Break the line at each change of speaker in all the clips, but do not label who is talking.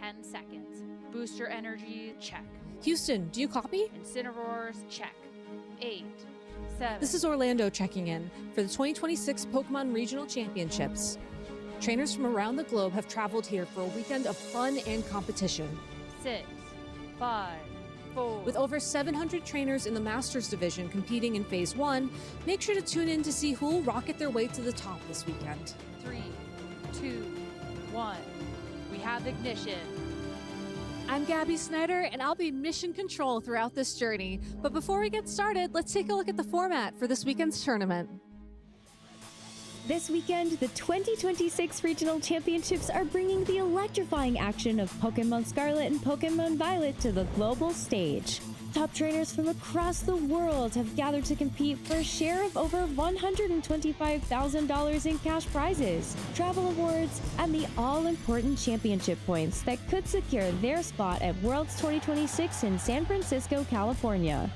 10 seconds. Booster energy, check.
Houston, do you copy?
Incineroars, check. 8, 7.
This is Orlando checking in for the 2026 Pokémon Regional Championships. Trainers from around the globe have traveled here for a weekend of fun and competition.
6, 5, 4.
With over 700 trainers in the Masters division competing in Phase 1, make sure to tune in to see who will rocket their way to the top this weekend.
3, 2, 1. We have ignition.
I'm Gabby Snyder, and I'll be mission control throughout this journey. But before we get started, let's take a look at the format for this weekend's tournament.
This weekend, the 2026 Regional Championships are bringing the electrifying action of Pokémon Scarlet and Pokémon Violet to the global stage. top trainers from across the world have gathered to compete for a share of over $125,000 in cash prizes, travel awards, and the all-important championship points that could secure their spot at Worlds 2026 in San Francisco, California.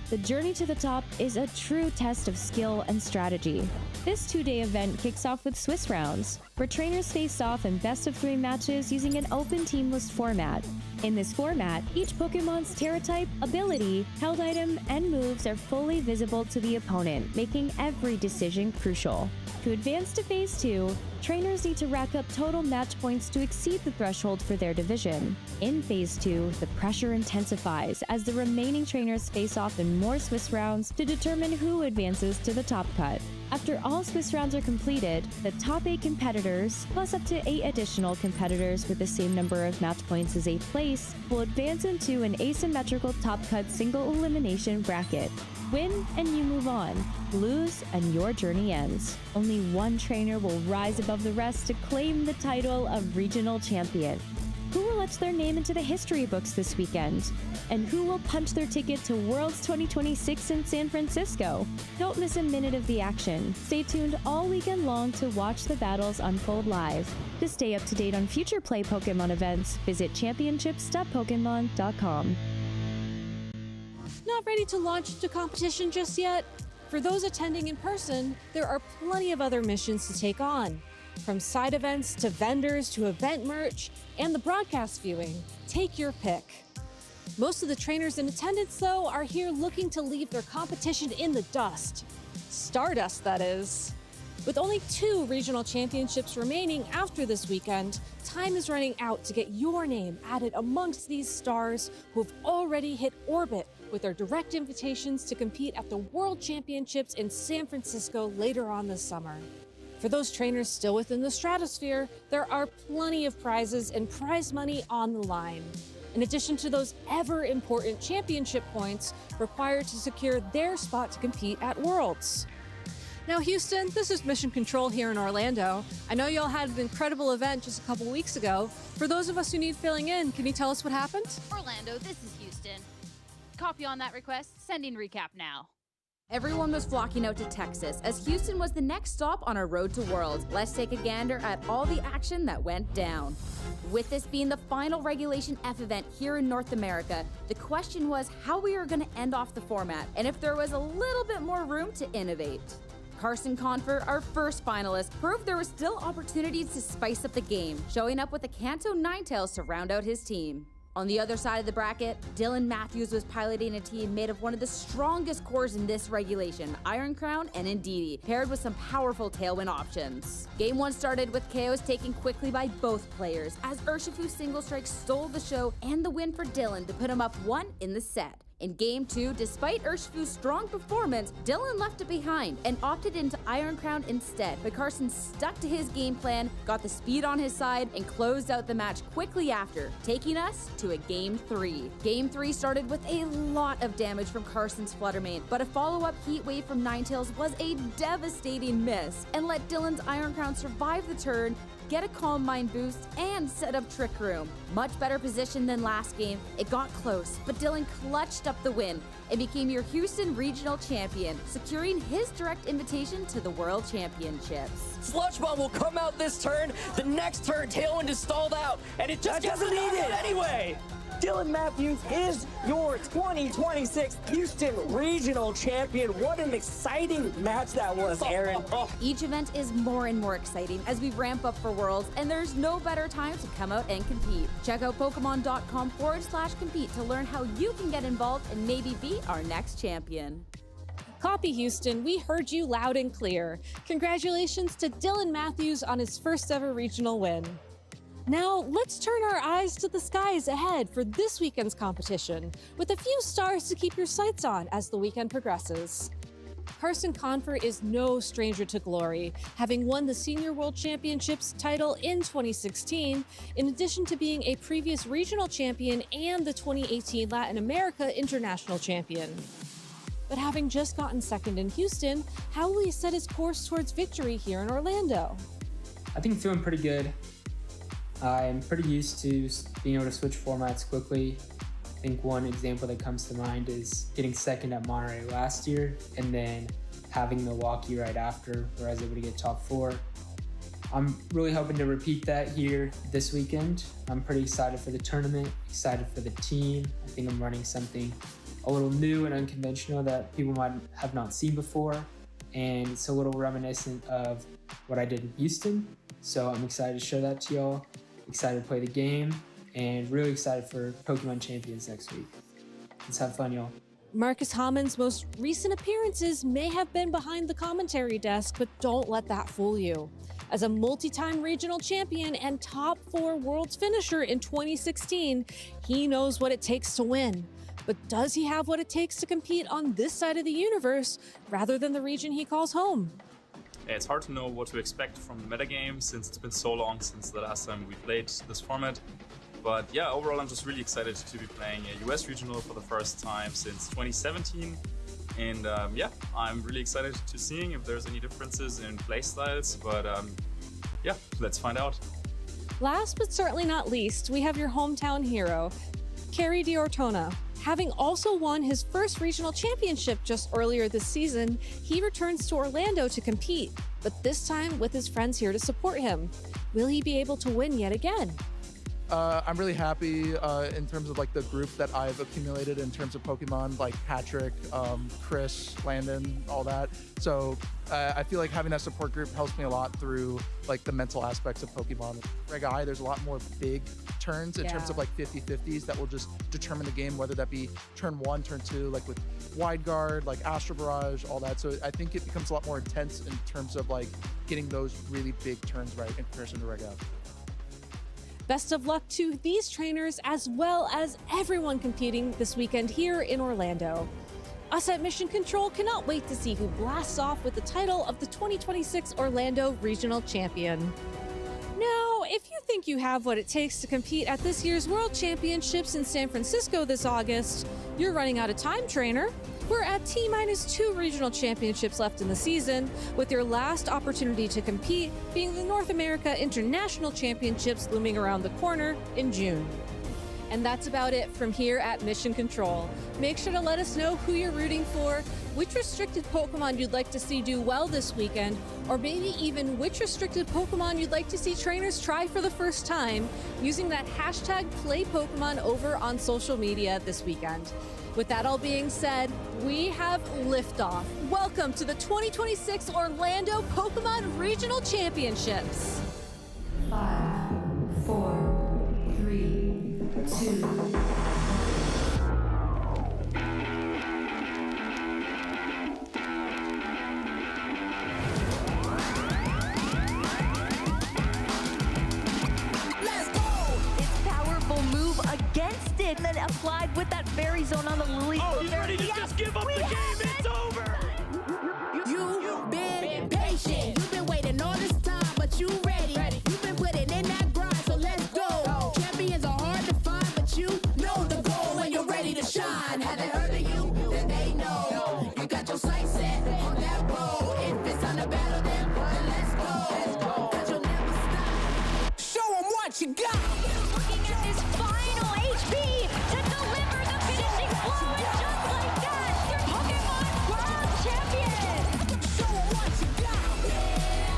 The journey to the top is a true test of skill and strategy. This two-day event kicks off with Swiss rounds, where trainers face off in best-of-3 matches using an open team list format. In this format, each Pokemon's Terra type, ability, held item, and moves are fully visible to the opponent, making every decision crucial. To advance to Phase 2, trainers need to rack up total match points to exceed the threshold for their division. In Phase 2, the pressure intensifies as the remaining trainers face off in more Swiss rounds to determine who advances to the top cut. After all Swiss rounds are completed, the top 8 competitors, plus up to 8 additional competitors with the same number of match points as 8th place, will advance into an asymmetrical top cut single elimination bracket. Win and you move on. Lose and your journey ends. Only one trainer will rise above the rest to claim the title of regional champion. Who will etch their name into the history books this weekend? And who will punch their ticket to Worlds 2026 in San Francisco? Don't miss a minute of the action. Stay tuned all weekend long to watch the battles unfold live. To stay up to date on future Play Pokemon events, visit championships.pokemon.com.
Not ready to launch into competition just yet? For those attending in person, there are plenty of other missions to take on. From side events to vendors to event merch and the broadcast viewing, take your pick. Most of the trainers in attendance, though, are here looking to leave their competition in the dust. Stardust, that is. With only 2 regional championships remaining after this weekend, time is running out to get your name added amongst these stars who have already hit orbit with their direct invitations to compete at the World Championships in San Francisco later on this summer. For those trainers still within the stratosphere, there are plenty of prizes and prize money on the line, in addition to those ever-important championship points required to secure their spot to compete at Worlds. Now, Houston, this is Mission Control here in Orlando. I know y'all had an incredible event just a couple weeks ago. For those of us who need filling in, can you tell us what happened?
Orlando, this is Houston. Copy on that request, sending recap now.
Everyone was flocking out to Texas as Houston was the next stop on our road to Worlds. Let's take a gander at all the action that went down. With this being the final Regulation F event here in North America, the question was how we were going to end off the format and if there was a little bit more room to innovate. Carson Confer, our first finalist, proved there were still opportunities to spice up the game, showing up with a Kanto Ninetales to round out his team. On the other side of the bracket, Dylan Matthews was piloting a team made of one of the strongest cores in this regulation, Iron Crown and Indeedee, paired with some powerful Tailwind options. Game 1 started with KOs taken quickly by both players, as Urshifu Single Strike stole the show and the win for Dylan to put him up 1 in the set. In Game 2, despite Urshifu's strong performance, Dylan left it behind and opted into Iron Crown instead, but Carson stuck to his game plan, got the speed on his side, and closed out the match quickly after, taking us to a Game 3. Game 3 started with a lot of damage from Carson's Fluttermane, but a follow-up Heat Wave from Ninetales was a devastating miss, and let Dylan's Iron Crown survive the turn, get a Calm Mind boost, and set up Trick Room. Much better position than last game. It got close, but Dylan clutched up the win and became your Houston Regional Champion, securing his direct invitation to the World Championships.
Sludge Bomb will come out this turn. The next turn, Tailwind is stalled out, and it just doesn't need it anyway. Dylan Matthews is your 2026 Houston Regional Champion. What an exciting match that was, Aaron.
Each event is more and more exciting as we ramp up for Worlds, and there's no better time to come out and compete. Check out Pokemon.com/compete to learn how you can get involved and maybe be our next champion.
Copy, Houston. We heard you loud and clear. Congratulations to Dylan Matthews on his first ever regional win. Now, let's turn our eyes to the skies ahead for this weekend's competition, with a few stars to keep your sights on as the weekend progresses. Carson Confer is no stranger to glory, having won the Senior World Championships title in 2016, in addition to being a previous regional champion and the 2018 Latin America International Champion. But having just gotten second in Houston, how will he set his course towards victory here in Orlando?
I think it's doing pretty good. I'm pretty used to being able to switch formats quickly think one example that comes to mind is getting second at Monterey last year and then having Milwaukee right after, where I was able to get top 4. I'm really hoping to repeat that here this weekend. I'm pretty excited for the tournament, excited for the team. I think I'm running something a little new and unconventional that people might have not seen before. And it's a little reminiscent of what I did in Houston. So I'm excited to show that to y'all, excited to play the game, and really excited for Pokemon Champions next week. Let's have fun, y'all.
Marcus Hammond's most recent appearances may have been behind the commentary desk, but don't let that fool you. As a multi-time regional champion and top 4 Worlds finisher in 2016, he knows what it takes to win. But does he have what it takes to compete on this side of the universe rather than the region he calls home?
It's hard to know what to expect from the metagame since it's been so long since the last time we played this format. But yeah, overall I'm just really excited to be playing a US regional for the first time since 2017. And yeah, I'm really excited to seeing if there's any differences in playstyles, but yeah, let's find out.
Last but certainly not least, we have your hometown hero, Kerry D'Ortona. Having also won his first regional championship just earlier this season, he returns to Orlando to compete, but this time with his friends here to support him. Will he be able to win yet again?
I'm really happy in terms of like the group that I've accumulated in terms of Pokemon, like Patrick, Chris, Landon, all that. So I feel like having that support group helps me a lot through like the mental aspects of Pokemon. Reg I, there's a lot more big turns in terms of like 50-50s that will just determine the game, whether that be turn 1, turn 2, like with Wide Guard, like Astro Barrage, all that. So I think it becomes a lot more intense in terms of like getting those really big turns right in comparison to Reg I.
Best of luck to these trainers as well as everyone competing this weekend here in Orlando. Us at Mission Control cannot wait to see who blasts off with the title of the 2026 Orlando Regional Champion. Now, if you think you have what it takes to compete at this year's World Championships in San Francisco this August, you're running out of time, trainer. We're at T-2 regional championships left in the season, with your last opportunity to compete being the North America International Championships looming around the corner in June. And that's about it from here at Mission Control. Make sure to let us know who you're rooting for, which restricted Pokemon you'd like to see do well this weekend, or maybe even which restricted Pokemon you'd like to see trainers try for the first time using that hashtag #PlayPokemon over on social media this weekend. With that all being said, we have liftoff. Welcome to the 2026 Orlando Pokemon Regional Championships.
5, 4, 3, 2.
Against it, and then applied with that Fairy Zone on the Lily.
Oh, he's ready to just give up the game. It's over.
You've been patient. You've been waiting all this time, but you ready. You've been putting in that grind, so let's go. Champions are hard to find, but you know the goal when you're ready to shine. Have they heard of you? Then they know. You got your sights set on that road. If it's on the battle, then let's go. 'Cause you'll never stop. Show them what you got.
Looking at this final HP to deliver the finishing blow, and just like that, your Pokemon World Champion!
Show 'em what you got. Yeah,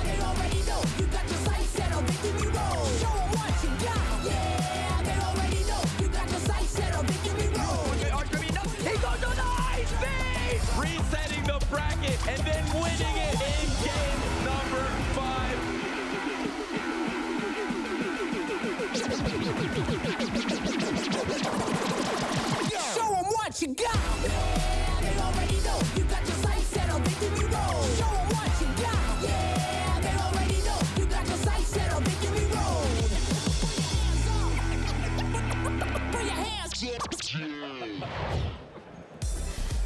they already know. You got your sights set on victory road. Show 'em what you got. Yeah, they already know. You got your sights set on victory road.
He goes on the ice beam! Resetting the bracket and then winning it in game number 5.
Show 'em what you got. Yeah, they already know. You got your sights set on victory road. Show 'em what you got. Yeah, they already know. You got your sights set on victory road. Put your hands up.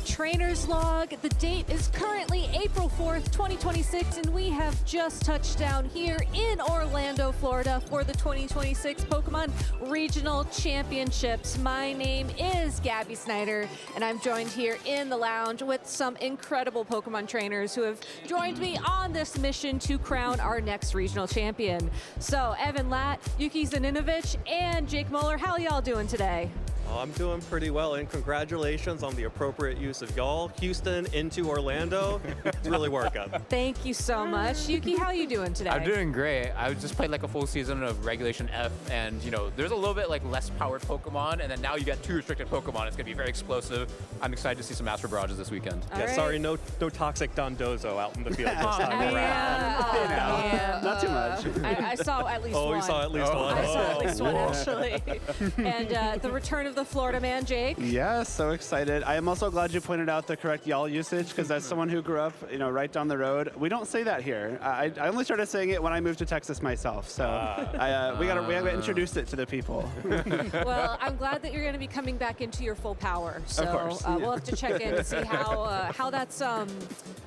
Trainer's Log. The date is currently April 4th, 2026, and we have just touched down here in Orlando, Florida for the 2026 Pokemon Regional Championships. My name is Gabby Snyder, and I'm joined here in the lounge with some incredible Pokemon trainers who have joined me on this mission to crown our next regional champion. So, Evan Latt, Yuki Zaninovich, and Jake Moeller, how y'all doing today?
Oh, I'm doing pretty well, and congratulations on the appropriate use of y'all. Houston into Orlando. It's really working.
Thank you so much. Yuki, how are you doing today?
I'm doing great. I just played like a full season of Regulation F, and there's a little bit like less powered Pokemon, and then now you get 2 restricted Pokemon. It's gonna be very explosive. I'm excited to see some Astro Barrages this weekend.
Yeah, right. Sorry, no toxic Dondozo out in the field this time around.
Not too much.
I saw at least one.
Oh, you saw at least one?
I saw at least one, actually. And the return of the Florida man, Jake.
Yeah, so excited. I am also glad you pointed out the correct y'all usage, because as someone who grew up, right down the road, we don't say that here. I only started saying it when I moved to Texas myself, so we gotta introduce it to the people.
Well, I'm glad that you're going to be coming back into your full power. So
of course.
We'll have to check in to see how that's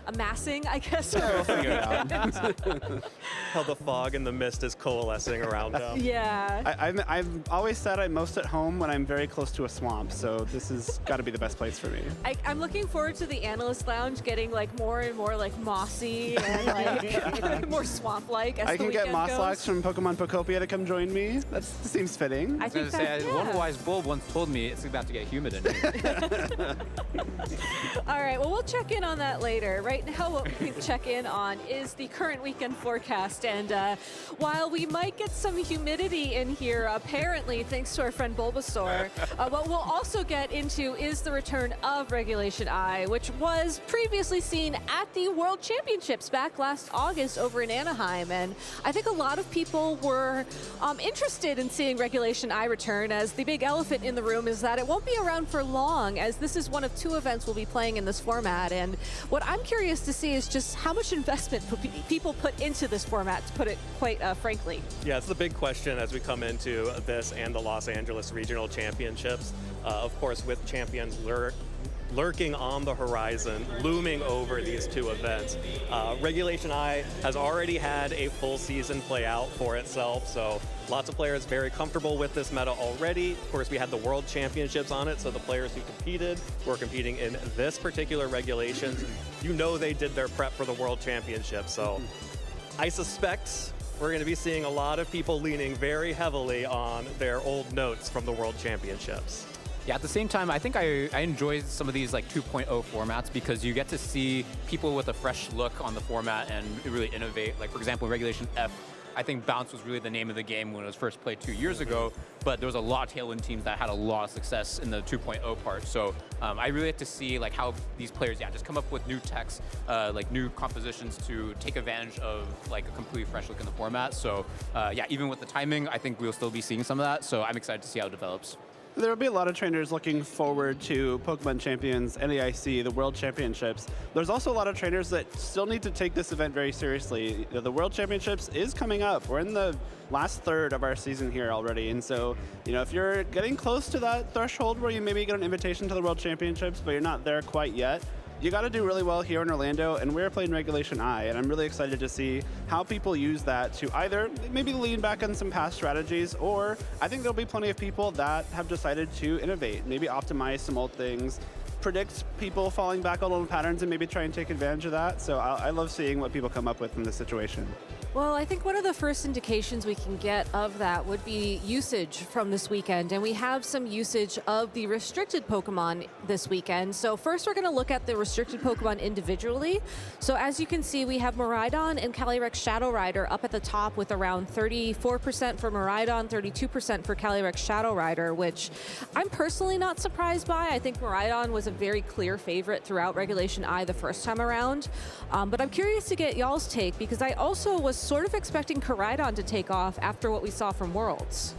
amassing, I guess.
We'll figure it out. How the fog and the mist is coalescing around them.
Yeah.
I've always said I'm most at home when I'm very close to a swamp, so this has got to be the best place for me.
I'm looking forward to the Analyst Lounge getting like more and more like mossy and like more swamp-like as
I
the
can get
weekend goes.
Mosslax from Pokemon Pocopia to come join me. That seems fitting.
I think
One wise bulb once told me it's about to get humid in here.
All right, well, we'll check in on that later. Right now, what we can check in on is the current weekend forecast. And while we might get some humidity in here, apparently, thanks to our friend Bulbasaur, what we'll also get into is the return of Regulation I, which was previously seen at the World Championships back last August over in Anaheim. And I think a lot of people were interested in seeing Regulation I return, as the big elephant in the room is that it won't be around for long, as this is one of 2 events we'll be playing in this format. And what I'm curious to see is just how much investment people put into this format, to put it quite frankly.
Yeah, it's the big question as we come into this and the Los Angeles Regional Championships. Of course, with champions lurking on the horizon, looming over these 2 events. Regulation I has already had a full season play out for itself, so lots of players very comfortable with this meta already. Of course, we had the World Championships on it, so the players who competed were competing in this particular regulation. They did their prep for the World Championship, so I suspect we're going to be seeing a lot of people leaning very heavily on their old notes from the World Championships.
Yeah, at the same time, I think I enjoy some of these like 2.0 formats, because you get to see people with a fresh look on the format and really innovate. Like, for example, in Regulation F, I think Bounce was really the name of the game when it was first played 2 years ago, but there was a lot of Tailwind teams that had a lot of success in the 2.0 part. So I really like to see like how these players, just come up with new techs, like new compositions to take advantage of like a completely fresh look in the format. So even with the timing, I think we'll still be seeing some of that. So I'm excited to see how it develops.
There will be a lot of trainers looking forward to Pokemon Champions, NAIC, the World Championships. There's also a lot of trainers that still need to take this event very seriously. The World Championships is coming up. We're in the last third of our season here already. And so, if you're getting close to that threshold where you maybe get an invitation to the World Championships, but you're not there quite yet, you got to do really well here in Orlando, and we're playing Regulation I, and I'm really excited to see how people use that to either maybe lean back on some past strategies, or I think there'll be plenty of people that have decided to innovate, maybe optimize some old things, predict people falling back on old patterns, and maybe try and take advantage of that. So I love seeing what people come up with in this situation.
Well, I think one of the first indications we can get of that would be usage from this weekend, and we have some usage of the restricted Pokemon this weekend. So first we're going to look at the restricted Pokemon individually. So as you can see, we have Miraidon and Calyrex Shadow Rider up at the top with around 34% for Miraidon, 32% for Calyrex Shadow Rider, which I'm personally not surprised by. I think Miraidon was a very clear favorite throughout Regulation I the first time around. But I'm curious to get y'all's take, because I also was sort of expecting Koraidon to take off after what we saw from Worlds.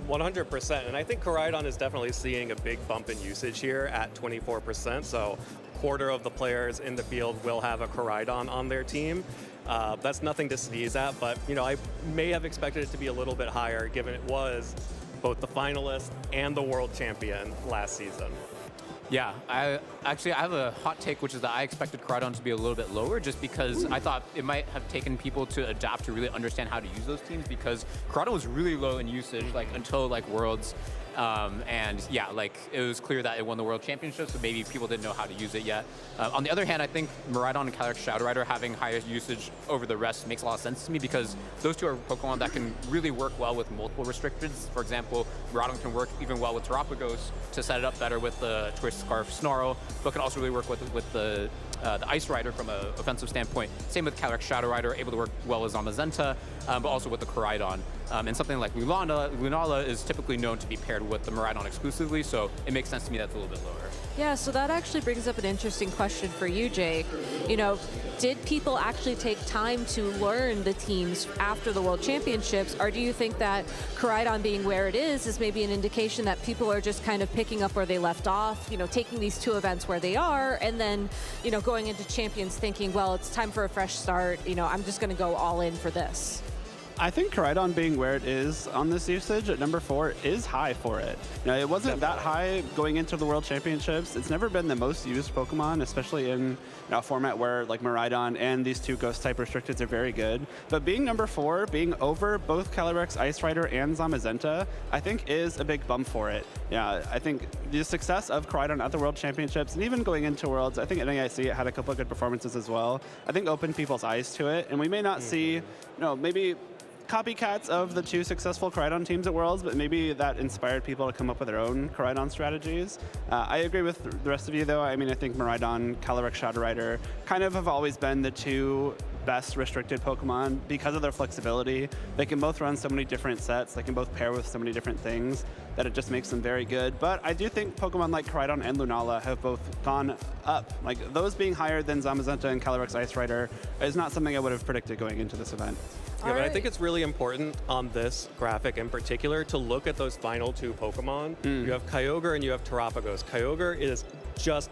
100%, and I think Koraidon is definitely seeing a big bump in usage here at 24%, so a quarter of the players in the field will have a Koraidon on their team. That's nothing to sneeze at, but I may have expected it to be a little bit higher, given it was both the finalist and the world champion last season.
Yeah, I have a hot take, which is that I expected Koraidon to be a little bit lower, just because I thought it might have taken people to adapt to really understand how to use those teams, because Koraidon was really low in usage until Worlds. And yeah, like it was clear that it won the World Championships, but maybe people didn't know how to use it yet. On the other hand, I think Miraidon and Calyrex Shadow Rider having higher usage over the rest makes a lot of sense to me because those two are Pokemon that can really work well with multiple restricteds. For example, Miraidon can work even well with Terapagos to set it up better with the Twist, Scarf, Snarl, but can also really work with the Ice Rider from an offensive standpoint. Same with Calyrex Shadow Rider, able to work well with Zamazenta, but also with the Koraidon. And something like Lunala is typically known to be paired with the Miraidon exclusively, so it makes sense to me that's a little bit lower.
Yeah, so that actually brings up an interesting question for you, Jake. You know, did people actually take time to learn the teams after the World Championships, or do you think that Koraidon being where it is maybe an indication that people are just kind of picking up where they left off, you know, taking these two events where they are, and then, you know, going into Champions thinking, well, it's time for a fresh start, you know, I'm just going to go all in for this?
I think Koraidon being where it is on this usage at number 4 is high for it. You know, it wasn't that high going into the World Championships. It's never been the most used Pokemon, especially in a format where like Miraidon and these two Ghost-type restricteds are very good. But being number 4, being over both Calyrex, Ice Rider, and Zamazenta, I think is a big bump for it. Yeah, I think the success of Koraidon at the World Championships, and even going into Worlds, I think at NAIC it had a couple of good performances as well. I think opened people's eyes to it, and we may not see, you know, maybe copycats of the two successful Koraidon teams at Worlds, but maybe that inspired people to come up with their own Koraidon strategies. I agree with the rest of you, though. I mean, I think Miraidon, Calyrex Shadow Rider kind of have always been the two best restricted Pokemon because of their flexibility. They can both run so many different sets. They can both pair with so many different things that it just makes them very good. But I do think Pokemon like Koraidon and Lunala have both gone up. Like, those being higher than Zamazenta and Calyrex Ice Rider is not something I would have predicted going into this event.
Yeah, but I think it's really important on this graphic in particular to look at those final two Pokemon. You have Kyogre and you have Terapagos. Kyogre is just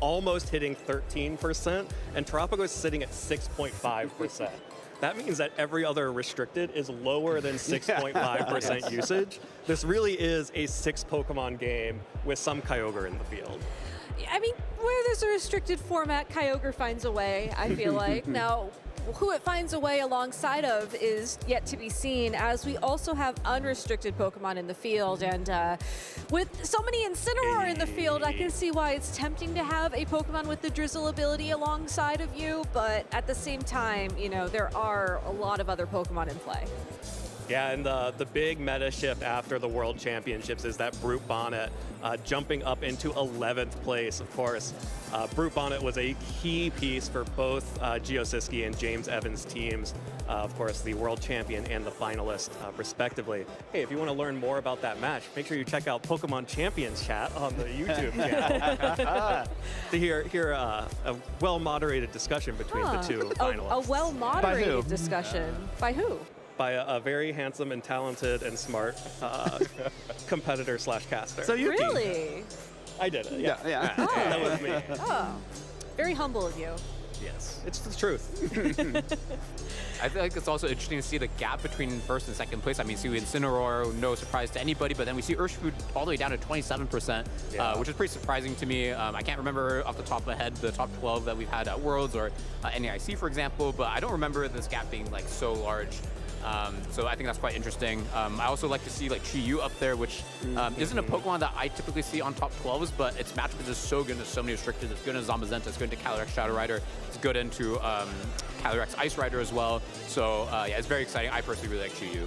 almost hitting 13%, and Terapagos is sitting at 6.5%. That means that every other restricted is lower than 6.5% usage. This really is a 6 Pokemon game with some Kyogre in the field.
I mean, where there's a restricted format, Kyogre finds a way, I feel like. Now, who it finds a way alongside of is yet to be seen, as we also have unrestricted Pokemon in the field. And with so many Incineroar in the field, I can see why it's tempting to have a Pokemon with the Drizzle ability alongside of you. But at the same time, you know, there are a lot of other Pokemon in play.
Yeah, and the big meta shift after the World Championships is that Brute Bonnet jumping up into 11th place, of course. Brute Bonnet was a key piece for both Geosiski and James Evans' teams, of course, the world champion and the finalist, respectively. Hey, if you want to learn more about that match, make sure you check out Pokemon Champions Chat on the YouTube channel to hear a well-moderated discussion between the two finalists.
A well-moderated discussion. By who?
By a very handsome and talented and smart competitor / caster.
So you
Really?
I did it, yeah.
Oh.
That was me.
Oh, very humble of you.
Yes, it's the truth.
I feel like it's also interesting to see the gap between first and second place. I mean, see Incineroar, no surprise to anybody, but then we see Urshifu all the way down to 27%, which is pretty surprising to me. I can't remember off the top of my head the top 12 that we've had at Worlds or NAIC, for example, but I don't remember this gap being like so large. So I think that's quite interesting. I also like to see like Chi-Yu up there, which isn't a Pokemon that I typically see on top 12s, but its matchup is just so good into so many restricted. It's good into Zamazenta, it's good into Calyrex Shadow Rider, it's good into Calyrex Ice Rider as well. So yeah, it's very exciting. I personally really like Chi-Yu.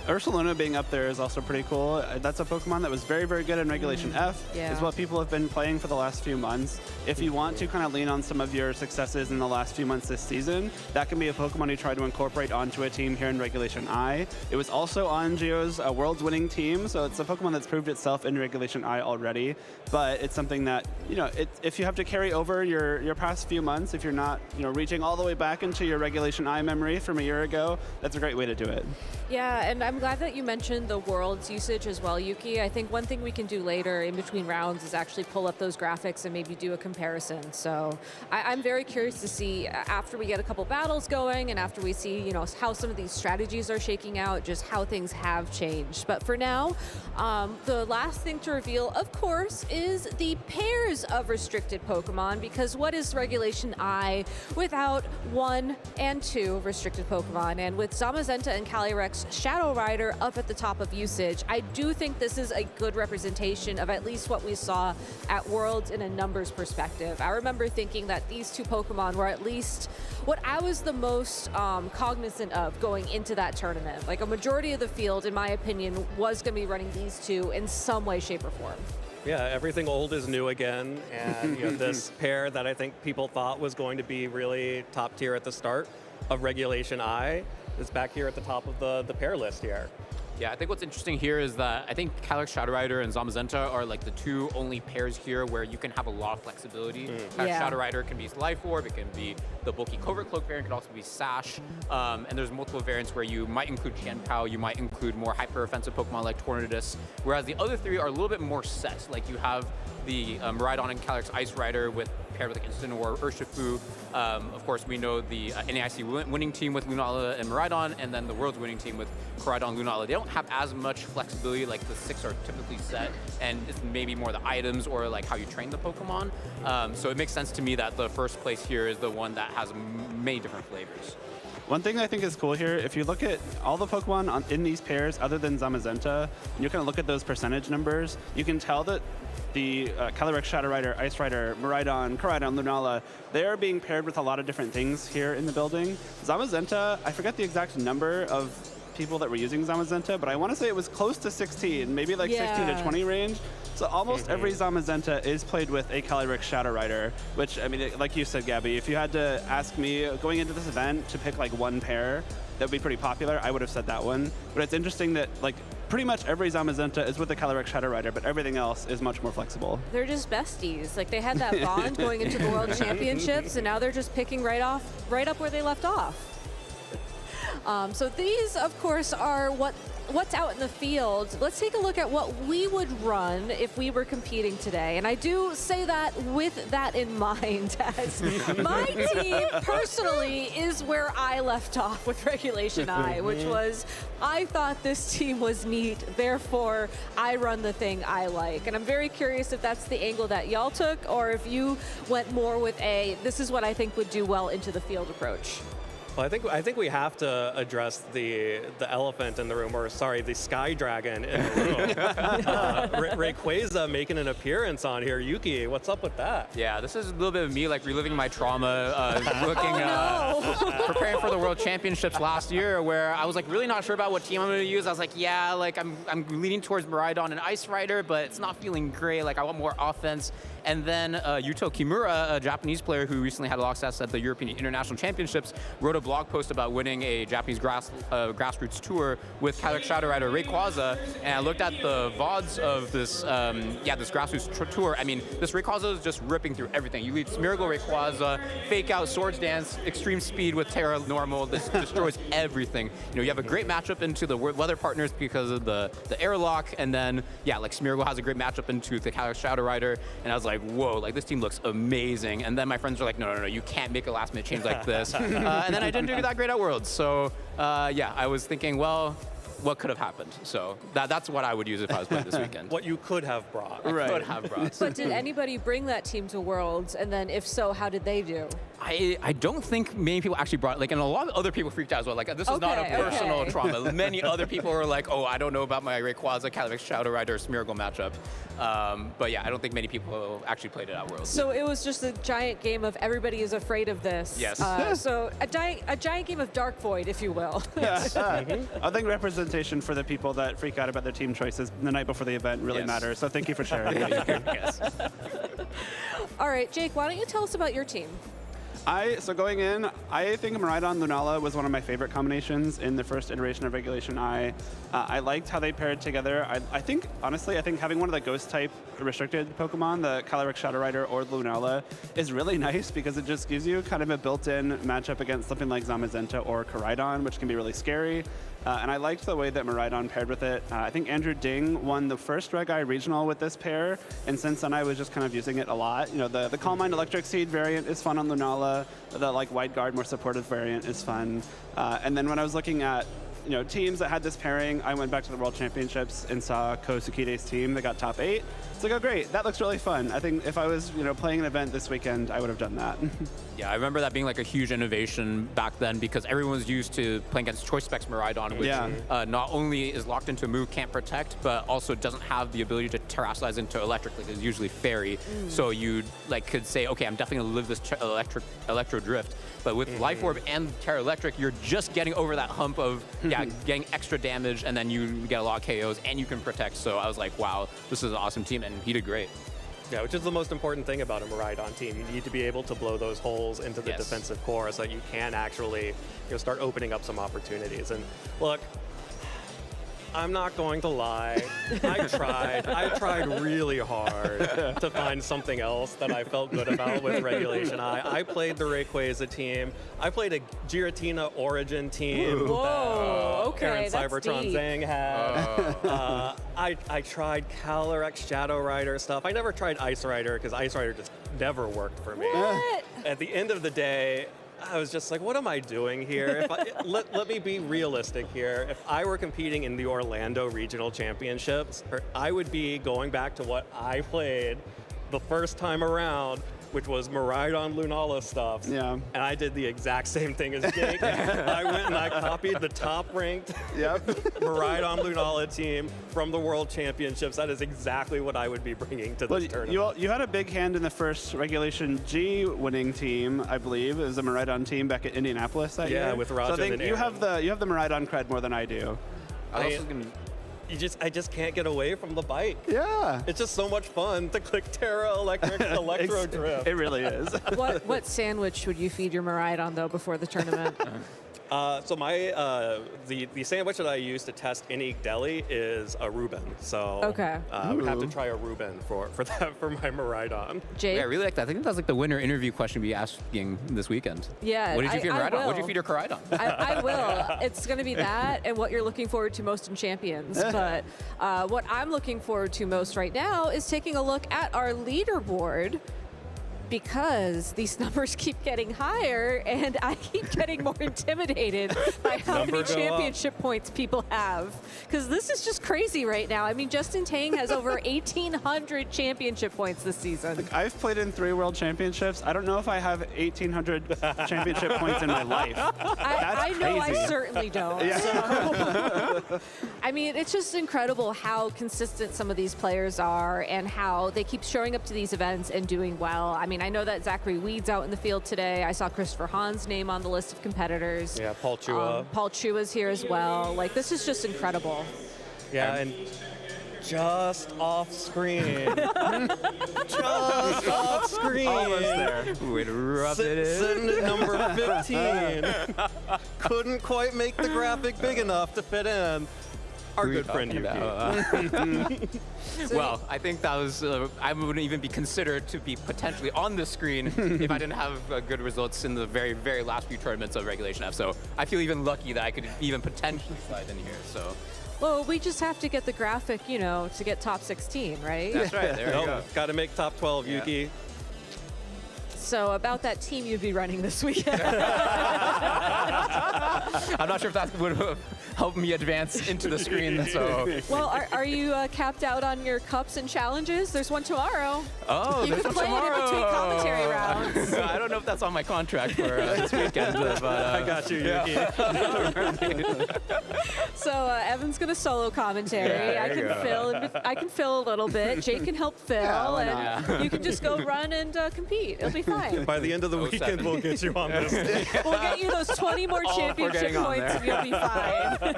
Ursaluna being up there is also pretty cool. That's a Pokemon that was very, very good in Regulation F.
Yeah.
Is what people have been playing for the last few months. If you want to kind of lean on some of your successes in the last few months this season, that can be a Pokemon you try to incorporate onto a team here in Regulation I. It was also on Geo's World's winning team, so it's a Pokemon that's proved itself in Regulation I already. But it's something that, you know, if you have to carry over your past few months, if you're not, you know, reaching all the way back into your Regulation I memory from a year ago, that's a great way to do it.
Yeah, and I'm glad that you mentioned the World's usage as well, Yuki. I think one thing we can do later in between rounds is actually pull up those graphics and maybe do a comparison. So I'm very curious to see, after we get a couple battles going and after we see, you know, how some of these strategies are shaking out, just how things have changed. But for now, the last thing to reveal, of course, is the pairs of restricted Pokemon, because what is Regulation I without 1 and 2 restricted Pokemon? And with Zamazenta and Calyrex Shadow Rider up at the top of usage. I do think this is a good representation of at least what we saw at Worlds in a numbers perspective. I remember thinking that these two Pokemon were at least what I was the most cognizant of going into that tournament. Like a majority of the field, in my opinion, was going to be running these two in some way, shape, or form.
Yeah, everything old is new again, and this pair that I think people thought was going to be really top tier at the start of Regulation I is back here at the top of the pair list here.
Yeah, I think what's interesting here is that I think Calyrex Shadow Rider and Zamazenta are like the two only pairs here where you can have a lot of flexibility. Calyrex Shadow Rider can be Life Orb, it can be the bulky Covert Cloak variant, it can also be Sash, and there's multiple variants where you might include Qianpao, you might include more hyper-offensive Pokemon like Tornadus, whereas the other three are a little bit more set. Like you have the Miraidon and Calyrex Ice Rider with paired with like Incineroar, Urshifu. Of course, we know the NAIC winning team with Lunala and Miraidon, and then the World's winning team with Koraidon, Lunala. They don't have as much flexibility, like the 6 are typically set, and it's maybe more the items or like how you train the Pokemon. So it makes sense to me that the first place here is the one that has many different flavors.
One thing I think is cool here, if you look at all the Pokemon in these pairs other than Zamazenta, and you kind of look at those percentage numbers, you can tell that the Calyrex Shadow Rider, Ice Rider, Miraidon, Koraidon, Lunala, they are being paired with a lot of different things here in the building. Zamazenta, I forget the exact number of people that were using Zamazenta, but I want to say it was close to 16, maybe like 16 to 20 range. So almost every Zamazenta is played with a Calyrex Shadow Rider, which, I mean, like you said, Gabby, if you had to ask me going into this event to pick like one pair that would be pretty popular, I would have said that one. But it's interesting that like pretty much every Zamazenta is with a Calyrex Shadow Rider, but everything else is much more flexible.
They're just besties. Like they had that bond going into the World Championships, and now they're just picking right up where they left off. So these, of course, are what's out in the field. Let's take a look at what we would run if we were competing today. And I do say that with that in mind, as my team personally is where I left off with Regulation I, which was, I thought this team was neat, therefore I run the thing I like. And I'm very curious if that's the angle that y'all took, or if you went more with a, this is what I think would do well into the field approach.
Well, I think we have to address the elephant in the room, or sorry, the Sky Dragon in the room. Rayquaza making an appearance on here. Yuki, what's up with that?
Yeah, this is a little bit of me like reliving my trauma, preparing for the World Championships last year, where I was like really not sure about what team I'm going to use. I was like, yeah, like I'm leaning towards Miraidon and Ice Rider, but it's not feeling great. Like I want more offense. And then Yuto Kimura, a Japanese player who recently had a lot of success at the European International Championships, wrote a blog post about winning a Japanese grassroots tour with Calyrex Shadow Rider Rayquaza. And I looked at the VODs of this, this grassroots tour. I mean, this Rayquaza is just ripping through everything. You lead Smeargle Rayquaza, fake out Swords Dance, extreme speed with Terra Normal. This destroys everything. You know, you have a great matchup into the weather partners because of the airlock, and then like Smeargle has a great matchup into the Calyrex Shadow Rider. And I was like, whoa, like this team looks amazing. And then my friends were like, no, you can't make a last minute change like this. And then I didn't do that great at Worlds. So I was thinking, well, what could have happened? So that's what I would use if I was playing this weekend.
What you could have brought.
Could have brought.
But did anybody bring that team to Worlds? And then if so, how did they do?
I don't think many people actually brought, like, and a lot of other people freaked out as well. Like, this is not a personal trauma. Many other people were like, oh, I don't know about my Rayquaza, Calyrex Shadow Rider, Smeargle matchup. But yeah, I don't think many people actually played it at Worlds.
So it was just a giant game of everybody is afraid of this.
Yes.
So a giant game of Dark Void, if you will.
I think representation for the people that freak out about their team choices the night before the event really matters. So thank you for sharing.
Yes.
All right, Jake, why don't you tell us about your team?
So going in, I think Miraidon Lunala was one of my favorite combinations in the first iteration of Regulation I. I liked how they paired together. I think, honestly, having one of the Ghost-type restricted Pokemon, the Calyrex Shadow Rider or Lunala, is really nice because it just gives you kind of a built-in matchup against something like Zamazenta or Koraidon, which can be really scary. And I liked the way that Miraidon paired with it. I think Andrew Ding won the first Reg I regional with this pair, and since then I was just kind of using it a lot. You know, the Calm Mind Electric Seed variant is fun on Lunala. The White Guard, more supportive variant is fun. And then when I was looking at teams that had this pairing. I went back to the World Championships and saw Kosukide's team. They got top 8. It's like, oh great, that looks really fun. I think if I was playing an event this weekend, I would have done that.
Yeah, I remember that being like a huge innovation back then because everyone was used to playing against Choice Specs Miraidon, which not only is locked into a move, can't protect, but also doesn't have the ability to terrasilize into electric, like it's usually fairy. So you could say, okay, I'm definitely gonna live this electro drift. But with Life Orb and Terra Electric, you're just getting over that hump of getting extra damage, and then you get a lot of KOs and you can protect. So I was like, wow, this is an awesome team, and he did great.
Yeah, which is the most important thing about a Miraidon team. You need to be able to blow those holes into the defensive core so that you can actually start opening up some opportunities. And look, I'm not going to lie. I tried really hard to find something else that I felt good about with Regulation I. I played the Rayquaza team. I played a Giratina Origin team.
Whoa,
that Aaron
that's
Cybertron
deep.
Zhang had. I tried Calyrex Shadow Rider stuff. I never tried Ice Rider because Ice Rider just never worked for me.
What?
At the end of the day, I was just like, what am I doing here? Let me be realistic here. If I were competing in the Orlando Regional Championships, I would be going back to what I played the first time around, which was Miraidon Lunala stuff.
Yeah.
And I did the exact same thing as Jake. I went and I copied the top-ranked Miraidon Lunala team from the World Championships. That is exactly what I would be bringing to this tournament.
You had a big hand in the first Regulation G winning team, I believe. It was the Miraidon team back at Indianapolis that year.
Yeah, with Rajan
so I think
and
you
Aaron.
have the Miraidon cred more than I do.
I just can't get away from the bike.
Yeah.
It's just so much fun to click Terra Electric Electro Drift.
It really is.
What sandwich would you feed your Miraidon though before the tournament?
So my the sandwich that I use to test any deli is a Reuben. So I would have to try a Reuben for my Miraidon.
Jake?
Yeah, I really like that. I think that's like the winner interview question we asking this weekend.
Yeah.
What did you feed
I
Miraidon? What did
will.
you feed your Koraidon?
I will. It's going to be that and what you're looking forward to most in Champions. But what I'm looking forward to most right now is taking a look at our leaderboard, because these numbers keep getting higher and I keep getting more intimidated by how many championship points people have. Because this is just crazy right now. I mean, Justin Tang has over 1,800 championship points this season.
I've played in 3 World Championships. I don't know if I have 1,800 championship points in my life.
I know
crazy.
I certainly don't.
Yeah.
So. I mean, it's just incredible how consistent some of these players are and how they keep showing up to these events and doing well. I mean, I know that Zachary Weed's out in the field today. I saw Christopher Hahn's name on the list of competitors.
Yeah, Paul Chua.
Paul Chua's here as well. Like, this is just incredible.
Yeah, and just off screen. Just off screen.
Almost there.
Way to rub it in.
Sitting at number 15. Couldn't quite make the graphic big enough to fit in. Our good friend Yuki.
Well, I think that was, I wouldn't even be considered to be potentially on the screen if I didn't have good results in the very, very last few tournaments of Regulation F. So I feel even lucky that I could even potentially slide in here. So.
Well, we just have to get the graphic, you know, to get top 16, right?
That's right. There you go.
Got to make top 12,
Yeah.
Yuki.
So about that team you'd be running this weekend.
I'm not sure if that would have helped me advance into the screen. So.
Well, are you capped out on your cups and challenges? There's one tomorrow.
Oh,
you
there's
can
one
play
tomorrow.
it in between commentary rounds.
I don't know if that's on my contract for this weekend. But,
I got you, Yuki.
So Evan's gonna solo commentary.
Yeah,
I
there you
can fill. I can fill a little bit. Jake can help fill, and you can just go run and compete. It'll be fine.
By the end of the weekend, we'll get you on this.
We'll get you those 20 more championship points, and you'll be fine.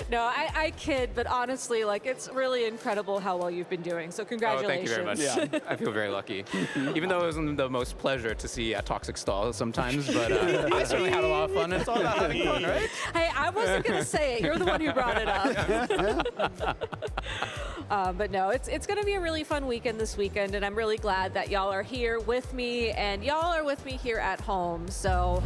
No, I kid, but honestly, like, it's really incredible how well you've been doing. So congratulations.
Oh, thank you very much. I feel very lucky. Even though it wasn't the most pleasure to see a toxic stall sometimes, but I certainly had a lot of fun. And it's all about having fun, right?
Hey, I wasn't gonna say it. You're the one who brought it up. But no, it's going to be a really fun weekend this weekend, and I'm really glad that y'all are here with me, and y'all are with me here at home. So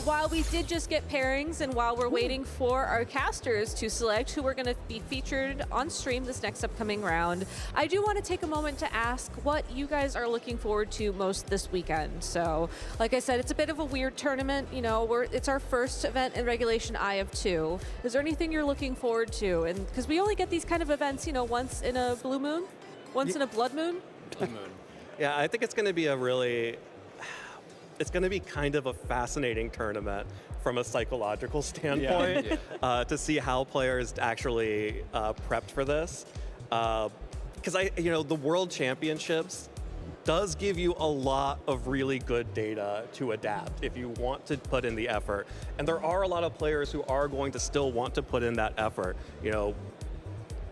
while we did just get pairings, and while we're waiting for our casters to select who we're going to be featured on stream this next upcoming round, I do want to take a moment to ask what you guys are looking forward to most this weekend. So like I said, it's a bit of a weird tournament. You know, it's our first event in Regulation I of 2. Is there anything you're looking forward to? And because we only get these kind of events, you know, once in a blue moon, once in a blood moon.
Blood moon. Yeah, I think it's going to be it's going to be kind of a fascinating tournament from a psychological standpoint to see how players actually prepped for this. Because the World Championships does give you a lot of really good data to adapt if you want to put in the effort. And there are a lot of players who are going to still want to put in that effort. You know,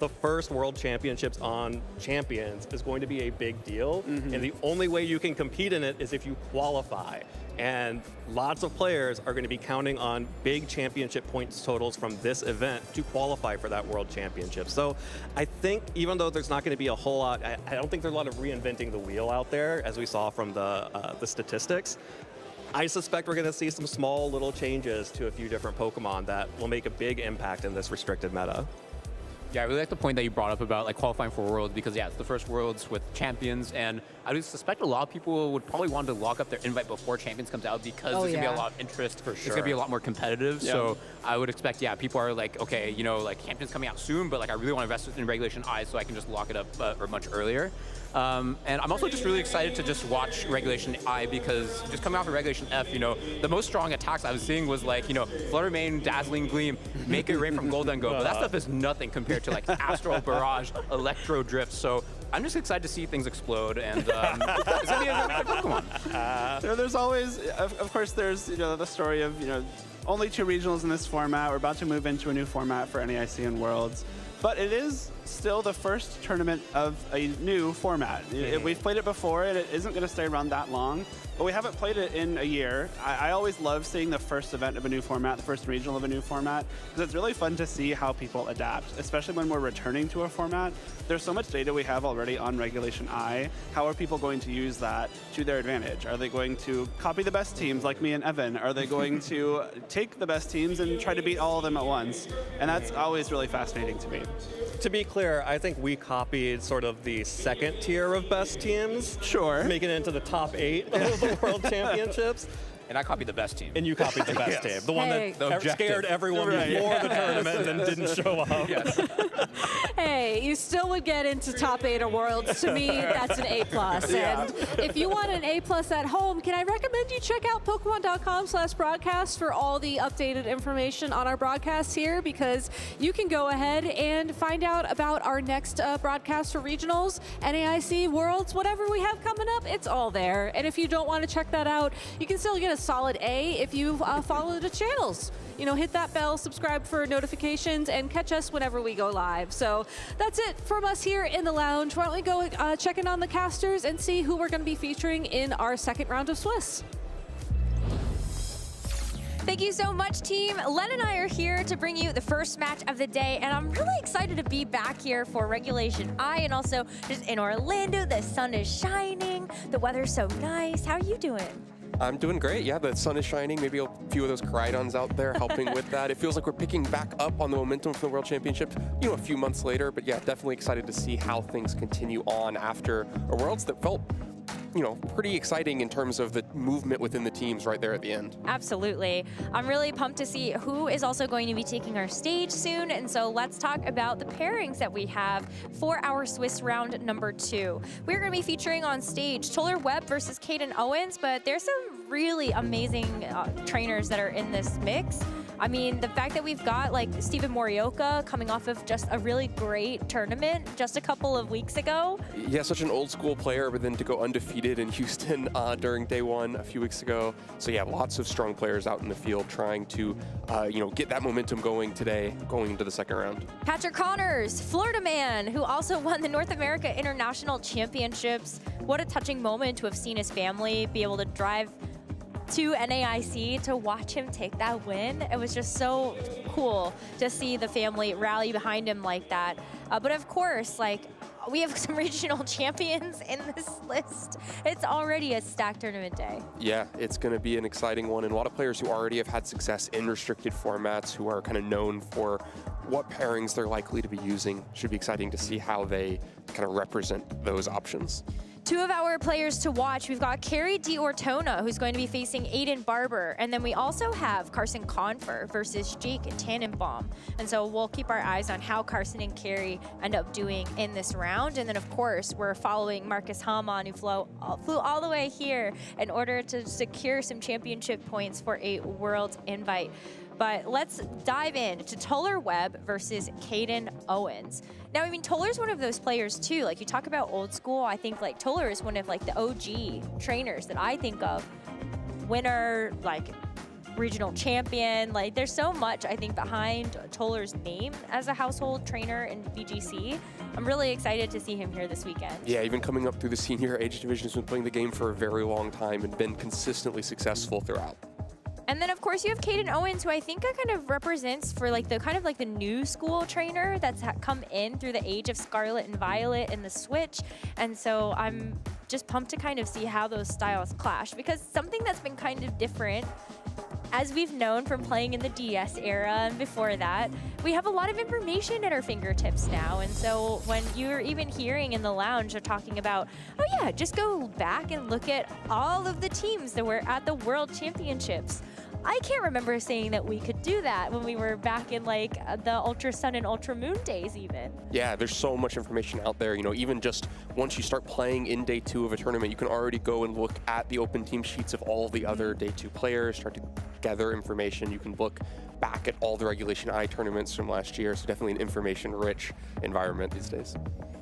the first World Championships on Champions is going to be a big deal. And the only way you can compete in it is if you qualify. And lots of players are going to be counting on big championship points totals from this event to qualify for that World Championship. So I think even though there's not going to be a whole lot, I don't think there's a lot of reinventing the wheel out there, as we saw from the statistics. I suspect we're going to see some small little changes to a few different Pokemon that will make a big impact in this restricted meta.
Yeah, I really like the point that you brought up about like qualifying for Worlds, because it's the first Worlds with Champions, and I would suspect a lot of people would probably want to lock up their invite before Champions comes out, because there's gonna be a lot of interest. For sure. It's gonna be a lot more competitive. Yeah. So I would expect, people are like, okay, like Champions coming out soon, but like I really want to invest in Regulation I so I can just lock it up or much earlier. And I'm also just really excited to just watch Regulation I, because just coming off of Regulation F, the most strong attacks I was seeing was like, Flutter Mane, Dazzling Gleam, Make It Rain from Golden Go, but that stuff is nothing compared to like Astral Barrage, Electro Drift. So I'm just excited to see things explode, and it's gonna be a really good Pokemon.
There's always, of course, there's the story of only 2 regionals in this format. We're about to move into a new format for NAIC and Worlds, but it is still the first tournament of a new format. We've played it before, and it isn't going to stay around that long, but we haven't played it in a year. I always love seeing the first event of a new format, the first regional of a new format, because it's really fun to see how people adapt, especially when we're returning to a format. There's so much data we have already on Regulation I. How are people going to use that to their advantage? Are they going to copy the best teams like me and Evan? Are they going to take the best teams and try to beat all of them at once? And that's always really fascinating to me.
To be clear, I think we copied sort of the second tier of best teams. Sure. Making it into the top 8 of the World Championships.
And I copied the best team.
And you copied the best team. The one that scared everyone before the tournament and didn't show up.
Yes.
Hey, you still would get into top 8 of Worlds. To me, that's an A+. And if you want an A+ at home, can I recommend you check out Pokemon.com/broadcast for all the updated information on our broadcasts here, because you can go ahead and find out about our next broadcast for regionals, NAIC, Worlds, whatever we have coming up, it's all there. And if you don't want to check that out, you can still get a solid A if you follow the channels. Hit that bell, subscribe for notifications, and catch us whenever we go live. So that's it from us here in the lounge. Why don't we go check in on the casters and see who we're going to be featuring in our second round of Swiss.
Thank you so much, team. Len and I are here to bring you the first match of the day, and I'm really excited to be back here for Regulation I, and also just in Orlando. The sun is shining, the weather's so nice. How are you doing?
I'm doing great. Yeah, the sun is shining. Maybe a few of those Koraidons out there helping with that. It feels like we're picking back up on the momentum from the World Championship, a few months later. But yeah, definitely excited to see how things continue on after a Worlds that felt, pretty exciting in terms of the movement within the teams right there at the end.
Absolutely. I'm really pumped to see who is also going to be taking our stage soon. And so let's talk about the pairings that we have for our Swiss round number 2. We're going to be featuring on stage Toller Webb versus Caden Owens, but there's some really amazing trainers that are in this mix. I mean, the fact that we've got like Steven Morioka coming off of just a really great tournament just a couple of weeks ago.
Yeah, such an old school player, but then to go undefeated in Houston during day 1 a few weeks ago. So yeah, lots of strong players out in the field trying to, get that momentum going today, going into the second round.
Patrick Connors, Florida man, who also won the North America International Championships. What a touching moment to have seen his family be able to drive to NAIC to watch him take that win. It was just so cool to see the family rally behind him like that. But of course, like, we have some regional champions in this list. It's already a stacked tournament day.
Yeah, it's going to be an exciting one. And a lot of players who already have had success in restricted formats, who are kind of known for what pairings they're likely to be using. Should be exciting to see how they kind of represent those options.
Two of our players to watch, we've got Carrie D'Ortona, who's going to be facing Aiden Barber, and then we also have Carson Confer versus Jake Tannenbaum. And so we'll keep our eyes on how Carson and Carrie end up doing in this round. And then, of course, we're following Marcus Hamann, who flew all the way here in order to secure some championship points for a world invite. But let's dive in to Toller Webb versus Caden Owens. Now, I mean, Toller's one of those players too. Like, you talk about old school, I think like Toller is one of like the OG trainers that I think of. Winner, like regional champion. Like, there's so much, I think, behind Toller's name as a household trainer in VGC. I'm really excited to see him here this weekend.
Yeah, even coming up through the senior age division, has been playing the game for a very long time and been consistently successful throughout.
And then, of course, you have Caden Owens, who I think kind of represents for like the kind of like the new school trainer that's come in through the age of Scarlet and Violet and the Switch. And so I'm just pumped to kind of see how those styles clash, because something that's been kind of different, as we've known from playing in the DS era and before that, we have a lot of information at our fingertips now. And so when you're even hearing in the lounge, they're talking about, oh yeah, just go back and look at all of the teams that were at the World Championships. I can't remember saying that we could do that when we were back in like the Ultra Sun and Ultra Moon days even.
Yeah, there's so much information out there. You know, even just once you start playing in day 2 of a tournament, you can already go and look at the open team sheets of all the other day 2 players, start to gather information. You can look back at all the Regulation I tournaments from last year. So definitely an information-rich environment these days.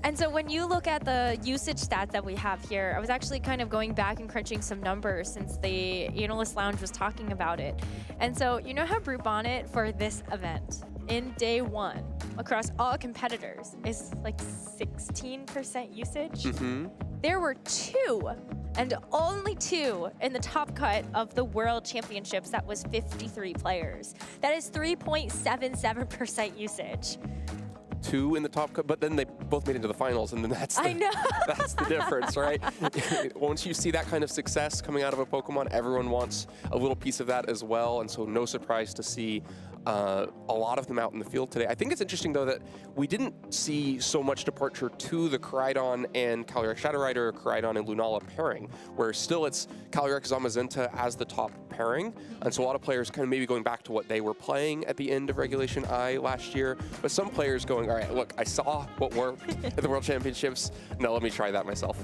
And so when you look at the usage stats that we have here, I was actually kind of going back and crunching some numbers since the Analyst Lounge was talking about it. And so you know how Brute Bonnet for this event in day 1 across all competitors is like 16% usage?
Mm-hmm.
There were 2 and only 2 in the top cut of the World Championships. That was 53 players. That is 3.77% usage.
2 in the top cut, but then they both made it to the finals, and then that's the,
I know.
that's the difference, right? Once you see that kind of success coming out of a Pokemon, everyone wants a little piece of that as well, and so no surprise to see a lot of them out in the field today. I think it's interesting, though, that we didn't see so much departure to the Koraidon and Calyrex Shadow Rider, Koraidon and Lunala pairing, where still it's Calyrex Zamazenta as the top pairing. And so a lot of players kind of maybe going back to what they were playing at the end of Regulation I last year, but some players going, all right, look, I saw what worked at the World Championships. Now let me try that myself.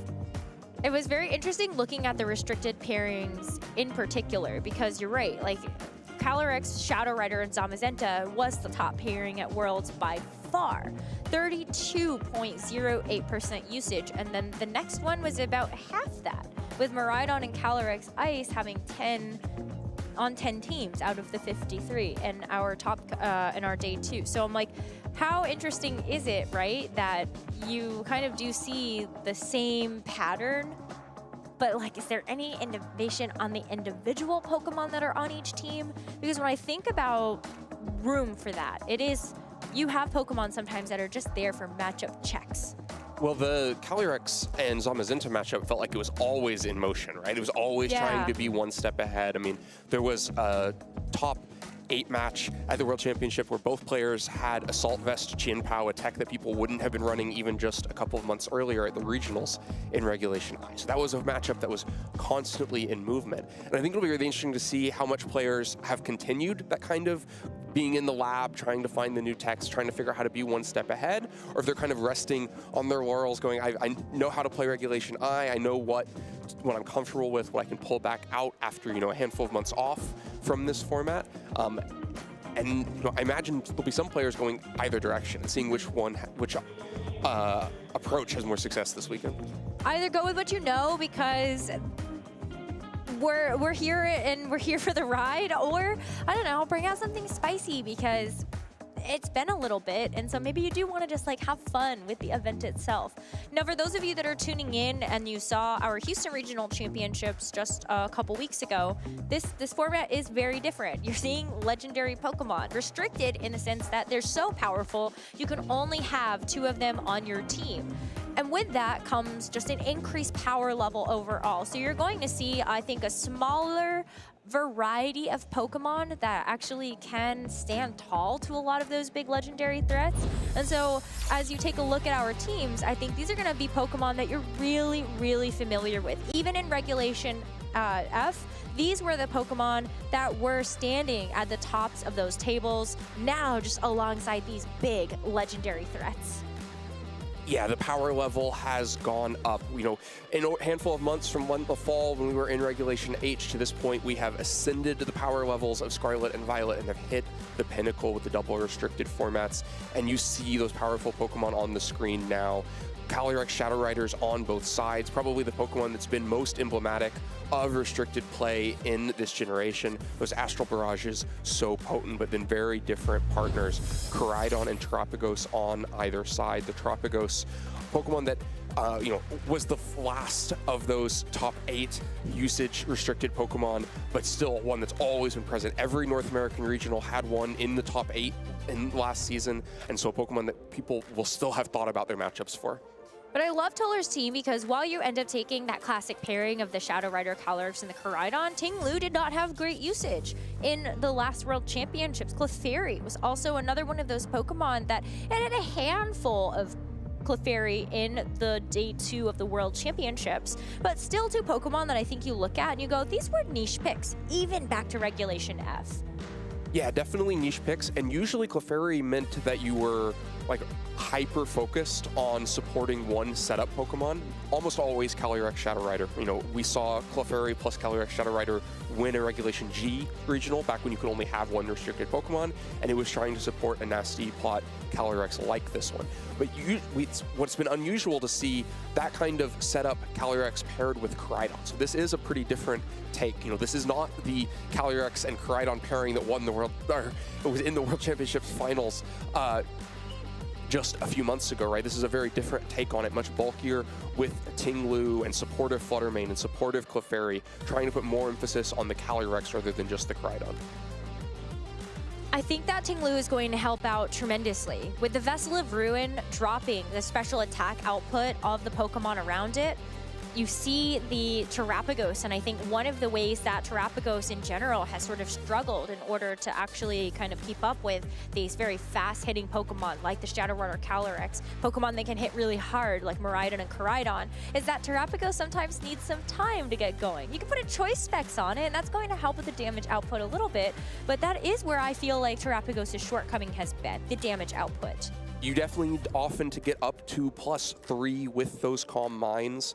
It was very interesting looking at the restricted pairings in particular, because you're right, like Calyrex, Shadow Rider, and Zamazenta was the top pairing at Worlds by far. 32.08% usage, and then the next one was about half that, with Miraidon and Calyrex Ice having 10 on 10 teams out of the 53 in our top in our day 2. So I'm like, how interesting is it, right, that you kind of do see the same pattern, but like, is there any innovation on the individual Pokemon that are on each team? Because when I think about room for that, it is, you have Pokemon sometimes that are just there for matchup checks.
Well, the Calyrex and Zamazenta matchup felt like it was always in motion, right? It was always trying to be one step ahead. I mean, there was a top 8 match at the World Championship where both players had Assault Vest Chien-Pao, a tech that people wouldn't have been running even just a couple of months earlier at the regionals in Regulation I. So that was a matchup that was constantly in movement. And I think it'll be really interesting to see how much players have continued that kind of being in the lab, trying to find the new techs, trying to figure out how to be one step ahead, or if they're kind of resting on their laurels going, I know how to play Regulation I know what I'm comfortable with, what I can pull back out after, you know, a handful of months off from this format. And you know, I imagine there'll be some players going either direction and seeing which approach has more success this weekend.
Either go with what you know, because we're here and we're here for the ride, or I don't know, bring out something spicy, because it's been a little bit, and so maybe you do want to just like have fun with the event itself. Now, for those of you that are tuning in and you saw our Houston Regional Championships just a couple weeks ago, this format is very different. You're seeing legendary Pokemon, restricted in the sense that they're so powerful, you can only have 2 of them on your team. And with that comes just an increased power level overall. So you're going to see, I think, a smaller variety of Pokemon that actually can stand tall to a lot of those big legendary threats. And so as you take a look at our teams, I think these are going to be Pokemon that you're really, really familiar with. Even in Regulation F, these were the Pokemon that were standing at the tops of those tables, now just alongside these big legendary threats.
Yeah, the power level has gone up. You know, in a handful of months from the fall when we were in Regulation H to this point, we have ascended to the power levels of Scarlet and Violet and have hit the pinnacle with the double restricted formats. And you see those powerful Pokemon on the screen now. Calyrex Shadow Riders on both sides, probably the Pokemon that's been most emblematic of restricted play in this generation. Those Astral Barrages, so potent, but then very different partners. Koraidon and Terapagos on either side. The Terapagos, Pokemon that was the last of those top 8 usage restricted Pokemon, but still one that's always been present. Every North American regional had one in the top 8 in last season, and so a Pokemon that people will still have thought about their matchups for.
But I love Toller's team because while you end up taking that classic pairing of the Shadow Rider Calyrex and the Koraidon, Ting Lu did not have great usage in the last World Championships. Clefairy was also another one of those Pokemon that had a handful of Clefairy in the day 2 of the World Championships, but still 2 Pokemon that I think you look at and you go, these were niche picks, even back to Regulation F.
Yeah, definitely niche picks, and usually Clefairy meant that you were like hyper focused on supporting one setup Pokemon. Almost always Calyrex Shadow Rider. You know, we saw Clefairy plus Calyrex Shadow Rider win a Regulation G regional back when you could only have one restricted Pokemon, and it was trying to support a nasty plot Calyrex like this one. But what's been unusual to see that kind of setup Calyrex paired with Koraidon. So this is a pretty different take. You know, this is not the Calyrex and Koraidon pairing that won the world, or it was in the World Championships finals just a few months ago, right? This is a very different take on it, much bulkier with Ting Lu and supportive Fluttermane and supportive Clefairy, trying to put more emphasis on the Calyrex rather than just the Koraidon.
I think that Ting Lu is going to help out tremendously. With the Vessel of Ruin dropping the special attack output of the Pokemon around it, you see the Terapagos, and I think one of the ways that Terapagos in general has sort of struggled in order to actually kind of keep up with these very fast-hitting Pokemon like the Shadow Rider Calyrex, Pokemon that can hit really hard like Miraidon and Koraidon, is that Terapagos sometimes needs some time to get going. You can put a choice specs on it, and that's going to help with the damage output a little bit, but that is where I feel like Terapagos' shortcoming has been, the damage output.
You definitely need often to get up to +3 with those Calm Minds.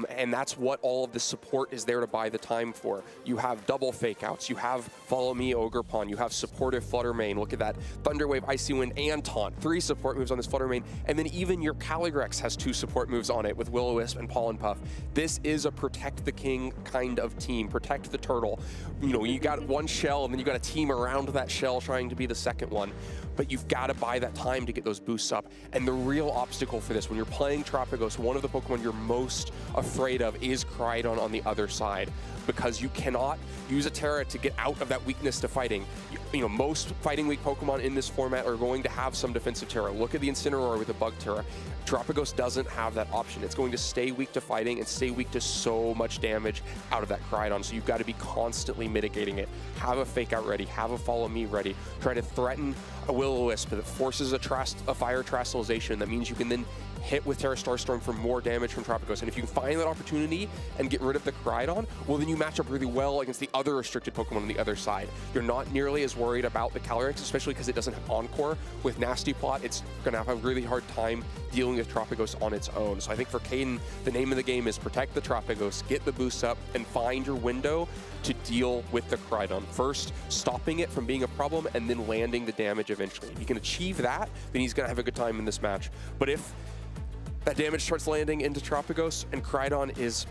And that's what all of the support is there to buy the time for. You have double fake outs, you have Follow Me Ogerpon, you have supportive Fluttermane. Look at that, Thunderwave, Icy Wind, and Taunt. 3 support moves on this Fluttermane, and then even your Calyrex has 2 support moves on it with Will-O-Wisp and Pollen Puff. This is a protect the king kind of team, protect the turtle. You know, you got one shell, and then you got a team around that shell trying to be the second one. But you've got to buy that time to get those boosts up. And the real obstacle for this, when you're playing Terapagos, one of the Pokemon you're most afraid of is Koraidon on the other side, because you cannot use a Terra to get out of that weakness to fighting. You know, most fighting weak Pokemon in this format are going to have some defensive Terra. Look at the Incineroar with the Bug Terra. Terapagos doesn't have that option. It's going to stay weak to fighting and stay weak to so much damage out of that Koraidon, so you've got to be constantly mitigating it. Have a Fake Out ready, have a Follow Me ready. Try to threaten a Will-O-Wisp that forces a Fire Trastalization. That means you can then hit with Terra Starstorm for more damage from Terapagos. And if you can find that opportunity and get rid of the Koraidon, well, then you match up really well against the other restricted Pokemon on the other side. You're not nearly as worried about the Calyrex, especially because it doesn't have Encore. With Nasty Plot, it's going to have a really hard time dealing with Terapagos on its own. So I think for Caden, the name of the game is protect the Terapagos, get the boost up, and find your window to deal with the Koraidon. First, stopping it from being a problem, and then landing the damage eventually. If he can achieve that, then he's going to have a good time in this match. But if that damage starts landing into Terapagos and Koraidon is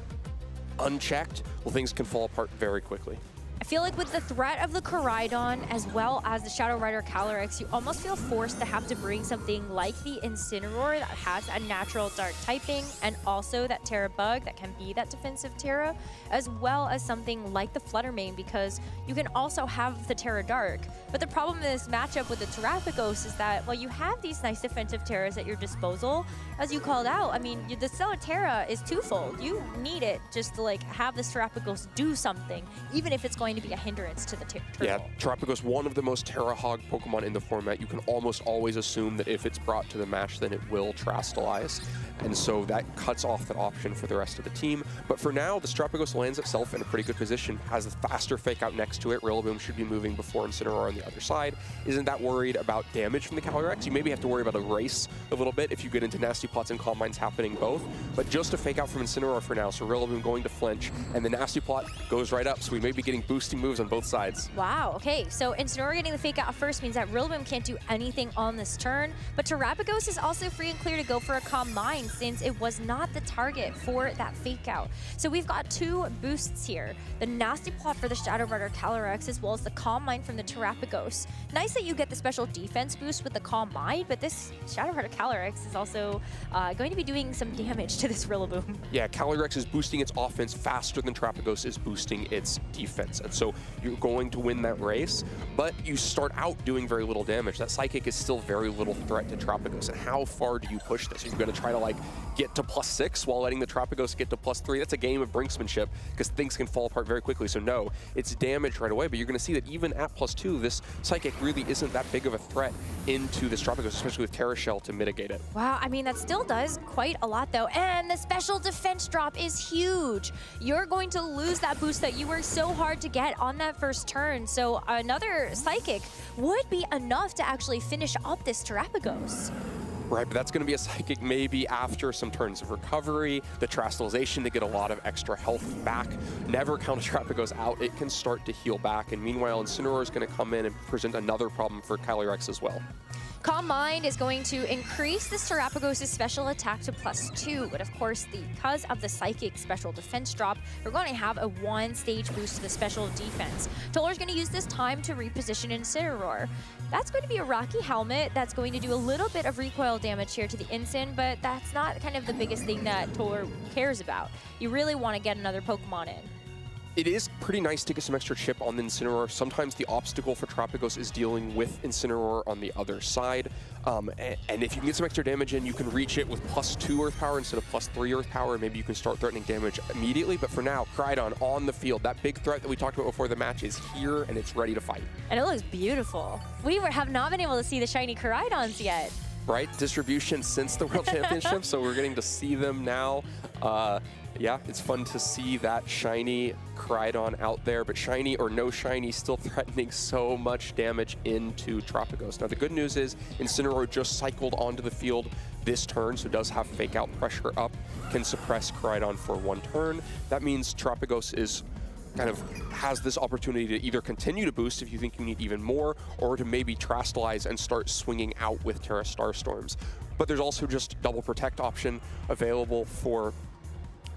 unchecked, well, things can fall apart very quickly.
I feel like with the threat of the Koraidon as well as the Shadow Rider Calyrex, you almost feel forced to have to bring something like the Incineroar that has a natural dark typing and also that Terra Bug that can be that defensive Terra, as well as something like the Fluttermane, because you can also have the Terra Dark. But the problem in this matchup with the Terrapagos is that, well, you have these nice defensive Terras at your disposal. As you called out, I mean, the Stellar Terra is twofold. You need it just to like have this Terrapagos do something, even if it's going to be a hindrance to the turtle.
Yeah, Terrapagos, one of the most Terra Hog Pokemon in the format. You can almost always assume that if it's brought to the match, then it will Terrastalize. And so that cuts off that option for the rest of the team. But for now, the Terrapagos lands itself in a pretty good position, has a faster fake out next to it. Rillaboom should be moving before Incineroar on the other side. Isn't that worried about damage from the Calyrex? You maybe have to worry about a race a little bit if you get into Nasty Plots and Calm Minds happening both. But just a fake out from Incineroar for now, so Rillaboom going to flinch, and the Nasty Plot goes right up, so we may be getting boosting moves on both sides.
Wow, okay, so Incineroar getting the fake out first means that Rillaboom can't do anything on this turn, but Terrapagos is also free and clear to go for a Calm Mind since it was not the target for that fake out. So we've got two boosts here, the Nasty Plot for the Shadow Rider Calyrex as well as the Calm Mind from the Terrapagos. Nice that you get the special defense boost with the Calm Mind, but this Shadow Rider Calyrex is also going to be doing some damage to this Rillaboom.
Yeah, Calyrex is boosting its offense faster than Terrapagos is boosting its defense. And so you're going to win that race, but you start out doing very little damage. That Psychic is still very little threat to Terrapagos. And how far do you push this? Are you going to try to like get to +6 while letting the Terrapagos get to +3? That's a game of brinksmanship because things can fall apart very quickly. So no, it's damage right away, but you're going to see that even at +2, this Psychic really isn't that big of a threat into this Terrapagos, especially with Terra Shell to mitigate it.
Wow, I mean, that still does quite a lot though. And the special defense drop is huge. You're going to lose that boost that you worked so hard to get on that first turn. So another Psychic would be enough to actually finish up this Terrapagos.
Right, but that's going to be a Psychic maybe after some turns of recovery, the Terrastalization to get a lot of extra health back. Never count a Terrapagos out, it can start to heal back, and meanwhile Incineroar is going to come in and present another problem for Calyrex as well.
Calm Mind is going to increase this Terrapagos' special attack to +2, but of course, because of the Psychic special defense drop, we're going to have a 1-stage boost to the special defense. Tolar's going to use this time to reposition Incineroar. That's going to be a Rocky Helmet that's going to do a little bit of recoil damage here to the Incin, but that's not kind of the biggest thing that Tolar cares about. You really want to get another Pokemon in.
It is pretty nice to get some extra chip on the Incineroar. Sometimes the obstacle for Terrapagos is dealing with Incineroar on the other side. And if you can get some extra damage in, you can reach it with +2 Earth Power instead of +3 Earth Power. Maybe you can start threatening damage immediately. But for now, Koraidon on the field. That big threat that we talked about before the match is here, and it's ready to fight.
And it looks beautiful. We have not been able to see the shiny Koraidons yet.
Right? Distribution since the World Championship, so we're getting to see them now. Yeah, it's fun to see that shiny Koraidon out there, but shiny or no shiny, still threatening so much damage into Terrapagos. Now, the good news is Incineroar just cycled onto the field this turn, so does have fake out pressure up, can suppress Koraidon for 1 turn. That means Terrapagos is kind of has this opportunity to either continue to boost if you think you need even more, or to maybe Terrastalize and start swinging out with Terra Starstorms. But there's also just double protect option available for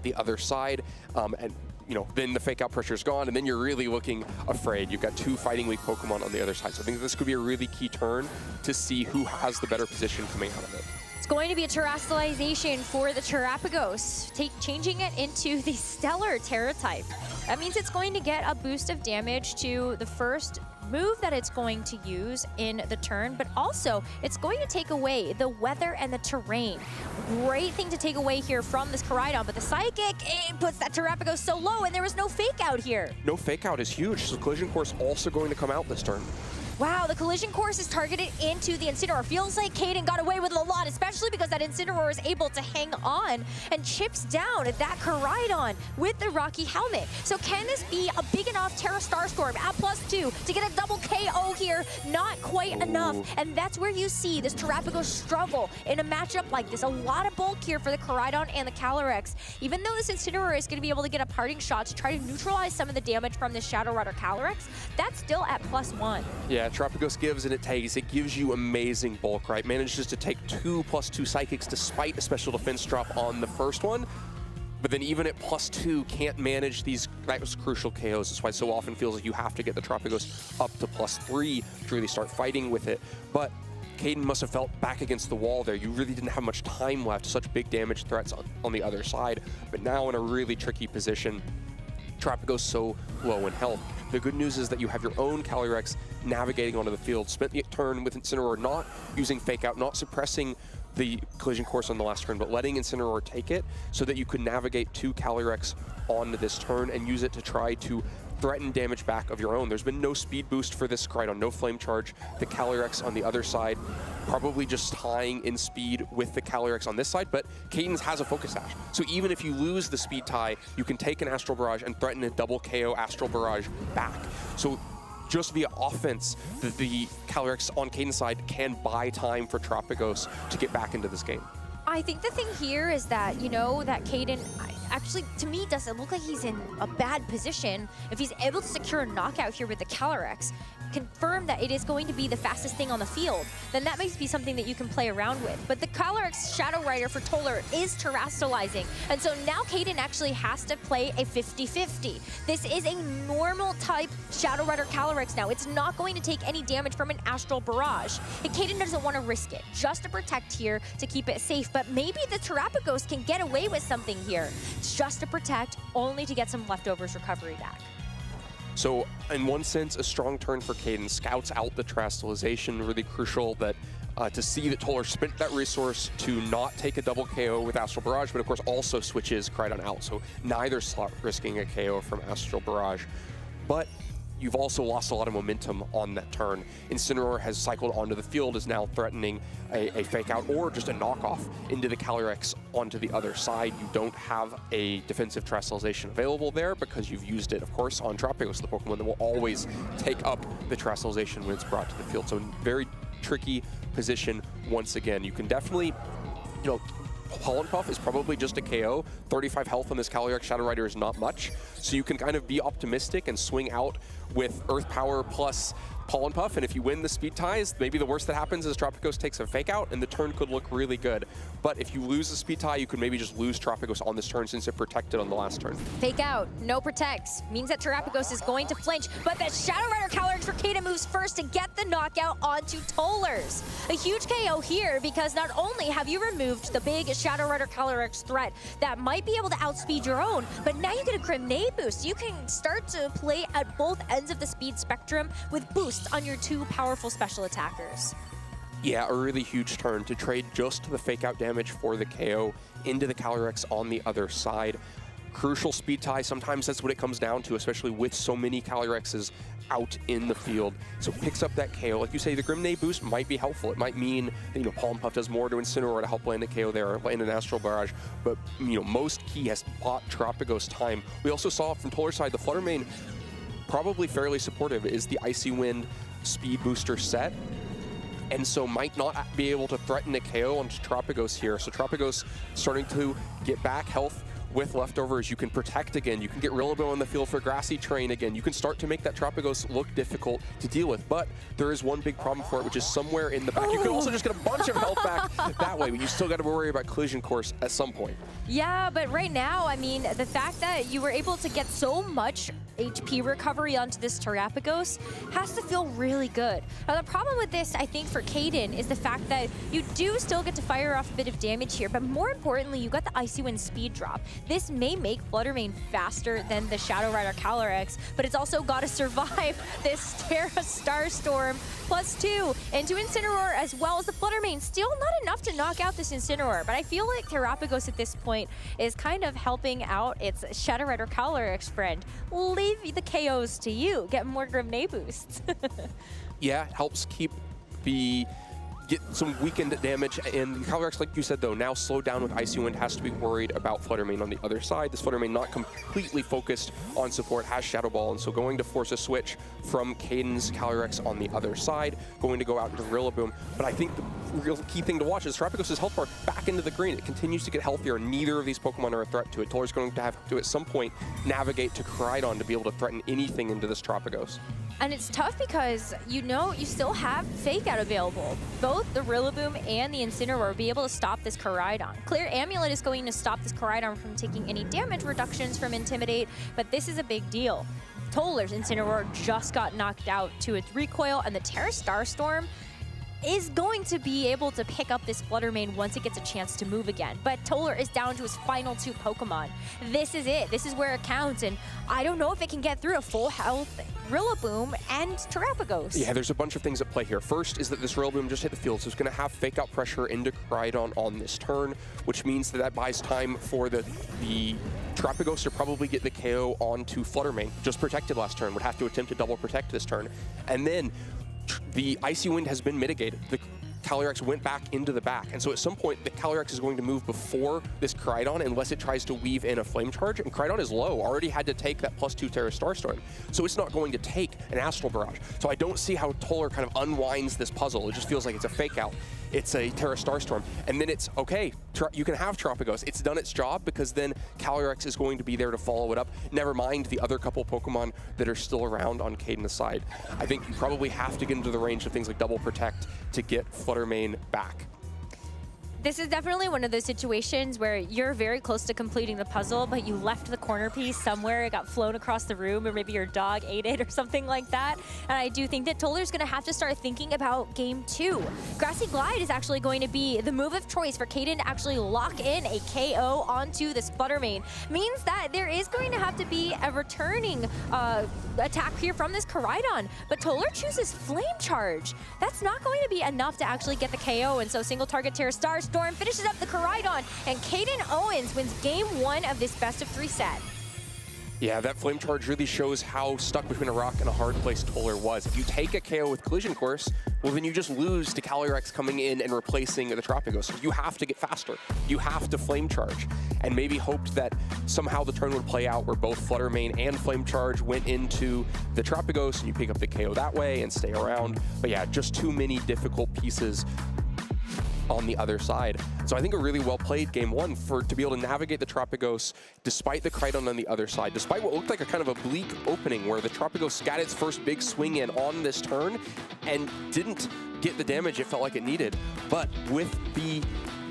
the other side, and you know, then the fake out pressure is gone, and then you're really looking afraid. You've got 2 fighting weak Pokemon on the other side, so I think this could be a really key turn to see who has the better position coming out of it.
It's going to be a Terrastalization for the Terrapagos, changing it into the Stellar Terra type. That means it's going to get a boost of damage to the first move that it's going to use in the turn, but also it's going to take away the weather and the terrain. Great thing to take away here from this Koraidon, but the Psychic, it puts that Terrapagos so low, and there was no fake out here.
No fake out is huge, so Collision Course also going to come out this turn.
Wow, the Collision Course is targeted into the Incineroar. Feels like Caden got away with it a lot, especially because that Incineroar is able to hang on and chips down at that Koraidon with the Rocky Helmet. So can this be a big enough Terra Starstorm at +2 to get a double KO here? Not quite enough, and that's where you see this Terrapagos struggle in a matchup like this. A lot of bulk here for the Koraidon and the Calyrex. Even though this Incineroar is going to be able to get a parting shot to try to neutralize some of the damage from the Shadow Rider Calyrex, that's still at +1.
Yeah, Terrapagos gives and it takes. It gives you amazing bulk, right? Manages to take 2 +2 Psychics despite a special defense drop on the first one. but then even at +2 can't manage those crucial KOs. That's why it so often feels like you have to get the Tropicos up to +3 to really start fighting with it. But Caden must have felt back against the wall there. You really didn't have much time left, such big damage threats on the other side, but now in a really tricky position. Tropicos so low in health. The good news is that you have your own Calyrex navigating onto the field. Spent the turn with Incineroar, not using Fake Out, not suppressing the collision course on the last turn, but letting Incineroar take it so that you could navigate 2 Calyrex onto this turn and use it to try to threaten damage back of your own. There's been no speed boost for this Crydon, no flame charge. The Calyrex on the other side, probably just tying in speed with the Calyrex on this side, but Cadence has a Focus Sash. So even if you lose the speed tie, you can take an Astral Barrage and threaten a double KO Astral Barrage back. So just via offense, the Calyrex on Caden's side can buy time for Tropicos to get back into this game.
I think the thing here is that, that Caden actually, to me, doesn't look like he's in a bad position. If he's able to secure a knockout here with the Calyrex, confirm that it is going to be the fastest thing on the field, then that might be something that you can play around with. But the Calyrex Shadow Rider for Toller is terastallizing, and so now Caden actually has to play a 50-50. This is a normal type Shadow Rider Calyrex now. It's not going to take any damage from an Astral Barrage. And Caden doesn't want to risk it, just to protect here to keep it safe. But maybe the Terapagos can get away with something here, just to protect, only to get some leftovers recovery back.
So in one sense, a strong turn for Caden. Scouts out the terastallization, really crucial that to see that Toller spent that resource to not take a double KO with Astral Barrage, but of course also switches Crydon out. So neither slot risking a KO from Astral Barrage. But you've also lost a lot of momentum on that turn. Incineroar has cycled onto the field, is now threatening a Fake Out or just a knockoff into the Calyrex onto the other side. You don't have a defensive terastallization available there because you've used it, of course, on Tropicos, the Pokemon that will always take up the terastallization when it's brought to the field. So very tricky position once again. You can definitely, Pollen Puff is probably just a KO. 35 health on this Calyrex Shadow Rider is not much. So you can kind of be optimistic and swing out with Earth Power plus Pollen Puff, and if you win the speed ties, maybe the worst that happens is Tropicos takes a Fake Out and the turn could look really good. But if you lose the speed tie, you could maybe just lose Tropicos on this turn since it protected on the last turn.
Fake Out, no protects, means that Terapagos is going to flinch, but the Shadow Rider Calyrex for Caden moves first to get the knockout onto Tollers. A huge KO here because not only have you removed the big Shadow Rider Calyrex threat that might be able to outspeed your own, but now you get a grenade boost. You can start to play at both ends of the speed spectrum with boosts on your 2 powerful special attackers.
Yeah, a really huge turn to trade just the Fake Out damage for the KO into the Calyrex on the other side. Crucial speed tie, sometimes that's what it comes down to, especially with so many Calyrexes out in the field. So it picks up that KO. Like you say, the Grenade boost might be helpful. It might mean that, Pollen Puff does more to Incineroar to help land a KO there, or land an Astral Barrage. But, most key has bought Tropicos time. We also saw from Toller's side, the Flutter Mane, probably fairly supportive, is the Icy Wind speed booster set. And so might not be able to threaten a KO onto Tropicos here. So Tropicos starting to get back health with leftovers. You can protect again. You can get Rillabow on the field for Grassy Terrain again. You can start to make that Tropicos look difficult to deal with. But there is one big problem for it, which is somewhere in the back. You can also just get a bunch of health back that way, but you still got to worry about collision course at some point.
Yeah, but right now, I mean, the fact that you were able to get so much HP recovery onto this Terapagos has to feel really good. Now, the problem with this, I think, for Caden is the fact that you do still get to fire off a bit of damage here, but more importantly, you got the Icy Wind speed drop. This may make Flutter Mane faster than the Shadow Rider Calyrex, but it's also got to survive this Terra Starstorm +2 into Incineroar as well as the Flutter Mane. Still not enough to knock out this Incineroar, but I feel like Terapagos at this point is kind of helping out its Shadow Rider Calyrex friend. Leave the KOs to you. Get more Grenade boosts.
Yeah, it helps get some weakened damage, and Calyrex, like you said though, now slowed down with Icy Wind, has to be worried about Flutter Mane on the other side. This Flutter Mane not completely focused on support, has Shadow Ball, and so going to force a switch from Caden's Calyrex on the other side, going to go out into Rillaboom. But I think the real key thing to watch is Terapagos' health bar back into the green. It continues to get healthier. Neither of these Pokemon are a threat to it. Tolar's going to have to, at some point, navigate to Koraidon to be able to threaten anything into this Terapagos.
And it's tough because, you know, you still have Fake Out available. Both the Rillaboom and the Incineroar will be able to stop this Koraidon. Clear Amulet is going to stop this Koraidon from taking any damage reductions from Intimidate, but this is a big deal. Tolar's Incineroar just got knocked out to its recoil, and the Terra Starstorm is going to be able to pick up this Flutter Mane once it gets a chance to move again. But Tolar is down to his final 2 Pokemon. This is it. This is where it counts, and I don't know if it can get through a full health Rillaboom and Terapagos.
Yeah, there's a bunch of things at play here. First is that this Rillaboom just hit the field, so it's going to have Fake Out pressure into Koraidon on this turn, which means that buys time for the Terapagos to probably get the KO onto Flutter Mane. Just protected last turn, would have to attempt to double protect this turn. And then the Icy Wind has been mitigated. The Calyrex went back into the back, and so at some point the Calyrex is going to move before this Koraidon unless it tries to weave in a Flame Charge, and Koraidon is low, already had to take that +2 Terra Starstorm, so it's not going to take an Astral Barrage. So I don't see how Tolar kind of unwinds this puzzle. It just feels like it's a Fake Out. It's a Terra Starstorm, and then it's okay, you can have Terapagos. It's done its job because then Calyrex is going to be there to follow it up. Never mind the other couple Pokemon that are still around on Caden's side. I think you probably have to get into the range of things like Double Protect to get Flutter Mane back.
This is definitely one of those situations where you're very close to completing the puzzle, but you left the corner piece somewhere, it got flown across the room, or maybe your dog ate it or something like that. And I do think that Tolar's gonna have to start thinking about game 2. Grassy Glide is actually going to be the move of choice for Caden to actually lock in a KO onto this Flutter Mane. Means that there is going to have to be a returning attack here from this Koraidon, but Tolar chooses Flame Charge. That's not going to be enough to actually get the KO, and so single target Terra Starstorm finishes up the Koraidon, and Caden Owens wins game 1 of this best-of-3 set.
Yeah, that Flame Charge really shows how stuck between a rock and a hard place Tolar was. If you take a KO with Collision Course, well, then you just lose to Calyrex coming in and replacing the Terapagos. You have to get faster. You have to Flame Charge. And maybe hoped that somehow the turn would play out where both Flutter Mane and Flame Charge went into the Terapagos, and you pick up the KO that way and stay around. But yeah, just too many difficult pieces on the other side. So I think a really well played game 1 to be able to navigate the Terapagos despite the Koraidon on the other side, despite what looked like a kind of a bleak opening where the Terapagos got its first big swing in on this turn and didn't get the damage it felt like it needed. But with the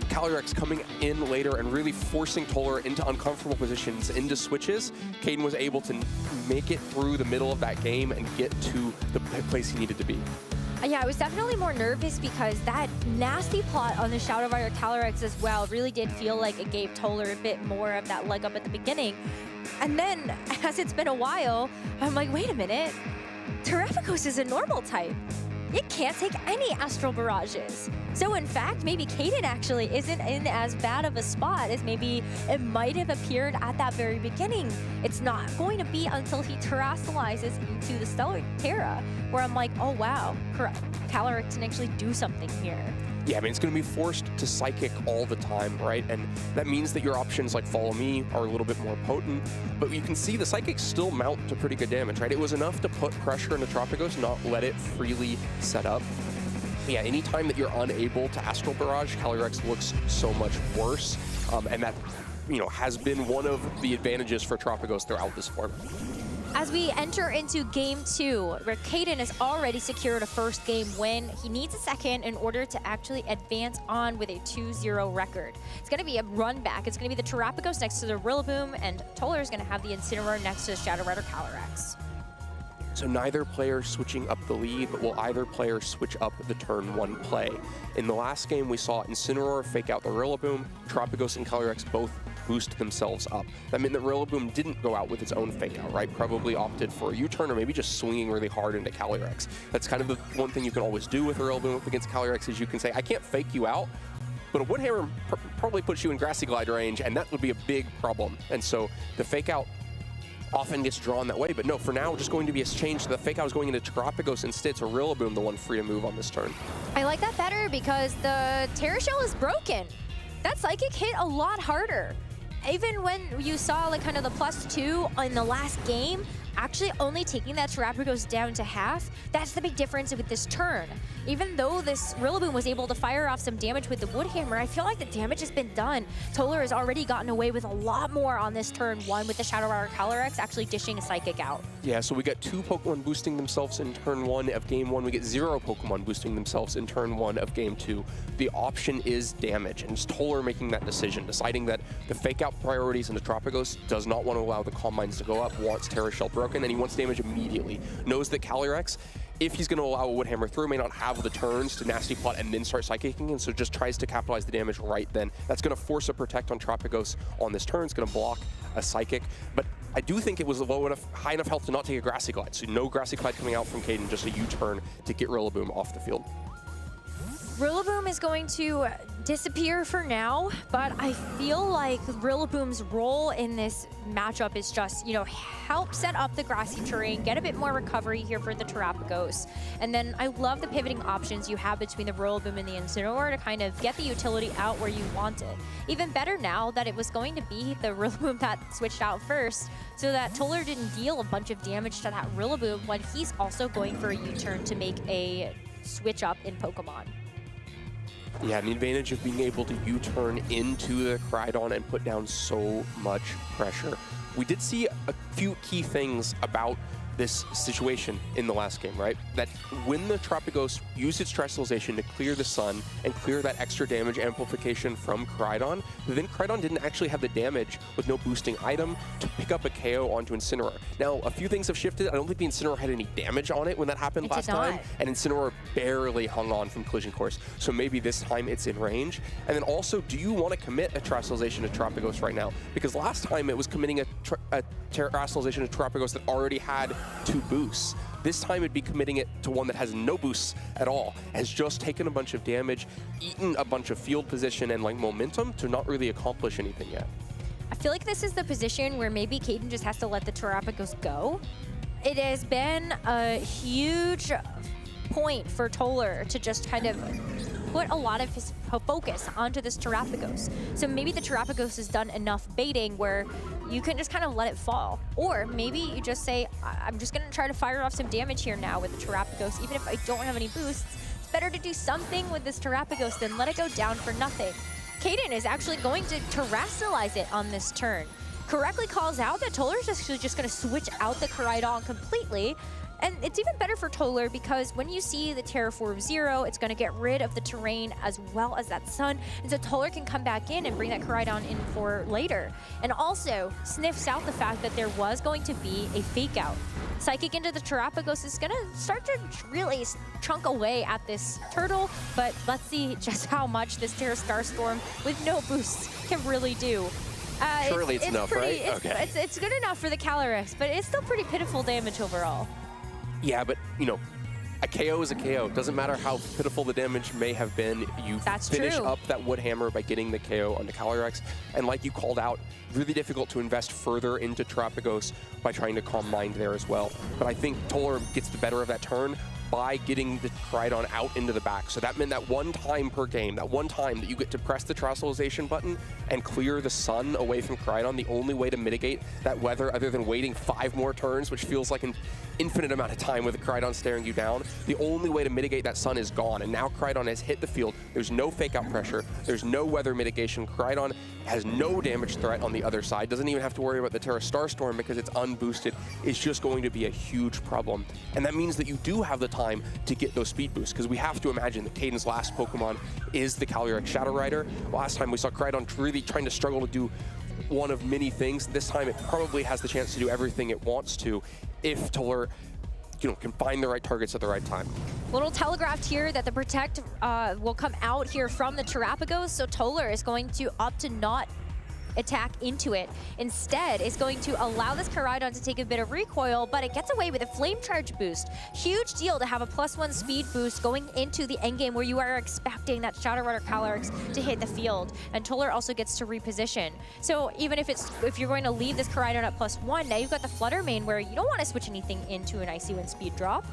Calyrex coming in later and really forcing Tolar into uncomfortable positions, into switches, Caden was able to make it through the middle of that game and get to the place he needed to be.
Yeah, I was definitely more nervous because that nasty plot on the Shadow Rider Calyrex as well really did feel like it gave Tolar a bit more of that leg up at the beginning. And then, as it's been a while, I'm like, wait a minute, Terapagos is a normal type. It can't take any Astral Barrages. So in fact, maybe Caden actually isn't in as bad of a spot as maybe it might have appeared at that very beginning. It's not going to be until he terrestrializes into the Stellar Terra where I'm like, oh wow, Calyrex can actually do something here.
Yeah, I mean, it's going to be forced to Psychic all the time, right? And that means that your options like Follow Me are a little bit more potent, but you can see the Psychics still mount to pretty good damage, right? It was enough to put pressure into Terapagos, not let it freely set up. But yeah, anytime that you're unable to Astral Barrage, Calyrex looks so much worse, and that, you know, has been one of the advantages for Terapagos throughout this format.
As we enter into game 2, where Caden has already secured a first game win, he needs a second in order to actually advance on with a 2-0 record. It's going to be a run back. It's going to be the Terapagos next to the Rillaboom, and Tolar is going to have the Incineroar next to the Shadow Rider Calyrex.
So neither player switching up the lead, but will either player switch up the turn 1 play. In the last game, we saw Incineroar fake out the Rillaboom, Terapagos and Calyrex both boost themselves up. That meant that Rillaboom didn't go out with its own fake out, right? Probably opted for a U-turn or maybe just swinging really hard into Calyrex. That's kind of the one thing you can always do with a Rillaboom against Calyrex is you can say, I can't fake you out, but a Woodhammer probably puts you in Grassy Glide range, and that would be a big problem. And so the fake out often gets drawn that way, but no, for now, just going to be a change. The fake out is going into Terapagos instead, so Rillaboom the one free to move on this turn.
I like that better because the Terra Shell is broken. That Psychic hit a lot harder. Even when you saw like kind of the +2 in the last game, actually only taking that Terrapagos down to half, that's the big difference with this turn. Even though this Rillaboom was able to fire off some damage with the Wood Hammer, I feel like the damage has been done. Toller has already gotten away with a lot more on this turn 1 with the Shadow Rider Calyrex actually dishing a Psychic out.
Yeah, so we got 2 Pokemon boosting themselves in turn 1 of game 1. We get 0 Pokemon boosting themselves in turn 1 of game 2. The option is damage, and it's Toller making that decision, deciding that the fake out priorities in the Terrapagos does not want to allow the Calm Minds to go up, wants Terra Shell broken, and he wants damage immediately. Knows that Calyrex, if he's going to allow a Wood Hammer through, may not have the turns to Nasty Plot and then start Psychicking, and so just tries to capitalize the damage right then. That's going to force a Protect on Terrapagos on this turn. It's going to block a Psychic, but I do think it was low enough, high enough health to not take a Grassy Glide. So no Grassy Glide coming out from Caden, just a U-turn to get Rillaboom off the field.
Rillaboom is going to disappear for now, but I feel like Rillaboom's role in this matchup is just, you know, help set up the grassy terrain, get a bit more recovery here for the Terrapagos. And then I love the pivoting options you have between the Rillaboom and the Incineroar to kind of get the utility out where you want it. Even better now that it was going to be the Rillaboom that switched out first, so that Toller didn't deal a bunch of damage to that Rillaboom when he's also going for a U-turn to make a switch up in Pokemon.
Yeah, the advantage of being able to U-turn into the Crydon and put down so much pressure. We did see a few key things about this situation in the last game, right? That when the Terrapagos used its Terrestrialization to clear the Sun and clear that extra damage amplification from Crydon, then Crydon didn't actually have the damage with no boosting item to pick up a KO onto Incineroar. Now, a few things have shifted. I don't think the Incineroar had any damage on it when that happened last time, and Incineroar barely hung on from Collision Course, so maybe this time it's in range. And then also, do you want to commit a Terrestrialization to Terrapagos right now? Because last time it was committing a Terrestrialization to Terrapagos that already had 2 boosts. This time it'd be committing it to one that has no boosts at all, has just taken a bunch of damage, eaten a bunch of field position and like momentum to not really accomplish anything yet.
I feel like this is the position where maybe Caden just has to let the Terrapagos go. It has been a huge point for Toller to just kind of put a lot of his focus onto this Terrapagos. So maybe the Terrapagos has done enough baiting where you can just kind of let it fall. Or maybe you just say, I'm just gonna try to fire off some damage here now with the Terrapagos, even if I don't have any boosts. It's better to do something with this Terrapagos than let it go down for nothing. Caden is actually going to Terrestrialize it on this turn. Correctly calls out that Toller's actually just gonna switch out the Crydon completely. And it's even better for Toller because when you see the Terraform 0, it's going to get rid of the terrain as well as that sun. And so Toller can come back in and bring that Crydon in for later. And also sniffs out the fact that there was going to be a fake out. Psychic into the Terrapagos is going to start to really chunk away at this turtle, but let's see just how much this Terra Starstorm with no boosts can really do.
Surely it's enough, right?
It's good enough for the Calyrex, but it's still pretty pitiful damage overall.
Yeah, but, you know, a KO is a KO. Doesn't matter how pitiful the damage may have been. You finish up that Wood Hammer by getting the KO on the Calyrex. And like you called out, really difficult to invest further into Terrapagos by trying to Calm Mind there as well. But I think Toller gets the better of that turn by getting the Crydon out into the back. So that meant that one time per game, that one time that you get to press the Terrestrialization button and clear the Sun away from Crydon, the only way to mitigate that weather other than waiting 5 more turns, which feels like an infinite amount of time with the Crydon staring you down, the only way to mitigate that Sun is gone. And now Crydon has hit the field. There's no fake out pressure. There's no weather mitigation. Crydon has no damage threat on the other side. Doesn't even have to worry about the Terra Starstorm because it's unboosted. It's just going to be a huge problem. And that means that you do have the time to get those speed boosts, because we have to imagine that Caden's last Pokemon is the Calyrex Shadow Rider. Last time we saw Crydon really trying to struggle to do one of many things. This time it probably has the chance to do everything it wants to if Toller, you know, can find the right targets at the right time.
Little telegraphed here that the Protect will come out here from the Terrapagos, so Toller is going to opt to not attack into it. Instead, is going to allow this Crydon to take a bit of recoil, but it gets away with a Flame Charge boost. Huge deal to have a +1 speed boost going into the endgame where you are expecting that Shadow Rider Calyrex to hit the field. And Toller also gets to reposition. So even if you're going to leave this Crydon at +1, now you've got the Flutter Mane where you don't want to switch anything into an Icy Wind speed drop.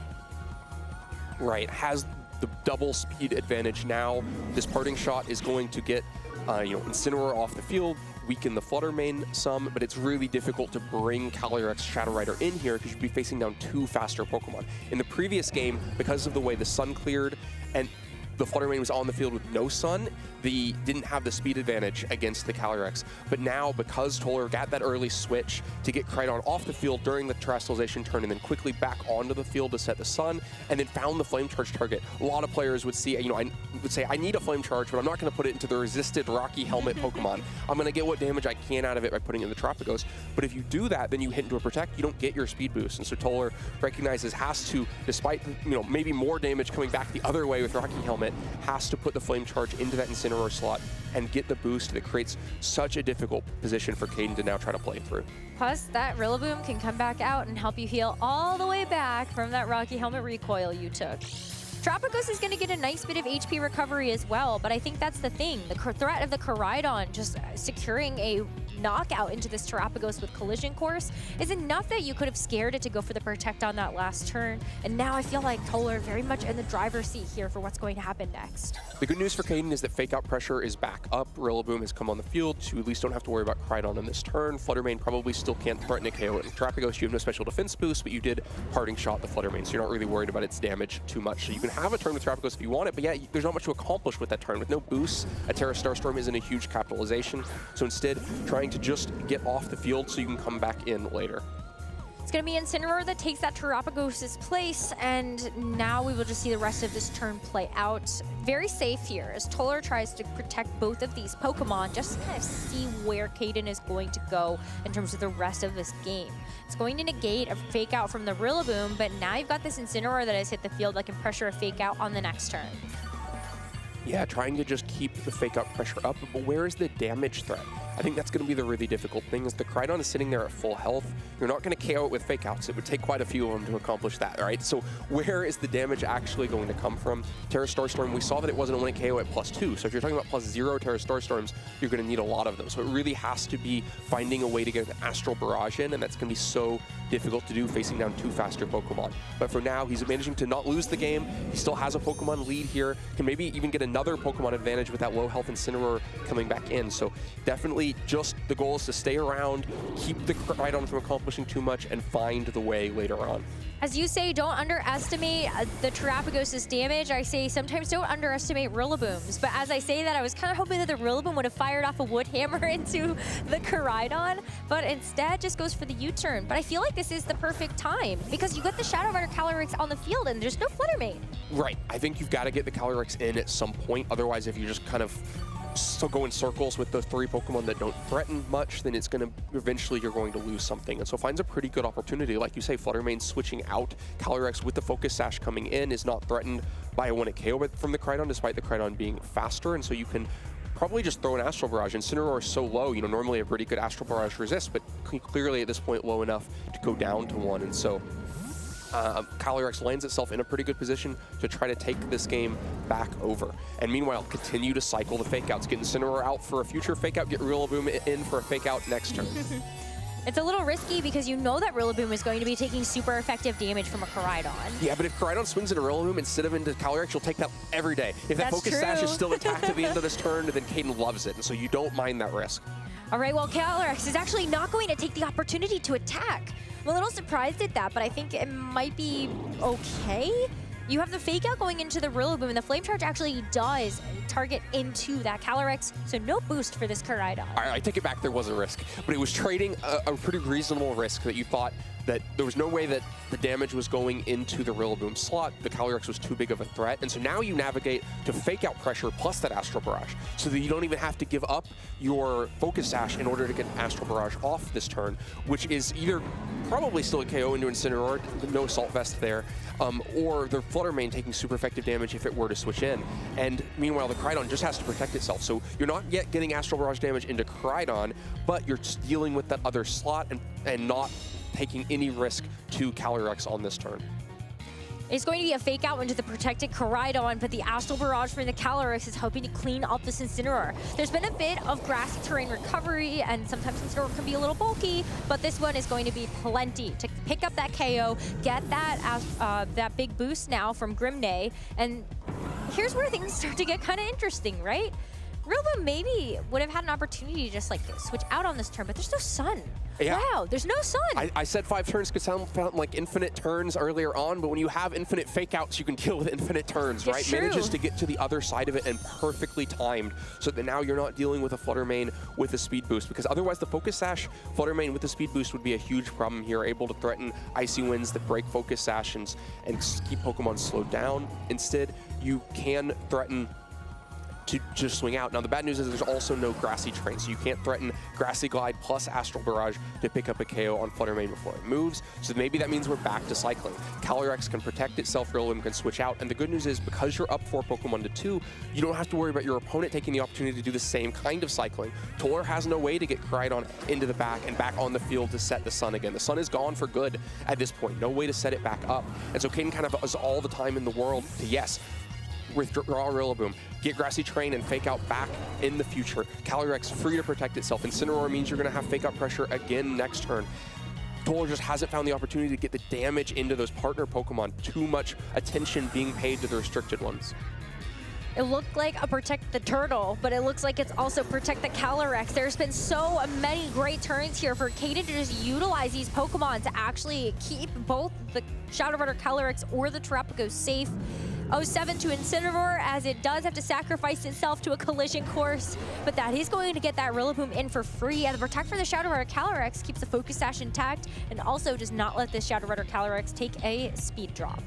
Right, has the double speed advantage now. This parting shot is going to get Incineroar off the field, weaken the Flutter Mane some, but it's really difficult to bring Calyrex Shadow Rider in here because you'd be facing down 2 faster Pokemon. In the previous game, because of the way the sun cleared and the Flutter Mane was on the field with no sun, they didn't have the speed advantage against the Calyrex. But now, because Toller got that early switch to get Crydon off the field during the Terrestrialization turn and then quickly back onto the field to set the sun, and then found the Flame Charge target, a lot of players would see, I would say, I need a Flame Charge, but I'm not going to put it into the resisted Rocky Helmet Pokemon. I'm going to get what damage I can out of it by putting it in the Tropicos. But if you do that, then you hit into a Protect, you don't get your speed boost. And so Toller recognizes has to, despite, maybe more damage coming back the other way with Rocky Helmet, has to put the Flame Charge into that Incineroar slot and get the boost that creates such a difficult position for Caden to now try to play through.
Plus, that Rillaboom can come back out and help you heal all the way back from that Rocky Helmet recoil you took. Tropicos is going to get a nice bit of HP recovery as well, but I think that's the thing. The threat of the Koraidon just securing a knockout into this Terrapagos with Collision Course is enough that you could have scared it to go for the Protect on that last turn. And now I feel like Toller very much in the driver's seat here for what's going to happen next.
The good news for Caden is that Fake Out pressure is back up. Rillaboom has come on the field, so you at least don't have to worry about Crydon in this turn. Flutter Mane probably still can't threaten a KO. In Terrapagos, you have no special defense boost, but you did Parting Shot the Flutter Mane, so you're not really worried about its damage too much. So you can have a turn with Terrapagos if you want it, but yeah, there's not much to accomplish with that turn. With no boosts, a Terra Starstorm isn't a huge capitalization, so instead, trying to just get off the field so you can come back in later.
It's going to be Incineroar that takes that Terrapagos' place, and now we will just see the rest of this turn play out. Very safe here as Toller tries to protect both of these Pokemon, just to kind of see where Caden is going to go in terms of the rest of this game. It's going to negate a Fake Out from the Rillaboom, but now you've got this Incineroar that has hit the field that can pressure a Fake Out on the next turn.
Yeah, trying to just keep the Fake Out pressure up, but where is the damage threat? I think that's going to be the really difficult thing, is the Crydon is sitting there at full health. You're not going to KO it with Fake Outs. It would take quite a few of them to accomplish that, right? So where is the damage actually going to come from? Terra Starstorm, we saw that it wasn't only KO at +2, so if you're talking about +0 Terra Starstorms, you're going to need a lot of them. So it really has to be finding a way to get an Astral Barrage in, and that's going to be so difficult to do facing down 2 faster Pokemon. But for now, he's managing to not lose the game. He still has a Pokemon lead here, can maybe even get another Pokemon advantage with that low health Incineroar coming back in. So definitely just the goal is to stay around, keep the Crydon from accomplishing too much, and find the way later on.
As you say, don't underestimate the Terrapagos' damage. I say sometimes don't underestimate Rillabooms. But as I say that, I was kind of hoping that the Rillaboom would have fired off a Wood Hammer into the Koraidon, but instead just goes for the U-turn. But I feel like this is the perfect time because you got the Shadow Rider Calyrex on the field and there's no Flutter Mane.
Right. I think you've got to get the Calyrex in at some point. Otherwise, if you just kind of go in circles with the 3 Pokemon that don't threaten much, then it's going to, eventually you're going to lose something. And so finds a pretty good opportunity. Like you say, Flutter Mane switching out. Calyrex with the Focus Sash coming in is not threatened by a 1-hit KO from the Crydon, despite the Crydon being faster. And so you can probably just throw an Astral Barrage. Incineroar is so low, normally a pretty good Astral Barrage resist, but clearly at this point low enough to go down to 1. And so Calyrex lands itself in a pretty good position to try to take this game back over. And meanwhile, continue to cycle the Fake Outs. Get Incineroar out for a future Fake Out, get Rillaboom in for a Fake Out next turn.
It's a little risky because you know that Rillaboom is going to be taking super effective damage from a Koraidon.
Yeah, but if Koraidon swings into Rillaboom instead of into Calyrex, you'll take that every day. If that Focus Sash is still attacked at the end of this turn, then Caden loves it, and so you don't mind that risk.
All right, well, Calyrex is actually not going to take the opportunity to attack. I'm a little surprised at that, but I think it might be okay. You have the Fake Out going into the Rillaboom, and the Flame Charge actually does target into that Calyrex, so no boost for this Koraidon.
All right, I take it back, there was a risk, but it was trading a pretty reasonable risk that you thought that there was no way that the damage was going into the Rillaboom slot. The Calyrex was too big of a threat, and so now you navigate to Fake Out pressure plus that Astral Barrage, so that you don't even have to give up your Focus Sash in order to get Astral Barrage off this turn, which is either probably still a KO into Incineroar, no Assault Vest there, or the Flutter Mane taking super effective damage if it were to switch in. And meanwhile, the Crydon just has to protect itself. So you're not yet getting Astral Barrage damage into Crydon, but you're just dealing with that other slot and not taking any risk to Calyrex on this turn.
It's going to be a Fake Out into the protected Koraidon, but the Astral Barrage from the Calyrex is hoping to clean up this Incineroar. There's been a bit of grassy terrain recovery, and sometimes Incineroar can be a little bulky, but this one is going to be plenty to pick up that KO, get that big boost now from Grimnay, and here's where things start to get kind of interesting, right? Rillaboom maybe would have had an opportunity to just like switch out on this turn, but there's no sun.
Yeah.
Wow, there's no sun.
I said 5 turns could sound like infinite turns earlier on, but when you have infinite fake outs, you can deal with infinite turns, right?
True.
Manages to get to the other side of it and perfectly timed so that now you're not dealing with a Flutter Mane with a speed boost, because otherwise the Focus Sash Flutter Mane with the speed boost would be a huge problem here, able to threaten Icy Winds that break Focus Sash and keep Pokemon slowed down. Instead, you can threaten to just swing out. Now the bad news is there's also no Grassy Train, so you can't threaten Grassy Glide plus Astral Barrage to pick up a KO on Flutter Mane before it moves, so maybe that means we're back to cycling. Calyrex can protect itself, Rillaboom can switch out, and the good news is because you're up 4 Pokemon to 2, you don't have to worry about your opponent taking the opportunity to do the same kind of cycling. Toller has no way to get Crydon into the back and back on the field to set the sun again. The sun is gone for good at this point, no way to set it back up, and so Caden kind of has all the time in the world to, yes, withdraw Rillaboom, get Grassy Train and Fake Out back in the future. Calyrex free to protect itself. Incineroar means you're going to have Fake Out pressure again next turn. Toller just hasn't found the opportunity to get the damage into those partner Pokemon. Too much attention being paid to the restricted ones.
It looked like a Protect the Turtle, but it looks like it's also Protect the Calyrex. There's been so many great turns here for Caden to just utilize these Pokemon to actually keep both the Shadow Rider Calyrex or the Terrapico safe. 07 to Incineroar, as it does have to sacrifice itself to a collision course, but that is going to get that Rillaboom in for free. And the Protect for the Shadow Rider Calyrex keeps the Focus Sash intact and also does not let this Shadow Rider Calyrex take a speed drop.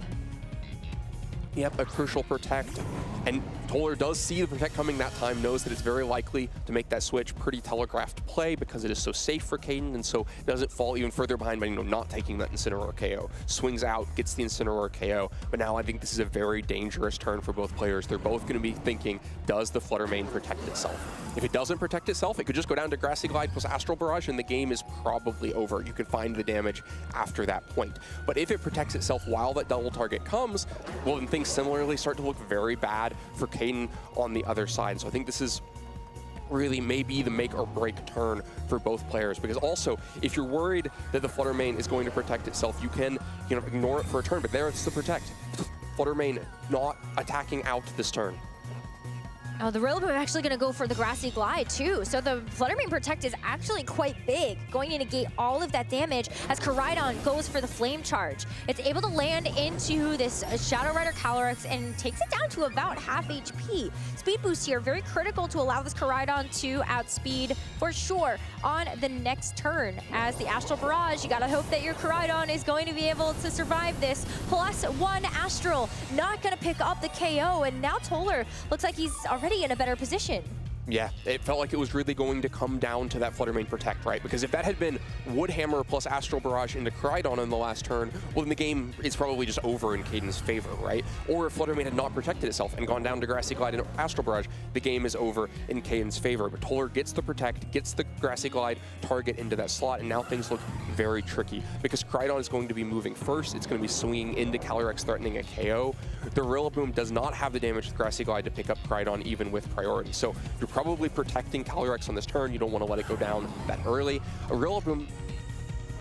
Yep, a crucial Protect. And Toller does see the Protect coming that time, knows that it's very likely to make that switch. Pretty telegraphed play because it is so safe for Caden, and so doesn't fall even further behind by not taking that Incineroar KO. Swings out, gets the Incineroar KO, but now I think this is a very dangerous turn for both players. They're both going to be thinking, does the Flutter Mane protect itself? If it doesn't protect itself, it could just go down to Grassy Glide plus Astral Barrage, and the game is probably over. You can find the damage after that point. But if it protects itself while that double target comes, well, then things similarly start to look very bad for Caden on the other side. So I think this is really maybe the make or break turn for both players, because also if you're worried that the Flutter Mane is going to protect itself, you can ignore it for a turn, but there it's the Protect. Flutter Mane not attacking out this turn.
Oh, the Rillaboom actually going to go for the Grassy Glide too. So the Flutter Mane Protect is actually quite big, going to negate all of that damage as Koraidon goes for the Flame Charge. It's able to land into this Shadow Rider Calyrex and takes it down to about half HP. Speed boost here, very critical to allow this Koraidon to outspeed for sure on the next turn. As the Astral Barrage, you gotta hope that your Koraidon is going to be able to survive this. +1 Astral, not gonna pick up the KO, and now Toller looks like he's already in a better position.
Yeah, it felt like it was really going to come down to that Flutter Mane Protect, right? Because if that had been Woodhammer plus Astral Barrage into Koraidon in the last turn, well, then the game is probably just over in Caden's favor, right? Or if Flutter Mane had not protected itself and gone down to Grassy Glide and Astral Barrage, the game is over in Caden's favor. But Toller gets the Protect, gets the Grassy Glide target into that slot, and now things look very tricky because Koraidon is going to be moving first. It's going to be swinging into Calyrex, threatening a KO. The Rillaboom does not have the damage with Grassy Glide to pick up Koraidon even with priority. So you're probably protecting Calyrex on this turn. You don't want to let it go down that early. A Rillaboom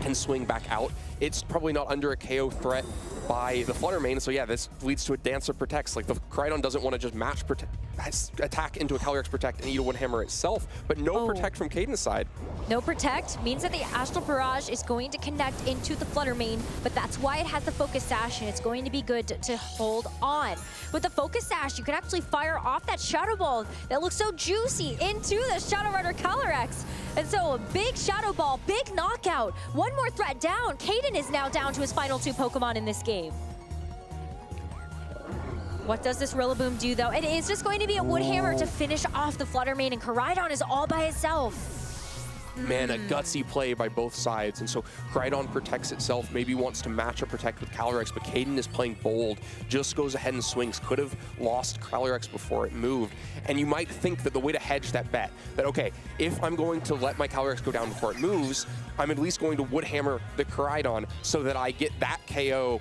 can swing back out. It's probably not under a KO threat by the Flutter Mane, so yeah, this leads to a dance of Protects. Like, the Koraidon doesn't want to just match attack into a Calyrex Protect and eat a Woodhammer itself, but no Protect from Caden's side.
No Protect means that the Astral Barrage is going to connect into the Flutter Mane, but that's why it has the Focus Sash, and it's going to be good to hold on. With the Focus Sash, you can actually fire off that Shadow Ball that looks so juicy into the Shadow Rider Calyrex. And so a big Shadow Ball, big knockout. One more threat down. Caden is now down to his final 2 Pokemon in this game. What does this Rillaboom do, though? It is just going to be a Woodhammer to finish off the Flutter Mane, and Koraidon is all by itself.
Man, a gutsy play by both sides, and so Koraidon protects itself, maybe wants to match a Protect with Calyrex, but Caden is playing bold, just goes ahead and swings, could have lost Calyrex before it moved, and you might think that the way to hedge that bet, that okay, if I'm going to let my Calyrex go down before it moves, I'm at least going to Woodhammer the Koraidon so that I get that KO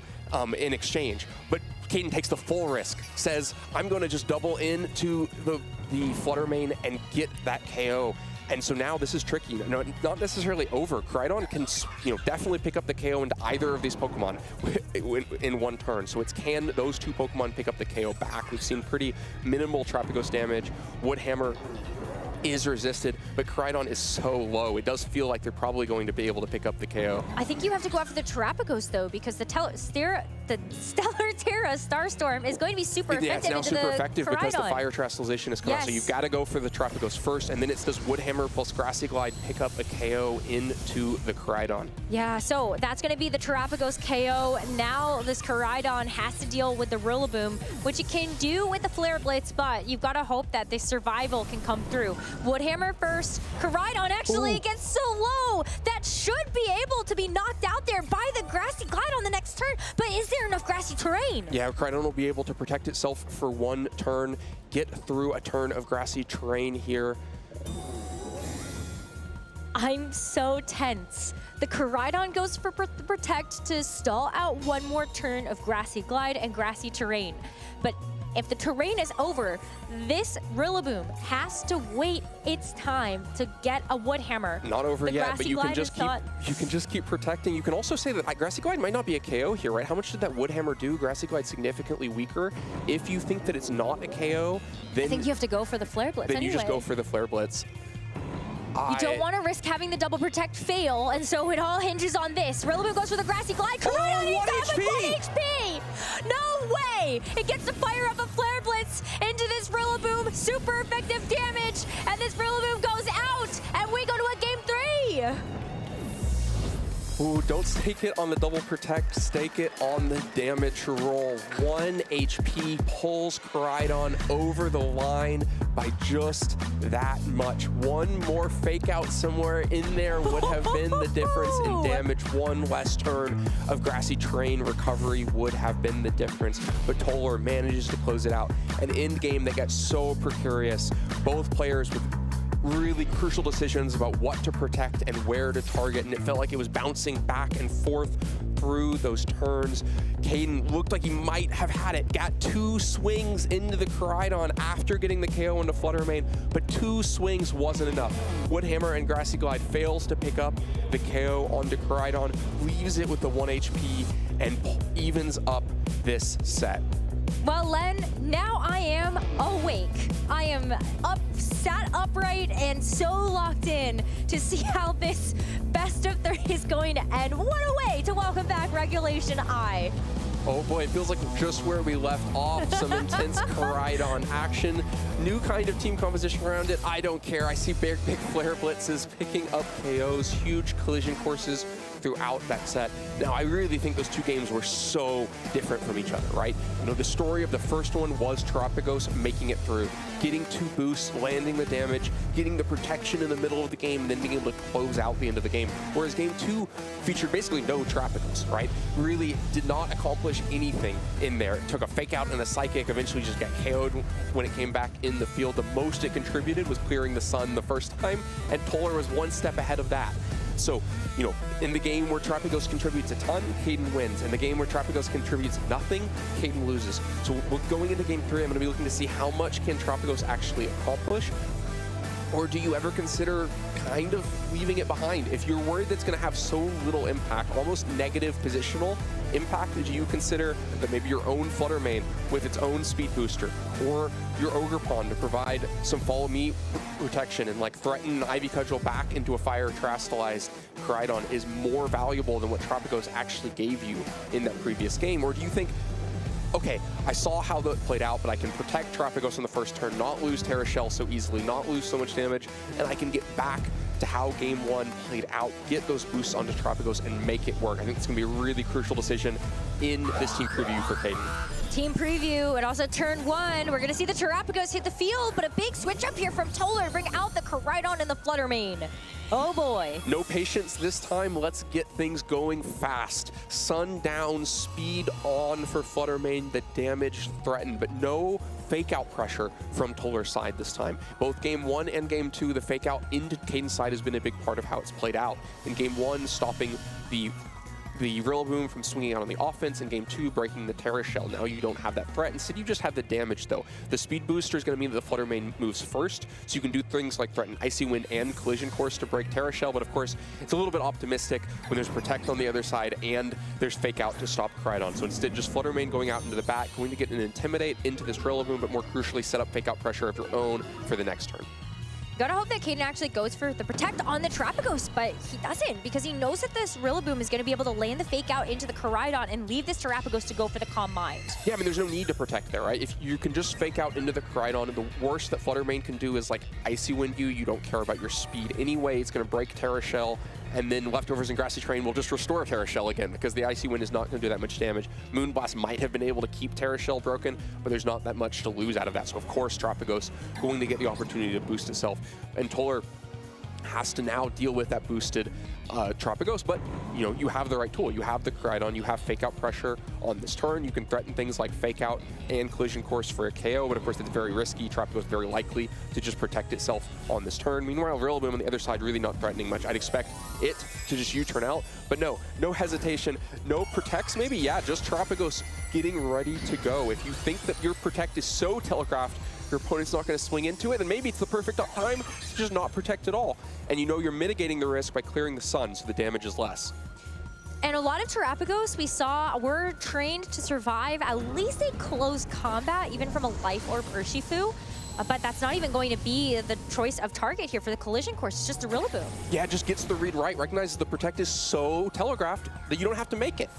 in exchange. But Caden takes the full risk, says, I'm going to just double into the Flutter Mane and get that KO. And so now this is tricky. No, not necessarily over. Koraidon can, definitely pick up the KO into either of these Pokemon in one turn. So it's can those two Pokemon pick up the KO back? We've seen pretty minimal Trapagos damage. Woodhammer is resisted, but Koraidon is so low. It does feel like they're probably going to be able to pick up the KO.
I think you have to go after the Terrapagos though, because the Stellar Terra Starstorm is going to be super effective.
Yeah, it's now super effective because the Fire Terastallization is coming.
Yes.
So you've got to go for the Terrapagos first, and then it's does Woodhammer plus Grassy Glide pick up a KO into the Koraidon.
Yeah, so that's going to be the Terrapagos KO. Now this Koraidon has to deal with the Rillaboom, which it can do with the Flare Blitz, but you've got to hope that the survival can come through. Woodhammer first. Koraidon actually gets so low that should be able to be knocked out there by the Grassy Glide on the next turn, but is there enough grassy terrain?
Yeah, Koraidon will be able to protect itself for one turn, get through a turn of grassy terrain here.
I'm so tense. The Koraidon goes for Protect to stall out one more turn of Grassy Glide and Grassy Terrain. But if the terrain is over, this Rillaboom has to wait its time to get a Woodhammer.
Not over yet, but you can just keep protecting. You can also say that Grassy Glide might not be a KO here, right? How much did that Woodhammer do? Grassy Glide significantly weaker. If you think that it's not a KO, then
I think you have to go for the Flare Blitz
then
anyway.
You just go for the Flare Blitz.
You don't want to risk having the double protect fail, and so it all hinges on this. Rillaboom goes for the Grassy Glide. Koraidon is down with 1 HP! No way! It gets to fire up a Flare Blitz into this Rillaboom. Super effective damage, and this Rillaboom goes out, and we go to a game 3!
Ooh, don't stake it on the double protect, stake it on the damage roll. 1 HP pulls Koraidon over the line by just that much. One more fake out somewhere in there would have been the difference in damage. One less turn of grassy terrain recovery would have been the difference, but Toller manages to close it out. An end game that gets so precarious. Both players with really crucial decisions about what to protect and where to target, and it felt like it was bouncing back and forth through those turns. Caden looked like he might have had it, got 2 swings into the Koraidon after getting the KO into Fluttermane, but 2 swings wasn't enough. Woodhammer and Grassy Glide fails to pick up the KO onto Koraidon, leaves it with the 1 HP, and evens up this set.
Well, Len, now I am awake. I am sat upright and so locked in to see how this best of 3 is going to end. What a way to welcome back Regulation I.
Oh boy, it feels like just where we left off. Some intense Koraidon action. New kind of team composition around it. I don't care. I see big Flare Blitzes picking up KOs, huge collision courses throughout that set. Now, I really think those 2 games were so different from each other, right? The story of the first one was Terrapagos making it through, getting 2 boosts, landing the damage, getting the protection in the middle of the game, and then being able to close out the end of the game. Whereas game 2 featured basically no Terrapagos, right? Really did not accomplish anything in there. It took a fake out and a psychic, eventually just got KO'd when it came back in the field. The most it contributed was clearing the sun the first time, and Toller was 1 step ahead of that. So, in the game where Terrapagos contributes a ton, Caden wins. In the game where Terrapagos contributes nothing, Caden loses. So we're going into game 3, I'm going to be looking to see how much can Terrapagos actually accomplish. Or do you ever consider kind of leaving it behind? If you're worried that's going to have so little impact, almost negative positional impact, do you consider that maybe your own Fluttermane with its own speed booster, or your Ogerpon to provide some follow me protection and threaten Ivy Cudgel back into a fire terastallized Koraidon is more valuable than what Terrapagos actually gave you in that previous game? Or do you think, okay, I saw how that played out, but I can protect Terrapagos on the first turn, not lose Terra Shell so easily, not lose so much damage, and I can get back to how game 1 played out, get those boosts onto Terrapagos and make it work. I think it's going to be a really crucial decision in this team preview for Caden.
Team preview, and also turn 1. We're going to see the Terrapagos hit the field, but a big switch up here from Toller to bring out the Koraidon and the Fluttermane. Oh boy.
No patience this time. Let's get things going fast. Sun down, speed on for Fluttermane. The damage threatened, but no fake out pressure from Toller's side this time. Both game 1 and game 2, the fake out into Caden's side has been a big part of how it's played out. In game 1, stopping the the Rillaboom from swinging out on the offense, in game 2 breaking the Terra Shell. Now you don't have that threat. Instead, you just have the damage, though. The speed booster is going to mean that the Flutter Mane moves first, so you can do things like threaten Icy Wind and Collision Course to break Terra Shell, but of course, it's a little bit optimistic when there's Protect on the other side and there's Fake Out to stop Crydon. So instead, just Flutter Mane going out into the back, going to get an Intimidate into this Rillaboom, but more crucially, set up Fake Out pressure of your own for the next turn.
Gotta hope that Caden actually goes for the Protect on the Terrapagos, but he doesn't, because he knows that this Rillaboom is going to be able to land the Fake Out into the Koraidon and leave this Terrapagos to go for the Calm Mind.
Yeah, I mean, there's no need to Protect there, right? If you can just Fake Out into the Koraidon, the worst that Flutter Mane can do is like Icy Wind you. You don't care about your speed anyway. It's going to break Terra Shell, and then Leftovers and Grassy Terrain will just restore Terra Shell again, because the Icy Wind is not going to do that much damage. Moonblast might have been able to keep Terra Shell broken, but there's not that much to lose out of that. So of course, Terrapagos going to get the opportunity to boost itself, and Toller has to now deal with that boosted Terrapagos, but you know, you have the right tool. You have the Koraidon, you have Fake Out pressure on this turn. You can threaten things like Fake Out and Collision Course for a KO, but of course it's very risky. Terrapagos very likely to just protect itself on this turn. Meanwhile, Rillaboom on the other side really not threatening much. I'd expect it to just U-turn out, but no hesitation, no Protects maybe, yeah, just Terrapagos getting ready to go. If you think that your Protect is so telegraphed your opponent's not going to swing into it, then maybe it's the perfect time to just not Protect at all. And you know you're mitigating the risk by clearing the sun, so the damage is less.
And a lot of Terrapagos we saw were trained to survive at least a close combat, even from a Life Orb Urshifu. But that's not even going to be the choice of target here for the Collision Course. It's just a Rillaboom. Yeah,
it just gets the read right, recognizes the Protect is so telegraphed that you don't have to make it.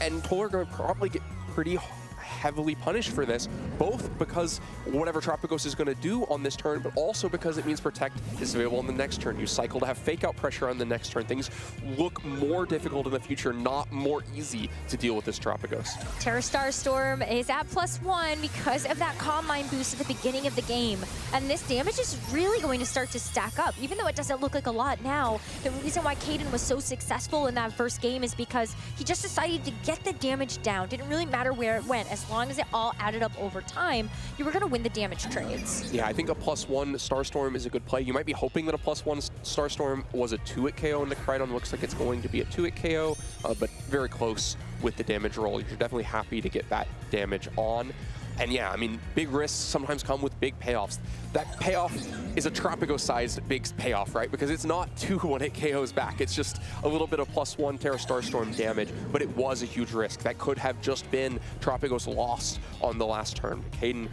And Toller are going to probably get pretty heavily punished for this, both because whatever Terrapagos is going to do on this turn, but also because it means Protect is available on the next turn. You cycle to have Fake Out pressure on the next turn. Things look more difficult in the future, not more easy to deal with this Terrapagos.
Terra Starstorm is at +1 because of that Calm Mind boost at the beginning of the game. And this damage is really going to start to stack up, even though it doesn't look like a lot now. The reason why Caden was so successful in that first game is because he just decided to get the damage down. Didn't really matter where it went. As long as it all added up over time, you were going to win the damage trades.
Yeah, I think a +1 Starstorm is a good play. You might be hoping that a +1 Starstorm was a 2-hit KO, and the Koraidon looks like it's going to be a 2-hit KO, but very close with the damage roll. You're definitely happy to get that damage on. And yeah, I mean, big risks sometimes come with big payoffs. That payoff is a Terrapagos-sized big payoff, right? Because it's not 2 1-hit KOs back. It's just a little bit of +1 Terra Starstorm damage, but it was a huge risk. That could have just been Terrapagos lost on the last turn. Caden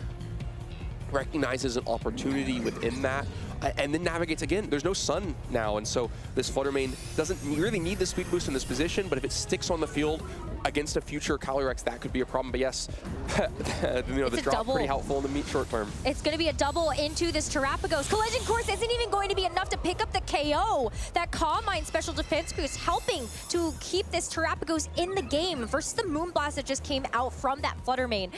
recognizes an opportunity within that, and then navigates again. There's no sun now, and so this Flutter Mane doesn't really need the speed boost in this position, but if it sticks on the field against a future Calyrex, that could be a problem. But yes, you know, the drop pretty helpful in the short term.
It's going to be a double into this Terrapagos. Collision Course isn't even going to be enough to pick up the KO. That Calm Mind special defense boost helping to keep this Terrapagos in the game versus the Moonblast that just came out from that Flutter Mane.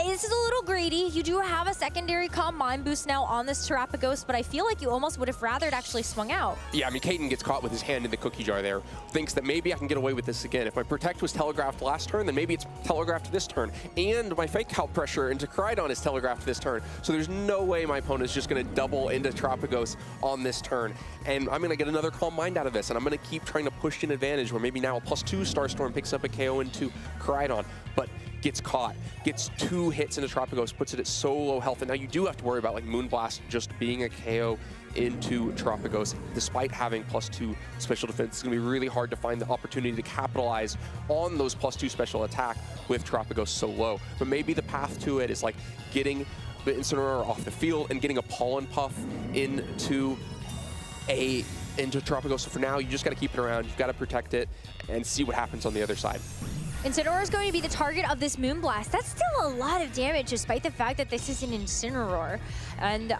This is a little greedy. You do have a secondary Calm Mind boost now on this Terrapagos, but I feel like you almost would have rather it actually swung out.
Yeah, I mean, Caden gets caught with his hand in the cookie jar there. Thinks that maybe I can get away with this again. If my Protect was telegraphed last turn, then maybe it's telegraphed this turn. And my Fake Out pressure into Koraidon is telegraphed this turn. So there's no way my opponent is just going to double into Terrapagos on this turn. And I'm going to get another Calm Mind out of this. And I'm going to keep trying to push an advantage where maybe now a +2 Starstorm picks up a KO into Koraidon. But gets caught, gets 2 hits into Terrapagos, puts it at so low health. And now you do have to worry about like Moonblast just being a KO into Terrapagos. Despite having +2 special defense, it's going to be really hard to find the opportunity to capitalize on those +2 special attack with Terrapagos so low. But maybe the path to it is like getting the Incineroar off the field and getting a Pollen Puff into Terrapagos. So for now, you just got to keep it around. You've got to protect it and see what happens on the other side.
Incineroar is going to be the target of this Moonblast. That's still a lot of damage, despite the fact that this is an Incineroar. And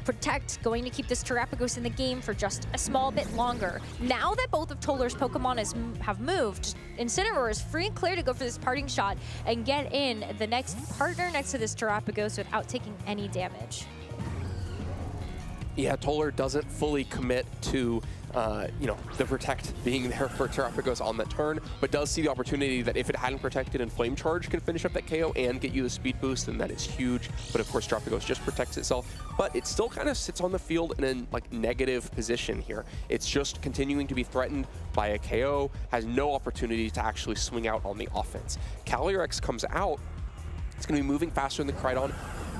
Protect going to keep this Terrapagos in the game for just a small bit longer. Now that both of Toller's Pokemon have moved, Incineroar is free and clear to go for this parting shot and get in the next partner next to this Terrapagos without taking any damage.
Yeah, Toller doesn't fully commit to the protect being there for Terrapagos on that turn, but does see the opportunity that if it hadn't protected and Flame Charge can finish up that KO and get you the speed boost, then that is huge. But of course, Terrapagos just protects itself, but it still kind of sits on the field in a negative position here. It's just continuing to be threatened by a KO, has no opportunity to actually swing out on the offense. Calyrex comes out, it's going to be moving faster than the Cridon,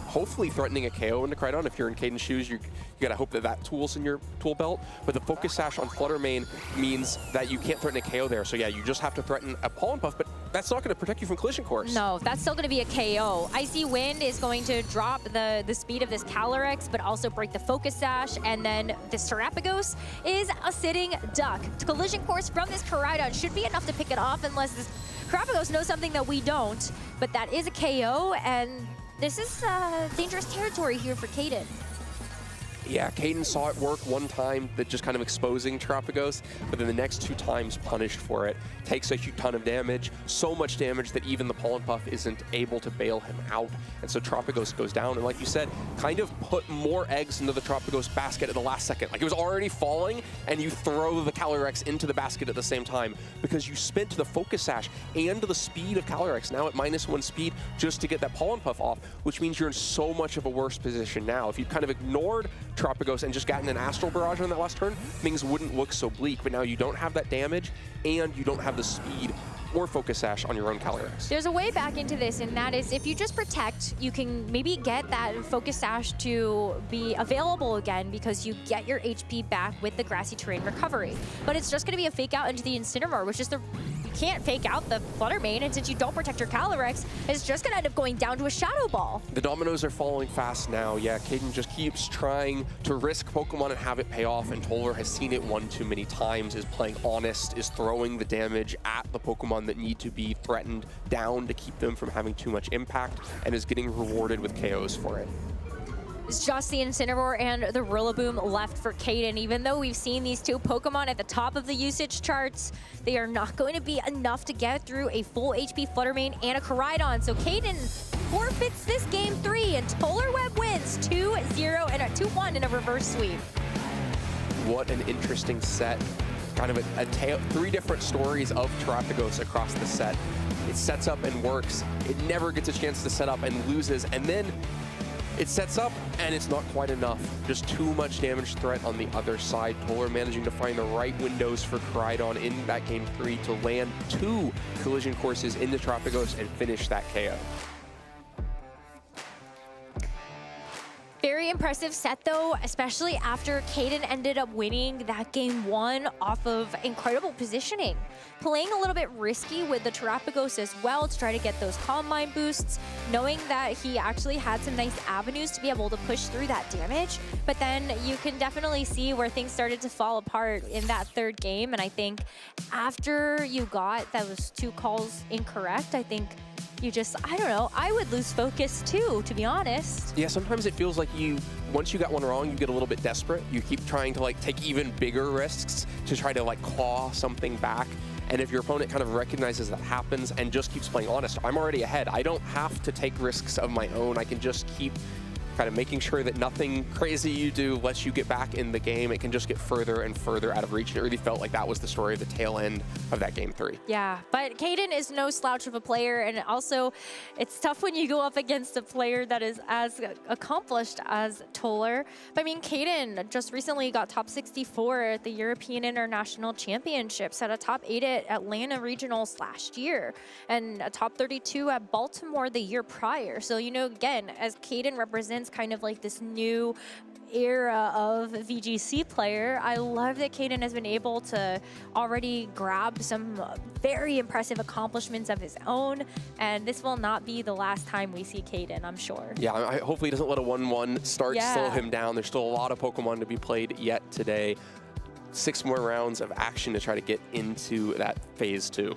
hopefully threatening a KO into Cridon. If you're in Caden's shoes, you gotta hope that tool's in your tool belt. But the Focus Sash on Flutter Mane means that you can't threaten a KO there. So yeah, you just have to threaten a Pollen Puff, but that's not gonna protect you from Collision Course.
No, that's still gonna be a KO. Icy Wind is going to drop the speed of this Calyrex, but also break the Focus Sash, and then this Terrapagos is a sitting duck. Collision Course from this Koraidon should be enough to pick it off unless this Terrapagos knows something that we don't, but that is a KO, and this is dangerous territory here for Caden.
Yeah, Caden saw it work one time, that just kind of exposing Terrapagos, but then the next 2 times punished for it. Takes a huge ton of damage, so much damage that even the Pollen Puff isn't able to bail him out. And so Terrapagos goes down, and like you said, kind of put more eggs into the Terrapagos basket at the last second. Like it was already falling, and you throw the Calyrex into the basket at the same time because you spent the Focus Sash and the speed of Calyrex, now at -1 speed, just to get that Pollen Puff off, which means you're in so much of a worse position now. If you kind of ignored Terrapagos and just gotten an Astral Barrage on that last turn, things wouldn't look so bleak, but now you don't have that damage, and you don't have the speed or Focus Sash on your own Calyrex.
There's a way back into this, and that is if you just protect, you can maybe get that Focus Sash to be available again because you get your HP back with the Grassy Terrain recovery. But it's just going to be a fake out into the Incineroar, which is you can't fake out the Flutter Mane, and since you don't protect your Calyrex, it's just going to end up going down to a Shadow Ball.
The dominoes are falling fast now. Yeah, Caden just keeps trying to risk Pokemon and have it pay off, and Toller has seen it one too many times, is playing honest, is throwing the damage at the Pokemon that need to be threatened down to keep them from having too much impact, and is getting rewarded with KOs for it.
It's just the Incineroar and the Rillaboom left for Caden. Even though we've seen these 2 Pokemon at the top of the usage charts, they are not going to be enough to get through a full HP Flutter Mane and a Koraidon. So Caden forfeits this game 3, and Toller Web wins 2-0 and a 2-1 in a reverse sweep.
What an interesting set. Kind of a tale, 3 different stories of Terrapagos across the set. It sets up and works. It never gets a chance to set up and loses, and then it sets up, and it's not quite enough. Just too much damage threat on the other side. Toller managing to find the right windows for Koraidon in that game 3 to land 2 collision courses into Terrapagos and finish that KO.
Very impressive set though, especially after Caden ended up winning that game 1 off of incredible positioning. Playing a little bit risky with the Terrapagos as well to try to get those Calm Mind boosts, knowing that he actually had some nice avenues to be able to push through that damage. But then you can definitely see where things started to fall apart in that 3rd game. And I think after you got those 2 calls incorrect, I think you just, I don't know, I would lose focus too, to be honest.
Yeah, sometimes it feels like once you got one wrong, you get a little bit desperate. You keep trying to take even bigger risks to try to claw something back. And if your opponent kind of recognizes that happens and just keeps playing honest, I'm already ahead. I don't have to take risks of my own. I can just keep kind of making sure that nothing crazy you do lets you get back in the game. It can just get further and further out of reach. And it really felt like that was the story of the tail end of that game 3.
Yeah, but Caden is no slouch of a player. And also, it's tough when you go up against a player that is as accomplished as Toller. But I mean, Caden just recently got top 64 at the European International Championships, had a top 8 at Atlanta Regionals last year, and a top 32 at Baltimore the year prior. So, you know, again, as Caden represents kind of this new era of VGC player, I love that Caden has been able to already grab some very impressive accomplishments of his own, and this will not be the last time we see Caden, I'm sure.
Yeah, hopefully he doesn't let a 1-1 start slow him down. There's still a lot of Pokemon to be played yet today. 6 more rounds of action to try to get into that phase 2.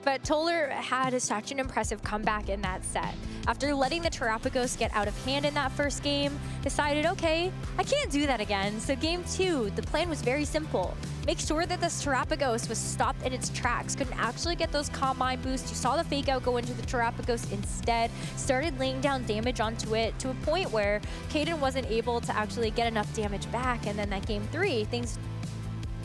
But Toller had such an impressive comeback in that set. After letting the Terrapagos get out of hand in that first game, decided, okay, I can't do that again. So game 2, the plan was very simple. Make sure that this Terrapagos was stopped in its tracks, couldn't actually get those Calm Mind boosts. You saw the fake out go into the Terrapagos instead, started laying down damage onto it to a point where Caden wasn't able to actually get enough damage back. And then that game 3, things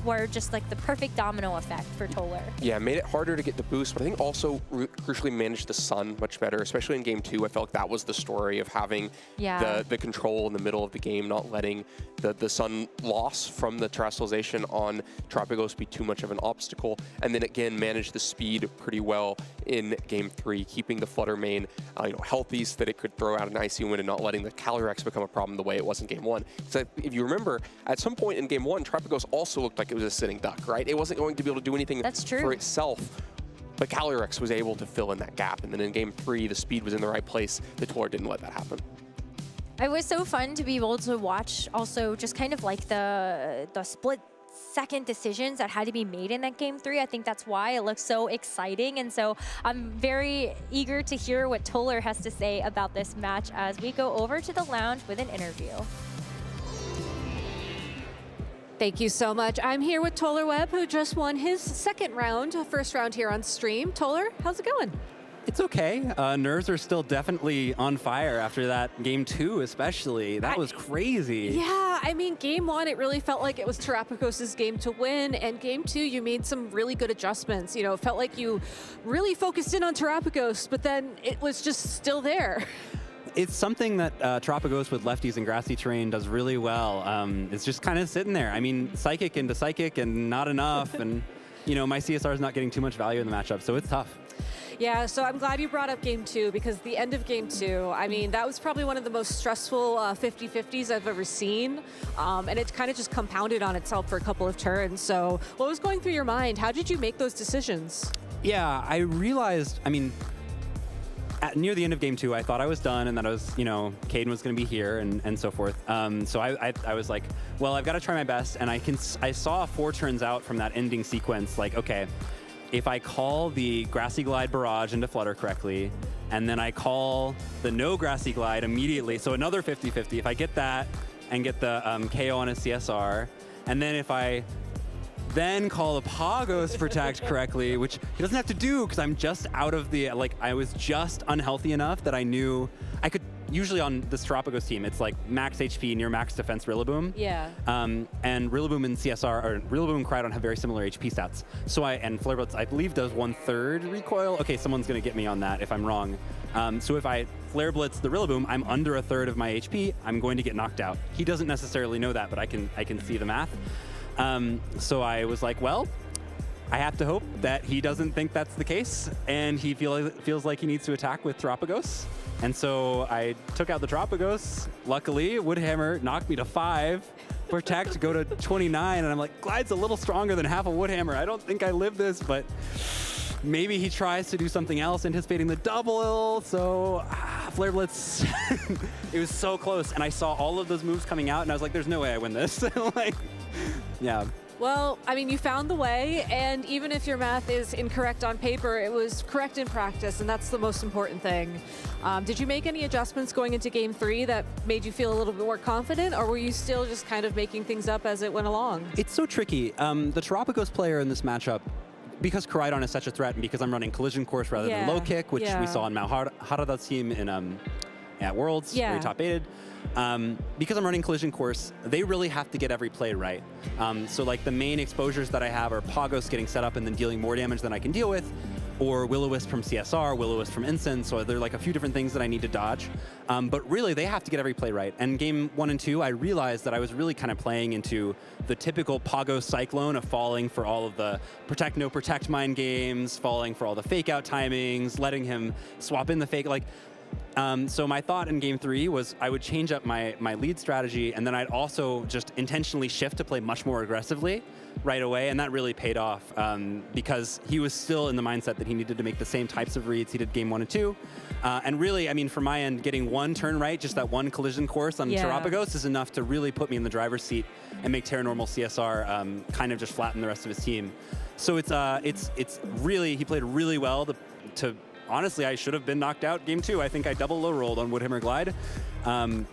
were just like the perfect domino effect for Toller.
Yeah, made it harder to get the boost, but I think also crucially managed the sun much better, especially in game 2. I felt like that was the story of having the control in the middle of the game, not letting the sun loss from the terrestrialization on Tropicos be too much of an obstacle, and then again managed the speed pretty well in game 3, keeping the Flutter main healthy so that it could throw out an Icy Wind and not letting the Calyrex become a problem the way it was in game 1. So if you remember, at some point in game 1, Tropicos also looked like it was a sitting duck, right? It wasn't going to be able to do anything for itself. But Calyrex was able to fill in that gap. And then in game 3, the speed was in the right place. The Toller didn't let that happen.
It was so fun to be able to watch also just kind of like the split second decisions that had to be made in that game 3. I think that's why it looks so exciting. And so I'm very eager to hear what Toller has to say about this match as we go over to the lounge with an interview.
Thank you so much. I'm here with Toller Webb, who just won his first round here on stream. Toller, how's it going?
It's okay. Nerves are still definitely on fire after that game 2, especially. That was crazy.
Yeah, I mean, game 1, it really felt like it was Terrapicos' game to win, and game 2, you made some really good adjustments. You know, it felt like you really focused in on Terrapicos, but then it was just still there.
It's something that Tropicos with lefties and grassy terrain does really well. It's just kind of sitting there. I mean, psychic into psychic and not enough, and my CSR is not getting too much value in the matchup, so it's tough.
Yeah, so I'm glad you brought up game 2 because the end of game 2, I mean, that was probably one of the most stressful 50-50s I've ever seen. And it kind of just compounded on itself for a couple of turns. So what was going through your mind? How did you make those decisions?
Yeah, I realized, near the end of game 2, I thought I was done and that I was, Caden was going to be here and so forth. So I was like, well, I've got to try my best. And I saw 4 turns out from that ending sequence, like, okay, if I call the Grassy Glide Barrage into Flutter correctly, and then I call the no Grassy Glide immediately, so another 50-50, if I get that and get the KO on a CSR, and then if I then call the Pagos Protect correctly, which he doesn't have to do because I'm just out of the, I was just unhealthy enough that I knew I could, usually on this Tropicos team, it's like max HP, near max defense Rillaboom.
Yeah.
And Rillaboom and CSR, or Rillaboom and Crydon have very similar HP stats. So and Flare Blitz, I believe, does 1/3 recoil. Okay, someone's going to get me on that if I'm wrong. So if I Flare Blitz the Rillaboom, I'm under 1/3 of my HP. I'm going to get knocked out. He doesn't necessarily know that, but I can see the math. So I was like, well, I have to hope that he doesn't think that's the case, and he feels like he needs to attack with Tropicos. And so I took out the Tropicos. Luckily, Woodhammer knocked me to 5. Protect, go to 29, and I'm like, Glide's a little stronger than half a Woodhammer. I don't think I live this, but maybe he tries to do something else, anticipating the double. So Flare Blitz, it was so close. And I saw all of those moves coming out, and I was like, there's no way I win this. Yeah.
Well, I mean, you found the way, and even if your math is incorrect on paper, it was correct in practice, and that's the most important thing. Did you make any adjustments going into game 3 that made you feel a little bit more confident, or were you still just kind of making things up as it went along?
It's so tricky. The Tropicos player in this matchup, because Crydon is such a threat, and because I'm running Collision Course rather than Low Kick, which we saw in Harada's team in at Worlds, where he top 8'd. Because I'm running Collision Course, they really have to get every play right. So like the main exposures that I have are Pagos getting set up and then dealing more damage than I can deal with, or Will-O-Wisp from CSR, Will-O-Wisp from Incense, so there are like a few different things that I need to dodge. But really, they have to get every play right. And game 1 and 2, I realized that I was really kind of playing into the typical Pagos Cyclone of falling for all of the protect, no protect mind games, falling for all the fake out timings, letting him swap in the fake, so my thought in game 3 was I would change up my lead strategy, and then I'd also just intentionally shift to play much more aggressively right away, and that really paid off because he was still in the mindset that he needed to make the same types of reads he did game 1 and 2. And really, I mean, from my end, getting one turn right, just that one Collision Course on Terrapicos is enough to really put me in the driver's seat and make Terra Normal CSR kind of just flatten the rest of his team. So it's really, he played really well to honestly, I should have been knocked out game 2. I think I double low rolled on Woodhammer Glide.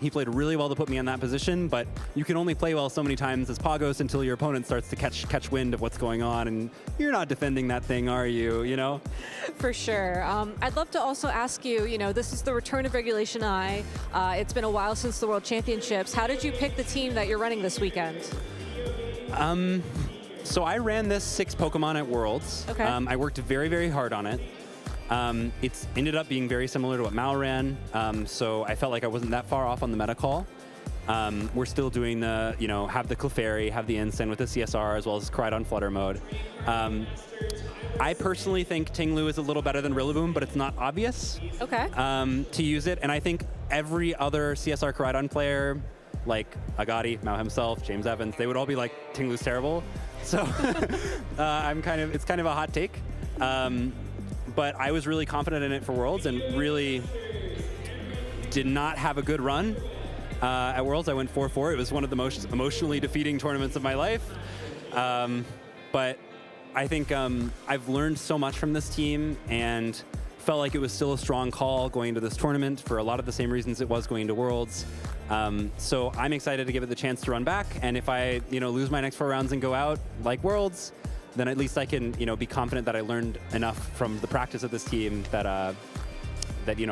He played really well to put me in that position, but you can only play well so many times as Pagos until your opponent starts to catch wind of what's going on, and you're not defending that thing, are you? You know?
For sure. I'd love to also ask you, this is the return of Regulation I. It's been a while since the World Championships. How did you pick the team that you're running this weekend?
So I ran this 6 Pokemon at Worlds.
Okay.
I worked very, very hard on it. It's ended up being very similar to what Mal ran, so I felt like I wasn't that far off on the meta call. We're still doing the, have the Clefairy, have the Ensign with the CSR, as well as Koraidon Flutter mode. I personally think Tinglu is a little better than Rillaboom, but it's not obvious to use it. And I think every other CSR Koraidon player, like Agati, Mao himself, James Evans, they would all be like, Tinglu's terrible. So it's kind of a hot take. But I was really confident in it for Worlds and really did not have a good run. At Worlds, I went 4-4. It was one of the most emotionally defeating tournaments of my life. But I think I've learned so much from this team and felt like it was still a strong call going into this tournament for a lot of the same reasons it was going to Worlds. So I'm excited to give it the chance to run back. And if I, lose my next 4 rounds and go out like Worlds, then at least I can, be confident that I learned enough from the practice of this team that, I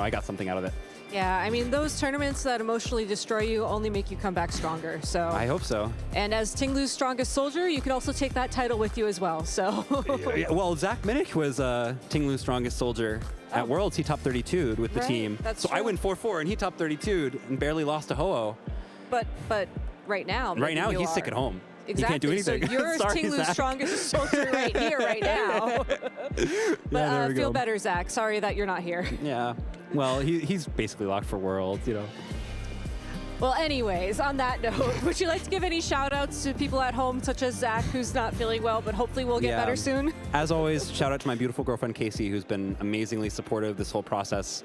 got something out of it.
Yeah, I mean, those tournaments that emotionally destroy you only make you come back stronger, so.
I hope so.
And as Tinglu's strongest soldier, you could also take that title with you as well, so.
Well, Zach Minnick was Tinglu's strongest soldier. At Worlds, he top 32'd with the team.
That's
so
true.
I went 4-4 and he top 32'd and barely lost to Ho-Oh.
But right now,
Right now, he's sick at home.
Exactly.
He can't do anything.
So you're
Sorry,
Tinglu's
Zach.
strongest soldier right here, right now. But feel better, Zach. Sorry that you're not here.
Yeah. Well, he's basically locked for Worlds,
Well, anyways, on that note, would you like to give any shout-outs to people at home, such as Zach, who's not feeling well, but hopefully will get better soon?
As always, shout out to my beautiful girlfriend, Casey, who's been amazingly supportive this whole process.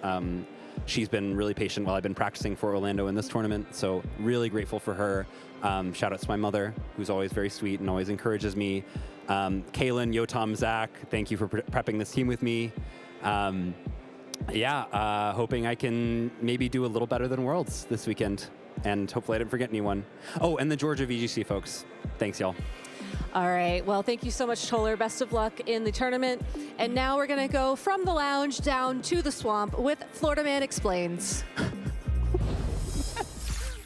She's been really patient while I've been practicing for Orlando in this tournament, so really grateful for her. Shout out to my mother, who's always very sweet and always encourages me. Kaylin, Yotam, Zach, thank you for prepping this team with me. Hoping I can maybe do a little better than Worlds this weekend. And hopefully I didn't forget anyone. Oh, and the Georgia VGC folks. Thanks, y'all.
All right. Well, thank you so much, Toller. Best of luck in the tournament. And now we're going to go from the lounge down to the swamp with Florida Man Explains.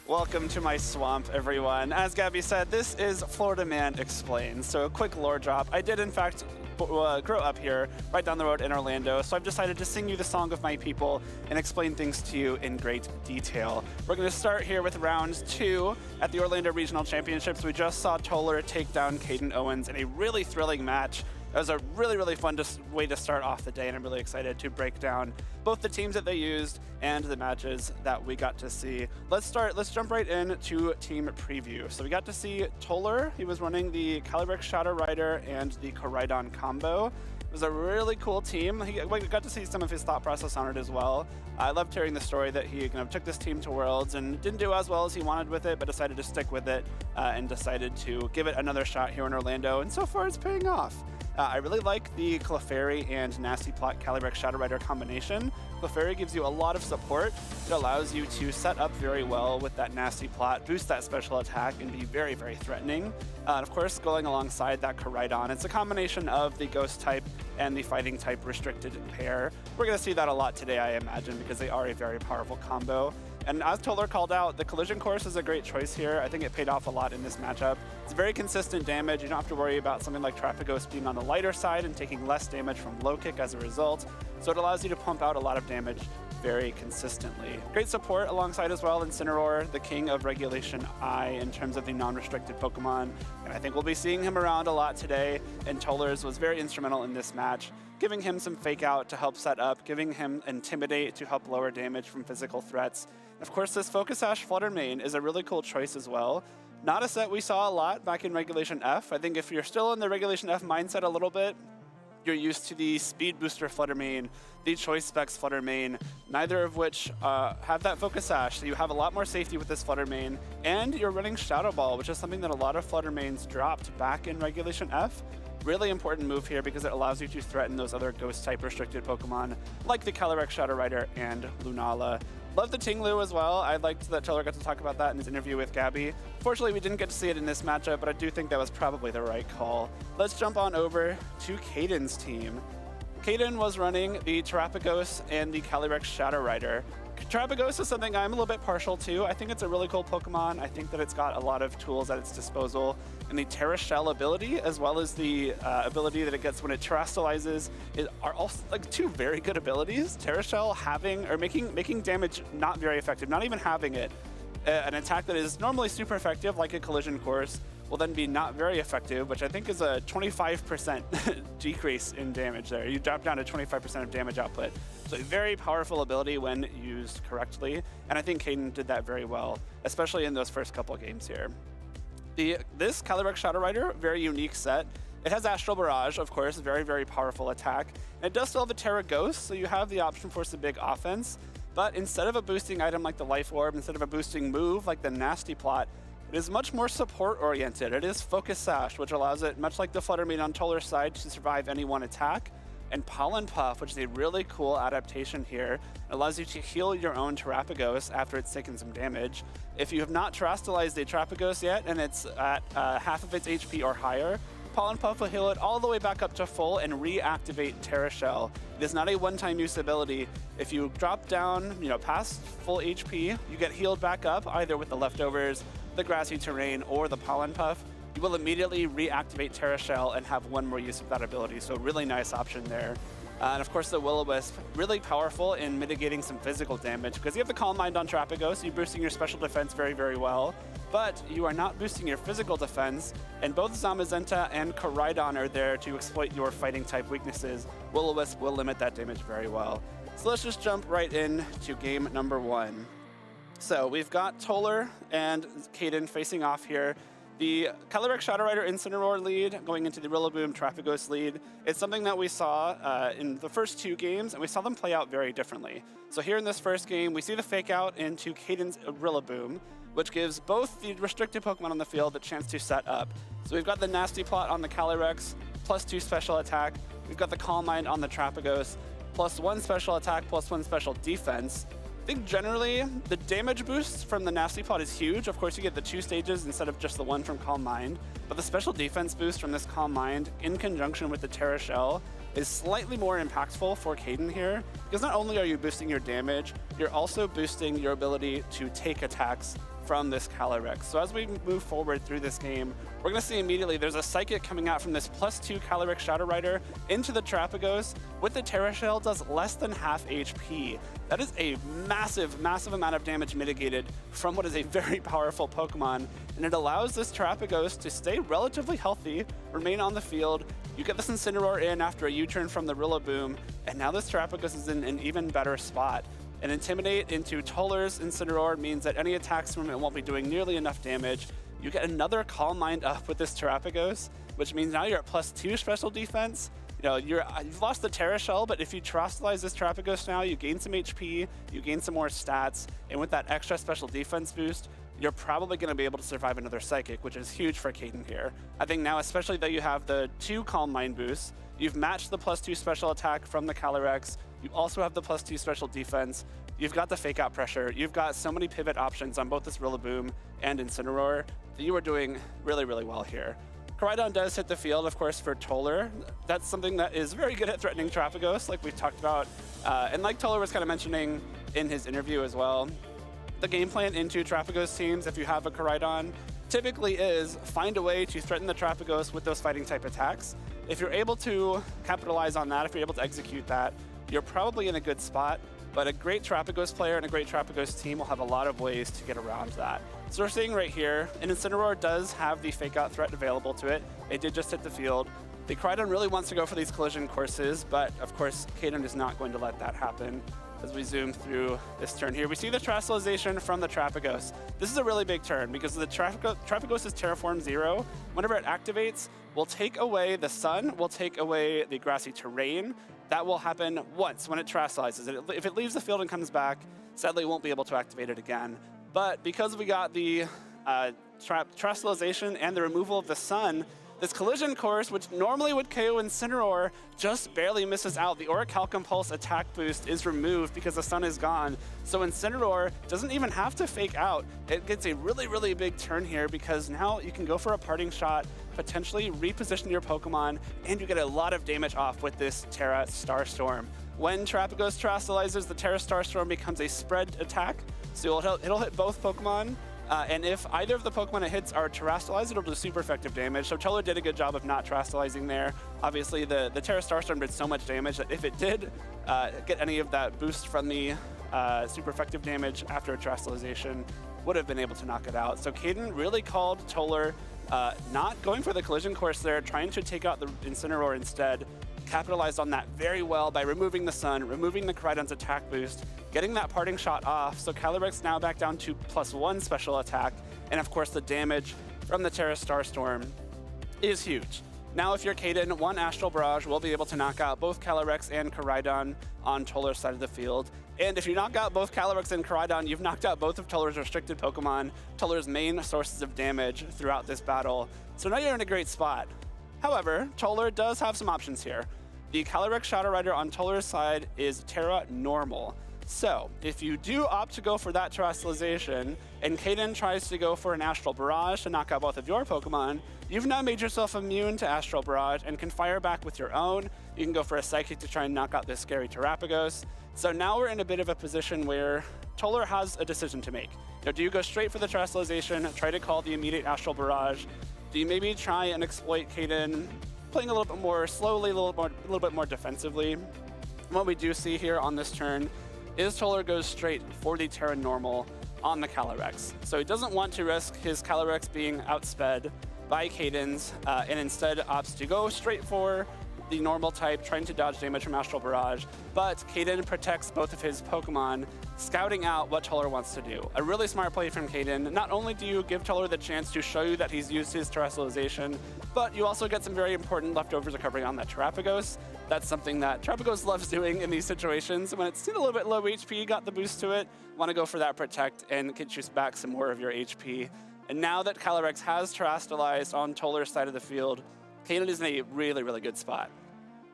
Welcome to my swamp, everyone. As Gabby said, this is Florida Man Explains. So a quick lore drop. I did, in fact, grow up here, right down the road in Orlando, so I've decided to sing you the song of my people and explain things to you in great detail. We're going to start here with round 2 at the Orlando Regional Championships. We just saw Toller take down Caden Owens in a really thrilling match. It was a really, really fun way to start off the day, and I'm really excited to break down both the teams that they used and the matches that we got to see. Let's jump right into team preview. So we got to see Toller. He was running the Calyrex Shadow Rider and the Koraidon combo. It was a really cool team. We got to see some of his thought process on it as well. I loved hearing the story that he took this team to Worlds and didn't do as well as he wanted with it, but decided to stick with it and decided to give it another shot here in Orlando, and so far it's paying off. I really like the Clefairy and Nasty Plot Calyrex Shadow Rider combination. Clefairy gives you a lot of support. It allows you to set up very well with that Nasty Plot, boost that special attack, and be very, very threatening. And of course, going alongside that Koraidon, it's a combination of the Ghost type and the Fighting type restricted pair. We're going to see that a lot today, I imagine, because they are a very powerful combo. And as Toller called out, the Collision Course is a great choice here. I think it paid off a lot in this matchup. It's very consistent damage. You don't have to worry about something like Trapagos being on the lighter side and taking less damage from low kick as a result. So it allows you to pump out a lot of damage very consistently. Great support alongside as well Incineroar, the king of Regulation I in terms of the non-restricted Pokemon. And I think we'll be seeing him around a lot today. And Tollers was very instrumental in this match, giving him some fake out to help set up, giving him Intimidate to help lower damage from physical threats. Of course, this Focus Sash Flutter Mane is a really cool choice as well. Not a set we saw a lot back in Regulation F. I think if you're still in the Regulation F mindset a little bit, you're used to the Speed Booster Flutter Mane, the Choice Specs Flutter Mane, neither of which have that Focus Sash, so you have a lot more safety with this Flutter Mane, and you're running Shadow Ball, which is something that a lot of Flutter Manes dropped back in Regulation F. Really important move here because it allows you to threaten those other Ghost-type restricted Pokemon, like the Calyrex Shadow Rider and Lunala. Love the Tinglu as well. I liked that Toller got to talk about that in his interview with Gabby. Fortunately, we didn't get to see it in this matchup, but I do think that was probably the right call. Let's jump on over to Caden's team. Caden was running the Terapagos and the Calyrex Shadow Rider. Terrapagos is something I'm a little bit partial to. I think it's a really cool Pokemon. I think that it's got a lot of tools at its disposal. And the Terra Shell ability, as well as the ability that it gets when it terastallizes, are also like two very good abilities. Terra Shell having, or making damage not very effective, not even having it. An attack that is normally super effective, like a Collision Course, will then be not very effective, which I think is a 25% decrease in damage there. You drop down to 25% of damage output. So a very powerful ability when used correctly, and I think Caden did that very well, especially in those first couple games here. This Calyrex Shadow Rider, very unique set. It has Astral Barrage, of course, very, very powerful attack. And it does still have a Terra Ghost, so you have the option for some big offense. But instead of a boosting item like the Life Orb, instead of a boosting move like the Nasty Plot, it is much more support-oriented. It is Focus Sash, which allows it, much like the Flutter Mane on Tolar's side, to survive any one attack. And Pollen Puff, which is a really cool adaptation here, allows you to heal your own Terrapagos after it's taken some damage. If you have not terastallized a Terrapagos yet, and it's at half of its HP or higher, Pollen Puff will heal it all the way back up to full and reactivate Terra Shell. It is not a one-time use ability. If you drop down, past full HP, you get healed back up, either with the leftovers, the grassy terrain, or the Pollen Puff. You will immediately reactivate Terra Shell and have one more use of that ability, so really nice option there. And of course the Will-O-Wisp, really powerful in mitigating some physical damage, because you have the Calm Mind on Terrapagos, so you're boosting your special defense very, very well, but you are not boosting your physical defense, and both Zamazenta and Koraidon are there to exploit your fighting type weaknesses. Will-O-Wisp will limit that damage very well. So let's just jump right in to game number 1. So we've got Tolar and Caden facing off here. The Calyrex Shadow Rider Incineroar lead going into the Rillaboom Terrapagos lead. It's something that we saw in the first 2 games, and we saw them play out very differently. So here in this first game, we see the fake out into Caden's Rillaboom, which gives both the restricted Pokemon on the field a chance to set up. So we've got the Nasty Plot on the Calyrex, +2 special attack. We've got the Calm Mind on the Terrapagos, +1 special attack, +1 special defense. I think generally the damage boost from the Nasty Plot is huge. Of course, you get the 2 stages instead of just the 1 from Calm Mind. But the special defense boost from this Calm Mind in conjunction with the Terra Shell is slightly more impactful for Caden here, because not only are you boosting your damage, you're also boosting your ability to take attacks from this Calyrex. So as we move forward through this game, we're going to see immediately there's a Psychic coming out from this +2 Calyrex Shadow Rider into the Terrapagos. With the Terra Shell, does less than half HP. That is a massive, massive amount of damage mitigated from what is a very powerful Pokemon, and it allows this Terrapagos to stay relatively healthy, remain on the field. You get this Incineroar in after a U-turn from the Rillaboom, and now this Terrapagos is in an even better spot. And Intimidate into Tolar's Incineroar means that any attacks from it won't be doing nearly enough damage. You get another Calm Mind up with this Terrapagos, which means now you're at +2 special defense. You've lost the Terra Shell, but if you terastallize this Terrapagos now, you gain some HP, you gain some more stats, and with that extra special defense boost, you're probably going to be able to survive another Psychic, which is huge for Caden here. I think now, especially that you have the 2 Calm Mind boosts, you've matched the +2 special attack from the Calyrex, you also have the +2 special defense, you've got the fake out pressure, you've got so many pivot options on both this Rillaboom and Incineroar that you are doing really, really well here. Koraidon does hit the field, of course, for Tolar. That's something that is very good at threatening Terrapagos, like we've talked about. And like Tolar was kind of mentioning in his interview as well, the game plan into Terrapagos teams, if you have a Koraidon, typically is find a way to threaten the Terrapagos with those fighting type attacks. If you're able to capitalize on that, if you're able to execute that, you're probably in a good spot. But a great Terrapagos player and a great Terrapagos team will have a lot of ways to get around that. So we're seeing right here, an Incineroar does have the fake out threat available to it. It did just hit the field. The Koraidon really wants to go for these collision courses, but of course, Caden is not going to let that happen. As we zoom through this turn here, we see the terastallization from the Terrapagos. This is a really big turn because the Terrapagos is Terraform 0. Whenever it activates, we'll take away the sun, we'll take away the grassy terrain. That will happen once when it terastallizes. If it leaves the field and comes back, sadly, it won't be able to activate it again. But because we got the terastallization and the removal of the sun, this collision course, which normally would KO Incineroar, just barely misses out. The Orichalcum Pulse attack boost is removed because the sun is gone. So Incineroar doesn't even have to fake out. It gets a really, really big turn here because now you can go for a parting shot potentially reposition your Pokemon, and you get a lot of damage off with this Terra Starstorm. When Terrapagos terastallizes, the Terra Starstorm becomes a spread attack, so it'll hit both Pokemon, and if either of the Pokemon it hits are terastallized, it'll do super effective damage. So Toller did a good job of not terastallizing there. Obviously, the Terra Starstorm did so much damage that if it did get any of that boost from the super effective damage after terastallization, would have been able to knock it out. So Caden really called Toller not going for the collision course there, trying to take out the Incineroar instead. Capitalized on that very well by removing the Sun, removing the Koraidon's attack boost, getting that parting shot off. So Calyrex now back down to +1 special attack. And of course, the damage from the Terra Starstorm is huge. Now, if you're Caden, one Astral Barrage will be able to knock out both Calyrex and Koraidon on Toller's side of the field. And if you knock out both Calyrex and Koraidon, you've knocked out both of Toller's restricted Pokemon, Toller's main sources of damage throughout this battle. So now you're in a great spot. However, Toller does have some options here. The Calyrex Shadow Rider on Toller's side is Terra Normal. So, if you do opt to go for that terastallization, and Caden tries to go for an Astral Barrage to knock out both of your Pokemon, you've now made yourself immune to Astral Barrage and can fire back with your own. You can go for a Psychic to try and knock out this scary Terrapagos. So now we're in a bit of a position where Toller has a decision to make. Now, do you go straight for the terastallization, try to call the immediate Astral Barrage? Do you maybe try and exploit Caden, playing a little bit more slowly, a little bit more defensively? What we do see here on this turn is Toller goes straight for the Terra Normal on the Calyrex. So he doesn't want to risk his Calyrex being outsped by Caden's, and instead opts to go straight for the normal type, trying to dodge damage from Astral Barrage. But Caden protects both of his Pokemon, scouting out what Toller wants to do. A really smart play from Caden. Not only do you give Toller the chance to show you that he's used his terastallization, but you also get some very important leftovers recovery on that Terrapagos. That's something that Terrapagos loves doing in these situations. When it's a little bit low HP, got the boost to it, want to go for that protect and get you back some more of your HP. And now that Calyrex has terastallized on Toller's side of the field, Caden is in a really, really good spot.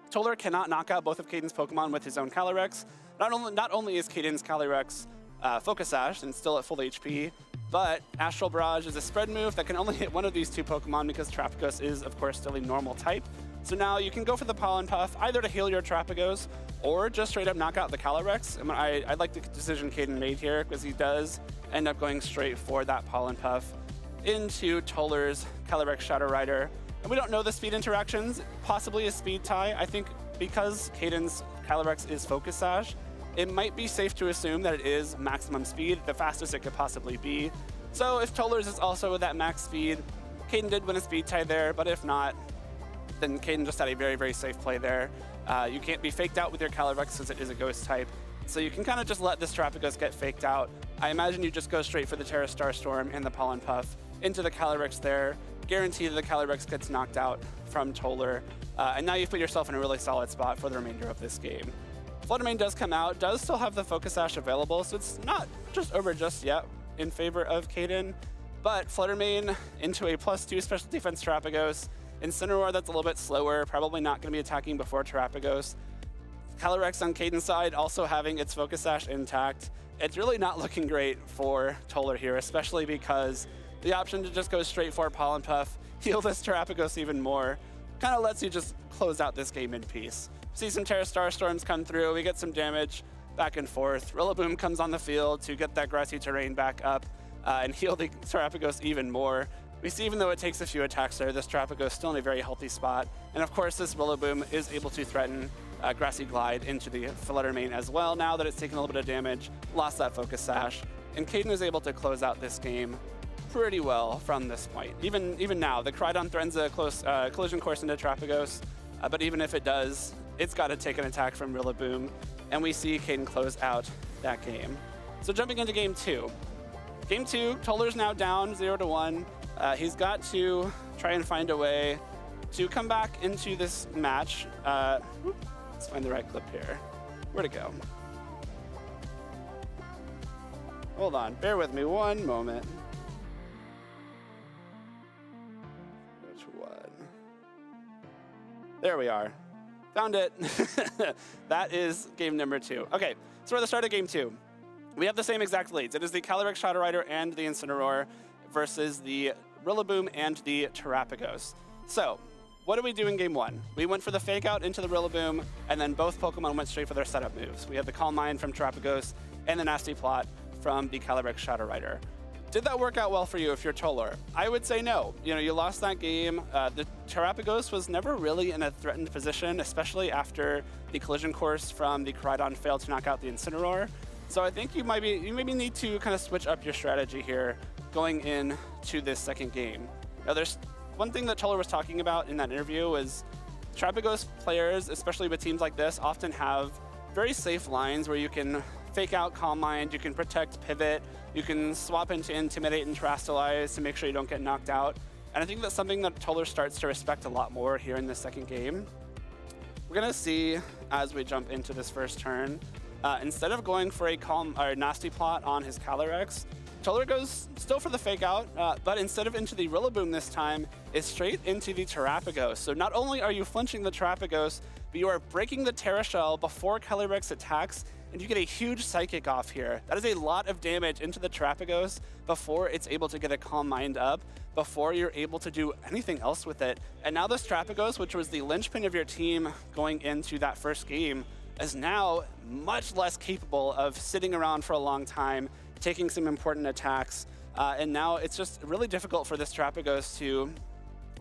Toller cannot knock out both of Caden's Pokemon with his own Calyrex. Not only is Caden's Calyrex Focus Sash and still at full HP, but Astral Barrage is a spread move that can only hit one of these two Pokemon because Terrapagos is, of course, still a normal type. So now you can go for the Pollen Puff, either to heal your Terrapagos or just straight up knock out the Calyrex. I like the decision Caden made here because he does end up going straight for that Pollen Puff into Toller's Calyrex Shadow Rider. And we don't know the speed interactions, possibly a speed tie. I think because Caden's Calyrex is Focus Sash, it might be safe to assume that it is maximum speed, the fastest it could possibly be. So if Toller's is also at that max speed, Caden did win a speed tie there, but if not, then Caden just had a very, very safe play there. You can't be faked out with your Calyrex since it is a ghost type. So you can kind of just let this Terrapagos get faked out. I imagine you just go straight for the Terra Starstorm and the Pollen Puff into the Calyrex there. Guarantee that the Calyrex gets knocked out from Toller. And now you've put yourself in a really solid spot for the remainder of this game. Fluttermane does come out, does still have the Focus Sash available, so it's not just over just yet in favor of Caden. But Fluttermane into a +2 special defense Terrapagos. Incineroar that's a little bit slower, probably not going to be attacking before Terrapagos. Calyrex on Caden's side also having its Focus Sash intact. It's really not looking great for Toller here, especially because the option to just go straight for Pollen Puff, heal this Terrapagos even more, kind of lets you just close out this game in peace. See some Terra Starstorms come through, we get some damage back and forth. Rillaboom comes on the field to get that grassy terrain back up and heal the Terrapagos even more. We see even though it takes a few attacks there, this Terrapagos is still in a very healthy spot. And of course, this Rillaboom is able to threaten Grassy Glide into the Fluttermane as well, now that it's taken a little bit of damage, lost that Focus Sash. And Caden is able to close out this game pretty well from this point. Even now, the Koraidon threatens a close collision course into Terrapagos, but even if it does, it's got to take an attack from Rillaboom, and we see Caden close out that game. So jumping into game two. Game two, Toller's now down 0-1. He's got to try and find a way to come back into this match. Let's find the right clip here. Where'd it go? Hold on, bear with me one moment. Which one? There we are. Found it. That is game number two. Okay, so we're at the start of game two. We have the same exact leads. It is the Calyrex Shadow Rider and the Incineroar versus the Rillaboom and the Terrapagos. So, what did we do in game 1? We went for the fake out into the Rillaboom, and then both Pokemon went straight for their setup moves. We had the Calm Mind from Terapagos and the Nasty Plot from the Calyrex Shadow Rider. Did that work out well for you if you're Toller? I would say no. You know, you lost that game. The Terapagos was never really in a threatened position, especially after the collision course from the Koraidon failed to knock out the Incineroar. So I think you maybe need to kind of switch up your strategy here going into this second game. Now, there's one thing that Toller was talking about in that interview was Terapagos players, especially with teams like this, often have very safe lines where you can fake out Calm Mind, you can protect Pivot, you can swap into Intimidate and Terastallize to make sure you don't get knocked out. And I think that's something that Toller starts to respect a lot more here in this second game. We're gonna see as we jump into this first turn, instead of going for a Nasty Plot on his Calyrex, Toller goes still for the fake out, but instead of into the Rillaboom this time, is straight into the Terapagos. So not only are you flinching the Terapagos, but you are breaking the Terra Shell before Calyrex attacks, and you get a huge Psychic off here. That is a lot of damage into the Terapagos before it's able to get a Calm Mind up, before you're able to do anything else with it. And now this Terapagos, which was the linchpin of your team going into that first game, is now much less capable of sitting around for a long time, taking some important attacks, and now it's just really difficult for this Terapagos to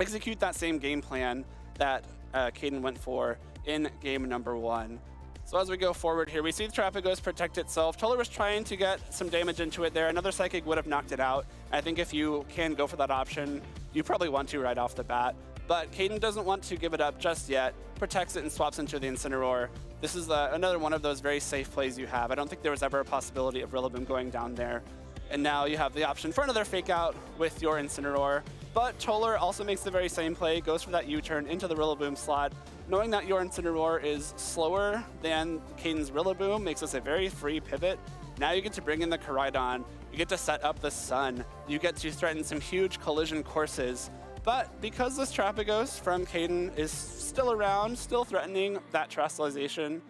execute that same game plan that Caden went for in game number 1. So as we go forward here, we see the Terapagos protect itself. Toller was trying to get some damage into it there. Another Psychic would have knocked it out. I think if you can go for that option, you probably want to right off the bat. But Caden doesn't want to give it up just yet, protects it and swaps into the Incineroar. This is another one of those very safe plays you have. I don't think there was ever a possibility of Rillaboom going down there. And now you have the option for another fake out with your Incineroar. But Toller also makes the very same play, goes for that U-turn into the Rillaboom slot. Knowing that your Incineroar is slower than Caden's Rillaboom makes this a very free pivot. Now you get to bring in the Koraidon, you get to set up the Sun, you get to threaten some huge collision courses. But because this Terapagos from Caden is still around, still threatening that Terastallization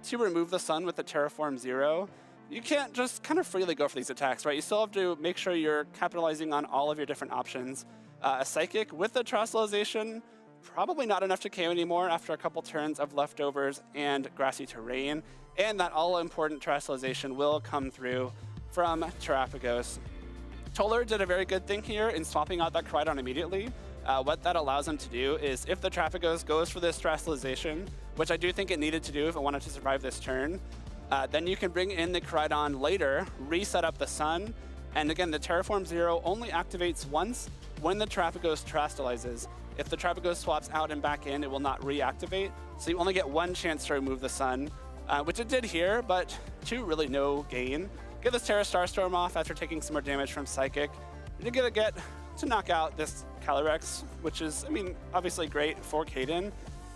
to remove the Sun with the Terraform 0, you can't just kind of freely go for these attacks, right? You still have to make sure you're capitalizing on all of your different options. A Psychic with the Terastallization, probably not enough to KO anymore after a couple turns of Leftovers and Grassy Terrain, and that all-important Terastallization will come through from Terapagos. Toller did a very good thing here in swapping out that Koraidon immediately. What that allows him to do is if the Terapagos goes for this Terastallization, which I do think it needed to do if it wanted to survive this turn, then you can bring in the Koraidon later, reset up the Sun, and again, the Terraform 0 only activates once when the Terapagos Terastallizes. If the Terapagos swaps out and back in, it will not reactivate, so you only get one chance to remove the Sun, which it did here, but to really no gain. Get this Terra Starstorm off after taking some more damage from Psychic. You're gonna get to knock out this Calyrex, which is, I mean, obviously great for Caden,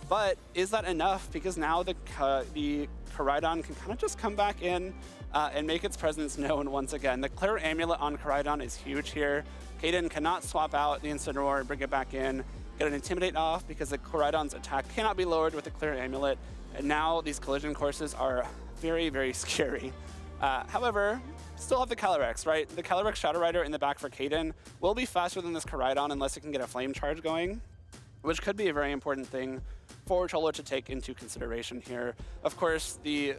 but is that enough? Because now the Koraidon can kind of just come back in and make its presence known once again. The Clear Amulet on Koraidon is huge here. Caden cannot swap out the Incineroar and bring it back in. Get an Intimidate off because the Koraidon's attack cannot be lowered with the Clear Amulet, and now these collision courses are very, very scary. However, still have the Calyrex, right? The Calyrex Shadow Rider in the back for Caden will be faster than this Koraidon unless it can get a Flame Charge going, which could be a very important thing for Toller to take into consideration here. Of course, the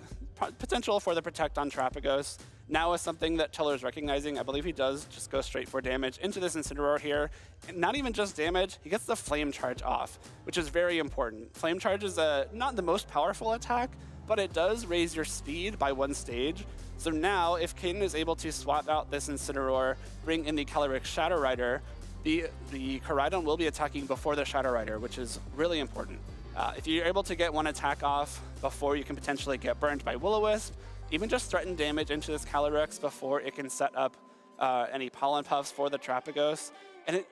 potential for the Protect on Terapagos now is something that Toller is recognizing. I believe he does just go straight for damage into this Incineroar here. And not even just damage, he gets the Flame Charge off, which is very important. Flame Charge is not the most powerful attack, but it does raise your speed by 1 stage. So now, if Caden is able to swap out this Incineroar, bring in the Calyrex Shadow Rider, the Koraidon will be attacking before the Shadow Rider, which is really important. If you're able to get one attack off before you can potentially get burned by Will-O-Wisp, even just threaten damage into this Calyrex before it can set up any Pollen Puffs for the Terapagos,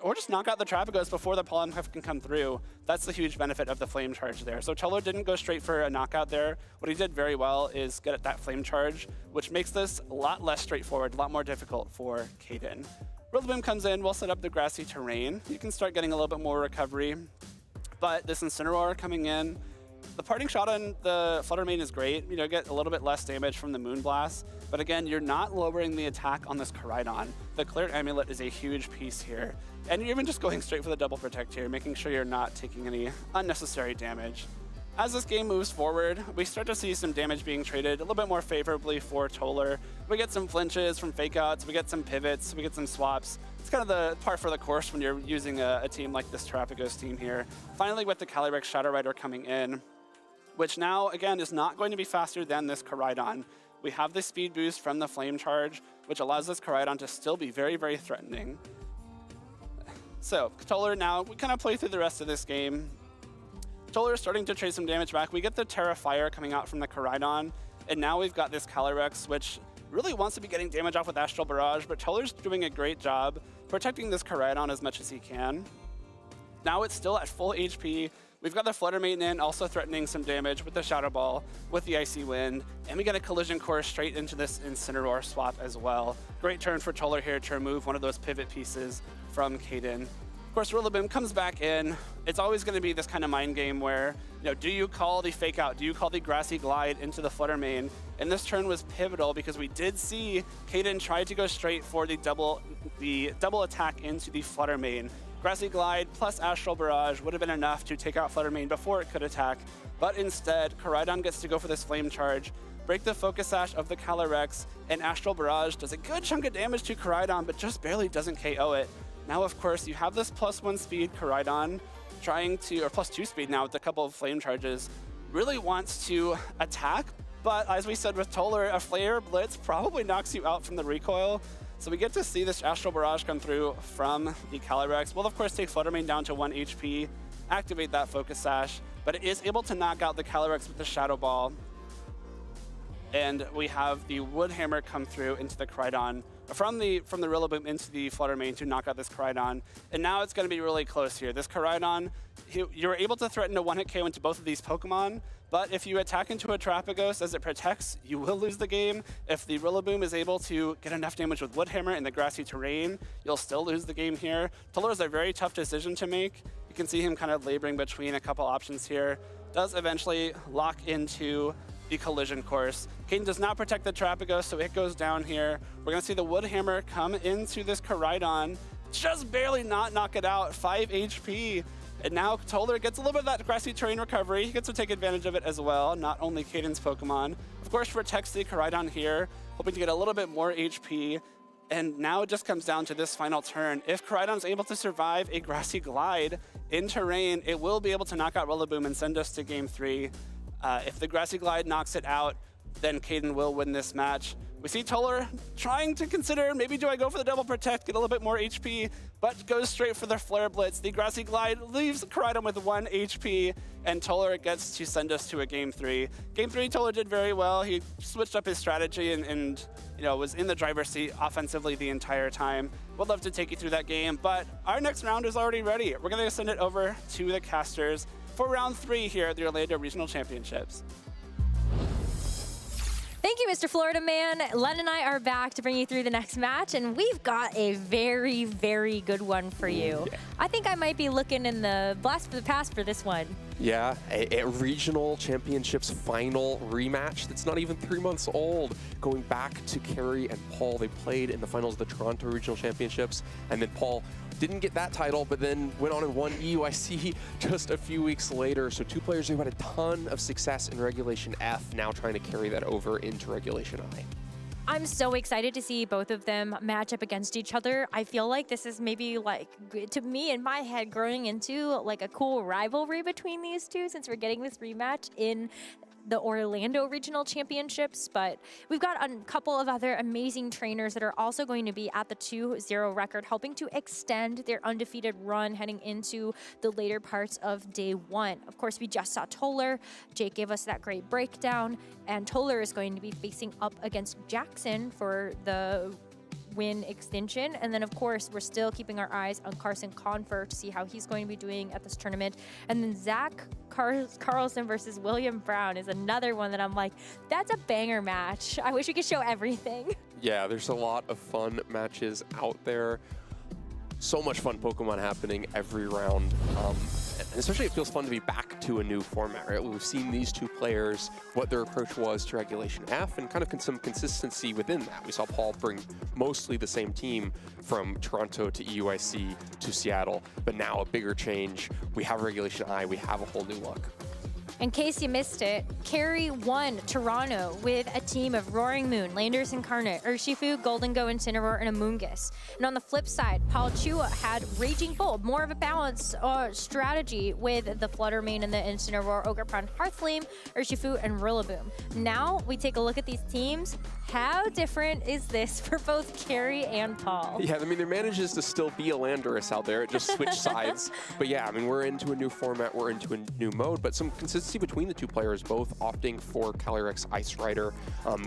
or just knock out the Terapagos before the Pollen Puff can come through. That's the huge benefit of the Flame Charge there. So Toller didn't go straight for a knockout there. What he did very well is get at that Flame Charge, which makes this a lot less straightforward, a lot more difficult for Caden. Rillaboom comes in, we'll set up the Grassy Terrain. You can start getting a little bit more recovery, but this Incineroar coming in, The parting shot on the Flutter Mane is great. You know, get a little bit less damage from the Moonblast, but again, you're not lowering the attack on this Koraidon. The Clear Amulet is a huge piece here. And you're even just going straight for the double protect here, making sure you're not taking any unnecessary damage. As this game moves forward, we start to see some damage being traded a little bit more favorably for Toller. We get some flinches from fake outs, we get some pivots, we get some swaps. It's kind of the par for the course when you're using a team like this Terrapagos team here. Finally, with the Calyrex Shadow Rider coming in, which now, again, is not going to be faster than this Koraidon. We have the speed boost from the Flame Charge, which allows this Koraidon to still be very, very threatening. So, Toller now, we kind of play through the rest of this game. Toller is starting to trade some damage back. We get the Terra Fire coming out from the Koraidon, and now we've got this Calyrex, which really wants to be getting damage off with Astral Barrage, but Toller's doing a great job protecting this Koraidon as much as he can. Now it's still at full HP. We've got the Flutter Mane in, also threatening some damage with the Shadow Ball, with the Icy Wind, and we get a Collision Course straight into this Incineroar swap as well. Great turn for Toller here to remove one of those pivot pieces from Caden. Of course, Rillaboom comes back in. It's always going to be this kind of mind game where, you know, do you call the Fake Out? Do you call the Grassy Glide into the Flutter Mane? And this turn was pivotal because we did see Caden try to go straight for the double attack into the Flutter Mane. Grassy Glide plus Astral Barrage would have been enough to take out Flutter Mane before it could attack, but instead, Koraidon gets to go for this Flame Charge, break the Focus Sash of the Calyrex, and Astral Barrage does a good chunk of damage to Koraidon, but just barely doesn't KO it. Now, of course, you have this +1 speed Koraidon trying to, or +2 speed now with a couple of Flame Charges, really wants to attack, but as we said with Toller, a Flare Blitz probably knocks you out from the recoil. So we get to see this Astral Barrage come through from the Calyrex. We'll, of course, take Flutter Mane down to 1 HP, activate that Focus Sash, but it is able to knock out the Calyrex with the Shadow Ball. And we have the Wood Hammer come through into the Koraidon, from the Rillaboom into the Flutter Mane to knock out this Koraidon. And now it's going to be really close here. This Koraidon, you're able to threaten a one-hit KO into both of these Pokemon, but if you attack into a Terrapagos as it protects, you will lose the game. If the Rillaboom is able to get enough damage with Wood Hammer in the grassy terrain, you'll still lose the game here. Toller is a very tough decision to make. You can see him kind of laboring between a couple options here. Does eventually lock into the Collision Course. Caden does not protect the Terrapagos, so it goes down here. We're going to see the Wood Hammer come into this Koraidon, just barely not knock it out, 5 HP. And now Toller gets a little bit of that grassy terrain recovery. He gets to take advantage of it as well, not only Caden's Pokemon. Of course, protects the Koraidon here, hoping to get a little bit more HP. And now it just comes down to this final turn. If Koraidon's able to survive a Grassy Glide in terrain, it will be able to knock out Rillaboom and send us to Game 3. If the Grassy Glide knocks it out, then Caden will win this match. We see Toller trying to consider, maybe do I go for the double protect, get a little bit more HP, but goes straight for the Flare Blitz. The Grassy Glide leaves Koraidon with 1 HP, and Toller gets to send us to a Game 3. Game 3, Toller did very well. He switched up his strategy and you know, was in the driver's seat offensively the entire time. Would love to take you through that game, but our next round is already ready. We're gonna send it over to the casters for round 3 here at the Orlando Regional Championships.
Thank you, Mr. Florida Man. Len and I are back to bring you through the next match, and we've got a very, very good one for you. Yeah. I think I might be looking in the blast for the past for this one.
Yeah, a regional championships final rematch that's not even 3 months old. Going back to Carrie and Paul, they played in the finals of the Toronto Regional Championships, and then Paul didn't get that title, but then went on and won EUIC just a few weeks later. So 2 players who had a ton of success in Regulation F, now trying to carry that over into Regulation I.
I'm so excited to see both of them match up against each other. I feel like this is maybe like, to me in my head, growing into like a cool rivalry between these two since we're getting this rematch in the Orlando Regional Championships, but we've got a couple of other amazing trainers that are also going to be at the 2-0 record, helping to extend their undefeated run heading into the later parts of day 1. Of course, we just saw Toller. Jake gave us that great breakdown, and Toller is going to be facing up against Jackson for the win extension. And then, of course, we're still keeping our eyes on Carson Confer to see how he's going to be doing at this tournament. And then Zach Carlson versus William Brown is another one that I'm like, that's a banger match. I wish we could show everything.
Yeah, there's a lot of fun matches out there. So much fun Pokemon happening every round. And especially it feels fun to be back to a new format, right? We've seen these two players, what their approach was to Regulation F, and kind of some consistency within that. We saw Paul bring mostly the same team from Toronto to EUIC to Seattle, but now a bigger change. We have Regulation I, we have a whole new look.
In case you missed it, Carey won Toronto with a team of Roaring Moon, Landers Incarnate, Urshifu, Golden Go, Incineroar, and Amoonguss. And on the flip side, Paul Chua had Raging Bolt, more of a balanced strategy with the Flutter Mane and the Incineroar, Ogerpon, Hearthflame, Urshifu, and Rillaboom. Now we take a look at these teams. How different is this for both Carey and Paul?
Yeah, I mean, there manages to still be a Landorus out there. It just switched sides. But yeah, I mean, we're into a new format, we're into a new mode, but some consistency between the two players, both opting for Calyrex Ice Rider.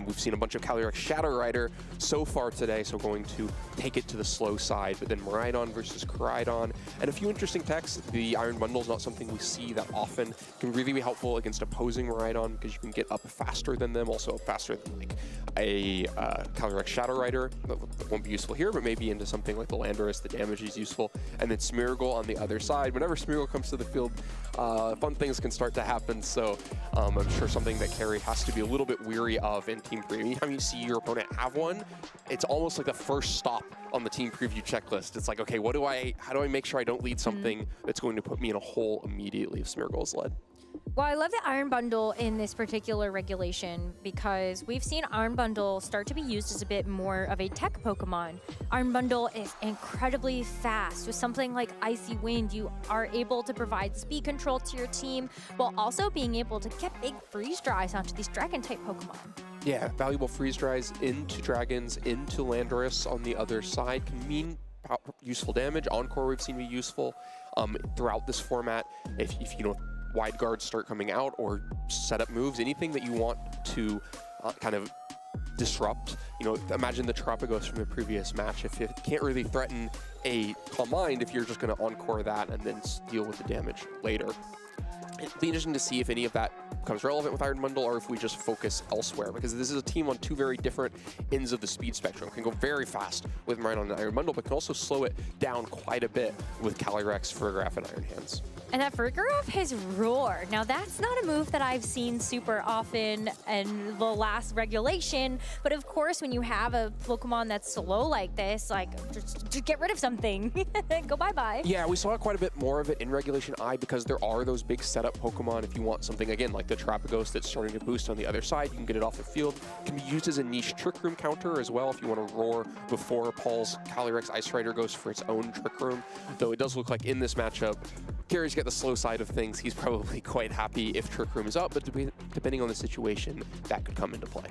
We've seen a bunch of Calyrex Shadow Rider so far today, so going to take it to the slow side, but then Miraidon versus Koraidon, and a few interesting techs. The Iron Bundle is not something we see that often. It can really be helpful against opposing Miraidon because you can get up faster than them, also faster than like a Calyrex Shadow Rider. That won't be useful here, but maybe into something like the Landorus, the damage is useful. And then Smeargle on the other side. Whenever Smeargle comes to the field, fun things can start to happen. So I'm sure something that Carey has to be a little bit weary of in team preview. Anytime you see your opponent have one, it's almost like the first stop on the team preview checklist. It's like, okay, how do I make sure I don't lead something that's going to put me in a hole immediately if Smeargle is led?
Well, I love the Iron Bundle in this particular regulation because we've seen Iron Bundle start to be used as a bit more of a tech Pokemon. Iron Bundle is incredibly fast. With something like Icy Wind, you are able to provide speed control to your team while also being able to get big freeze dries onto these Dragon-type Pokemon. Yeah,
valuable freeze dries into Dragons, into Landorus on the other side can mean useful damage. Encore we've seen be useful throughout this format. If you know, wide guards start coming out or setup moves, anything that you want to kind of disrupt. You know, imagine the Terapagos from the previous match. If it can't really threaten a Calm Mind, if you're just going to encore that and then deal with the damage later. It'll be interesting to see if any of that becomes relevant with Iron Bundle or if we just focus elsewhere, because this is a team on two very different ends of the speed spectrum. It can go very fast with Miraidon and Iron Bundle, but can also slow it down quite a bit with Calyrex, Farigiraf, and Iron Hands.
And that Farigiraf has Roar. Now, that's not a move that I've seen super often in the last regulation, but of course, when you have a Pokemon that's slow like this, like, just get rid of something. Go bye-bye.
Yeah, we saw quite a bit more of it in Regulation I because there are those big setup Pokemon. If you want something, again, like the Terapagos that's starting to boost on the other side, you can get it off the field. It can be used as a niche Trick Room counter as well if you want to Roar before Paul's Calyrex Ice Rider goes for its own Trick Room. Though it does look like in this matchup, Carey's got the slow side of things. He's probably quite happy if Trick Room is up, but depending on the situation, that could come into play.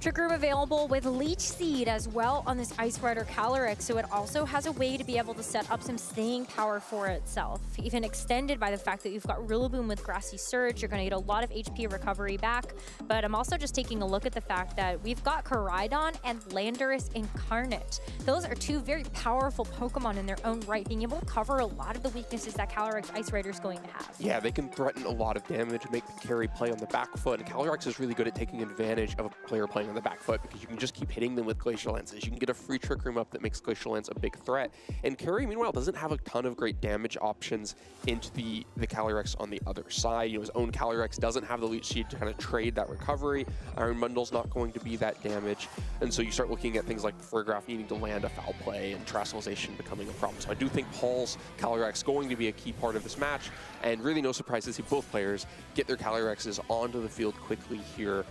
Trick Room available with Leech Seed as well on this Ice Rider Calyrex, so it also has a way to be able to set up some staying power for itself, even extended by the fact that you've got Rillaboom with Grassy Surge. You're going to get a lot of HP recovery back, but I'm also just taking a look at the fact that we've got Koraidon and Landorus Incarnate. Those are two very powerful Pokemon in their own right, being able to cover a lot of the weaknesses that Calyrex Ice Rider is going to have.
Yeah, they can threaten a lot of damage, make Carey play on the back foot, and Calyrex is really good at taking advantage of a player playing on the back foot because you can just keep hitting them with Glacial Lances. You can get a free Trick Room up that makes Glacial Lance a big threat. And Carey, meanwhile, doesn't have a ton of great damage options into the Calyrex on the other side. You know, his own Calyrex doesn't have the Leech Seed to kind of trade that recovery. Iron Bundle's not going to be that damage. And so you start looking at things like Farigiraf needing to land a foul play and Terastallization becoming a problem. So I do think Paul's Calyrex going to be a key part of this match. And really no surprise to see both players get their Calyrexes onto the field quickly here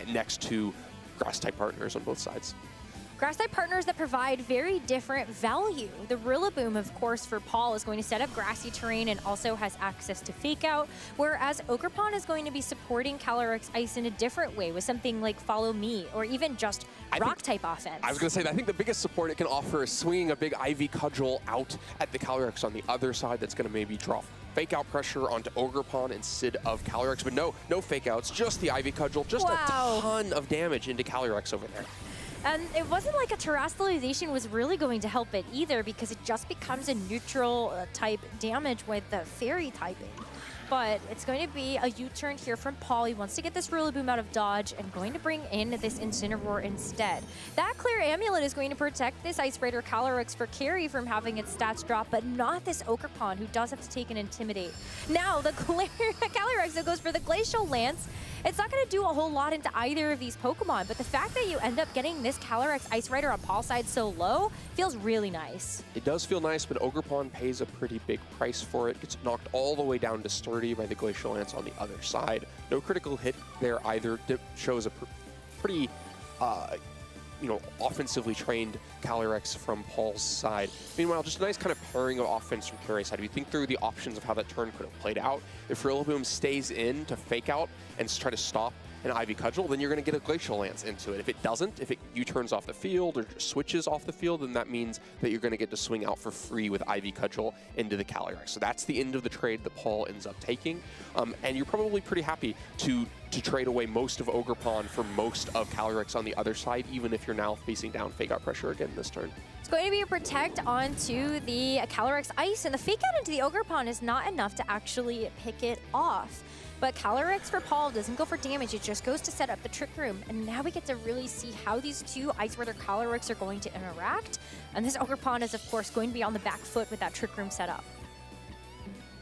next to Grass-type partners on both sides.
Grass-type partners that provide very different value. The Rillaboom, of course, for Paul is going to set up grassy terrain and also has access to Fake Out, whereas Ogerpon is going to be supporting Calyrex Ice in a different way with something like Follow Me or even just Rock-type offense.
I was going to say, I think the biggest support it can offer is swinging a big Ivy Cudgel out at the Calyrex on the other side that's going to maybe draw Fake Out pressure onto Ogerpon instead of Calyrex, but no Fake Outs, just the Ivy Cudgel, just a ton of damage into Calyrex over there.
And it wasn't like a Terastallization was really going to help it either because it just becomes a neutral type damage with the Fairy typing. but it's going to be a U-turn here from Paul. He wants to get this Rillaboom out of dodge and going to bring in this Incineroar instead. That Clear Amulet is going to protect this Ice Raider Calyrex for Carry from having its stats drop, but not this Ogerpon, who does have to take an Intimidate. Now, the Calyrex that goes for the Glacial Lance, it's not going to do a whole lot into either of these Pokemon, but the fact that you end up getting this Calyrex Ice Rider on Paul's side so low feels really nice.
It does feel nice, but Ogerpon pays a pretty big price for it. Gets knocked all the way down to sturdy by the Glacial Lance on the other side. No critical hit there either. Shows a pretty, offensively trained Calyrex from Paul's side. Meanwhile, just a nice kind of pairing of offense from Carry's side. If you think through the options of how that turn could have played out, if Rillaboom stays in to fake out and try to stop an Ivy Cudgel, then you're going to get a Glacial Lance into it. If it doesn't, if it U-turns off the field or switches off the field, then that means that you're going to get to swing out for free with Ivy Cudgel into the Calyrex. So that's the end of the trade that Paul ends up taking. And you're probably pretty happy to trade away most of Ogerpon for most of Calyrex on the other side, even if you're now facing down Fake Out Pressure again this turn.
It's going to be a Protect onto the Calyrex Ice, and the Fake Out into the Ogerpon is not enough to actually pick it off. But Calyrex for Paul doesn't go for damage, it just goes to set up the Trick Room. And now we get to really see how these two Ice Rider Calyrex are going to interact. And this Ogerpon is, of course, going to be on the back foot with that Trick Room set up.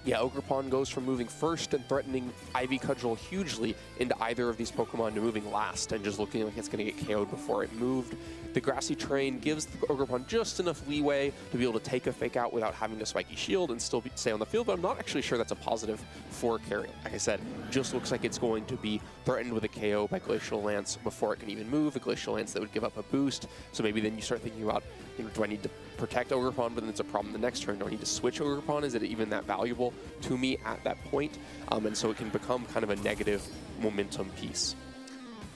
Yeah, Ogerpon goes from moving first and threatening Ivy Cudgel hugely into either of these Pokemon to moving last and just looking like it's going to get KO'd before it moved. The Grassy Terrain gives the Ogerpon just enough leeway to be able to take a Fake Out without having to Spiky Shield and still stay on the field, but I'm not actually sure that's a positive for Carry. Like I said, just looks like it's going to be threatened with a KO by Glacial Lance before it can even move, a Glacial Lance that would give up a boost. So maybe then you start thinking about, do I need to protect Ogerpon, but then it's a problem the next turn? Do I need to switch Ogerpon? Is it even that valuable to me at that point? And so it can become kind of a negative momentum piece.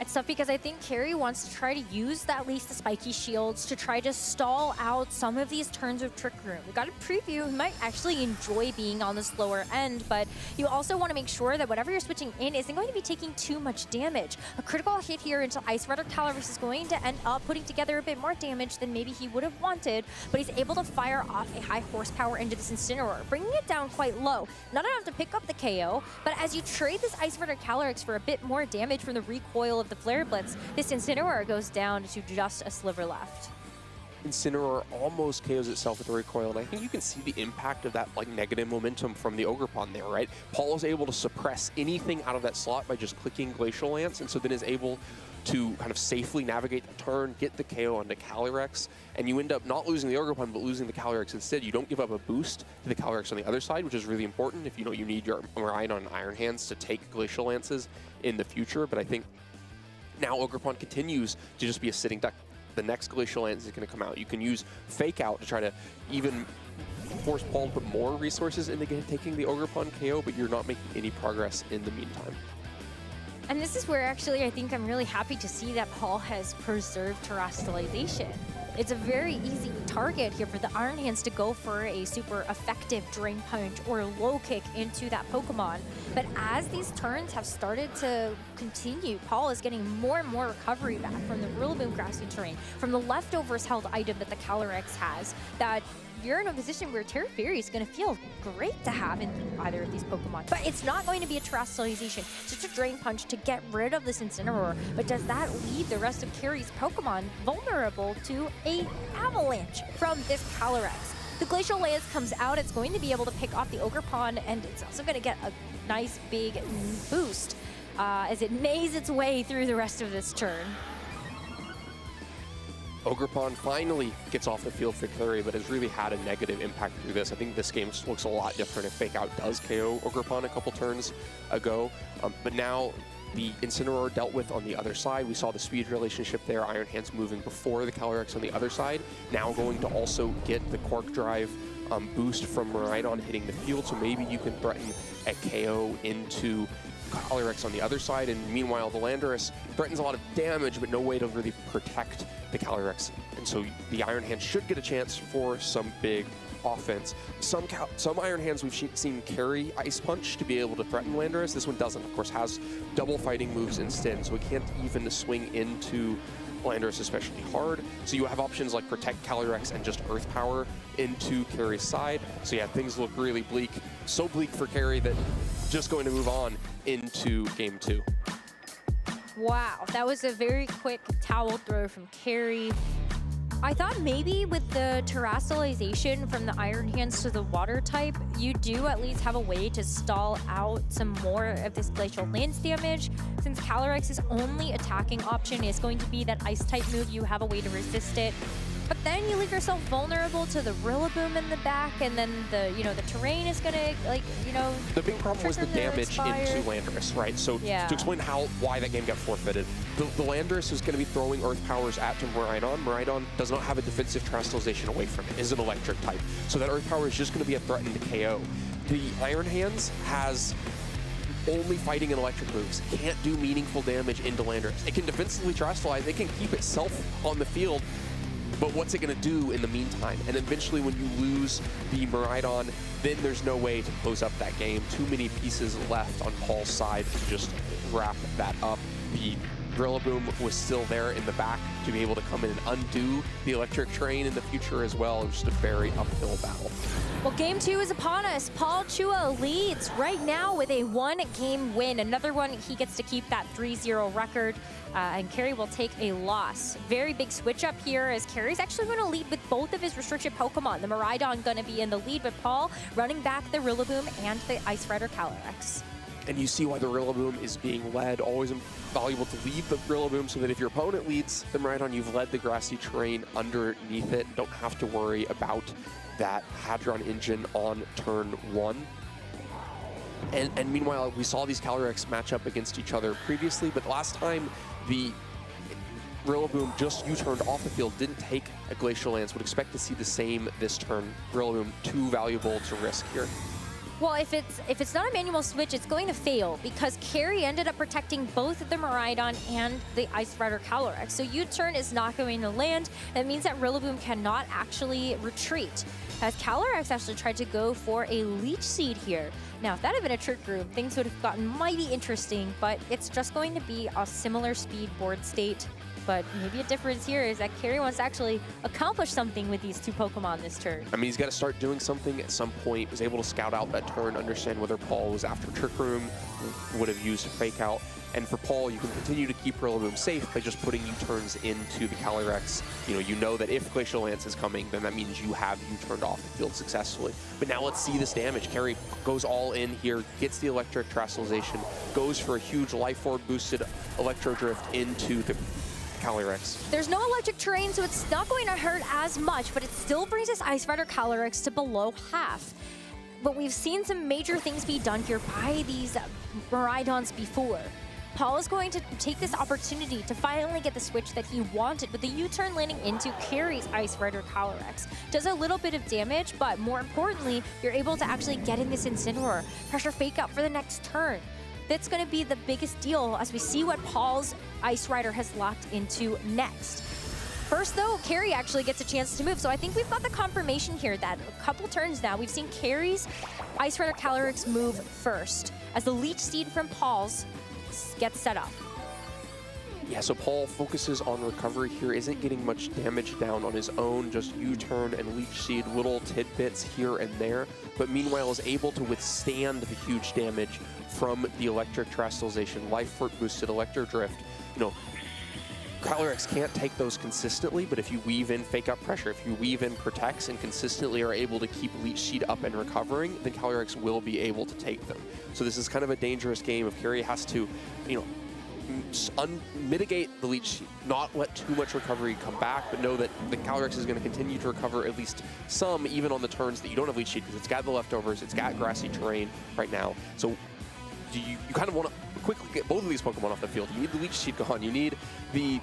It's tough because I think Carry wants to try to use at least the Spiky Shields to try to stall out some of these turns of Trick Room. We got a preview, he might actually enjoy being on the slower end, but you also want to make sure that whatever you're switching in isn't going to be taking too much damage. A critical hit here into Ice Rider Calyrex is going to end up putting together a bit more damage than maybe he would have wanted, but he's able to fire off a high horsepower into this Incineroar, bringing it down quite low. Not enough to pick up the KO, but as you trade this Ice Rider Calyrex for a bit more damage from the recoil of the Flare Blitz, this Incineroar goes down to just a sliver left.
Incineroar almost KOs itself with the recoil, and I think you can see the impact of that negative momentum from the Ogerpon there, right? Paul is able to suppress anything out of that slot by just clicking Glacial Lance, and so then is able to kind of safely navigate the turn, get the KO onto Calyrex, and you end up not losing the Ogerpon, but losing the Calyrex instead. You don't give up a boost to the Calyrex on the other side, which is really important if you need your Rhydon Iron Hands to take Glacial Lances in the future, but I think now Ogerpon continues to just be a sitting duck. The next Glacial Lance is going to come out. You can use Fake Out to try to even force Paul to put more resources into taking the Ogerpon KO, but you're not making any progress in the meantime.
And this is where actually I think I'm really happy to see that Paul has preserved Terastallization. It's a very easy target here for the Iron Hands to go for a super effective Drain Punch or Low Kick into that Pokemon. But as these turns have started to continue, Paul is getting more and more recovery back from the Rillaboom Grassy Terrain, from the leftovers held item that the Calyrex has, that you're in a position where Terra Fairy is going to feel great to have in either of these Pokemon. But it's not going to be a Terastallization, just a Drain Punch to get rid of this Incineroar. But does that leave the rest of Carry's Pokemon vulnerable to a Avalanche from this Calyrex? The Glacial Lance comes out, it's going to be able to pick off the Ogerpon, and it's also going to get a nice big boost as it neighs its way through the rest of this turn.
Ogerpon finally gets off the field for Carry, but has really had a negative impact through this. I think this game looks a lot different if Fake Out does KO Ogerpon a couple turns ago. But now the Incineroar dealt with on the other side. We saw the speed relationship there, Iron Hands moving before the Calyrex on the other side. Now going to also get the Quark Drive boost from Rhydon hitting the field, so maybe you can threaten a KO into Calyrex on the other side, and meanwhile the Landorus threatens a lot of damage but no way to really protect the Calyrex, and so the Iron Hands should get a chance for some big offense. Some Iron Hands we've seen carry Ice Punch to be able to threaten Landorus. This one doesn't, of course, has double fighting moves instead, so it can't even swing into Landorus especially hard. So you have options like Protect Calyrex and just Earth Power into Carry's side. So yeah, things look really bleak. So bleak for Carry that just going to move on into game 2.
Wow, that was a very quick towel throw from Carrie. I thought maybe with the terrestrialization from the Iron Hands to the water type, you do at least have a way to stall out some more of this Glacial Lance damage. Since Calyrex's only attacking option is going to be that Ice type move, you have a way to resist it. But then you leave yourself vulnerable to the Rillaboom in the back, and then the terrain is gonna
The big problem was the damage
expired.
into Landorus, right? So
Yeah.
to explain why that game got forfeited, the Landorus is going to be throwing Earth Powers at Miraidon. Miraidon does not have a defensive terrestrialization away from it. Is an electric type, so that Earth Power is just going to be a threatened KO. The Iron Hands has only fighting and electric moves, can't do meaningful damage into Landorus. It can defensively terrestrialize, it can keep itself on the field, but what's it going to do in the meantime? And eventually when you lose the Miraidon, then there's no way to close up that game. Too many pieces left on Paul's side to just wrap that up. The Rillaboom was still there in the back to be able to come in and undo the electric train in the future as well. It was just a very uphill battle.
Well, game 2 is upon us. Paul Chua leads right now with a 1-game win. Another one, he gets to keep that 3-0 record, and Carrie will take a loss. Very big switch up here as Carrie's actually going to lead with both of his restricted Pokemon. The Miraidon going to be in the lead, but Paul running back the Rillaboom and the Ice Rider Calyrex.
And you see why the Rillaboom is being led. Always valuable to lead the Rillaboom so that if your opponent leads the Miraidon, you've led the grassy terrain underneath it. Don't have to worry about that Hadron engine on turn 1. And meanwhile, we saw these Calyrex match up against each other previously, but last time the Rillaboom just U-turned off the field, didn't take a Glacial Lance. Would expect to see the same this turn. Rillaboom too valuable to risk here.
Well, if it's not a manual switch, it's going to fail because Carrie ended up protecting both the Miraidon and the Ice Rider Calyrex. So U-turn is not going to land. That means that Rillaboom cannot actually retreat, as Calyrex actually tried to go for a Leech Seed here. Now, if that had been a Trick Room, things would have gotten mighty interesting, but it's just going to be a similar speed board state. But maybe a difference here is that Carrie wants to actually accomplish something with these 2 Pokemon this turn.
I mean, he's got to start doing something at some point. Was able to scout out that turn, understand whether Paul was after Trick Room, would have used Fake Out. And for Paul, you can continue to keep Rillaboom safe by just putting U-turns into the Calyrex. You know that if Glacial Lance is coming, then that means you have U-turned off the field successfully. But now let's see this damage. Carrie goes all in here, gets the electric terrestrialization, goes for a huge Life Orb boosted Electro Drift into the Calyrex.
There's no electric terrain, so it's not going to hurt as much, but it still brings this Ice Rider Calyrex to below half. But we've seen some major things be done here by these Miraidons before. Paul is going to take this opportunity to finally get the switch that he wanted with the U-turn landing into Carrie's Ice Rider Calyrex. Does a little bit of damage, but more importantly, you're able to actually get in this Incineroar. Pressure Fake Out for the next turn. That's going to be the biggest deal as we see what Paul's Ice Rider has locked into next. First, though, Carrie actually gets a chance to move. So I think we've got the confirmation here that a couple turns now, we've seen Carrie's Ice Rider Calyrex move first as the Leech Seed from Paul's gets set up.
Yeah, so Paul focuses on recovery here, isn't getting much damage down on his own, just U-turn and Leech Seed, little tidbits here and there, but meanwhile is able to withstand the huge damage from the electric terrestrialization, Life Orb boosted Electro Drift. Calyrex can't take those consistently, but if you weave in Fake Out Pressure, if you weave in Protects and consistently are able to keep Leech Seed up and recovering, then Calyrex will be able to take them. So this is kind of a dangerous game if Carrie has to, mitigate the Leech Seed, not let too much recovery come back, but know that the Calyrex is going to continue to recover at least some, even on the turns that you don't have Leech Seed, because it's got the leftovers, it's got grassy terrain right now. So you kind of want to quickly get both of these Pokemon off the field. You need the Leech Seed gone, you need the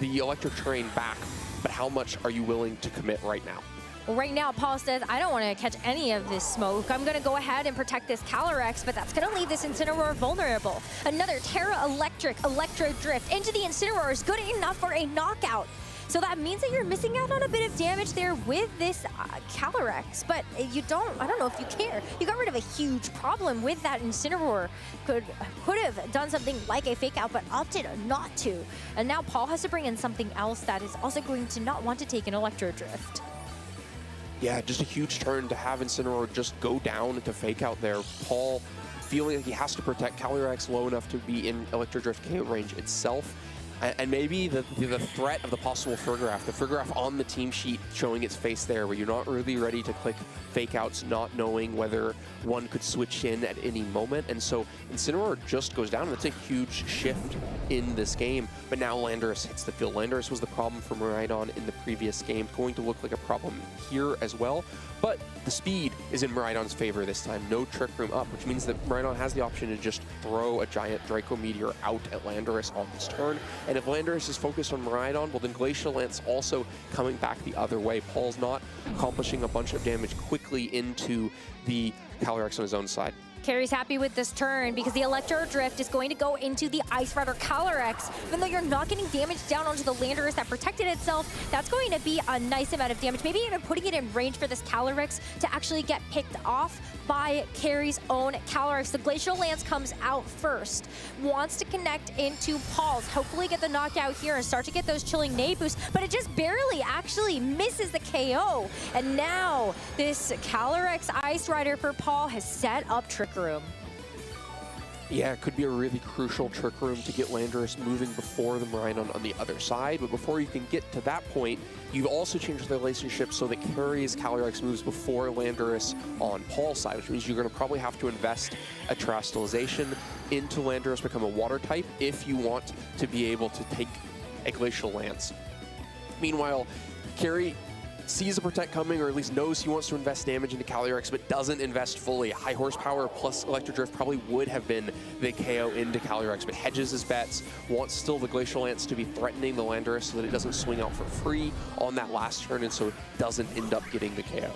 electric terrain back, but how much are you willing to commit right now?
Well, right now, Paul says, I don't want to catch any of this smoke. I'm going to go ahead and protect this Calyrex, but that's going to leave this Incineroar vulnerable. Another Terra Electric Electro Drift into the Incineroar is good enough for a knockout. So that means that you're missing out on a bit of damage there with this Calyrex, but I don't know if you care. You got rid of a huge problem with that Incineroar. Could have done something like a Fake Out, but opted not to. And now Paul has to bring in something else that is also going to not want to take an Electro Drift.
Yeah, just a huge turn to have Incineroar just go down to fake out there. Paul feeling like he has to protect Calyrex low enough to be in Electro Drift KO range itself. And maybe the threat of the possible Fergraph, the Fergraph on the team sheet showing its face there, where you're not really ready to click fake outs, not knowing whether one could switch in at any moment. And so Incineroar just goes down, and that's a huge shift in this game. But now Landorus hits the field. Landorus was the problem for Miraidon in the previous game, going to look like a problem here as well. But the speed is in Miraidon's favor this time. No Trick Room up, which means that Miraidon has the option to just throw a giant Draco Meteor out at Landorus on this turn. And if Landorus is focused on Miraidon, well then Glacial Lance also coming back the other way. Paul's not accomplishing a bunch of damage quickly into the Calyrex on his own side.
Carrie's happy with this turn because the Electro Drift is going to go into the Ice Rider Calyrex. Even though you're not getting damage down onto the Landorus that protected itself, that's going to be a nice amount of damage. Maybe even putting it in range for this Calyrex to actually get picked off by Carrie's own Calyrex. The Glacial Lance comes out first, wants to connect into Paul's, hopefully get the knockout here and start to get those chilling nade boosts, but it just barely actually misses the KO. And now this Calyrex Ice Rider for Paul has set up Trick Room.
Yeah, it could be a really crucial Trick Room to get Landorus moving before the Miraidon on the other side, but before you can get to that point, you've also changed the relationship so that Carrie's Calyrex moves before Landorus on Paul's side, which means you're going to probably have to invest a Terastallization into Landorus, become a Water type, if you want to be able to take a Glacial Lance. Meanwhile, Carrie sees a Protect coming, or at least knows he wants to invest damage into Calyrex, but doesn't invest fully. High Horsepower plus Electro Drift probably would have been the KO into Calyrex, but hedges his bets, wants still the Glacial Lance to be threatening the Landorus so that it doesn't swing out for free on that last turn, and so it doesn't end up getting the KO.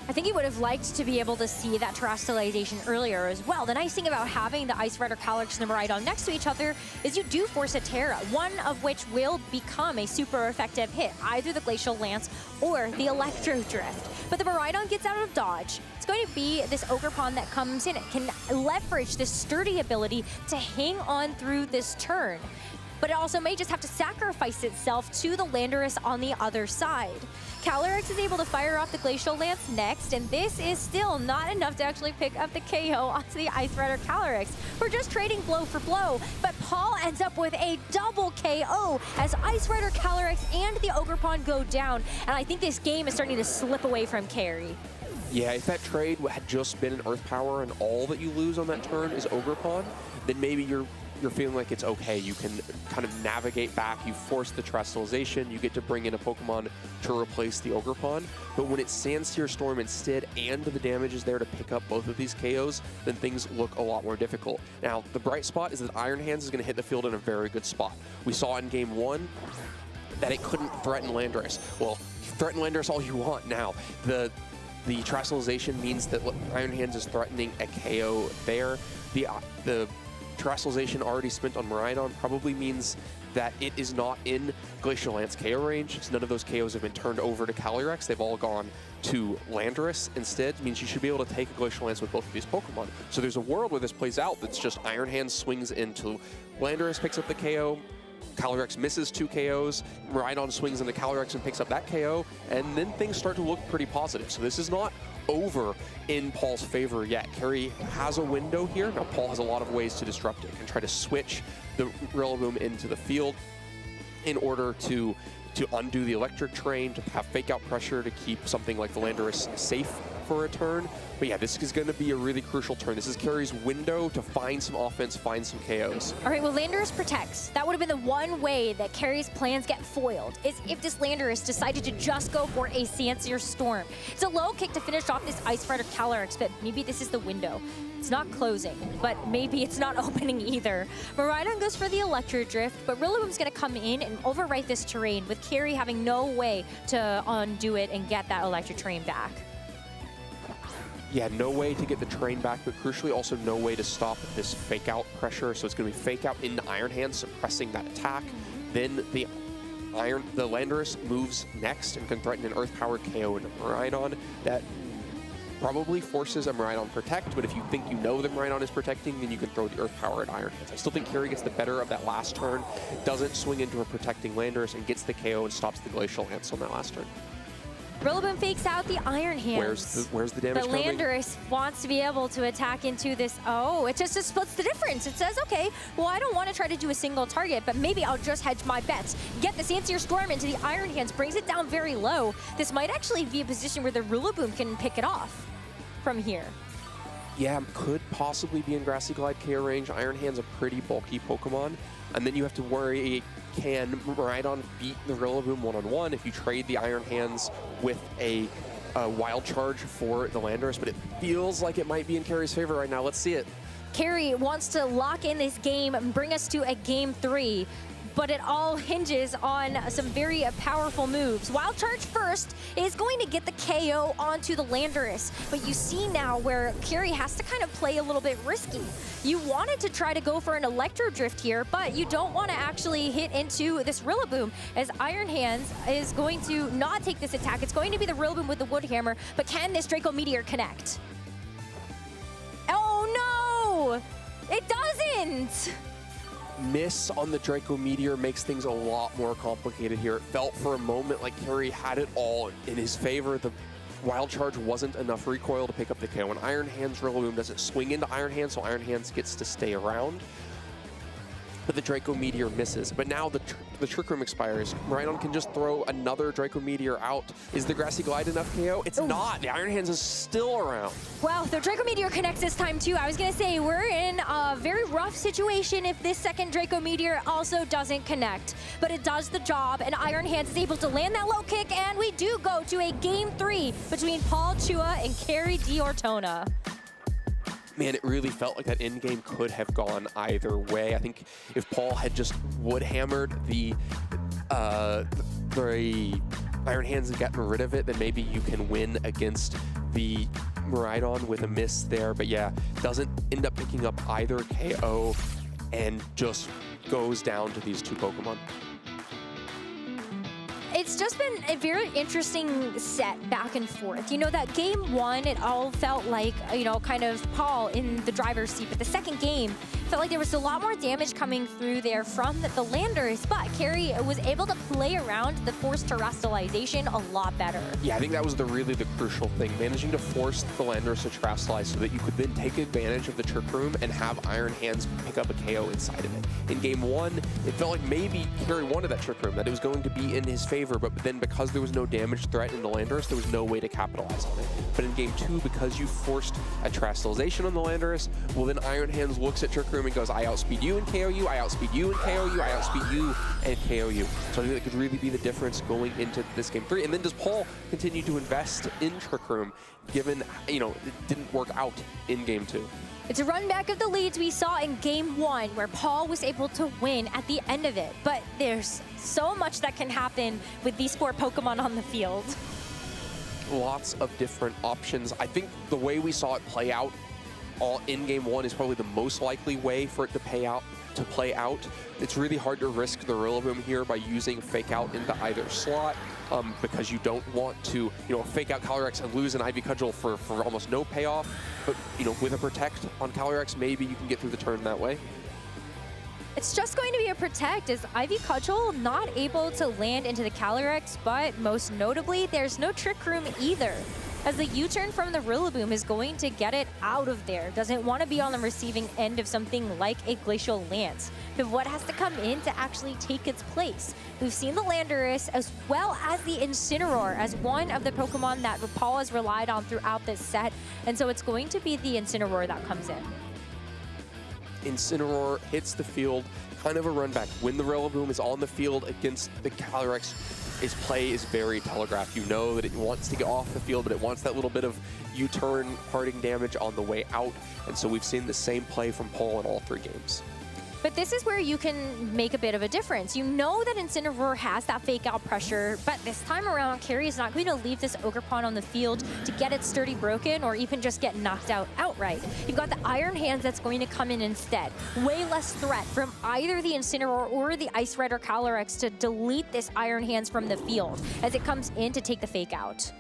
I think he would have liked to be able to see that Terastallization earlier as well. The nice thing about having the Ice Rider Calyrex and the Miraidon next to each other is you do force a Terra, one of which will become a super effective hit, either the Glacial Lance or the Electro Drift. But the Miraidon gets out of dodge. It's going to be this Ogerpon that comes in. It can leverage this sturdy ability to hang on through this turn. But it also may just have to sacrifice itself to the Landorus on the other side. Calyrex is able to fire off the Glacial Lance next, and this is still not enough to actually pick up the KO onto the Ice Rider Calyrex. We're just trading blow for blow, but Paul ends up with a double KO as Ice Rider Calyrex and the Ogerpon go down, and I think this game is starting to slip away from Carrie.
Yeah, if that trade had just been an Earth Power and all that you lose on that turn is Ogerpon, then maybe you're feeling like it's okay. You can kind of navigate back. You force the Terastallization. You get to bring in a Pokemon to replace the Ogerpon. But when it's Sandsear Storm instead and the damage is there to pick up both of these KOs, then things look a lot more difficult. Now, the bright spot is that Iron Hands is going to hit the field in a very good spot. We saw in Game 1 that it couldn't threaten Landorus. Well, threaten Landorus all you want now. The Terastallization means that Iron Hands is threatening a KO there. The Terastallization already spent on Miraidon probably means that it is not in Glacial Lance KO range, so none of those KOs have been turned over to Calyrex. They've all gone to Landorus instead. It means you should be able to take a Glacial Lance with both of these Pokemon. So there's a world where this plays out that's just Iron Hands swings into Landorus, picks up the KO, Calyrex misses 2 KOs, Miraidon swings into Calyrex and picks up that KO, and then things start to look pretty positive. So this is not over in Paul's favor yet. Carrie has a window here. Now Paul has a lot of ways to disrupt it and try to switch the Rillaboom into the field in order to undo the electric train, to have fake out pressure to keep something like the Landorus safe for a turn. But yeah, this is going to be a really crucial turn. This is Carrie's window to find some offense, find some KOs.
All right, well, Landorus protects. That would have been the one way that Carrie's plans get foiled, is if this Landorus decided to just go for a Sandsear Storm. It's a low kick to finish off this Ice Rider Calyrex, but maybe this is the window. It's not closing, but maybe it's not opening either. Miraidon goes for the Electro Drift, but Rillaboom's going to come in and overwrite this terrain, with Carrie having no way to undo it and get that Electric Terrain back.
Yeah, no way to get the train back, but crucially also no way to stop this fake out pressure. So it's going to be fake out into Iron Hands, suppressing that attack. Then the Landorus moves next and can threaten an Earth-powered KO into Miraidon. That probably forces a Miraidon Protect, but if you think you know the Miraidon is protecting, then you can throw the Earth Power at Iron Hands. I still think Carrie gets the better of that last turn, doesn't swing into a protecting Landorus, and gets the KO and stops the Glacial Lance on that last turn.
Rillaboom fakes out the Iron Hands.
Where's the damage
The
coming?
Landorus wants to be able to attack into this. Oh, it just splits the difference. It says, okay, well, I don't want to try to do a single target, but maybe I'll just hedge my bets. Get the Sancier Storm into the Iron Hands, brings it down very low. This might actually be a position where the Rillaboom can pick it off from here.
Yeah, could possibly be in Grassy Glide KO range. Iron Hand's a pretty bulky Pokemon. And then you have to worry, can Miraidon beat the Rillaboom one-on-one if you trade the Iron Hands with a Wild Charge for the Landorus? But it feels like it might be in Carrie's favor right now. Let's see it.
Carrie wants to lock in this game and bring us to a game 3. But it all hinges on some very powerful moves. Wild Charge first is going to get the KO onto the Landorus. But you see now where Carrie has to kind of play a little bit risky. You wanted to try to go for an Electro Drift here, but you don't want to actually hit into this Rillaboom, as Iron Hands is going to not take this attack. It's going to be the Rillaboom with the Wood Hammer, but can this Draco Meteor connect? Oh no! It doesn't!
Miss on the Draco Meteor makes things a lot more complicated here. It felt for a moment like Carrie had it all in his favor. The Wild Charge wasn't enough recoil to pick up the KO. And Iron Hands Rillaboom doesn't swing into Iron Hands, so Iron Hands gets to stay around. But the Draco Meteor misses. But now the Trick Room expires. Miraidon can just throw another Draco Meteor out. Is the Grassy Glide enough KO? It's not. The Iron Hands is still around.
Well, the Draco Meteor connects this time too. I was gonna say, we're in a very rough situation if this second Draco Meteor also doesn't connect. But it does the job, and Iron Hands is able to land that low kick, and we do go to a game 3 between Paul Chua and Carrie D'Ortona.
Man, it really felt like that end game could have gone either way. I think if Paul had just wood hammered the Iron Hands and gotten rid of it, then maybe you can win against the Miraidon with a miss there. But yeah, doesn't end up picking up either KO and just goes down to these two Pokemon.
It's just been a very interesting set back and forth. You know, that game 1, it all felt like, you know, kind of Paul in the driver's seat. But the second game felt like there was a lot more damage coming through there from the Landorus. But Carrie was able to play around the forced terrestrialization a lot better.
Yeah, I think that was really the crucial thing. Managing to force the Landorus to terrestrialize so that you could then take advantage of the Trick Room and have Iron Hands pick up a KO inside of it. In game 1, it felt like maybe Carrie wanted that Trick Room, that it was going to be in his favor. But then because there was no damage threat in the Landorus, there was no way to capitalize on it. But in game 2, because you forced a terrestrialization on the Landorus, well then Iron Hands looks at Trick Room and goes, I outspeed you and KO you, I outspeed you and KO you, I outspeed you and KO you. So I think that could really be the difference going into this game 3. And then does Paul continue to invest in Trick Room, given, you know, it didn't work out in game 2?
It's a run back of the leads we saw in game 1, where Paul was able to win at the end of it. But there's so much that can happen with these 4 Pokemon on the field.
Lots of different options. I think the way we saw it play out all in game 1 is probably the most likely way for it to play out. It's really hard to risk the Rillaboom here by using Fake Out into either slot, because you don't want to, you know, Fake Out Calyrex and lose an Ivy Cudgel for almost no payoff. But, you know, with a Protect on Calyrex, maybe you can get through the turn that way.
It's just going to be a Protect, as Ivy Cudgel not able to land into the Calyrex, but most notably, there's no Trick Room either, as the U-turn from the Rillaboom is going to get it out of there. Doesn't want to be on the receiving end of something like a Glacial Lance. But what has to come in to actually take its place? We've seen the Landorus as well as the Incineroar as one of the Pokemon that Paul has relied on throughout this set. And so it's going to be the Incineroar that comes in.
Incineroar hits the field, kind of a run back. When the Rillaboom is on the field against the Calyrex, its play is very telegraphed. You know that it wants to get off the field, but it wants that little bit of U-turn parting damage on the way out. And so we've seen the same play from Paul in all 3 games.
But this is where you can make a bit of a difference. You know that Incineroar has that fake out pressure, but this time around, Carrie is not going to leave this Ogerpon on the field to get its sturdy broken or even just get knocked out outright. You've got the Iron Hands that's going to come in instead. Way less threat from either the Incineroar or the Ice Rider Calyrex to delete this Iron Hands from the field as it comes in to take the fake out.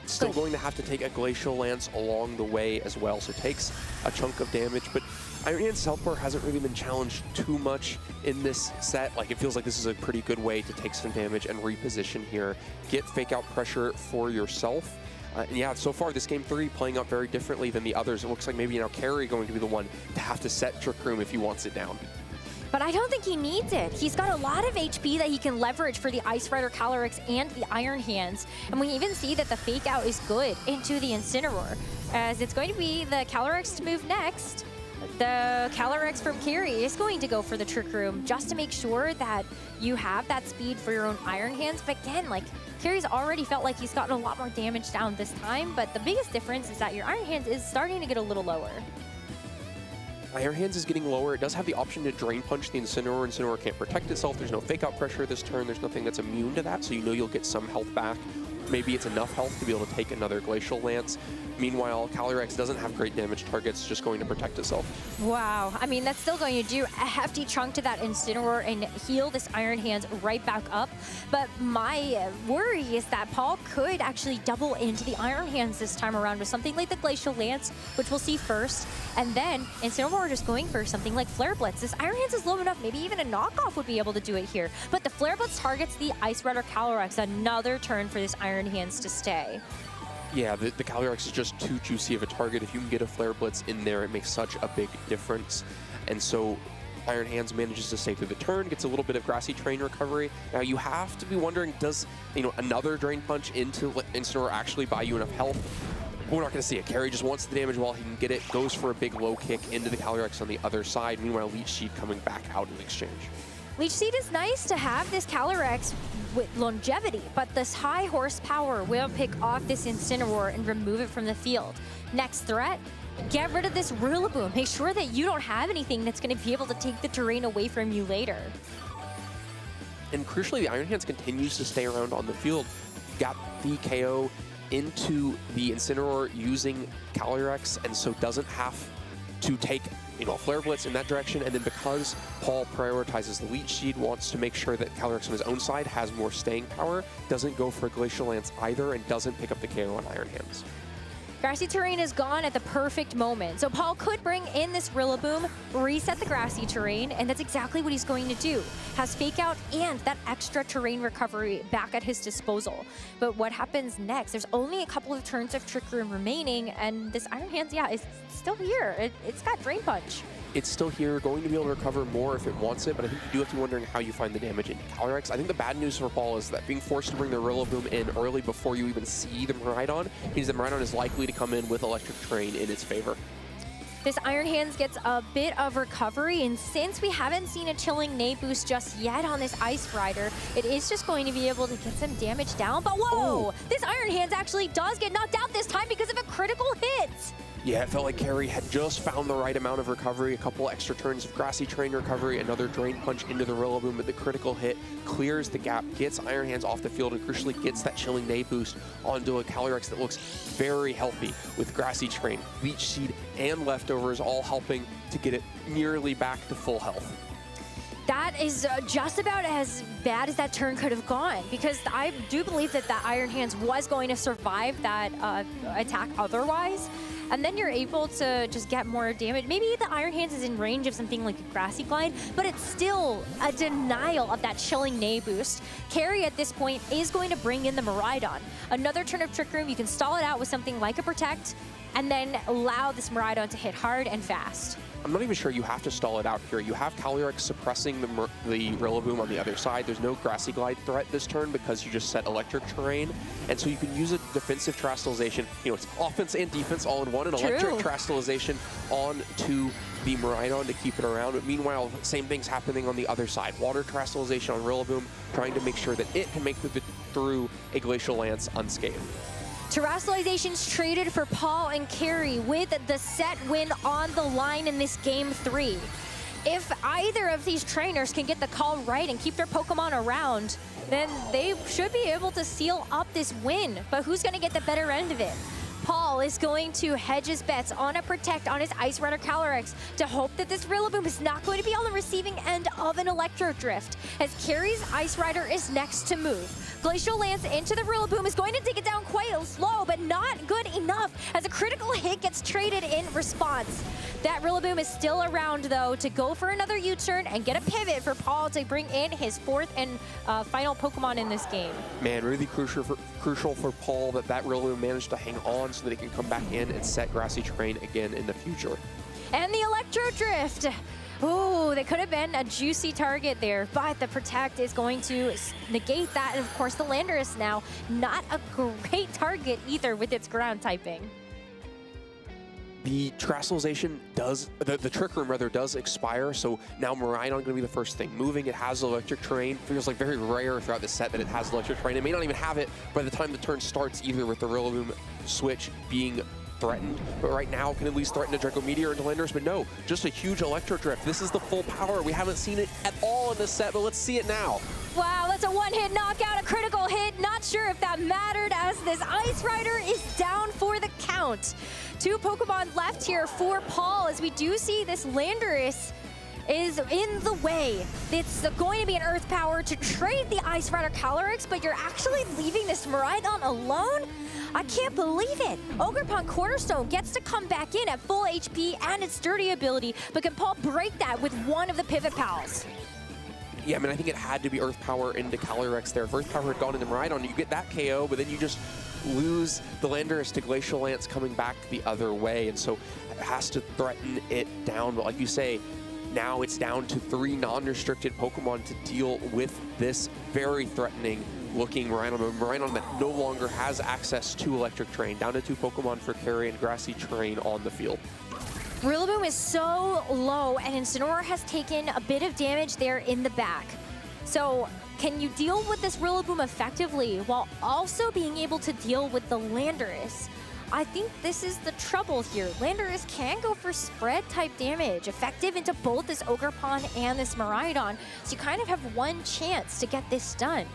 Still going to have to take a Glacial Lance along the way as well, so takes a chunk of damage, but Iron Hand's health bar hasn't really been challenged too much in this set. Like, it feels like this is a pretty good way to take some damage and reposition here. Get fake out pressure for yourself. And yeah, so far this game 3 playing out very differently than the others. It looks like maybe now Carrie going to be the one to have to set Trick Room if he wants it down.
But I don't think he needs it. He's got a lot of HP that he can leverage for the Ice Rider Calyrex and the Iron Hands. And we even see that the fake out is good into the Incineroar, as it's going to be the Calyrex to move next. The Calyrex from Carrie is going to go for the Trick Room just to make sure that you have that speed for your own Iron Hands. But again, like, Carrie's already felt like he's gotten a lot more damage down this time, but the biggest difference is that your Iron Hands is starting to get a little lower.
Iron Hands is getting lower. It does have the option to Drain Punch the Incineroar. Incineroar can't protect itself. There's no fake out pressure this turn. There's nothing that's immune to that, so you know you'll get some health back. Maybe it's enough health to be able to take another Glacial Lance. Meanwhile, Calyrex doesn't have great damage targets, just going to protect itself.
Wow. I mean, that's still going to do a hefty chunk to that Incineroar and heal this Iron Hands right back up. But my worry is that Paul could actually double into the Iron Hands this time around with something like the Glacial Lance, which we'll see first. And then Incineroar just going for something like Flare Blitz. This Iron Hands is low enough, maybe even a knockoff would be able to do it here. But the Flare Blitz targets the Ice Rider Calyrex, another turn for this Iron Hands to stay.
Yeah, the Calyrex is just too juicy of a target. If you can get a Flare Blitz in there, it makes such a big difference. And so Iron Hands manages to stay through the turn, gets a little bit of Grassy Terrain recovery. Now you have to be wondering, does another Drain Punch into Incineroar actually buy you enough health? We're not going to see it. Carrie just wants the damage while he can get it, goes for a big low kick into the Calyrex on the other side. Meanwhile, Leech Seed coming back out in exchange.
Leech Seed is nice to have this Calyrex with longevity, but this high horsepower will pick off this Incineroar and remove it from the field. Next threat, get rid of this Rillaboom. Make sure that you don't have anything that's going to be able to take the terrain away from you later.
And crucially, the Iron Hands continues to stay around on the field. Got the KO into the Incineroar using Calyrex, and so doesn't have to take Flare Blitz in that direction. And then because Paul prioritizes the Leech Seed, wants to make sure that Calyrex on his own side has more staying power, doesn't go for a Glacial Lance either, and doesn't pick up the KO on Iron Hands.
Grassy Terrain is gone at the perfect moment. So Paul could bring in this Rillaboom, reset the Grassy Terrain, and that's exactly what he's going to do. Has Fake Out and that extra terrain recovery back at his disposal. But what happens next? There's only a couple of turns of Trick Room remaining, and this Iron Hands, yeah, is still here. It's got Drain Punch.
It's still here, going to be able to recover more if it wants it, but I think you do have to be wondering how you find the damage into Calyrex. I think the bad news for Paul is that being forced to bring the Rillaboom in early before you even see the Miraidon means that Miraidon is likely to come in with Electric Terrain in its favor.
This Iron Hands gets a bit of recovery, and since we haven't seen a Chilling Nay boost just yet on this Ice Rider, it is just going to be able to get some damage down. But whoa! This Iron Hands actually does get knocked out this time because of a critical hit!
Yeah, it felt like Carrie had just found the right amount of recovery, a couple extra turns of Grassy Terrain recovery, another Drain Punch into the Rillaboom, but the critical hit clears the gap, gets Iron Hands off the field, and crucially gets that Chilling Nay boost onto a Calyrex that looks very healthy with Grassy Terrain, Leech Seed, and Leftovers all helping to get it nearly back to full health.
That is just about as bad as that turn could have gone, because I do believe that that Iron Hands was going to survive that attack otherwise. And then you're able to just get more damage. Maybe the Iron Hands is in range of something like a Grassy Glide, but it's still a denial of that Chilling Nay boost. Carrie at this point is going to bring in the Miraidon. Another turn of Trick Room, you can stall it out with something like a Protect, and then allow this Miraidon to hit hard and fast.
I'm not even sure you have to stall it out here. You have Calyrex suppressing the Rillaboom on the other side. There's no Grassy Glide threat this turn because you just set Electric Terrain. And so you can use a defensive Terastallization. It's offense and defense all in one. An Electric Terastallization onto the Miraidon to keep it around. But meanwhile, same thing's happening on the other side. Water Terastallization on Rillaboom, trying to make sure that it can make through a Glacial Lance unscathed.
Terastallization's traded for Paul and Carrie with the set win on the line in this Game 3. If either of these trainers can get the call right and keep their Pokemon around, then they should be able to seal up this win. But who's going to get the better end of it? Paul is going to hedge his bets on a Protect on his Ice Rider Calyrex to hope that this Rillaboom is not going to be on the receiving end of an Electro Drift, as Carrie's Ice Rider is next to move. Glacial Lance into the Rillaboom is going to take it down quite low, but not good enough, as a critical hit gets traded in response. That Rillaboom is still around, though, to go for another U-turn and get a pivot for Paul to bring in his 4th and final Pokemon in this game.
Man, really crucial for Paul that Rillaboom managed to hang on so that he can come back in and set Grassy Terrain again in the future.
And the Electro Drift. Ooh, they could have been a juicy target there, but the Protect is going to negate that. And of course, the Landorus now, not a great target either with its ground typing.
The Terastallization does, the Trick Room rather, does expire, so now Miraidon going to be the first thing moving. It has Electric Terrain. Feels like very rare throughout the set that it has Electric Terrain. It may not even have it by the time the turn starts, either with the Rillaboom switch being threatened, but right now can at least threaten a Draco Meteor into Landorus, but no, just a huge Electro Drift. This is the full power. We haven't seen it at all in this set, but let's see it now.
Wow, that's a one-hit knockout, a critical hit. Not sure if that mattered, as this Ice Rider is down for the count. 2 Pokemon left here for Paul, as we do see this Landorus is in the way. It's going to be an Earth Power to trade the Ice Rider Calyrex, but you're actually leaving this Miraidon alone? I can't believe it. Ogerpon Cornerstone gets to come back in at full HP and its sturdy ability, but can Paul break that with one of the Pivot Pals?
Yeah, I mean, I think it had to be Earth Power into Calyrex there. If Earth Power had gone into Miraidon, you get that KO, but then you just lose the Landorus to Glacial Lance coming back the other way, and so it has to threaten it down. But like you say, now it's down to 3 non-restricted Pokemon to deal with this very threatening looking Miraidon that no longer has access to Electric Terrain. Down to 2 Pokemon for Carry and Grassy Terrain on the field.
Rillaboom is so low, and Incineroar has taken a bit of damage there in the back. So can you deal with this Rillaboom effectively while also being able to deal with the Landorus? I think this is the trouble here. Landorus can go for spread type damage, effective into both this Ogerpon and this Miraidon, so you kind of have one chance to get this done.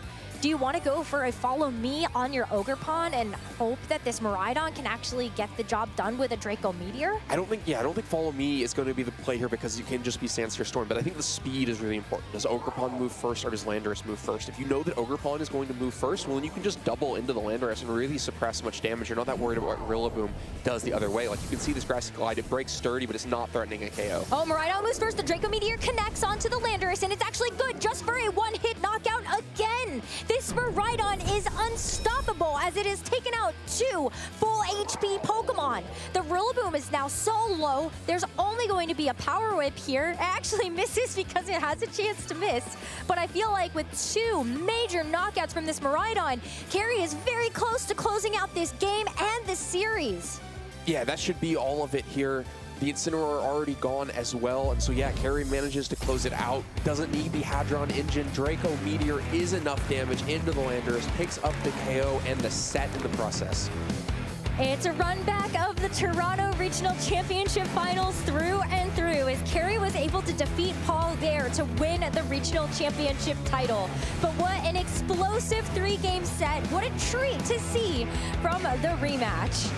Do you want to go for a follow me on your Ogerpon and hope that this Miraidon can actually get the job done with a Draco Meteor?
I don't think follow me is going to be the play here, because you can just be Sandsphere Storm, but I think the speed is really important. Does Ogerpon move first or does Landorus move first? If you know that Ogerpon is going to move first, well, then you can just double into the Landorus and really suppress much damage. You're not that worried about what Rillaboom does the other way. Like, you can see this Grassy Glide, it breaks sturdy, but it's not threatening a KO.
Oh, Miraidon moves first, the Draco Meteor connects onto the Landorus, and it's actually good just for a one-hit knockout again. This Miraidon is unstoppable, as it has taken out 2 full HP Pokemon. The Rillaboom is now so low, there's only going to be a Power Whip here. It actually misses because it has a chance to miss. But I feel like with 2 major knockouts from this Miraidon, Carrie is very close to closing out this game and this series.
Yeah, that should be all of it here. The Incineroar already gone as well, and so yeah, Carrie manages to close it out. Doesn't need the Hadron Engine. Draco Meteor is enough damage into the Landorus, picks up the KO and the set in the process.
It's a run back of the Toronto Regional Championship Finals through and through, as Carrie was able to defeat Paul there to win the Regional Championship title. But what an explosive 3-game set. What a treat to see from the rematch.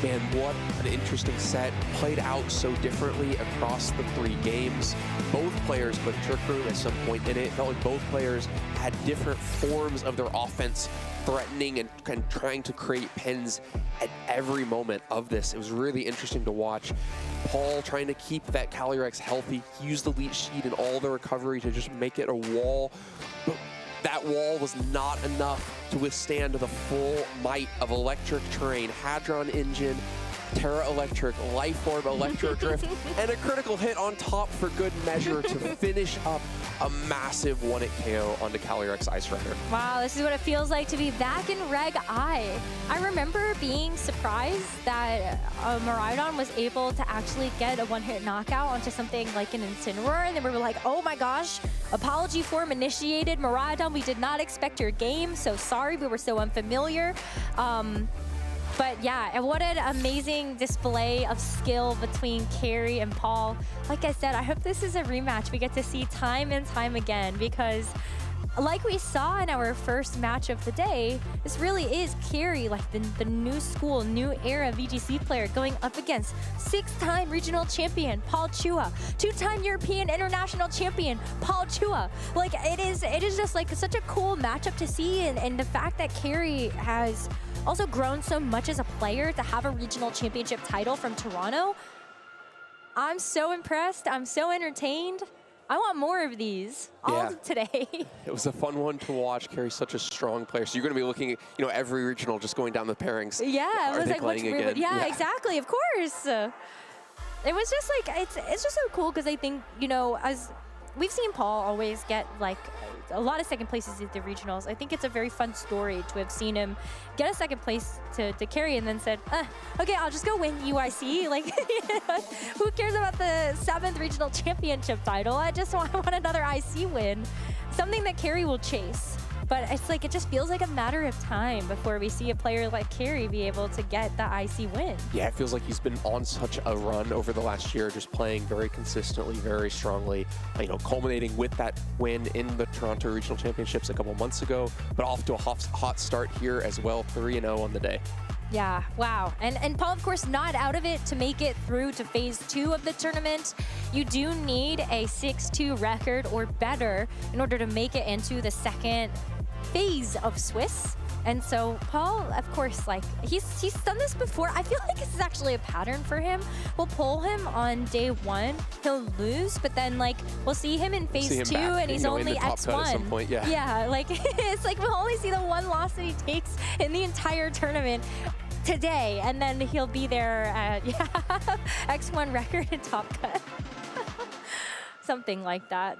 Man, what an interesting set. Played out so differently across the 3 games. Both players put Trick Room at some point in it. It felt like both players had different forms of their offense, threatening and trying to create pins at every moment of this. It was really interesting to watch. Paul trying to keep that Calyrex healthy, use the Leech Seed and all the recovery to just make it a wall. But that wall was not enough to withstand the full might of Electric Terrain, Hadron Engine, Terra Electric, Life Orb, Electro Drift, and a critical hit on top for good measure to finish up a massive 1-hit KO onto Calyrex Ice Rider.
Wow, this is what it feels like to be back in Reg I. I remember being surprised that Miraidon was able to actually get a one-hit knockout onto something like an Incineroar, and then we were like, oh my gosh, apology form initiated. Miraidon, we did not expect your game, so sorry, we were so unfamiliar. But yeah, and what an amazing display of skill between Carrie and Paul. Like I said, I hope this is a rematch we get to see time and time again, because like we saw in our first match of the day, this really is Carey, like the new school, new era VGC player going up against 6-time regional champion Paul Chua, 2-time European international champion Paul Chua. Like it is just like such a cool matchup to see, and the fact that Carey has also grown so much as a player to have a regional championship title from Toronto. I'm so impressed. I'm so entertained. I want more of these all today.
It was a fun one to watch. Carey's such a strong player. So you're going to be looking at, every regional just going down the pairings.
Yeah, it was like, what's
again?
Yeah, exactly, of course. It was just like, it's just so cool because I think, as we've seen Paul always get like a lot of second places at the regionals. I think it's a very fun story to have seen him get a second place to Carey and then said, okay, I'll just go win UIC. Like, who cares about the 7th regional championship title? I want another IC win. Something that Carey will chase. But it's like, it just feels like a matter of time before we see a player like Carey be able to get the IC win.
Yeah, it feels like he's been on such a run over the last year, just playing very consistently, very strongly, culminating with that win in the Toronto Regional Championships a couple months ago, but off to a hot start here as well, 3-0 on the day.
Yeah, wow. And Paul, of course, not out of it to make it through to phase 2 of the tournament. You do need a 6-2 record or better in order to make it into the second phase of Swiss. And so Paul, of course, like he's done this before. I feel like this is actually a pattern for him. We'll pull him on day 1, he'll lose, but then like we'll see him in phase 2 and he's only X1.
At some point,
yeah, like it's like we'll only see the one loss that he takes in the entire tournament today, and then he'll be there at X1 record and top cut. Something like that.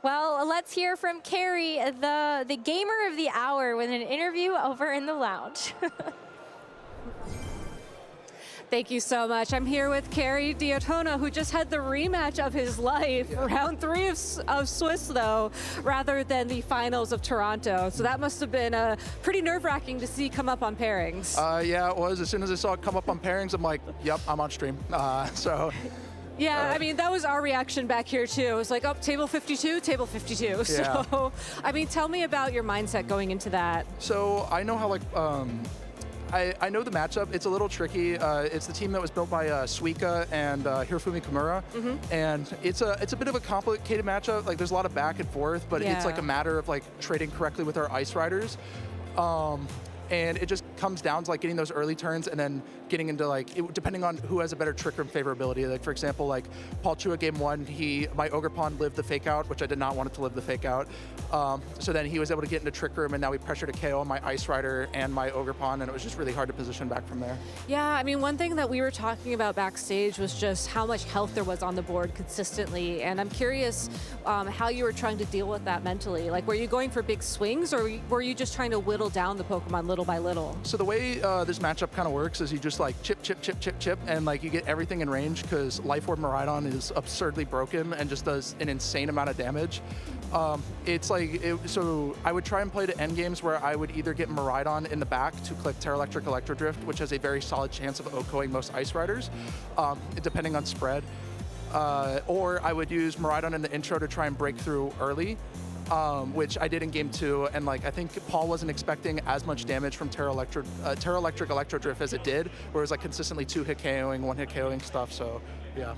Well, let's hear from Carey, the gamer of the hour, with an interview over in the lounge.
Thank you so much. I'm here with Carey Diatona, who just had the rematch of his life, round 3 of Swiss, though, rather than the finals of Toronto. So that must have been pretty nerve-wracking to see come up on pairings.
Yeah, it was. As soon as I saw it come up on pairings, I'm like, yep, I'm on stream.
Yeah, I mean, that was our reaction back here, too. It was like, oh, table 52, table 52.
Yeah.
So, I mean, tell me about your mindset going into that.
So I know how, like, I know the matchup. It's a little tricky. It's the team that was built by Suika and Hirofumi Kimura. And it's a bit of a complicated matchup. Like, there's a lot of back and forth, but it's like a matter of, like, trading correctly with our Ice Riders. And it just comes down to like getting those early turns and then getting into like, depending on who has a better trick room favorability. Like for example, like Paul Chua game 1, my Ogre Pawn lived the fake out, which I did not want it to live the fake out. So then he was able to get into trick room, and now we pressured a KO on my Ice Rider and my Ogre Pawn, and it was just really hard to position back from there.
Yeah, I mean, one thing that we were talking about backstage was just how much health there was on the board consistently, and I'm curious how you were trying to deal with that mentally. Like, were you going for big swings, or were you just trying to whittle down the Pokemon little by little?
So the way this matchup kind of works is you just like chip, and like you get everything in range, because Life Orb Miraidon is absurdly broken and just does an insane amount of damage. It's like, so I would try and play to end games where I would either get Miraidon in the back to click Terra Electric Electro Drift, which has a very solid chance of OHKOing most Ice Riders, depending on spread. Or I would use Miraidon in the intro to try and break through early, which I did in game 2, and like I think Paul wasn't expecting as much damage from Terra Electric Electro Drift as it did, where it was like consistently 2-hit KOing, 1-hit KOing stuff, so yeah.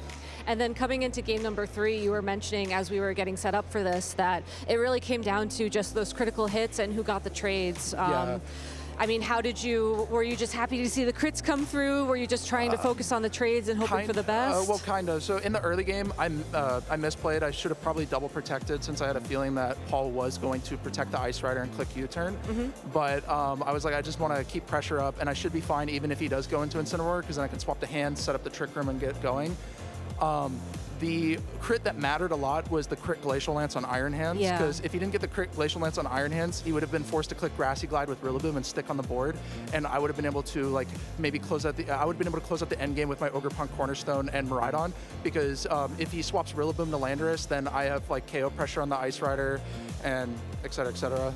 And then coming into game number 3, you were mentioning as we were getting set up for this that it really came down to just those critical hits and who got the trades. I mean, were you just happy to see the crits come through? Were you just trying to focus on the trades and hoping for the best?
Well, kind of. So in the early game, I misplayed. I should have probably double protected, since I had a feeling that Paul was going to protect the Ice Rider and click U-turn. But I was like, I just want to keep pressure up, and I should be fine even if he does go into Incineroar, because then I can swap the hand, set up the Trick Room, and get going. The crit that mattered a lot was the crit Glacial Lance on Iron Hands, because if he didn't get the crit Glacial Lance on Iron Hands, he would have been forced to click Grassy Glide with Rillaboom and stick on the board, and I would have been able to like maybe close out the end game with my Ogre Pawn Cornerstone and Miraidon, because if he swaps Rillaboom to Landorus, then I have like KO pressure on the Ice Rider, and et cetera, et cetera.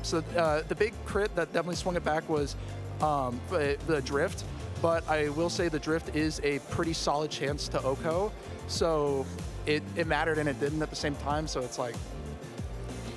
So the big crit that definitely swung it back was the Drift. But I will say the Drift is a pretty solid chance to OHKO, so it mattered and it didn't at the same time, so it's like,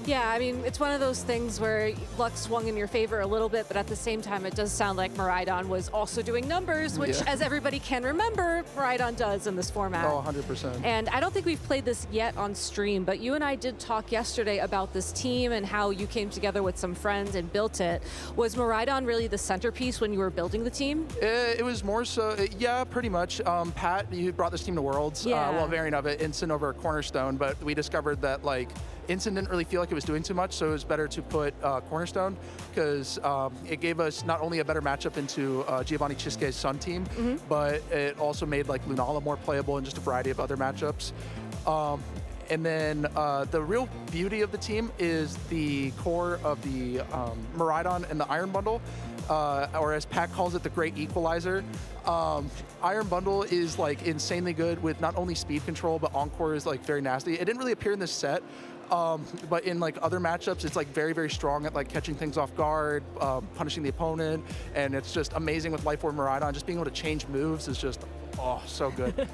Yeah, I mean, it's one of those things where luck swung in your favor a little bit, but at the same time, it does sound like Miraidon was also doing numbers, which, as everybody can remember, Miraidon does in this format.
Oh, 100%.
And I don't think we've played this yet on stream, but you and I did talk yesterday about this team and how you came together with some friends and built it. Was Miraidon really the centerpiece when you were building the team?
It was more so, yeah, pretty much. Pat, you brought this team to Worlds, well, variant of it, Instant over Cornerstone, but we discovered that, like, Instant didn't really feel like it was doing too much, so it was better to put Cornerstone, because it gave us not only a better matchup into Giovanni Chiske's Sun team, but it also made like Lunala more playable and just a variety of other matchups. And then the real beauty of the team is the core of the Miraidon and the Iron Bundle, or as Pat calls it, the Great Equalizer. Iron Bundle is like insanely good with not only speed control, but Encore is like very nasty. It didn't really appear in this set, but in like other matchups, it's like very, very strong at like catching things off guard, punishing the opponent, and it's just amazing with Life Orb Miraidon. Just being able to change moves is just, oh, so good.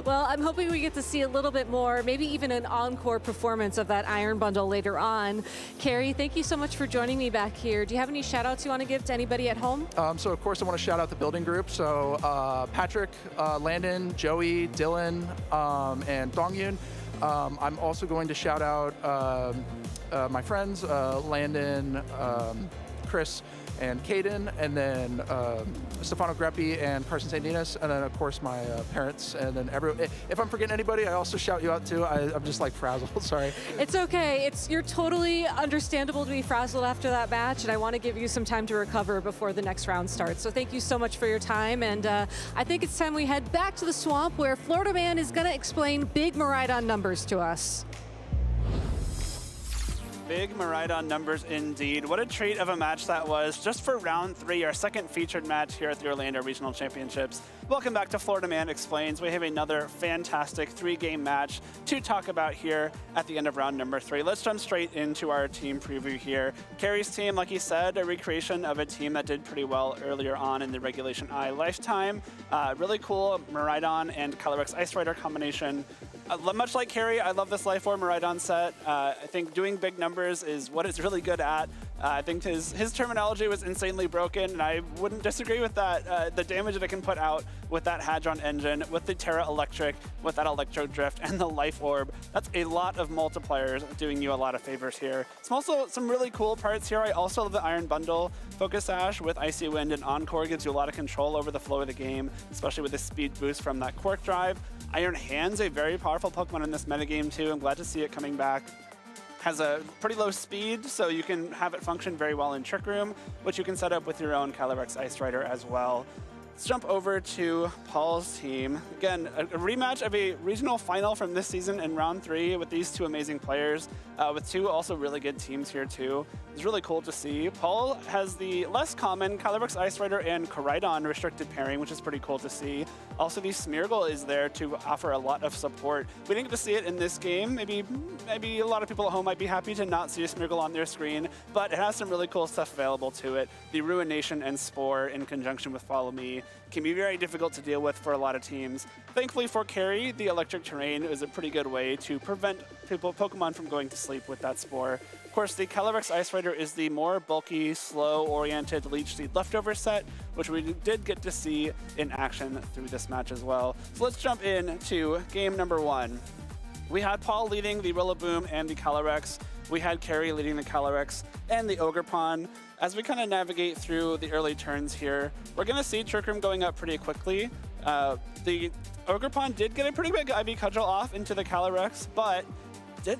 Well, I'm hoping we get to see a little bit more, maybe even an encore performance of that Iron Bundle later on. Carrie, thank you so much for joining me back here. Do you have any shout outs you want to give to anybody at home?
So of course I want to shout out the building group. So Patrick, Landon, Joey, Dylan, and Dongyun. I'm also going to shout out my friends, Landon, Chris, and Caden, and then Stefano Greppi and Carson St. Denis, and then of course my parents, and then if I'm forgetting anybody, I also shout you out too. I'm just like frazzled, sorry.
It's okay. You're totally understandable to be frazzled after that match, and I want to give you some time to recover before the next round starts. So thank you so much for your time, and I think it's time we head back to the swamp where Florida Man is going to explain big Miraidon numbers to us.
Big Miraidon numbers indeed. What a treat of a match that was, just for round 3, our second featured match here at the Orlando Regional Championships. Welcome back to Florida Man Explains. We have another fantastic 3-game match to talk about here at the end of round number 3. Let's jump straight into our team preview here. Carrie's team, like he said, a recreation of a team that did pretty well earlier on in the Regulation I lifetime. Really cool Miraidon and Calyrex Ice Rider combination. Much like Carrie, I love this Life Orb Miraidon set. I think doing big numbers is what it's really good at. I think his terminology was insanely broken, and I wouldn't disagree with that. The damage that it can put out with that Hadron engine, with the Terra Electric, with that Electro Drift, and the Life Orb, that's a lot of multipliers doing you a lot of favors here. It's also some really cool parts here. I also love the Iron Bundle. Focus Sash with Icy Wind and Encore gives you a lot of control over the flow of the game, especially with the speed boost from that Quark Drive. Iron Hand's a very powerful Pokemon in this metagame too. I'm glad to see it coming back. Has a pretty low speed, so you can have it function very well in Trick Room, which you can set up with your own Calyrex Ice Rider as well. Let's jump over to Paul's team. Again, a rematch of a regional final from this season in round 3 with these two amazing players, with two also really good teams here too. It's really cool to see. Paul has the less common Calyrex Ice Rider and Koraidon restricted pairing, which is pretty cool to see. Also, the Smeargle is there to offer a lot of support. We didn't get to see it in this game. Maybe a lot of people at home might be happy to not see a Smeargle on their screen, but it has some really cool stuff available to it. The Ruination and Spore in conjunction with Follow Me can be very difficult to deal with for a lot of teams. Thankfully for Carrie, the Electric Terrain is a pretty good way to prevent Pokemon from going to sleep with that Spore. Of course, the Calyrex Ice Rider is the more bulky, slow-oriented Leech Seed Leftover set, which we did get to see in action through this match as well. So let's jump into game number 1. We had Paul leading the Rillaboom and the Calyrex. We had Carrie leading the Calyrex and the Ogerpon. As we kind of navigate through the early turns here, we're going to see Trick Room going up pretty quickly. The Ogerpon did get a pretty big IV Cudgel off into the Calyrex, but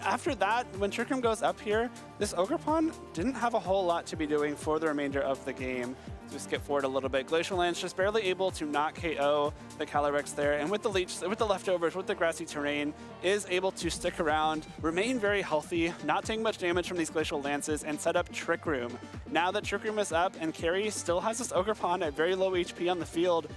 after that, when Trick Room goes up here, this Ogerpon didn't have a whole lot to be doing for the remainder of the game. So we skip forward a little bit. Glacial Lance just barely able to not KO the Calyrex there, and with the Leech, with the leftovers, with the grassy terrain, is able to stick around, remain very healthy, not take much damage from these Glacial Lances, and set up Trick Room. Now that Trick Room is up and Carrie still has this Ogerpon at very low HP on the field,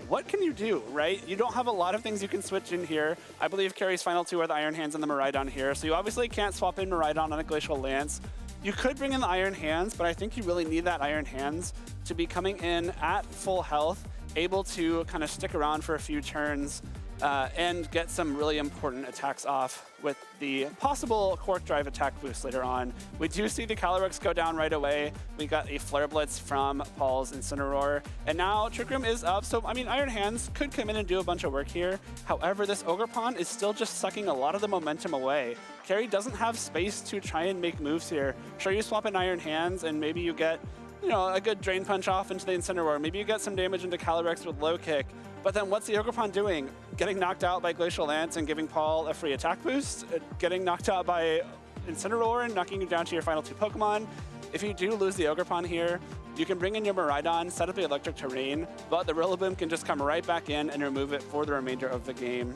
what can you do, right? You don't have a lot of things you can switch in here. I believe Carrie's final two are the Iron Hands and the Miraidon here, so you obviously can't swap in Miraidon on a Glacial Lance. You could bring in the Iron Hands, but I think you really need that Iron Hands to be coming in at full health, able to kind of stick around for a few turns. and get some really important attacks off with the possible Cork Drive attack boost later on. We do see the Calyrex go down right away. We got a Flare Blitz from Paul's Incineroar, and now Trick Room is up. So, I mean, Iron Hands could come in and do a bunch of work here. However, this Ogerpon is still just sucking a lot of the momentum away. Carry doesn't have space to try and make moves here. Sure, you swap in Iron Hands, and maybe you get, you know, a good Drain Punch off into the Incineroar. Maybe you get some damage into Calyrex with Low Kick. But then what's the Ogerpon doing? Getting knocked out by Glacial Lance and giving Paul a free attack boost? Getting knocked out by Incineroar and knocking you down to your final 2 Pokemon? If you do lose the Ogerpon here, you can bring in your Miraidon, set up the Electric Terrain, but the Rillaboom can just come right back in and remove it for the remainder of the game.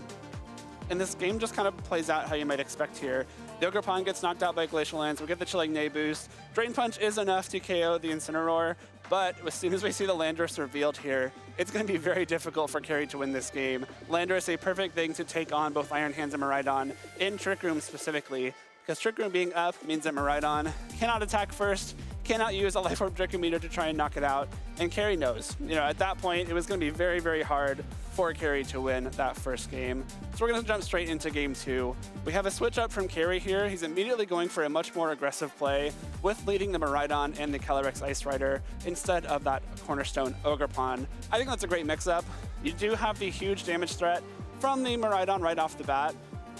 And this game just kind of plays out how you might expect here. The Ogerpon gets knocked out by Glacial Lance. We get the Chilling Neigh boost. Drain Punch is enough to KO the Incineroar, but as soon as we see the Landorus revealed here, it's going to be very difficult for Carry to win this game. Landorus, a perfect thing to take on both Iron Hands and Miraidon, in Trick Room specifically, because Trick Room being up means that Miraidon cannot attack first, cannot use a Life Orb Dracometer to try and knock it out, and Carry knows. You know, at that point, it was going to be very, very hard for Carry to win that first game. So we're going to jump straight into game 2. We have a switch up from Carry here. He's immediately going for a much more aggressive play with leading the Miraidon and the Calyrex Ice Rider instead of that Cornerstone Ogerpon. I think that's a great mix-up. You do have the huge damage threat from the Miraidon right off the bat.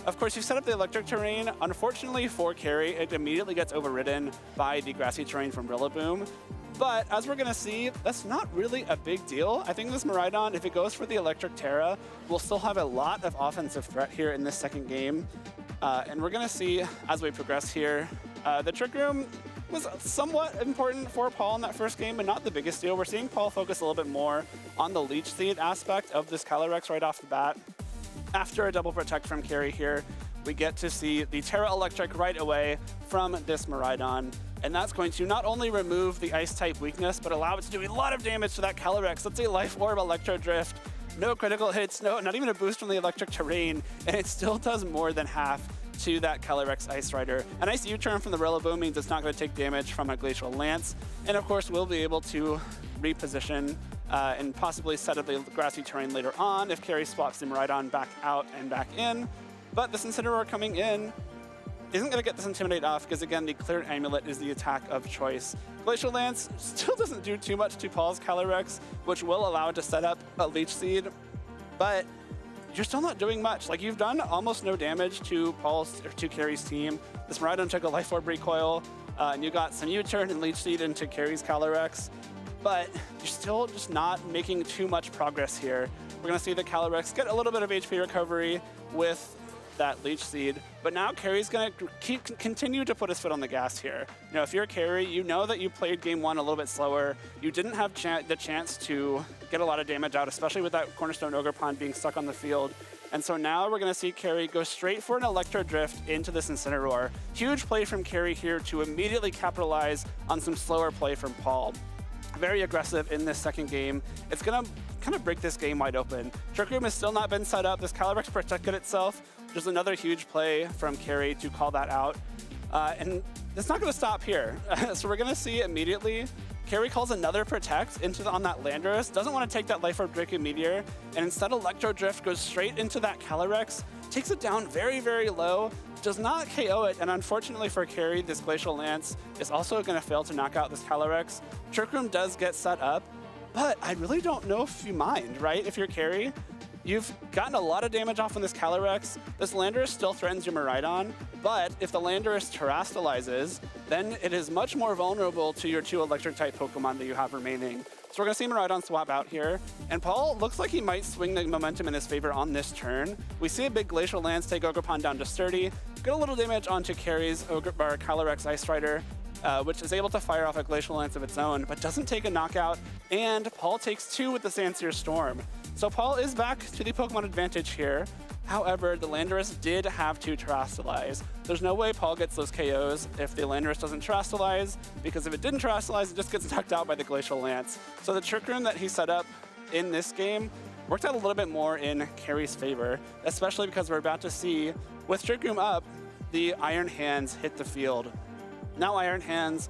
Of course, you set up the Electric Terrain. Unfortunately for Carry, it immediately gets overridden by the Grassy Terrain from Rillaboom. But as we're going to see, that's not really a big deal. I think this Miraidon, if it goes for the Electric Terra, will still have a lot of offensive threat here in this second game. And we're going to see as we progress here, the Trick Room was somewhat important for Paul in that first game, but not the biggest deal. We're seeing Paul focus a little bit more on the Leech Seed aspect of this Calyrex right off the bat. After a double protect from Carry here, we get to see the Terra Electric right away from this Miraidon. And that's going to not only remove the Ice-type weakness, but allow it to do a lot of damage to that Calyrex. That's a Life Orb Electro Drift. No critical hits, not even a boost from the Electric Terrain, and it still does more than half to that Calyrex Ice Rider. A nice U-turn from the Rillaboom means it's not going to take damage from a Glacial Lance. And of course, we'll be able to reposition and possibly set up the Grassy Terrain later on if Carry swaps the Miraidon back out and back in. But this Incineroar coming in isn't going to get this Intimidate off because, again, the Clear Amulet is the attack of choice. Glacial Lance still doesn't do too much to Paul's Calyrex, which will allow it to set up a Leech Seed, but you're still not doing much. Like, you've done almost no damage to Paul's or to Carry's team. This Miraidon took a Life Orb Recoil, and you got some U-turn and Leech Seed into Carry's Calyrex, but you're still just not making too much progress here. We're going to see the Calyrex get a little bit of HP recovery with that Leech Seed, but now Carry's going to continue to put his foot on the gas here. You know, if you're Carry, you know that you played game 1 a little bit slower. You didn't have the chance to get a lot of damage out, especially with that Cornerstone Ogerpon being stuck on the field. And so now we're going to see Carry go straight for an Electro Drift into this Incineroar. Huge play from Carry here to immediately capitalize on some slower play from Paul. Very aggressive in this second game. It's going to kind of break this game wide open. Trick Room has still not been set up. This Calyrex protected itself. There's another huge play from Carry to call that out. And it's not going to stop here. So we're going to see immediately Carry calls another Protect on that Landorus. Doesn't want to take that Life Orb Draco Meteor. And instead Electro Drift goes straight into that Calyrex. Takes it down very, very low. Does not KO it. And unfortunately for Carry, this Glacial Lance is also going to fail to knock out this Calyrex. Trick Room does get set up. But I really don't know if you mind, right? If you're Carry, you've gotten a lot of damage off on this Calyrex. This Landorus still threatens your Miraidon, but if the Landorus terastallizes, then it is much more vulnerable to your 2 Electric-type Pokemon that you have remaining. So we're going to see Miraidon swap out here, and Paul looks like he might swing the momentum in his favor on this turn. We see a big Glacial Lance take Ogerpon down to sturdy, get a little damage onto Carry's Calyrex Ice Rider, which is able to fire off a Glacial Lance of its own, but doesn't take a knockout, and Paul takes 2 with the Sandsear Storm. So Paul is back to the Pokemon advantage here. However, the Landorus did have to terastallize. There's no way Paul gets those KOs if the Landorus doesn't terastallize, because if it didn't terastallize, it just gets knocked out by the Glacial Lance. So the Trick Room that he set up in this game worked out a little bit more in Carry's favor, especially because we're about to see, with Trick Room up, the Iron Hands hit the field. Now Iron Hands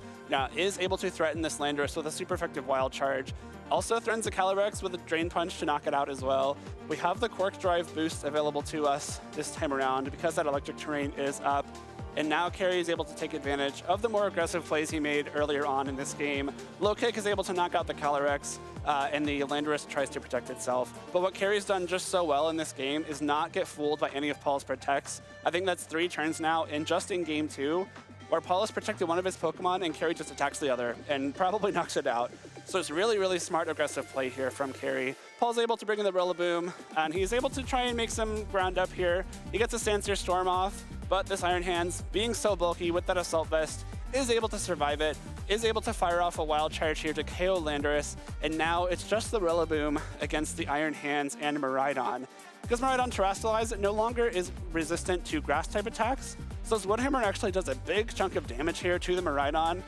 is able to threaten this Landorus with a super effective Wild Charge. Also threatens the Calyrex with a Drain Punch to knock it out as well. We have the Quark Drive boost available to us this time around because that Electric Terrain is up. And now Carrie is able to take advantage of the more aggressive plays he made earlier on in this game. Low Kick is able to knock out the Calyrex, and the Landorus tries to protect itself. But what Carrie's done just so well in this game is not get fooled by any of Paul's protects. I think that's 3 turns now, and just in game 2, where Paul has protected one of his Pokemon and Carrie just attacks the other and probably knocks it out. So it's really, really smart, aggressive play here from Carrie. Paul's able to bring in the Rillaboom, and he's able to try and make some ground up here. He gets a Sansir Storm off, but this Iron Hands, being so bulky with that Assault Vest, is able to survive it, is able to fire off a Wild Charge here to KO Landorus, and now it's just the Rillaboom against the Iron Hands and Miraidon. Because Miraidon Terrestrialized, it no longer is resistant to Grass-type attacks, so this Woodhammer actually does a big chunk of damage here to the Miraidon.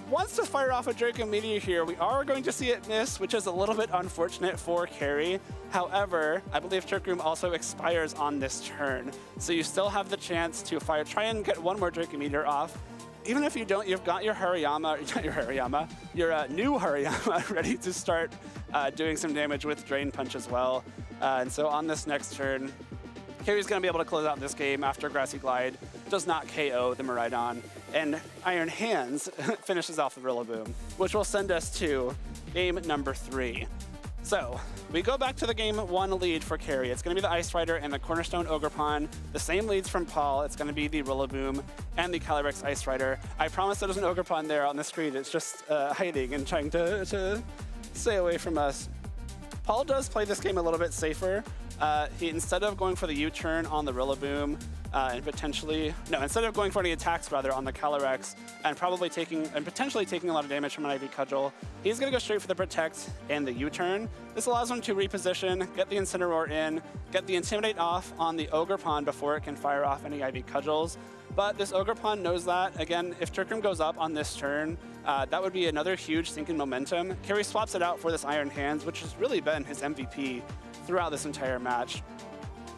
Wants to fire off a Draco Meteor here. We are going to see it miss, which is a little bit unfortunate for Carrie. However, I believe Trick Room also expires on this turn. So you still have the chance to try and get one more Draco Meteor off. Even if you don't, you've got your your new Hariyama ready to start doing some damage with Drain Punch as well. And so on this next turn, Carrie's going to be able to close out this game after Grassy Glide does not KO the Miraidon. And Iron Hands finishes off the Rillaboom, which will send us to game number 3. So we go back to the game 1 lead for Carrie. It's going to be the Ice Rider and the Cornerstone Ogerpon. The same leads from Paul. It's going to be the Rillaboom and the Calyrex Ice Rider. I promise there's an Ogerpon there on the screen. It's just hiding and trying to stay away from us. Paul does play this game a little bit safer. Instead of going for the U-turn on the Rillaboom, instead of going for any attacks rather on the Calyrex and potentially taking a lot of damage from an IV Cudgel, he's going to go straight for the Protect and the U-turn. This allows him to reposition, get the Incineroar in, get the Intimidate off on the Ogerpon before it can fire off any IV Cudgels. But this Ogerpon knows that. Again, if Trick Room goes up on this turn, that would be another huge sink in momentum. Carrie swaps it out for this Iron Hands, which has really been his MVP throughout this entire match.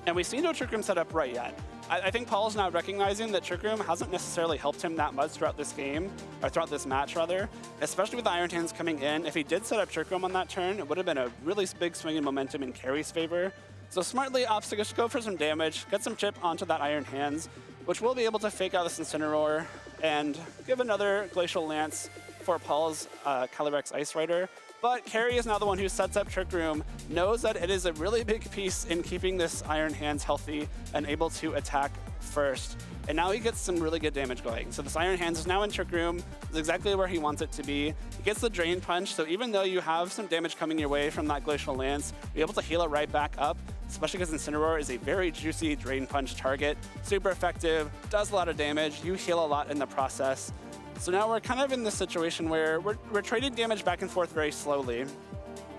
And we see no Trick Room set up right yet. I think Paul's now recognizing that Trick Room hasn't necessarily helped him that much throughout this game, or throughout this match rather, especially with the Iron Hands coming in. If he did set up Trick Room on that turn, it would have been a really big swing in momentum in Carrie's favor. So smartly opts to just go for some damage, get some chip onto that Iron Hands, which will be able to fake out this Incineroar and give another Glacial Lance for Paul's Calyrex Ice Rider. But Carrie is now the one who sets up Trick Room, knows that it is a really big piece in keeping this Iron Hands healthy and able to attack first. And now he gets some really good damage going. So this Iron Hands is now in Trick Room, is exactly where he wants it to be. He gets the Drain Punch, so even though you have some damage coming your way from that Glacial Lance, you're able to heal it right back up, especially because Incineroar is a very juicy Drain Punch target. Super effective, does a lot of damage, you heal a lot in the process. So now we're kind of in this situation where we're trading damage back and forth very slowly.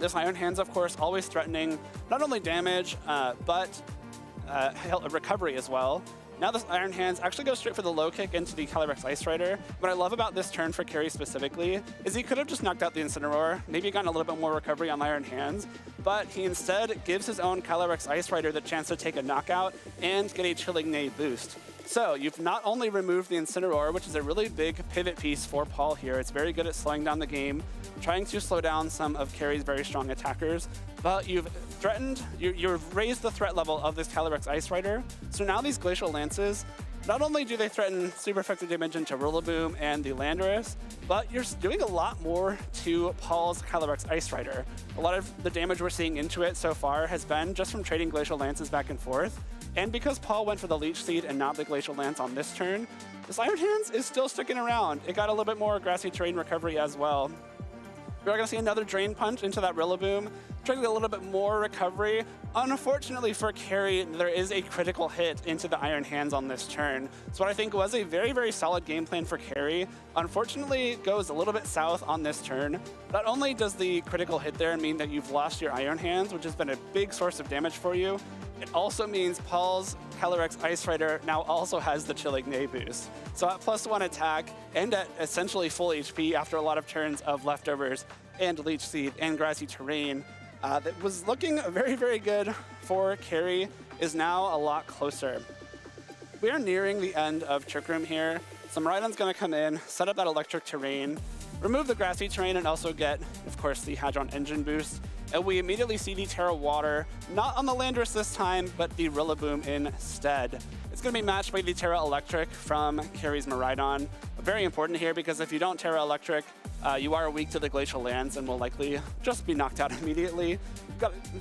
This Iron Hands, of course, always threatening not only damage, but recovery as well. Now this Iron Hands actually goes straight for the low kick into the Calyrex Ice Rider. What I love about this turn for Carrie specifically is he could have just knocked out the Incineroar, maybe gotten a little bit more recovery on Iron Hands, but he instead gives his own Calyrex Ice Rider the chance to take a knockout and get a Chilling Neigh boost. So you've not only removed the Incineroar, which is a really big pivot piece for Paul here. It's very good at slowing down the game, trying to slow down some of Carrie's very strong attackers, but you've raised the threat level of this Calyrex Ice Rider. So now these Glacial Lances, not only do they threaten super effective damage into Rillaboom and the Landorus, but you're doing a lot more to Paul's Calyrex Ice Rider. A lot of the damage we're seeing into it so far has been just from trading Glacial Lances back and forth. And because Paul went for the Leech Seed and not the Glacial Lance on this turn, this Iron Hands is still sticking around. It got a little bit more Grassy Terrain recovery as well. We're going to see another Drain Punch into that Rillaboom, trying to get a little bit more recovery. Unfortunately for Carrie, there is a critical hit into the Iron Hands on this turn. So what I think was a very, very solid game plan for Carrie, unfortunately goes a little bit south on this turn. Not only does the critical hit there mean that you've lost your Iron Hands, which has been a big source of damage for you, it also means Paul's Calyrex Ice Rider now also has the Chilling Neigh boost. So at +1 attack and at essentially full HP after a lot of turns of leftovers and Leech Seed and Grassy Terrain, that was looking very, very good for Carrie is now a lot closer. We are nearing the end of Trick Room here. So Miraidon's going to come in, set up that electric terrain, remove the grassy terrain, and also get, of course, the Hadron Engine boost. And we immediately see the Terra Water, not on the Landorus this time, but the Rillaboom instead. It's going to be matched by the Terra Electric from Carrie's Miraidon. Very important here because if you don't Terra Electric, you are weak to the Glacial Lands and will likely just be knocked out immediately.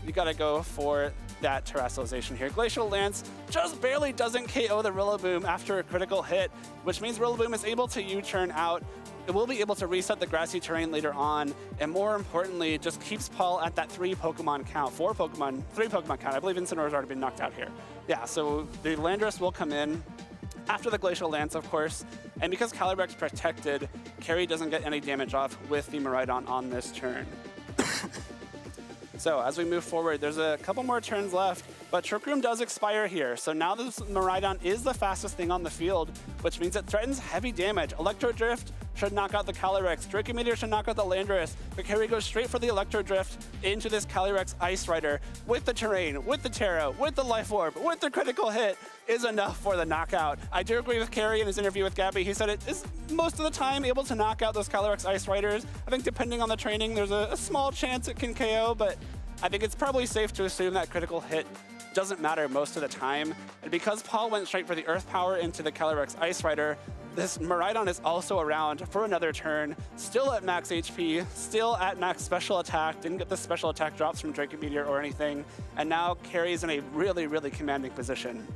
You got to go for that Terrestrialization here. Glacial Lance just barely doesn't KO the Rillaboom after a critical hit, which means Rillaboom is able to U-turn out. It will be able to reset the grassy terrain later on, and more importantly, just keeps Paul at that 3 Pokemon count, 3 Pokemon count. I believe Incineroar's already been knocked out here. Yeah, so the Landorus will come in after the Glacial Lance, of course, and because Calyrex protected, Carrie doesn't get any damage off with the Miraidon on this turn. So as we move forward, there's a couple more turns left, but Trick Room does expire here. So now this Miraidon is the fastest thing on the field, which means it threatens heavy damage. Electro Drift should knock out the Calyrex. Draco Meteor should knock out the Landorus, but Carrie goes straight for the Electro Drift into this Calyrex Ice Rider with the terrain, with the Terra, with the Life Orb, with the critical hit is enough for the knockout. I do agree with Carrie in his interview with Gabby. He said it is most of the time able to knock out those Calyrex Ice Riders. I think depending on the training, there's a small chance it can KO, but I think it's probably safe to assume that critical hit doesn't matter most of the time. And because Paul went straight for the Earth Power into the Calyrex Ice Rider, this Miraidon is also around for another turn, still at max HP, still at max special attack, didn't get the special attack drops from Draco Meteor or anything, and now Carrie's in a really, really commanding position.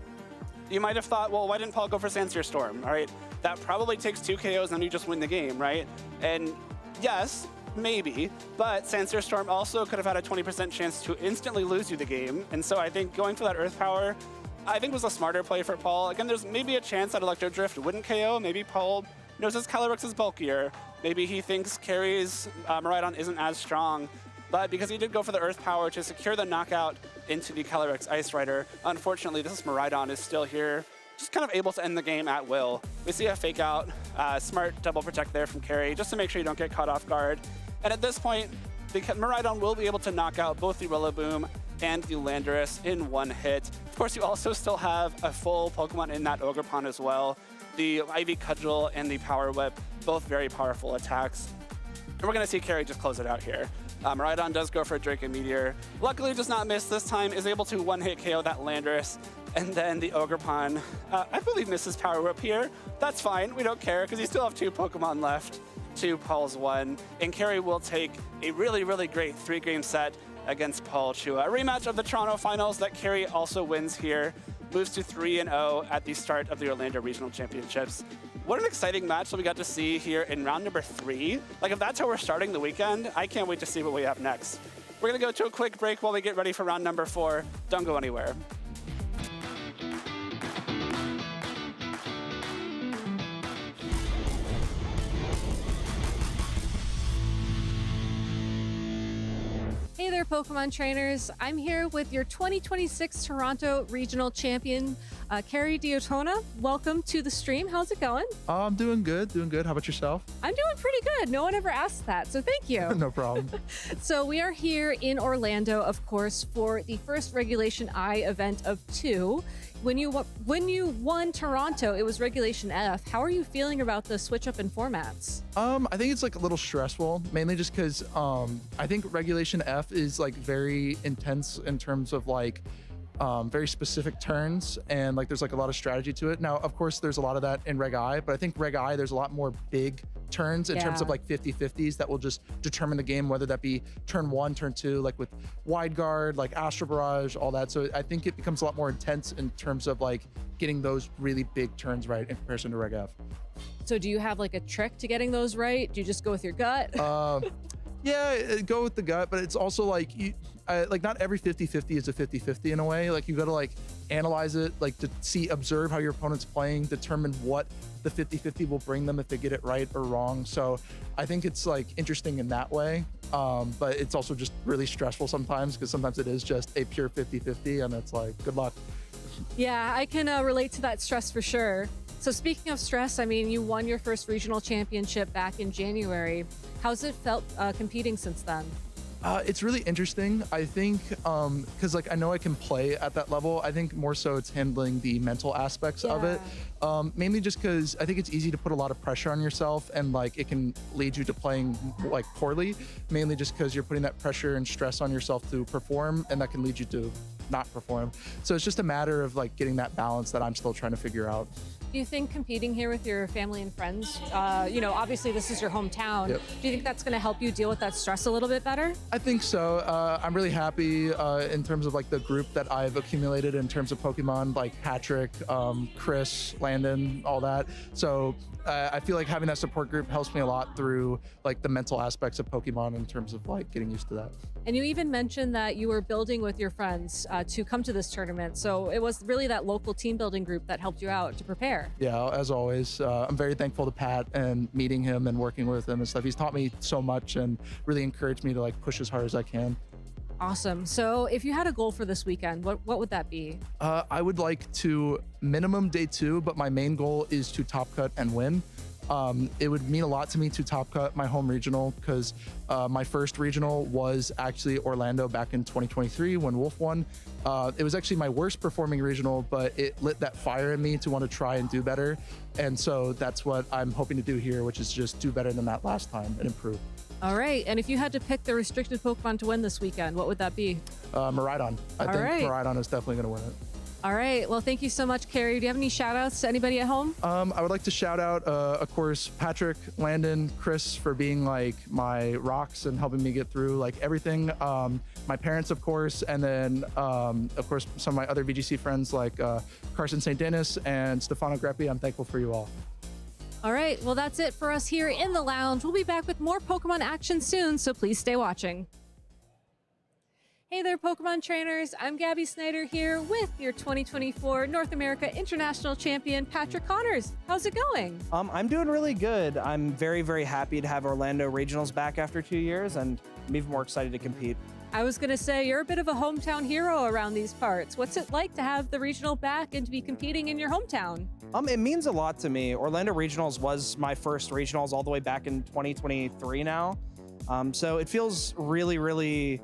You might have thought, well, why didn't Paul go for Sandsear Storm, all right? That probably takes 2 KOs and then you just win the game, right? And yes, maybe, but Sandsear Storm also could have had a 20% chance to instantly lose you the game. And so I think going for that Earth Power, I think was a smarter play for Paul. Again, there's maybe a chance that Electro Drift wouldn't KO. Maybe Paul knows his Calyrex is bulkier. Maybe he thinks Carrie's Miraidon isn't as strong. But because he did go for the Earth Power to secure the knockout into the Calyrex Ice Rider, unfortunately, this Miraidon is still here, just kind of able to end the game at will. We see a fake out, smart double protect there from Carrie, just to make sure you don't get caught off guard. And at this point, the Miraidon will be able to knock out both the Rillaboom and the Landorus in one hit. Of course, you also still have a full Pokemon in that Ogerpon as well. The Ivy Cudgel and the Power Whip, both very powerful attacks. And we're gonna see Carrie just close it out here. Miraidon does go for Draco Meteor. Luckily does not miss this time, is able to one-hit KO that Landorus. And then the Ogerpon, I believe misses Power Whip here. That's fine, we don't care, because you still have 2 Pokemon left to Paul's 1. And Carrie will take a really, really great 3-game set against Paul Chua. A rematch of the Toronto Finals that Carrie also wins here. Moves to 3-0 at the start of the Orlando Regional Championships. What an exciting match that we got to see here in round number 3. Like, if that's how we're starting the weekend, I can't wait to see what we have next. We're gonna go to a quick break while we get ready for round number 4. Don't go anywhere.
Hey there, Pokemon trainers. I'm here with your 2026 Toronto Regional Champion, Carrie Diotona. Welcome to the stream. How's it going?
I'm doing good, doing good. How about yourself?
I'm doing pretty good. No one ever asked that, so thank you.
No problem.
So we are here in Orlando, of course, for the first Regulation I event of 2. When you won Toronto, it was Regulation F. How are you feeling about the switch up in formats?
I think it's like a little stressful, mainly just because I think Regulation F is like very intense in terms of like very specific turns, and like there's like a lot of strategy to it. Now, of course, there's a lot of that in Reg I, but I think Reg I, there's a lot more big turns in terms of like 50-50s that will just determine the game, whether that be turn 1, turn 2, like with Wide Guard, like Astro Barrage, all that. So I think it becomes a lot more intense in terms of like getting those really big turns right in comparison to Reg F.
So do you have like a trick to getting those right? Do you just go with your gut?
Yeah, go with the gut, but it's also like like not every 50-50 is a 50-50 in a way. Like you got to like analyze it, like to observe how your opponent's playing, determine what the 50-50 will bring them if they get it right or wrong. So I think it's like interesting in that way, but it's also just really stressful sometimes, because sometimes it is just a pure 50-50 and it's like, good luck.
Yeah, I can relate to that stress for sure. So speaking of stress, I mean, you won your first regional championship back in January. How's it felt competing since then?
It's really interesting. I think, because like I know I can play at that level. I think more so it's handling the mental aspects of it. Mainly just because I think it's easy to put a lot of pressure on yourself, and like it can lead you to playing like poorly. Mainly just because you're putting that pressure and stress on yourself to perform, and that can lead you to not perform. So it's just a matter of like getting that balance that I'm still trying to figure out.
Do you think competing here with your family and friends, obviously this is your hometown,
Yep.
do you think that's going to help you deal with that stress a little bit better?
I think so. I'm really happy in terms of like the group that I've accumulated in terms of Pokemon, like Patrick, Chris, Landon, all that. So I feel like having that support group helps me a lot through like the mental aspects of Pokemon in terms of like getting used to that.
And you even mentioned that you were building with your friends to come to this tournament. So it was really that local team building group that helped you out to prepare.
Yeah, as always, I'm very thankful to Pat and meeting him and working with him and stuff. He's taught me so much and really encouraged me to like push as hard as I can.
Awesome. So if you had a goal for this weekend, what would that be?
I would like to minimum day 2, but my main goal is to top cut and win. It would mean a lot to me to top cut my home regional because my first regional was actually Orlando back in 2023 when Wolf won. It was actually my worst performing regional, but it lit that fire in me to want to try and do better. And so that's what I'm hoping to do here, which is just do better than that last time and improve.
All right. And if you had to pick the restricted Pokemon to win this weekend, what would that be?
Miraidon. I think Miraidon is definitely going to win it.
All right. Well, thank you so much, Carrie. Do you have any shout outs to anybody at home?
I would like to shout out, of course, Patrick, Landon, Chris for being like my rocks and helping me get through like everything. My parents, of course, and then, of course, some of my other VGC friends like Carson St. Denis and Stefano Greppi. I'm thankful for you all.
All right. Well, that's it for us here in the lounge. We'll be back with more Pokemon action soon, so please stay watching. Hey there, Pokemon trainers. I'm Gabby Snyder here with your 2024 North America International Champion, Patrick Connors. How's it going?
I'm doing really good. I'm very, very happy to have Orlando Regionals back after 2 years, and I'm even more excited to compete.
I was going to say, you're a bit of a hometown hero around these parts. What's it like to have the regional back and to be competing in your hometown?
It means a lot to me. Orlando Regionals was my first regionals all the way back in 2023 now. So it feels really, really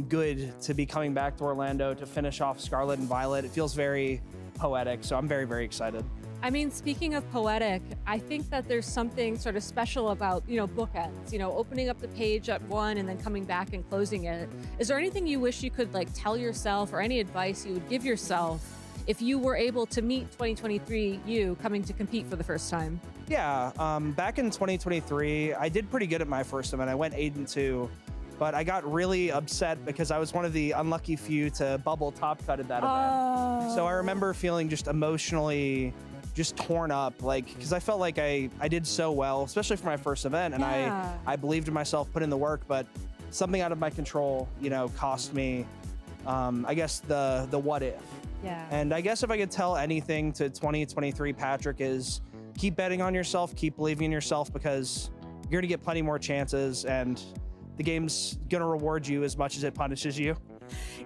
good to be coming back to Orlando to finish off Scarlet and Violet. It feels very poetic, so I'm very, very excited.
I mean, speaking of poetic, I think that there's something sort of special about, bookends, opening up the page at one and then coming back and closing it. Is there anything you wish you could tell yourself, or any advice you would give yourself if you were able to meet 2023 you coming to compete for the first time?
Yeah, back in 2023, I did pretty good at my first event. I went 8-2. But I got really upset because I was one of the unlucky few to bubble top cut at that event. So I remember feeling just emotionally just torn up, because I felt like I did so well, especially for my first event, and I believed in myself, put in the work, but something out of my control, cost me, I guess, the what if.
Yeah.
And I guess if I could tell anything to 2023 Patrick is keep betting on yourself, keep believing in yourself, because you're gonna get plenty more chances, and the game's gonna reward you as much as it punishes you.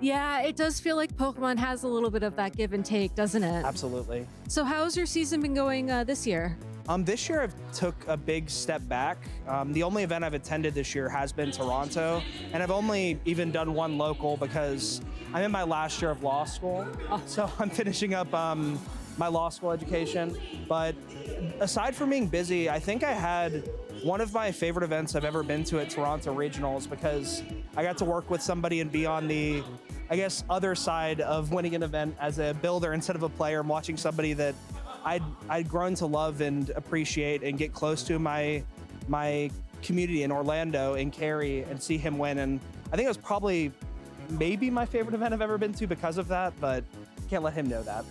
Yeah, it does feel like Pokemon has a little bit of that give and take, doesn't it?
Absolutely.
So how's your season been going this year?
This year I've took a big step back. The only event I've attended this year has been Toronto, and I've only even done one local because I'm in my last year of law school. So I'm finishing up my law school education. But aside from being busy, I think I had one of my favorite events I've ever been to at Toronto Regionals, because I got to work with somebody and be on the, I guess, other side of winning an event as a builder instead of a player. I'm watching somebody that I'd grown to love and appreciate and get close to my community in Orlando and Carrie, and see him win. And I think it was probably maybe my favorite event I've ever been to because of that, but can't let him know that.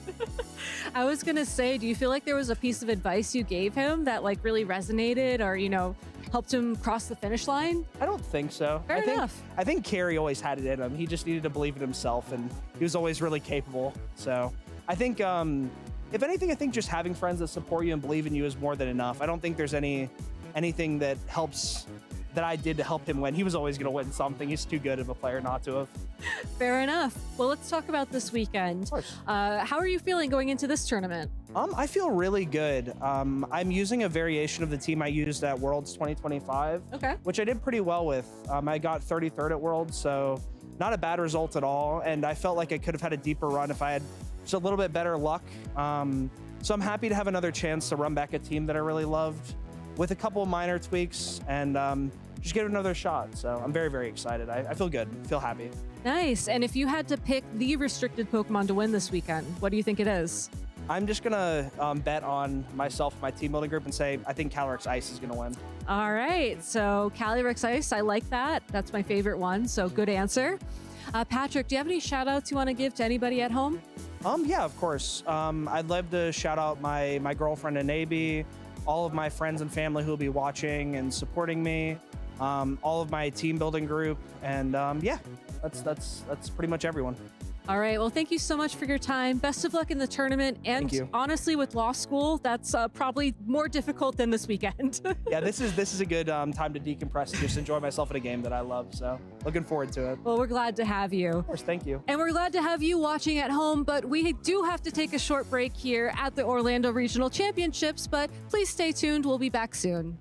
I was gonna say, do you feel like there was a piece of advice you gave him that really resonated, or helped him cross the finish line?
I don't think so.
Fair enough.
I think Carrie always had it in him. He just needed to believe in himself, and he was always really capable. So I think, if anything, I think just having friends that support you and believe in you is more than enough. I don't think there's anything that helps that I did to help him win. He was always going to win something. He's too good of a player not to have.
Fair enough. Well, let's talk about this weekend. Of course. How are you feeling going into this tournament?
I feel really good. I'm using a variation of the team I used at Worlds 2025, which I did pretty well with. I got 33rd at Worlds, so not a bad result at all. And I felt like I could have had a deeper run if I had just a little bit better luck. So I'm happy to have another chance to run back a team that I really loved with a couple of minor tweaks and just give it another shot. So I'm very, very excited. I feel good, feel happy.
Nice. And if you had to pick the restricted Pokemon to win this weekend, what do you think it is?
I'm just gonna bet on myself, my team building group, and say I think Calyrex Ice is gonna win.
All right, so Calyrex Ice, I like that. That's my favorite one, so good answer. Patrick, do you have any shout outs you want to give to anybody at home?
Yeah, of course. I'd love to shout out my girlfriend Anabi, all of my friends and family who will be watching and supporting me, all of my team building group, and yeah, that's pretty much everyone.
All right. Well, thank you so much for your time. Best of luck in the tournament. And honestly, with law school, that's probably more difficult than this weekend.
Yeah, this is a good time to decompress and just enjoy myself in a game that I love. So looking forward to it.
Well, we're glad to have you.
Of course, thank you.
And we're glad to have you watching at home, but we do have to take a short break here at the Orlando Regional Championships, but please stay tuned. We'll be back soon.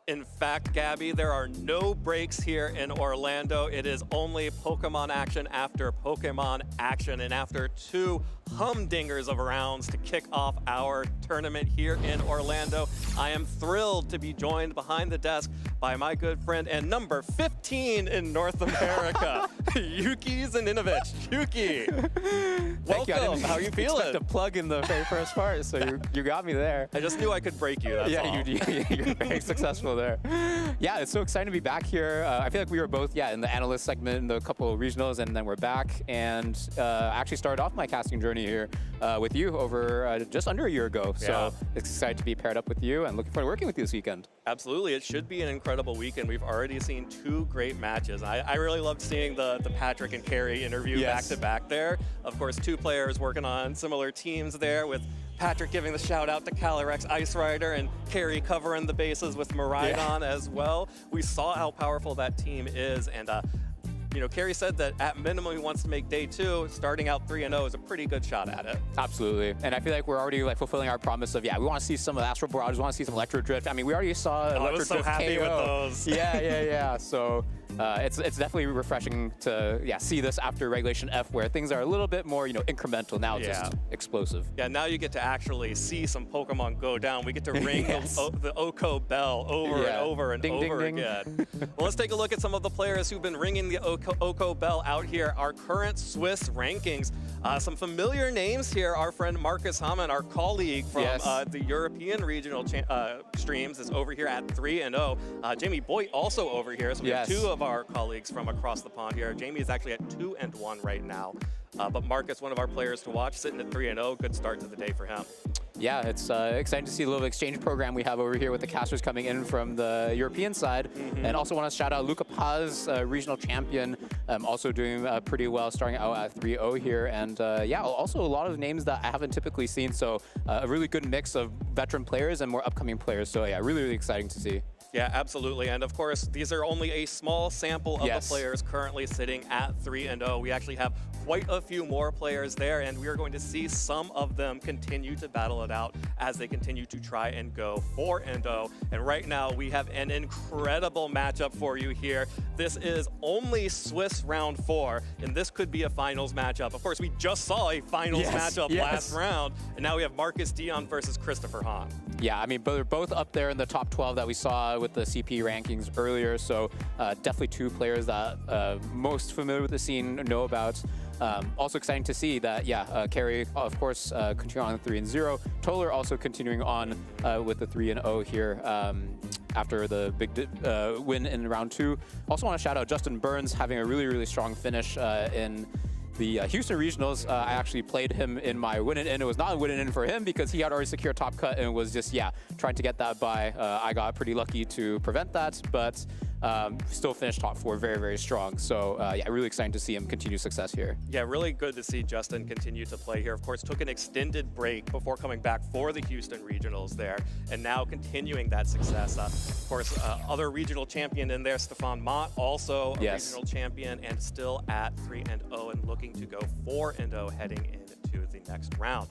In fact, Gabby, there are no breaks here in Orlando. It is only Pokemon action after Pokemon action. And after 2 humdingers of rounds to kick off our tournament here in Orlando, I am thrilled to be joined behind the desk by my good friend and number 15 in North America, Yuki Zaninovich. Yuki, welcome. How are you feeling?
Expect a plug in the very first part, so you got me there.
I just knew I could break you, that's all.
You're very successful there. Yeah, it's so exciting to be back here. I feel like we were both, in the analyst segment in the couple of regionals, and then we're back. And I actually started off my casting journey here with you over just under a year ago. So it's excited to be paired up with you and looking forward to working with you this weekend.
Absolutely. It should be an incredible weekend. We've already seen 2 great matches. I really loved seeing the Patrick and Carrie interview back to back there. Of course, 2 players working on similar teams there, with Patrick giving the shout out to Calyrex Ice Rider and Carrie covering the bases with Miraidon as well. We saw how powerful that team is, and you know, Carrie said that at minimum he wants to make day 2. Starting out 3-0 is a pretty good shot at it.
Absolutely. And I feel like we're already fulfilling our promise of, we want to see some of Astral Barrage, we want to see some Electro Drift. I mean, we already saw Electro
I was so
Drift
happy
KO.
with those.
Yeah. So it's definitely refreshing to see this after Regulation F, where things are a little bit more incremental. Now it's just explosive.
Yeah, now you get to actually see some Pokemon go down. We get to ring the Oko bell over and over and over again. Well, let's take a look at some of the players who've been ringing the Oko bell out here. Our current Swiss rankings. Some familiar names here. Our friend Marcus Hamann, our colleague from the European regional streams, is over here at 3-0. Jamie Boyd also over here. So we have 2 of our colleagues from across the pond here. Jamie is actually at 2-1 right now. But Marcus, one of our players to watch, sitting at 3-0. Good start to the day for him.
Yeah, it's exciting to see the little exchange program we have over here with the casters coming in from the European side. And also want to shout out Luca Paz, regional champion, also doing pretty well, starting out at 3-0 here. And also a lot of names that I haven't typically seen. So a really good mix of veteran players and more upcoming players. So yeah, really, really exciting to see.
Yeah, absolutely. And of course, these are only a small sample of the players currently sitting at 3-0. We actually have quite a few more players there, and we are going to see some of them continue to battle it out as they continue to try and go 4-0. And right now, we have an incredible matchup for you here. This is only Swiss round 4, and this could be a finals matchup. Of course, we just saw a finals matchup last round, and now we have Marcus Dion versus Christopher Hahn.
Yeah, I mean, they're both up there in the top 12 that we saw with the CP rankings earlier, so definitely 2 players that most familiar with the scene know about. Also exciting to see that, Carrie, of course, continuing on 3-0. Toller also continuing on with the 3-0 here after the big win in round 2. Also want to shout out Justin Burns having a really, really strong finish in the Houston Regionals, I actually played him in my win-in. It was not a win-in for him because he had already secured top cut and was just, trying to get that by. I got pretty lucky to prevent that, but still finished top 4 very, very strong. So, really exciting to see him continue success here.
Yeah, really good to see Justin continue to play here. Of course, took an extended break before coming back for the Houston Regionals there, and now continuing that success. Of course, other regional champion in there, Stefan Mott, also a regional champion and still at 3-0 and looking to go 4-0 heading into the next round.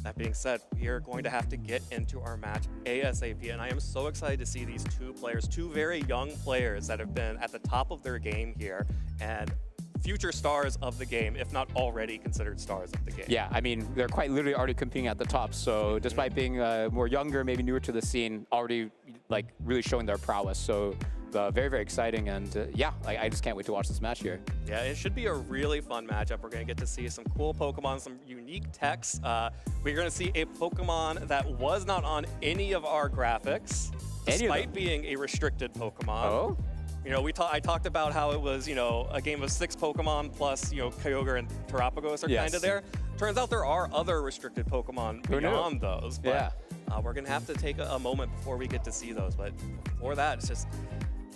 That being said, we are going to have to get into our match ASAP, and I am so excited to see these two players, two very young players that have been at the top of their game here, and future stars of the game, if not already considered stars of the game.
Yeah, I mean, they're quite literally already competing at the top, so despite being more younger, maybe newer to the scene, already really showing their prowess. So very, very exciting, and I just can't wait to watch this match here.
Yeah, it should be a really fun matchup. We're going to get to see some cool Pokemon, some unique techs. We're going to see a Pokemon that was not on any of our graphics, despite being a restricted Pokemon.
Oh?
You know, I talked about how it was, a game of 6 Pokemon plus, Kyogre and Terapagos are kind of there. Turns out there are other restricted Pokemon beyond those. But, we're going to have to take a moment before we get to see those. But before that, it's just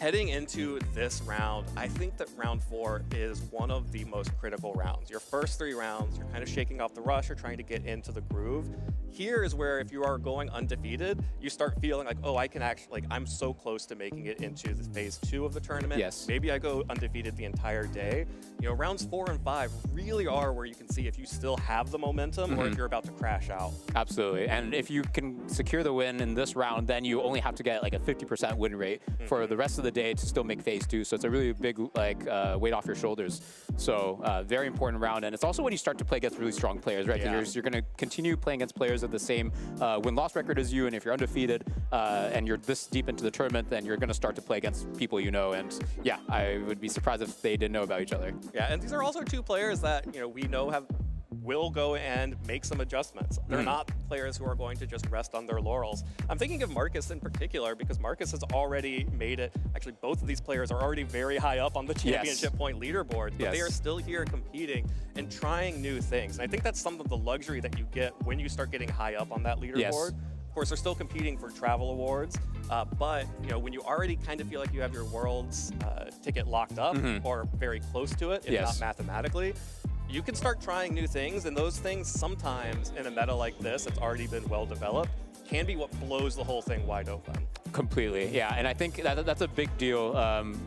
heading into this round. I think that round 4 is one of the most critical rounds. Your first 3 rounds, you're kind of shaking off the rush, you're trying to get into the groove. Here is where if you are going undefeated, you start feeling like, oh, I can actually, I'm so close to making it into the phase 2 of the tournament.
Yes.
Maybe I go undefeated the entire day. Rounds 4 and 5 really are where you can see if you still have the momentum or if you're about to crash out.
Absolutely. And if you can secure the win in this round, then you only have to get like a 50% win rate for the rest of the day to still make phase 2. So it's a really big weight off your shoulders. So very important round. And it's also when you start to play against really strong players, right? You're going to continue playing against players of the same win-loss record as you. And if you're undefeated and you're this deep into the tournament, then you're going to start to play against people you know. And I would be surprised if they didn't know about each other.
Yeah, and these are also 2 players that, we know will go and make some adjustments. They're not players who are going to just rest on their laurels. I'm thinking of Marcus in particular because Marcus has already made it. Actually, both of these players are already very high up on the championship point leaderboard, but they are still here competing and trying new things. And I think that's some of the luxury that you get when you start getting high up on that leaderboard. Of course, they're still competing for travel awards, but when you already kind of feel like you have your Worlds ticket locked up or very close to it, if not mathematically, you can start trying new things, and those things sometimes in a meta like this that's already been well developed can be what blows the whole thing wide open.
Completely, yeah, and I think that's a big deal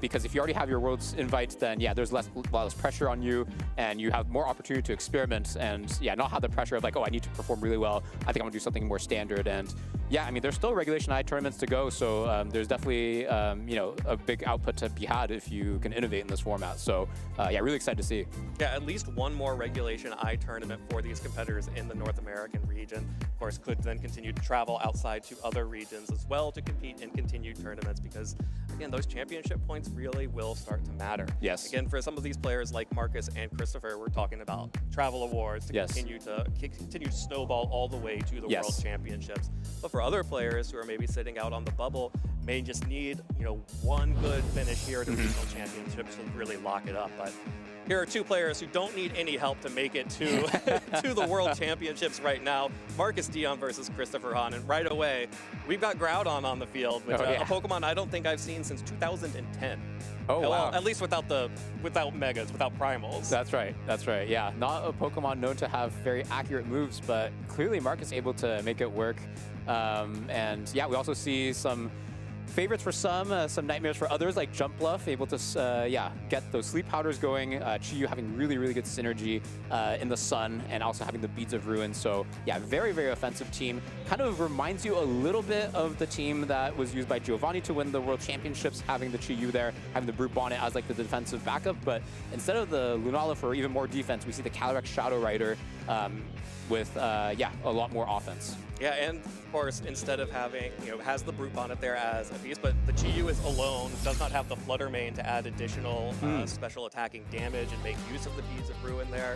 because if you already have your Worlds invites, then there's a lot less pressure on you, and you have more opportunity to experiment, and not have the pressure of like, oh, I need to perform really well. I think I'm gonna do something more standard, and I mean, there's still Regulation I tournaments to go, so there's definitely a big output to be had if you can innovate in this format. So really excited to see.
Yeah, at least one more Regulation I tournament for these competitors in the North American region. Of course, could then continue to travel outside to other regions as well to compete in continued tournaments because, again, those championship points really will start to matter.
Yes.
Again, for some of these players like Marcus and Christopher, we're talking about travel awards to continue to snowball all the way to the World Championships. But for other players who are maybe sitting out on the bubble, may just need, one good finish here at the regional championships to really lock it up. But here are 2 players who don't need any help to make it to to the World Championships right now. Marcus Dion versus Christopher Hahn. And right away, we've got Groudon on the field, which a Pokemon I don't think I've seen since 2010.
Oh, wow.
Well, at least without Megas, without Primals.
That's right. Yeah, not a Pokemon known to have very accurate moves, but clearly Marcus able to make it work. And we also see some favorites for some nightmares for others, like Jump Bluff, able to get those sleep powders going. Chiyu having really, really good synergy in the sun, and also having the Beads of Ruin. So very, very offensive team. Kind of reminds you a little bit of the team that was used by Giovanni to win the World Championships, having the Chiyu there, having the Brute Bonnet as like the defensive backup. But instead of the Lunala for even more defense, we see the Calyrex Shadow Rider with a lot more offense.
Yeah, and of course, instead of having, has the Brute Bonnet there as a piece, but the Chiyu is alone, does not have the Flutter Mane to add additional special attacking damage and make use of the Beads of Ruin there.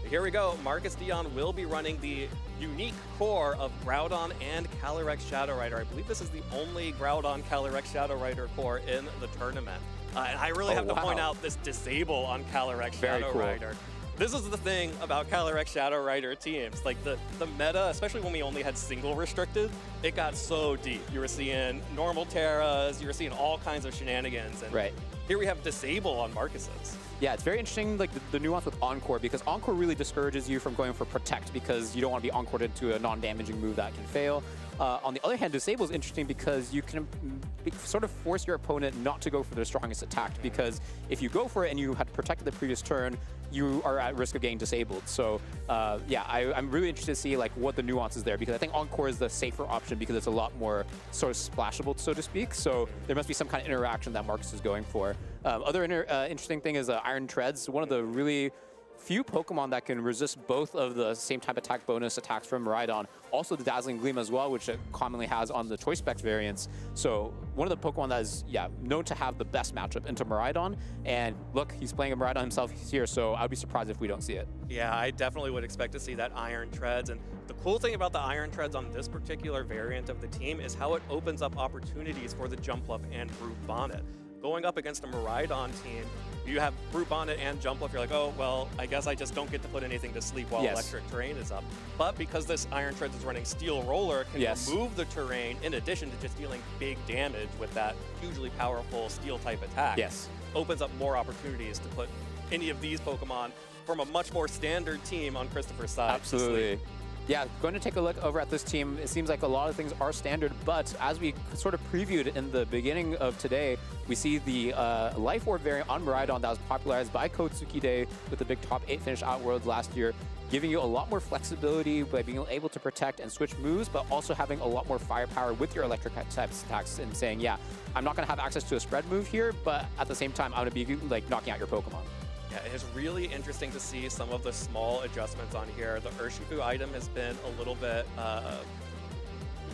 But here we go. Marcus Dion will be running the unique core of Groudon and Calyrex Shadow Rider. I believe this is the only Groudon Calyrex Shadow Rider core in the tournament. And I really have to point out this disable on Calyrex Shadow Rider. this is the thing about Calyrex Shadow Rider teams. Like the meta, especially when we only had single restricted, it got so deep. You were seeing normal Terras, you were seeing all kinds of shenanigans. And here we have disable on Marcus's.
Yeah, it's very interesting, like the nuance with Encore, because Encore really discourages you from going for Protect because you don't want to be Encored into a non-damaging move that can fail. On the other hand, Disable is interesting because you can sort of force your opponent not to go for their strongest attack, because if you go for it and you had protected the previous turn, you are at risk of getting disabled. So yeah, I'm really interested to see like what the nuance is there, because I think Encore is the safer option because it's a lot more sort of splashable, so to speak. So there must be some kind of interaction that Marcus is going for. Other interesting thing is Iron Treads, one of the really few Pokemon that can resist both of the same type attack bonus attacks from Miraidon. Also the Dazzling Gleam as well, which it commonly has on the Choice Spec variants. So one of the Pokemon that is, known to have the best matchup into Miraidon. And look, he's playing a Miraidon himself here, so I would be surprised if we don't see it.
Yeah, I definitely would expect to see that Iron Treads. And the cool thing about the Iron Treads on this particular variant of the team is how it opens up opportunities for the Jumpluff and Brute Bonnet. Going up against a Miraidon team, you have Brute Bonnet and Jumpluff, you're like, oh, well, I guess I just don't get to put anything to sleep while Electric Terrain is up. But because this Iron Treads is running Steel Roller, it can remove the terrain in addition to just dealing big damage with that hugely powerful Steel-type attack. Opens up more opportunities to put any of these Pokemon from a much more standard team on Christopher's side.
Absolutely. Yeah, going to take a look over at this team. It seems like a lot of things are standard, but as we sort of previewed in the beginning of today, we see the Life Orb variant on Miraidon that was popularized by Kotsuki Day with the big top 8 finish at Worlds last year, giving you a lot more flexibility by being able to protect and switch moves, but also having a lot more firepower with your electric types attacks and saying, yeah, I'm not going to have access to a spread move here, but at the same time, I'm going to be like knocking out your Pokemon.
Yeah, it is really interesting to see some of the small adjustments on here. The Urshifu item has been a little bit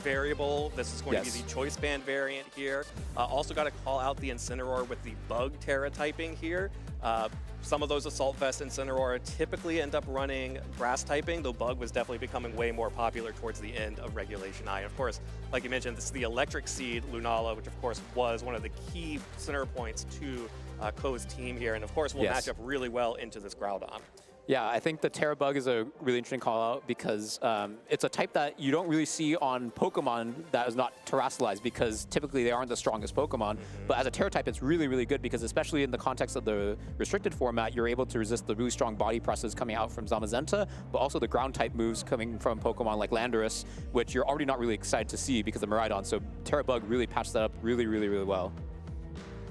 variable. This is going to be the Choice Band variant here. Also got to call out the Incineroar with the Bug Terra typing here. Some of those Assault Vest Incineroar typically end up running Grass typing, though Bug was definitely becoming way more popular towards the end of Regulation I. And of course, like you mentioned, this is the Electric Seed Lunala, which of course was one of the key center points to Ko's team here, and of course will match up really well into this Groudon.
Yeah, I think the Terra Bug is a really interesting call out because it's a type that you don't really see on Pokemon that is not terrestrialized, because typically they aren't the strongest Pokemon. But as a Terra type, it's really, really good because especially in the context of the restricted format, you're able to resist the really strong body presses coming out from Zamazenta, but also the ground type moves coming from Pokemon like Landorus, which you're already not really excited to see because of Miraidon. So Terra Bug really patches that up really, really, really well.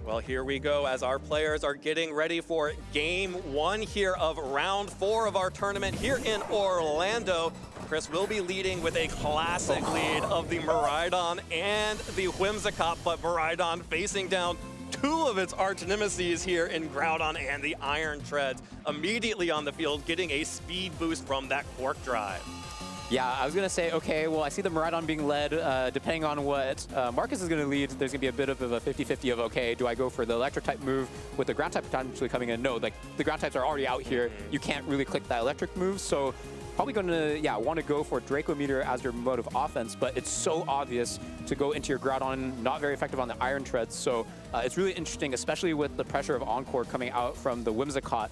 Well, here we go as our players are getting ready for Game 1 here of Round 4 of our tournament here in Orlando. Chris will be leading with a classic lead of the Miraidon and the Whimsicott, but Miraidon facing down two of its arch nemesis here in Groudon and the Iron Treads, immediately on the field, getting a speed boost from that Quark Drive.
Yeah, I was going to say, okay, well, I see the Miraidon being led. Depending on what Marcus is going to lead, there's going to be a bit of a 50-50 of, okay, do I go for the electric type move with the ground type potentially coming in? No, like the ground types are already out here. You can't really click that electric move, so probably going to, want to go for Draco Meteor as your mode of offense, but it's so obvious to go into your Groudon, not very effective on the Iron Treads, so it's really interesting, especially with the pressure of Encore coming out from the Whimsicott.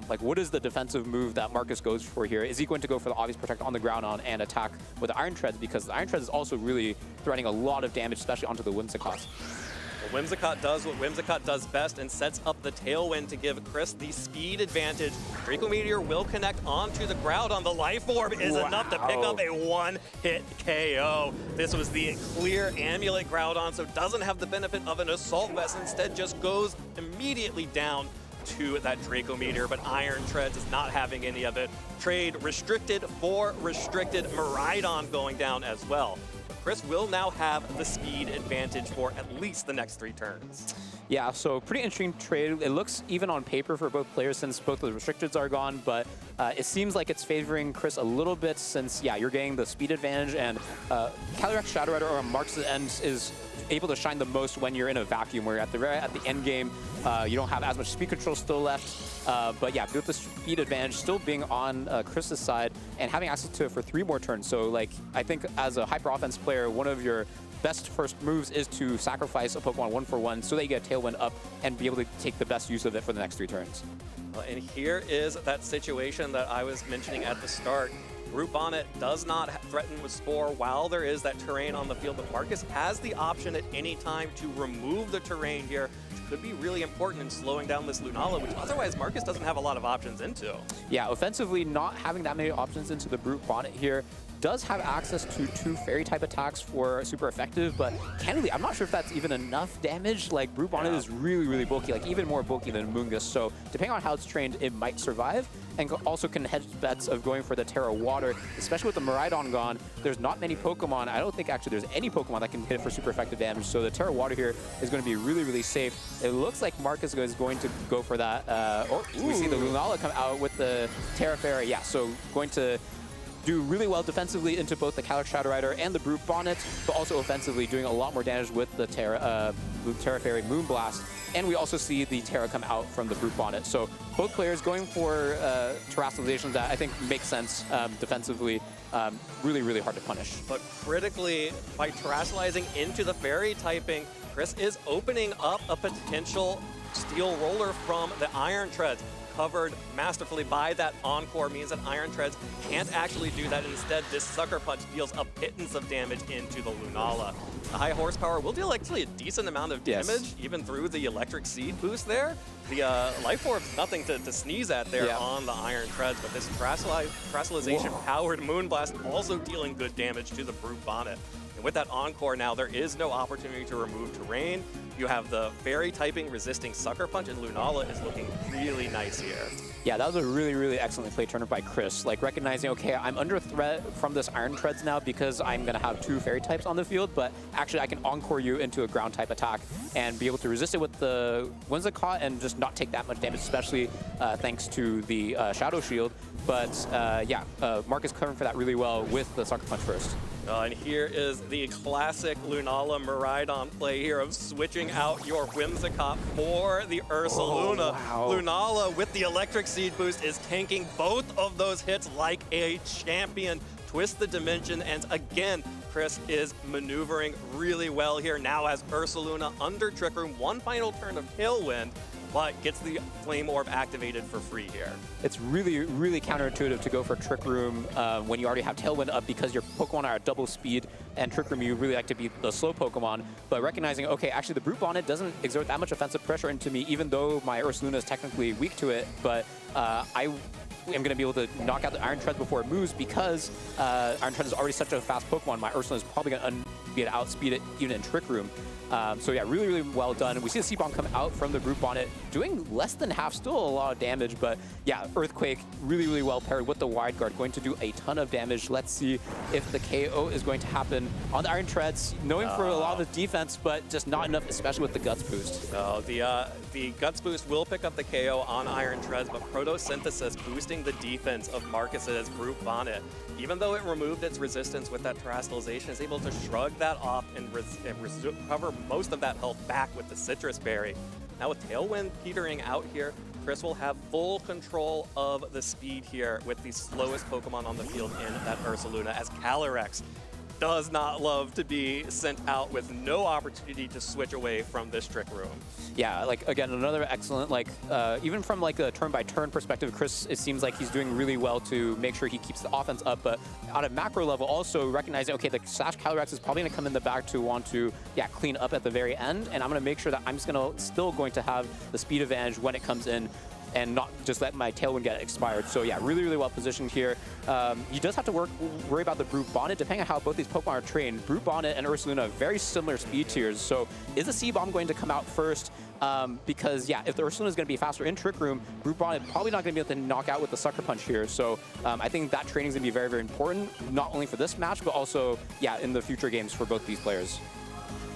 Like, what is the defensive move that Marcus goes for here? Is he going to go for the obvious protect on the Groudon and attack with the Iron Treads? Because the Iron Treads is also really threatening a lot of damage, especially onto the Whimsicott.
Well, Whimsicott does what Whimsicott does best and sets up the Tailwind to give Chris the speed advantage. Draco Meteor will connect onto the Groudon. The Life Orb is enough to pick up a one-hit KO. This was the clear Amulet Groudon, so doesn't have the benefit of an Assault Vest. Instead, just goes immediately down to that Draco Meteor, but Iron Treads is not having any of it. Trade restricted for restricted Miraidon going down as well. Chris will now have the speed advantage for at least the next 3 turns.
Yeah, so pretty interesting trade. It looks even on paper for both players since both of the restricteds are gone, but it seems like it's favoring Chris a little bit since, you're getting the speed advantage, and Calyrex Shadow Rider on Mark's end is able to shine the most when you're in a vacuum, where at the end game, you don't have as much speed control still left. But yeah, with the speed advantage still being on Chris's side and having access to it for 3 more turns. So like, I think as a hyper offense player, one of your best first moves is to sacrifice a Pokemon 1-for-1 so that you get a Tailwind up and be able to take the best use of it for the next 3 turns.
And here is that situation that I was mentioning at the start. Brute Bonnet does not threaten with Spore while there is that terrain on the field, but Marcus has the option at any time to remove the terrain here, which could be really important in slowing down this Lunala, which otherwise Marcus doesn't have a lot of options into.
Yeah, offensively, not having that many options into the Brute Bonnet here does have access to 2 fairy type attacks for super effective, but candidly, I'm not sure if that's even enough damage. Like, Brute Bonnet is really, really bulky, like even more bulky than Mungus, so depending on how it's trained, it might survive, and also can hedge bets of going for the Terra Water, especially with the Miraidon gone. There's not many Pokemon. I don't think actually there's any Pokemon that can hit it for super effective damage, so the Terra Water here is going to be really, really safe. It looks like Marcus is going to go for that. We see the Lunala come out with the Terra Fairy. Yeah, so going to do really well defensively into both the Calyrex Shadow Rider and the Brute Bonnet, but also offensively doing a lot more damage with the Terra Fairy Moonblast. And we also see the Terra come out from the Brute Bonnet. So both players going for terrestrializations that I think make sense defensively. Really, really hard to punish.
But critically, by terrestrializing into the fairy typing, Chris is opening up a potential Steel Roller from the Iron Treads. Covered masterfully by that Encore means that Iron Treads can't actually do that. Instead, this Sucker Punch deals a pittance of damage into the Lunala. The high horsepower will deal actually a decent amount of damage, even through the Electric Seed boost there. The Life Orb's nothing to sneeze at there on the Iron Treads, but this Terrestrialization-powered Moonblast also dealing good damage to the Brute Bonnet. And with that Encore now, there is no opportunity to remove terrain. You have the Fairy typing resisting Sucker Punch, and Lunala is looking really nice here.
Yeah, that was a really, really excellent play turn by Chris. Like recognizing, okay, I'm under threat from this Iron Treads now because I'm going to have 2 fairy types on the field, but actually I can Encore you into a ground type attack and be able to resist it with the Whimsicott and just not take that much damage, especially thanks to the Shadow Shield. But yeah, Marcus covering for that really well with the Sucker Punch first.
And here is the classic Lunala Miraidon play here of switching out your Whimsicott for the Ursaluna. Lunala with the Electric Seed boost is tanking both of those hits like a champion. Twist the dimension, and again, Chris is maneuvering really well here. Now has Ursaluna under Trick Room, one final turn of Tailwind, but gets the Flame Orb activated for free here.
It's really, really counterintuitive to go for Trick Room when you already have Tailwind up because your Pokemon are at double speed, and Trick Room you really like to be the slow Pokemon, but recognizing, okay, actually the Brute Bonnet doesn't exert that much offensive pressure into me, even though my Ursaluna is technically weak to it, but I am going to be able to knock out the Iron Treads before it moves because Iron Treads is already such a fast Pokemon. My Ursaluna is probably going to be able to outspeed it even in Trick Room. So yeah, really, really well done. We see the C-Bomb come out from the Brute Bonnet, doing less than half, still a lot of damage, but yeah, Earthquake, really, really well paired with the Wide Guard, going to do a ton of damage. Let's see if the KO is going to happen on the Iron Treads, knowing for a lot of the defense, but just not enough, especially with the Guts boost.
The Guts boost will pick up the KO on Iron Treads, but Photosynthesis boosting the defense of Marcus's Brute Bonnet. Even though it removed its resistance with that terrestrialization, is able to shrug that off and recover most of that health back with the Citrus Berry. Now with Tailwind petering out here, Chris will have full control of the speed here with the slowest Pokemon on the field in that Ursaluna, as Calyrex does not love to be sent out with no opportunity to switch away from this Trick Room.
Yeah, like again, another excellent, like even from like a turn-by-turn perspective, Chris, it seems like he's doing really well to make sure he keeps the offense up, but on a macro level also recognizing, okay, the Slash Calyrex is probably gonna come in the back to want to, clean up at the very end, and I'm gonna make sure that I'm still going to have the speed advantage when it comes in, and not just let my Tailwind get expired. So yeah, really, really well positioned here. He does have to worry about the Brute Bonnet, depending on how both these Pokemon are trained. Brute Bonnet and Ursaluna have very similar speed tiers, so is the C-Bomb going to come out first? Because yeah, if the Ursaluna is going to be faster in Trick Room, Brute Bonnet probably not going to be able to knock out with the Sucker Punch here. So I think that training is going to be very, very important, not only for this match, but also, in the future games for both these players.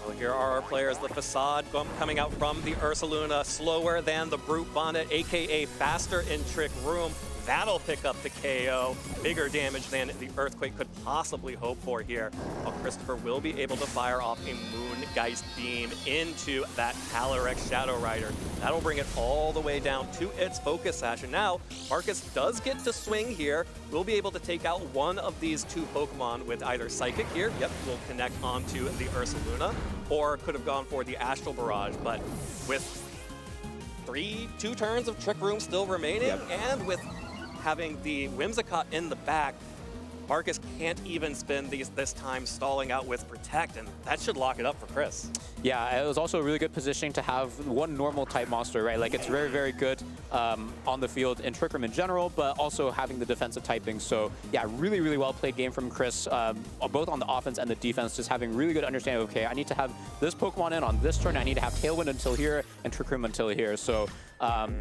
Well, here are our players. The Facade coming out from the Ursaluna, slower than the Brute Bonnet, aka faster in Trick Room. That'll pick up the KO. Bigger damage than the Earthquake could possibly hope for here. While Christopher will be able to fire off a Moongeist Beam into that Calyrex Shadow Rider. That'll bring it all the way down to its Focus Sash. And now, Marcus does get to swing here. We'll be able to take out one of these 2 Pokemon with either Psychic here. Yep, will connect onto the Ursaluna. Or could have gone for the Astral Barrage, but with 2 turns of Trick Room still remaining, and with having the Whimsicott in the back, Marcus can't even spend this time stalling out with Protect, and that should lock it up for Chris.
Yeah, it was also a really good positioning to have one normal type monster, right? Like, it's very, very good on the field in Trick Room in general, but also having the defensive typing. So, yeah, really, really well played game from Chris, both on the offense and the defense, just having really good understanding of, okay, I need to have this Pokemon in on this turn, I need to have Tailwind until here, and Trick Room until here. So,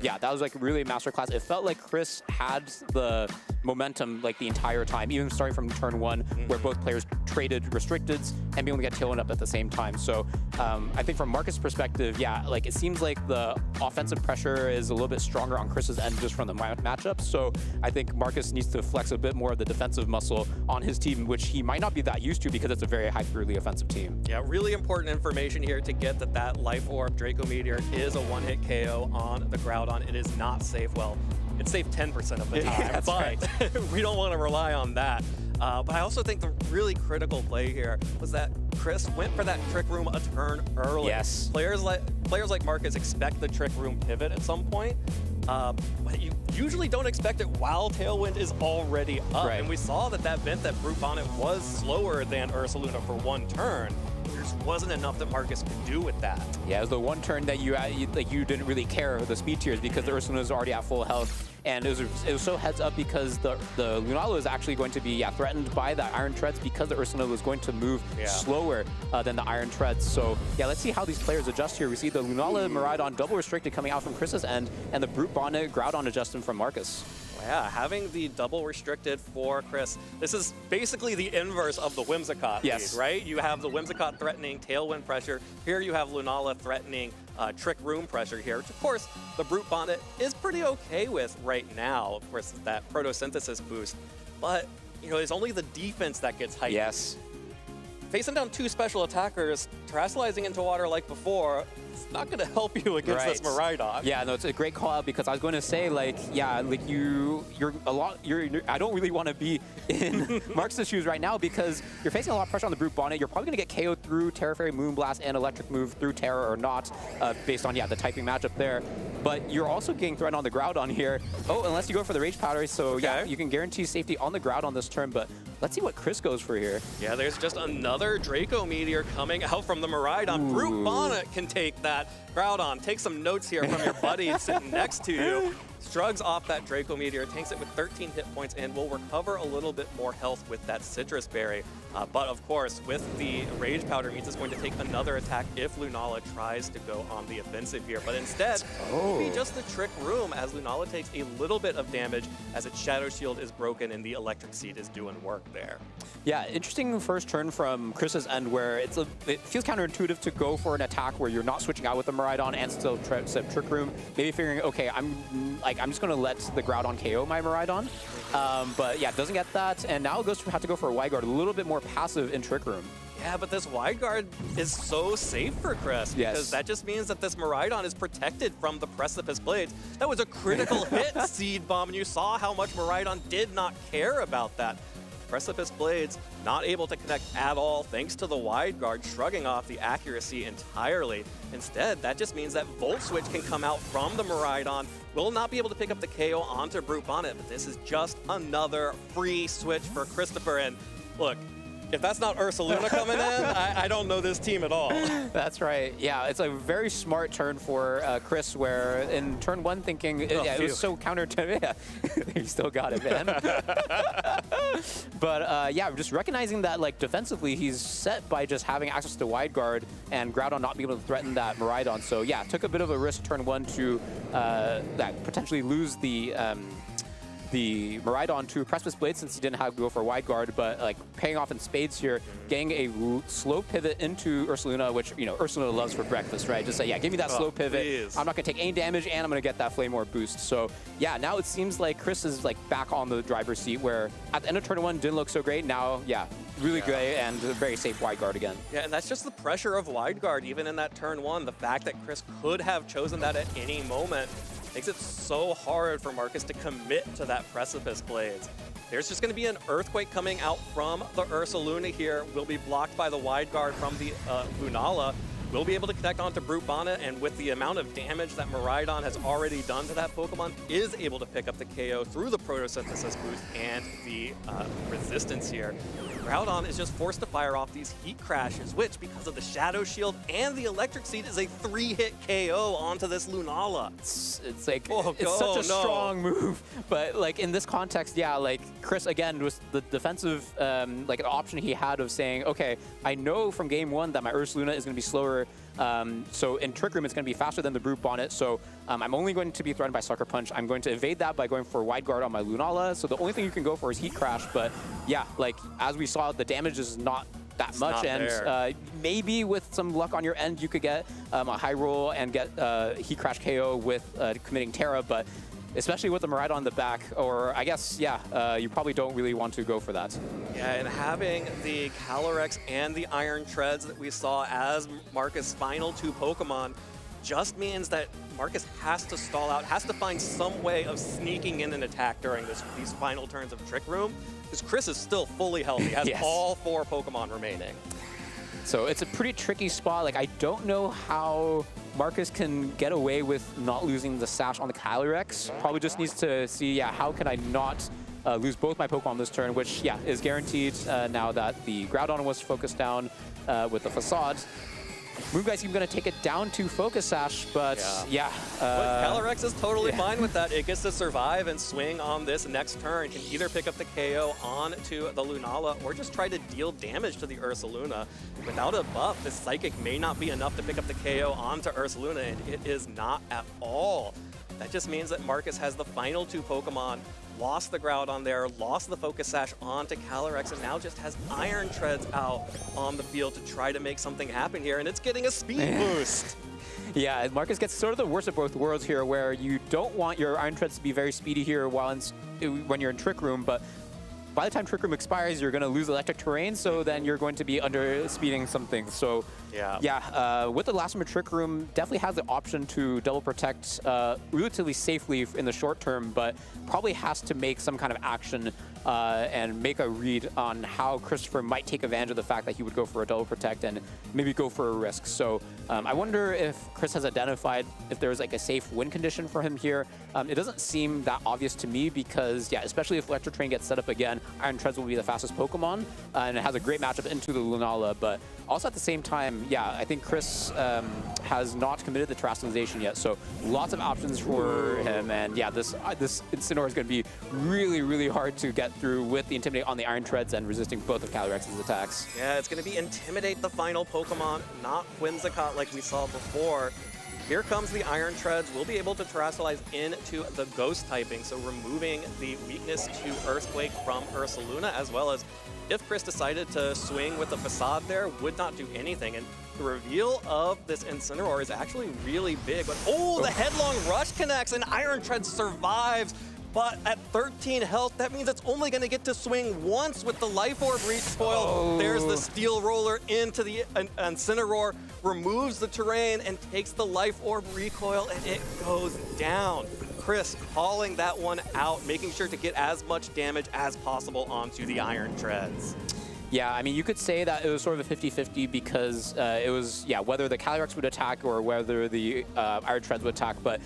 yeah, that was like really a masterclass. It felt like Chris had the momentum like the entire time, even starting from turn 1, where both players traded restricteds and being able to get Tailwind up at the same time. So I think from Marcus' perspective, yeah, like it seems like the offensive pressure is a little bit stronger on Chris's end just from the matchup. So I think Marcus needs to flex a bit more of the defensive muscle on his team, which he might not be that used to because it's a very hyperly offensive team.
Yeah, really important information here to get that Life Orb Draco Meteor is a one-hit KO on the Groudon. It is not safe. Well, it's safe 10% of the time, but we don't want to rely on that. But I also think the really critical play here was that Chris went for that Trick Room a turn early.
Yes.
Players like Marcus expect the Trick Room pivot at some point, but you usually don't expect it while Tailwind is already up.
Right.
And we saw that meant that Brute Bonnet was slower than Ursaluna for 1 turn. There just wasn't enough that Marcus could do with that.
Yeah, it was the 1 turn that you didn't really care the speed tiers because the Ursaluna was already at full health. And it was so heads up because the Lunala is actually going to be threatened by the Iron Treads because the Ursaluna was going to move slower than the Iron Treads. So yeah, let's see how these players adjust here. We see the Lunala Miraidon double restricted coming out from Chris's end, and the Brute Bonnet Groudon adjustment from Marcus.
Yeah, having the double restricted for Chris, this is basically the inverse of the Whimsicott lead, right? You have the Whimsicott threatening Tailwind pressure. Here you have Lunala threatening Trick Room pressure here, which of course the Brute Bonnet is pretty okay with right now. Of course, that photosynthesis boost, but you know, it's only the defense that gets heightened.
Yes.
Facing down 2 special attackers, terrestrializing into water like before, it's not going to help you against this Miraidon.
Yeah, no, it's a great call out because I was going to say, like, yeah, like I don't really want to be in Marcus' shoes right now because you're facing a lot of pressure on the Brute Bonnet. You're probably going to get KO'd through Terra Fairy, Moonblast, and Electric Move through Terra or not, based on, the typing matchup there. But you're also getting threatened on the Groudon here. Oh, unless you go for the Rage Powder, so yeah, you can guarantee safety on the Groudon this turn, but let's see what Chris goes for here.
Yeah, there's just another Draco Meteor coming out from the Miraidon. Brute Bonnet can take that. Groudon, take some notes here from your buddy sitting next to you. Shrugs off that Draco Meteor, tanks it with 13 hit points, and will recover a little bit more health with that Citrus Berry. But of course, with the Rage Powder, means it's going to take another attack if Lunala tries to go on the offensive here. But instead, it'll be just the Trick Room as Lunala takes a little bit of damage as its Shadow Shield is broken and the Electric Seed is doing work there.
Yeah, interesting first turn from Chris's end where it feels counterintuitive to go for an attack where you're not switching out with the Miraidon and still set Trick Room. Maybe figuring, okay, I'm just going to let the Groudon KO my Miraidon. But yeah, doesn't get that. And now it have to go for a Wide Guard, a little bit more passive in Trick Room.
Yeah, but this Wide Guard is so safe for Chris because that just means that this Miraidon is protected from the Precipice Blades. That was a critical hit, Seed Bomb, and you saw how much Miraidon did not care about that. Precipice Blades not able to connect at all thanks to the Wide Guard shrugging off the accuracy entirely. Instead, that just means that Volt Switch can come out from the Miraidon. Will not be able to pick up the KO onto Brute Bonnet, but this is just another free switch for Christopher. And look, if that's not Ursaluna coming in, I don't know this team at all.
That's right. Yeah, it's a very smart turn for Chris, where in turn 1 thinking, it was so counter to, you still got it, man. But yeah, just recognizing that like defensively, he's set by just having access to Wide Guard and Groudon not being able to threaten that Miraidon. So yeah, took a bit of a risk turn 1 to potentially lose the Miraidon to Precipice Blade since he didn't have to go for a Wide Guard, but like paying off in spades here, getting a slow pivot into Ursaluna, which, Ursaluna loves for breakfast, right? Just say, yeah, give me that slow pivot.
Please.
I'm not going to take any damage, and I'm going to get that Flame Orb boost. So yeah, now it seems like Chris is like back on the driver's seat, where at the end of turn 1 didn't look so great. Now, yeah, really great and a very safe Wide Guard again.
Yeah, and that's just the pressure of Wide Guard, even in that turn 1. The fact that Chris could have chosen that at any moment makes it so hard for Marcus to commit to that Precipice Blades. There's just going to be an Earthquake coming out from the Ursaluna here. Will be blocked by the Wide Guard from the Lunala. will be able to connect onto Brute Bonnet, and with the amount of damage that Miraidon has already done to that Pokemon, is able to pick up the KO through the Photosynthesis boost and the resistance here. Groudon is just forced to fire off these Heat Crashes, which, because of the Shadow Shield and the Electric Seed, is a 3-hit KO onto this Lunala.
It's like, it's such a strong move. But like in this context, yeah, like Chris, again, was the defensive like an option he had of saying, okay, I know from game 1 that my Ursaluna is going to be slower. So in Trick Room, it's going to be faster than the Brute Bonnet. So I'm only going to be threatened by Sucker Punch. I'm going to evade that by going for Wide Guard on my Lunala. So the only thing you can go for is Heat Crash. But yeah, like as we saw, the damage is not that much. And maybe with some luck on your end, you could get a high roll and get Heat Crash KO with committing Terra. But especially with the Miraidon in the back, or I guess, yeah, you probably don't really want to go for that.
Yeah, and having the Calyrex and the Iron Treads that we saw as Marcus' final 2 Pokemon just means that Marcus has to stall out, has to find some way of sneaking in an attack during these final turns of Trick Room, because Chris is still fully healthy, has all 4 Pokemon remaining.
So it's a pretty tricky spot. Like, I don't know how Marcus can get away with not losing the Sash on the Calyrex. Probably just needs to see, yeah, how can I not lose both my Pokemon this turn, which, yeah, is guaranteed now that the Groudon was focused down with the Facade. Moonguy's even going to take it down to Focus Sash, but yeah.
But Calyrex is totally fine with that. It gets to survive and swing on this next turn. Can either pick up the KO onto the Lunala or just try to deal damage to the Ursaluna. Without a buff, this Psychic may not be enough to pick up the KO onto Ursaluna, and it is not at all. That just means that Marcus has the final 2 Pokemon, lost the Groudon there, lost the Focus Sash onto Calyrex, and now just has Iron Treads out on the field to try to make something happen here, and it's getting a speed boost.
Yeah, Marcus gets sort of the worst of both worlds here, where you don't want your Iron Treads to be very speedy here when you're in Trick Room, but by the time Trick Room expires, you're going to lose electric terrain, so then you're going to be under speeding something. So yeah, with the last Trick Room, definitely has the option to double protect relatively safely in the short term, but probably has to make some kind of action and make a read on how Christopher might take advantage of the fact that he would go for a double protect and maybe go for a risk. So I wonder if Chris has identified if there's like a safe win condition for him here. It doesn't seem that obvious to me because, yeah, especially if Electric Train gets set up again, Iron Treads will be the fastest Pokemon, and it has a great matchup into the Lunala, but also at the same time, yeah, I think Chris has not committed the Terastallization yet, so lots of options for him, and yeah, this Incineroar is going to be really, really hard to get through with the Intimidate on the Iron Treads and resisting both of Calyrex's attacks.
Yeah, it's going to be Intimidate the final Pokemon, not Whimsicott like we saw before. Here comes the Iron Treads. We'll be able to Terastallize into the Ghost typing, so removing the weakness to Earthquake from Ursaluna, as well as if Chris decided to swing with the Facade there, would not do anything. And the reveal of this Incineroar is actually really big. But oh, the Headlong Rush connects and Iron Tread survives. But at 13 health, that means it's only going to get to swing once with the Life Orb recoil. There's the Steel Roller into the Incineroar, removes the terrain and takes the Life Orb recoil, and it goes down. Chris calling that one out, making sure to get as much damage as possible onto the Iron Treads.
Yeah, I mean, you could say that it was sort of a 50-50 because it was, yeah, whether the Calyrex would attack or whether the Iron Treads would attack, but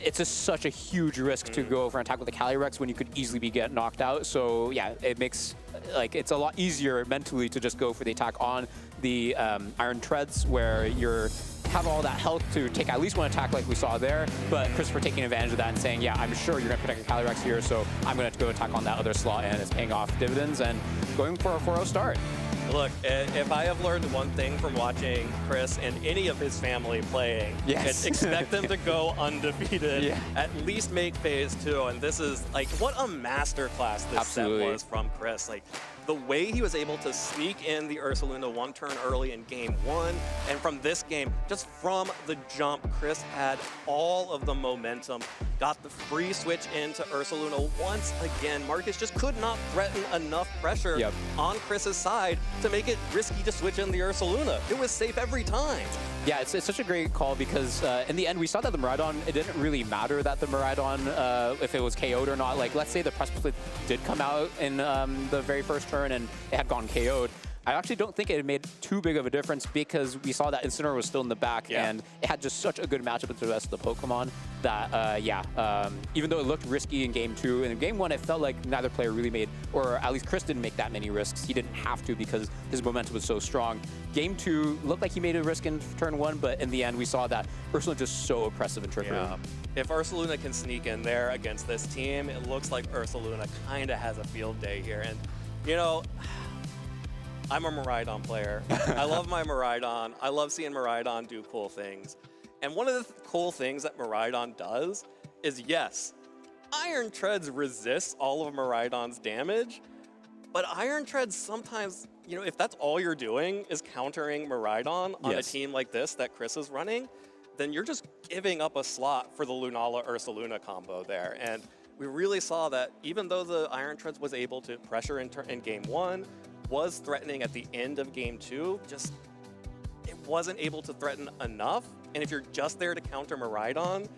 it's just such a huge risk to go for an attack with the Calyrex when you could easily get knocked out. So yeah, it makes it's a lot easier mentally to just go for the attack on the Iron Treads where you're have all that health to take at least one attack like we saw there, but Christopher taking advantage of that and saying, yeah, I'm sure you're going to protect the Calyrex here, so I'm going to go attack on that other slot, and it's paying off dividends and going for a 4-0 start.
Look, if I have learned one thing from watching Chris and any of his family playing, it's expect them to go undefeated, at least make phase 2, and this is, like, what a masterclass this set was from Chris. Like, the way he was able to sneak in the Ursaluna one turn early in game 1, and from this game, just from the jump, Chris had all of the momentum, got the free switch into Ursaluna once again. Marcus just could not threaten enough pressure on Chris's side to make it risky to switch in the Ursaluna. It was safe every time.
Yeah, it's such a great call because in the end, we saw that the Miraidon, it didn't really matter that the Miraidon, if it was KO'd or not. Like, let's say the Precipice did come out in the very first turn and it had gone KO'd. I actually don't think it made too big of a difference because we saw that Incineroar was still in the back and it had just such a good matchup with the rest of the Pokemon that, even though it looked risky in Game 2, and in Game 1 it felt like neither player really made, or at least Chris didn't make that many risks. He didn't have to because his momentum was so strong. Game 2 looked like he made a risk in turn 1, but in the end we saw that Ursaluna just so oppressive in Trick Room.
If Ursaluna can sneak in there against this team, it looks like Ursaluna kind of has a field day here. And, you know, I'm a Miraidon player. I love my Miraidon. I love seeing Miraidon do cool things. And one of the cool things that Miraidon does is, yes, Iron Treads resists all of Miraidon's damage, but Iron Treads sometimes, you know, if that's all you're doing is countering Miraidon on a team like this that Chris is running, then you're just giving up a slot for the Lunala-Ursaluna combo there. And we really saw that even though the Iron Treads was able to pressure in Game 1, was threatening at the end of Game 2, just it wasn't able to threaten enough. And if you're just there to counter Miraidon,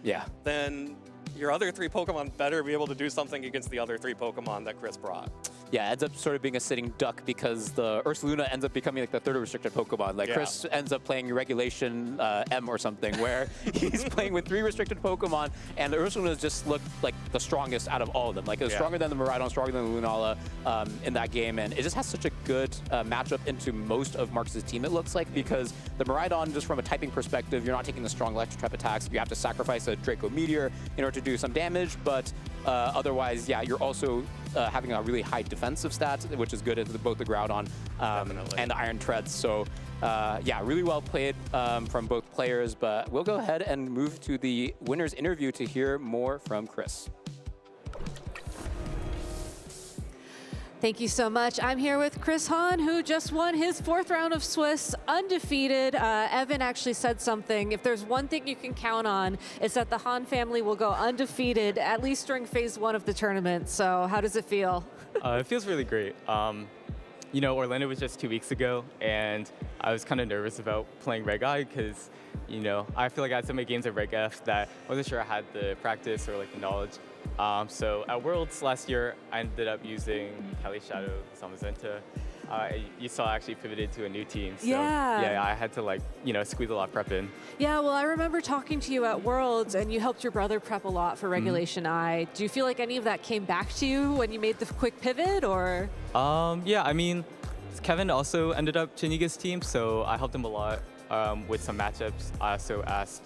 then your other 3 Pokemon better be able to do something against the other 3 Pokemon that Chris brought.
Yeah, it ends up sort of being a sitting duck because the Ursaluna ends up becoming like the third restricted Pokemon. Like Chris ends up playing Regulation M or something, where he's playing with 3 restricted Pokemon, and the Ursaluna just looked like the strongest out of all of them. Like it was stronger than the Miraidon, stronger than the Lunala in that game, and it just has such a good matchup into most of Marcus's team, it looks like, because the Miraidon, just from a typing perspective, you're not taking the strong electric type attacks. You have to sacrifice a Draco Meteor in order to do some damage, but otherwise, you're also having a really high defensive stat, which is good into both the Groudon and the Iron Treads. So, really well played from both players. But we'll go ahead and move to the winner's interview to hear more from Chris.
Thank you so much. I'm here with Chris Hahn, who just won his 4th round of Swiss, undefeated. Evan actually said something. If there's one thing you can count on, it's that the Hahn family will go undefeated, at least during phase 1 of the tournament. So how does it feel?
It feels really great. You know, Orlando was just 2 weeks ago, and I was kind of nervous about playing Reg I because, you know, I feel like I had so many games of Reg F that I wasn't sure I had the practice or like the knowledge. So at Worlds last year, I ended up using Kelly Shadow Samazenta. You saw I actually pivoted to a new team. So yeah, I had to like, you know, squeeze a lot of prep in.
Yeah, well, I remember talking to you at Worlds, and you helped your brother prep a lot for Regulation I. Do you feel like any of that came back to you when you made the quick pivot, or?
Yeah, I mean, Kevin also ended up changing his team, so I helped him a lot with some matchups. I also asked,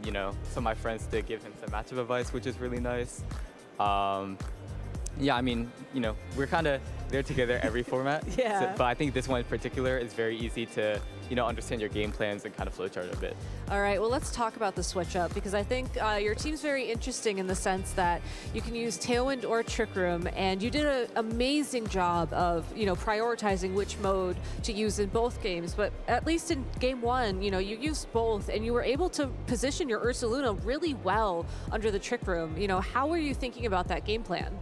you know, some of my friends to give him some matchup advice, which is really nice. Yeah, I mean, you know, we're kind of there together every format. But I think this one in particular is very easy to, you know, understand your game plans and kind of flowchart a bit.
All right, well, let's talk about the switch up, because I think your team's very interesting in the sense that you can use Tailwind or Trick Room, and you did an amazing job of, you know, prioritizing which mode to use in both games. But at least in Game 1, you know, you used both, and you were able to position your Ursaluna really well under the Trick Room. You know, how were you thinking about that game plan?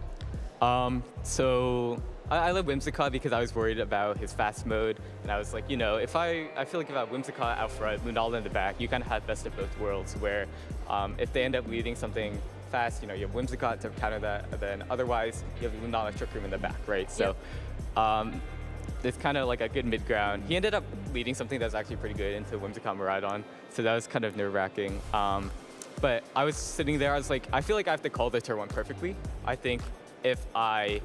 So I love Whimsicott because I was worried about his fast mode, and I was like, you know, if I feel like if I have Whimsicott out front, Lunala in the back, you kind of have best of both worlds, where if they end up leading something fast, you know, you have Whimsicott to counter that, and then otherwise you have Lunala Trick Room in the back, right? So it's kind of like a good mid-ground. He ended up leading something that's actually pretty good into Whimsicott Miraidon, so that was kind of nerve-wracking. But I was sitting there, I was like, I feel like I have to call the turn 1 perfectly. I think if I,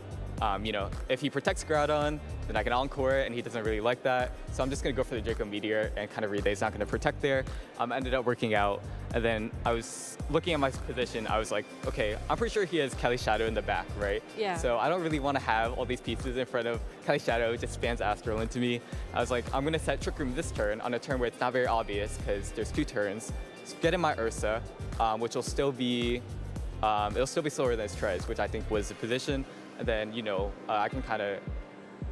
you know, if he protects Groudon, then I can encore it, and he doesn't really like that. So I'm just going to go for the Draco Meteor and kind of read that he's not going to protect there. Ended up working out, and then I was looking at my position. I was like, okay, I'm pretty sure he has Kelly Shadow in the back, right?
Yeah.
So I don't really want to have all these pieces in front of Kelly Shadow. It just spams Astral into me. I was like, I'm going to set Trick Room this turn on a turn where it's not very obvious because there's 2 turns. So get in my Ursa, which will still be it'll still be slower than his Treads, which I think was the position. And then, you know, I can kind of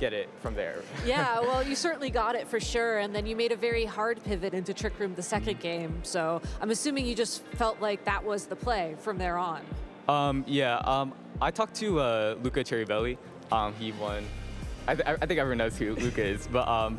get it from there.
Yeah, well, you certainly got it for sure. And then you made a very hard pivot into Trick Room the second game. So I'm assuming you just felt like that was the play from there on.
I talked to Luca Cherrybelli. He won. I think everyone knows who Luca is, but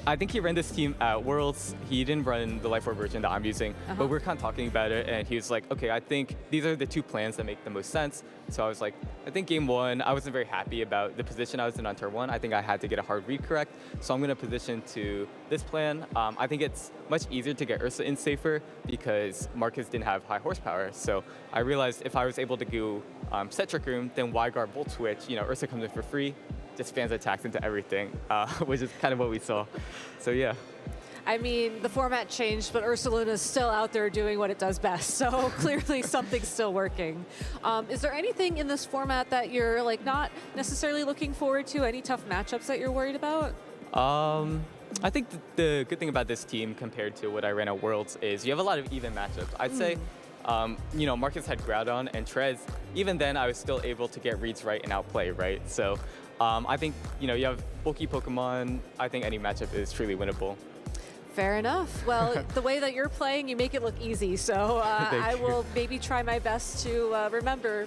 I think he ran this team at Worlds. He didn't run the Life Orb version that I'm using, but we're kind of talking about it, and he was like, okay, I think these are the 2 plans that make the most sense. So I was like, I think game 1, I wasn't very happy about the position I was in on turn 1. I think I had to get a hard read correct, so I'm going to position to this plan. I think it's much easier to get Ursa in safer because Marcus didn't have high horsepower. So I realized if I was able to go set Trick Room, then Wyguard Volt Switch, Ursa comes in for free, just spams attacks into everything, which is kind of what we saw. So yeah.
I mean, the format changed, but Ursaluna's still out there doing what it does best. So clearly something's still working. Is there anything in this format that you're like not necessarily looking forward to? Any tough matchups that you're worried about?
I think the good thing about this team compared to what I ran at Worlds is you have a lot of even matchups. I'd say, Marcus had Groudon and Trez. Even then, I was still able to get reads right and outplay, right? So I think, you have bulky Pokemon. I think any matchup is truly winnable.
Fair enough. Well, the way that you're playing, you make it look easy. So I will maybe try my best to remember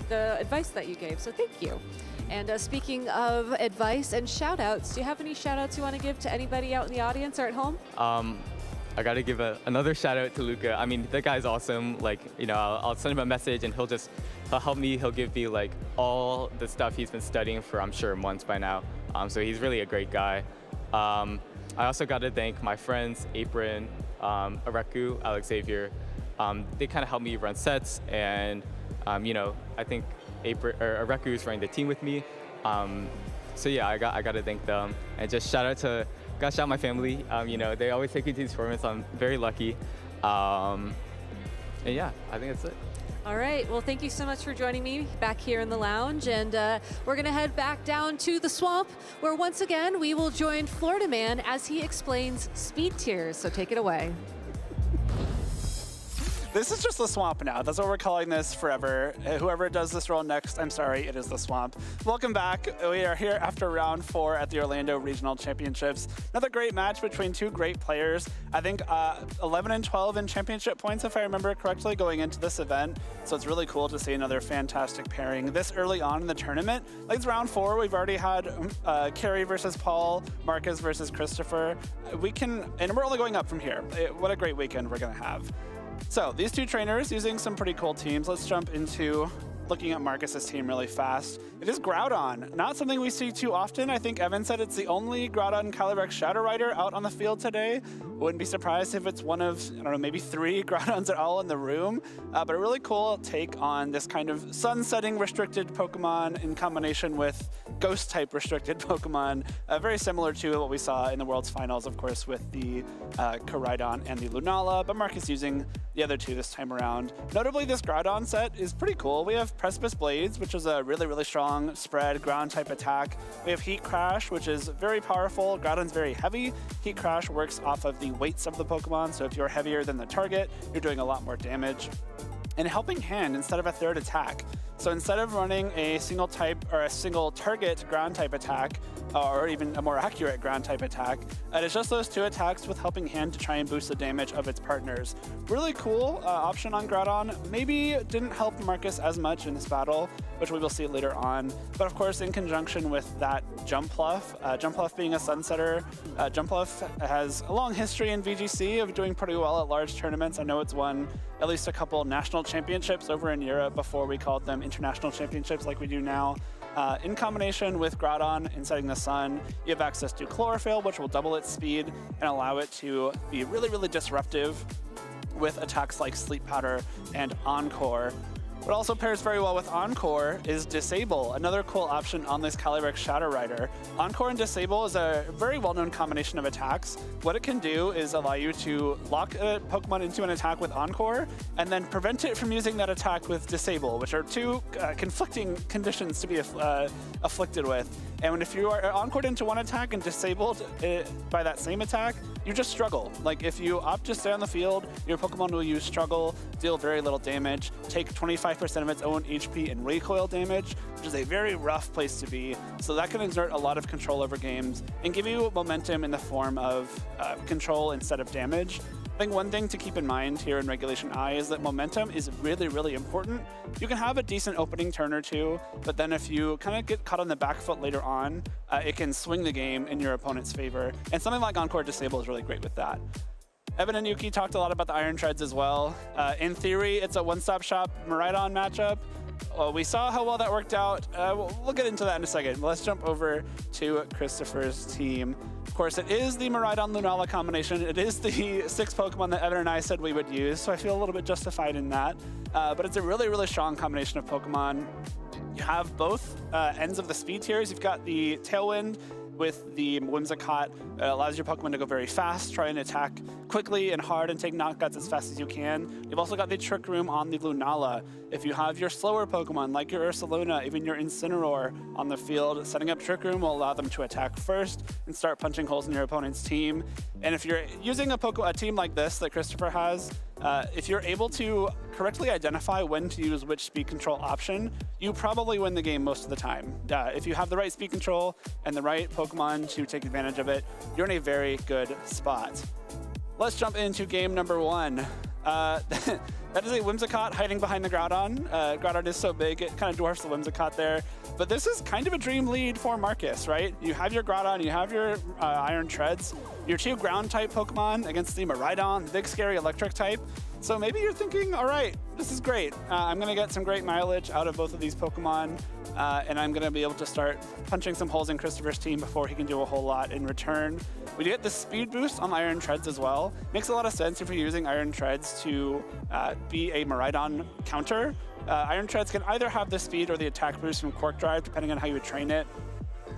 the advice that you gave. So thank you. And speaking of advice and shout outs, do you have any shout outs you want to give to anybody out in the audience or at home?
I got to give another shout out to Luca. I mean, that guy's awesome. Like, I'll send him a message and he'll help me. He'll give me like all the stuff he's been studying for, I'm sure, months by now. So he's really a great guy. I also got to thank my friends, Apron, Areku, Alex Xavier. They kind of helped me run sets, and I think Areku is running the team with me. So yeah, I got to thank them, and just shout out my family. They always take me to these tournaments. I'm very lucky. And yeah, I think that's it.
All right, well, thank you so much for joining me back here in the lounge, and we're gonna head back down to the swamp, where once again, we will join Florida Man as he explains speed tiers, so take it away.
This is just the swamp now. That's what we're calling this forever. Whoever does this role next, I'm sorry, it is the swamp. Welcome back. We are here after round 4 at the Orlando Regional Championships. Another great match between 2 great players. I think 11 and 12 in championship points, if I remember correctly, going into this event. So it's really cool to see another fantastic pairing this early on in the tournament. Like it's round 4, we've already had Carrie versus Paul, Marcus versus Christopher. And we're only going up from here. What a great weekend we're gonna have. So these 2 trainers using some pretty cool teams. Let's jump into looking at Marcus's team really fast. It is Groudon, not something we see too often. I think Evan said it's the only Groudon Calyrex Shadow Rider out on the field today. Wouldn't be surprised if it's one of, I don't know, maybe 3 Groudons at all in the room. But a really cool take on this kind of sun-setting restricted Pokemon in combination with ghost-type restricted Pokemon. Very similar to what we saw in the World's Finals, of course, with the Koraidon and the Lunala, but Marcus using the other 2 this time around. Notably, this Groudon set is pretty cool. We have Precipice Blades, which is a really, really strong spread ground-type attack. We have Heat Crash, which is very powerful. Groudon's very heavy. Heat Crash works off of the weights of the Pokemon, so if you're heavier than the target, you're doing a lot more damage. And Helping Hand instead of a 3rd attack. So instead of running a single type or a single target ground type attack, or even a more accurate ground type attack, it is just those 2 attacks with Helping Hand to try and boost the damage of its partners. Really cool option on Groudon. Maybe didn't help Marcus as much in this battle, which we will see later on. But of course, in conjunction with that Jumpluff being a sunsetter, Jumpluff has a long history in VGC of doing pretty well at large tournaments. I know it's won at least a couple national championships over in Europe before we called them international championships like we do now. In combination with Groudon and setting the sun, you have access to Chlorophyll, which will double its speed and allow it to be really, really disruptive with attacks like Sleep Powder and Encore. What also pairs very well with Encore is Disable, another cool option on this Calyrex Shadow Rider. Encore and Disable is a very well-known combination of attacks. What it can do is allow you to lock a Pokemon into an attack with Encore and then prevent it from using that attack with Disable, which are 2 conflicting conditions to be afflicted with. And if you are encored into one attack and disabled by that same attack, you just struggle. Like if you opt to stay on the field, your Pokemon will use Struggle, deal very little damage, take 25% of its own HP and recoil damage, which is a very rough place to be. So that can exert a lot of control over games and give you momentum in the form of control instead of damage. I think one thing to keep in mind here in Regulation I is that momentum is really, really important. You can have a decent opening turn or two, but then if you kind of get caught on the back foot later on, it can swing the game in your opponent's favor. And something like Encore Disable is really great with that. Evan and Yuki talked a lot about the Iron Treads as well. In theory, it's a one-stop shop Miraidon matchup. We saw how well that worked out. We'll get into that in a second. Let's jump over to Christopher's team. Of course, it is the Miraidon Lunala combination. It is the 6 Pokemon that Evan and I said we would use, so I feel a little bit justified in that. But it's a really, really strong combination of Pokemon. You have both ends of the speed tiers. You've got the Tailwind with the Whimsicott. It allows your Pokemon to go very fast, try and attack quickly and hard and take knockouts as fast as you can. You've also got the Trick Room on the Lunala. If you have your slower Pokemon, like your Ursaluna, even your Incineroar on the field, setting up Trick Room will allow them to attack first and start punching holes in your opponent's team. And if you're using a team like this that Christopher has, if you're able to correctly identify when to use which speed control option, you probably win the game most of the time. If you have the right speed control and the right Pokemon to take advantage of it, you're in a very good spot. Let's jump into game number 1. That is a Whimsicott hiding behind the Groudon. Groudon is so big, it kind of dwarfs the Whimsicott there. But this is kind of a dream lead for Marcus, right? You have your Groudon, you have your Iron Treads, your 2 ground-type Pokemon against the Miraidon, the big, scary electric type. So maybe you're thinking, all right, this is great. I'm going to get some great mileage out of both of these Pokemon, and I'm going to be able to start punching some holes in Christopher's team before he can do a whole lot in return. We get the speed boost on Iron Treads as well. Makes a lot of sense if you're using Iron Treads to be a Miraidon counter. Iron Treads can either have the speed or the attack boost from Quark Drive, depending on how you would train it.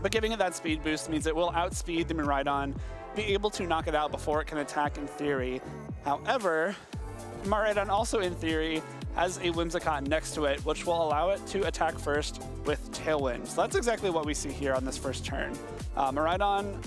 But giving it that speed boost means it will outspeed the Miraidon, be able to knock it out before it can attack in theory. However, Miraidon also in theory has a Whimsicott next to it, which will allow it to attack first with Tailwind. So that's exactly what we see here on this first turn. Miraidon,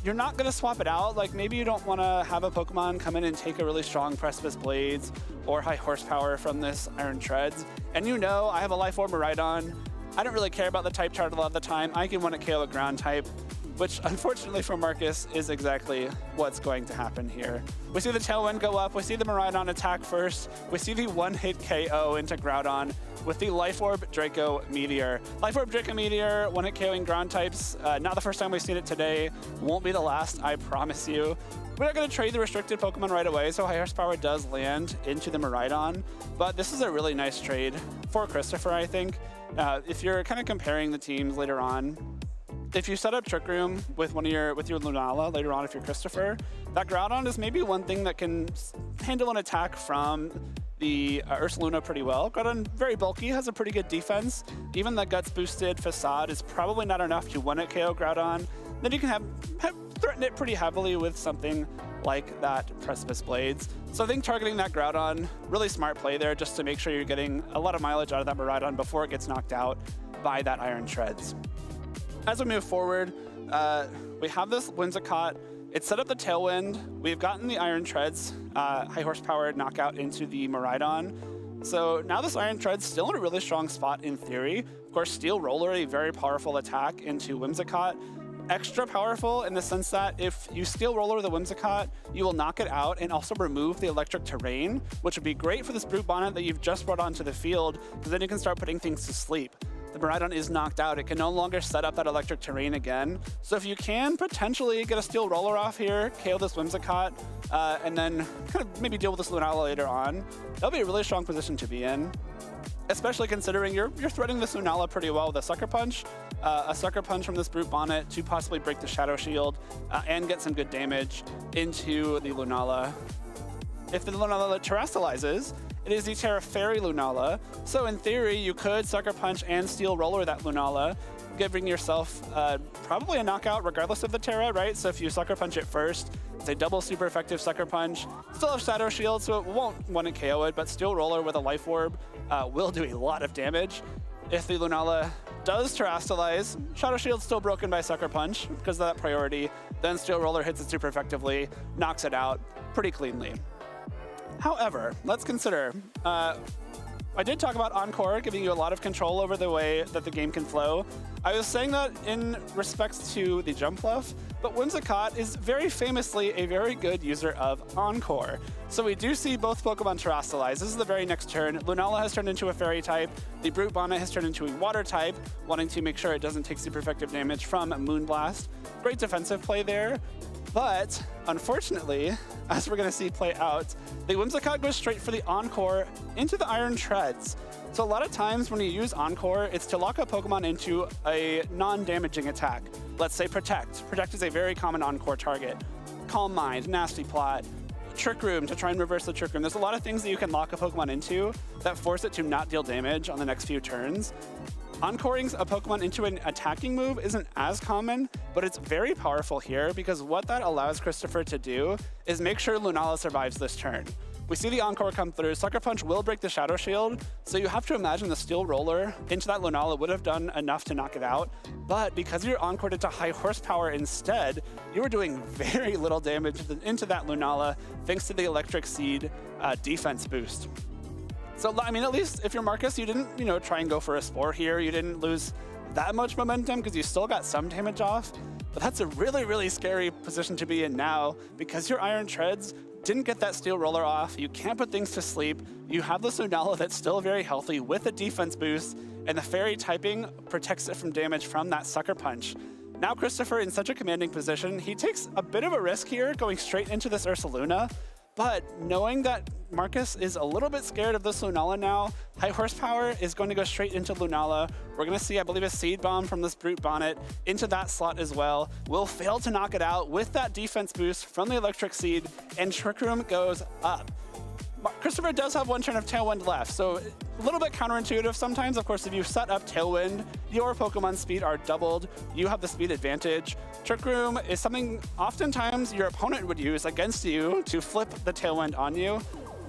you're not going to swap it out. Like maybe you don't want to have a Pokemon come in and take a really strong Precipice Blades or high horsepower from this Iron Treads. And you know, I have a Life Orb Miraidon. I don't really care about the type chart a lot of the time. I can win a KO a ground type, which unfortunately for Marcus is exactly what's going to happen here. We see the Tailwind go up, we see the Miraidon attack first, we see the one-hit KO into Groudon with the Life Orb Draco Meteor. Life Orb Draco Meteor, one-hit KOing ground types, not the first time we've seen it today, won't be the last, I promise you. We're not going to trade the restricted Pokemon right away, so High Horsepower does land into the Miraidon, but this is a really nice trade for Christopher, I think. If you're kind of comparing the teams later on, if you set up Trick Room with your Lunala later on, if you're Christopher, that Groudon is maybe one thing that can handle an attack from the Ursaluna pretty well. Groudon, very bulky, has a pretty good defense. Even the Guts boosted Facade is probably not enough to one-hit KO Groudon. Then you can threaten it pretty heavily with something like that Precipice Blades. So I think targeting that Groudon, really smart play there just to make sure you're getting a lot of mileage out of that Miraidon before it gets knocked out by that Iron Treads. As we move forward, we have this Whimsicott. It's set up the Tailwind. We've gotten the Iron Treads, high horsepower knockout into the Miraidon. So now this Iron Tread's still in a really strong spot in theory. Of course, Steel Roller, a very powerful attack into Whimsicott. Extra powerful in the sense that if you Steel Roller the Whimsicott, you will knock it out and also remove the electric terrain, which would be great for this Brute Bonnet that you've just brought onto the field, because then you can start putting things to sleep. The Miraidon is knocked out. It can no longer set up that electric terrain again. So if you can potentially get a Steel Roller off here, KO this Whimsicott, and then kind of maybe deal with this Lunala later on, that'll be a really strong position to be in. Especially considering you're threading this Lunala pretty well with a Sucker Punch. A Sucker Punch from this Brute Bonnet to possibly break the Shadow Shield and get some good damage into the Lunala. If the Lunala terastallizes, it is the Terra Fairy Lunala, so in theory you could Sucker Punch and Steel Roller that Lunala, giving yourself probably a knockout regardless of the Terra, right? So if you Sucker Punch it first, it's a double super effective Sucker Punch. Still have Shadow Shield, so it won't want to KO it, but Steel Roller with a Life Orb will do a lot of damage. If the Lunala does terastallize, Shadow Shield's still broken by Sucker Punch because of that priority, then Steel Roller hits it super effectively, knocks it out pretty cleanly. However, let's consider, I did talk about Encore giving you a lot of control over the way that the game can flow. I was saying that in respect to the jump fluff, but Whimsicott is very famously a very good user of Encore. So we do see both Pokemon terrestrialize. This is the very next turn. Lunala has turned into a fairy type. The Brute Bonnet has turned into a water type, wanting to make sure it doesn't take super effective damage from Moonblast. Great defensive play there. But unfortunately, as we're going to see play out, the Whimsicott goes straight for the Encore into the Iron Treads. So a lot of times when you use Encore, it's to lock a Pokemon into a non-damaging attack. Let's say Protect. Protect is a very common Encore target. Calm Mind, Nasty Plot, Trick Room to try and reverse the Trick Room. There's a lot of things that you can lock a Pokemon into that force it to not deal damage on the next few turns. Encoring a Pokemon into an attacking move isn't as common, but it's very powerful here because what that allows Christopher to do is make sure Lunala survives this turn. We see the Encore come through. Sucker Punch will break the Shadow Shield, so you have to imagine the Steel Roller into that Lunala would have done enough to knock it out, but because you're Encored into high horsepower instead, you were doing very little damage into that Lunala thanks to the Electric Seed defense boost. So, I mean, at least if you're Marcus, you didn't, try and go for a Spore here. You didn't lose that much momentum because you still got some damage off. But that's a really, really scary position to be in now because your Iron Treads didn't get that Steel Roller off. You can't put things to sleep. You have the Lunala that's still very healthy with a defense boost, and the Fairy typing protects it from damage from that Sucker Punch. Now Christopher in such a commanding position, he takes a bit of a risk here going straight into this Ursaluna. But knowing that Marcus is a little bit scared of this Lunala now, high horsepower is going to go straight into Lunala. We're going to see, I believe, a Seed Bomb from this Brute Bonnet into that slot as well. Will fail to knock it out with that defense boost from the Electric Seed, and Trick Room goes up. Christopher does have one turn of Tailwind left, so a little bit counterintuitive sometimes. Of course, if you set up Tailwind, your Pokemon speed are doubled. You have the speed advantage. Trick Room is something oftentimes your opponent would use against you to flip the Tailwind on you.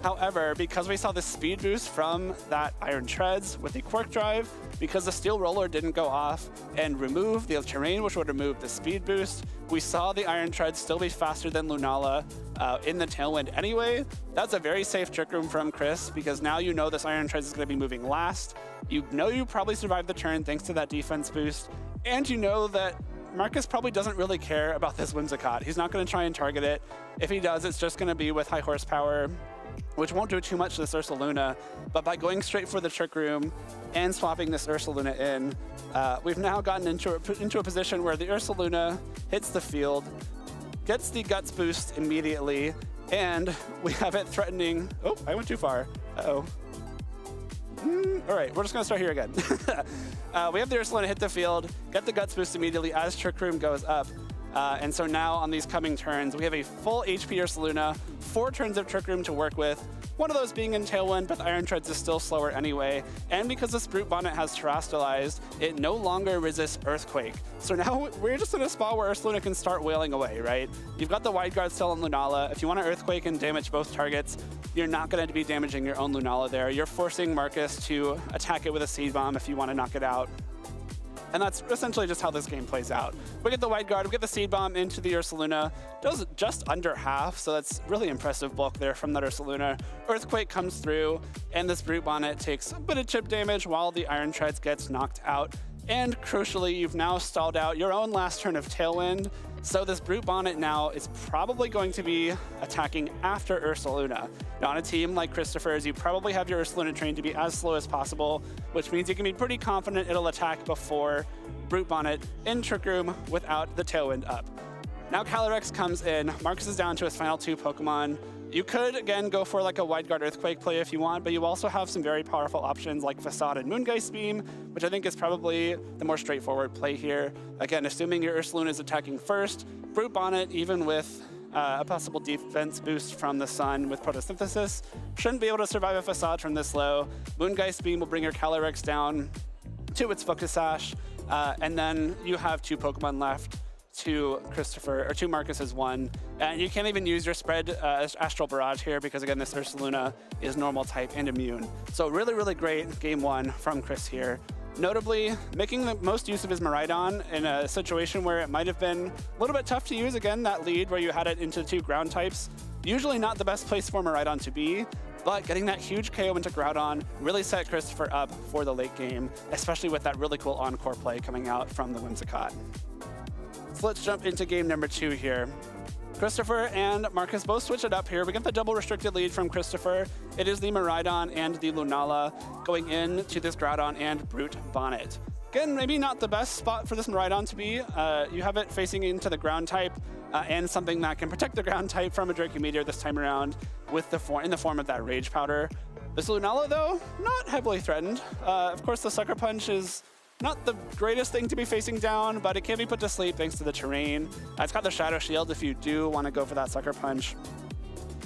However, because we saw the speed boost from that Iron Treads with the Quirk Drive, because the Steel Roller didn't go off and remove the terrain, which would remove the speed boost, we saw the Iron Treads still be faster than Lunala in the Tailwind anyway. That's a very safe Trick Room from Chris, because now you know this Iron Treads is going to be moving last. You know you probably survived the turn thanks to that defense boost, and you know that Marcus probably doesn't really care about this Whimsicott. He's not going to try and target it. If he does, it's just going to be with high horsepower, which won't do too much to this Ursaluna, but by going straight for the Trick Room and swapping this Ursaluna in, we've now gotten into a position where the Ursaluna hits the field, gets the Guts boost immediately, and we have it threatening... Oh, I went too far. Uh-oh. All right, we're just going to start here again. We have the Ursaluna hit the field, get the Guts boost immediately as Trick Room goes up. And so now on these coming turns, we have a full HP Ursaluna, 4 turns of Trick Room to work with, one of those being in Tailwind, but the Iron Treads is still slower anyway. And because this Brute Bonnet has terrestrialized, it no longer resists Earthquake. So now we're just in a spot where Ursaluna can start wailing away, right? You've got the Wide Guard still on Lunala. If you want to Earthquake and damage both targets, you're not going to be damaging your own Lunala there. You're forcing Marcus to attack it with a Seed Bomb if you want to knock it out. And that's essentially just how this game plays out. We get the Wide Guard, we get the Seed Bomb into the Ursaluna. Does just under half, so that's really impressive bulk there from that Ursaluna. Earthquake comes through, and this Brute Bonnet takes a bit of chip damage while the Iron Treads gets knocked out. And crucially, you've now stalled out your own last turn of Tailwind, so this Brute Bonnet now is probably going to be attacking after Ursaluna. Now, on a team like Christopher's, you probably have your Ursaluna trained to be as slow as possible, which means you can be pretty confident it'll attack before Brute Bonnet in Trick Room without the Tailwind up. Now Calyrex comes in, Marcus is down to his final 2 Pokemon. You could, again, go for like a Wide Guard Earthquake play if you want, but you also have some very powerful options like Facade and Moongeist Beam, which I think is probably the more straightforward play here. Again, assuming your Ursaluna is attacking first, Brute Bonnet, even with a possible defense boost from the Sun with Photosynthesis, shouldn't be able to survive a Facade from this low. Moongeist Beam will bring your Calyrex down to its Focus Sash, and then you have 2 Pokemon left. To Christopher, or to Marcus as 1. And you can't even use your spread Astral Barrage here because, again, this Ursaluna is normal type and immune. So really, really great game 1 from Chris here. Notably, making the most use of his Miraidon in a situation where it might have been a little bit tough to use. Again, that lead where you had it into 2 ground types. Usually not the best place for Miraidon to be, but getting that huge KO into Groudon really set Christopher up for the late game, especially with that really cool encore play coming out from the Whimsicott. So let's jump into game number 2 here. Christopher and Marcus both switch it up here. We get the double restricted lead from Christopher. It is the Miraidon and the Lunala going into this Groudon and Brute Bonnet. Again, maybe not the best spot for this Miraidon to be. You have it facing into the ground type and something that can protect the ground type from a Draco Meteor this time around with in the form of that Rage Powder. This Lunala, though, not heavily threatened. Of course, the Sucker Punch is not the greatest thing to be facing down, but it can be put to sleep thanks to the terrain. It's got the Shadow Shield if you do want to go for that Sucker Punch.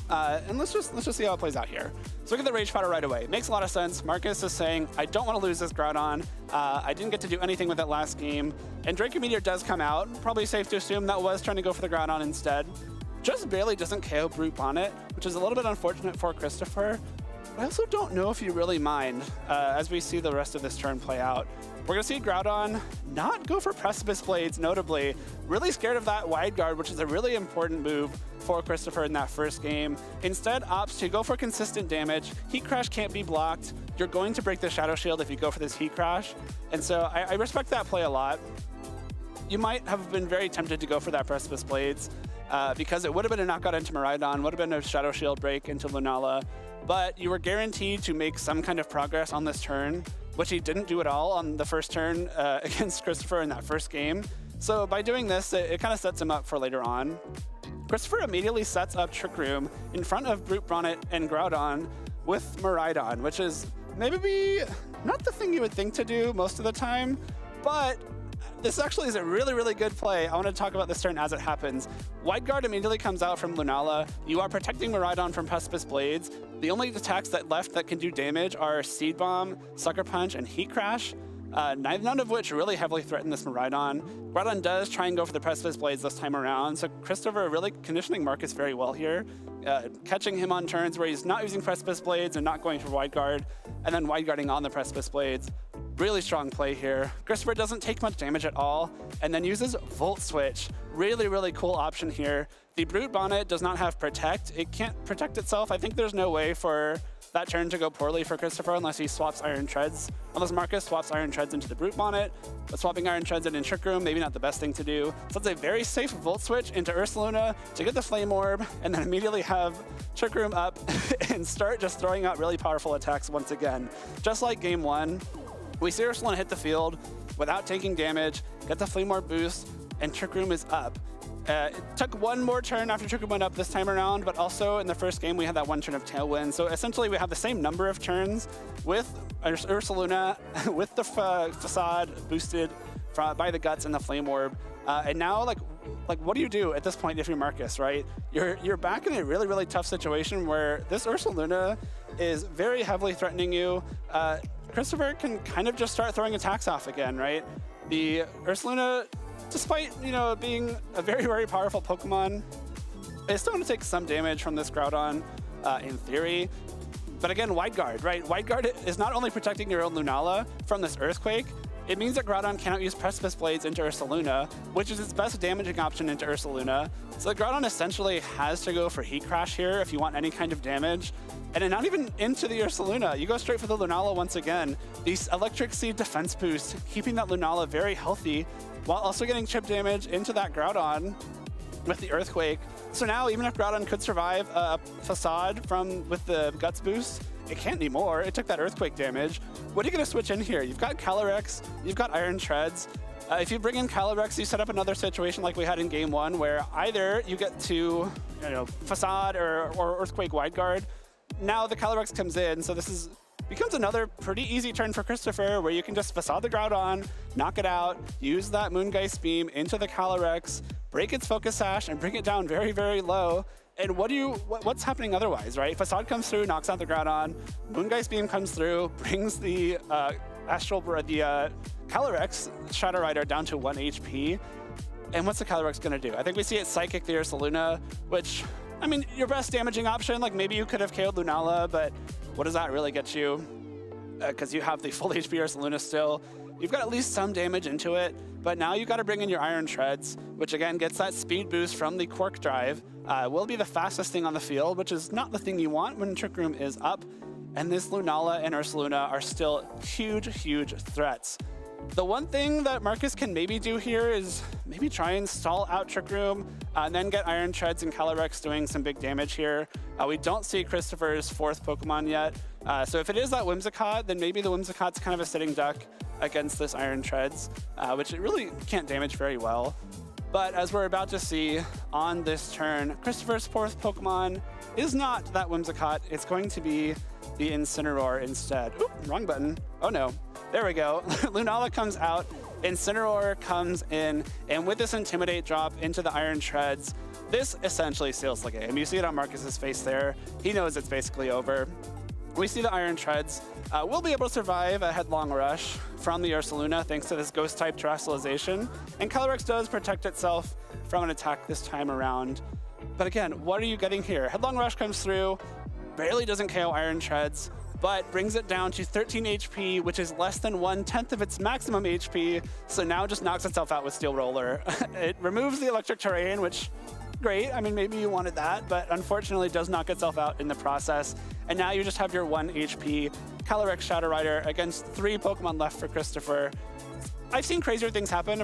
And let's just see how it plays out here. So look at the Rage Powder right away. It makes a lot of sense. Marcus is saying, I don't want to lose this Groudon. I didn't get to do anything with it last game. And Draco Meteor does come out. Probably safe to assume that was trying to go for the Groudon instead. Just barely doesn't KO Brute Bonnet, which is a little bit unfortunate for Christopher. But I also don't know if you really mind as we see the rest of this turn play out. We're going to see Groudon not go for Precipice Blades, notably. Really scared of that Wide Guard, which is a really important move for Christopher in that first game. Instead, opts to go for consistent damage. Heat Crash can't be blocked. You're going to break the Shadow Shield if you go for this Heat Crash. And so I respect that play a lot. You might have been very tempted to go for that Precipice Blades because it would have been a knockout into Miraidon, would have been a Shadow Shield break into Lunala. But you were guaranteed to make some kind of progress on this turn, which he didn't do at all on the first turn against Christopher in that first game. So by doing this, it kind of sets him up for later on. Christopher immediately sets up Trick Room in front of Brute Bonnet and Groudon with Miraidon, which is maybe not the thing you would think to do most of the time, but this actually is a really, really good play. I want to talk about this turn as it happens. Wide Guard immediately comes out from Lunala. You are protecting Miraidon from Precipice Blades. The only attacks left that can do damage are Seed Bomb, Sucker Punch, and Heat Crash. None of which really heavily threaten this Miraidon. Groudon does try and go for the Precipice Blades this time around, so Christopher really conditioning Marcus very well here. Catching him on turns where he's not using Precipice Blades and not going for Wide Guard, and then Wide Guarding on the Precipice Blades. Really strong play here. Christopher doesn't take much damage at all, and then uses Volt Switch. Really, really cool option here. The Brute Bonnet does not have Protect. It can't protect itself. I think there's no way for that turn to go poorly for Christopher unless he swaps Iron Treads. Unless Marcus swaps Iron Treads into the Brute Bonnet, but swapping Iron Treads in Trick Room, maybe not the best thing to do. So it's a very safe Volt Switch into Ursaluna to get the Flame Orb, and then immediately have Trick Room up and start just throwing out really powerful attacks once again. Just like game 1, we see Ursaluna hit the field without taking damage, get the Flame Orb boost, and Trick Room is up. It took one more turn after Trick Room went up this time around, but also in the first game we had that one turn of Tailwind. So essentially we have the same number of turns with Ursaluna, with the Facade boosted by the Guts and the Flame Orb. And now, like what do you do at this point if you're Marcus, right? You're back in a really, really tough situation where this Ursaluna is very heavily threatening you. Christopher can kind of just start throwing attacks off again, right? The Ursaluna, despite, being a very, very powerful Pokemon, it's still going to take some damage from this Groudon, in theory. But again, Wide Guard, right? Wide Guard is not only protecting your own Lunala from this Earthquake, it means that Groudon cannot use Precipice Blades into Ursaluna, which is its best damaging option into Ursaluna. So the Groudon essentially has to go for Heat Crash here if you want any kind of damage. And then not even into the Ursaluna. You go straight for the Lunala once again. The Electric Seed defense boost, keeping that Lunala very healthy, while also getting chip damage into that Groudon with the Earthquake. So now, even if Groudon could survive a Facade with the Guts boost, it can't anymore. It took that Earthquake damage. What are you going to switch in here? You've got Calyrex, you've got Iron Treads. If you bring in Calyrex, you set up another situation like we had in game 1, where either you get to Facade or Earthquake Wide Guard. Now the Calyrex comes in, so this becomes another pretty easy turn for Christopher, where you can just Facade the Groudon, knock it out, use that Moongeist Beam into the Calyrex, break its Focus Sash, and bring it down very, very low. And what's happening otherwise, right? Facade comes through, knocks out the Groudon, Moongeist Beam comes through, brings the Calyrex Shadow Rider down to 1 HP. And what's the Calyrex gonna do? I think we see it Psychic the Ursaluna, which, I mean, your best damaging option, like maybe you could have KO'd Lunala, but what does that really get you? Because you have the full HP Ursaluna still. You've got at least some damage into it. but now you got to bring in your Iron Treads, which again gets that speed boost from the Quark Drive. Will be the fastest thing on the field, which is not the thing you want when Trick Room is up. And this Lunala and Ursaluna are still huge, huge threats. The one thing that Marcus can maybe do here is maybe try and stall out Trick Room and then get Iron Treads and Calyrex doing some big damage here. We don't see Christopher's 4th Pokemon yet. So if it is that Whimsicott, then maybe the Whimsicott's kind of a sitting duck against this Iron Treads, which it really can't damage very well. But as we're about to see on this turn, Christopher's 4th Pokemon is not that Whimsicott. It's going to be the Incineroar instead. Oop, wrong button. Oh no. There we go. Lunala comes out, Incineroar comes in, and with this Intimidate drop into the Iron Treads, this essentially seals the game. You see it on Marcus's face there. He knows it's basically over. We see the Iron Treads will be able to survive a Headlong Rush from the Ursaluna thanks to this Ghost-type Terrestrialization, and Calyrex does protect itself from an attack this time around. But again, what are you getting here? Headlong Rush comes through, barely doesn't KO Iron Treads, but brings it down to 13 HP, which is less than 1/10 of its maximum HP, so now just knocks itself out with Steel Roller. It removes the electric terrain, which, great, I mean, maybe you wanted that, but unfortunately does knock itself out in the process, and now you just have your 1 HP Calyrex Shadow Rider against 3 Pokemon left for Christopher. I've seen crazier things happen.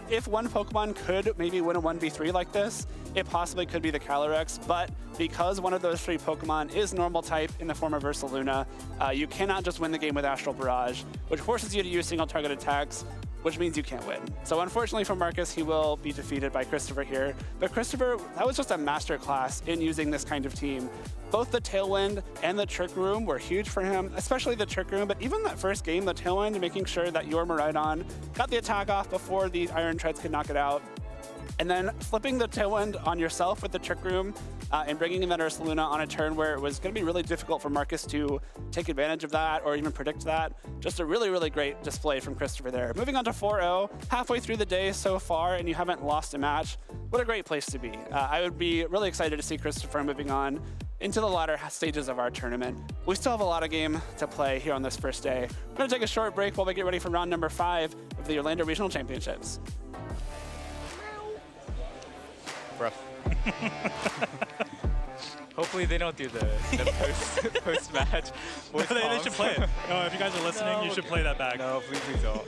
If one Pokemon could maybe win a 1v3 like this, it possibly could be the Calyrex, but because one of those 3 Pokemon is normal type in the form of Ursaluna, you cannot just win the game with Astral Barrage, which forces you to use single target attacks, which means you can't win. So unfortunately for Marcus, he will be defeated by Christopher here. But Christopher, that was just a masterclass in using this kind of team. Both the Tailwind and the Trick Room were huge for him, especially the Trick Room, but even that first game, the Tailwind, making sure that your Miraidon got the attack off before the Iron Treads could knock it out. And then flipping the Tailwind on yourself with the Trick Room and bringing in that Ursaluna on a turn where it was going to be really difficult for Marcus to take advantage of that or even predict that. Just a really, really great display from Christopher there. Moving on to 4-0, halfway through the day so far, and you haven't lost a match. What a great place to be. I would be really excited to see Christopher moving on into the latter stages of our tournament. We still have a lot of game to play here on this first day. We're going to take a short break while we get ready for round number 5 of the Orlando Regional Championships.
Rough. Hopefully they don't do the post match.
They should play it. No, if you guys are listening, you should play that back.
No, please don't.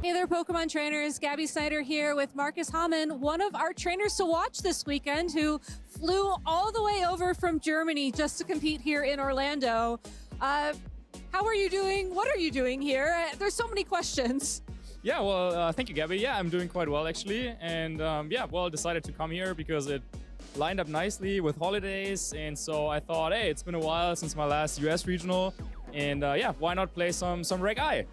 Hey there, Pokemon trainers. Gabby Snyder here with Marcus Hamann, one of our trainers to watch this weekend, who flew all the way over from Germany just to compete here in Orlando. How are you doing? What are you doing here? There's so many questions.
Yeah, well, thank you, Gabby. Yeah, I'm doing quite well, actually. And yeah, well, decided to come here because it lined up nicely with holidays. And so I thought, hey, it's been a while since my last US regional. And yeah, why not play some Reg I?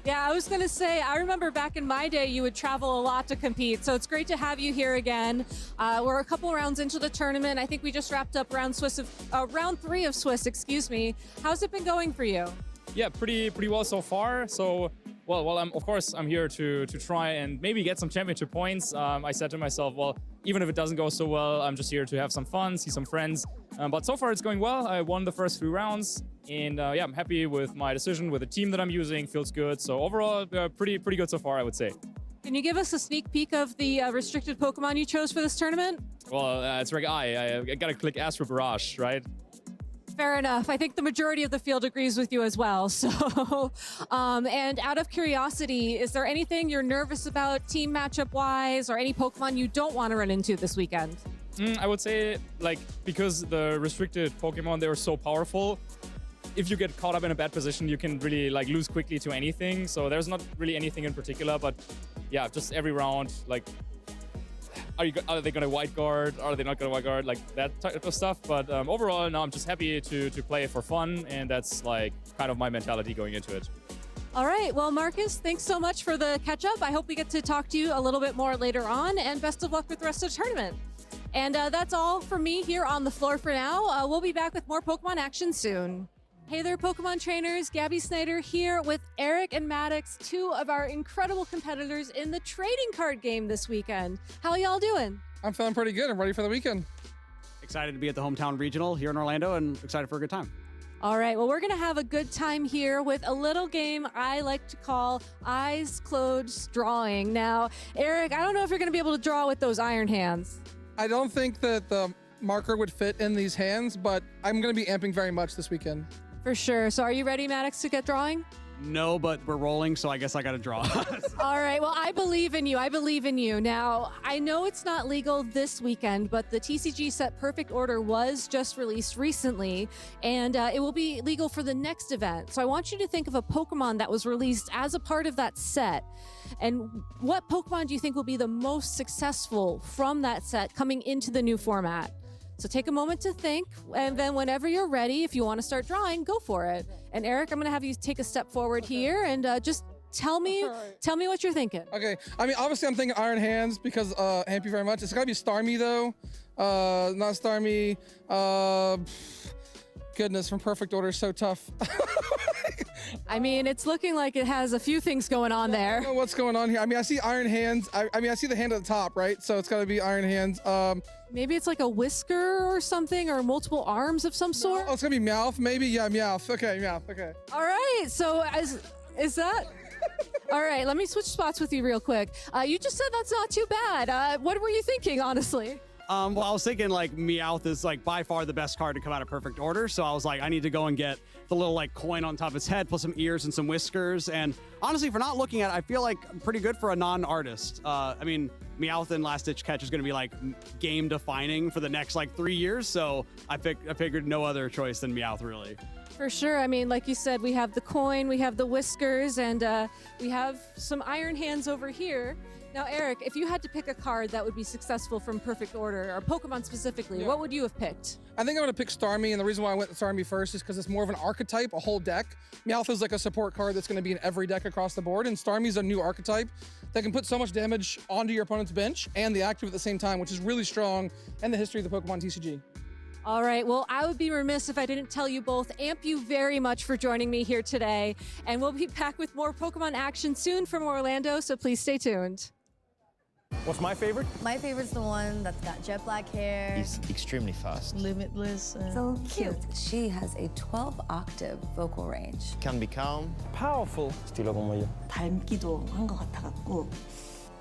Yeah, I was going to say, I remember back in my day, you would travel a lot to compete. So it's great to have you here again. We're a couple rounds into the tournament. I think we just wrapped up round 3 of Swiss, excuse me. How's it been going for you?
Yeah, pretty well so far. So, well, of course, I'm here to try and maybe get some championship points. I said to myself, well, even if it doesn't go so well, I'm just here to have some fun, see some friends. But so far, it's going well. I won the first 3 rounds. And yeah, I'm happy with my decision, with the team that I'm using. Feels good. So overall, pretty good so far, I would say.
Can you give us a sneak peek of the restricted Pokemon you chose for this tournament?
Well, it's Reg I. I gotta click Astral Barrage, right?
Fair enough. I think the majority of the field agrees with you as well. So, and out of curiosity, is there anything you're nervous about team matchup-wise, or any Pokemon you don't want to run into this weekend?
I would say, like, because the restricted Pokemon, they are so powerful, if you get caught up in a bad position, you can really like lose quickly to anything. So there's not really anything in particular, but yeah, just every round, like, are they going to white guard? Are they not going to white guard? Like that type of stuff. But overall, no, I'm just happy to play for fun, and that's like kind of my mentality going into it.
All right. Well, Marcus, thanks so much for the catch up. I hope we get to talk to you a little bit more later on, and best of luck with the rest of the tournament. And that's all from me here on the floor for now. We'll be back with more Pokemon action soon. Hey there, Pokemon trainers. Gabby Snyder here with Eric and Maddox, 2 of our incredible competitors in the trading card game this weekend. How y'all doing?
I'm feeling pretty good. I'm ready for the weekend.
Excited to be at the hometown regional here in Orlando and excited for a good time.
All right, well, we're going to have a good time here with a little game I like to call Eyes Closed Drawing. Now, Eric, I don't know if you're going to be able to draw with those iron hands.
I don't think that the marker would fit in these hands, but I'm going to be amping very much this weekend.
For sure. So are you ready, Maddox, to get drawing?
No, but we're rolling, so I guess I got to draw.
All right, well, I believe in you. I believe in you. Now, I know it's not legal this weekend, but the TCG set Perfect Order was just released recently, and it will be legal for the next event. So I want you to think of a Pokemon that was released as a part of that set. And what Pokemon do you think will be the most successful from that set coming into the new format? So take a moment to think, and then whenever you're ready, if you want to start drawing, go for it. And Eric, I'm going to have you take a step forward here and just tell me what you're thinking.
Okay, I mean, obviously I'm thinking Iron Hands because, thank you very much. It's got to be Starmie though, not Starmie. Goodness, from Perfect Order is so tough.
I mean, it's looking like it has a few things going on there.
I don't know what's going on here. I mean, I see Iron Hands. I mean, I see the hand at the top, right? So it's got to be Iron Hands.
Maybe it's like a whisker or something, or multiple arms of some sort.
Oh, it's gonna be Meowth, maybe. Yeah, Meowth. Okay, Meowth. Okay.
All right. So is that? All right. Let me switch spots with you real quick. You just said that's not too bad. What were you thinking, honestly?
Well, I was thinking like Meowth is like by far the best card to come out of Perfect Order. So I was like, I need to go and get the little like coin on top of his head, plus some ears and some whiskers. And honestly, for not looking at it, I feel like pretty good for a non-artist. I mean, Meowth and Last Ditch Catch is going to be like game defining for the next like 3 years. So I figured no other choice than Meowth, really.
For sure. I mean, like you said, we have the coin, we have the whiskers, and we have some Iron Hands over here. Now, Eric, if you had to pick a card that would be successful from Perfect Order, or Pokemon specifically, what would you have picked?
I think I'm going to pick Starmie, and the reason why I went with Starmie first is because it's more of an archetype, a whole deck. Meowth is like a support card that's going to be in every deck across the board, and Starmie's a new archetype that can put so much damage onto your opponent's bench and the active at the same time, which is really strong in the history of the Pokemon TCG.
All right, well, I would be remiss if I didn't tell you both, amp you very much for joining me here today, and we'll be back with more Pokemon action soon from Orlando, so please stay tuned.
What's my favorite?
My favorite's the one that's got jet black hair.
He's extremely fast.
Limitless.
So cute. She has a 12-octave vocal range.
Can be calm. Powerful.
Estilo como yo. 닮기도 한 것 같아갖고.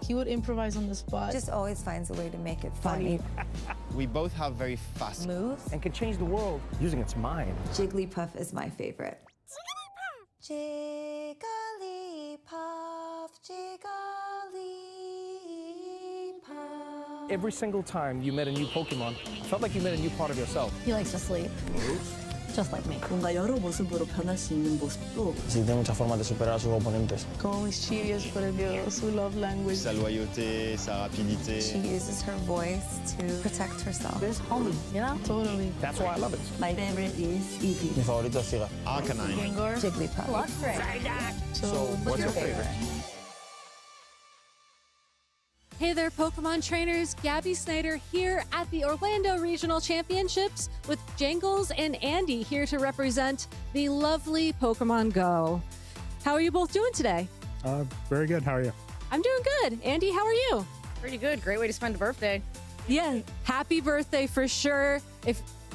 He would improvise on the spot.
Just always finds a way to make it funny.
We both have very fast
moves.
And can change the world using its mind.
Jigglypuff is my favorite. Jigglypuff, Jigglypuff.
Every single time you met a new Pokemon, it felt like you met a new part of yourself.
He likes to sleep. Just like me.
뭔가 여러 모습으로 변할 수 있는 모습도.
Sí, tiene muchas formas de superar a sus oponentes.
Como mis chillas, por Dios, su love language.
Sa loyauté, sa rapidité.
She uses her voice to protect herself.
There's homie, you know? Totally.
That's why I love it.
My favorite is Eevee.
Mi favorito es Arcanine.
Gengar.
Jigglypuff.
So what's your favorite?
Hey there, Pokemon trainers. Gabby Snyder here at the Orlando Regional Championships with Jangles and Andy here to represent the lovely Pokemon GO. How are you both doing today?
Very good. How are you?
I'm doing good. Andy, how are you?
Pretty good. Great way to spend a birthday.
Yeah, happy birthday for sure.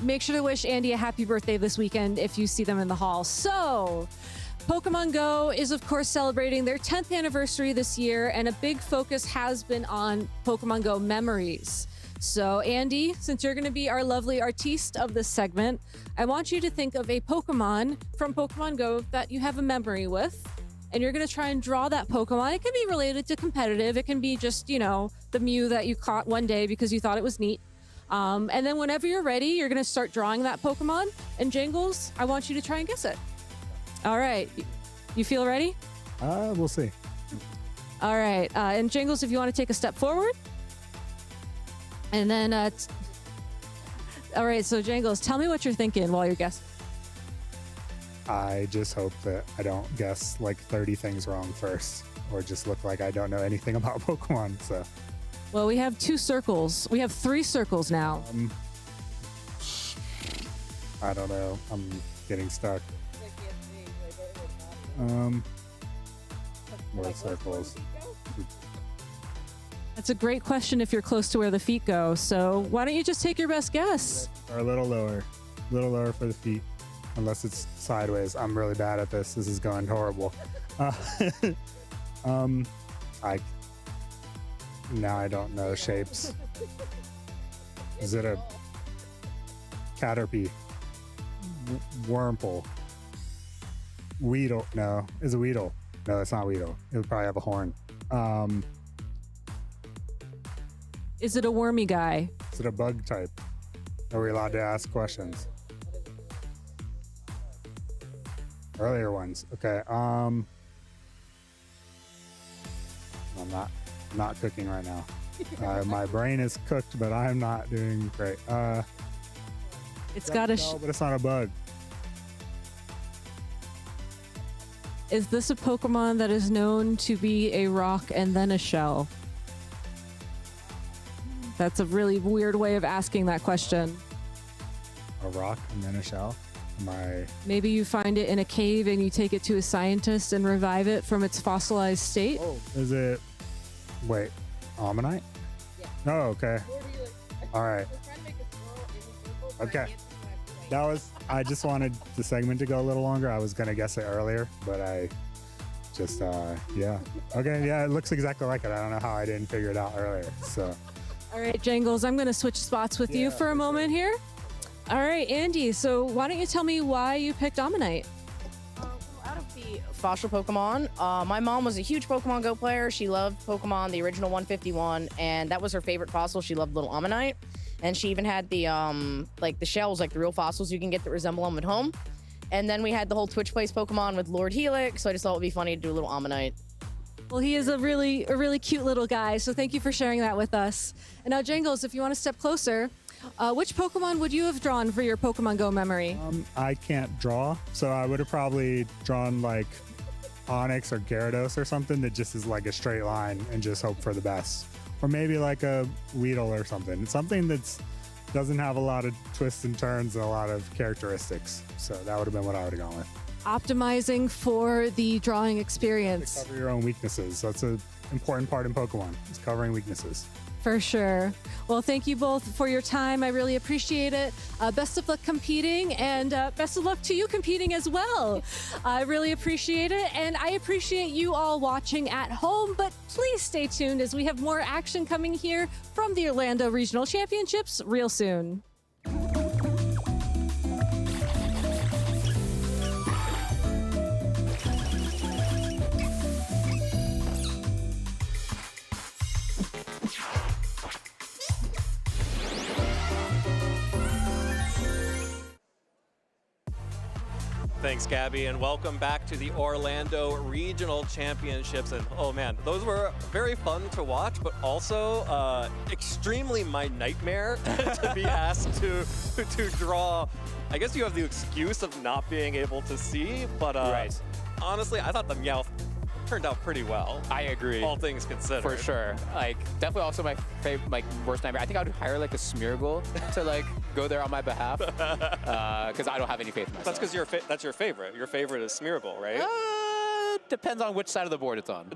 Make sure to wish Andy a happy birthday this weekend if you see them in the hall. So, Pokemon GO is, of course, celebrating their 10th anniversary this year, and a big focus has been on Pokemon GO memories. So, Andy, since you're going to be our lovely artiste of this segment, I want you to think of a Pokemon from Pokemon GO that you have a memory with, and you're going to try and draw that Pokemon. It can be related to competitive. It can be just, you know, the Mew that you caught one day because you thought it was neat. And then whenever you're ready, you're going to start drawing that Pokemon. And Jangles, I want you to try and guess it. All right. You feel ready?
We'll see.
All right. And Jangles, if you want to take a step forward. And then, all right. So Jangles, tell me what you're thinking while you're guessing.
I just hope that I don't guess like 30 things wrong first, or just look like I don't know anything about Pokemon. So.
Well, we have 2 circles. We have 3 circles now.
I don't know. I'm getting stuck. More circles.
That's a great question if you're close to where the feet go. So why don't you just take your best guess?
Or a little lower for the feet. unless it's sideways. I'm really bad at this. This is going horrible. Now I don't know shapes. Is it a Caterpie? Wurmple? Weedle? No. Is it Weedle? No, it's not Weedle. It would probably have a horn.
Is it a wormy guy?
Is it a bug type? Are we allowed to ask questions? Earlier ones. Okay. I'm not cooking right now. My brain is cooked, but I'm not doing great.
It's got a.
No, but it's not a bug.
Is this a Pokemon that is known to be a rock and then a shell? That's a really weird way of asking that question.
A rock and then a shell?
Maybe you find it in a cave and you take it to a scientist and revive it from its fossilized state.
Oh. Is it? Wait, Ammonite? Yeah. Oh, okay. All right. Okay. I just wanted the segment to go a little longer. I was gonna guess it earlier, but I just yeah. Okay, yeah, it looks exactly like it. I don't know how I didn't figure it out earlier. So.
All right, Jangles, I'm gonna switch spots with you for a moment here. All right, Andy, so why don't you tell me why you picked Ammonite?
Out of the fossil Pokemon, my mom was a huge Pokemon Go player. She loved Pokemon, the original 151, and that was her favorite fossil. She loved little Ammonite. And she even had the like the shells, like the real fossils you can get that resemble them at home. And then we had the whole Twitch Plays Pokemon with Lord Helix, so I just thought it would be funny to do a little Ammonite.
Well, he is a really cute little guy, so thank you for sharing that with us. And now, Jangles, if you want to step closer, which Pokemon would you have drawn for your Pokemon Go memory?
I can't draw, so I would have probably drawn like Onix or Gyarados or something that just is like a straight line and just hope for the best. Or maybe like a Weedle or something. Something that's doesn't have a lot of twists and turns and a lot of characteristics. So that would have been what I would have gone with.
Optimizing for the drawing experience.
To cover your own weaknesses. That's an important part in Pokemon. It's covering weaknesses.
For sure. Well, thank you both for your time. I really appreciate it. Best of luck competing, and best of luck to you competing as well. I really appreciate it, and I appreciate you all watching at home, but please stay tuned as we have more action coming here from the Orlando Regional Championships real soon.
Thanks, Gabby, and welcome back to the Orlando Regional Championships. And oh man, those were very fun to watch, but also extremely my nightmare to be asked to draw. I guess you have the excuse of not being able to see, but
right.
Honestly, I thought the Meowth turned out pretty well.
I agree.
All things considered.
For sure. Like, definitely also my favorite, like, worst nightmare. I think I would hire, like, a Smeargle to, like, go there on my behalf. Because I don't have any faith in myself.
That's because that's your favorite. Your favorite is Smeargle, right?
Depends on which side of the board it's on.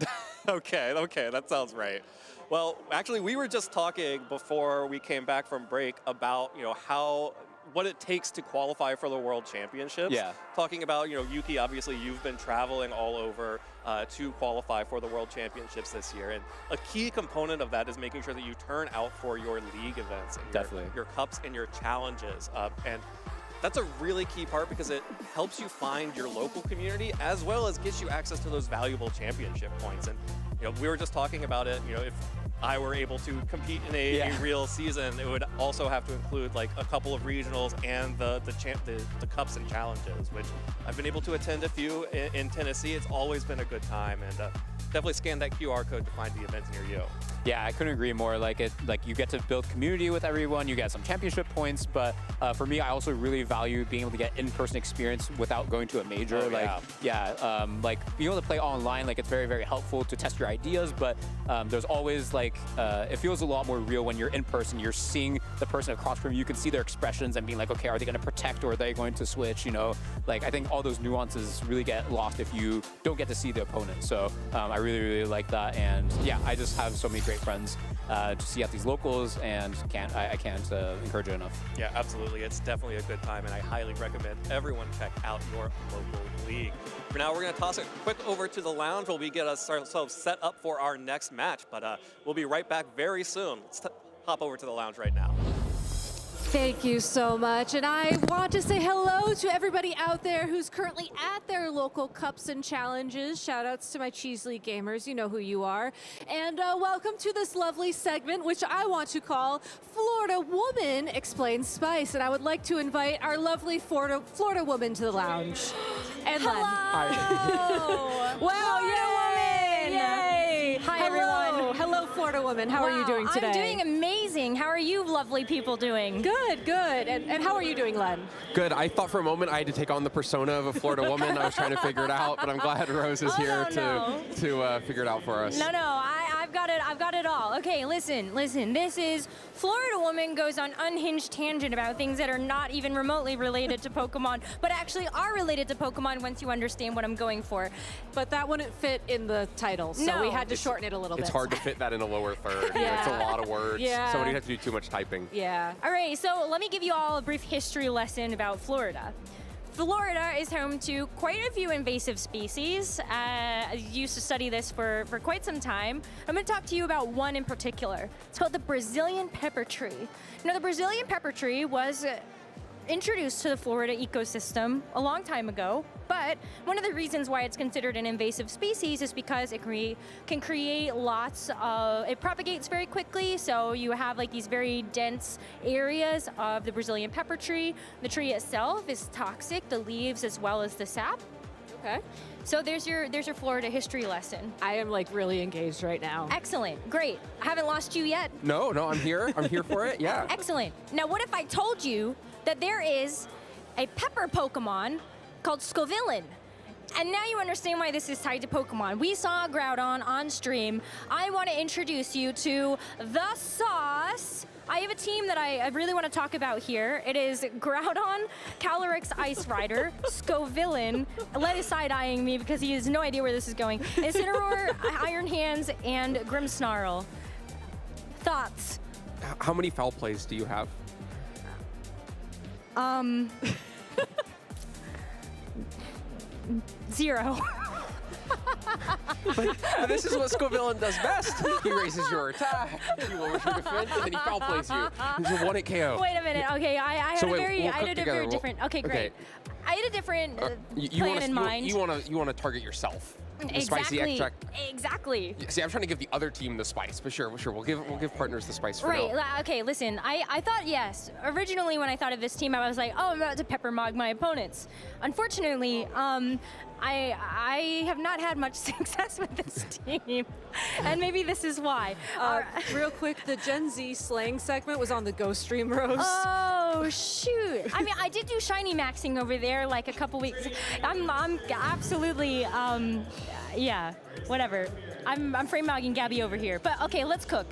Okay, that sounds right. Well, actually, we were just talking before we came back from break about, what it takes to qualify for the World Championships.
Yeah.
Talking about, Yuki, obviously you've been traveling all over to qualify for the World Championships this year. And a key component of that is making sure that you turn out for your league events. And
Definitely.
Your cups and your challenges. And that's a really key part because it helps you find your local community as well as gets you access to those valuable championship points. And, we were just talking about it, if I were able to compete in a real season, it would also have to include like a couple of regionals and the cups and challenges, which I've been able to attend a few in Tennessee. It's always been a good time, and definitely scan that QR code to find the events near you.
Yeah, I couldn't agree more. Like you get to build community with everyone. You get some championship points, but for me, I also really value being able to get in-person experience without going to a major. Like being able to play online, like it's very, very helpful to test your ideas. But there's always like it feels a lot more real when you're in person. You're seeing the person across from you. You can see their expressions and being like, okay, are they going to protect or are they going to switch? Like I think all those nuances really get lost if you don't get to see the opponent. So I really, really like that. And yeah, I just have so many great friends to see out these locals, and I can't encourage it enough.
Yeah, absolutely. It's definitely a good time, and I highly recommend everyone check out your local league. For now, we're going to toss it quick over to the lounge while we get ourselves set up for our next match, but we'll be right back very soon. Let's hop over to the lounge right now.
Thank you so much. And I want to say hello to everybody out there who's currently at their local cups and challenges. Shout outs to my Cheese League gamers. You know who you are. And welcome to this lovely segment, which I want to call Florida Woman Explains Spice. And I would like to invite our lovely Florida woman to the lounge. And Len.
Hi.
Wow,
Florida woman!
Yay!
Hi,
Hello.
everyone.
Hello, Florida woman. How are you doing today?
I'm doing amazing. How are you lovely people doing?
Good, good. And how are you doing, Len?
Good. I thought for a moment I had to take on the persona of a Florida woman. I was trying to figure it out, but I'm glad Rose is here to figure it out for us.
No, I've got it. I've got it all. Okay, listen. This is Florida woman goes on unhinged tangent about things that are not even remotely related to Pokemon, but actually are related to Pokemon once you understand what I'm going for.
But that wouldn't fit in the title, so we had to shorten it a little bit.
It's hard to fit that in a lower third.
Yeah.
It's a lot of words.
Yeah.
Somebody has to do too much typing.
Yeah.
All right, so let me give you all a brief history lesson about Florida. Florida is home to quite a few invasive species. I used to study this for quite some time. I'm going to talk to you about one in particular. It's called the Brazilian pepper tree. Now, the Brazilian pepper tree was introduced to the Florida ecosystem a long time ago, but one of the reasons why it's considered an invasive species is because it can create lots of, it propagates very quickly, so you have like these very dense areas of the Brazilian pepper tree. The tree itself is toxic, the leaves as well as the sap.
Okay.
So there's your Florida history lesson.
I am like really engaged right now.
Excellent, great. I haven't lost you yet.
No, I'm here. I'm here for it, yeah.
Excellent. Now what if I told you that there is a pepper Pokemon called Scovillain? And now you understand why this is tied to Pokemon. We saw Groudon on stream. I want to introduce you to the sauce. I have a team that I really want to talk about here. It is Groudon, Calyrex Ice Rider, Scovillain, Len is side-eyeing me because he has no idea where this is going, Incineroar, Iron Hands, and Grimmsnarl. Thoughts?
How many foul plays do you have?
0.
But this is what Scovillain does best. He raises your attack, he lowers your defense, and then he foul plays you. He's a 1-hit KO.
Wait a minute. Okay, I had a very different. Okay, great.
Okay.
I had a different plan in mind.
You want to target yourself. The
Exactly.
spicy extract.
Exactly.
See, I'm trying to give the other team the spice, but sure, we'll give partners the spice for
Right.
now.
Okay. Listen, I thought yes. Originally, when I thought of this team, I was like, oh, I'm about to pepper mog my opponents. Unfortunately, I have not had much success with this team, and maybe this is why.
Real quick, the Gen Z slang segment was on the Go Stream, Rose.
Oh shoot! I mean, I did do shiny maxing over there like a couple weeks. I'm absolutely yeah, whatever. I'm frame mogging Gabby over here, but okay, let's cook.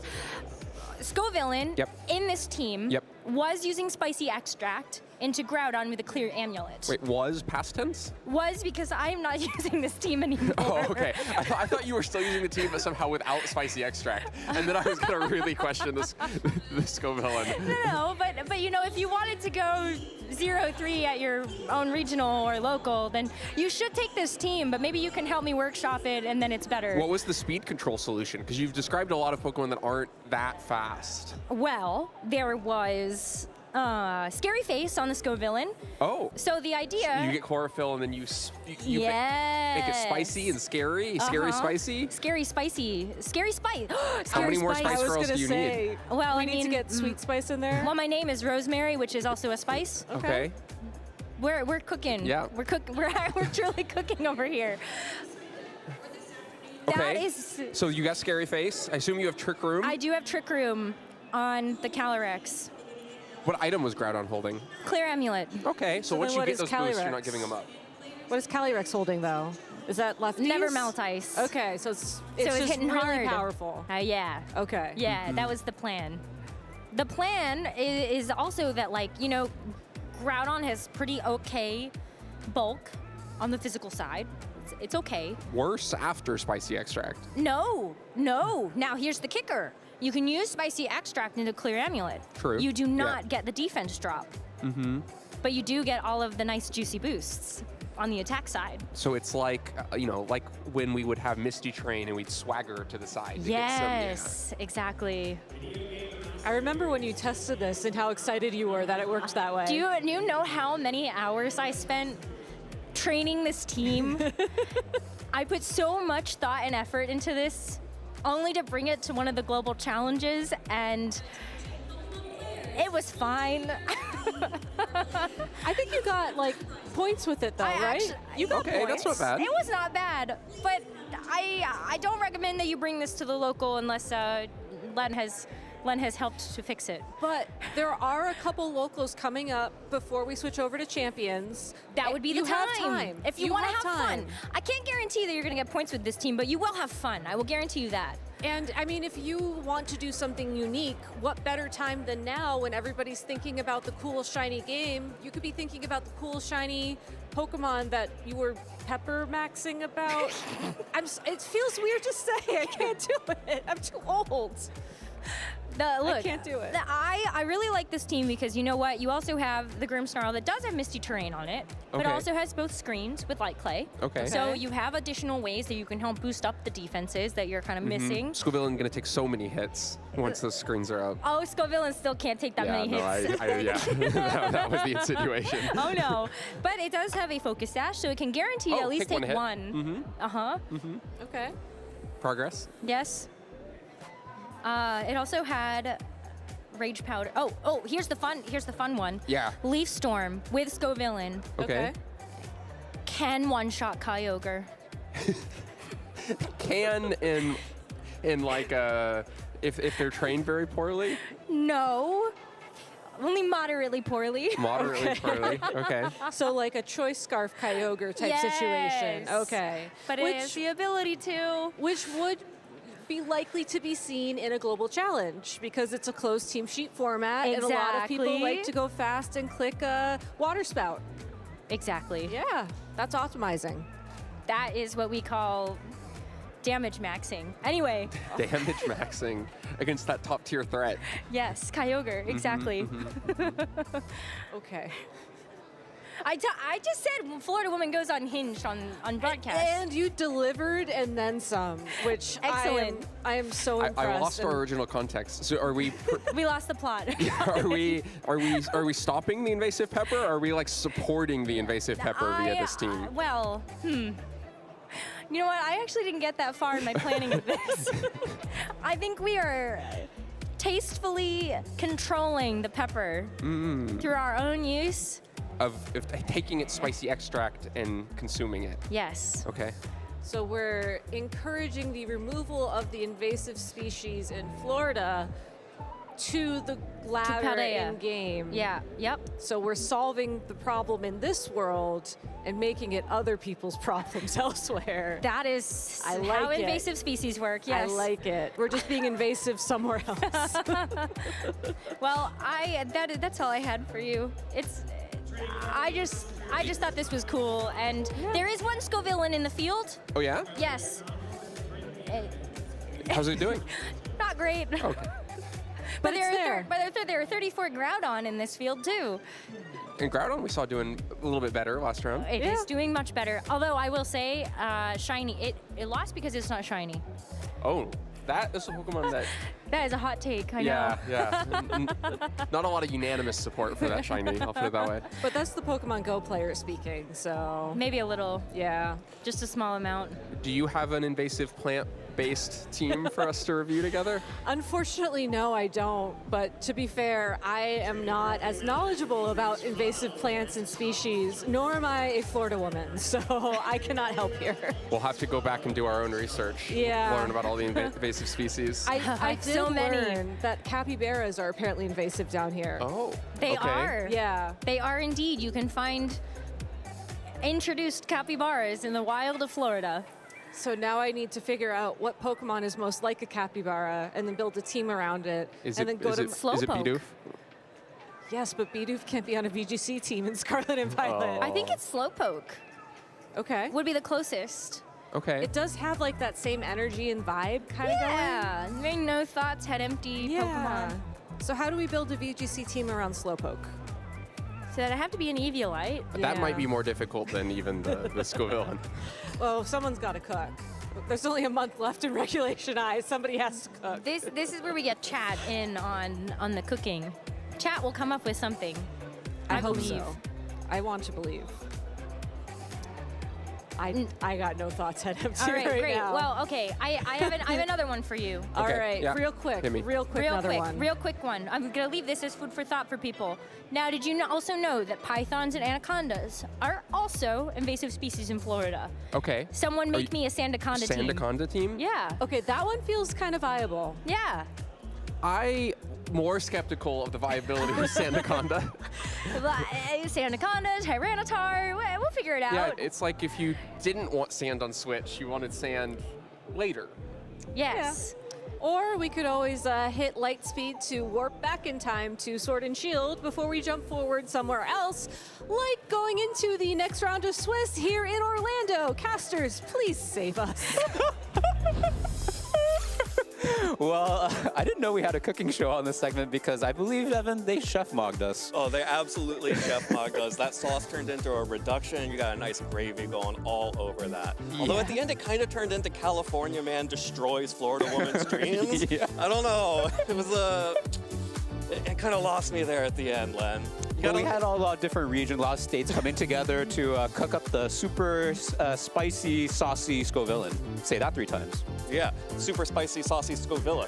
Scovillain in this team was using spicy extract into Groudon with a clear amulet.
Wait, was past tense?
Was because I'm not using this team anymore.
Oh, okay. I thought you were still using the team, but somehow without spicy extract. And then I was going to really question this Scovillain.
No, but you know, if you wanted to go 0-3 at your own regional or local, then you should take this team, but maybe you can help me workshop it and then it's better.
What was the speed control solution? Because you've described a lot of Pokemon that aren't that fast.
Well, there was Scary Face on the Scovillain.
Oh.
So the idea...
You get chlorophyll and then you make it spicy and scary? Scary spicy?
Scary spicy. Scary spice.
How many more spice girls do you need?
Well,
we need to get sweet spice in there.
Well, my name is Rosemary, which is also a spice.
Okay.
We're cooking.
Yeah.
We're truly cooking over here.
Okay. So you got Scary Face. I assume you have Trick Room?
I do have Trick Room on the Calyrex.
What item was Groudon holding?
Clear Amulet.
Okay, so once you get those boosts, you're not giving them up.
What is Calyrex holding, though? Is that lefties?
Never melt ice.
Okay, so it's
hitting
really
hard.
powerful.
Yeah.
Okay.
Yeah, that was the plan. The plan is also that, like, you know, Groudon has pretty okay bulk on the physical side. It's okay.
Worse after spicy extract.
No. Now here's the kicker. you can use Spicy Extract into Clear Amulet.
True.
You do not get the defense drop,
Mm-hmm.
but you do get all of the nice juicy boosts on the attack side.
So it's like, like when we would have Misty Train and we'd swagger to the side. To
Yes, exactly.
I remember when you tested this and how excited you were that it worked that way.
Do you know how many hours I spent training this team? I put so much thought and effort into this, only to bring it to one of the global challenges, and it was fine.
I think you got like points with it though, right? You got
Okay,
points.
that's not bad.
It was not bad, but I don't recommend that you bring this to the local unless Len has helped to fix it.
But there are a couple locals coming up before we switch over to champions.
That would be the
You
time.
have time.
If you want to have fun. I can't guarantee that you're going to get points with this team, but you will have fun. I will guarantee you that.
And I mean, if you want to do something unique, what better time than now when everybody's thinking about the cool, shiny game? You could be thinking about the cool, shiny Pokemon that you were pepper maxing about. It feels weird to say. I can't do it. I'm too old.
Look,
I can't do it.
I really like this team because you know what? You also have the Grimmsnarl that does have Misty Terrain on it, but
Okay.
also has both screens with Light Clay.
Okay.
So you have additional ways that you can help boost up the defenses that you're kind of
Mhm.
missing.
Scovillain going to take so many hits once those screens are up.
Oh, Scovillain still can't take that
yeah,
many hits.
that was the insinuation.
Oh no, but it does have a focus dash, so it can guarantee
Oh,
at least
take
take
one hit.
one. Uh-huh.
Okay.
Progress.
Yes. It also had Rage Powder. Oh, here's the fun one.
Yeah.
Leaf Storm with Scovillain.
Okay.
Can one-shot Kyogre.
Can in like if they're trained very poorly.
No. Only moderately poorly.
Moderately poorly. Okay.
So like a Choice Scarf Kyogre type situation.
Yes.
Okay.
But it has the ability to.
Which would be likely to be seen in a global challenge because it's a closed team sheet format and a lot of people
Exactly.
like to go fast and click a water spout.
Exactly.
Yeah, that's optimizing.
That is what we call damage maxing. Anyway.
Damage maxing against that top tier threat.
Yes, Kyogre, exactly.
Okay.
I just said Florida Woman goes unhinged on broadcast.
And you delivered and then some, which
Excellent.
I am so impressed.
I lost our original context. So are we?
We lost the plot.
Are we stopping the invasive pepper? Or are we like supporting the invasive pepper via this team?
Well, You know what? I actually didn't get that far in my planning of this. I think we are tastefully controlling the pepper through our own use.
Of taking its spicy extract and consuming it.
Yes.
Okay.
So we're encouraging the removal of the invasive species in Florida to the ladder
Paldea.
in game.
Yeah. Yep.
So we're solving the problem in this world and making it other people's problems elsewhere.
That is
I like
how
it.
invasive species work. Yes.
I like it. We're just being invasive somewhere else.
Well, that's all I had for you. I just thought this was cool, and there is one Scovillain in the field.
Oh yeah?
Yes.
How's it doing?
Not great.
Okay.
But there are 34 Groudon in this field too.
And Groudon we saw doing a little bit better last round.
It is doing much better. Although I will say, shiny. It lost because it's not shiny.
Oh, that is a Pokemon that.
That is a hot take. I
Yeah,
know.
yeah. Not a lot of unanimous support for that shiny. I'll put it that way.
But that's the Pokemon Go player speaking, so.
Maybe a little.
Yeah.
Just a small amount.
Do you have an invasive plant-based team for us to review together?
Unfortunately, no, I don't. But to be fair, I am not as knowledgeable about invasive plants and species, nor am I a Florida woman, so I cannot help here.
We'll have to go back and do our own research.
Yeah.
Learn about all the invasive species.
I did
So many.
learn that capybaras are apparently invasive down here.
Oh.
They
okay.
are.
Yeah.
They are indeed. You can find introduced capybaras in the wild of Florida.
So now I need to figure out what Pokemon is most like a capybara and then build a team around it.
Is
and
it,
then go
is
to
it, is it Bidoof?
Yes, but Bidoof can't be on a VGC team in Scarlet and Violet.
I think it's Slowpoke.
Okay.
Would be the closest.
Okay.
It does have like that same energy and vibe kind of going.
Yeah, very no thoughts, head empty Pokemon.
So how do we build a VGC team around Slowpoke?
So that I have to be an Eviolite.
That might be more difficult than even the Scoville.
Well, someone's got to cook. There's only a month left in Regulation I. Somebody has to cook.
This is where we get chat in on the cooking. Chat will come up with something.
I hope
believe.
so. I want to believe. I got no thoughts head empty
All right,
right
great.
now.
Well, okay, I have another one for you.
All right, real quick, another one.
Real quick one. I'm gonna leave this as food for thought for people. Now, did you also know that pythons and anacondas are also invasive species in Florida?
Okay.
Someone make me a Sandaconda team.
Sandaconda team?
Yeah.
Okay, that one feels kind of viable.
Yeah.
More skeptical of the viability of Sandaconda.
Sandaconda, Tyranitar, we'll figure it out.
Yeah, it's like if you didn't want sand on Switch, you wanted sand later.
Yes.
Yeah. Or we could always hit light speed to warp back in time to Sword and Shield before we jump forward somewhere else, like going into the next round of Swiss here in Orlando. Casters, please save us.
Well, I didn't know we had a cooking show on this segment because I believe, Evan, they chef mogged us.
Oh, they absolutely chef mogged us. That sauce turned into a reduction. You got a nice gravy going all over that. Yeah. Although at the end, it kind of turned into California Man destroys Florida woman's dreams.
Yeah.
I don't know. It was it kind of lost me there at the end, Len.
Well, we had a lot of different regions, a lot of states coming together to cook up the super spicy, saucy Scoville. Say that 3 times.
Yeah, super spicy, saucy Scoville.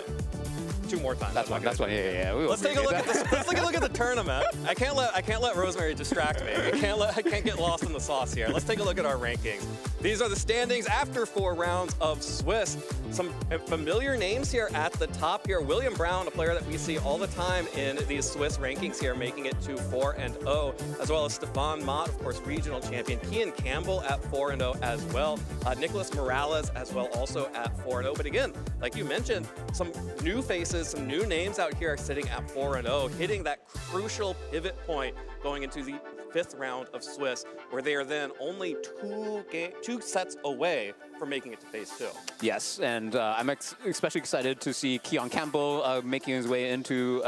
2 more times.
That's one. Yeah.
Let's take a look at this. Let's take a look at the tournament. I can't let Rosemary distract me. I can't get lost in the sauce here. Let's take a look at our rankings. These are the standings after 4 rounds of Swiss. Some familiar names here at the top here. William Brown, a player that we see all the time in these Swiss rankings here, making it to 4-0, as well as Stefan Mott, of course, regional champion. Kian Campbell at 4-0 as well. Nicholas Morales as well, also at 4-0. But again, like you mentioned, some new faces, some new names out here are sitting at 4-0, hitting that crucial pivot point going into the 5th round of Swiss, where they are then only 2 sets away from making it to phase 2.
Yes, and I'm especially excited to see Keon Campbell making his way into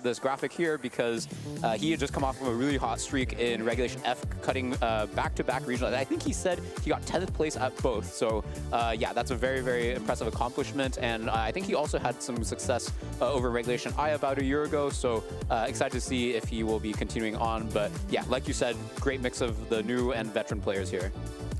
this graphic here because he had just come off of a really hot streak in Regulation F, cutting back-to-back regional. I think he said he got 10th place at both. So that's a very, very impressive accomplishment. And I think he also had some success over Regulation I about a year ago. So excited to see if he will be continuing on. But yeah, like you said, great mix of the new and veteran players here.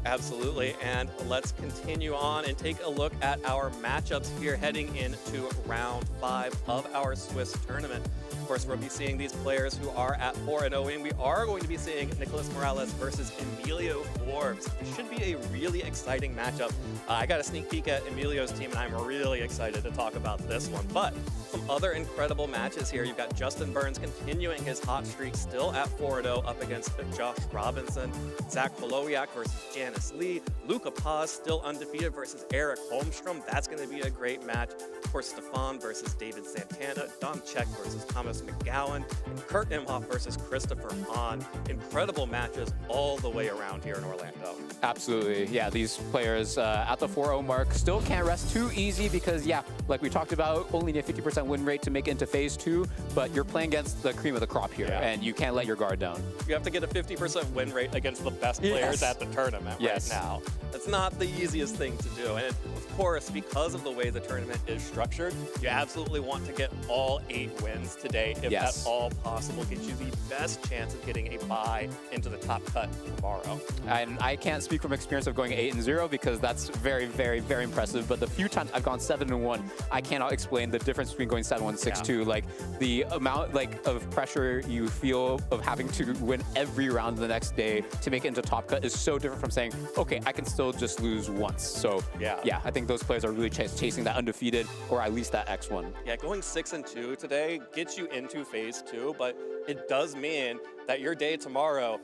Absolutely, and let's continue on and take a look at our matchups here heading into round 5 of our Swiss tournament. Of course, we'll be seeing these players who are at 4-0, and we are going to be seeing Nicholas Morales versus Emilio Forbes. It should be a really exciting matchup. I got a sneak peek at Emilio's team, and I'm really excited to talk about this one. But some other incredible matches here. You've got Justin Burns continuing his hot streak, still at 4-0, up against Josh Robinson. Zach Polowiak versus Janice Lee. Luca Paz still undefeated versus Eric Holmstrom. That's going to be a great match. Of course, Stefan versus David Santana. Don Check versus Thomas McGowan. And Kurt Imhoff versus Christopher Hahn. Incredible matches all the way around here in Orlando.
Absolutely. Yeah, these players at the 4-0 mark still can't rest too easy because, yeah, like we talked about, only need a 50% win rate to make it into phase 2, but you're playing against the cream of the crop here, and you can't let your guard down.
You have to get a 50% win rate against the best players at the tournament right now. That's not the easiest thing to do. And of course, because of the way the tournament is structured, you absolutely want to get all 8 wins today, if that's all possible. Get you the best chance of getting a bye into the top cut tomorrow.
And I can't speak from experience of going 8-0 because that's very, very, very impressive. But the few times I've gone 7-1, I cannot explain the difference between going 7-1, 6-2. Like the amount of pressure you feel of having to win every round the next day to make it into top cut is so different from saying, okay, I can still just lose once. So yeah, I think those players are really chasing that undefeated or at least that X1.
Yeah, going 6-2 today gets you into phase 2, but it does mean that your day tomorrow,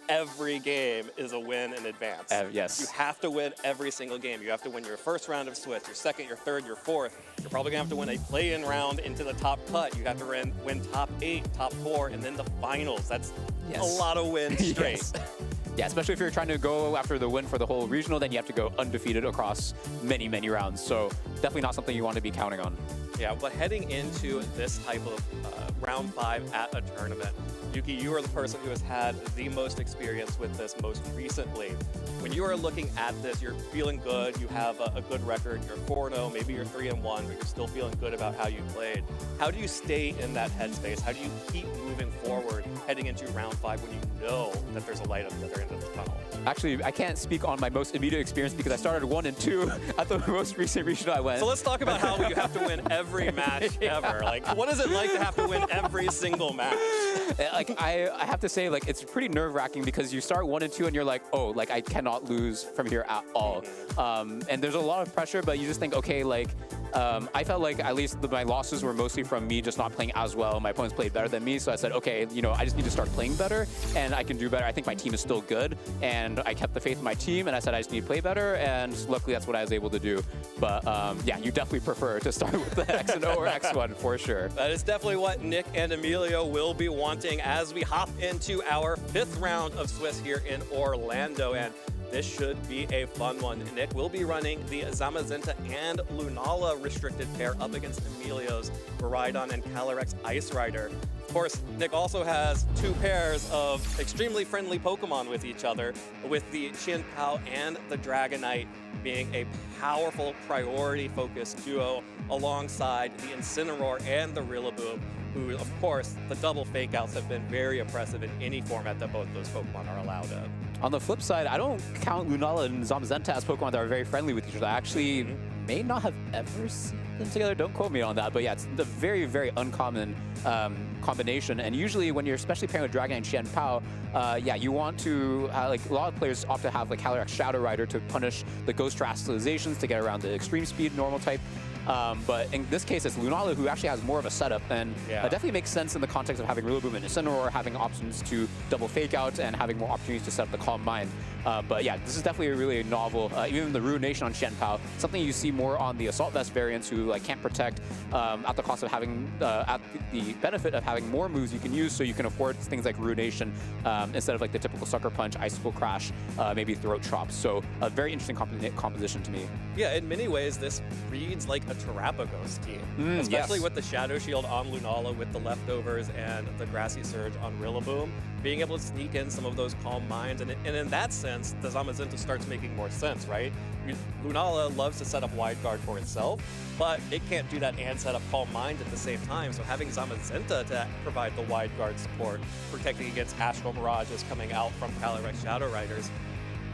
every game is a win in advance.
Yes.
You have to win every single game. You have to win your first round of Swiss, your second, your third, your fourth. You're probably going to have to win a play-in round into the top cut. You have to win top 8, top 4, and then the finals. That's a lot of wins straight.
Yeah, especially if you're trying to go after the win for the whole regional, then you have to go undefeated across many, many rounds. So definitely not something you want to be counting on.
Yeah, but heading into this type of round 5 at a tournament, Yuki, you are the person who has had the most experience with this most recently. When you are looking at this, you're feeling good, you have a good record, you're 4-0, maybe you're 3-1, but you're still feeling good about how you played. How do you stay in that headspace? How do you keep moving forward heading into round 5 when you know that there's a light at the other end of the tunnel?
Actually, I can't speak on my most immediate experience because I started 1 and 2 at the most recent regional I went.
So let's talk about how you have to win every match ever. Like, what is it like to have to win every single match?
Like, I have to say, like, it's pretty nerve-wracking because you start 1 and 2 and you're like, oh, like, I cannot lose from here at all. And there's a lot of pressure, but you just think, okay, like, I felt like at least my losses were mostly from me just not playing as well. My opponents played better than me, so I said, okay, you know, I just need to start playing better, and I can do better. I think my team is still good, and I kept the faith in my team, and I said I just need to play better, and luckily that's what I was able to do. But yeah, you definitely prefer to start with the X and O or X1 for sure.
That is definitely what Nick and Emilio will be wanting as we hop into our 5th round of Swiss here in Orlando, and this should be a fun one. Nick will be running the Zamazenta and Lunala restricted pair up against Emilio's Baridon and Calyrex Ice Rider. Of course, Nick also has 2 pairs of extremely friendly Pokemon with each other, with the Chien-Pao and the Dragonite being a powerful priority-focused duo alongside the Incineroar and the Rillaboom, who, of course, the double fake-outs have been very impressive in any format that both those Pokemon are allowed in.
On the flip side, I don't count Lunala and Zamazenta as Pokemon that are very friendly with each other. I actually may not have ever seen them together. Don't quote me on that. But yeah, it's the very, very uncommon combination. And usually when you're especially pairing with Dragon and Chien-Pao, yeah, you want to, like a lot of players opt to have like Calyrex Shadow Rider to punish the Ghost Terastallizations to get around the extreme speed normal type. But in this case, it's Lunala who actually has more of a setup, and that definitely makes sense in the context of having Rillaboom and Incineroar, having options to double fake out, and having more opportunities to set up the Calm Mind. But yeah, this is definitely really novel. Even the Ruination on Chien-Pao, something you see more on the Assault Vest variants who like can't protect at the cost of having, at the benefit of having more moves you can use, so you can afford things like Ruination instead of like the typical Sucker Punch, Icicle Crash, maybe Throat Chop. So a very interesting composition to me.
Yeah, in many ways, this reads like a Terapagos team, especially with the Shadow Shield on Lunala, with the Leftovers and the Grassy Surge on Rillaboom, being able to sneak in some of those Calm Minds, and in that sense, the Zamazenta starts making more sense, right? Lunala loves to set up Wide Guard for itself, but it can't do that and set up Calm Mind at the same time, so having Zamazenta to provide the Wide Guard support, protecting against Astral Mirages coming out from Calyrex Shadow Riders,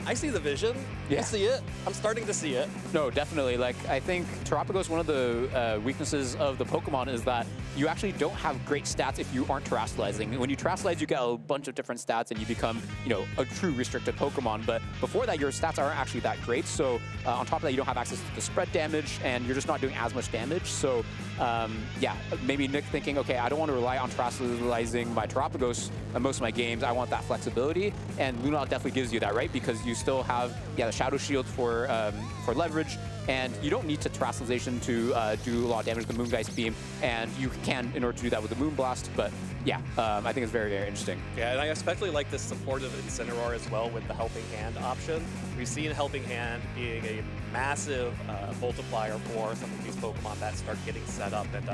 I see the vision.
Yeah.
I see it. I'm starting to see it.
No, definitely. Like, I think Terapagos, one of the weaknesses of the Pokemon is that you actually don't have great stats if you aren't terastallizing. When you terastallize, you get a bunch of different stats and you become, you know, a true restricted Pokemon. But before that, your stats aren't actually that great. So on top of that, you don't have access to the spread damage and you're just not doing as much damage. So yeah, maybe Nick thinking, okay, I don't want to rely on terastallizing my Terapagos in most of my games. I want that flexibility. And Lunala definitely gives you that, right? Because you still have, yeah, the Shadow Shield for leverage, and you don't need to Terastallization to do a lot of damage with the Moongeist Beam, and you can in order to do that with the Moonblast, but yeah, I think it's very, very interesting.
Yeah, and I especially like this supportive Incineroar as well with the Helping Hand option. We've seen Helping Hand being a massive multiplier for some of these Pokemon that start getting set up, and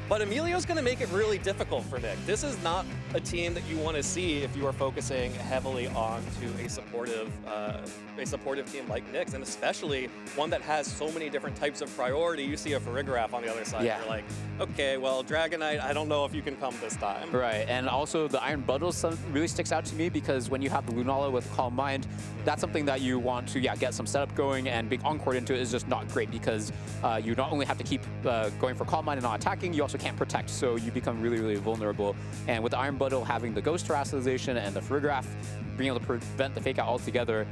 but Emilio's going to make it really difficult for Nick. This is not a team that you want to see if you are focusing heavily onto a supportive team like Nick's, and especially one that has so many different types of priority. You see a Farigiraf on the other side,
yeah.
You're like, okay, well, Dragonite, I don't know if you can come this time.
Right, and also the Iron Bundle really sticks out to me because when you have the Lunala with Calm Mind, that's something that you want to, yeah, get some setup going, and being Encored into it is just not great because you not only have to keep going for Calm Mind and not attacking, you also can't protect, so you become really, really vulnerable. And with the Iron Bundle having the Ghost Terastallization and the Farigiraf being able to prevent the fake out altogether,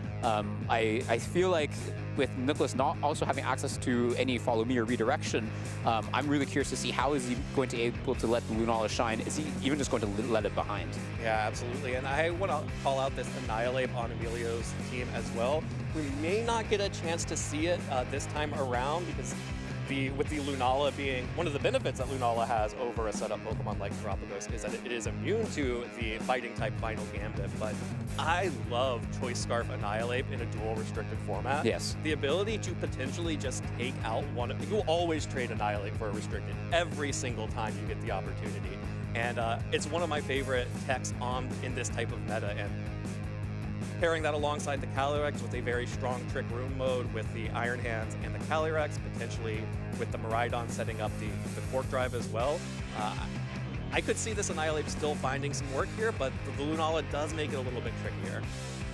I feel like with Nicholas not also having access to any Follow Me or Redirection, I'm really curious to see how is he going to be able to let the Lunala shine. Is he even just going to let it behind?
Yeah, absolutely. And I want to call out this Annihilate on Emilio's team as well. We may not get a chance to see it this time around because with the Lunala being one of the benefits that Lunala has over a setup Pokemon like Terapagos is that it is immune to the fighting type Final Gambit, but I love Choice Scarf Annihilate in a dual restricted format.
Yes.
The ability to potentially just take out one, you'll always trade Annihilate for a restricted every single time you get the opportunity. And it's one of my favorite techs in this type of meta, and pairing that alongside the Calyrex with a very strong Trick Room mode with the Iron Hands and the Calyrex, potentially with the Miraidon setting up the Quark Drive as well. I could see this Annihilate still finding some work here, but the Lunala does make it a little bit trickier.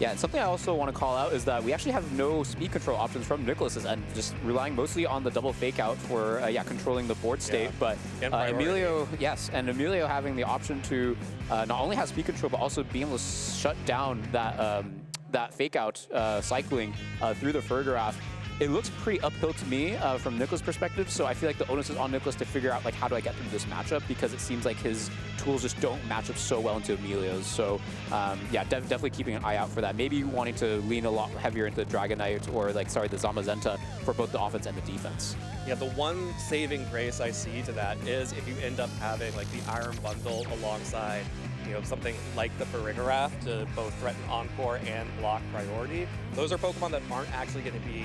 Yeah, and something I also want to call out is that we actually have no speed control options from Nicholas's end, just relying mostly on the double fake out for controlling the board state. But Emilio, and Emilio having the option to not only have speed control, but also being able to shut down that fake out cycling through the Fergaraf. It looks pretty uphill to me from Nicholas' perspective, so I feel like the onus is on Nicholas to figure out how do I get through this matchup, because it seems like his tools just don't match up so well into Emilio's. So definitely keeping an eye out for that. Maybe wanting to lean a lot heavier into Dragonite or the Zamazenta for both the offense and the defense.
Yeah, the one saving grace I see to that is if you end up having the Iron Bundle alongside something like the Farigiraf to both threaten Encore and block priority. Those are Pokemon that aren't actually going to be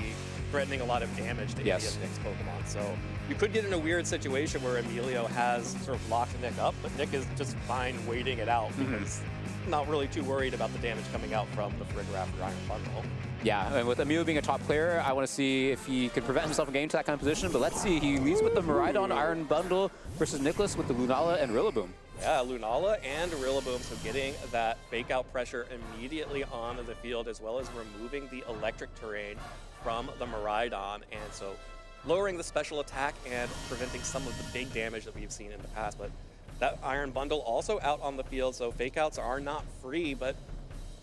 threatening a lot of damage to any of Nick's Pokemon. So you could get in a weird situation where Emilio has sort of locked Nick up, but Nick is just fine waiting it out because not really too worried about the damage coming out from the Farigiraf or Iron Bundle.
Yeah, and with Emilio being a top player, I want to see if he can prevent himself from getting to that kind of position. But let's see, he leads with the Miraidon Iron Bundle versus Nicholas with the Lunala and Rillaboom.
Yeah, Lunala and Rillaboom, so getting that fake out pressure immediately onto the field, as well as removing the electric terrain from the Miraidon, and so lowering the special attack and preventing some of the big damage that we've seen in the past. But that Iron Bundle also out on the field, so fake outs are not free, but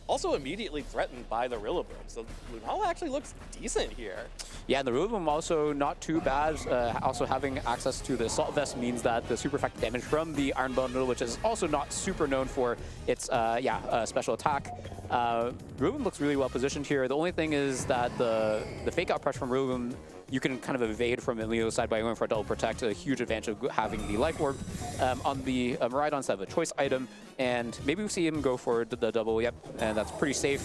also immediately threatened by the Rillaboom. So Lunala actually looks decent here.
Yeah, and the Rillaboom also not too bad. Also having access to the Assault Vest means that the super effective damage from the Iron Bundle, which is also not super known for its special attack. Rillaboom looks really well positioned here. The only thing is that the fake out pressure from Rillaboom, you can kind of evade from Emilio's side by going for a double protect. A huge advantage of having the Life Orb on the Miraidon side of a choice item. And maybe we see him go for the double, and that's pretty safe.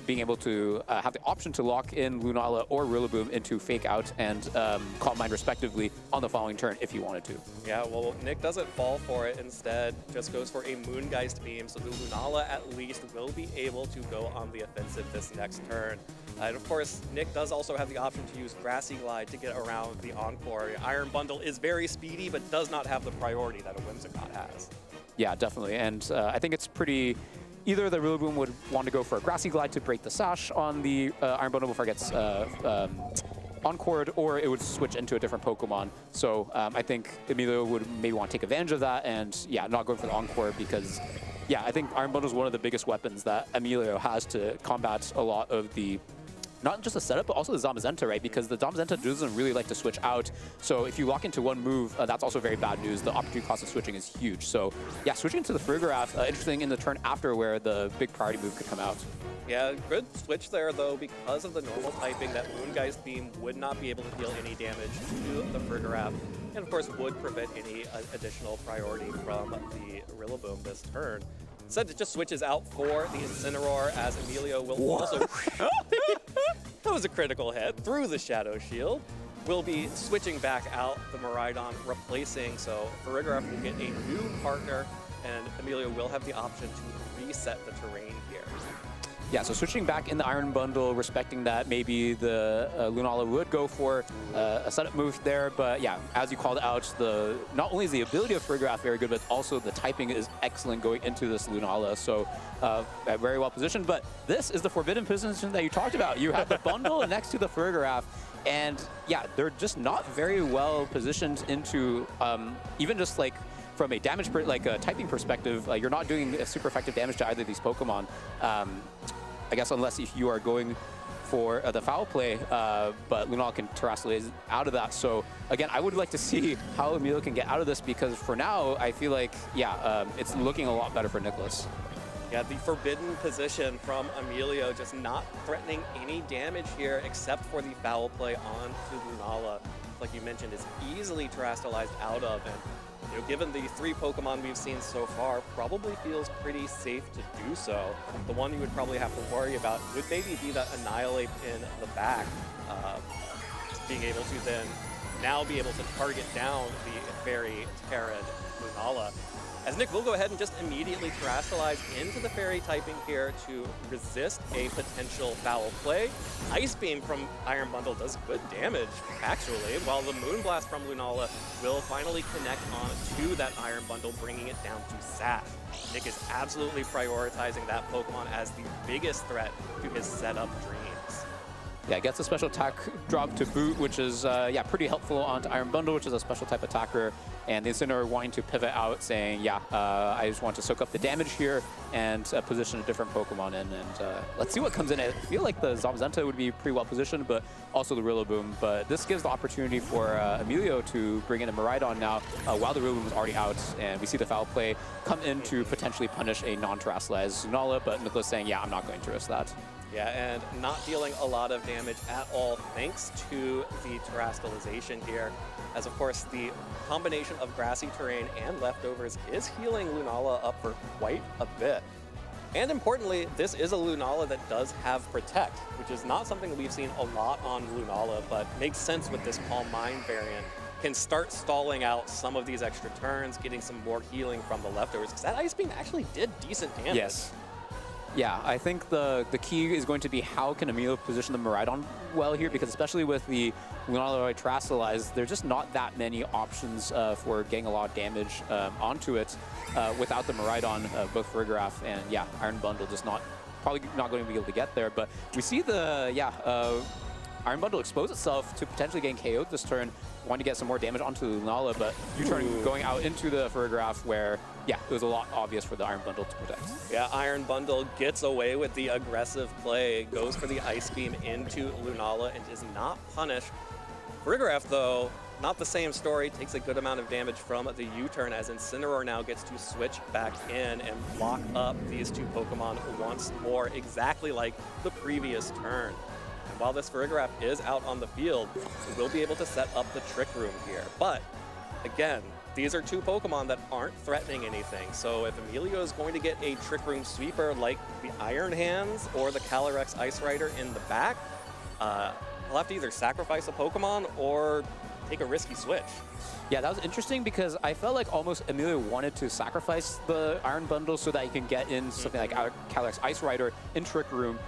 Being able to have the option to lock in Lunala or Rillaboom into Fake Out and Calm Mind respectively on the following turn if you wanted to.
Yeah, well, Nick doesn't fall for it. Instead, just goes for a Moongeist Beam, so the Lunala at least will be able to go on the offensive this next turn. And of course, Nick does also have the option to use Grassy Glide to get around the Encore. Iron Bundle is very speedy, but does not have the priority that a Whimsicott has.
Yeah, definitely. And I think it's pretty... Either the Rillaboom would want to go for a Grassy Glide to break the sash on the Iron Bundle before it gets Encored, or it would switch into a different Pokemon. So I think Emilio would maybe want to take advantage of that and, not go for the Encore because, I think Iron Bundle is one of the biggest weapons that Emilio has to combat a lot of the not just the setup, but also the Zamazenta, right? Because the Zamazenta doesn't really like to switch out. So if you lock into one move, that's also very bad news. The opportunity cost of switching is huge. So switching to the Farigiraf, interesting in the turn after where the big priority move could come out.
Yeah, good switch there, though, because of the normal typing, that Moongeist Beam would not be able to deal any damage to the Farigiraf, and of course would prevent any additional priority from the Rillaboom this turn. Instead, it just switches out for the Incineroar, as Emilio will also... That was a critical hit through the Shadow Shield. We'll be switching back out the Miraidon, replacing, so Farigiraf will get a new partner, and Emilio will have the option to reset the terrain here.
Yeah, so switching back in the Iron Bundle, respecting that maybe the Lunala would go for a setup move there, but as you called out, not only is the ability of Farigiraf very good, but also the typing is excellent going into this Lunala, so very well positioned. But this is the forbidden position that you talked about. You have the bundle next to the Farigiraf, and they're just not very well positioned into even just from a damage, typing perspective, you're not doing a super effective damage to either of these Pokemon. I guess unless if you are going for the foul play, but Lunala can Terrasillate out of that. So again, I would like to see how Emilio can get out of this, because for now, I feel like, it's looking a lot better for Nicholas.
Yeah, the forbidden position from Emilio, just not threatening any damage here except for the foul play onto Lunala. like you mentioned, is easily terastallized out of. And given the 3 Pokemon we've seen so far, probably feels pretty safe to do so. The one you would probably have to worry about would maybe be that Annihilate in the back, being able to then now be able to target down the Fairy Terran Lunala. As Nick will go ahead and just immediately terastallize into the Fairy typing here to resist a potential foul play. Ice Beam from Iron Bundle does good damage, actually, while the Moonblast from Lunala will finally connect on to that Iron Bundle, bringing it down to Sash. Nick is absolutely prioritizing that Pokemon as the biggest threat to his setup dreams.
Yeah, gets a special attack drop to boot, which is yeah, pretty helpful onto Iron Bundle, which is a special type attacker. And the Incineroar wanting to pivot out, saying, yeah, I just want to soak up the damage here and position a different Pokemon in. And let's see what comes in. I feel like the Zamazenta would be pretty well positioned, but also the Rillaboom. But this gives the opportunity for Emilio to bring in a Miraidon now while the Rillaboom is already out. And we see the foul play come in to potentially punish a non-terastallized Lunala, but Nicholas saying, yeah, I'm not going to risk that.
Yeah, and not dealing a lot of damage at all thanks to the terastallization here. As of course, the combination of grassy terrain and leftovers is healing Lunala up for quite a bit. And importantly, this is a Lunala that does have Protect, which is not something we've seen a lot on Lunala, but makes sense with this Calm Mind variant. Can start stalling out some of these extra turns, getting some more healing from the leftovers, because that Ice Beam actually did decent damage.
Yes. Yeah, I think the key is going to be how can Emilio position the Miraidon well here, because especially with the Lunala terastallized, there's just not that many options for getting a lot of damage onto it without the Miraidon, both Farigiraf and yeah, Iron Bundle just probably not going to be able to get there. But we see the Iron Bundle expose itself to potentially getting KO'd this turn, wanting to get some more damage onto Lunala, but U-turn going out into the Farigiraf where, yeah, it was a lot obvious for the Iron Bundle to protect.
Yeah, Iron Bundle gets away with the aggressive play, goes for the Ice Beam into Lunala and is not punished. Farigiraf, though, not the same story, takes a good amount of damage from the U-turn as Incineroar now gets to switch back in and block up these two Pokemon once more, exactly like the previous turn. And while this Farigiraf is out on the field, we'll be able to set up the Trick Room here. But again, these are two Pokemon that aren't threatening anything. So if Emilio is going to get a Trick Room sweeper like the Iron Hands or the Calyrex Ice Rider in the back, he'll have to either sacrifice a Pokemon or take a risky switch.
Yeah, that was interesting because I felt like almost Emilio wanted to sacrifice the Iron Bundle so that he can get in something like Calyrex Ice Rider in Trick Room.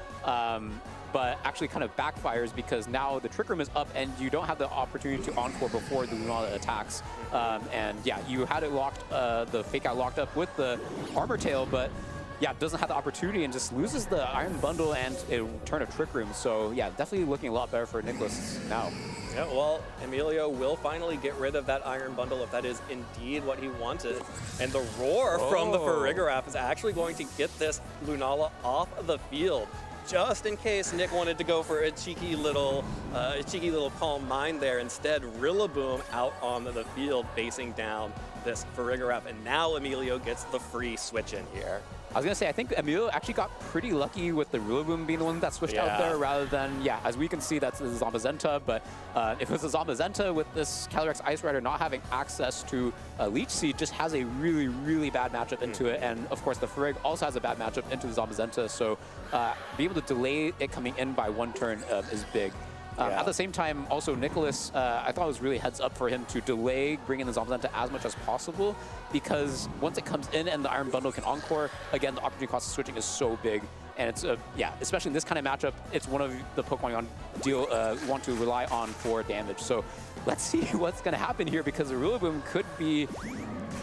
But actually kind of backfires because now the Trick Room is up and you don't have the opportunity to encore before the Lunala attacks. And yeah, you had it locked, the Fake Out locked up with the Armor Tail, but yeah, doesn't have the opportunity and just loses the Iron Bundle and a turn of Trick Room. So yeah, definitely looking a lot better for Nicholas now.
Yeah, well, Emilio will finally get rid of that Iron Bundle if that is indeed what he wanted. And the Roar from the Farigiraf is actually going to get this Lunala off the field. Just in case Nick wanted to go for a cheeky little Calm Mind there. Instead, Rillaboom out on the field facing down this Farigiraf, and now Emilio gets the free switch in here.
I was going to say, I think Emilio actually got pretty lucky with the Rillaboom being the one that switched out there rather than, yeah, as we can see, that's the Zamazenta. But if it was a Zamazenta with this Calyrex Ice Rider not having access to Leech Seed, just has a really, really bad matchup into it. And of course, the Farig also has a bad matchup into the Zamazenta. So be able to delay it coming in by one turn is big. At the same time, also Nicholas, I thought it was really heads up for him to delay bringing the Zamazenta as much as possible, because once it comes in and the Iron Bundle can encore, again, the opportunity cost of switching is so big. And it's, yeah, especially in this kind of matchup, it's one of the Pokemon you want to rely on for damage. So let's see what's going to happen here, because the Rillaboom could be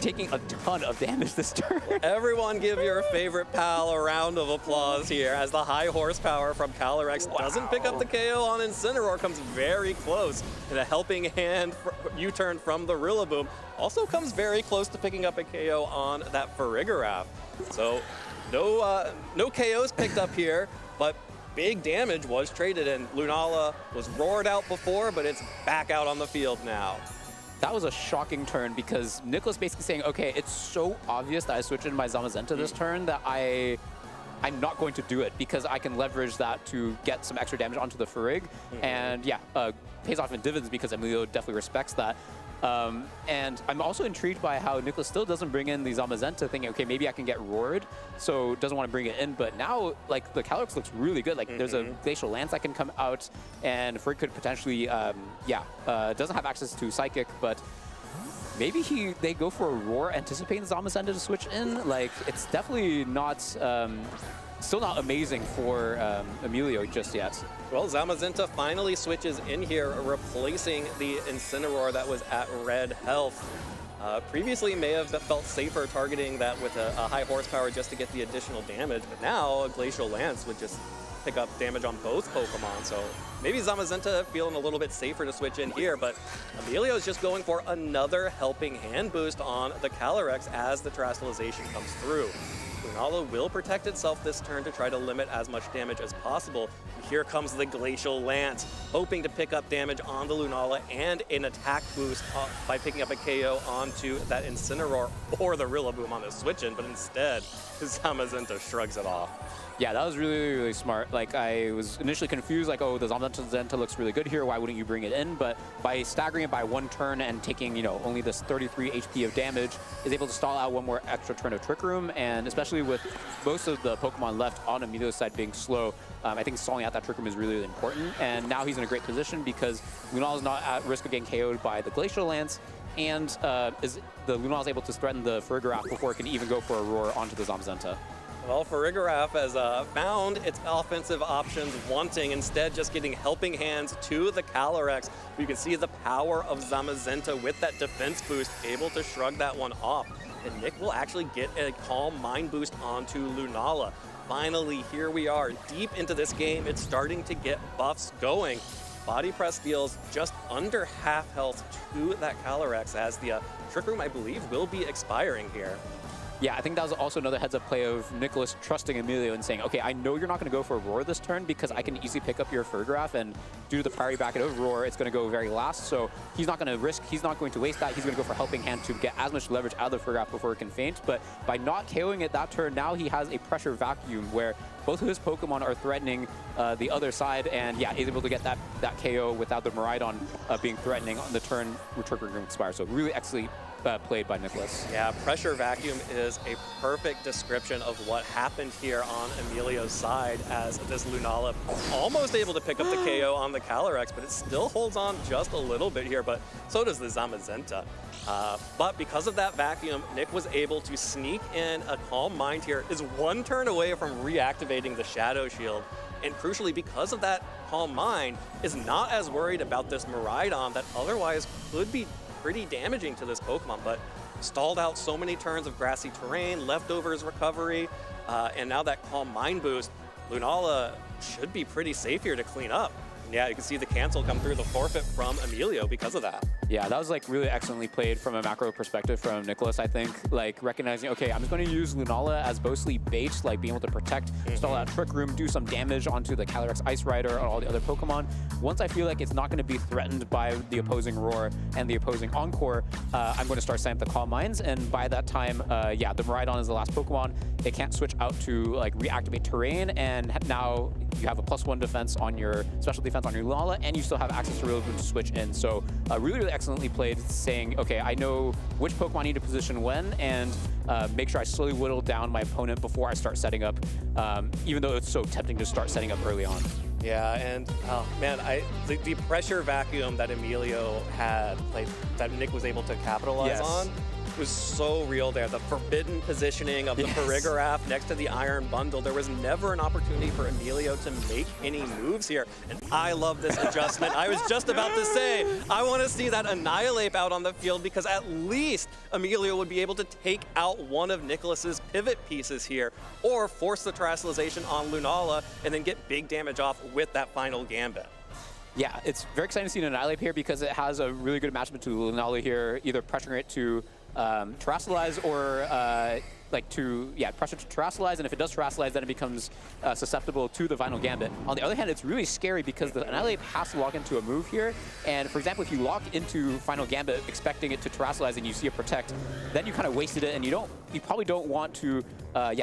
taking a ton of damage this turn.
Everyone give your favorite pal a round of applause here as the high horsepower from Calyrex doesn't pick up the KO on Incineroar, comes very close. And a helping hand U-turn from the Rillaboom also comes very close to picking up a KO on that Farigiraf. So no KOs picked up here, but big damage was traded, and Lunala was roared out before, but it's back out on the field now.
That was a shocking turn because Nicholas basically saying, okay, it's so obvious that I switched in my Zamazenta this turn that I I'm not going to do it because I can leverage that to get some extra damage onto the Farig. And yeah, pays off in dividends because Emilio definitely respects that. And I'm also intrigued by how Nicholas still doesn't bring in the Zamazenta, thinking, okay, maybe I can get roared, so doesn't want to bring it in. But now, like, the Calyrex looks really good. Like, there's a Glacial Lance that can come out, and Farig could potentially, doesn't have access to Psychic, but maybe they go for a Roar, anticipating the Zamazenta to switch in. Like, it's definitely not, still not amazing for Emilio just yet.
Well, Zamazenta finally switches in here, replacing the Incineroar that was at red health. Previously may have felt safer targeting that with a high horsepower just to get the additional damage, but now a Glacial Lance would just pick up damage on both Pokemon, so maybe Zamazenta feeling a little bit safer to switch in here, but Emilio is just going for another helping hand boost on the Calyrex as the Terastallization comes through. Lunala will protect itself this turn to try to limit as much damage as possible. Here comes the Glacial Lance, hoping to pick up damage on the Lunala and an attack boost by picking up a KO onto that Incineroar or the Rillaboom on the switch-in, but instead, Zamazenta shrugs it off.
Yeah, that was really, really smart. Like, I was initially confused, like, oh, the Zamazenta looks really good here. Why wouldn't you bring it in? But by staggering it by one turn and taking, you know, only this 33 HP of damage, is able to stall out one more extra turn of Trick Room. And especially with most of the Pokemon left on Emilio's side being slow, I think stalling out that Trick Room is really, really important. And now he's in a great position because Lunala is not at risk of getting KO'd by the Glacial Lance. And the Lunala is able to threaten the Farigiraf before it can even go for a Roar onto the Zamazenta.
Well, Farigiraf has found its offensive options wanting, instead just getting helping hands to the Calyrex. You can see the power of Zamazenta with that defense boost, able to shrug that one off. And Nick will actually get a Calm Mind boost onto Lunala. Finally, here we are, deep into this game. It's starting to get buffs going. Body Press deals just under half health to that Calyrex as the Trick Room, I believe, will be expiring here.
Yeah, I think that was also another heads-up play of Nicholas trusting Emilio and saying, okay, I know you're not going to go for a Roar this turn because I can easily pick up your Farigiraf, and due to the priority bracket of Roar, it's going to go very last, so he's not going to risk, he's not going to waste that, he's going to go for Helping Hand to get as much leverage out of the Farigiraf before it can faint, but by not KOing it that turn, now he has a pressure vacuum where both of his Pokemon are threatening the other side, and yeah, he's able to get that KO without the Miraidon being threatening on the turn where Trick Room expires, so really excellently played by Nicholas.
Yeah, Pressure Vacuum is a perfect description of what happened here on Emilio's side as this Lunala almost able to pick up the KO on the Calyrex, but it still holds on just a little bit here, but so does the Zamazenta. But because of that vacuum, Nick was able to sneak in a Calm Mind here, is one turn away from reactivating the Shadow Shield. And crucially, because of that Calm Mind, is not as worried about this Miraidon that otherwise could be pretty damaging to this Pokemon, but stalled out so many turns of grassy terrain, leftovers recovery, and now that Calm Mind boost, Lunala should be pretty safe here to clean up. And yeah, you can see the cancel come through, the forfeit from Emilio because of that.
Yeah, that was like really excellently played from a macro perspective from Nicholas, I think. Like recognizing, okay, I'm just going to use Lunala as mostly bait, like being able to protect, stall out Trick Room, do some damage onto the Calyrex Ice Rider and all the other Pokemon. Once I feel like it's not going to be threatened by the opposing Roar and the opposing Encore, I'm going to start setting up the Calm Minds. And by that time, yeah, the Miraidon is the last Pokemon. It can't switch out to like reactivate terrain, and now you have a +1 defense on your special defense on your Lunala, and you still have access to Rillaboom to switch in. So really, really excellently played, saying, okay, I know which Pokemon I need to position when, and make sure I slowly whittle down my opponent before I start setting up, even though it's so tempting to start setting up early on.
Yeah, and oh man, the pressure vacuum that Emilio had, like that Nick was able to capitalize on, was so real there. The forbidden positioning of the Farigiraf next to the Iron Bundle. There was never an opportunity for Emilio to make any moves here. And I love this adjustment. I was just about to say, I want to see that Annihilate out on the field because at least Emilio would be able to take out one of Nicholas's pivot pieces here or force the Terastallization on Lunala and then get big damage off with that final Gambit.
Yeah, it's very exciting to see an Annihilate here because it has a really good matchup to Lunala here, either pressuring it to Terastallize or pressure to terrestrialize, and if it does terrestrialize, then it becomes susceptible to the Final Gambit. On the other hand, it's really scary because the Annihilate has to lock into a move here, and for example, if you lock into Final Gambit expecting it to terrestrialize and you see a Protect, then you kind of wasted it, and you probably don't want to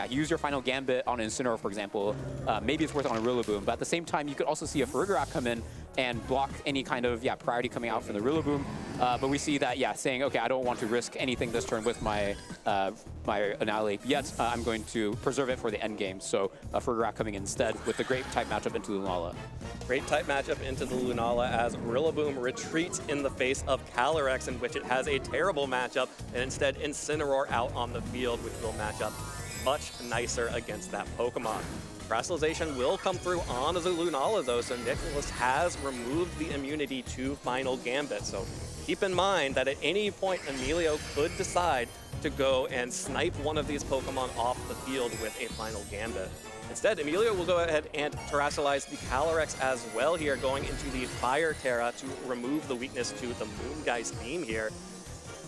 use your Final Gambit on an Incineroar, for example. Maybe it's worth it on a Rillaboom, but at the same time, you could also see a Farigiraf come in and block any kind of priority coming out from the Rillaboom. But we see that, saying, okay, I don't want to risk anything this turn with my my Annihilate yet. I'm going to preserve it for the end game. So Farigiraf coming in instead with the great type matchup into Lunala.
Great type matchup into the Lunala as Rillaboom retreats in the face of Calyrex, in which it has a terrible matchup, and instead Incineroar out on the field, which will match up much nicer against that Pokemon. Terrestrialization will come through on the Lunala though, so Nicholas has removed the immunity to Final Gambit. So keep in mind that at any point Emilio could decide to go and snipe one of these Pokemon off the field with a Final Gambit. Instead, Emilio will go ahead and terrestrialize the Calyrex as well here, going into the Fire Terra to remove the weakness to the Moongeist theme here,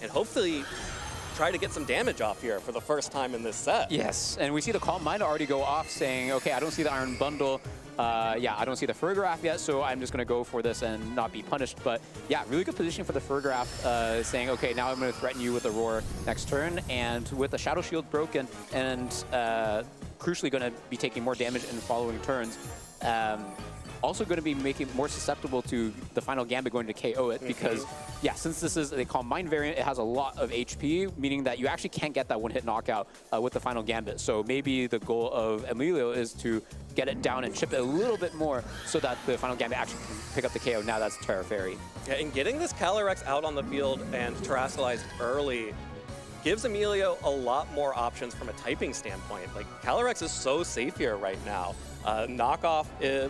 and hopefully try to get some damage off here for the first time in this set.
Yes, and we see the Calm Mind already go off saying, okay, I don't see the Iron Bundle. I don't see the Farigiraf yet, so I'm just going to go for this and not be punished. But yeah, really good position for the Farigiraf, saying, okay, now I'm going to threaten you with a Roar next turn. And with the Shadow Shield broken and crucially going to be taking more damage in the following turns, also going to be making more susceptible to the Final Gambit going to KO it because, since this is a Calm Mind variant, it has a lot of HP, meaning that you actually can't get that one-hit knockout with the Final Gambit. So maybe the goal of Emilio is to get it down and chip it a little bit more so that the Final Gambit actually can pick up the KO. Now that's Terra Fairy.
Yeah, and getting this Calyrex out on the field and terrestrialized early gives Emilio a lot more options from a typing standpoint. Like, Calyrex is so safe here right now. Knockoff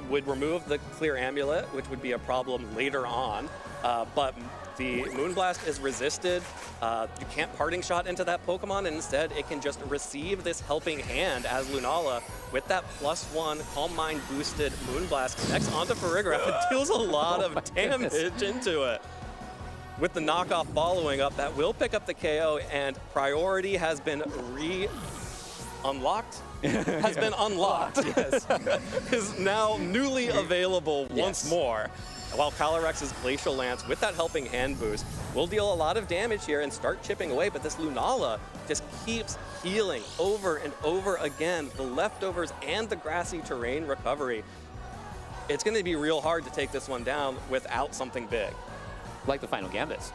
would remove the Clear Amulet, which would be a problem later on, but the Moonblast is resisted. You can't Parting Shot into that Pokemon, and instead it can just receive this Helping Hand as Lunala with that +1 Calm Mind boosted Moonblast connects onto Farigiraf and deals a lot of damage into it. With the Knockoff following up, that will pick up the KO, and priority has been unlocked. Has been unlocked, yes. Is now newly available once more. While Calyrex's Glacial Lance with that Helping Hand boost will deal a lot of damage here and start chipping away, but this Lunala just keeps healing over and over again. The leftovers and the grassy terrain recovery. It's going to be real hard to take this one down without something big.
Like the Final Gambits.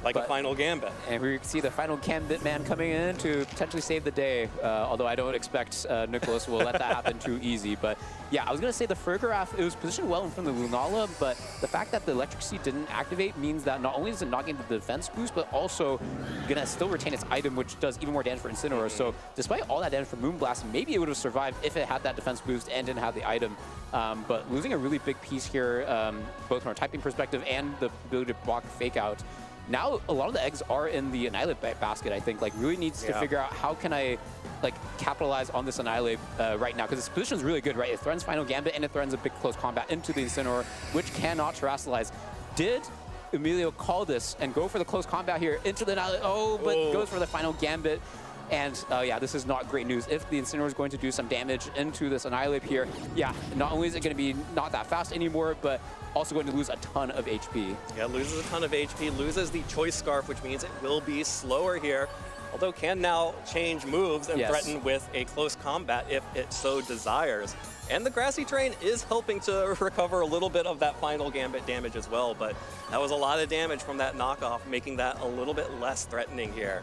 Like a Final Gambit.
And we see the Final Gambit man coming in to potentially save the day, although I don't expect Nicholas will let that happen too easy. But yeah, I was going to say the Farigiraf, it was positioned well in front of the Lunala, but the fact that the Electric Seed didn't activate means that not only is it not getting the defense boost, but also going to still retain its item, which does even more damage for Incineroar. So despite all that damage from Moonblast, maybe it would have survived if it had that defense boost and didn't have the item. But losing a really big piece here, both from a typing perspective and the ability to block Fake Out. Now, a lot of the eggs are in the Annihilate basket, I think. Like, really needs to figure out how can I, like, capitalize on this Annihilate right now. Because this position is really good, right? It threatens Final Gambit, and it threatens a big close combat into the Incineroar, which cannot terrestrialize. Did Emilio call this and go for the close combat here into the Annihilate? Oh, but goes for the Final Gambit. And yeah, this is not great news. If the Incineroar is going to do some damage into this Annihilate here, yeah, not only is it going to be not that fast anymore, but also going to lose a ton of HP.
Yeah, loses a ton of HP, loses the Choice Scarf, which means it will be slower here, although can now change moves and threaten with a close combat if it so desires. And the Grassy Terrain is helping to recover a little bit of that Final Gambit damage as well, but that was a lot of damage from that knockoff, making that a little bit less threatening here.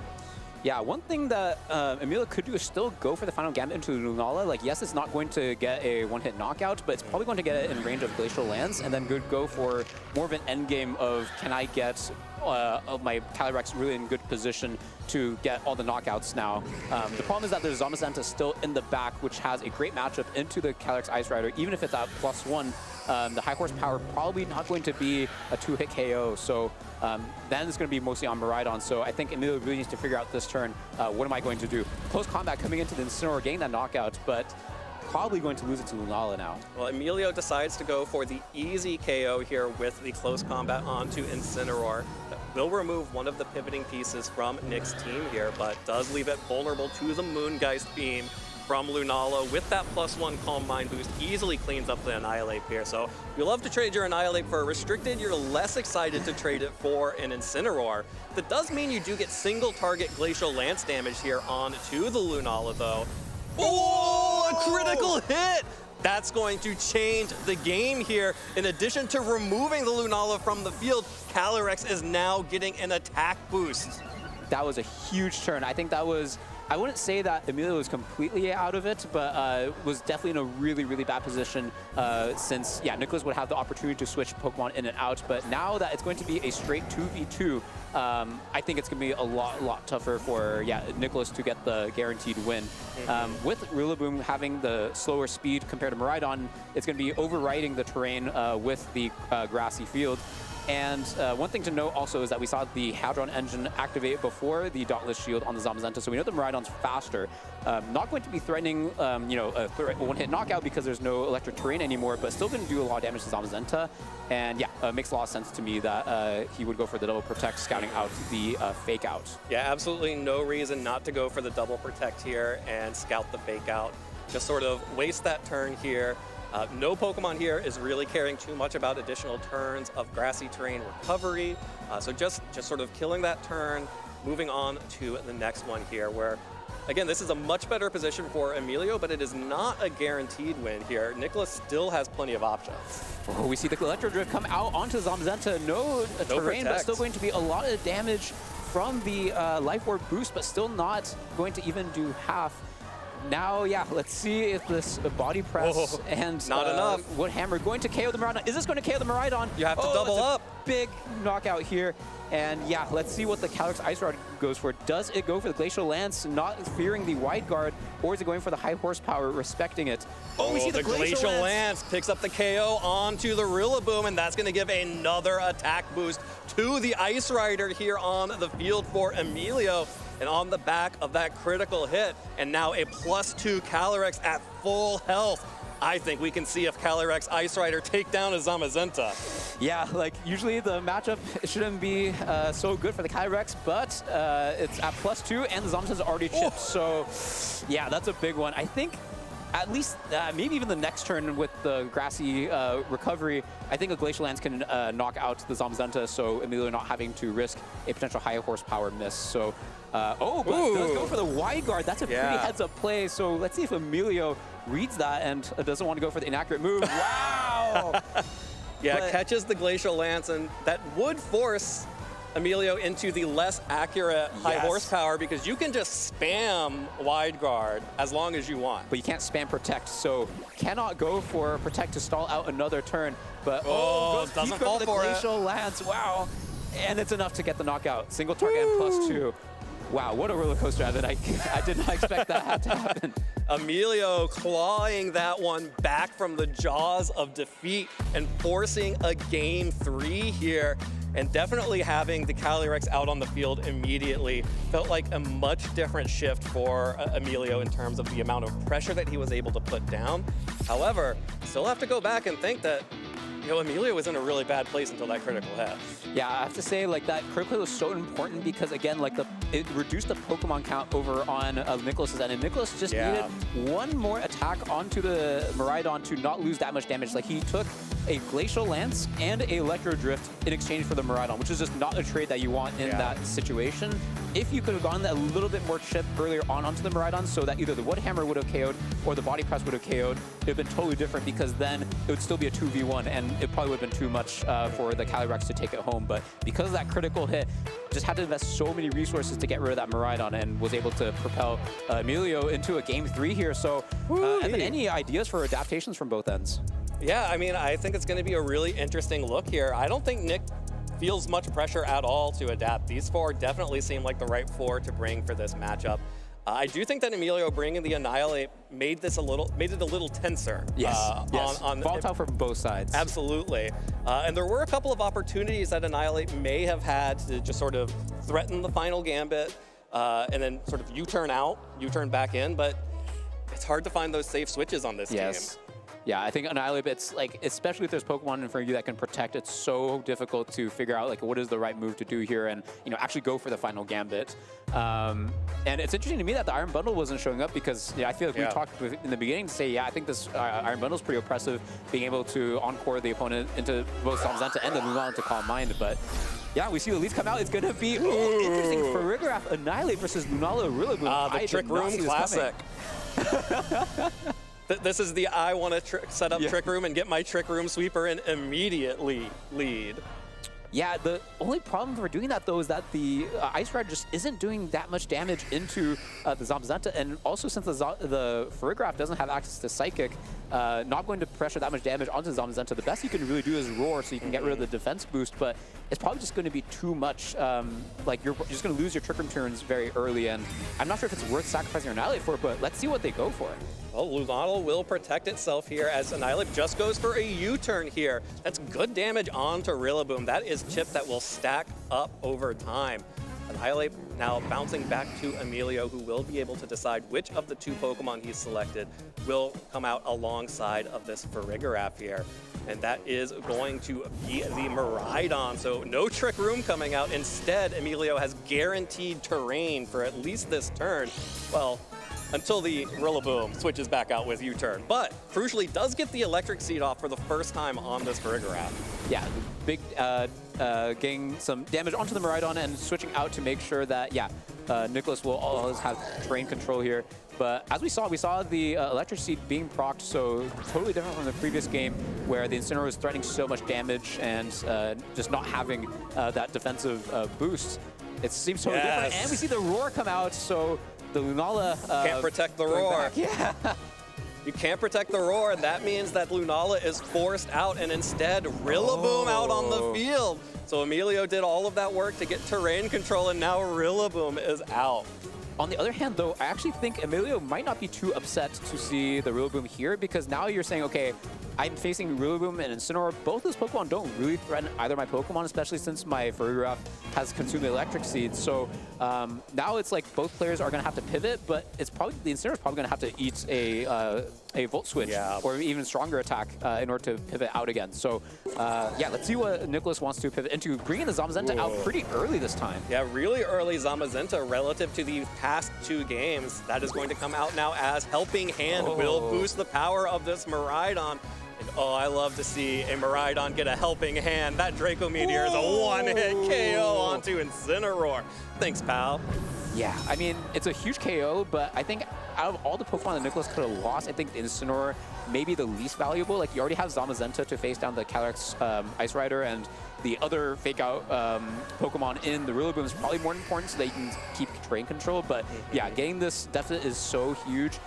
Yeah, one thing that Emilio could do is still go for the Final Gambit into Lunala. Like, yes, it's not going to get a one-hit knockout, but it's probably going to get it in range of Glacial Lance, and then go for more of an end game of, can I get my Calyrex really in good position to get all the knockouts now. The problem is that the Zamazenta is still in the back, which has a great matchup into the Calyrex Ice Rider. Even if it's at +1, the high horsepower probably not going to be a 2-hit KO. So then it's going to be mostly on Miraidon. So I think Emilio really needs to figure out this turn, what am I going to do? Close combat coming into the Incineroar, getting that knockout, but probably going to lose it to Lunala now.
Well, Emilio decides to go for the easy KO here with the close combat onto Incineroar. That will remove one of the pivoting pieces from Nick's team here, but does leave it vulnerable to the Moongeist beam from Lunala. With that +1 Calm Mind boost, easily cleans up the Annihilate here. So you love to trade your Annihilate for a Restricted, you're less excited to trade it for an Incineroar. That does mean you do get single target Glacial Lance damage here onto the Lunala though. Oh, a critical hit! That's going to change the game here. In addition to removing the Lunala from the field, Calyrex is now getting an attack boost.
That was a huge turn. I think that was, I wouldn't say that Emilio was completely out of it, but was definitely in a really, really bad position since, yeah, Nicholas would have the opportunity to switch Pokemon in and out. But now that it's going to be a straight 2v2, I think it's going to be a lot tougher for, yeah, Nicholas to get the guaranteed win. With Rillaboom having the slower speed compared to Miraidon, it's going to be overriding the terrain with the grassy field. And one thing to note also is that we saw the Hadron engine activate before the Dauntless Shield on the Zamazenta, so we know the Miraidon's faster. Not going to be threatening, you know, a one-hit knockout because there's no electric terrain anymore, but still going to do a lot of damage to Zamazenta. And yeah, it makes a lot of sense to me that he would go for the double protect, scouting out the fake out.
Yeah, absolutely no reason not to go for the double protect here and scout the fake out. Just sort of waste that turn here. No Pokemon here is really caring too much about additional turns of grassy terrain recovery. So just sort of killing that turn, moving on to the next one here where, again, this is a much better position for Emilio, but it is not a guaranteed win here. Nicholas still has plenty of options.
Oh, we see the Electro Drift come out onto Zamazenta. No terrain, but still going to be a lot of damage from the Life Orb boost, but still not going to even do half. Now, yeah, let's see if this body press and
not enough.
Wood Hammer going to KO the Miraidon. Is this going to KO the Miraidon?
You have to double up.
Big knockout here. And yeah, let's see what the Calyrex Ice Rod goes for. Does it go for the Glacial Lance, not fearing the Wide Guard, or is it going for the high horsepower, respecting it?
Oh, we see the Glacial Lance picks up the KO onto the Rillaboom, and that's going to give another attack boost to the Ice Rider here on the field for Emilio. And on the back of that critical hit, and now a +2 Calyrex at full health. I think we can see if Calyrex Ice Rider take down a Zamazenta.
Yeah, like usually the matchup shouldn't be so good for the Calyrex, but it's at +2 and the Zamazenta's already chipped. So yeah, that's a big one. I think at least maybe even the next turn with the grassy recovery, I think a Glacial Lance can knock out the Zamazenta, so Emilio not having to risk a potential high horsepower miss. So, but does go for the Wide Guard. That's a pretty heads-up play. So let's see if Emilio reads that and doesn't want to go for the inaccurate move. Wow!
Yeah, catches the Glacial Lance, and that would force Emilio into the less accurate high horsepower because you can just spam Wide Guard as long as you want.
But you can't spam Protect, so cannot go for Protect to stall out another turn. But
doesn't fall
the
for
Glacial Lance. Wow. And it's enough to get the knockout. Single target and +2. Wow, what a roller coaster. I did not expect that to happen.
Emilio clawing that one back from the jaws of defeat and forcing a game 3 here. And definitely having the Calyrex out on the field immediately felt like a much different shift for Emilio in terms of the amount of pressure that he was able to put down. However, still have to go back and think that, you know, Emilio was in a really bad place until that critical hit.
Yeah, I have to say, like, that critical hit was so important because, again, like, it reduced the Pokemon count over on Nicholas's end, and Nicholas just needed one more attack onto the Miraidon to not lose that much damage. Like, he took a Glacial Lance and a Electro Drift in exchange for the Miraidon, which is just not a trade that you want in that situation. If you could have gotten that a little bit more chip earlier on onto the Miraidon so that either the Wood Hammer would have KO'd or the Body Press would have KO'd, it would have been totally different because then it would still be a 2v1 and it probably would have been too much for the Calyrex to take it home. But because of that critical hit, just had to invest so many resources to get rid of that Miraidon and was able to propel Emilio into a game 3 here. So Evan, any ideas for adaptations from both ends?
Yeah, I mean, I think it's going to be a really interesting look here. I don't think Nick feels much pressure at all to adapt. These 4 definitely seem like the right 4 to bring for this matchup. I do think that Emilio bringing the Annihilate made it a little tenser.
Yes, volatile from both sides.
Absolutely. And there were a couple of opportunities that Annihilate may have had to just sort of threaten the final gambit and then sort of U-turn out, U-turn back in, but it's hard to find those safe switches on this game.
Yeah, I think Annihilate, it's like, especially if there's Pokemon in front of you that can protect, it's so difficult to figure out like what is the right move to do here and, you know, actually go for the final gambit. And it's interesting to me that the Iron Bundle wasn't showing up because I feel like we talked in the beginning to say, I think this Iron Bundle is pretty oppressive, being able to encore the opponent into both Zamazenta and then move on to Calm Mind. But yeah, we see the leads come out. It's going to be interesting. Farigiraf Annihilate versus Lunala Rillaboom.
The Trick Room Classic. This is the I want to set up Trick Room and get my Trick Room Sweeper and immediately lead.
Yeah, the only problem for doing that, though, is that the Ice Rider just isn't doing that much damage into the Zamazenta. And also, since the Farigiraf doesn't have access to Psychic, not going to pressure that much damage onto Zamazenta. The best you can really do is Roar, so you can get rid of the defense boost, but it's probably just going to be too much. Like, you're just going to lose your Trick Room turns very early, and I'm not sure if it's worth sacrificing your Annihilate for, but let's see what they go for.
Well, Lunala will protect itself here as Annihilate just goes for a U-turn here. That's good damage onto Rillaboom. That is chip that will stack up over time. Annihilate now bouncing back to Emilio, who will be able to decide which of the two Pokemon he's selected will come out alongside of this Farigiraf here. And that is going to be the Miraidon. So no Trick Room coming out. Instead, Emilio has guaranteed terrain for at least this turn. Well, until the Rillaboom switches back out with U-turn. But, crucially, does get the Electric Seed off for the first time on this Farigiraf.
Yeah, big getting some damage onto the Miraidon and switching out to make sure that, Nicholas will always have terrain control here. But as we saw the Electric Seed being procced, so totally different from the previous game where the Incineroar was threatening so much damage and just not having that defensive boost. It seems totally different. And we see the Roar come out, so the Lunala
can't protect the Roar.
Yeah.
You can't protect the Roar, and that means that Lunala is forced out, and instead Rillaboom out on the field. So Emilio did all of that work to get terrain control, and now Rillaboom is out.
On the other hand, though, I actually think Emilio might not be too upset to see the Rillaboom here, because now you're saying, okay, I'm facing Rillaboom and Incineroar. Both those Pokemon don't really threaten either my Pokemon, especially since my Farigiraf has consumed the Electric Seed. So now it's like both players are going to have to pivot, but it's probably the Incineroar is probably going to have to eat a Volt Switch or even stronger attack in order to pivot out again. So let's see what Nicholas wants to pivot into, bringing the Zamazenta out pretty early this time.
Yeah, really early Zamazenta relative to the past two games. That is going to come out now as Helping Hand will boost the power of this Miraidon. And I love to see a Miraidon get a Helping Hand. That Draco Meteor is a one-hit KO onto Incineroar. Thanks, pal.
Yeah, I mean, it's a huge KO, but I think out of all the Pokemon that Nicholas could have lost, I think the Incineroar may be the least valuable. Like, you already have Zamazenta to face down the Calyrex Ice Rider, and the other fake-out Pokemon in the Rillaboom is probably more important so that you can keep terrain control. But yeah, getting this deficit is so huge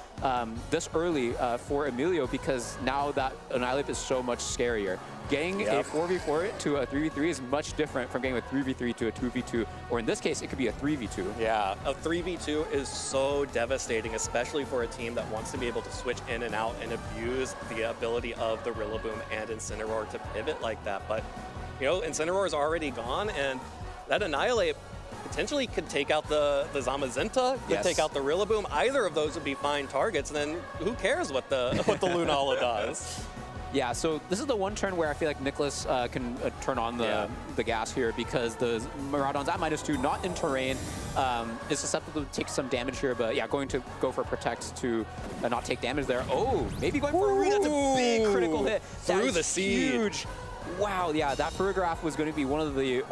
this early for Emilio, because now that Annihilate is so much scarier. Getting a 4v4 to a 3v3 is much different from getting a 3v3 to a 2v2, or in this case, it could be a 3v2.
Yeah, a 3v2 is so devastating, especially for a team that wants to be able to switch in and out and abuse the ability of the Rillaboom and Incineroar to pivot like that. But, you know, Incineroar is already gone, and that Annihilate potentially could take out the Zamazenta, could take out the Rillaboom. Either of those would be fine targets, and then who cares what the Lunala does?
Yeah, so this is the one turn where I feel like Nicholas can turn on the gas here, because the Miraidon's at -2, not in terrain, is susceptible to take some damage here, but yeah, going to go for Protect to not take damage there. Oh, maybe going for a read. That's a big critical hit.
Through the seed.
Huge. Wow, yeah, that Farigiraf was going to be one of the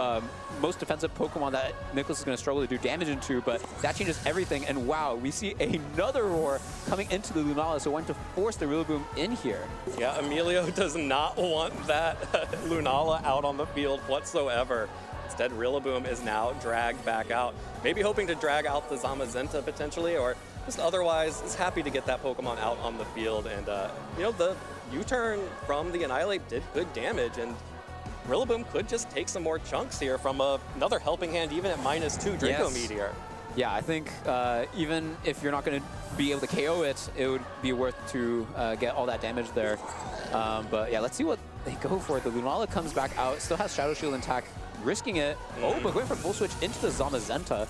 most defensive Pokemon that Nicholas is going to struggle to do damage into, but that changes everything. And wow, we see another Roar coming into the Lunala, so wanting to force the Rillaboom in here.
Yeah, Emilio does not want that Lunala out on the field whatsoever. Instead, Rillaboom is now dragged back out. Maybe hoping to drag out the Zamazenta potentially, or just otherwise is happy to get that Pokemon out on the field. And, you know, the U-turn from the Annihilate did good damage, and Rillaboom could just take some more chunks here from another Helping Hand, even at -2 Draco Meteor.
Yeah, I think even if you're not going to be able to KO it, it would be worth to get all that damage there. But yeah, let's see what they go for. The Lunala comes back out, still has Shadow Shield intact, risking it. Oh, but going for Full Switch into the Zamazenta.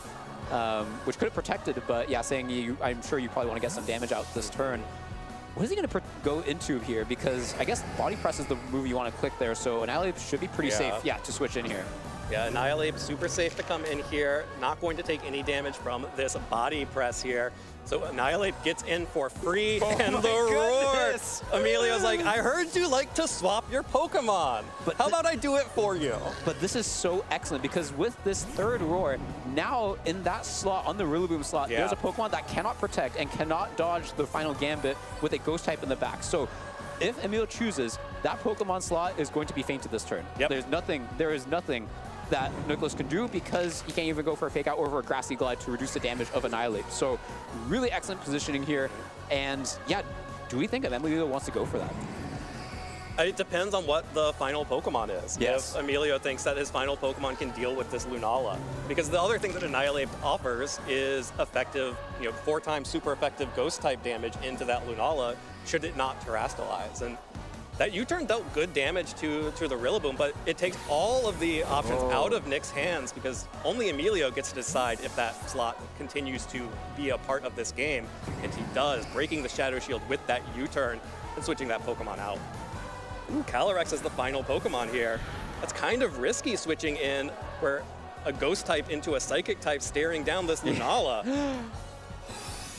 which could have protected, but yeah, saying I'm sure you probably want to get some damage out this turn. What is he going to go into here? Because I guess Body Press is the move you want to click there, so Annihilate should be pretty safe, to switch in here.
Yeah, Annihilate, super safe to come in here. Not going to take any damage from this Body Press here. So Annihilate gets in for free, and the roar! Emilio's like, I heard you like to swap your Pokemon. But how about I do it for you?
But this is so excellent, because with this third roar, now in that slot, on the Rillaboom slot, there's a Pokemon that cannot protect and cannot dodge the final Gambit with a Ghost type in the back. So if Emilio chooses, that Pokemon slot is going to be fainted this turn. There is nothing that Nicholas can do, because he can't even go for a Fake Out or for a Grassy Glide to reduce the damage of Annihilate. So really excellent positioning here. And yeah, do we think Emilio wants to go for that?
It depends on what the final Pokemon is. If Emilio thinks that his final Pokemon can deal with this Lunala. Because the other thing that Annihilate offers is effective, 4 times super effective Ghost type damage into that Lunala, should it not Terrastalize. And that U-turn dealt good damage to the Rillaboom, but it takes all of the options out of Nick's hands, because only Emilio gets to decide if that slot continues to be a part of this game. And he does, breaking the Shadow Shield with that U-turn and switching that Pokemon out. Ooh, Calyrex is the final Pokemon here. That's kind of risky, switching in where a Ghost type into a Psychic type staring down this Lunala.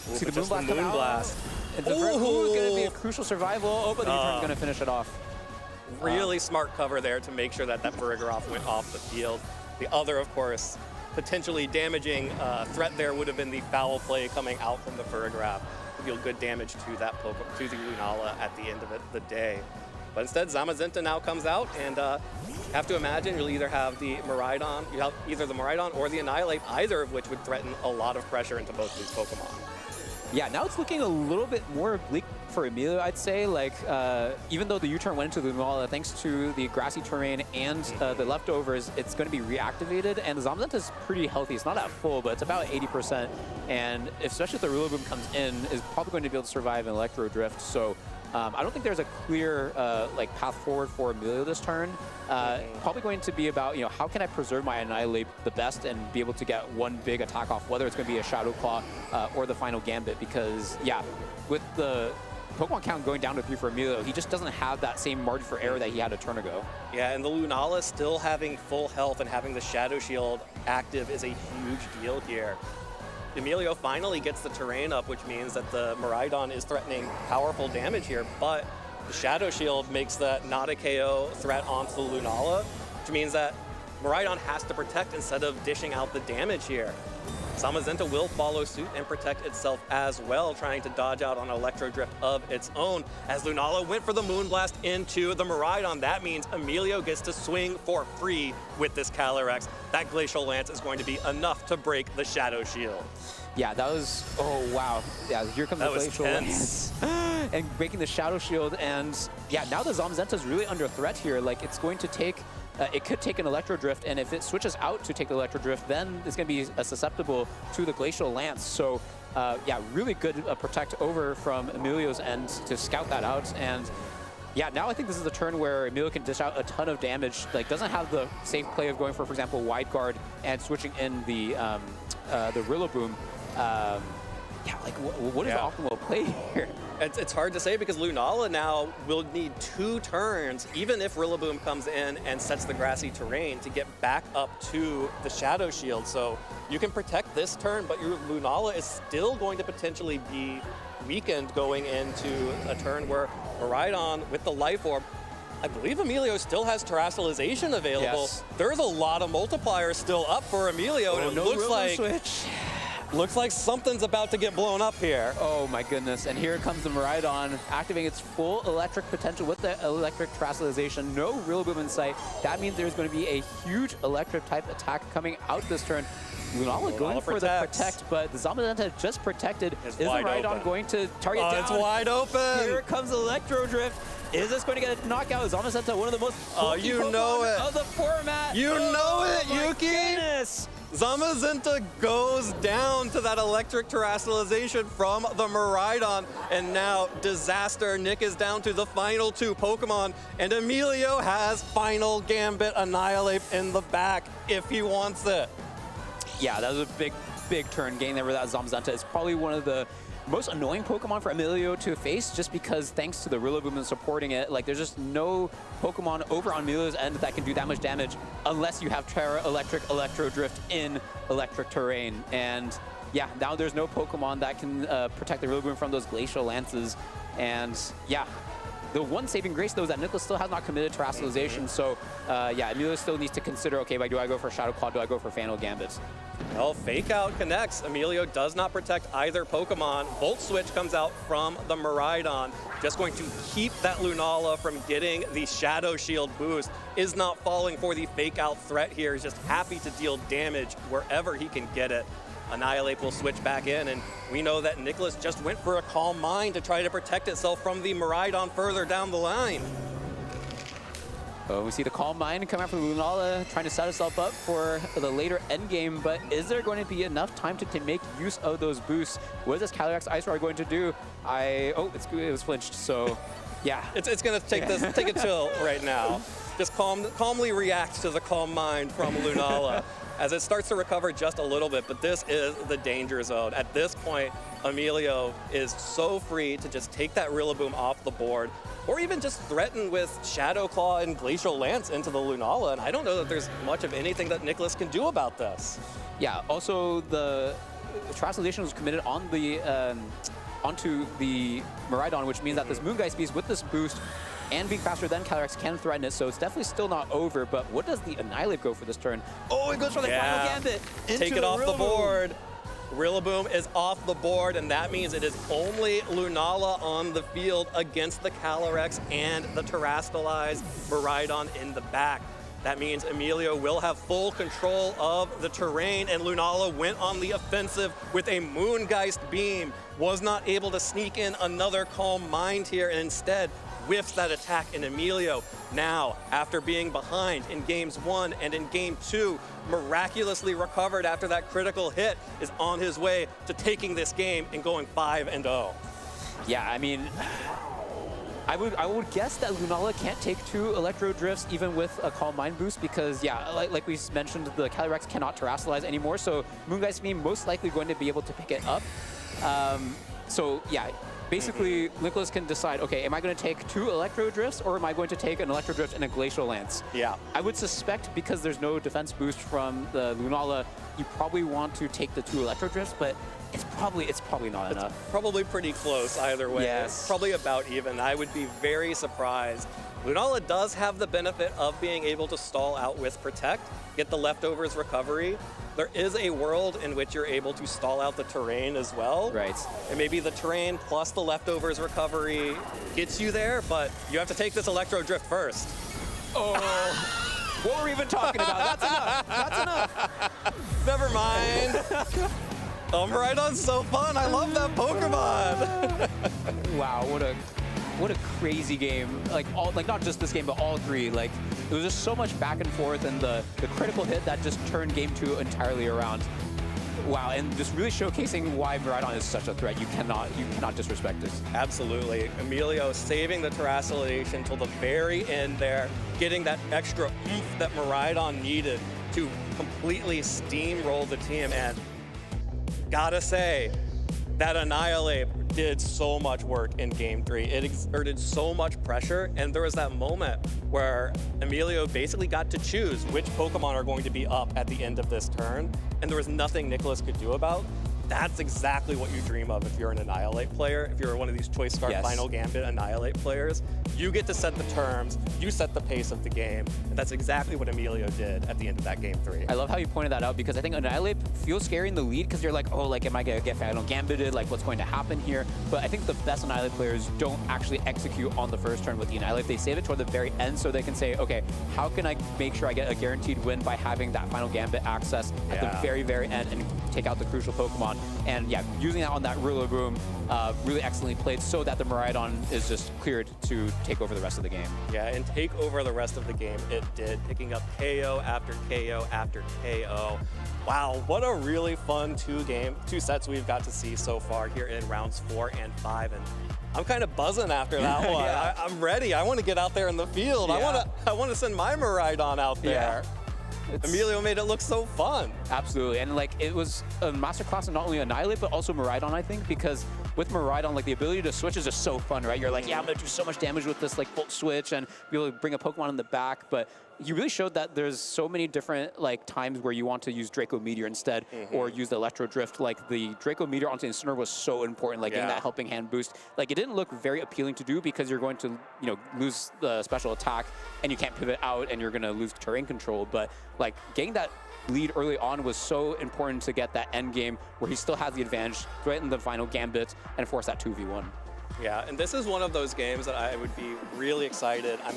See the Moonblast. It's going to be a crucial survival. But the U-turn's going to finish it off.
Really smart cover there to make sure that Farigiraf went off the field. The other, of course, potentially damaging threat there would have been the foul play coming out from the Farigiraf to deal good damage to that Pokemon, to the Lunala at the end of the day. But instead, Zamazenta now comes out, and have to imagine you'll either have the Miraidon, either the Miraidon or the Annihilate, either of which would threaten a lot of pressure into both these Pokemon.
Yeah, now it's looking a little bit more bleak for Emilio, I'd say. Like, even though the U-turn went into the Lunala, thanks to the grassy terrain and the leftovers, it's going to be reactivated. And the Zamazenta's pretty healthy. It's not at full, but it's about 80%. And especially if the Rillaboom comes in, is probably going to be able to survive an Electro Drift. So I don't think there's a clear path forward for Emilio this turn. Probably going to be about, how can I preserve my Annihilate the best and be able to get one big attack off, whether it's going to be a Shadow Claw or the final Gambit, because, yeah, with the Pokemon count going down to 3 for Emilio, he just doesn't have that same margin for error that he had a turn ago.
Yeah, and the Lunala still having full health and having the Shadow Shield active is a huge deal here. Emilio finally gets the terrain up, which means that the Miraidon is threatening powerful damage here, but the Shadow Shield makes that not a KO threat onto the Lunala, which means that Miraidon has to protect instead of dishing out the damage here. Zamazenta will follow suit and protect itself as well, trying to dodge out on Electro Drift of its own. As Lunala went for the Moonblast into the Miraidon, that means Emilio gets to swing for free with this Calyrex. That Glacial Lance is going to be enough to break the Shadow Shield.
Yeah, that was, oh wow. Yeah, here comes the Glacial Lance. And breaking the Shadow Shield, and yeah, now the Zamazenta's really under threat here. Like, it's going to take, it could take an Electro Drift, and if it switches out to take the Electro Drift, then it's going to be susceptible to the Glacial Lance. So yeah, really good protect over from Emilio's end to scout that out. And yeah, now I think this is the turn where Emilio can dish out a ton of damage. Like, doesn't have the safe play of going for example, Wide Guard and switching in the Rillaboom. Yeah, like what is the optimal play here?
It's hard to say, because Lunala now will need 2 turns, even if Rillaboom comes in and sets the grassy terrain, to get back up to the Shadow Shield. So you can protect this turn, but your Lunala is still going to potentially be weakened going into a turn where Miraidon with the Life Orb, I believe Emilio still has Terrastalization available.
Yes.
There's a lot of multipliers still up for Emilio, and it looks like
switch.
Looks like something's about to get blown up here.
Oh my goodness, and here comes the Miraidon activating its full electric potential with the electric Terrastalization. No Rillaboom in sight. That means there's going to be a huge electric type attack coming out this turn. Lunala going for the protect, but the Zamazenta just protected. Is the Miraidon going to target down?
It's wide open.
Here comes Electro Drift. Is this going to get a knockout? Zamazenta, one of the most
you know it.
of the format.
You know it, Yuki.
Goodness.
Zamazenta goes down to that electric Terrastalization from the Miraidon, and now disaster. Nick is down to the final 2 Pokemon, and Emilio has final Gambit Annihilate in the back if he wants it.
Yeah, that was a big big turn, getting there with that Zamazenta is probably one of the most annoying Pokemon for Emilio to face, just because thanks to the Rillaboom and supporting it, like there's just no Pokemon over on Emilio's end that can do that much damage unless you have Terra Electric Electro Drift in electric terrain. And yeah, now there's no Pokemon that can protect the Rillaboom from those Glacial Lances. And yeah, the one saving grace, though, is that Nicholas still has not committed Terastallization. So yeah, Emilio still needs to consider, okay, do I go for Shadow Claw? Do I go for Final Gambit?
Well, Fake Out connects. Emilio does not protect either Pokemon. Volt Switch comes out from the Miraidon. Just going to keep that Lunala from getting the Shadow Shield boost. Is not falling for the Fake Out threat here. He's just happy to deal damage wherever he can get it. Annihilate will switch back in, and we know that Nicholas just went for a Calm Mind to try to protect itself from the Miraidon further down the line.
Oh, we see the Calm Mind come out from Lunala, trying to set herself up for the later endgame, but is there going to be enough time to make use of those boosts? What is this Calyrex Ice Roar going to do? It was flinched, so yeah.
It's going to take a chill right now. Just calmly react to the Calm Mind from Lunala as it starts to recover just a little bit, but this is the danger zone. At this point, Emilio is so free to just take that Rillaboom off the board, or even just threaten with Shadow Claw and Glacial Lance into the Lunala, and I don't know that there's much of anything that Nicholas can do about this.
Yeah, also the Terastallization was committed on the onto the Miraidon, which means that this Moongeist Beast with this boost and being faster than Calyrex can threaten it, so it's definitely still not over, but what does the Annihilate go for this turn? Oh, it goes for the Final Gambit!
Take it off the board. Rillaboom is off the board, and that means it is only Lunala on the field against the Calyrex and the Terastallized Miraidon in the back. That means Emilio will have full control of the terrain, and Lunala went on the offensive with a Moongeist Beam. Was not able to sneak in another Calm Mind here, and instead whiffs that attack in Emilio. Now, after being behind in games 1 and in game 2, miraculously recovered after that critical hit, is on his way to taking this game and going 5-0.
Yeah, I mean, I would guess that Lunala can't take 2 Electro Drifts even with a Calm Mind boost because, yeah, like we mentioned, the Calyrex cannot Terastallize anymore, so Moongeist Beam most likely going to be able to pick it up. So, yeah, basically, Nicholas can decide, okay, am I going to take 2 Electro Drifts or am I going to take an Electro Drift and a Glacial Lance?
Yeah.
I would suspect because there's no defense boost from the Lunala, you probably want to take the 2 Electro Drifts, but it's probably not enough.
Probably pretty close either way.
Yes.
Probably about even. I would be very surprised. Lunala does have the benefit of being able to stall out with Protect, get the leftovers recovery. There is a world in which you're able to stall out the terrain as well.
Right.
And maybe the terrain plus the leftovers recovery gets you there, but you have to take this Electro Drift first.
Oh, what were we even talking about? That's enough. That's enough.
Never mind. Miraidon's so fun. I love that Pokemon.
Wow, what a crazy game. Like not just this game, but all 3. Like it was just so much back and forth, and the critical hit that just turned game 2 entirely around. Wow, and just really showcasing why Miraidon is such a threat. You cannot disrespect this.
Absolutely. Emilio saving the Terastallization till the very end there, getting that extra oomph that Miraidon needed to completely steamroll the team. And gotta say, that Annihilate did so much work in game 3. It exerted so much pressure, and there was that moment where Emilio basically got to choose which Pokemon are going to be up at the end of this turn, and there was nothing Nicholas could do about. That's exactly what you dream of if you're an Annihilate player, if you're one of these Choice Scarf Final Gambit Annihilate players. You get to set the terms, you set the pace of the game, and that's exactly what Emilio did at the end of that game 3.
I love how you pointed that out because I think Annihilate feels scary in the lead because you're like, oh, like, am I going to get Final Gambited? Like, what's going to happen here? But I think the best Annihilate players don't actually execute on the first turn with the Annihilate. They save it toward the very end so they can say, okay, how can I make sure I get a guaranteed win by having that Final Gambit access at the very, very end and take out the crucial Pokemon? And yeah, using that on that Rillaboom, really excellently played so that the Miraidon is just cleared to take over the rest of the game.
Yeah, and take over the rest of the game it did, picking up KO after KO after KO. Wow, what a really fun 2 sets we've got to see so far here in rounds 4 and 5. And I'm kind of buzzing after that one. I'm ready. I want to get out there in the field. I want to send my Miraidon out there. Emilio made it look so fun.
Absolutely, and like it was a masterclass in not only Annihilate but also Miraidon, I think, because with Miraidon, like the ability to switch is just so fun, right? You're like, yeah, I'm gonna do so much damage with this like Volt Switch and be able to bring a Pokemon in the back, but you really showed that there's so many different like times where you want to use Draco Meteor instead or use the Electro Drift. Like the Draco Meteor onto Incineroar was so important, like getting that helping hand boost. Like it didn't look very appealing to do because you're going to, you know, lose the special attack and you can't pivot out and you're gonna lose terrain control. But like getting that lead early on was so important to get that end game where he still has the advantage, threaten the final gambit, and force that 2v1.
Yeah, and this is one of those games that I would be really excited. I'm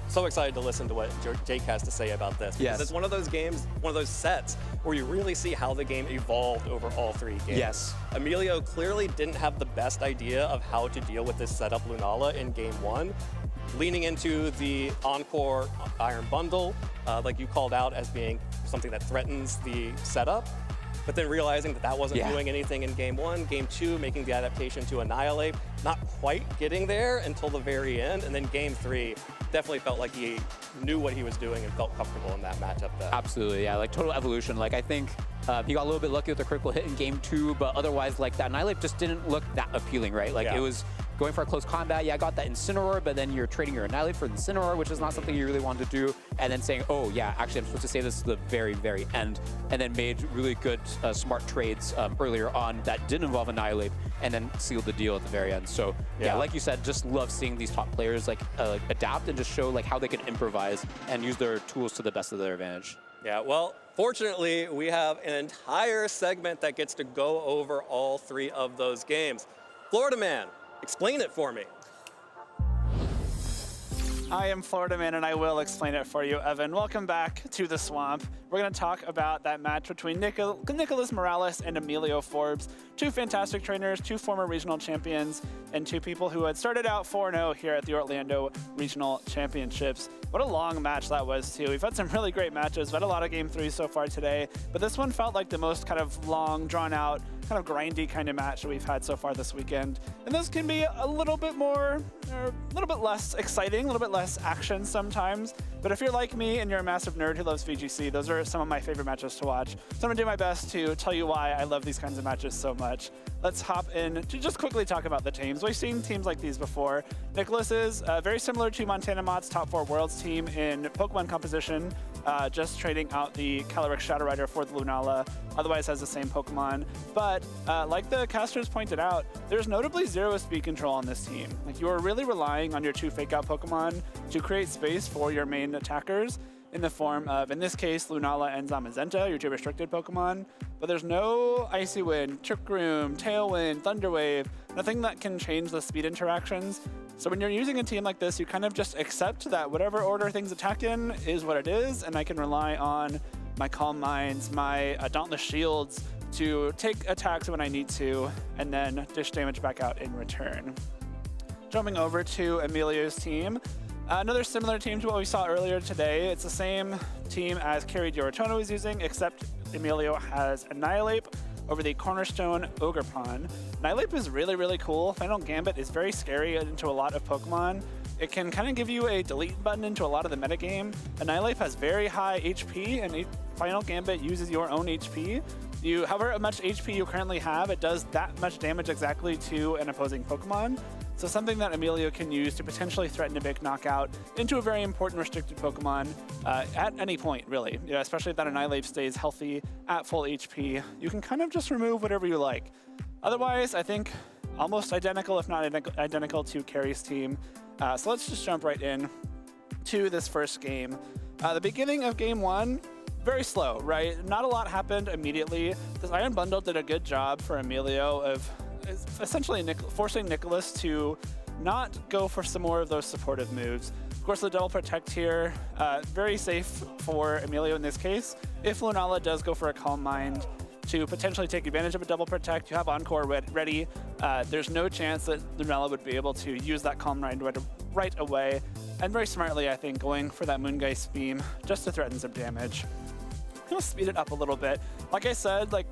so excited to listen to what Jake has to say about this. Because it's one of those games, one of those sets where you really see how the game evolved over all 3 games.
Yes.
Emilio clearly didn't have the best idea of how to deal with this setup Lunala in game 1. Leaning into the Encore Iron Bundle, like you called out as being something that threatens the setup, but then realizing that that wasn't doing anything in game 1, game 2, making the adaptation to Annihilate, not quite getting there until the very end, and then game 3 definitely felt like he knew what he was doing and felt comfortable in that matchup then.
Absolutely, yeah, like total evolution. Like I think he got a little bit lucky with the critical hit in game 2, but otherwise like that Annihilate just didn't look that appealing, right? Like it was going for a close combat, yeah, I got that Incineroar, but then you're trading your Annihilate for the Incineroar, which is not something you really wanted to do, and then saying, oh yeah, actually I'm supposed to save this to the very, very end, and then made really good, smart trades earlier on that didn't involve Annihilate, and then sealed the deal at the very end. So yeah, like you said, just love seeing these top players like adapt and just show like how they can improvise and use their tools to the best of their advantage.
Yeah, well, fortunately, we have an entire segment that gets to go over all 3 of those games. Florida Man, explain it for me.
I am Florida Man, and I will explain it for you, Evan. Welcome back to the Swamp. We're going to talk about that match between Nicholas Morales and Emilio Forbes, 2 fantastic trainers, 2 former regional champions, and 2 people who had started out 4-0 here at the Orlando Regional Championships. What a long match that was, too. We've had some really great matches. We've had a lot of Game 3s so far today, but this one felt like the most kind of long, drawn-out, kind of grindy kind of match that we've had so far this weekend. And this can be a little bit more, or a little bit less exciting, a little bit less action sometimes. But if you're like me and you're a massive nerd who loves VGC, those are some of my favorite matches to watch. So I'm gonna do my best to tell you why I love these kinds of matches so much. Let's hop in to just quickly talk about the teams. We've seen teams like these before. Nicholas is very similar to Montana Mott's Top 4 Worlds team in Pokemon composition, just trading out the Calyrex Shadow Rider for the Lunala, otherwise has the same Pokemon. But like the casters pointed out, there's notably 0 speed control on this team. Like, you are really relying on your 2 fake out Pokemon to create space for your main attackers in the form of, in this case, Lunala and Zamazenta, your 2 restricted Pokemon. But there's no Icy Wind, Trick Room, Tailwind, Thunder Wave, nothing that can change the speed interactions. So when you're using a team like this, you kind of just accept that whatever order things attack in is what it is, and I can rely on my Calm Minds, my Dauntless Shields to take attacks when I need to, and then dish damage back out in return. Jumping over to Emilio's team, another similar team to what we saw earlier today. It's the same team as Kerry Dioratono was using, except Emilio has Annihilate over the Cornerstone Ogerpon. Annihilate is really, really cool. Final Gambit is very scary into a lot of Pokemon. It can kind of give you a delete button into a lot of the metagame. Annihilate has very high HP, and Final Gambit uses your own HP. However much HP you currently have, it does that much damage exactly to an opposing Pokemon. So something that Emilio can use to potentially threaten a big knockout into a very important restricted Pokemon at any point, really. Especially if that Annihilate stays healthy at full HP. You can kind of just remove whatever you like. Otherwise, I think almost identical, if not identical, to Kerry's team. So let's just jump right in to this first game. The beginning of game 1, very slow, right? Not a lot happened immediately. This Iron Bundle did a good job for Emilio of essentially forcing Nicholas to not go for some more of those supportive moves. Of course, the Double Protect here, very safe for Emilio in this case. If Lunala does go for a Calm Mind to potentially take advantage of a Double Protect, you have Encore ready. There's no chance that Lunala would be able to use that Calm Mind right away. And very smartly, I think, going for that Moongeist Beam just to threaten some damage. I'm gonna speed it up a little bit. Like I said, like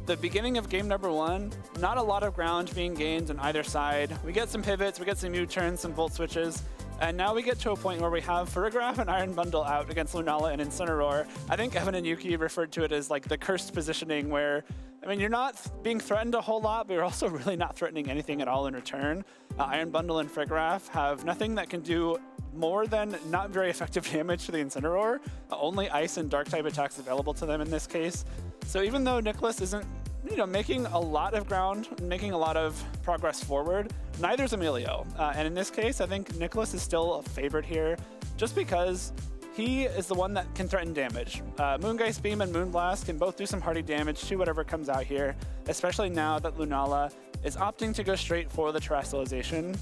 the beginning of game number 1, not a lot of ground being gained on either side. We get some pivots, we get some U-turns, some volt switches, and now we get to a point where we have Farigiraf and Iron Bundle out against Lunala and Incineroar. I think Evan and Yuki referred to it as like the cursed positioning where, I mean, you're not being threatened a whole lot, but you're also really not threatening anything at all in return. Iron Bundle and Farigiraf have nothing that can do more than not very effective damage to the Incineroar. Only ice and dark type attacks available to them in this case. So even though Nicholas isn't, you know, making a lot of ground, making a lot of progress forward, neither is Emilio. And in this case, I think Nicholas is still a favorite here, just because he is the one that can threaten damage. Moongeist Beam and Moonblast can both do some hardy damage to whatever comes out here, especially now that Lunala is opting to go straight for the Terrestrialization.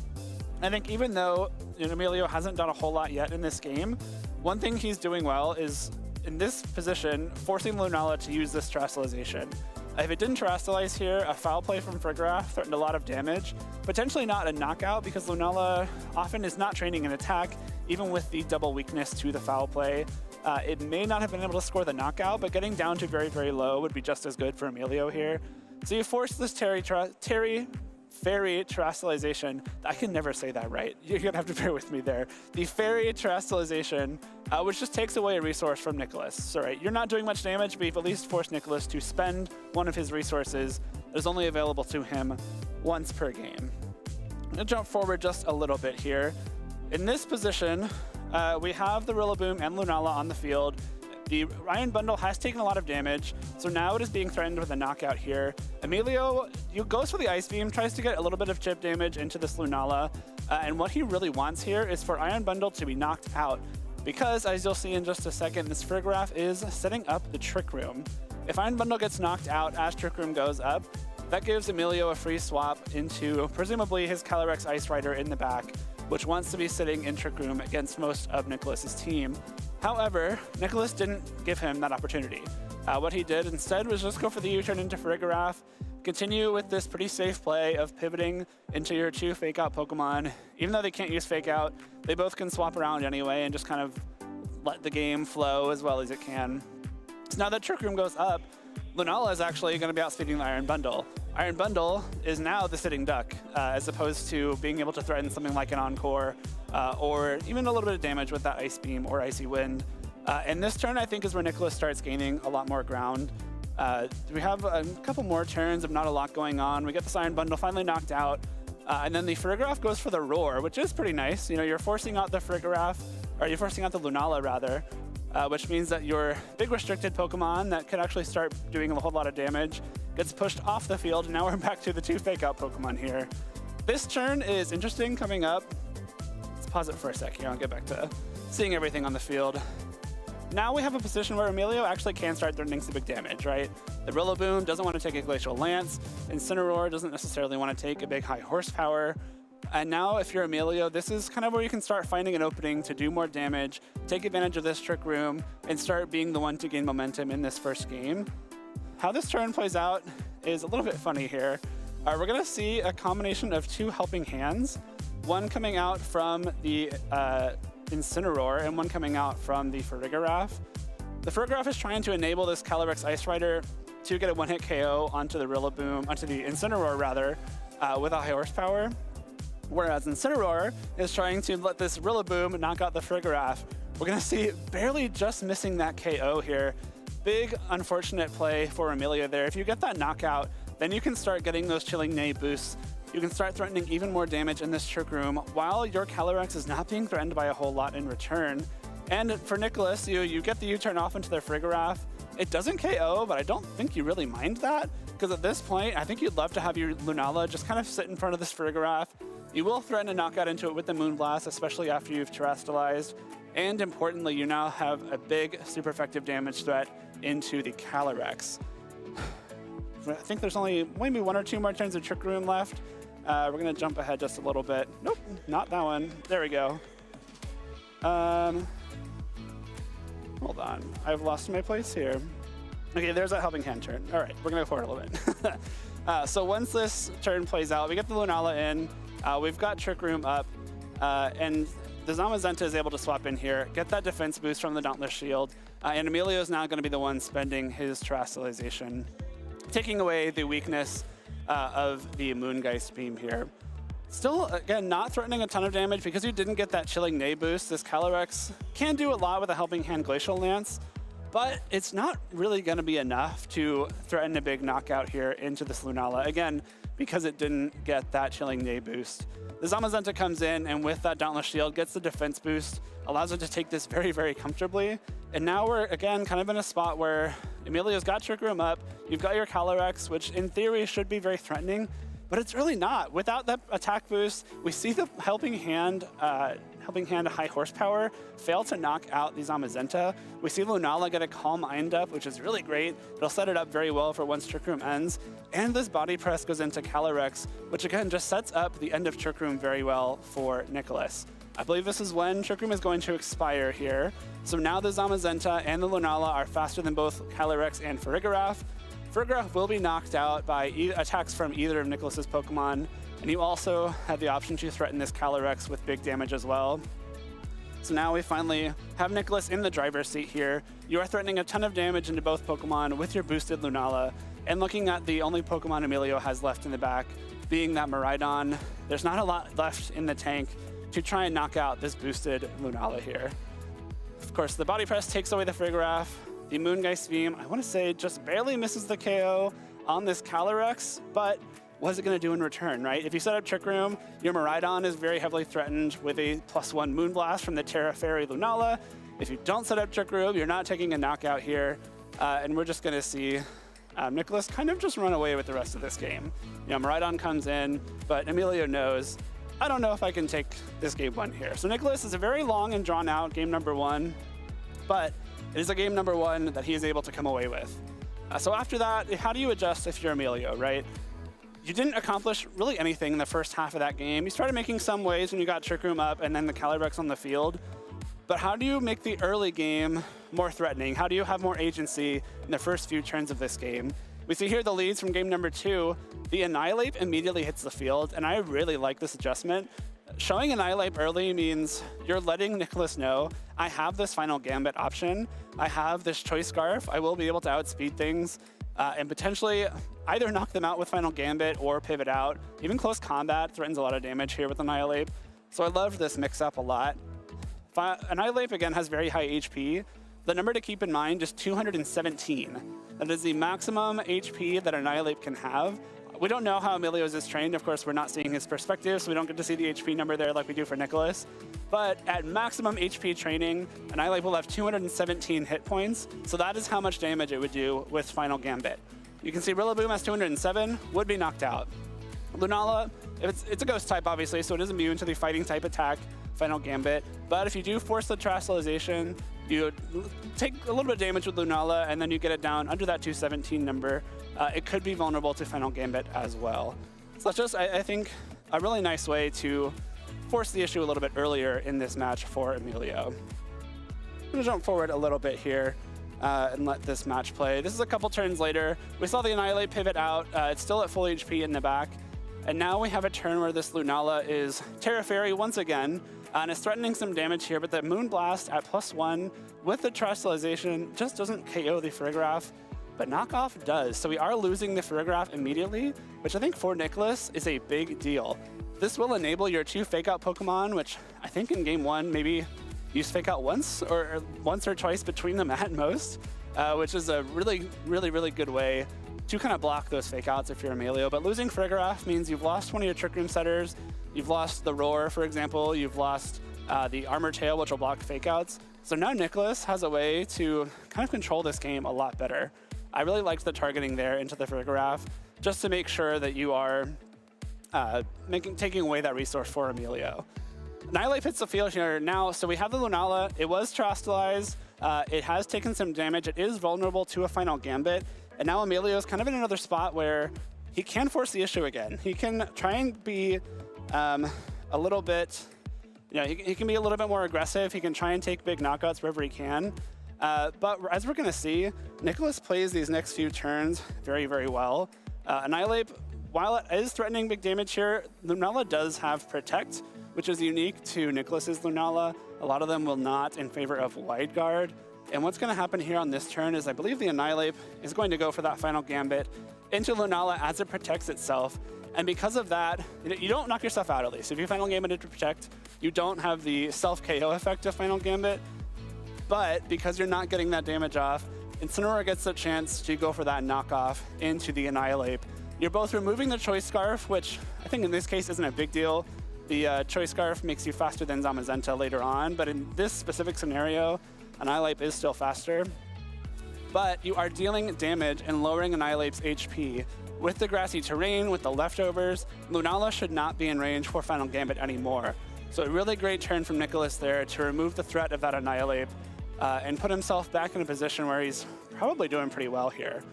I think even though Emilio hasn't done a whole lot yet in this game, one thing he's doing well is, in this position, forcing Lunala to use this Terrestrialization. If it didn't Terrestrialize here, a foul play from Farigiraf threatened a lot of damage. Potentially not a knockout, because Lunala often is not training an attack, even with the double weakness to the foul play. It may not have been able to score the knockout, but getting down to very, very low would be just as good for Emilio here. So you force this Fairy Terrestrialization. I can never say that right. You're gonna have to bear with me there. The Fairy Terrestrialization, which just takes away a resource from Nicholas. So right, you're not doing much damage, but you've at least forced Nicholas to spend one of his resources that is only available to him once per game. I'm gonna jump forward just a little bit here. In this position, we have the Rillaboom and Lunala on the field. The Iron Bundle has taken a lot of damage, so now it is being threatened with a knockout here. Emilio goes for the Ice Beam, tries to get a little bit of chip damage into this Lunala, and what he really wants here is for Iron Bundle to be knocked out, because as you'll see in just a second, this Farigiraf is setting up the Trick Room. If Iron Bundle gets knocked out as Trick Room goes up, that gives Emilio a free swap into presumably his Calyrex Ice Rider in the back, which wants to be sitting in Trick Room against most of Nicholas's team. However, Nicholas didn't give him that opportunity. What he did instead was just go for the U-turn into Farigiraf, continue with this pretty safe play of pivoting into your 2 Fake Out Pokemon. Even though they can't use Fake Out, they both can swap around anyway and just kind of let the game flow as well as it can. So now that Trick Room goes up, Lunala is actually going to be outspeeding the Iron Bundle. Iron Bundle is now the sitting duck, as opposed to being able to threaten something like an Encore, or even a little bit of damage with that Ice Beam or Icy Wind. And this turn, I think, is where Nicholas starts gaining a lot more ground. We have a couple more turns of not a lot going on. We get this Iron Bundle finally knocked out, and then the Farigiraf goes for the Roar, which is pretty nice. You know, you're forcing out the Farigiraf, or you're forcing out the Lunala, rather, which means that your big restricted Pokemon that could actually start doing a whole lot of damage gets pushed off the field, and now we're back to the 2 Fake Out Pokemon here. This turn is interesting coming up. Let's pause it for a sec here. I'll get back to seeing everything on the field. Now we have a position where Emilio actually can start threatening some big damage, right? The Rillaboom doesn't want to take a Glacial Lance. Incineroar doesn't necessarily want to take a big high horsepower. And now if you're Emilio, this is kind of where you can start finding an opening to do more damage, take advantage of this Trick Room, and start being the one to gain momentum in this first game. How this turn plays out is a little bit funny here. We're going to see a combination of 2 helping hands, one coming out from the Incineroar and one coming out from the Farigiraf. The Farigiraf is trying to enable this Calyrex Ice Rider to get a one-hit KO onto the Rillaboom, onto the Incineroar rather, with a high horsepower. Whereas Incineroar is trying to let this Rillaboom knock out the Farigiraf. We're going to see barely just missing that KO here. Big unfortunate play for Emilio there. If you get that knockout, then you can start getting those Chilling Neigh boosts. You can start threatening even more damage in this Trick Room while your Calyrex is not being threatened by a whole lot in return. And for Nicholas, you get the U-turn off into their Farigiraf. It doesn't KO, but I don't think you really mind that, because at this point, I think you'd love to have your Lunala just kind of sit in front of this Farigiraf. You will threaten a knockout into it with the Moonblast, especially after you've Terrestrialized. And importantly, you now have a big super effective damage threat into the Calyrex. I think there's only maybe 1 or 2 more turns of Trick Room left. We're going to jump ahead just a little bit. Nope, not that one. There we go. Hold on. I've lost my place here. Okay, there's that helping hand turn. All right, we're going to go forward a little bit. So once this turn plays out, we get the Lunala in. We've got Trick Room up. And the Zamazenta is able to swap in here, get that defense boost from the Dauntless Shield. And Emilio is now going to be the one spending his Terrestrialization. taking away the weakness of the Moongeist beam here. Still, again, not threatening a ton of damage because you didn't get that Chilling Neigh boost. This Calyrex can do a lot with a Helping Hand Glacial Lance, but it's not really going to be enough to threaten a big knockout here into this Lunala. Again, because it didn't get that Chilling Neigh boost. The Zamazenta comes in, and with that Dauntless Shield, gets the defense boost, allows it to take this very, very comfortably. And now we're, again, kind of in a spot where Emilio's got Trick Room up, you've got your Calyrex, which in theory should be very threatening, but it's really not. Without that attack boost, we see the Helping Hand High Horsepower fail to knock out the Zamazenta. We see Lunala get a Calm Mind up, which is really great. It'll set it up very well for once Trick Room ends. And this Body Press goes into Calyrex, which again just sets up the end of Trick Room very well for Nicholas. I believe this is when Trick Room is going to expire here. So now the Zamazenta and the Lunala are faster than both Calyrex and Farigiraf. Farigiraf will be knocked out by attacks from either of Nicholas's Pokemon, and you also have the option to threaten this Calyrex with big damage as well. So now we finally have Nicholas in the driver's seat here. You are threatening a ton of damage into both Pokemon with your boosted Lunala, and looking at the only Pokemon Emilio has left in the back, being that Miraidon, there's not a lot left in the tank to try and knock out this boosted Lunala here. Of course, the Body Press takes away the Farigiraf. The Moongeist Beam, I want to say, just barely misses the KO on this Calyrex, but what's it going to do in return, right? If you set up Trick Room, your Miraidon is very heavily threatened with a +1 Moonblast from the Terra Fairy Lunala. If you don't set up Trick Room, you're not taking a knockout here, and we're just going to see Nicholas kind of just run away with the rest of this game. You know, Miraidon comes in, but Emilio knows, I don't know if I can take this game 1 here. So Nicholas is a very long and drawn out game number 1, but it is a game number 1 that he is able to come away with. So after that, how do you adjust if you're Emilio, right? You didn't accomplish really anything in the first half of that game. You started making some waves when you got Trick Room up and then the Calyrex on the field. But how do you make the early game more threatening? How do you have more agency in the first few turns of this game? We see here the leads from game number 2. The Annihilate immediately hits the field, and I really like this adjustment. Showing Annihilate early means you're letting Nicholas know, I have this Final Gambit option. I have this Choice Scarf. I will be able to outspeed things and potentially either knock them out with Final Gambit or pivot out. Even close combat threatens a lot of damage here with Annihilate. So I love this mix-up a lot. Annihilate, again, has very high HP. The number to keep in mind is 217. That is the maximum HP that Annihilate can have. We don't know how Emilio's is trained. Of course, we're not seeing his perspective, so we don't get to see the HP number there like we do for Nicholas. But at maximum HP training, Annihilate will have 217 hit points, so that is how much damage it would do with Final Gambit. You can see Rillaboom has 207, would be knocked out. Lunala, it's a ghost type, obviously, so it is immune to the fighting type attack, Final Gambit. But if you do force the Terastallization, you take a little bit of damage with Lunala, and then you get it down under that 217 number. It could be vulnerable to Final Gambit as well. So that's just, I think, a really nice way to force the issue a little bit earlier in this match for Emilio. I'm going to jump forward a little bit here and let this match play. This is a couple turns later. We saw the Annihilate pivot out. It's still at full HP in the back. And now we have a turn where this Lunala is Terra Fairy once again, and is threatening some damage here, but the Moonblast at +1 with the Terastallization just doesn't KO the Farigiraf, but Knockoff does. So we are losing the Farigiraf immediately, which I think for Nicholas is a big deal. This will enable your 2 Fake Out Pokemon, which I think in game 1 maybe use Fake Out once or twice between them at most, which is a really, really, really good way to kind of block those Fake Outs if you're Emilio. But losing Farigiraf means you've lost one of your Trick Room setters, you've lost the Roar, for example, you've lost the Armor Tail, which will block Fake Outs. So now Nicholas has a way to kind of control this game a lot better. I really liked the targeting there into the Farigiraf, just to make sure that you are taking away that resource for Emilio. Annihilate hits the field here now, so we have the Lunala. It was Terastallized. It has taken some damage. It is vulnerable to a Final Gambit. And now Emilio's kind of in another spot where he can force the issue again. He can try and be a little bit, he can be a little bit more aggressive. He can try and take big knockouts wherever he can. But as we're going to see, Nicholas plays these next few turns very, very well. Annihilate, while it is threatening big damage here, Lunala does have Protect, which is unique to Nicholas's Lunala. A lot of them will not in favor of Wide Guard. And what's going to happen here on this turn is I believe the Annihilate is going to go for that final gambit into Lunala as it protects itself. And because of that, you don't knock yourself out at least. If you final gambit into protect, you don't have the self-KO effect of final gambit. But because you're not getting that damage off, Incineroar gets the chance to go for that knockoff into the Annihilate. You're both removing the Choice Scarf, which I think in this case isn't a big deal. The Choice Scarf makes you faster than Zamazenta later on, but in this specific scenario, Annihilate is still faster. But you are dealing damage and lowering Annihilate's HP. With the grassy terrain, with the leftovers, Lunala should not be in range for Final Gambit anymore. So a really great turn from Nicholas there to remove the threat of that Annihilate and put himself back in a position where he's probably doing pretty well here.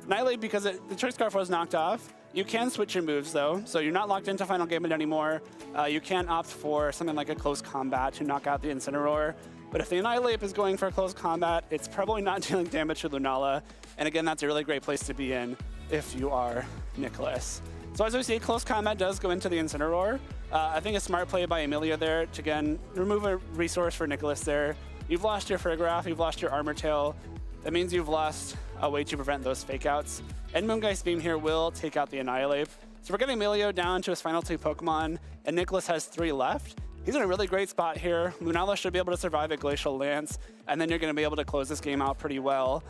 Annihilate, because the Choice Scarf was knocked off, you can switch your moves though, so you're not locked into Final Gambit anymore. You can opt for something like a Close Combat to knock out the Incineroar. But if the Annihilate is going for a Close Combat, it's probably not dealing damage to Lunala. And again, that's a really great place to be in if you are Nicholas. So as we see, Close Combat does go into the Incineroar. I think a smart play by Amelia there to, again, remove a resource for Nicholas there. You've lost your Farigiraf, you've lost your Armor Tail. That means you've lost a way to prevent those fake outs. And Moongeist Beam here will take out the Annihilate. So we're getting Emilio down to his final 2 Pokemon, and Nicholas has 3 left. He's in a really great spot here. Lunala should be able to survive a Glacial Lance, and then you're going to be able to close this game out pretty well.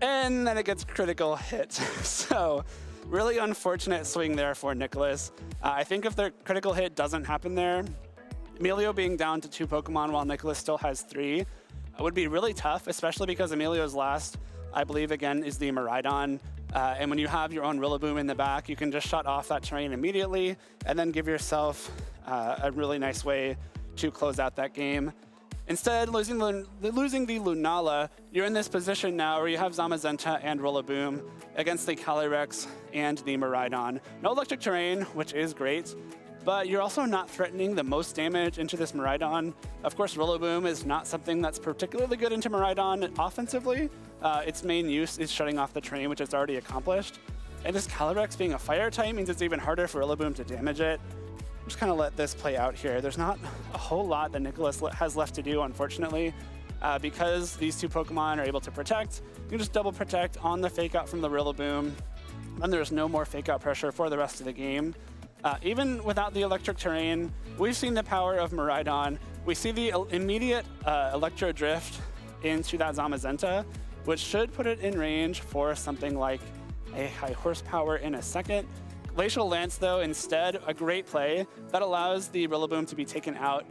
And then it gets critical hit. So really unfortunate swing there for Nicholas. I think if the critical hit doesn't happen there, Emilio being down to 2 Pokemon while Nicholas still has 3 would be really tough, especially because Emilio's last, I believe, again, is the Miraidon. And when you have your own Rillaboom in the back, you can just shut off that terrain immediately and then give yourself a really nice way to close out that game. Instead, losing the Lunala, you're in this position now where you have Zamazenta and Rillaboom against the Calyrex and the Miraidon. No electric terrain, which is great, but you're also not threatening the most damage into this Miraidon. Of course, Rillaboom is not something that's particularly good into Miraidon offensively. Its main use is shutting off the terrain, which it's already accomplished. And this Calyrex being a fire type means it's even harder for Rillaboom to damage it. Just kind of let this play out here. There's not a whole lot that Nicholas has left to do, unfortunately. Because these 2 Pokemon are able to protect, you can just double protect on the fake out from the Rillaboom, and there's no more fake out pressure for the rest of the game. Even without the electric terrain, we've seen the power of Miraidon. We see the immediate Electro Drift into that Zamazenta, which should put it in range for something like a high horsepower in a second. Glacial Lance, though, instead, a great play that allows the Rillaboom to be taken out.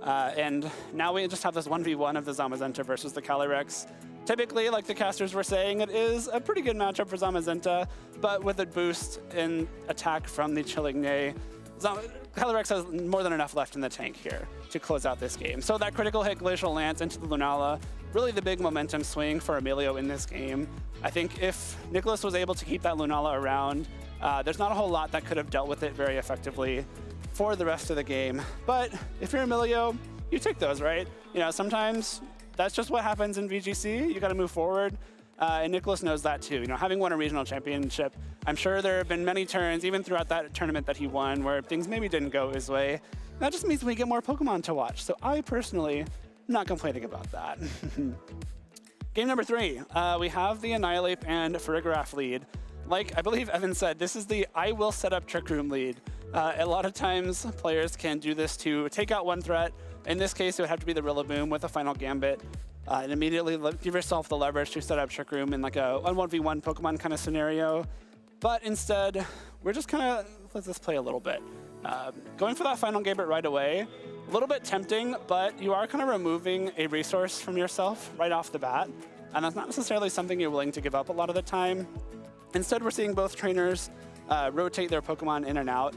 And now we just have this 1v1 of the Zamazenta versus the Calyrex. Typically, like the casters were saying, it is a pretty good matchup for Zamazenta, but with a boost in attack from the Chilling Neigh, Calyrex has more than enough left in the tank here to close out this game. So that critical hit Glacial Lance into the Lunala, really the big momentum swing for Emilio in this game. I think if Nicholas was able to keep that Lunala around, there's not a whole lot that could have dealt with it very effectively for the rest of the game. But if you're Emilio, you take those, right? You know, sometimes that's just what happens in VGC. You got to move forward. And Nicholas knows that too. You know, having won a regional championship, I'm sure there have been many turns, even throughout that tournament that he won, where things maybe didn't go his way. That just means we get more Pokemon to watch. So I personally am not complaining about that. Game number 3, we have the Annihilate and Farigiraf lead. Like I believe Evan said, this is the I will set up Trick Room lead. A lot of times players can do this to take out one threat. In this case, it would have to be the Rillaboom with a final Gambit. And immediately give yourself the leverage to set up Trick Room in like a 1v1 Pokemon kind of scenario. But instead, we're just kind of, let this play a little bit. Going for that final Gambit right away, a little bit tempting, but you are kind of removing a resource from yourself right off the bat. And that's not necessarily something you're willing to give up a lot of the time. Instead, we're seeing both trainers rotate their Pokemon in and out.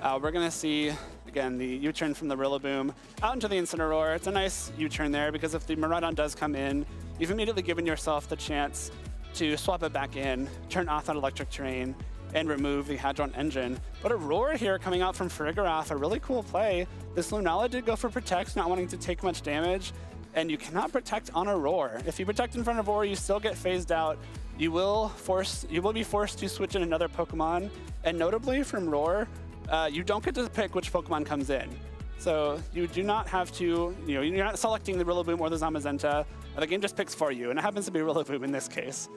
We're going to see, again, the U-turn from the Rillaboom out into the Incineroar. It's a nice U-turn there because if the Miraidon does come in, you've immediately given yourself the chance to swap it back in, turn off that electric terrain, and remove the Hadron Engine. But a Roar here coming out from Farigiraf, a really cool play. This Lunala did go for Protect, not wanting to take much damage, and you cannot Protect on a Roar. If you Protect in front of Roar, you still get phased out. You will be forced to switch in another Pokemon, and notably from Roar, you don't get to pick which Pokemon comes in. So you do not have to, you're not selecting the Rillaboom or the Zamazenta. The game just picks for you, and it happens to be Rillaboom in this case.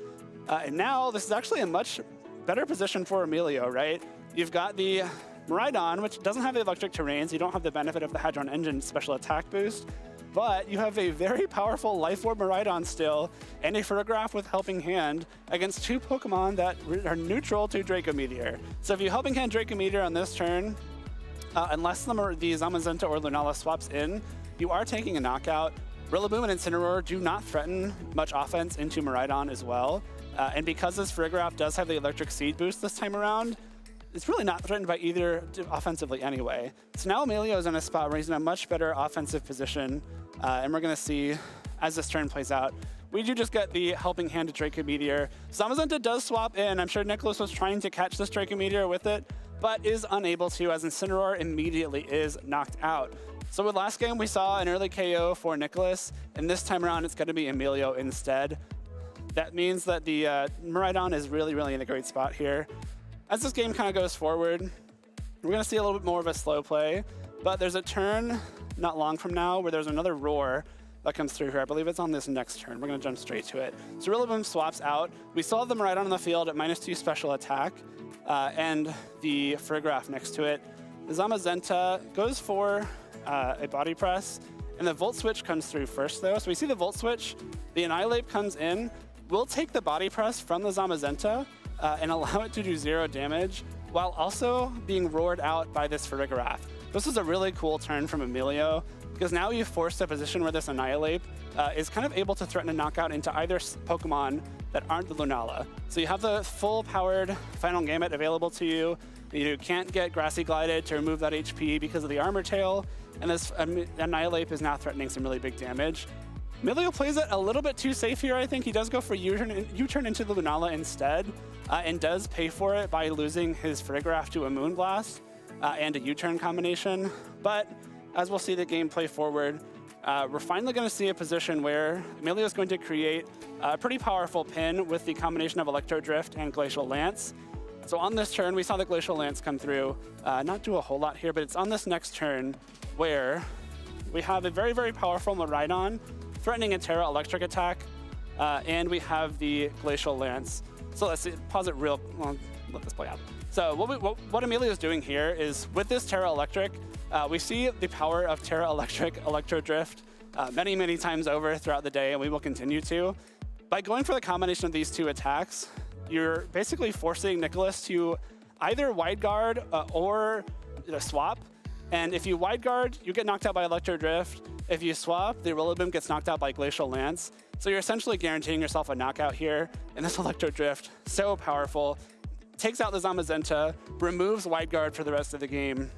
And now this is actually a much better position for Emilio, right? You've got the Miraidon, which doesn't have the electric terrains. You don't have the benefit of the Hadron Engine special attack boost, but you have a very powerful Life Orb Miraidon still, and a Photograph with Helping Hand against two Pokemon that are neutral to Draco Meteor. So if you Helping Hand Draco Meteor on this turn, unless the Zamazenta or Lunala swaps in, you are taking a knockout. Rillaboom and Incineroar do not threaten much offense into Miraidon as well. And because this Photograph does have the Electric Seed boost this time around, it's really not threatened by either offensively anyway. So now Emilio is in a spot where he's in a much better offensive position. And we're going to see, as this turn plays out, we do just get the Helping Hand to Draco Meteor. Zamazenta does swap in. I'm sure Nicholas was trying to catch this Draco Meteor with it, but is unable to, as Incineroar immediately is knocked out. So with last game, we saw an early KO for Nicholas, and this time around, it's going to be Emilio instead. That means that the Miraidon is really, really in a great spot here. As this game kind of goes forward, we're going to see a little bit more of a slow play, but there's a turn not long from now where there's another Roar that comes through here. I believe it's on this next turn. We're going to jump straight to it. So Rillaboom swaps out. We still have the Miraidon on the field at -2 special attack, and the Photograph next to it. The Zamazenta goes for a Body Press, and the Volt Switch comes through first, though. So we see the Volt Switch. The Annihilate comes in. We'll take the Body Press from the Zamazenta and allow it to do 0 damage, while also being roared out by this Photograph. This is a really cool turn from Emilio, because now you've forced a position where this Annihilate is kind of able to threaten a knockout into either Pokemon that aren't the Lunala. So you have the full-powered Final Gamut available to you. You can't get Grassy Glided to remove that HP because of the Armor Tail, and this Annihilate is now threatening some really big damage. Emilio plays it a little bit too safe here, I think. He does go for U-turn into the Lunala instead, and does pay for it by losing his Photograph to a Moonblast and a U-turn combination. But as we'll see the game play forward, we're finally going to see a position where Emilio is going to create a pretty powerful pin with the combination of Electro Drift and Glacial Lance. So on this turn, we saw the Glacial Lance come through. Not do a whole lot here, but it's on this next turn where we have a very, very powerful Miraidon threatening a Terra Electric attack, and we have the Glacial Lance. So let's see, pause it real, well, let this play out. So what Emilio is doing here is, with this Terra Electric, we see the power of Terra Electric Electro Drift many, many times over throughout the day, and we will continue to. By going for the combination of these two attacks, you're basically forcing Nicholas to either Wide Guard or swap. And if you Wide Guard, you get knocked out by Electro Drift. If you swap, the Rillaboom gets knocked out by Glacial Lance. So you're essentially guaranteeing yourself a knockout here. And this Electro Drift, so powerful, takes out the Zamazenta, removes Wide Guard for the rest of the game,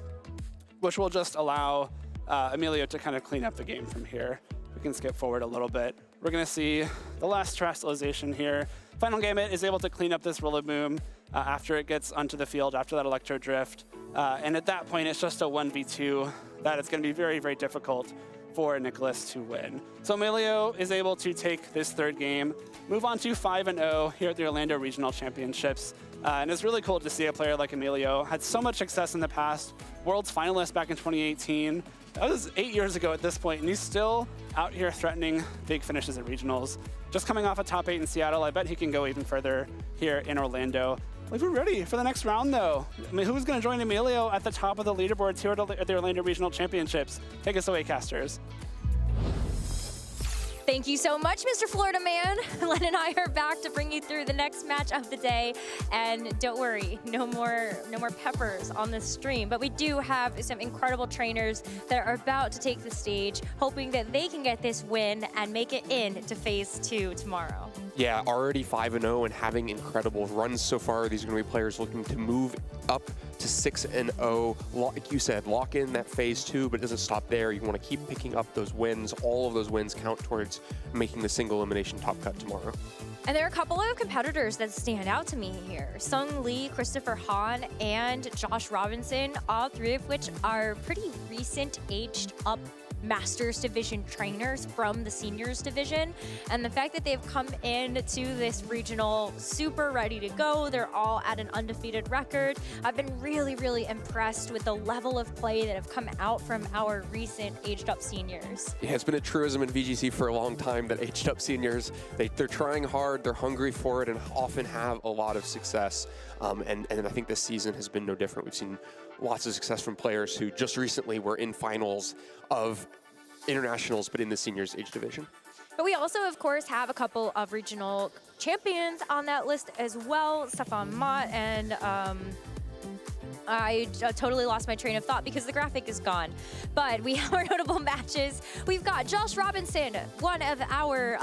which will just allow Emilio to kind of clean up the game from here. We can skip forward a little bit. We're going to see the last Terrestrialization here. Final Gamut is able to clean up this Rillaboom after it gets onto the field, after that Electro Drift. And at that point, it's just a 1v2 that it's going to be very, very difficult for Nicholas to win. So Emilio is able to take this third game, move on to 5-0 here at the Orlando Regional Championships. And it's really cool to see a player like Emilio. Had so much success in the past. World's finalist back in 2018. That was 8 years ago at this point, and he's still out here threatening big finishes at regionals. Just coming off a top 8 in Seattle, I bet he can go even further here in Orlando. We're ready for the next round, though. I mean, who's going to join Emilio at the top of the leaderboards here at the Orlando Regional Championships? Take us away, casters.
Thank you so much, Mr. Florida Man. Len and I are back to bring you through the next match of the day. And don't worry, no more peppers on this stream. But we do have some incredible trainers that are about to take the stage, hoping that they can get this win and make it into Phase 2 tomorrow.
Yeah, already 5-0 and having incredible runs so far. These are going to be players looking to move up to 6-0. Like you said, lock in that Phase 2, but it doesn't stop there. You want to keep picking up those wins. All of those wins count towards making the single elimination top cut tomorrow.
And there are a couple of competitors that stand out to me here. Sung Lee, Christopher Hahn, and Josh Robinson, all three of which are pretty recent aged up Masters Division trainers from the Seniors Division. And the fact that they've come into this regional super ready to go, they're all at an undefeated record. I've been really, really impressed with the level of play that have come out from our recent aged up seniors.
Yeah, it's been a truism in VGC for a long time that aged up seniors, they're trying hard, they're hungry for it, and often have a lot of success. And I think this season has been no different. We've seen lots of success from players who just recently were in finals of internationals, but in the seniors age division.
But we also, of course, have a couple of regional champions on that list as well. Stefan Mott and I totally lost my train of thought because the graphic is gone. But we have our notable matches. We've got Josh Robinson, one of our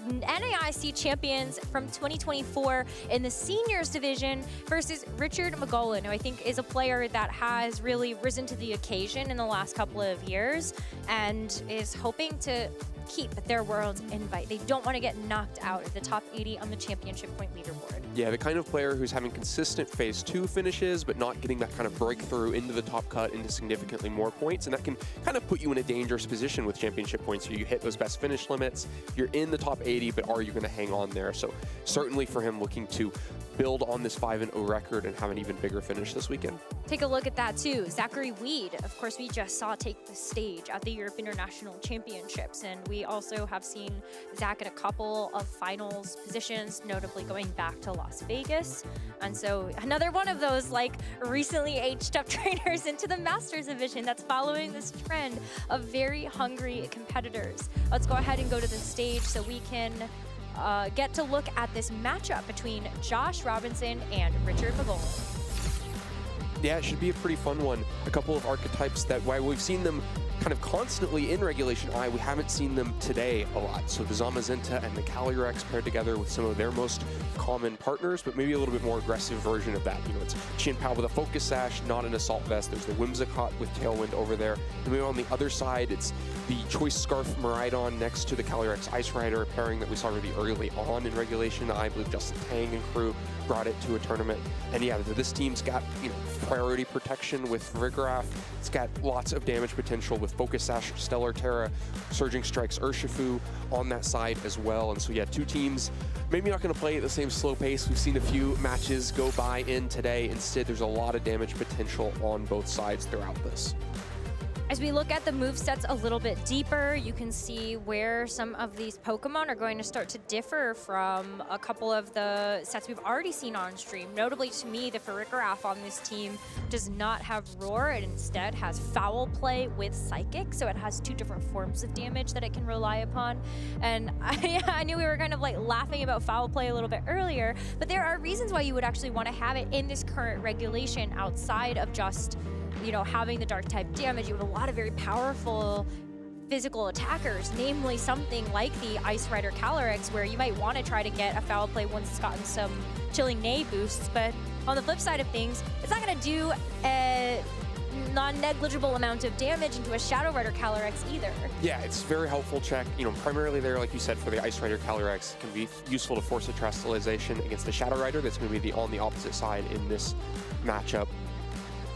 NAIC champions from 2024 in the seniors division, versus Richard McGolan, who I think is a player that has really risen to the occasion in the last couple of years and is hoping to keep their world's invite. They don't want to get knocked out of the top 80 on the championship point leaderboard.
Yeah, the kind of player who's having consistent phase 2 finishes, but not getting that kind of breakthrough into the top cut into significantly more points. And that can kind of put you in a dangerous position with championship points. So you hit those best finish limits, you're in the top 80, but are you going to hang on there? So certainly for him looking to build on this 5-0 record and have an even bigger finish this weekend.
Take a look at that too. Zachary Weed, of course, we just saw take the stage at the Europe International Championships, and we also have seen Zach in a couple of finals positions, notably going back to Las Vegas. And so another one of those like recently aged up trainers into the Masters division that's following this trend of very hungry competitors. Let's go ahead and go to the stage so we can get to look at this matchup between Josh Robinson and Richard McGolan.
Yeah, it should be a pretty fun one. A couple of archetypes that, while we've seen them kind of constantly in Regulation I, we haven't seen them today a lot. So the Zamazenta and the Calyrex paired together with some of their most common partners, but maybe a little bit more aggressive version of that. You know, it's Chin-Pao with a Focus Sash, not an Assault Vest. There's the Whimsicott with Tailwind over there. And maybe on the other side, it's the Choice Scarf Miraidon next to the Calyrex Ice Rider, a pairing that we saw really early on in Regulation I. I believe Justin Tang and crew brought it to a tournament. And yeah, this team's got, you know, priority protection with Rigraph. It's got lots of damage potential with Focus Sash, Stellar Terra, Surging Strikes, Urshifu on that side as well. And so yeah, two teams maybe not going to play at the same slow pace. We've seen a few matches go by in today. Instead, there's a lot of damage potential on both sides throughout this.
As we look at the movesets a little bit deeper, you can see where some of these Pokemon are going to start to differ from a couple of the sets we've already seen on stream. Notably to me, the Farigiraf on this team does not have Roar. It instead has Foul Play with Psychic, so it has two different forms of damage that it can rely upon. And I knew we were kind of like laughing about Foul Play a little bit earlier, but there are reasons why you would actually want to have it in this current regulation outside of just, you know, having the dark type damage. You have a lot of very powerful physical attackers, namely something like the Ice Rider Calyrex, where you might want to try to get a Foul Play once it's gotten some Chilling Neigh boosts. But on the flip side of things, it's not going to do a non-negligible amount of damage into a Shadow Rider Calyrex either.
Yeah, it's very helpful check. You know, primarily there, like you said, for the Ice Rider Calyrex, it can be useful to force a Terastallization against the Shadow Rider. That's going to be on the opposite side in this matchup.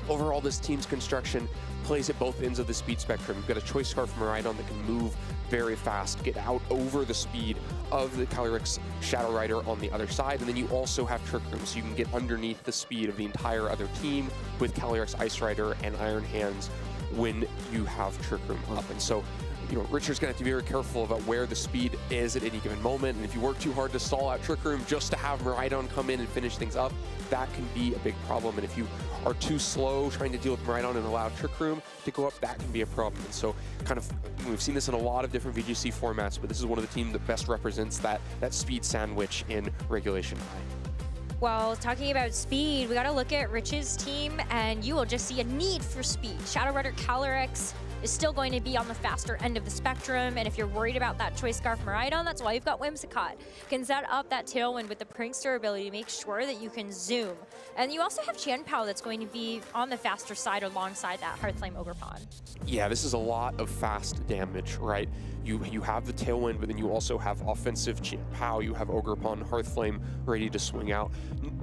Overall, this team's construction plays at both ends of the speed spectrum. You've got a Choice Scarf Miraidon that can move very fast, get out over the speed of the Calyrex Shadow Rider on the other side, and then you also have Trick Room, so you can get underneath the speed of the entire other team with Calyrex Ice Rider and Iron Hands when you have Trick Room up. And so, you know, Richard's going to have to be very careful about where the speed is at any given moment, and if you work too hard to stall out Trick Room just to have Miraidon come in and finish things up, that can be a big problem. And if you are too slow trying to deal with Miraidon and allow Trick Room to go up, that can be a problem. And so kind of, we've seen this in a lot of different VGC formats, but this is one of the teams that best represents that speed sandwich in Regulation I.
Well, talking about speed, we got to look at Rich's team, and you will just see a need for speed. Shadow Rider Calyrex is still going to be on the faster end of the spectrum, and if you're worried about that Choice Scarf Miraidon, that's why you've got Whimsicott. Can set up that Tailwind with the Prankster ability to make sure that you can zoom. And you also have Chin-Pao that's going to be on the faster side alongside that Heartflame Ogerpon.
Yeah, this is a lot of fast damage, right? You have the Tailwind, but then you also have offensive Chin-Pao, you have Ogerpon, Heartflame ready to swing out.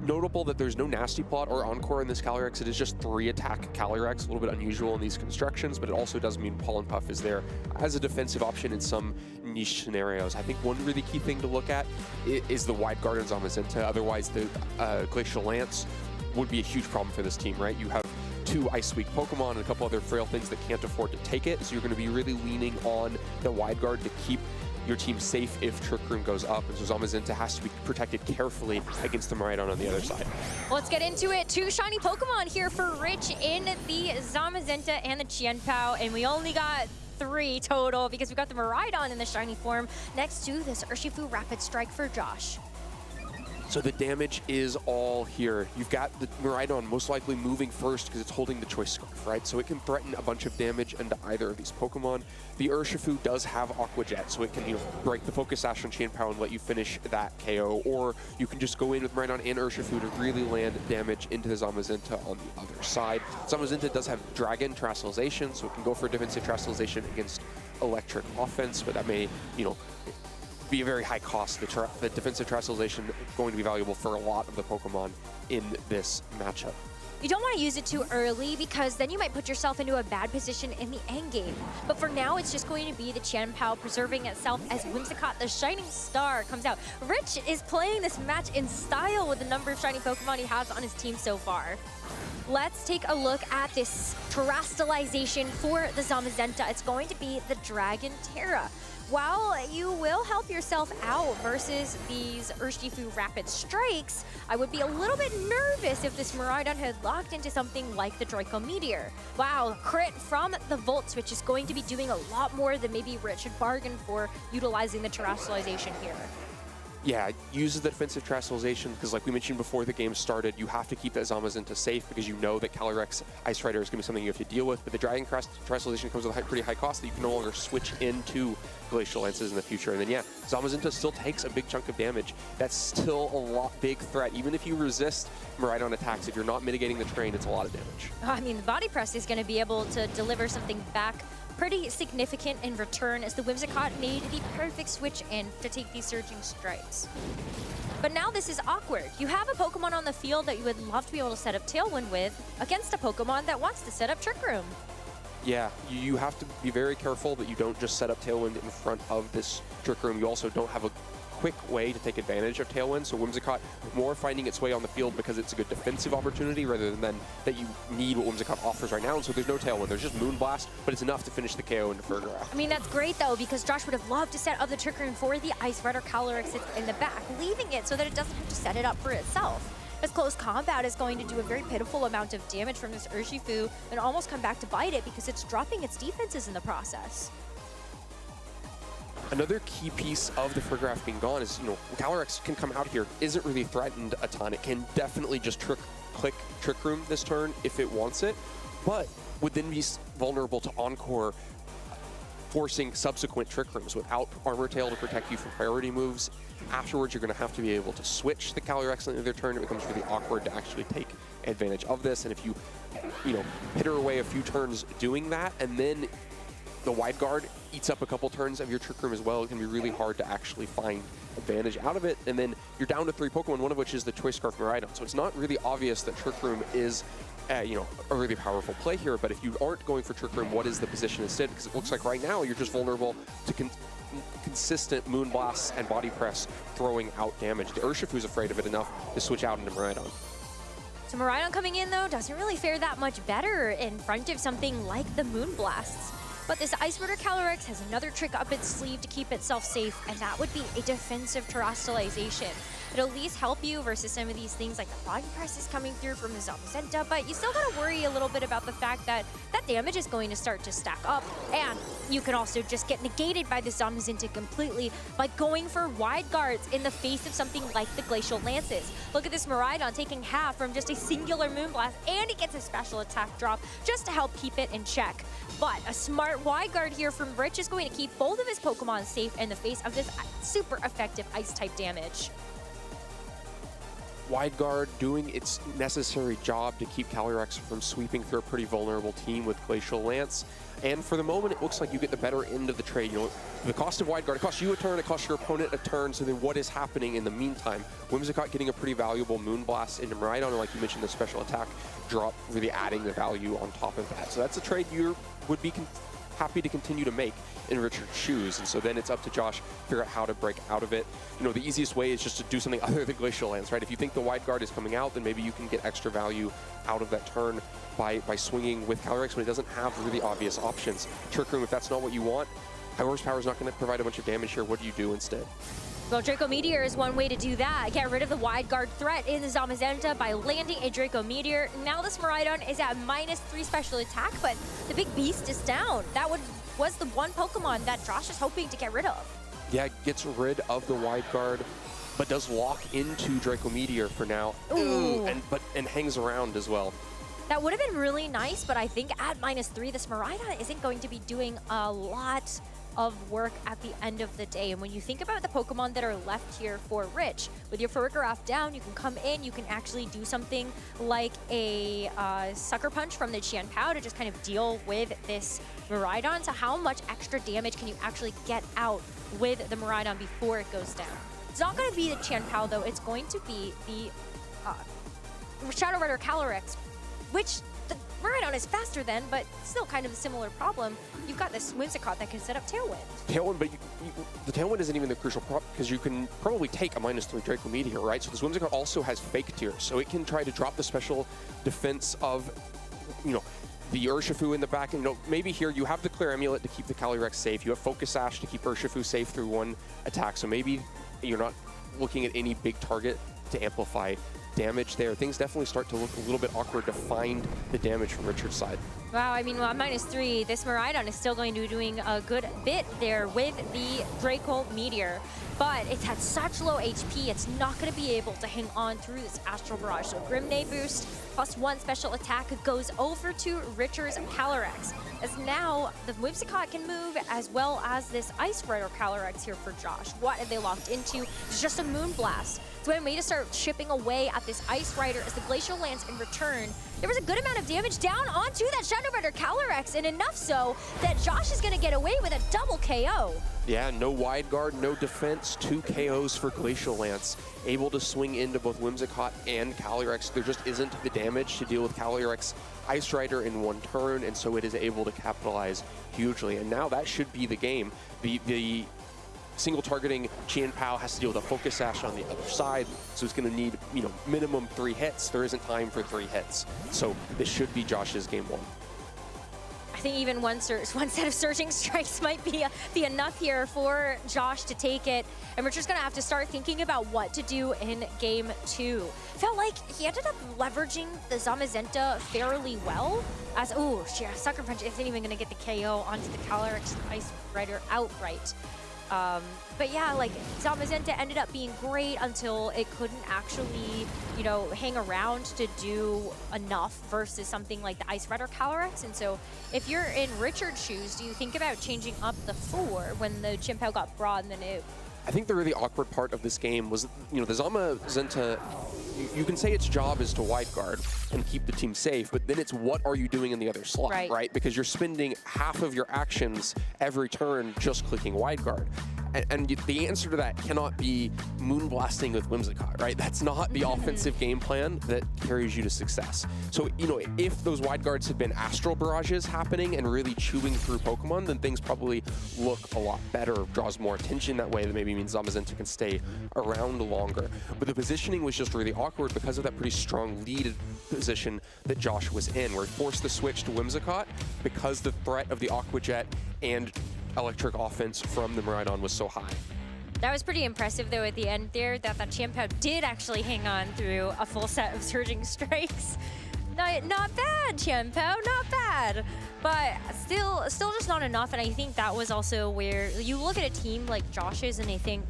notable that there's no Nasty Plot or Encore in this Calyrex. It is just 3-attack Calyrex, a little bit unusual in these constructions, but it also does mean Pollen Puff is there as a defensive option in some niche scenarios. I think one really key thing to look at is the Wide Guard on Zamazenta. Otherwise, the Glacial Lance would be a huge problem for this team, right? You have 2 Ice Weak Pokemon and a couple other frail things that can't afford to take it, so you're going to be really leaning on the Wide Guard to keep your team safe if Trick Room goes up, and so Zamazenta has to be protected carefully against the Miraidon on the other side.
Let's get into it. 2 shiny Pokemon here for Rich in the Zamazenta and the Qianpao, and we only got 3 total because we got the Miraidon in the shiny form next to this Urshifu Rapid Strike for Josh.
So the damage is all here. You've got the Miraidon most likely moving first because it's holding the Choice Scarf, right? So it can threaten a bunch of damage into either of these Pokemon. The Urshifu does have Aqua Jet, so it can, you know, break the Focus Sash on Qianpao and let you finish that KO, or you can just go in with Miraidon and Urshifu to really land damage into the Zamazenta on the other side. Zamazenta does have Dragon Terrestrialization, so it can go for defensive Terrestrialization against Electric offense, but that may, you know, be a very high cost. The defensive Terrestrialization going to be valuable for a lot of the Pokemon in this matchup.
You don't want to use it too early because then you might put yourself into a bad position in the endgame. But for now, it's just going to be the Qianpao preserving itself as Whimsicott, the Shining Star, comes out. Rich is playing this match in style with the number of shiny Pokemon he has on his team so far. Let's take a look at this Terrestrialization for the Zamazenta. It's going to be the Dragon Terra. While you will help yourself out versus these Urshifu Rapid Strikes, I would be a little bit nervous if this Miraidon had locked into something like the Draco Meteor. Wow, crit from the Volt Switch is going to be doing a lot more than maybe Rich had bargained for utilizing the Terrestrialization here.
Yeah, uses the defensive Terrestrialization because, like we mentioned before the game started, you have to keep that Zamazenta safe because you know that Calyrex Ice Rider is going to be something you have to deal with. But the Dragon Terrestrialization comes with a pretty high cost that you can no longer switch into Glacial Lances in the future. And then, yeah, Zamazenta still takes a big chunk of damage. That's still a big threat. Even if you resist Miraidon attacks, if you're not mitigating the terrain, it's a lot of damage.
I mean, the Body Press is going to be able to deliver something back pretty significant in return, as the Whimsicott made the perfect switch in to take these Surging Strikes. But now this is awkward. You have a Pokemon on the field that you would love to be able to set up Tailwind with against a Pokemon that wants to set up Trick Room.
Yeah, you have to be very careful that you don't just set up Tailwind in front of this Trick Room. You also don't have a quick way to take advantage of Tailwind, so Whimsicott more finding its way on the field because it's a good defensive opportunity rather than that you need what Whimsicott offers right now, and so there's no Tailwind. There's just Moonblast, but it's enough to finish the KO into Fergaraf.
I mean, that's great though, because Josh would have loved to set up the Trick Room for the Ice Rider Calyrex in the back, leaving it so that it doesn't have to set it up for itself. As close combat is going to do a very pitiful amount of damage from this Urshifu and almost come back to bite it because it's dropping its defenses in the process.
Another key piece of the Fergaraf being gone is, you know, Calyrex can come out here, isn't really threatened a ton. It can definitely just click Trick Room this turn if it wants it, but would then be vulnerable to Encore, forcing subsequent Trick Rooms without Armor Tail to protect you from priority moves. Afterwards, you're going to have to be able to switch the Calyrex on their turn. It becomes really awkward to actually take advantage of this, and if you know, hit her away a few turns doing that, and then the Wide Guard eats up a couple turns of your Trick Room as well, it can be really hard to actually find advantage out of it. And then you're down to 3 Pokemon, one of which is the Choice Scarf Miraidon. So it's not really obvious that Trick Room is, you know, a really powerful play here. But if you aren't going for Trick Room, what is the position instead? Because it looks like right now you're just vulnerable to consistent Moonblasts and Body Press throwing out damage. The Urshifu's afraid of it enough to switch out into Miraidon.
So Miraidon coming in though doesn't really fare that much better in front of something like the Moonblasts. But this Ice Rider Calyrex has another trick up its sleeve to keep itself safe, and that would be a defensive Terrestrialization. It'll at least help you versus some of these things like the Body Press is coming through from the Zamazenta, but you still gotta worry a little bit about the fact that that damage is going to start to stack up, and you can also just get negated by the Zamazenta completely by going for Wide Guards in the face of something like the Glacial Lances. Look at this Miraidon taking half from just a singular Moonblast, and he gets a special attack drop just to help keep it in check. But a smart Wide Guard here from Rich is going to keep both of his Pokemon safe in the face of this super effective Ice-type damage.
Wide Guard doing its necessary job to keep Calyrex from sweeping through a pretty vulnerable team with Glacial Lance. And for the moment, it looks like you get the better end of the trade. You know, the cost of Wide Guard, it costs you a turn, it costs your opponent a turn, so then what is happening in the meantime? Whimsicott getting a pretty valuable Moonblast into Miraidon, and like you mentioned, the special attack drop, really adding the value on top of that. So that's a trade you would be happy to continue to make in Richard's shoes. And so then it's up to Josh to figure out how to break out of it. You know, the easiest way is just to do something other than Glacial Lance, right? If you think the Wide Guard is coming out, then maybe you can get extra value out of that turn by swinging with Calyrex when it doesn't have really obvious options. Trick Room, if that's not what you want, High Horsepower is not going to provide a bunch of damage here. What do you do instead?
Well, Draco Meteor is one way to do that. Get rid of the Wide Guard threat in the Zamazenta by landing a Draco Meteor. Now this Miraidon is at -3 special attack, but the big beast is down. That was the one Pokemon that Josh is hoping to get rid of.
Yeah, gets rid of the Wide Guard, but does lock into Draco Meteor for now.
Ooh.
And hangs around as well.
That would have been really nice, but I think at -3, this Miraidon isn't going to be doing a lot of work at the end of the day. And when you think about the Pokemon that are left here for Rich, with your Farigiraf down, you can come in, you can actually do something like a Sucker Punch from the Qianpao to just kind of deal with this Miraidon. So how much extra damage can you actually get out with the Miraidon before it goes down? It's not going to be the Qianpao though, it's going to be the Shadow Rider Calyrex, which the Miraidon is faster than, but still kind of a similar problem. You've got this Whimsicott that can set up Tailwind.
Tailwind, but the Tailwind isn't even the crucial problem because you can probably take a -3 Draco Meteor, right? So this Whimsicott also has Fake Tears, so it can try to drop the special defense of, you know, the Urshifu in the back. And, you know, maybe here you have the Clear Amulet to keep the Calyrex safe. You have Focus Sash to keep Urshifu safe through one attack. So maybe you're not looking at any big target to amplify damage there. Things definitely start to look a little bit awkward to find the damage from Richard's side.
Wow, I mean, well, at -3, this Miraidon is still going to be doing a good bit there with the Draco Meteor, but it's at such low HP, it's not going to be able to hang on through this Astral Barrage. So Grimday boost, +1 special attack goes over to Richard's Calyrex, as now the Whimsicott can move, as well as this Ice Rider Calyrex here for Josh. What have they locked into? It's just a Moonblast. So I'm way to start chipping away at this Ice Rider as the Glacial Lance in return. There was a good amount of damage down onto that Shadow Rider Calyrex, and enough so that Josh is going to get away with a double KO.
Yeah, no Wide Guard, no defense, 2 KOs for Glacial Lance. Able to swing into both Whimsicott and Calyrex. There just isn't the damage to deal with Calyrex Ice Rider in one turn, and so it is able to capitalize hugely. And now that should be the game. The single targeting Qianpao has to deal with a Focus Sash on the other side, so it's going to need, you know, minimum 3 hits. There isn't time for 3 hits, so this should be Josh's game 1.
I think even one set of Surging Strikes might be enough here for Josh to take it, and we're just going to have to start thinking about what to do in game 2. Felt like he ended up leveraging the Zamazenta fairly well, as, ooh, yeah, Sucker Punch isn't even going to get the KO onto the Calyrex Ice Rider outright. But yeah, like, Zamazenta ended up being great until it couldn't actually, you know, hang around to do enough versus something like the Ice Rider Calyrex. And so if you're in Richard's shoes, do you think about changing up the 4 when the Qianpao got broad and then it...
I think the really awkward part of this game was, you know, the Zamazenta, you can say its job is to Wide Guard and keep the team safe, but then it's what are you doing in the other slot, right? Because you're spending half of your actions every turn just clicking Wide Guard. And the answer to that cannot be Moonblasting with Whimsicott, right? That's not the offensive game plan that carries you to success. So, you know, if those Wide Guards had been Astral Barrages happening and really chewing through Pokemon, then things probably look a lot better, draws more attention that way. That maybe means Zamazenta can stay around longer. But the positioning was just really awkward because of that pretty strong lead position that Josh was in, where he forced the switch to Whimsicott because the threat of the Aqua Jet and electric offense from the Miraidon was so high.
That was pretty impressive, though, at the end there, that the Qianpao did actually hang on through a full set of Surging Strikes. Not bad, Qianpao, not bad. But still just not enough, and I think that was also where you look at a team like Josh's and I think,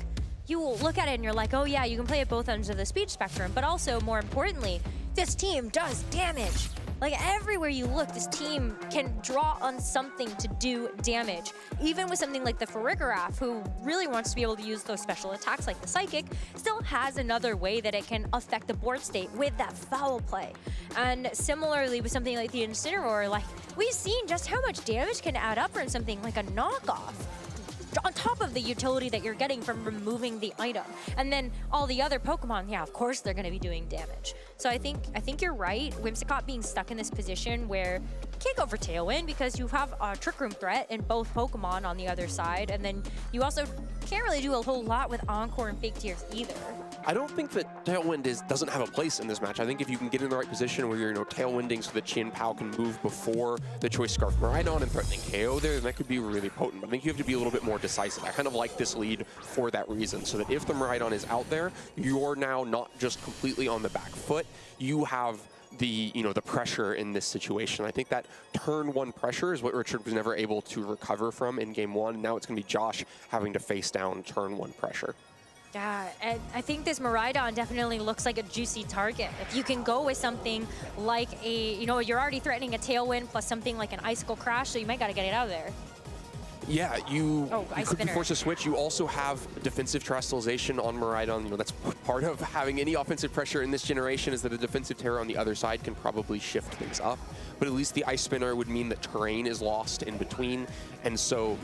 you will look at it and you're like, oh yeah, you can play at both ends of the speed spectrum, but also, more importantly, this team does damage. Like everywhere you look, this team can draw on something to do damage. Even with something like the Farigiraf, who really wants to be able to use those special attacks like the Psychic, still has another way that it can affect the board state with that foul play. And similarly with something like the Incineroar, like we've seen just how much damage can add up from something like a knockoff, on top of the utility that you're getting from removing the item. And then all the other Pokemon, yeah, of course they're going to be doing damage. So I think you're right. Whimsicott being stuck in this position where you can't go for Tailwind because you have a Trick Room threat in both Pokemon on the other side, and then you also can't really do a whole lot with Encore and Fake Tears either.
I don't think that Tailwind doesn't have a place in this match. I think if you can get in the right position where you're tailwinding so that Chien-Pao can move before the Choice Scarf Miraidon and threatening KO there, then that could be really potent. But I think you have to be a little bit more decisive. I kind of like this lead for that reason, so that if the Miraidon is out there, you're now not just completely on the back foot. You have the the pressure in this situation. I think that turn one pressure is what Richard was never able to recover from in game one. Now it's going to be Josh having to face down turn one pressure.
Yeah, and I think this Miraidon definitely looks like a juicy target. If you can go with something like a, you're already threatening a Tailwind plus something like an Icicle Crash, so you might got to get it out of there.
Yeah, you could be forced to switch. You also have defensive terrestrialization on Miraidon. That's part of having any offensive pressure in this generation, is that a defensive terror on the other side can probably shift things up. But at least the Ice Spinner would mean that terrain is lost in between, and so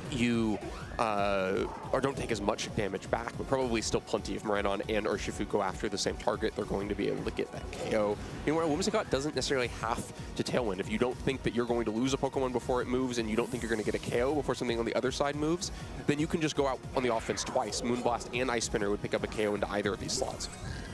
you or don't take as much damage back, but probably still plenty of Miraidon and Urshifu go after the same target. They're going to be able to get that KO. Meanwhile, Whimsicott doesn't necessarily have to Tailwind. If you don't think that you're going to lose a Pokemon before it moves, and you don't think you're going to get a KO before something on the other side moves, then you can just go out on the offense twice. Moonblast and Ice Spinner would pick up a KO into either of these slots.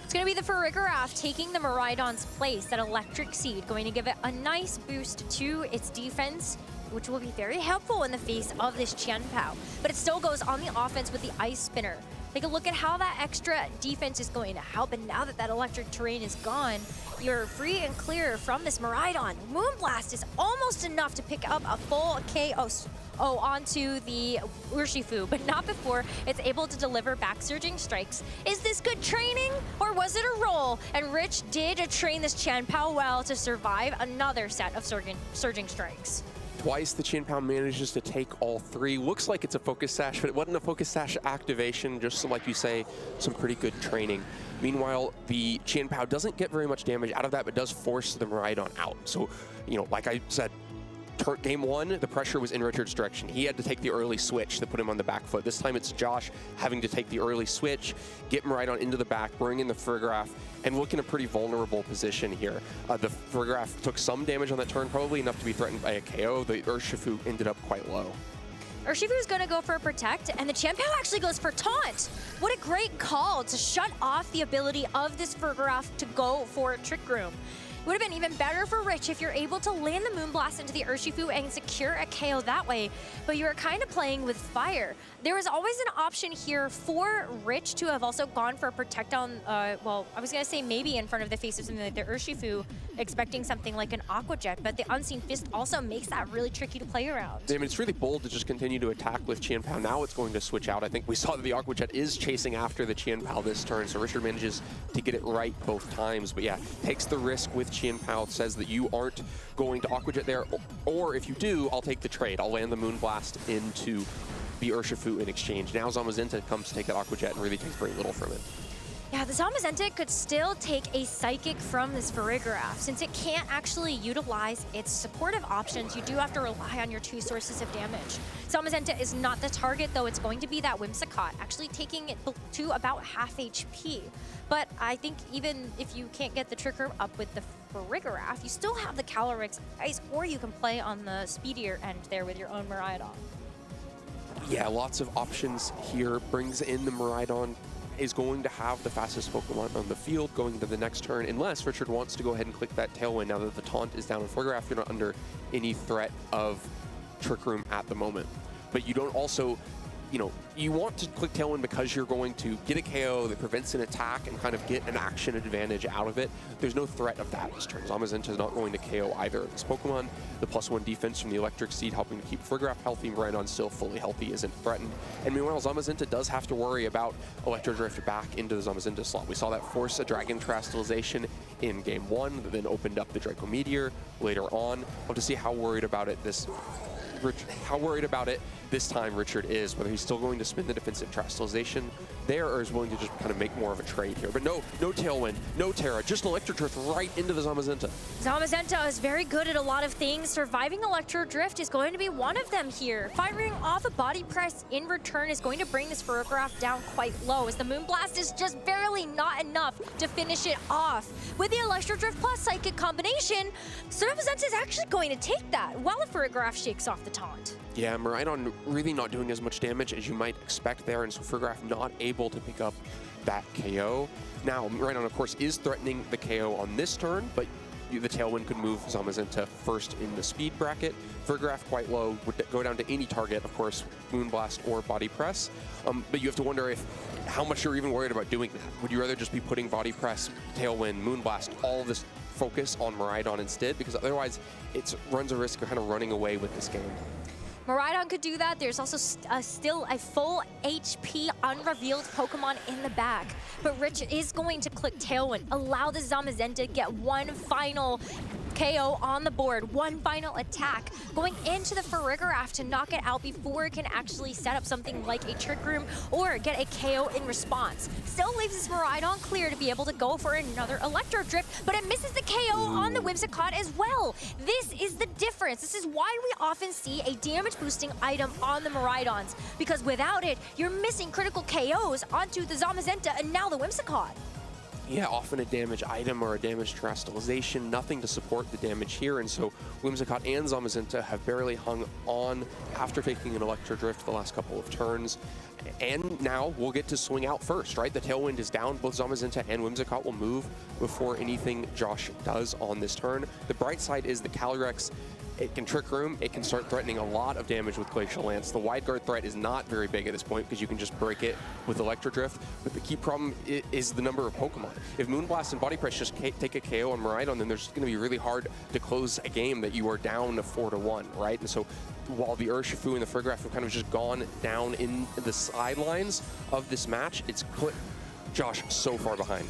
It's going to be the Farigiraf taking the Miraidon's place, that Electric Seed, going to give it a nice boost to its defense, which will be very helpful in the face of this Chien-Pao. But it still goes on the offense with the Ice Spinner. Take a look at how that extra defense is going to help, and now that that electric terrain is gone, you're free and clear from this Miraidon. Moonblast is almost enough to pick up a full KO onto the Urshifu, but not before it's able to deliver back Surging Strikes. Is this good training, or was it a roll? And Rich did train this Chien-Pao well to survive another set of Surging Strikes.
Twice the Chien-Pao manages to take all three. Looks like it's a Focus Sash, but it wasn't a Focus Sash activation, just like you say, some pretty good training. Meanwhile, the Chien-Pao doesn't get very much damage out of that, but does force the Miraidon out. So, like I said, game one, the pressure was in Richard's direction. He had to take the early switch that put him on the back foot. This time it's Josh having to take the early switch, get Miraidon into the back, bring in the Farigiraf, and look in a pretty vulnerable position here. The Farigiraf took some damage on that turn, probably enough to be threatened by a KO. The Urshifu ended up quite low.
Urshifu's going to go for a Protect, and the Chien-Pao actually goes for Taunt. What a great call to shut off the ability of this Farigiraf to go for a Trick Room. It would have been even better for Rich if you're able to land the Moonblast into the Urshifu and secure a KO that way, but you were kind of playing with fire. There was always an option here for Rich to have also gone for a Protect on, well, I was going to say maybe in front of the face of something like the Urshifu, expecting something like an Aqua Jet, but the Unseen Fist also makes that really tricky to play around.
I mean, it's really bold to just continue to attack with Chien-Pao. Now it's going to switch out. I think we saw that the Aqua Jet is chasing after the Chien-Pao this turn, so Richard manages to get it right both times. But yeah, takes the risk with Chien-Pao, says that you aren't going to Aqua Jet there, or if you do, I'll take the trade. I'll land the Moonblast into the Urshifu in exchange. Now Zamazenta comes to take that Aqua Jet and really takes very little from it.
Yeah, the Zamazenta could still take a Psychic from this Farigiraf. Since it can't actually utilize its supportive options, you do have to rely on your two sources of damage. Zamazenta is not the target, though. It's going to be that Whimsicott, actually taking it to about half HP. But I think even if you can't get the Trick Room up with the Farigiraf, you still have the Calyrex Ice, or you can play on the speedier end there with your own Miraidon.
Yeah, lots of options here. Brings in the Miraidon, is going to have the fastest Pokemon on the field going into the next turn, unless Richard wants to go ahead and click that Tailwind now that the Taunt is down on Farigiraf. You're not under any threat of Trick Room at the moment. But you don't also, you want to click Tailwind because you're going to get a KO that prevents an attack and kind of get an action advantage out of it. There's no threat of that this turn. Zamazenta is not going to KO either of these Pokemon. The +1 defense from the Electric Seed helping to keep Farigiraf healthy. Miraidon still fully healthy, isn't threatened. And meanwhile, Zamazenta does have to worry about Electro Drift back into the Zamazenta slot. We saw that force a Dragon Terrestrialization in game 1, that then opened up the Draco Meteor later on. We'll have to see how worried about it this time Richard is, whether he's still going to spin the defensive Terastallization there or is willing to just kind of make more of a trade here. But no Tailwind, no Terra, just Electro Drift right into the Zamazenta.
Zamazenta is very good at a lot of things. Surviving Electro Drift is going to be one of them here. Firing off a body press in return is going to bring this Ferrograph down quite low, as the Moonblast is just barely not enough to finish it off. With the Electro Drift plus Psychic combination, Zamazenta is actually going to take that while the Ferrograph shakes off the taunt.
Yeah, Miraidon really not doing as much damage as you might expect there, and so Ferrograph not able to pick up that KO. Now, Miraidon, of course, is threatening the KO on this turn, but the Tailwind could move Zamazenta first in the speed bracket. Ferrograph quite low, would go down to any target, of course, Moonblast or Body Press. But you have to wonder how much you're even worried about doing that. Would you rather just be putting Body Press, Tailwind, Moonblast, all of this focus on Miraidon instead? Because otherwise, it runs a risk of kind of running away with this game.
Miraidon could do that. There's also still a full HP unrevealed Pokemon in the back. But Rich is going to click Tailwind, allow the Zamazenta to get one final KO on the board, one final attack, going into the Ferrograph to knock it out before it can actually set up something like a Trick Room or get a KO in response. Still leaves this Miraidon clear to be able to go for another Electro Drift, but it misses the KO on the Whimsicott as well. This is the difference. This is why we often see a damage boosting item on the Miraidons, because without it, you're missing critical KOs onto the Zamazenta and now the Whimsicott.
Yeah, often a damage item or a damage Terastallization, nothing to support the damage here, and so Whimsicott and Zamazenta have barely hung on after taking an Electro Drift the last couple of turns. And now we'll get to swing out first, right? The Tailwind is down, both Zamazenta and Whimsicott will move before anything Josh does on this turn. The bright side is the Calyrex, it can Trick Room, it can start threatening a lot of damage with Glacial Lance. The wide guard threat is not very big at this point because you can just break it with Electro Drift, but the key problem is the number of Pokemon. If Moonblast and Body Press just take a KO on Miraidon, then there's going to be really hard to close a game that you are down 4-1, right? And so while the Urshifu and the Ferrograph have kind of just gone down in the sidelines of this match, it's put Josh so far behind.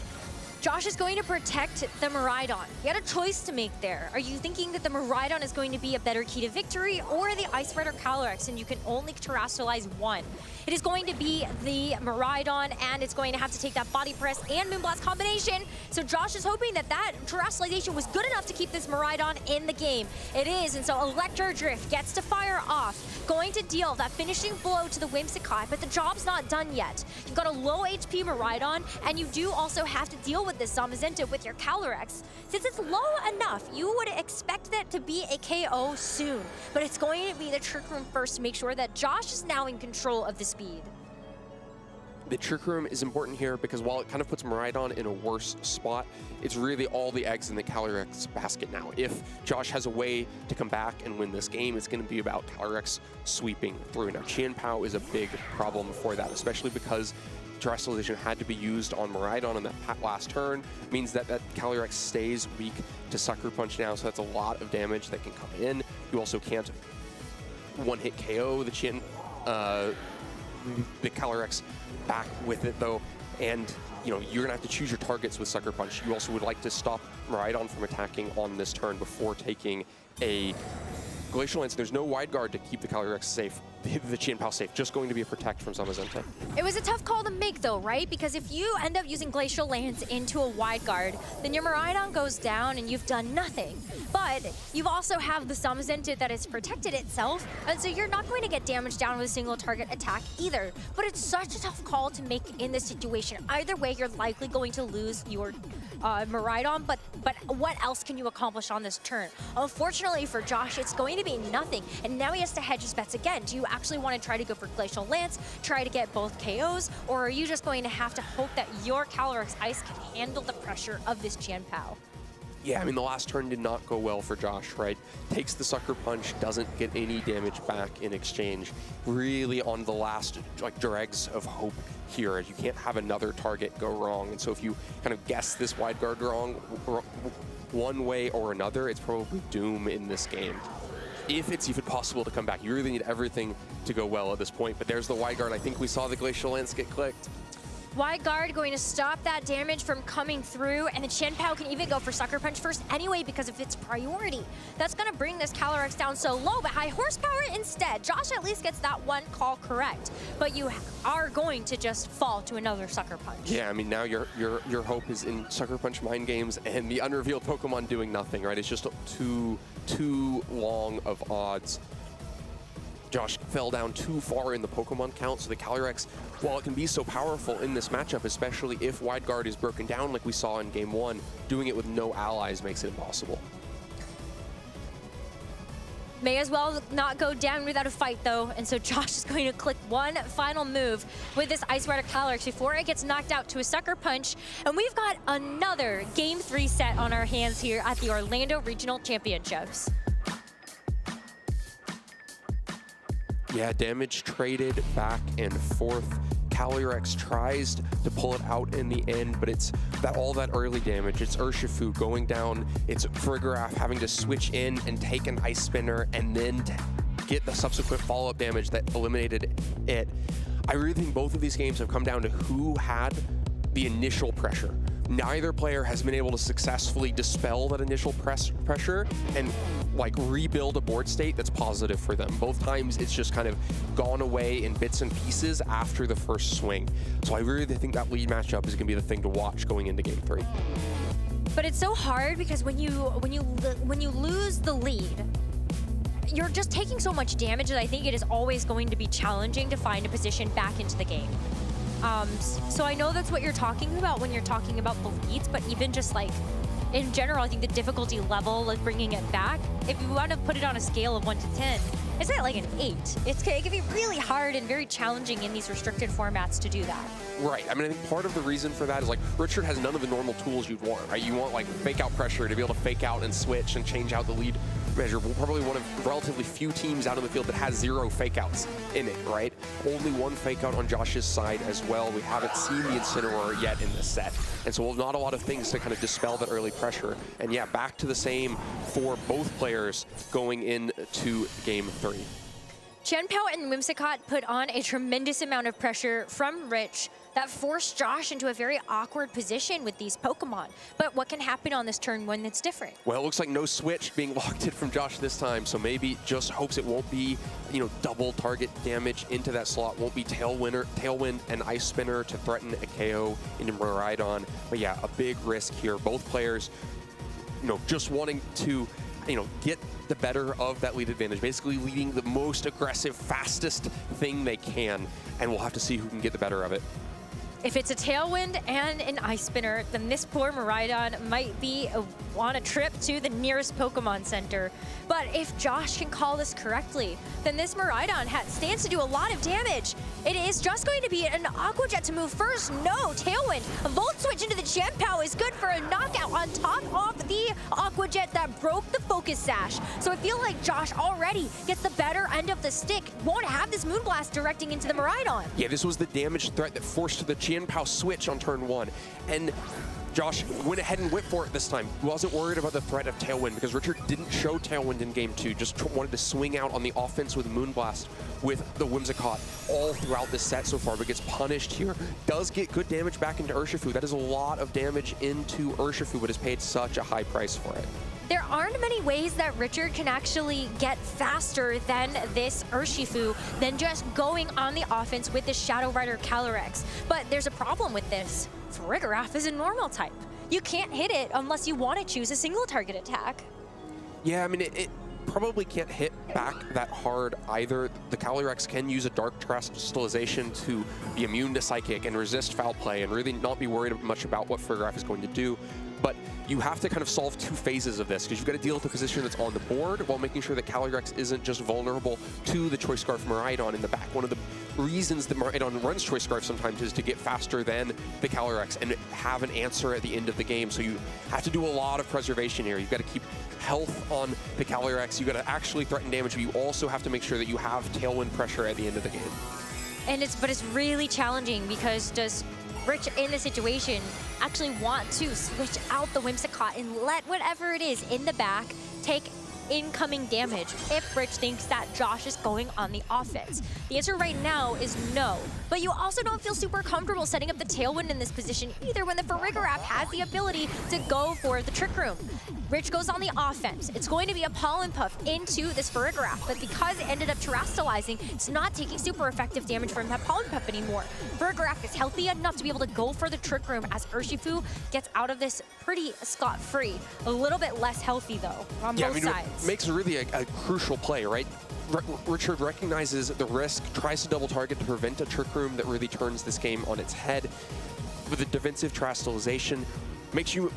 Josh is going to protect the Miraidon. He had a choice to make there. Are you thinking that the Miraidon is going to be a better key to victory, or the Ice Rider Calyrex, and you can only Terastallize one? It is going to be the Miraidon, and it's going to have to take that Body Press and Moonblast combination. So Josh is hoping that that Terastallization was good enough to keep this Miraidon in the game. It is, and so Electro Drift gets to fire off, going to deal that finishing blow to the Whimsicott, but the job's not done yet. You've got a low HP Miraidon, and you do also have to deal with this Zamazenta with your Calyrex. Since it's low enough, you would expect that to be a KO soon, but it's going to be the Trick Room first to make sure that Josh is now in control of the speed.
The Trick Room is important here because while it kind of puts Miraidon in a worse spot, it's really all the eggs in the Calyrex basket now. If Josh has a way to come back and win this game, it's going to be about Calyrex sweeping through. Now, Qianpao is a big problem for that, especially because Terastallization had to be used on Miraidon on that last turn. It means that Calyrex stays weak to Sucker Punch now, so that's a lot of damage that can come in. You also can't one-hit KO the Calyrex back with it, though, and you're gonna have to choose your targets with Sucker Punch. You also would like to stop Miraidon from attacking on this turn before taking a Glacial Lance. There's no wide guard to keep the Calyrex safe, the Qianpao safe, just going to be a protect from Zamazenta.
It was a tough call to make though, right? Because if you end up using Glacial Lance into a wide guard, then your Miraidon goes down and you've done nothing. But you also have the Zamazenta that has protected itself, and so you're not going to get damage down with a single target attack either. But it's such a tough call to make in this situation. Either way, you're likely going to lose your Miraidon, but what else can you accomplish on this turn? Unfortunately for Josh, it's going to be nothing, and now he has to hedge his bets again. Do you actually want to try to go for Glacial Lance, try to get both KOs, or are you just going to have to hope that your Calyrex Ice can handle the pressure of this Qianpao?
Yeah, I mean, the last turn did not go well for Josh, right? Takes the Sucker Punch, doesn't get any damage back in exchange. Really on the last, dregs of hope here. You can't have another target go wrong. And so if you kind of guess this wide guard wrong one way or another, it's probably doom in this game. If it's even possible to come back, you really need everything to go well at this point. But there's the wide guard. I think we saw the Glacial Lance get clicked.
Wide Guard going to stop that damage from coming through, and the Chien-Pao can even go for Sucker Punch first anyway because of its priority. That's going to bring this Calyrex down so low, but high horsepower instead. Josh at least gets that one call correct, but you are going to just fall to another Sucker Punch.
Yeah, I mean, now your hope is in Sucker Punch mind games and the unrevealed Pokemon doing nothing, right? It's just too long of odds. Josh fell down too far in the Pokemon count, so the Calyrex, while it can be so powerful in this matchup, especially if Wide Guard is broken down like we saw in Game 1, doing it with no allies makes it impossible.
May as well not go down without a fight, though, and so Josh is going to click one final move with this Ice Rider Calyrex before it gets knocked out to a Sucker Punch, and we've got another Game 3 set on our hands here at the Orlando Regional Championships.
Yeah, damage traded back and forth. Calyrex tries to pull it out in the end, but it's all that early damage. It's Urshifu going down. It's Farigiraf having to switch in and take an Ice Spinner and then get the subsequent follow-up damage that eliminated it. I really think both of these games have come down to who had the initial pressure. Neither player has been able to successfully dispel that initial pressure and like rebuild a board state that's positive for them. Both times it's just kind of gone away in bits and pieces after the first swing. So I really think that lead matchup is going to be the thing to watch going into Game 3.
But it's so hard because when you lose the lead, you're just taking so much damage that I think it is always going to be challenging to find a position back into the game. So I know that's what you're talking about when you're talking about the leads, but even just like in general, I think the difficulty level of bringing it back, if you want to put it on a scale of 1 to 10, it's at like an 8. It can be really hard and very challenging in these restricted formats to do that.
Right. I mean, I think part of the reason for that is like Richard has none of the normal tools you'd want, right? You want like fake out pressure to be able to fake out and switch and change out the lead measure. We're probably one of relatively few teams out on the field that has 0 fake outs in it, right? Only 1 fake out on Josh's side as well. We haven't seen the Incineroar yet in this set. And so not a lot of things to kind of dispel that early pressure. And yeah, back to the same for both players going into Game 3.
Chien-Pao and Whimsicott put on a tremendous amount of pressure from Rich that forced Josh into a very awkward position with these Pokemon. But what can happen on this turn when it's different?
Well, it looks like no switch being locked in from Josh this time, so maybe just hopes it won't be, double target damage into that slot. Won't be Tailwind and Ice Spinner to threaten a KO into Miraidon. But yeah, a big risk here. Both players, just wanting to get the better of that lead advantage, basically leading the most aggressive, fastest thing they can, and we'll have to see who can get the better of it.
If it's a Tailwind and an Ice Spinner, then this poor Miraidon might be on a trip to the nearest Pokemon Center. But if Josh can call this correctly, then this Miraidon stands to do a lot of damage. It is just going to be an Aqua Jet to move first. No, Tailwind. A Volt Switch into the Chien-Pao is good for a knockout on top of the Aqua Jet that broke the Focus Sash. So I feel like Josh already gets the better end of the stick. Won't have this Moonblast directing into the Miraidon.
Yeah, this was the damage threat that forced the Chien-Pao switch on turn 1. And Josh went ahead and went for it this time. He wasn't worried about the threat of Tailwind because Richard didn't show Tailwind in Game 2. Just wanted to swing out on the offense with Moonblast with the Whimsicott all throughout this set so far, but gets punished here. Does get good damage back into Urshifu. That is a lot of damage into Urshifu, but has paid such a high price for it.
There aren't many ways that Richard can actually get faster than this Urshifu than just going on the offense with the Shadow Rider Calyrex. But there's a problem with this. Farigiraf is a normal type. You can't hit it unless you want to choose a single target attack.
Yeah, I mean, it probably can't hit back that hard either. The Calyrex can use a Dark Crystallization to be immune to Psychic and resist Foul Play and really not be worried much about what Farigiraf is going to do. But you have to kind of solve 2 phases of this because you've got to deal with the position that's on the board while making sure that Calyrex isn't just vulnerable to the Choice Scarf Miraidon in the back. One of the reasons that Miraidon runs Choice Scarf sometimes is to get faster than the Calyrex and have an answer at the end of the game. So you have to do a lot of preservation here. You've got to keep health on the Calyrex. You've got to actually threaten damage, but you also have to make sure that you have Tailwind pressure at the end of the game.
But it's really challenging because does Rich in the situation actually want to switch out the Whimsicott and let whatever it is in the back take incoming damage if Rich thinks that Josh is going on the offense? The answer right now is no. But you also don't feel super comfortable setting up the Tailwind in this position either when the Farigiraf has the ability to go for the Trick Room. Rich goes on the offense. It's going to be a Pollen Puff into this Farigiraf, but because it ended up terastallizing, it's not taking super effective damage from that Pollen Puff anymore. Farigiraf is healthy enough to be able to go for the Trick Room as Urshifu gets out of this pretty scot-free. A little bit less healthy, though, on both sides.
It makes really a crucial play, right? Richard recognizes the risk, tries to double target to prevent a Trick Room that really turns this game on its head. With the defensive terastallization, makes you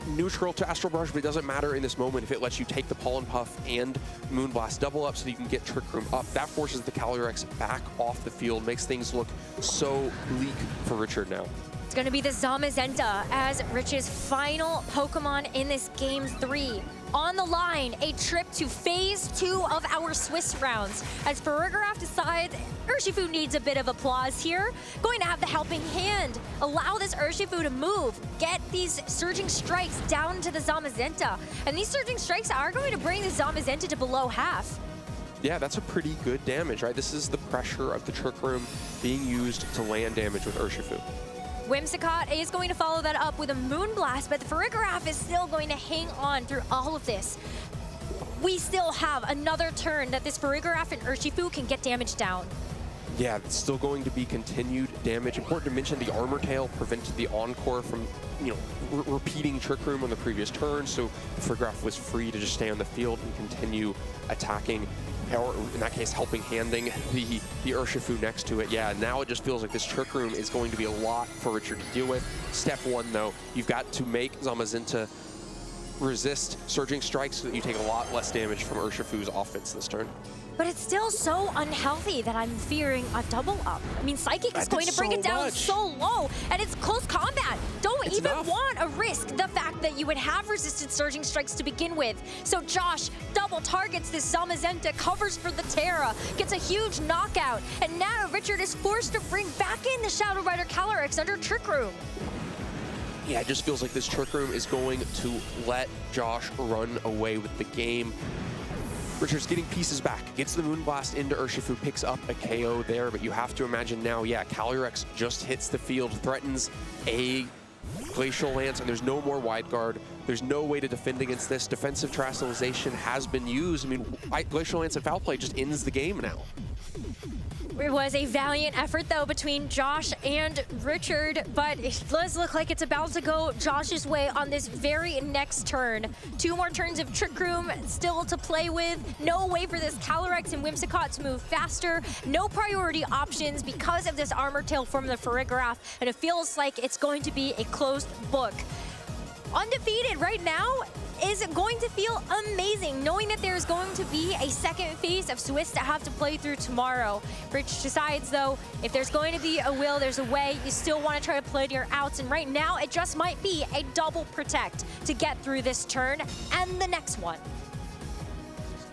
neutral to Astral Barrage, but it doesn't matter in this moment if it lets you take the Pollen Puff and Moonblast double up so that you can get Trick Room up. That forces the Calyrex back off the field, makes things look so bleak for Richard now.
It's going to be the Zamazenta as Rich's final Pokemon in this Game 3. On the line, a trip to Phase 2 of our Swiss rounds. As Farigiraf decides Urshifu needs a bit of applause here, going to have the helping hand. Allow this Urshifu to move, get these Surging Strikes down to the Zamazenta. And these Surging Strikes are going to bring the Zamazenta to below half.
Yeah, that's a pretty good damage, right? This is the pressure of the Trick Room being used to land damage with Urshifu.
Whimsicott is going to follow that up with a Moonblast, but the Farigiraf is still going to hang on through all of this. We still have another turn that this Farigiraf and Urshifu can get damage down.
Yeah, it's still going to be continued damage. Important to mention the Armor Tail prevented the Encore from, repeating Trick Room on the previous turn, so the Farigiraf was free to just stay on the field and continue attacking, or in that case, helping handing the Urshifu next to it. Yeah, now it just feels like this Trick Room is going to be a lot for Richard to deal with. Step one, though, you've got to make Zamazenta resist Surging Strikes so that you take a lot less damage from Urshifu's offense this turn.
But it's still so unhealthy that I'm fearing a double up. I mean, Psychic is going to bring it down so low, and it's close combat. Don't even want to risk the fact that you would have resisted Surging Strikes to begin with. So Josh double targets this Zamazenta, covers for the Terra, gets a huge knockout, and now Richard is forced to bring back in the Shadow Rider Calyrex under Trick Room.
Yeah, it just feels like this Trick Room is going to let Josh run away with the game. Richard's getting pieces back, gets the Moonblast into Urshifu, picks up a KO there, but you have to imagine now, yeah, Calyrex just hits the field, threatens a Glacial Lance, and there's no more Wide Guard. There's no way to defend against this. Defensive terastallization has been used. I mean, Glacial Lance and Foul Play just ends the game now.
It was a valiant effort, though, between Josh and Richard, but it does look like it's about to go Josh's way on this very next turn. 2 more turns of Trick Room still to play with. No way for this Calyrex and Whimsicott to move faster. No priority options because of this Armor Tail from the Farigiraf, and it feels like it's going to be a closed book. Undefeated right now is going to feel amazing, knowing that there's going to be a second phase of Swiss to have to play through tomorrow. Rich decides, though, if there's going to be a will, there's a way. You still want to try to play to your outs, and right now it just might be a double protect to get through this turn and the next one.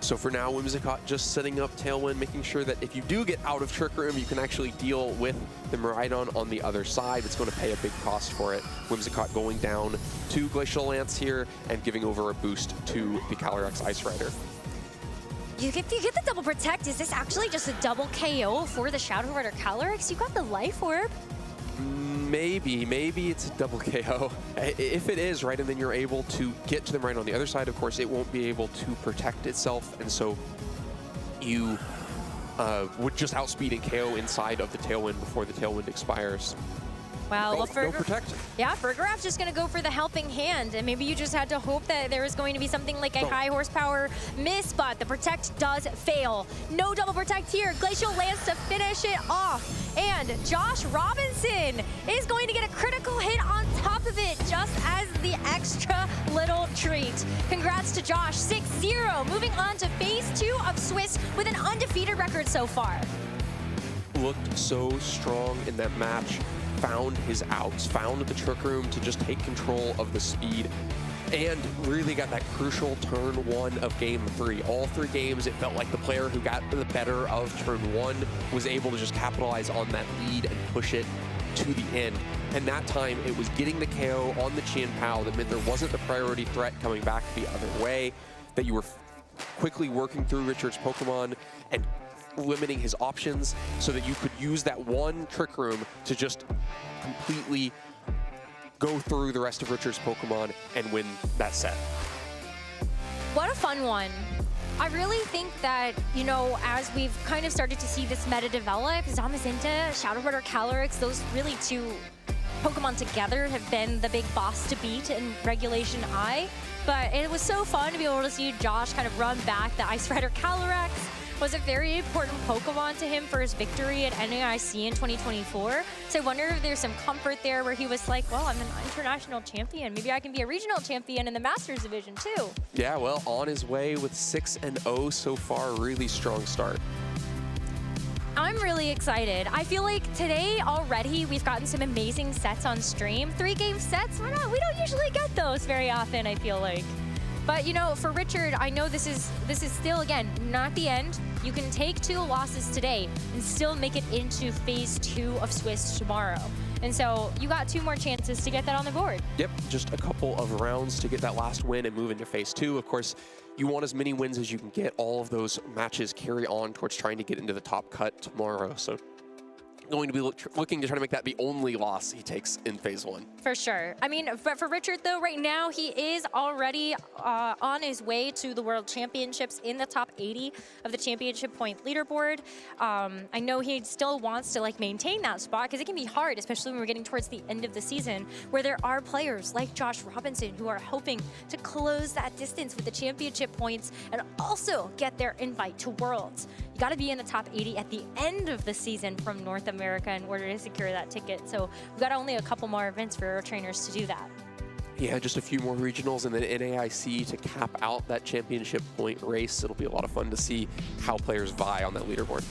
So for now, Whimsicott just setting up Tailwind, making sure that if you do get out of Trick Room, you can actually deal with the Miraidon on the other side. It's going to pay a big cost for it. Whimsicott going down to Glacial Lance here and giving over a boost to the Calyrex Ice Rider.
You get the double protect. Is this actually just a double KO for the Shadow Rider Calyrex? You got the Life Orb.
Maybe it's a double KO. If it is, right, and then you're able to get to them right on the other side, of course, it won't be able to protect itself, and so you would just outspeed and KO inside of the Tailwind before the Tailwind expires.
Wow,
no protect.
Yeah, Farigiraf's just going to go for the helping hand, and maybe you just had to hope that there was going to be something like a high horsepower miss, but the protect does fail. No double protect here. Glacial Lance to finish it off, and Josh Robinson is going to get a critical hit on top of it, just as the extra little treat. Congrats to Josh, 6-0, moving on to Phase 2 of Swiss with an undefeated record so far.
Looked so strong in that match. Found his outs, found the Trick Room to just take control of the speed, and really got that crucial turn 1 of Game 3. All 3 games, it felt like the player who got the better of turn 1 was able to just capitalize on that lead and push it to the end. And that time, it was getting the KO on the Chien Pao that meant there wasn't the priority threat coming back the other way, that you were quickly working through Richard's Pokemon and limiting his options so that you could use that one Trick Room to just completely go through the rest of Richard's Pokemon and win that set.
What a fun one. I really think that, you know, as we've kind of started to see this meta develop, Zamazenta, Shadow Rider, Calyrex, those really two Pokemon together have been the big boss to beat in Regulation I. But it was so fun to be able to see Josh kind of run back the Ice Rider Calyrex. Was a very important Pokemon to him for his victory at NAIC in 2024. So I wonder if there's some comfort there where he was like, well, I'm an international champion. Maybe I can be a regional champion in the Masters division too.
Yeah, well, on his way with 6-0 so far, really strong start.
I'm really excited. I feel like today already we've gotten some amazing sets on stream. 3-game sets, we don't usually get those very often, I feel like. But you know, for Richard, I know this is still, again, not the end. You can take 2 losses today and still make it into phase 2 of Swiss tomorrow. And so you got 2 more chances to get that on the board.
Yep, just a couple of rounds to get that last win and move into phase 2. Of course, you want as many wins as you can get. All of those matches carry on towards trying to get into the top cut tomorrow. So going to be looking to try to make that the only loss he takes in phase 1.
For sure. I mean, but for Richard, though, right now, he is already on his way to the World Championships in the top 80 of the championship point leaderboard. I know he still wants to maintain that spot because it can be hard, especially when we're getting towards the end of the season, where there are players like Josh Robinson who are hoping to close that distance with the championship points and also get their invite to Worlds. You got to be in the top 80 at the end of the season from North America in order to secure that ticket. So we've got only a couple more events for our trainers to do that.
Yeah, just a few more regionals and then NAIC to cap out that championship point race. It'll be a lot of fun to see how players vie on that leaderboard.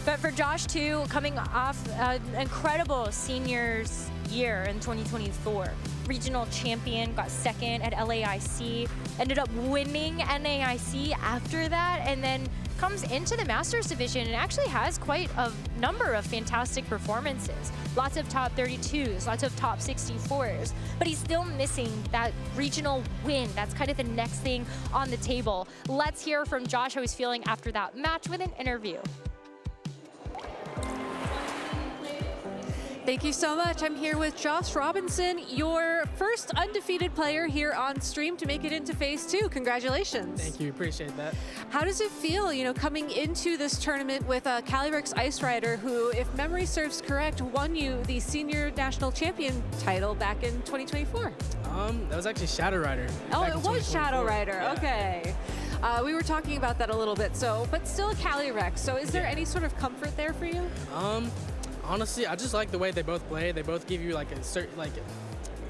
But for Josh, too, coming off an incredible seniors year in 2024, regional champion, got second at LAIC, ended up winning NAIC after that, and then comes into the Masters division and actually has quite a number of fantastic performances. Lots of top 32s, lots of top 64s, but he's still missing that regional win. That's kind of the next thing on the table. Let's hear from Josh how he's feeling after that match with an interview.
Thank you so much. I'm here with Josh Robinson, your first undefeated player here on stream to make it into phase 2. Congratulations.
Thank you, appreciate that.
How does it feel, coming into this tournament with Calyrex Ice Rider, who, if memory serves correct, won you the senior national champion title back in 2024?
That was actually Shadow Rider.
Oh, it was Shadow Rider,
yeah.
Okay. We were talking about that a little bit, but still a Calyrex. So is there any sort of comfort there for you?
Honestly, I just like the way they both play. They both give you a certain,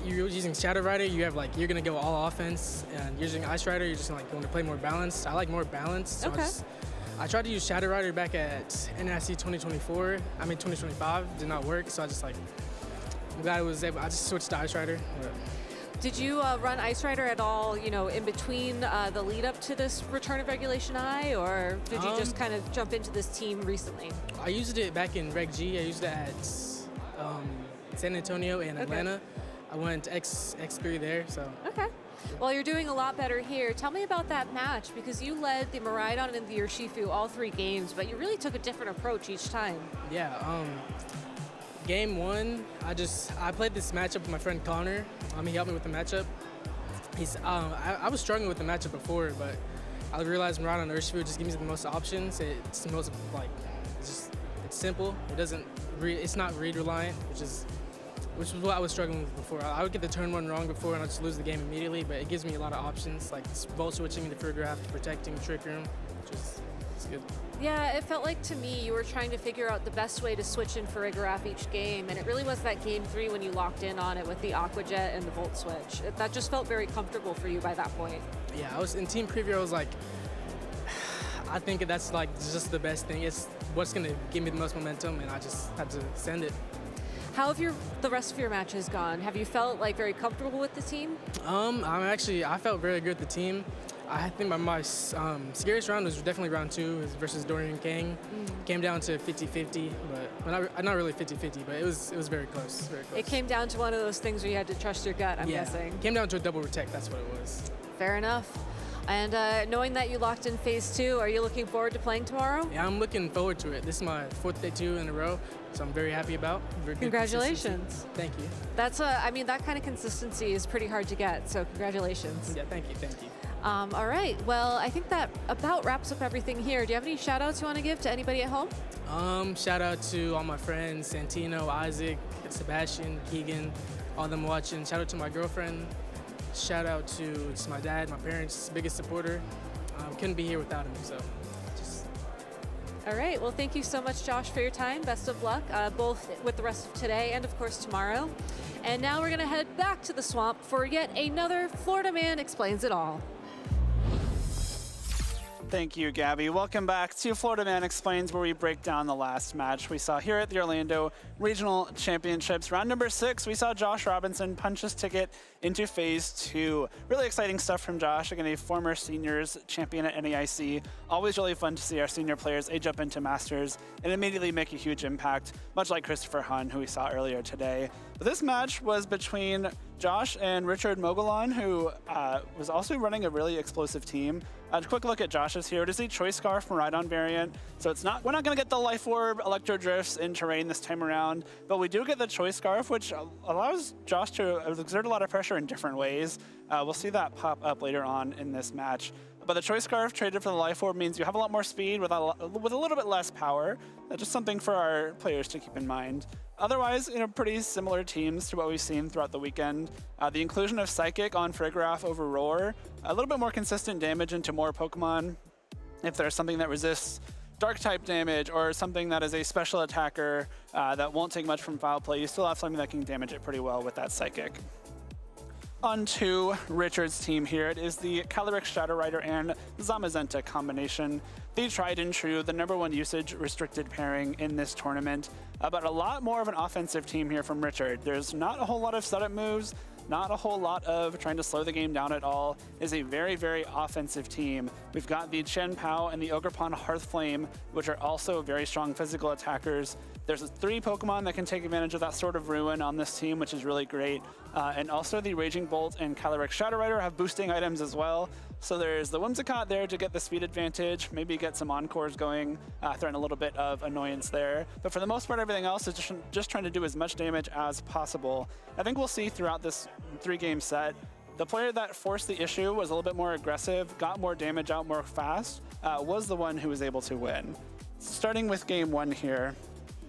you're using Shadow Rider, you have you're gonna go all offense, and using Ice Rider, you're just going to play more balanced. I like more balanced. So
okay.
I tried to use Shadow Rider back at NIC 2025, did not work. So I'm glad I just switched to Ice Rider.
Did you run Ice Rider at all, in between the lead up to this return of Regulation I, or did you just kind of jump into this team recently?
I used it back in Reg G. I used it at San Antonio and Atlanta. I went X3 there, so.
Okay. Well, you're doing a lot better here. Tell me about that match, because you led the Miraidon and the Urshifu all 3 games, but you really took a different approach each time.
Yeah. Game 1, I played this matchup with my friend Connor. He helped me with the matchup. I was struggling with the matchup before, but I realized Miraidon and Urshifu just gives me the most options. It's the most it's simple. It's not read reliant, which is what I was struggling with before. I would get the turn 1 wrong before and I'd just lose the game immediately, but it gives me a lot of options, like volt switching into Free-Graph, protecting Trick Room, which is good.
Yeah, it felt like to me you were trying to figure out the best way to switch in Free-Graph each game, and it really was that game 3 when you locked in on it with the Aqua Jet and the Volt Switch. That just felt very comfortable for you by that point.
Yeah, I was in team preview. I was like, I think that's just the best thing. It's what's gonna give me the most momentum, and I just had to send it.
How have the rest of your matches gone? Have you felt very comfortable with the team?
I felt very good with the team. I think my scariest round was definitely round 2 versus Dorian Kang. Came down to 50-50, but not really 50-50, but it was very close, very close.
It came down to one of those things where you had to trust your gut, I'm guessing.
It came down to a double protect, that's what it was.
Fair enough.
And knowing that you locked in phase 2, are you looking forward to playing tomorrow?
Yeah, I'm looking forward to it. This is my 4th day 2 in a row, so I'm very happy about. Very good
Congratulations.
consistency. Thank you.
That's I mean, that kind of consistency is pretty hard to get, so congratulations.
Yeah, thank you, thank you.
All right, well, I think that about wraps up everything here. Do you have any shout outs you want to give to anybody at home?
Shout out to all my friends, Santino, Isaac, Sebastian, Keegan, all them watching. Shout out to my girlfriend. Shout out to my dad, my parents, biggest supporter. Couldn't be here without him, so just.
All right, well, thank you so much, Josh, for your time. Best of luck, both with the rest of today and, of course, tomorrow. And now we're going to head back to the swamp for yet another Florida Man Explains It All.
Thank you, Gabby. Welcome back to Florida Man Explains, where we break down the last match we saw here at the Orlando Regional Championships. Round number 6, we saw Josh Robinson punch his ticket into phase 2. Really exciting stuff from Josh, again, a former seniors champion at NAIC. Always really fun to see our senior players age up into masters and immediately make a huge impact, much like Christopher Hun, who we saw earlier today. But this match was between Josh and Richard Mogolon, who was also running a really explosive team. A quick look at Josh's here. It is a Choice Scarf Miraidon variant, so we're not going to get the Life Orb Electro Drifts in terrain this time around, but we do get the Choice Scarf, which allows Josh to exert a lot of pressure in different ways. We'll see that pop up later on in this match. But the Choice Scarf traded for the Life Orb means you have a lot more speed with a little bit less power. Just something for our players to keep in mind. Otherwise, pretty similar teams to what we've seen throughout the weekend. The inclusion of Psychic on Frigoraph over Roar, a little bit more consistent damage into more Pokemon. If there's something that resists Dark type damage or something that is a special attacker that won't take much from foul play, you still have something that can damage it pretty well with that Psychic. On to Richard's team here. It is the Calyrex Shadow Rider and Zamazenta combination. The tried and true, the #1 usage restricted pairing in this tournament. But a lot more of an offensive team here from Richard. There's not a whole lot of setup moves, not a whole lot of trying to slow the game down at all. It's a very, very offensive team. We've got the Chen Pao and the Ogerpon Hearthflame, which are also very strong physical attackers. There's 3 Pokemon that can take advantage of that sort of ruin on this team, which is really great. And also the Raging Bolt and Calyrex Shadow Rider have boosting items as well. So there's the Whimsicott there to get the speed advantage, maybe get some Encores going, throw in a little bit of annoyance there. But for the most part, everything else is just trying to do as much damage as possible. I think we'll see throughout this 3-game set, the player that forced the issue, was a little bit more aggressive, got more damage out more fast, was the one who was able to win. Starting with game 1 here.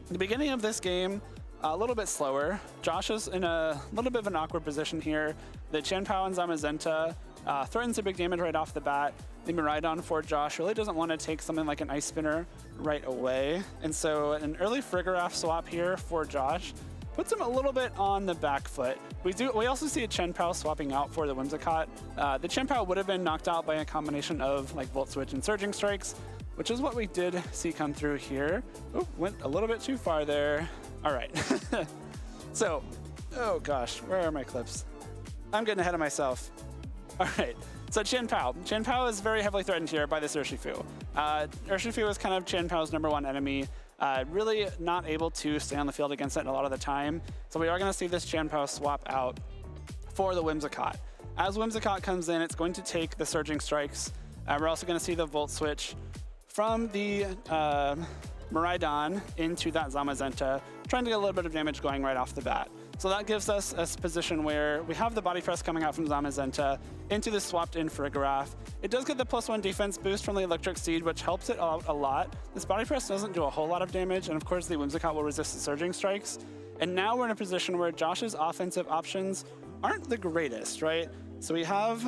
The beginning of this game, a little bit slower. Josh is in a little bit of an awkward position here. The Chen Pao and Zamazenta threatens a big damage right off the bat. The Miraidon for Josh really doesn't want to take something like an Ice Spinner right away. And so an early Frigoraph swap here for Josh puts him a little bit on the back foot. We also see a Chen Pao swapping out for the Whimsicott. The Chen Pao would have been knocked out by a combination of like Volt Switch and Surging Strikes, which is what we did see come through here. Oh, went a little bit too far there. All right. So, oh gosh, where are my clips? I'm getting ahead of myself. All right, so Chen Pao. Chen Pao is very heavily threatened here by this Urshifu. Urshifu is kind of Chen Pao's #1 enemy. Really not able to stay on the field against it a lot of the time. So we are gonna see this Chen Pao swap out for the Whimsicott. As Whimsicott comes in, it's going to take the Surging Strikes. We're also gonna see the Volt Switch from the Miraidon into that Zamazenta, trying to get a little bit of damage going right off the bat. So that gives us a position where we have the Body Press coming out from Zamazenta into the swapped in Frigoraph. It does get the +1 defense boost from the Electric Seed, which helps it out a lot. This Body Press doesn't do a whole lot of damage, and of course the Whimsicott will resist the Surging Strikes. And now we're in a position where Josh's offensive options aren't the greatest, right? So we have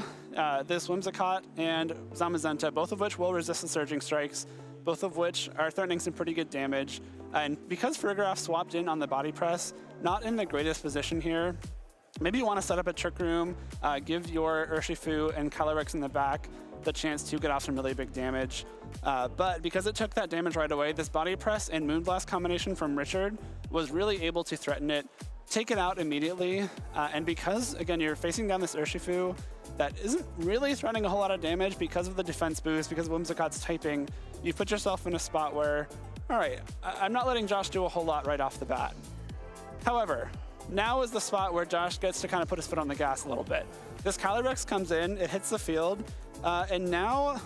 this Whimsicott and Zamazenta, both of which will resist the Surging Strikes, both of which are threatening some pretty good damage. And because Frigoraph swapped in on the Body Press, not in the greatest position here. Maybe you want to set up a Trick Room, give your Urshifu and Calyrex in the back the chance to get off some really big damage. But because it took that damage right away, this Body Press and Moonblast combination from Richard was really able to threaten it, take it out immediately. And because, again, you're facing down this Urshifu that isn't really threatening a whole lot of damage because of the defense boost, because of Whimsicott's typing, you put yourself in a spot where, all right, I'm not letting Josh do a whole lot right off the bat. However, now is the spot where Josh gets to kind of put his foot on the gas a little bit. This Calyrex comes in, it hits the field, And now,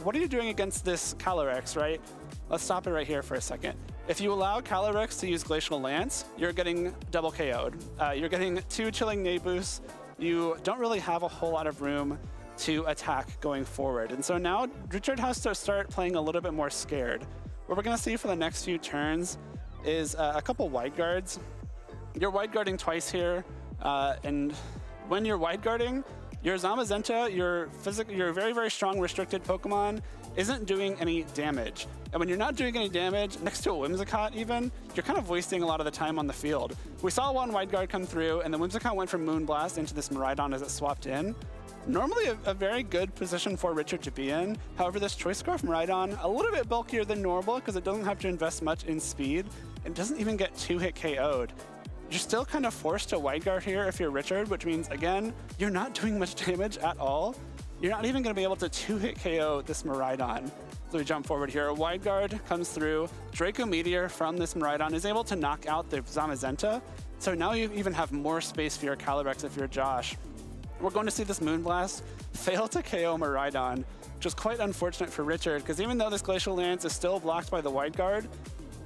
what are you doing against this Calyrex, right? Let's stop it right here for a second. If you allow Calyrex to use Glacial Lance, you're getting double KO'd. You're getting 2 Chilling Naboosts. You don't really have a whole lot of room to attack going forward. And so now Richard has to start playing a little bit more scared. What we're gonna see for the next few turns is a couple wide guards. You're wide guarding twice here, and when you're wide guarding, your Zamazenta, your very, very strong restricted Pokemon, isn't doing any damage. And when you're not doing any damage, next to a Whimsicott even, you're kind of wasting a lot of the time on the field. We saw one wide guard come through, and the Whimsicott went from Moonblast into this Miraidon as it swapped in. Normally a very good position for Richard to be in. However, this Choice Scarf Miraidon, a little bit bulkier than normal because it doesn't have to invest much in speed. It doesn't even get 2-hit KO'd. You're still kind of forced to wide guard here if you're Richard, which means, again, you're not doing much damage at all. You're not even going to be able to 2-hit KO this Miraidon. So we jump forward here. A wide guard comes through. Draco Meteor from this Miraidon is able to knock out the Zamazenta. So now you even have more space for your Calyrex if you're Josh. We're going to see this Moonblast fail to KO Miraidon, which is quite unfortunate for Richard, because even though this Glacial Lance is still blocked by the wide guard,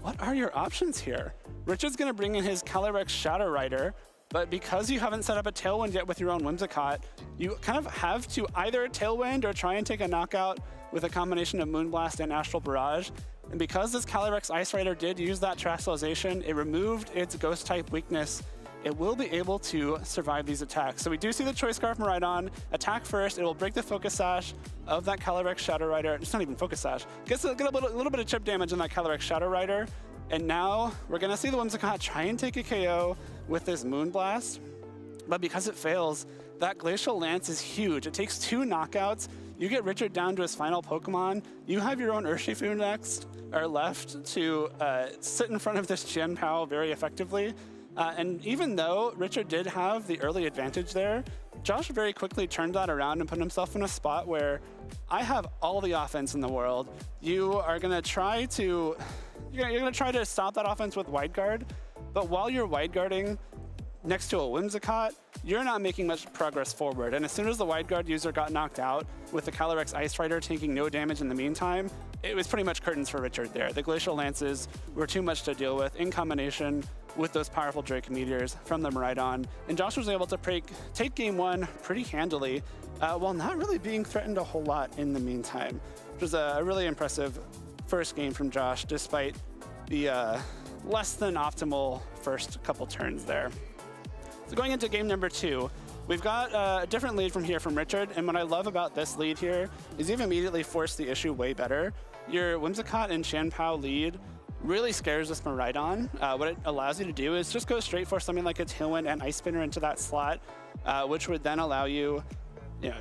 what are your options here? Richard's going to bring in his Calyrex Shadow Rider, but because you haven't set up a Tailwind yet with your own Whimsicott, you kind of have to either Tailwind or try and take a knockout with a combination of Moonblast and Astral Barrage. And because this Calyrex Ice Rider did use that Terrestrialization, it removed its Ghost-type weakness. It will be able to survive these attacks. So we do see the Choice Scarf Miraidon attack first. It will break the Focus Sash of that Calyrex Shadow Rider. It's not even Focus Sash. Get a little bit of chip damage on that Calyrex Shadow Rider. And now we're gonna see the Whimsicott try and take a KO with this Moonblast. But because it fails, that Glacial Lance is huge. It takes 2 knockouts. You get Richard down to his final Pokemon. You have your own Urshifu next, or left, to sit in front of this Chien-Pao very effectively. And even though Richard did have the early advantage there, Josh very quickly turned that around and put himself in a spot where I have all the offense in the world. You are gonna try to, you're gonna try to stop that offense with wide guard, but while you're wide guarding next to a Whimsicott, you're not making much progress forward. And as soon as the wide guard user got knocked out, with the Calyrex Ice Rider taking no damage in the meantime, it was pretty much curtains for Richard there. The Glacial Lances were too much to deal with in combination with those powerful Draco Meteors from the Miraidon. And Josh was able to take game 1 pretty handily, while not really being threatened a whole lot in the meantime, which was a really impressive first game from Josh, despite the less than optimal first couple turns there. So going into game number 2, we've got a different lead from here from Richard, and what I love about this lead here is you've immediately forced the issue way better. Your Whimsicott and Chien-Pao lead really scares this Miraidon. What it allows you to do is just go straight for something like a Tailwind and Ice Spinner into that slot, which would then allow you,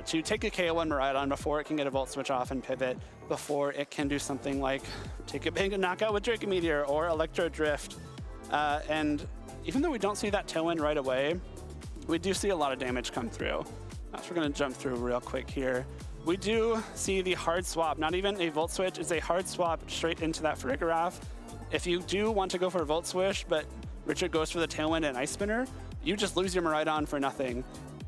to take a KO on Miraidon before it can get a Volt Switch off and pivot, before it can do something like take a big knockout with Draco Meteor or Electro Drift. And even though we don't see that Tailwind right away, we do see a lot of damage come through. So we're going to jump through real quick here. We do see the hard swap, not even a Volt Switch, it's a hard swap straight into that Farigiraf. If you do want to go for a Volt Switch, but Richard goes for the Tailwind and Ice Spinner, you just lose your Miraidon for nothing.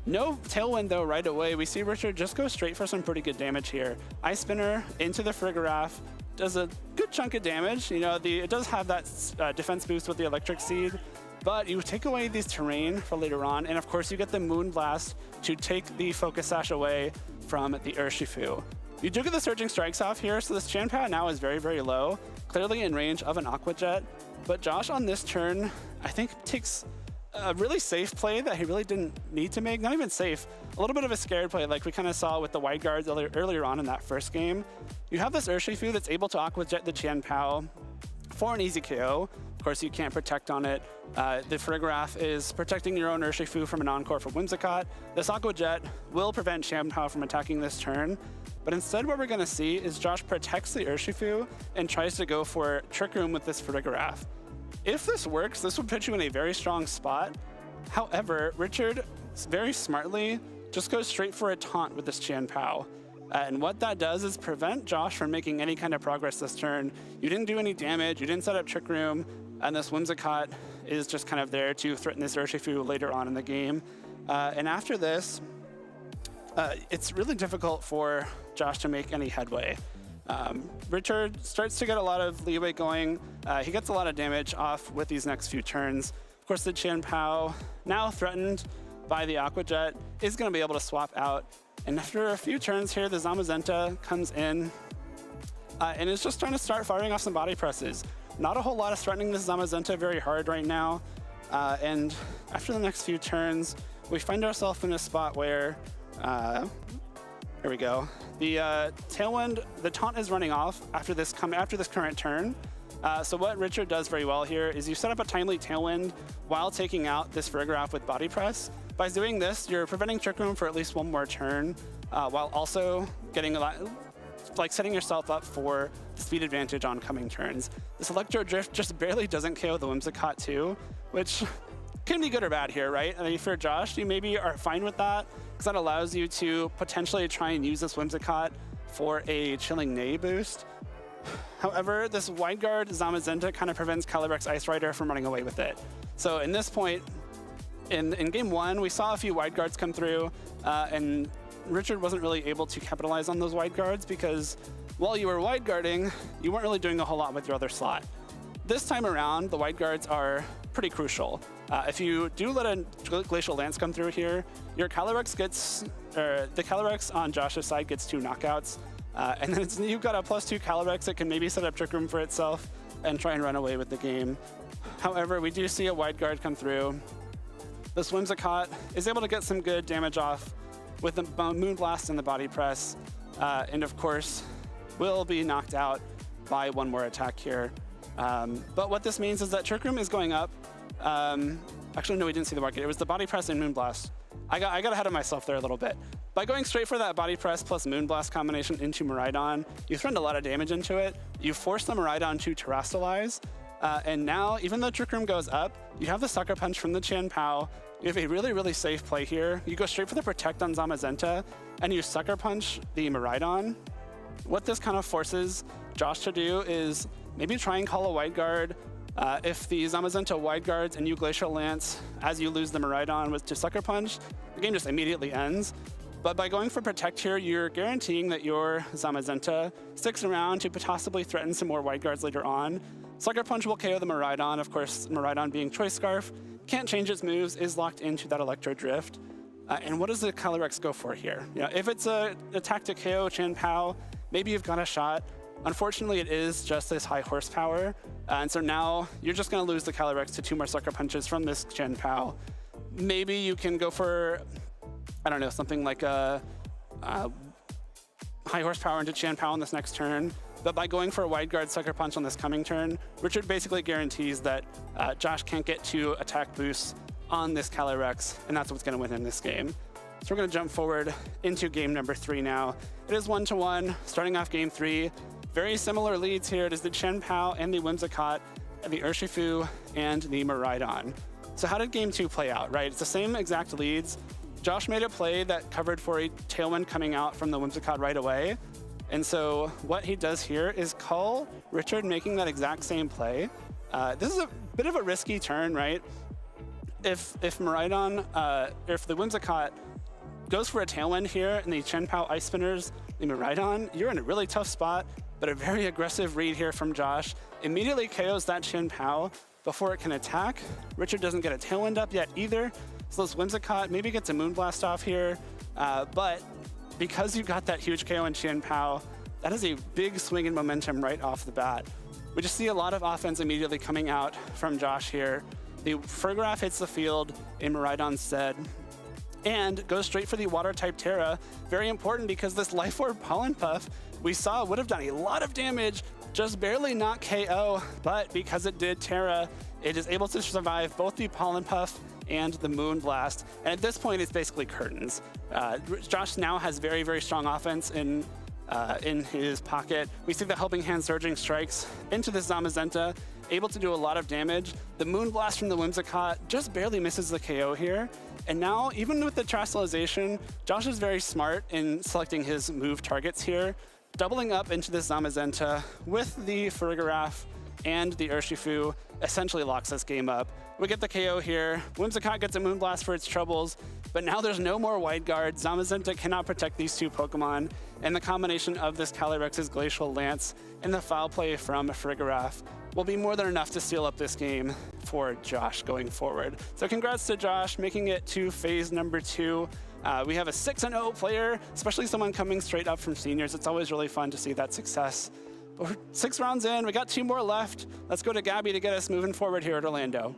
No Tailwind though right away. We see Richard just go straight for some pretty good damage here. Ice Spinner into the Farigiraf does a good chunk of damage. It does have that defense boost with the Electric Seed, but you take away these terrain for later on, and of course you get the Moonblast to take the Focus Sash away from the Urshifu. You do get the Surging Strikes off here, so this Chien-Pao now is very, very low, clearly in range of an Aqua Jet. But Josh on this turn, I think, takes a really safe play that he really didn't need to make. Not even safe, a little bit of a scared play like we kind of saw with the wide guards earlier on in that first game. You have this Urshifu that's able to Aqua Jet the Chien-Pao for an easy KO. Of course, you can't protect on it. The Farigiraf is protecting your own Urshifu from an Encore from Whimsicott. This Aqua Jet will prevent Chien-Pao from attacking this turn. But instead what we're going to see is Josh protects the Urshifu and tries to go for Trick Room with this Farigiraf. If this works, this would put you in a very strong spot. However, Richard very smartly just goes straight for a taunt with this Chien-Pao. And what that does is prevent Josh from making any kind of progress this turn. You didn't do any damage, you didn't set up Trick Room, and this Whimsicott is just kind of there to threaten this Urshifu later on in the game. And after this, it's really difficult for Josh to make any headway. Richard starts to get a lot of leeway going. He gets a lot of damage off with these next few turns. Of course, the Chien Pao, now threatened by the Aqua Jet, is going to be able to swap out. And after a few turns here, the Zamazenta comes in and is just trying to start firing off some body presses. Not a whole lot of threatening this Zamazenta very hard right now. And after the next few turns, we find ourselves in a spot where, here we go. The Tailwind, the taunt is running off after this current turn. So what Richard does very well here is you set up a timely Tailwind while taking out this Farigiraf with body press. By doing this, you're preventing Trick Room for at least one more turn, while also getting a lot, like setting yourself up for speed advantage on coming turns. This Electro Drift just barely doesn't KO the Whimsicott too, which can be good or bad here, right? I mean, for Josh, you maybe are fine with that, because that allows you to potentially try and use this Whimsicott for a Chilling Neigh boost. However, this Wide Guard Zamazenta kind of prevents Calyrex Ice Rider from running away with it. So in this point, in game one, we saw a few Wide Guards come through, and Richard wasn't really able to capitalize on those Wide Guards because while you were Wide Guarding, you weren't really doing a whole lot with your other slot. This time around, the Wide Guards are pretty crucial. If you do let a Glacial Lance come through here, your Calyrex gets, the Calyrex on Josh's side gets 2 knockouts, and then you've got a +2 Calyrex that can maybe set up Trick Room for itself and try and run away with the game. However, we do see a Wide Guard come through. This Whimsicott is able to get some good damage off with the Moonblast and the Body Press, and of course, will be knocked out by one more attack here. But what this means is that Trick Room is going up. Actually, no, we didn't see the market. It was the Body Press and Moonblast. I got ahead of myself there a little bit. By going straight for that Body Press plus Moonblast combination into Miraidon, you threatened a lot of damage into it. You force the Miraidon to Terrastalize. And now, even though Trick Room goes up, you have the Sucker Punch from the Chien Pao. You have a really, really safe play here. You go straight for the Protect on Zamazenta, and you Sucker Punch the Miraidon. What this kind of forces Josh to do is maybe try and call a Wide Guard. If the Zamazenta Wide Guards and you Glacial Lance as you lose the Miraidon with to Sucker Punch, the game just immediately ends. But by going for Protect here, you're guaranteeing that your Zamazenta sticks around to possibly threaten some more Wide Guards later on. Sucker Punch will KO the Miraidon. Of course, Miraidon being Choice Scarf, can't change its moves, is locked into that Electro Drift. And what does the Calyrex go for here? You know, if it's a attack to KO Chien Pao, maybe you've got a shot. Unfortunately, it is just this high horsepower. And so now you're just going to lose the Calyrex to 2 more Sucker Punches from this Chien Pao. Maybe you can go for, I don't know, something like a high horsepower into Chien Pao on this next turn. But by going for a Wide Guard Sucker Punch on this coming turn, Richard basically guarantees that Josh can't get 2 attack boosts on this Calyrex, and that's what's going to win him this game. So we're going to jump forward into game number 3 now. It is 1-1, starting off game 3. Very similar leads here. It is the Chien Pao and the Whimsicott, the Urshifu, and the Miraidon. So how did game 2 play out, right? It's the same exact leads. Josh made a play that covered for a Tailwind coming out from the Whimsicott right away. And so what he does here is call Richard making that exact same play. This is a bit of a risky turn, right? If Miraidon, if the Whimsicott goes for a Tailwind here and the Chien Pao Ice Spinners the Miraidon, you're in a really tough spot, but a very aggressive read here from Josh. Immediately KOs that Chien Pao before it can attack. Richard doesn't get a Tailwind up yet either. So this Whimsicott maybe gets a Moonblast off here, but because you got that huge KO in Chien Pao, that is a big swing in momentum right off the bat. We just see a lot of offense immediately coming out from Josh here. The Farigiraf hits the field in Miraidon's stead and goes straight for the Water-type Terra. Very important because this Life Orb Pollen Puff we saw would have done a lot of damage, just barely not KO, but because it did Terra, it is able to survive both the Pollen Puff and the Moonblast. And at this point, it's basically curtains. Josh now has very, very strong offense in his pocket. We see the Helping Hand Surging Strikes into the Zamazenta, able to do a lot of damage. The Moonblast from the Whimsicott just barely misses the KO here. And now, even with the Terastallization, Josh is very smart in selecting his move targets here, doubling up into this Zamazenta with the Farigiraf and the Urshifu essentially locks this game up. We get the KO here. Whimsicott gets a Moonblast for its troubles, but now there's no more Wide Guard. Zamazenta cannot protect these two Pokemon, and the combination of this Calyrex's Glacial Lance and the foul play from Frigarath will be more than enough to seal up this game for Josh going forward. So congrats to Josh, making it to phase number 2. We have a 6-0 player, especially someone coming straight up from seniors. It's always really fun to see that success. But we're 6 rounds in, we got 2 more left. Let's go to Gabby to get us moving forward here at Orlando.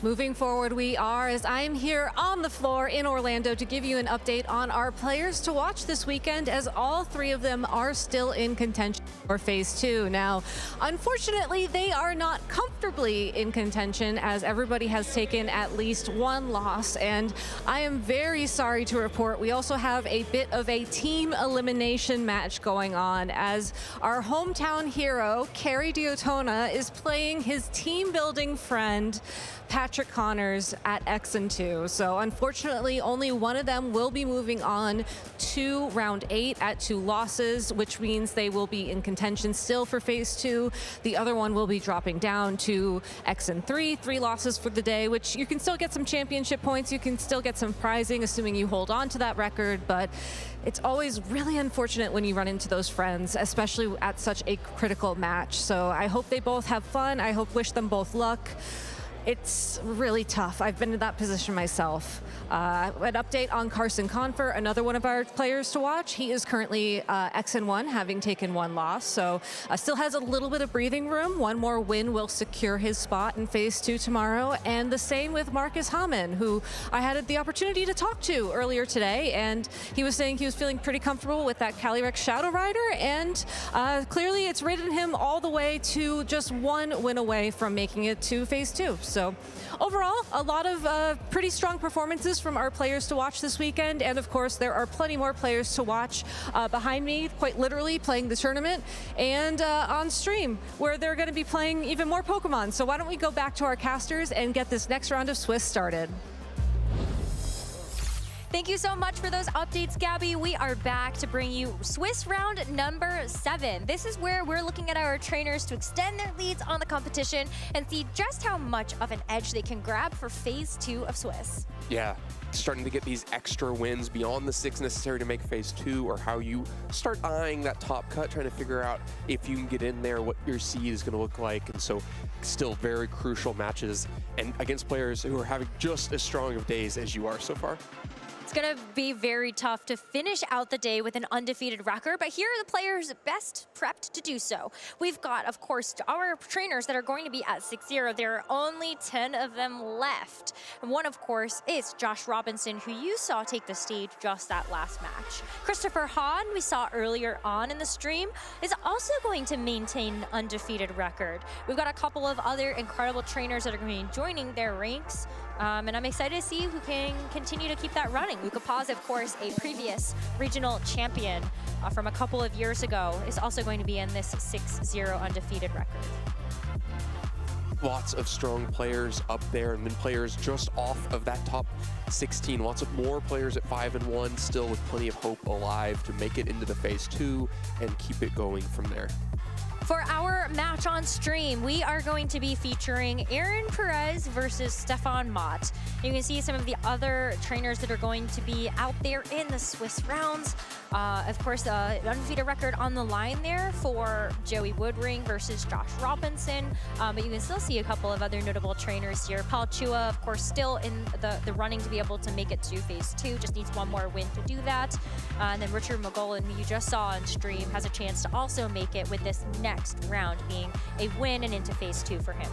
Moving forward, we are, as I am here on the floor in Orlando to give you an update on our players to watch this weekend, as all 3 of them are still in contention for phase 2. Now, unfortunately, they are not comfortably in contention, as everybody has taken at least 1 loss, and I am very sorry to report we also have a bit of a team elimination match going on, as our hometown hero, Carrie Diotona, is playing his team building friend, Patrick Connors, at X and 2. So unfortunately, only one of them will be moving on to round 8 at 2 losses, which means they will be in contention still for phase 2. The other one will be dropping down to X and 3 losses for the day, which you can still get some championship points. You can still get some prizing, assuming you hold on to that record, but it's always really unfortunate when you run into those friends, especially at such a critical match. So I hope they both have fun. I wish them both luck. It's really tough. I've been in that position myself. An update on Carson Confer, another one of our players to watch. He is currently X&1, having taken 1 loss, so still has a little bit of breathing room. 1 more win will secure his spot in phase 2 tomorrow, and the same with Marcus Hamann, who I had the opportunity to talk to earlier today, and he was saying he was feeling pretty comfortable with that Calyrex Shadow Rider, and clearly it's rated him all the way to just 1 win away from making it to phase 2. So overall, a lot of pretty strong performances from our players to watch this weekend. And of course, there are plenty more players to watch behind me, quite literally playing the tournament, and on stream, where they're going to be playing even more Pokemon. So why don't we go back to our casters and get this next round of Swiss started.
Thank you so much for those updates, Gabby. We are back to bring you Swiss round number 7. This is where we're looking at our trainers to extend their leads on the competition and see just how much of an edge they can grab for phase 2 of Swiss.
Yeah, starting to get these extra wins beyond the 6 necessary to make phase 2, or how you start eyeing that top cut, trying to figure out if you can get in there, what your seed is going to look like. And so still very crucial matches, and against players who are having just as strong of days as you are so far.
It's going to be very tough to finish out the day with an undefeated record, but here are the players best prepped to do so. We've got, of course, our trainers that are going to be at 6-0. There are only 10 of them left. And one, of course, is Josh Robinson, who you saw take the stage just that last match. Christopher Hahn, we saw earlier on in the stream, is also going to maintain an undefeated record. We've got a couple of other incredible trainers that are going to be joining their ranks. And I'm excited to see who can continue to keep that running. Luca Paz, of course, a previous regional champion from a couple of years ago, is also going to be in this 6-0 undefeated record.
Lots of strong players up there, and then players just off of that top 16. Lots of more players at 5-1, still with plenty of hope alive to make it into the phase 2 and keep it going from there.
For our match on stream, we are going to be featuring Aaron Perez versus Stefan Mott. You can see some of the other trainers that are going to be out there in the Swiss rounds. Of course, an undefeated record on the line there for Joey Woodring versus Josh Robinson. But you can still see a couple of other notable trainers here. Paul Chua, of course, still in the running to be able to make it to phase 2. Just needs 1 more win to do that. And then Richard McGolan, who you just saw on stream, has a chance to also make it with this next round being a win and into phase 2 for him.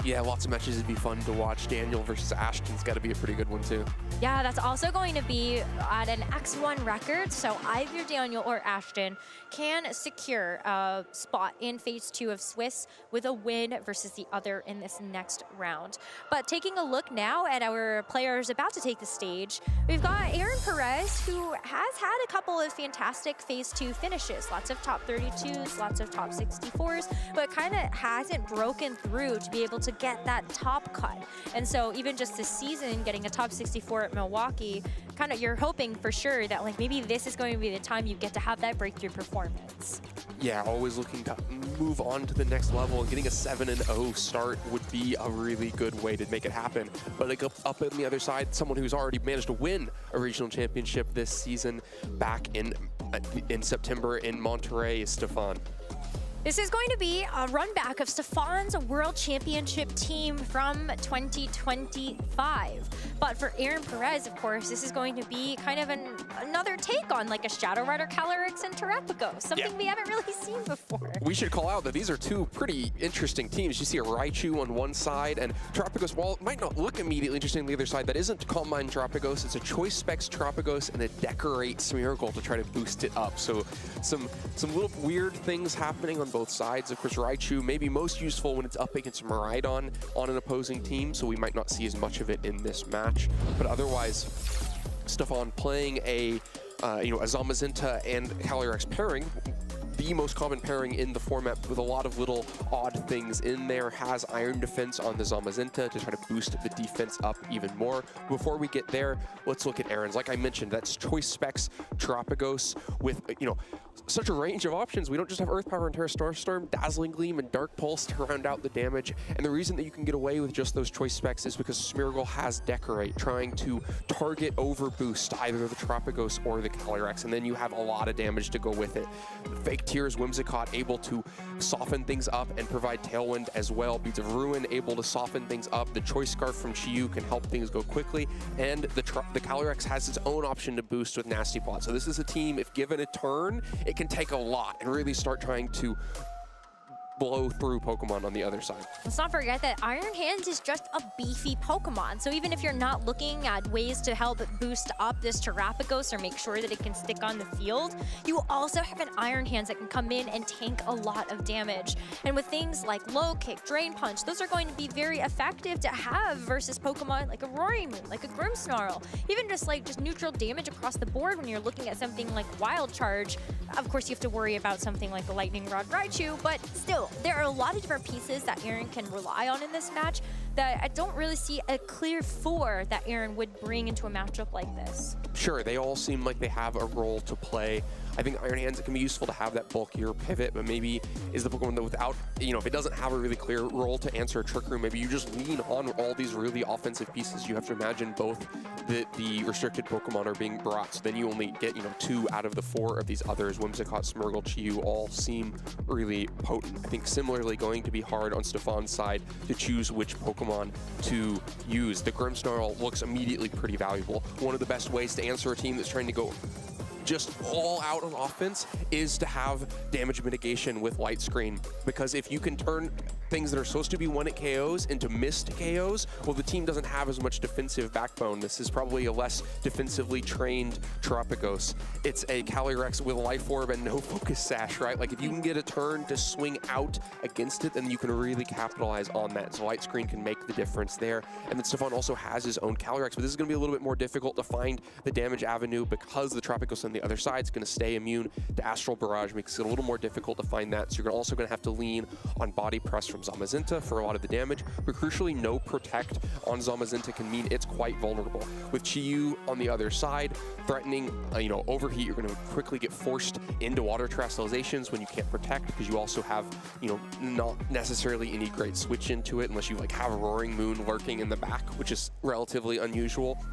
Yeah, lots of matches would be fun to watch. Daniel versus Ashton's got to be a pretty good one too.
Yeah, that's also going to be at an X1 record, so either Daniel or Ashton can secure a spot in phase 2 of Swiss with a win versus the other in this next round. But taking a look now at our players about to take the stage, we've got Aaron Perez, who has had a couple of fantastic phase 2 finishes. Lots of top 32s, lots of top 64s, but kind of hasn't broken through to be able to get that top cut. And so even just this season, getting a top 64 at Milwaukee, kind of you're hoping for sure that like maybe this is going to be the time you get to have that breakthrough performance.
Yeah, always looking to move on to the next level, and getting a 7-0 start would be a really good way to make it happen. But like up on the other side, someone who's already managed to win a regional championship this season back in September in Monterey is Stefan.
This is going to be a run back of Stefan's World Championship team from 2025. But for Aaron Perez, of course, this is going to be kind of another take on like a Shadow Rider, Calyrex, and Terapagos, something we haven't really seen before.
We should call out that these are two pretty interesting teams. You see a Raichu on one side, and Terapagos, while it might not look immediately interesting on the other side, that isn't Calm Mind Terapagos. It's a Choice Specs Terapagos and a Decorate Smeargle to try to boost it up. So some little weird things happening on both sides. Of course, Raichu may be most useful when it's up against Miraidon on an opposing team, so we might not see as much of it in this match. But otherwise, Stefan playing a Zamazenta and Calyrex pairing, the most common pairing in the format with a lot of little odd things in there, has Iron Defense on the Zamazenta to try to boost the defense up even more. Before we get there, let's look at Aaron's. Like I mentioned, that's Choice Specs Terapagos with, such a range of options. We don't just have Earth Power and Terra Starstorm, Dazzling Gleam, and Dark Pulse to round out the damage. And the reason that you can get away with just those Choice Specs is because Smeargle has Decorate, trying to target overboost either the Terapagos or the Calyrex, and then you have a lot of damage to go with it. Fake Tears Whimsicott able to soften things up and provide Tailwind as well. Beads of Ruin able to soften things up. The Choice Scarf from Chiyu can help things go quickly, and the Calyrex has its own option to boost with Nasty Plot. So this is a team, if given a turn, it can take a lot and really start trying to blow through Pokemon on the other side.
Let's not forget that Iron Hands is just a beefy Pokemon. So even if you're not looking at ways to help boost up this Terapagos or make sure that it can stick on the field, you also have an Iron Hands that can come in and tank a lot of damage. And with things like Low Kick, Drain Punch, those are going to be very effective to have versus Pokemon like a Roaring Moon, like a Grimmsnarl, even just neutral damage across the board when you're looking at something like Wild Charge. Of course, you have to worry about something like the Lightning Rod Raichu, but still, there are a lot of different pieces that Aaron can rely on in this match that I don't really see a clear 4 that Aaron would bring into a matchup like this.
Sure, they all seem like they have a role to play. I think Iron Hands, it can be useful to have that bulkier pivot, but maybe is the Pokemon that without, if it doesn't have a really clear role to answer a Trick Room, maybe you just lean on all these really offensive pieces. You have to imagine both the restricted Pokemon are being brought, so then you only get, 2 out of the 4 of these others. Whimsicott, Smeargle, Chiyu all seem really potent. I think similarly going to be hard on Stefan's side to choose which Pokemon to use. The Grimmsnarl looks immediately pretty valuable. One of the best ways to answer a team that's trying to go just all out on offense is to have damage mitigation with Light Screen, because if you can turn things that are supposed to be one-hit KOs into missed KOs, well, the team doesn't have as much defensive backbone. This is probably a less defensively trained Terapagos. It's a Calyrex with Life Orb and no Focus Sash, right? Like, if you can get a turn to swing out against it, then you can really capitalize on that. So Light Screen can make the difference there. And then Stefan also has his own Calyrex, but this is going to be a little bit more difficult to find the damage avenue because the Terapagos on the other side is going to stay immune to Astral Barrage, makes it a little more difficult to find that. So you're also going to have to lean on Body Press from Zamazenta for a lot of the damage, but crucially, no Protect on Zamazenta can mean it's quite vulnerable. With Chiyu on the other side, threatening, Overheat, you're going to quickly get forced into Water Terastallizations when you can't Protect, because you also have, not necessarily any great switch into it unless you have Roaring Moon lurking in the back, which is relatively unusual.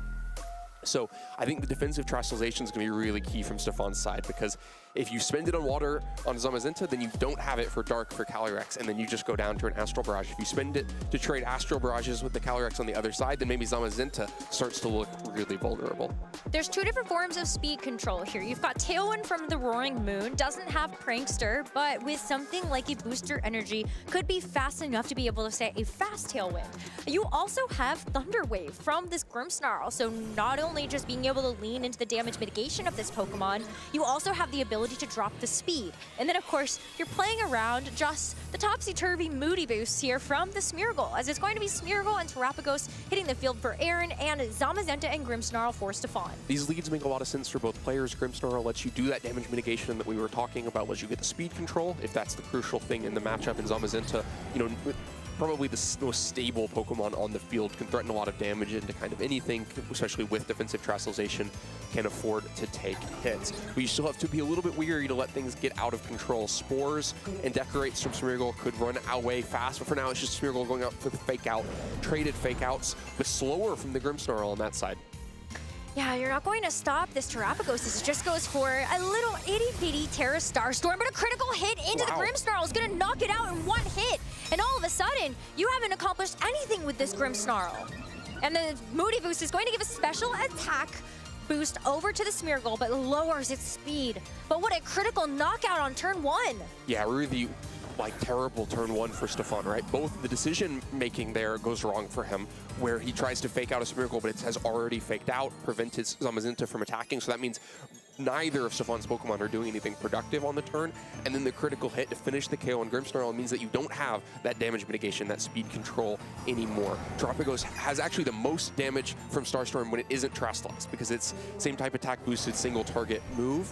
So I think the defensive Terastallization is going to be really key from Stefan's side, because if you spend it on Water on Zamazenta, then you don't have it for Dark for Calyrex, and then you just go down to an Astral Barrage. If you spend it to trade Astral Barrages with the Calyrex on the other side, then maybe Zamazenta starts to look really vulnerable.
There's 2 different forms of speed control here. You've got Tailwind from the Roaring Moon, doesn't have Prankster, but with something like a Booster Energy, could be fast enough to be able to say a fast Tailwind. You also have Thunder Wave from this Grimmsnarl, so not only just being able to lean into the damage mitigation of this Pokemon, you also have the ability to drop the speed. And then, of course, you're playing around just the topsy-turvy moody boosts here from the Smeargle, as it's going to be Smeargle and Terapagos hitting the field for Aaron, and Zamazenta and Grimmsnarl for Stefan.
These leads make a lot of sense for both players. Grimmsnarl lets you do that damage mitigation that we were talking about, lets you get the speed control, if that's the crucial thing in the matchup. In Zamazenta, probably the most stable Pokemon on the field, can threaten a lot of damage into kind of anything, especially with defensive Terastallization, can afford to take hits. But you still have to be a little bit weary to let things get out of control. Spores and Decorates from Smeargle could run away fast, but for now it's just Smeargle going out for the fake out, traded fake outs, but slower from the Grimmsnarl on that side.
Yeah, you're not going to stop this Terrapagos. It just goes for a little itty-bitty Terra Starstorm, but a critical hit into the Grimmsnarl is going to knock it out in one hit. And all of a sudden, you haven't accomplished anything with this Grimmsnarl. And the Moody Boost is going to give a special attack boost over to the Smeargle, but lowers its speed. But what a critical knockout on turn 1.
Yeah, really terrible turn 1 for Stefan, right? Both the decision making there goes wrong for him, where he tries to fake out a Smeargle, but it has already faked out, prevented Zamazenta from attacking. So that means neither of Stefan's Pokemon are doing anything productive on the turn. And then the critical hit to finish the KO on Grimmsnarl means that you don't have that damage mitigation, that speed control anymore. Terrapagos has actually the most damage from Starstorm when it isn't Terastallized, because it's same type attack boosted single target move.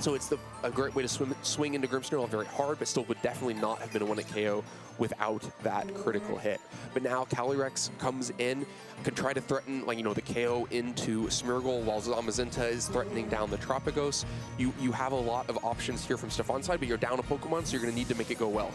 So it's a great way to swing into Grimmsnarl very hard, but still would definitely not have been a 1-hit KO without that critical hit. But now Calyrex comes in, can try to threaten the KO into Smeargle while Zamazenta is threatening down the Terrapagos. You have a lot of options here from Stefan's side, but you're down a Pokemon, so you're going to need to make it go well.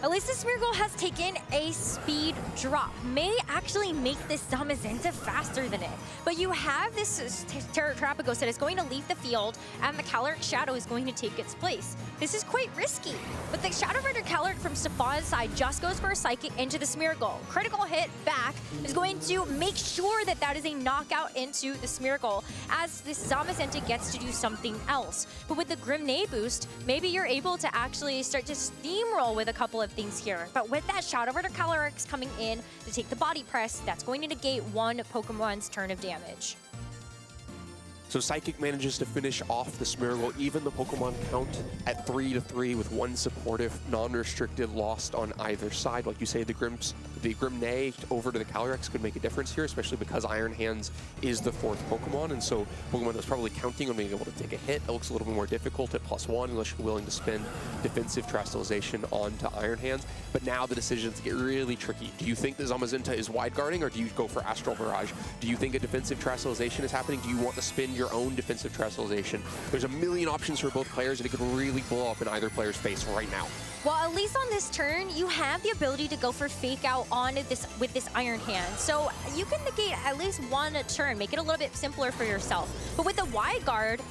At least the Smeargle has taken a speed drop. May actually make this Zamazenta faster than it. But you have this Terrapagos that is going to leave the field, and the Calyrex Shadow is going to take its place. This is quite risky. But the Shadow Rider Calyrex from Stefan's side just goes for a Psychic into the Smeargle. Critical hit back is going to make sure that that is a knockout into the Smeargle, as this Zamazenta gets to do something else. But with the Grimnay boost, maybe you're able to actually start to steamroll with a couple of things here. But with that Shadow Rider Calyrex coming in to take the body press, that's going to negate one Pokemon's turn of damage.
So Psychic manages to finish off the Smeargle, even the Pokemon count at 3-3 with one supportive, non-restricted lost on either side. Like you say, the Grimnay over to the Calyrex could make a difference here, especially because Iron Hands is the 4th Pokemon, and so Pokemon that's probably counting on being able to take a hit. It looks a little bit more difficult at +1 unless you're willing to spend defensive Terastallization onto Iron Hands. But now the decisions get really tricky. Do you think that Zamazenta is wide guarding, or do you go for Astral Barrage? Do you think a defensive Terastallization is happening? Do you want to spin your own defensive Terastallization? There's a million options for both players, and it could really blow up in either player's face right now.
Well, at least on this turn, you have the ability to go for Fake Out on this with this Iron Hand. So you can negate at least one turn, make it a little bit simpler for yourself. But with the Wide Guard,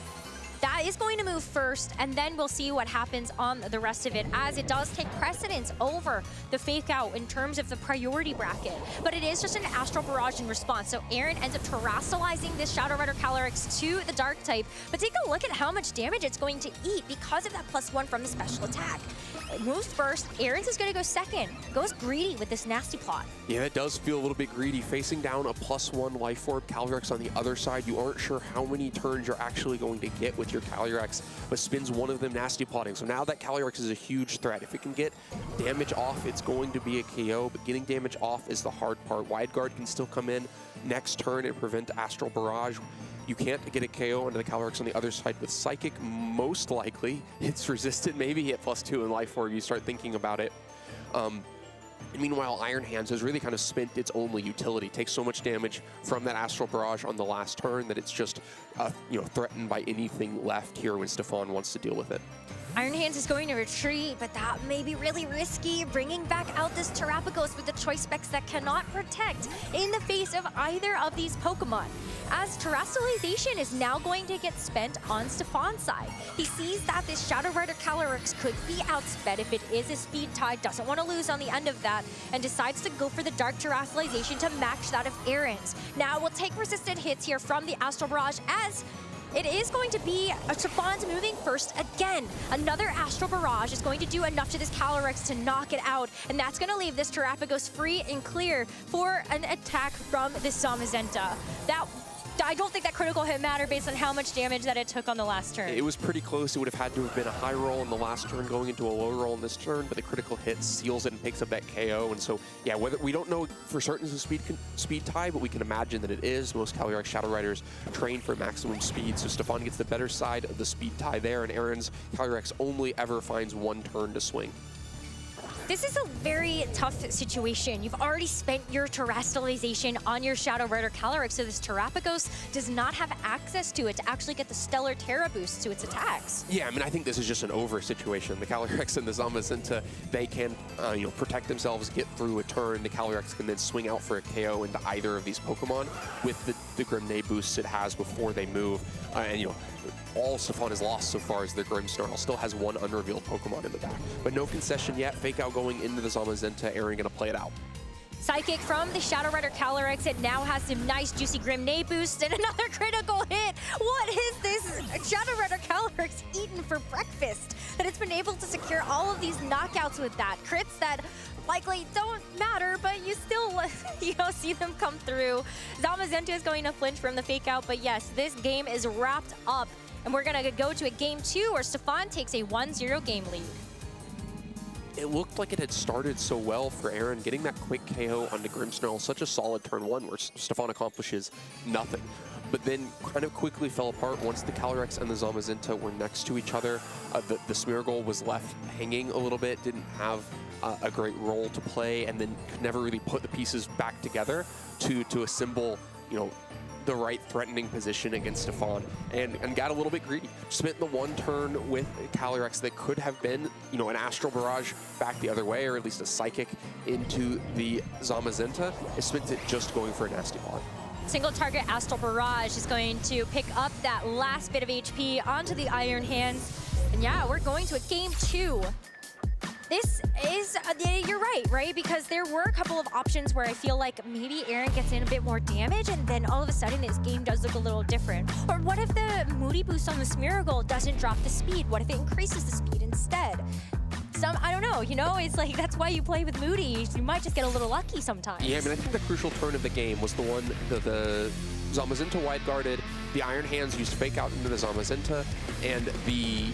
that is going to move first, and then we'll see what happens on the rest of it, as it does take precedence over the Fake Out in terms of the priority bracket. But it is just an Astral Barrage in response, so Aaron ends up Terastallizing this Shadow Rider Calyrex to the Dark type. But take a look at how much damage it's going to eat because of that +1 from the special attack. It moves first, Aaron's is going to go second. Goes greedy with this Nasty Plot.
Yeah, it does feel a little bit greedy. Facing down a +1 Life Orb Calyrex on the other side, you aren't sure how many turns you're actually going to get with your Calyrex, but spins one of them Nasty Plotting. So now that Calyrex is a huge threat. If it can get damage off, it's going to be a KO, but getting damage off is the hard part. Wide Guard can still come in next turn and prevent Astral Barrage. You can't get a KO onto the Calyrex on the other side with Psychic, most likely. It's resistant, maybe at +2 in Life Orb, you start thinking about it. And meanwhile, Iron Hands has really kind of spent its only utility. Takes so much damage from that Astral Barrage on the last turn that it's just threatened by anything left here when Stefan wants to deal with it.
Iron Hands is going to retreat, but that may be really risky, bringing back out this Terrapagos with the choice specs that cannot protect in the face of either of these Pokemon. As Terastallization is now going to get spent on Stefan's side. He sees that this Shadow Rider Calyrex could be outsped if it is a speed tie, doesn't want to lose on the end of that, and decides to go for the Dark Terastallization to match that of Aaron's. Now we'll take resistant hits here from the Astral Barrage, as it is going to be Stefan's moving first again. Another Astral Barrage is going to do enough to this Calyrex to knock it out, and that's going to leave this Terrapagos free and clear for an attack from this Zamazenta. I don't think that critical hit mattered based on how much damage that it took on the last turn.
It was pretty close. It would have had to have been a high roll in the last turn going into a low roll in this turn, but the critical hit seals it and picks up that KO. And so, yeah, whether we don't know for certain it's a speed tie, but we can imagine that it is. Most Calyrex Shadow Riders train for maximum speed, so Stefan gets the better side of the speed tie there, and Aaron's Calyrex only ever finds one turn to swing.
This is a very tough situation. You've already spent your terrestrialization on your Shadow Rider Calyrex, so this Terrapagos does not have access to it to actually get the Stellar Terra boost to its attacks.
Yeah, I mean, I think this is just an over situation. The Calyrex and the Zamazenta, they can, protect themselves, get through a turn. The Calyrex can then swing out for a KO into either of these Pokemon with the Grenade boosts it has before they move. All Stefan has lost so far is the Grimmsnarl. Still has one unrevealed Pokemon in the back. But no concession yet. Fake out going into the Zamazenta. Aaron gonna play it out.
Psychic from the Shadow Rider Calyrex. It now has some nice juicy Grenade boosts and another critical hit. What is this Shadow Rider Calyrex eaten for breakfast? That it's been able to secure all of these knockouts with that. Crits that likely don't matter, but you still see them come through. Zamazenta is going to flinch from the fake out, but yes, this game is wrapped up. And we're gonna go to a game 2 where Stefan takes a 1-0 game lead.
It looked like it had started so well for Aaron, getting that quick KO onto Grimmsnarl, such a solid turn 1 where Stefan accomplishes nothing. But then kind of quickly fell apart once the Calyrex and the Zamazenta were next to each other. The Smeargle was left hanging a little bit, didn't have a great role to play, and then could never really put the pieces back together to assemble, the right threatening position against Stefan, and got a little bit greedy. Spent the one turn with Calyrex that could have been, an Astral Barrage back the other way, or at least a Psychic into the Zamazenta. It spent it just going for a Nasty Plot.
Single target Astral Barrage is going to pick up that last bit of HP onto the Iron Hands. And yeah, we're going to a game 2. This is, you're right? Because there were a couple of options where I feel like maybe Aaron gets in a bit more damage and then all of a sudden this game does look a little different. Or what if the Moody boost on the Smeargle doesn't drop the speed? What if it increases the speed instead? I don't know, it's like that's why you play with Moody. You might just get a little lucky sometimes.
Yeah, I mean, I think the crucial turn of the game was the one, the Zamazenta wide guarded, the Iron Hands used Fake Out into the Zamazenta, and the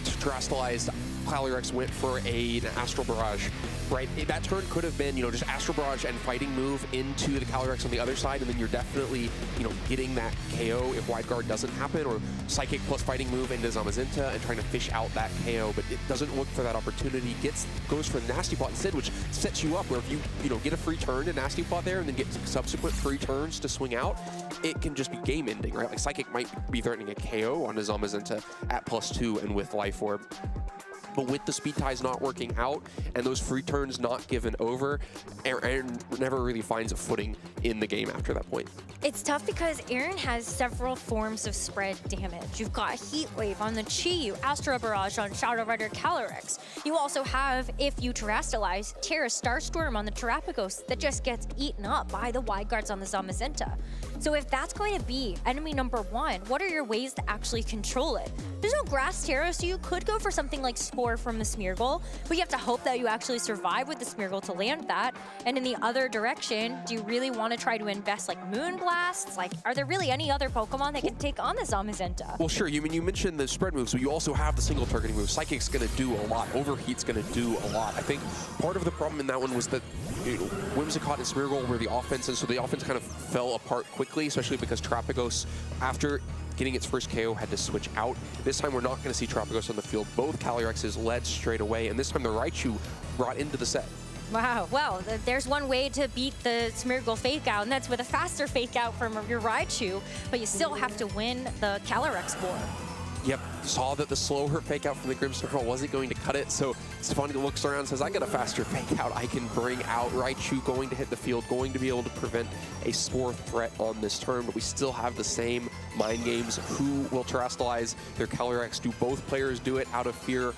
Terastallized Calyrex went for an Astral Barrage, right? That turn could have been, just Astral Barrage and Fighting Move into the Calyrex on the other side, and then you're definitely, getting that KO if Wide Guard doesn't happen, or Psychic plus Fighting Move into Zamazenta and trying to fish out that KO, but it doesn't look for that opportunity. Goes for the Nasty Plot instead, which sets you up where if you, get a free turn to Nasty Plot there and then get subsequent free turns to swing out, it can just be game ending, right? Like Psychic might be threatening a KO on the Zamazenta at +2 and with Life Orb. But with the speed ties not working out and those free turns not given over, Aaron never really finds a footing in the game after that point.
It's tough because Aaron has several forms of spread damage. You've got Heat Wave on the Chi-Yu, Astral Barrage on Shadow Rider Calyrex. You also have, if you Terrastallize, Terra Starstorm on the Terrapagos that just gets eaten up by the Wide Guards on the Zamazenta. So if that's going to be enemy number 1, what are your ways to actually control it? There's no Grass Terra, so you could go for something like Spore from the Smeargle, but you have to hope that you actually survive with the Smeargle to land that. And in the other direction, do you really want to try to invest like Moonblasts? Like, are there really any other Pokemon that can take on the Zamazenta?
Well, sure. You mentioned the spread moves, but you also have the single targeting move. Psychic's going to do a lot. Overheat's going to do a lot. I think part of the problem in that one was that Whimsicott and Smeargle were the offense, and so the offense kind of fell apart quickly, especially because Terrapagos, after getting its first KO, had to switch out. This time we're not going to see Terrapagos on the field. Both Calyrexes led straight away, and this time the Raichu brought into the set.
Wow, well, there's one way to beat the Smeargle fake out, and that's with a faster fake out from your Raichu, but you still have to win the Calyrex war.
Yep, saw that the slower fake out from the Grimmsnarl wasn't going to cut it, so Stefan looks around and says, I got a faster fake out I can bring out. Raichu going to hit the field, going to be able to prevent a Spore threat on this turn, but we still have the same mind games. Who will Terrastallize their Calyrex? Do both players do it out of fear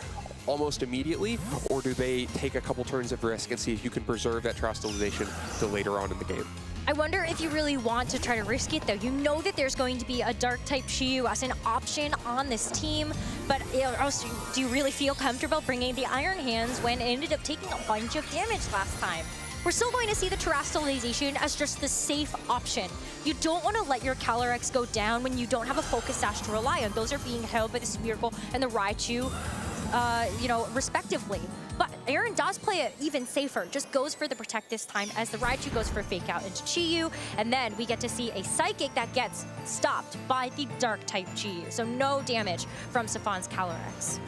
almost immediately, or do they take a couple turns of risk and see if you can preserve that Terrastallization till later on in the game?
I wonder if you really want to try to risk it, though. You know that there's going to be a Dark-type Chi-Yu as an option on this team, but also, do you really feel comfortable bringing the Iron Hands when it ended up taking a bunch of damage last time? We're still going to see the Terrastallization as just the safe option. You don't want to let your Calyrex go down when you don't have a Focus Sash to rely on. Those are being held by the Smeargle and the Raichu, respectively. But Aaron does play it even safer, just goes for the Protect this time as the Raichu goes for Fake Out into Chi-Yu, and then we get to see a Psychic that gets stopped by the Dark-type Chi-Yu, so no damage from Stefan's Calyrex.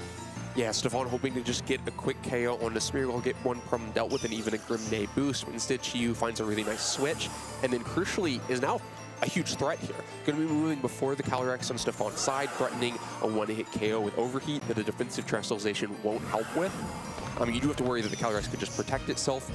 Yeah, Stefan hoping to just get a quick KO on the Smeargle, get one problem dealt with, and even a Grimday boost. But instead, Chi-Yu finds a really nice switch, and then crucially is now a huge threat here. Going to be moving before the Calyrex on Stefan's side, threatening a one-hit KO with Overheat that a defensive Terrestrialization won't help with. I mean, you do have to worry that the Calyrex could just protect itself.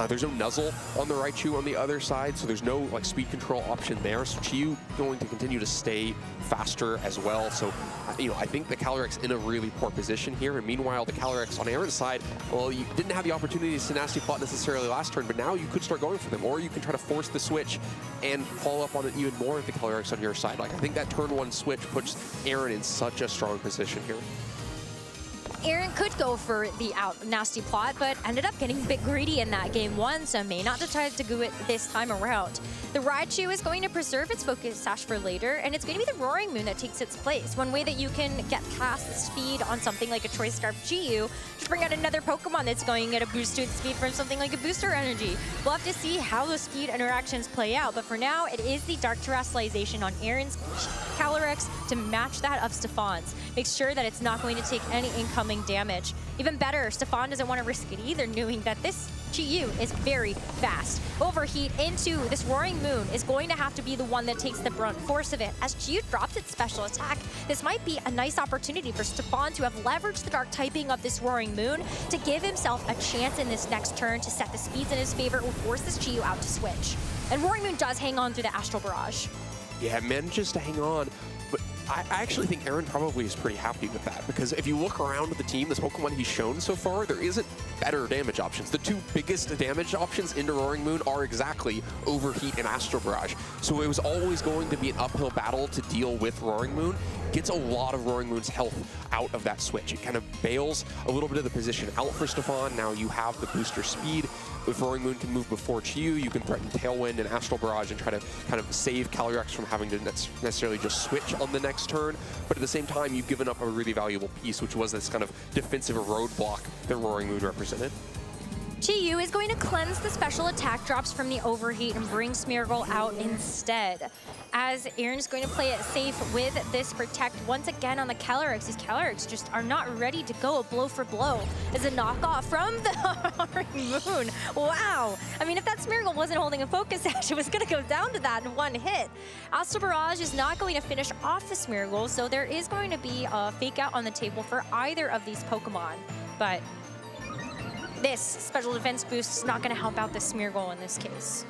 There's no Nuzzle on the Raichu on the other side, so there's no like speed control option there. So Chi-Yu going to continue to stay faster as well. So, I think the Calyrex in a really poor position here. And meanwhile, the Calyrex on Aaron's side, well, you didn't have the opportunity to Nasty Plot necessarily last turn, but now you could start going for them, or you can try to force the switch and follow up on it even more with the Calyrex on your side. Like, I think that turn 1 switch puts Aaron in such a strong position here.
Aaron could go for the nasty plot, but ended up getting a bit greedy in that game 1, so may not decide to do it this time around. The Raichu is going to preserve its Focus Sash for later, and it's going to be the Roaring Moon that takes its place. One way that you can get past the speed on something like a Choice Scarf Chi-Yu, just bring out another Pokemon that's going to get a boost to its speed from something like a Booster Energy. We'll have to see how those speed interactions play out, but for now, it is the Dark Terrestrialization on Aaron's Calyrex to match that of Stefan's. Make sure that it's not going to take any incoming damage. Even better, Stefan doesn't want to risk it either, knowing that this Chi-Yu is very fast. Overheat into this Roaring Moon is going to have to be the one that takes the brunt force of it. As Chi-Yu drops its special attack, this might be a nice opportunity for Stefan to have leveraged the dark typing of this Roaring Moon to give himself a chance in this next turn to set the speeds in his favor or force this Chi-Yu out to switch. And Roaring Moon does hang on through the Astral Barrage.
Yeah, manages to hang on. But I actually think Aaron probably is pretty happy with that, because if you look around at the team, this Pokemon he's shown so far, there isn't better damage options. The two biggest damage options into Roaring Moon are exactly Overheat and Astral Barrage. So it was always going to be an uphill battle to deal with Roaring Moon. Gets a lot of Roaring Moon's health out of that switch. It kind of bails a little bit of the position out for Stefan. Now you have the booster speed. If Roaring Moon can move before Chi-Yu, you can threaten Tailwind and Astral Barrage and try to kind of save Calyrex from having to necessarily just switch on the next turn. But at the same time, you've given up a really valuable piece, which was this kind of defensive roadblock that Roaring Moon represented.
Chi-Yu is going to cleanse the special attack drops from the Overheat and bring Smeargle out instead. As Aaron's going to play it safe with this Protect once again on the Calyrex. These Calyrex just are not ready to go blow for blow. As a knockoff from the Roaring Moon. Wow. I mean, if that Smeargle wasn't holding a Focus Sash, it was going to go down to that in one hit. Astral Barrage is not going to finish off the Smeargle, so there is going to be a Fake Out on the table for either of these Pokemon. But this special defense boost is not going to help out the Smeargle in this case.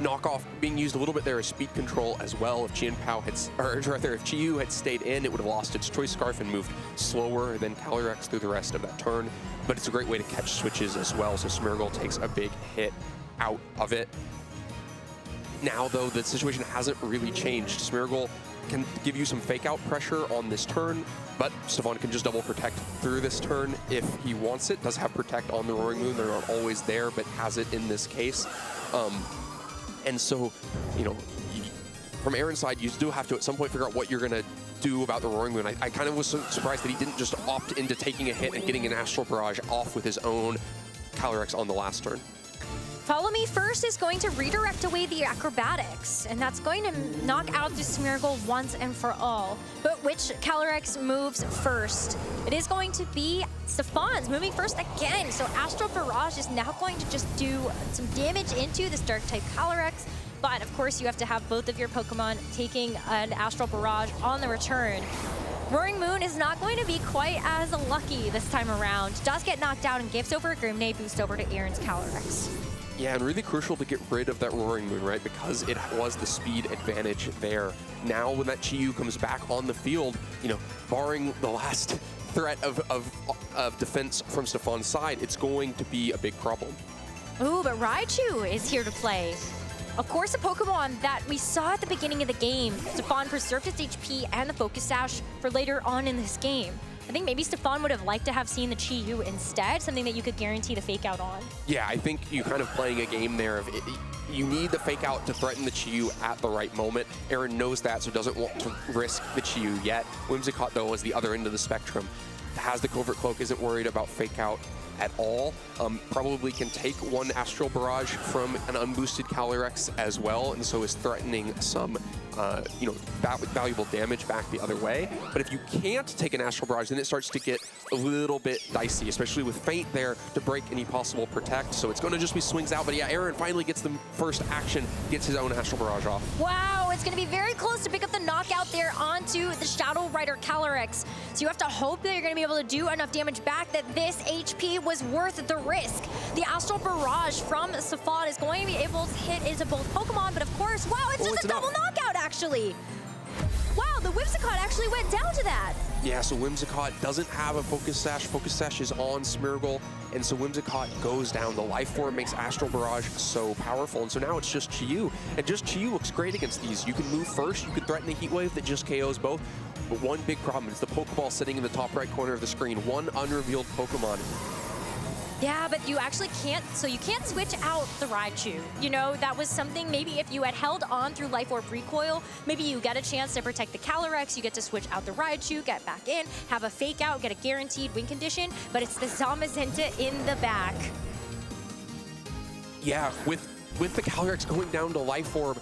Knockoff being used a little bit there as speed control as well. If if Chi-Yu had stayed in, it would have lost its Choice Scarf and moved slower than Calyrex through the rest of that turn. But it's a great way to catch switches as well, so Smeargle takes a big hit out of it. Now, though, the situation hasn't really changed. Smeargle can give you some fake out pressure on this turn, but Stefan can just double protect through this turn if he wants it. Does have protect on the Roaring Moon. They're not always there, but has it in this case. And so, from Aaron's side, you do have to at some point figure out what you're going to do about the Roaring Moon. I kind of was surprised that he didn't just opt into taking a hit and getting an Astral Barrage off with his own Calyrex on the last turn.
Follow Me First is going to redirect away the Acrobatics, and that's going to knock out the Smeargle once and for all. But which Calyrex moves first? It is going to be Stefan's moving first again, so Astral Barrage is now going to just do some damage into this Dark-type Calyrex, but of course you have to have both of your Pokemon taking an Astral Barrage on the return. Roaring Moon is not going to be quite as lucky this time around. Does get knocked out and gives over a Grimday boost over to Aaron's Calyrex.
Yeah, and really crucial to get rid of that Roaring Moon, right? Because it was the speed advantage there. Now, when that Chi-Yu comes back on the field, barring the last threat of defense from Stefan's side, it's going to be a big problem.
Ooh, but Raichu is here to play. Of course, a Pokemon that we saw at the beginning of the game. Stefan preserved its HP and the Focus Sash for later on in this game. I think maybe Stefan would have liked to have seen the Chi-Yu instead, something that you could guarantee the Fake Out on.
Yeah, I think you kind of playing a game there of you need the Fake Out to threaten the Chi-Yu at the right moment. Aaron knows that, so doesn't want to risk the Chi-Yu yet. Whimsicott, though, is the other end of the spectrum. Has the Covert Cloak, isn't worried about Fake Out. at all. Probably can take one Astral Barrage from an unboosted Calyrex as well, and so is threatening some valuable damage back the other way. But if you can't take an Astral Barrage, then it starts to get a little bit dicey, especially with Feint there to break any possible protect. So it's going to just be swings out. But yeah, Aaron finally gets the first action, gets his own Astral Barrage off.
Wow, it's going to be very close to pick up the knockout there onto the Shadow Rider Calyrex. So you have to hope that you're going to be able to do enough damage back that this HP was worth the risk. The Astral Barrage from Safon is going to be able to hit into both Pokemon, but of course, wow, it's just a double knockout, actually. Wow, the Whimsicott actually went down to that.
Yeah, so Whimsicott doesn't have a Focus Sash. Focus Sash is on Smeargle, and so Whimsicott goes down. The Life Orb makes Astral Barrage so powerful, and so now it's just Chi-Yu. And just Chi-Yu looks great against these. You can move first, you can threaten a Heat Wave that just KOs both, but one big problem is the Pokeball sitting in the top right corner of the screen. One unrevealed Pokemon.
Yeah, but you actually can't, so you can't switch out the Raichu. You know, that was something maybe if you had held on through Life Orb Recoil, maybe you get a chance to protect the Calyrex, you get to switch out the Raichu, get back in, have a fake out, get a guaranteed win condition, but it's the Zamazenta in the back.
Yeah, with the Calyrex going down to Life Orb,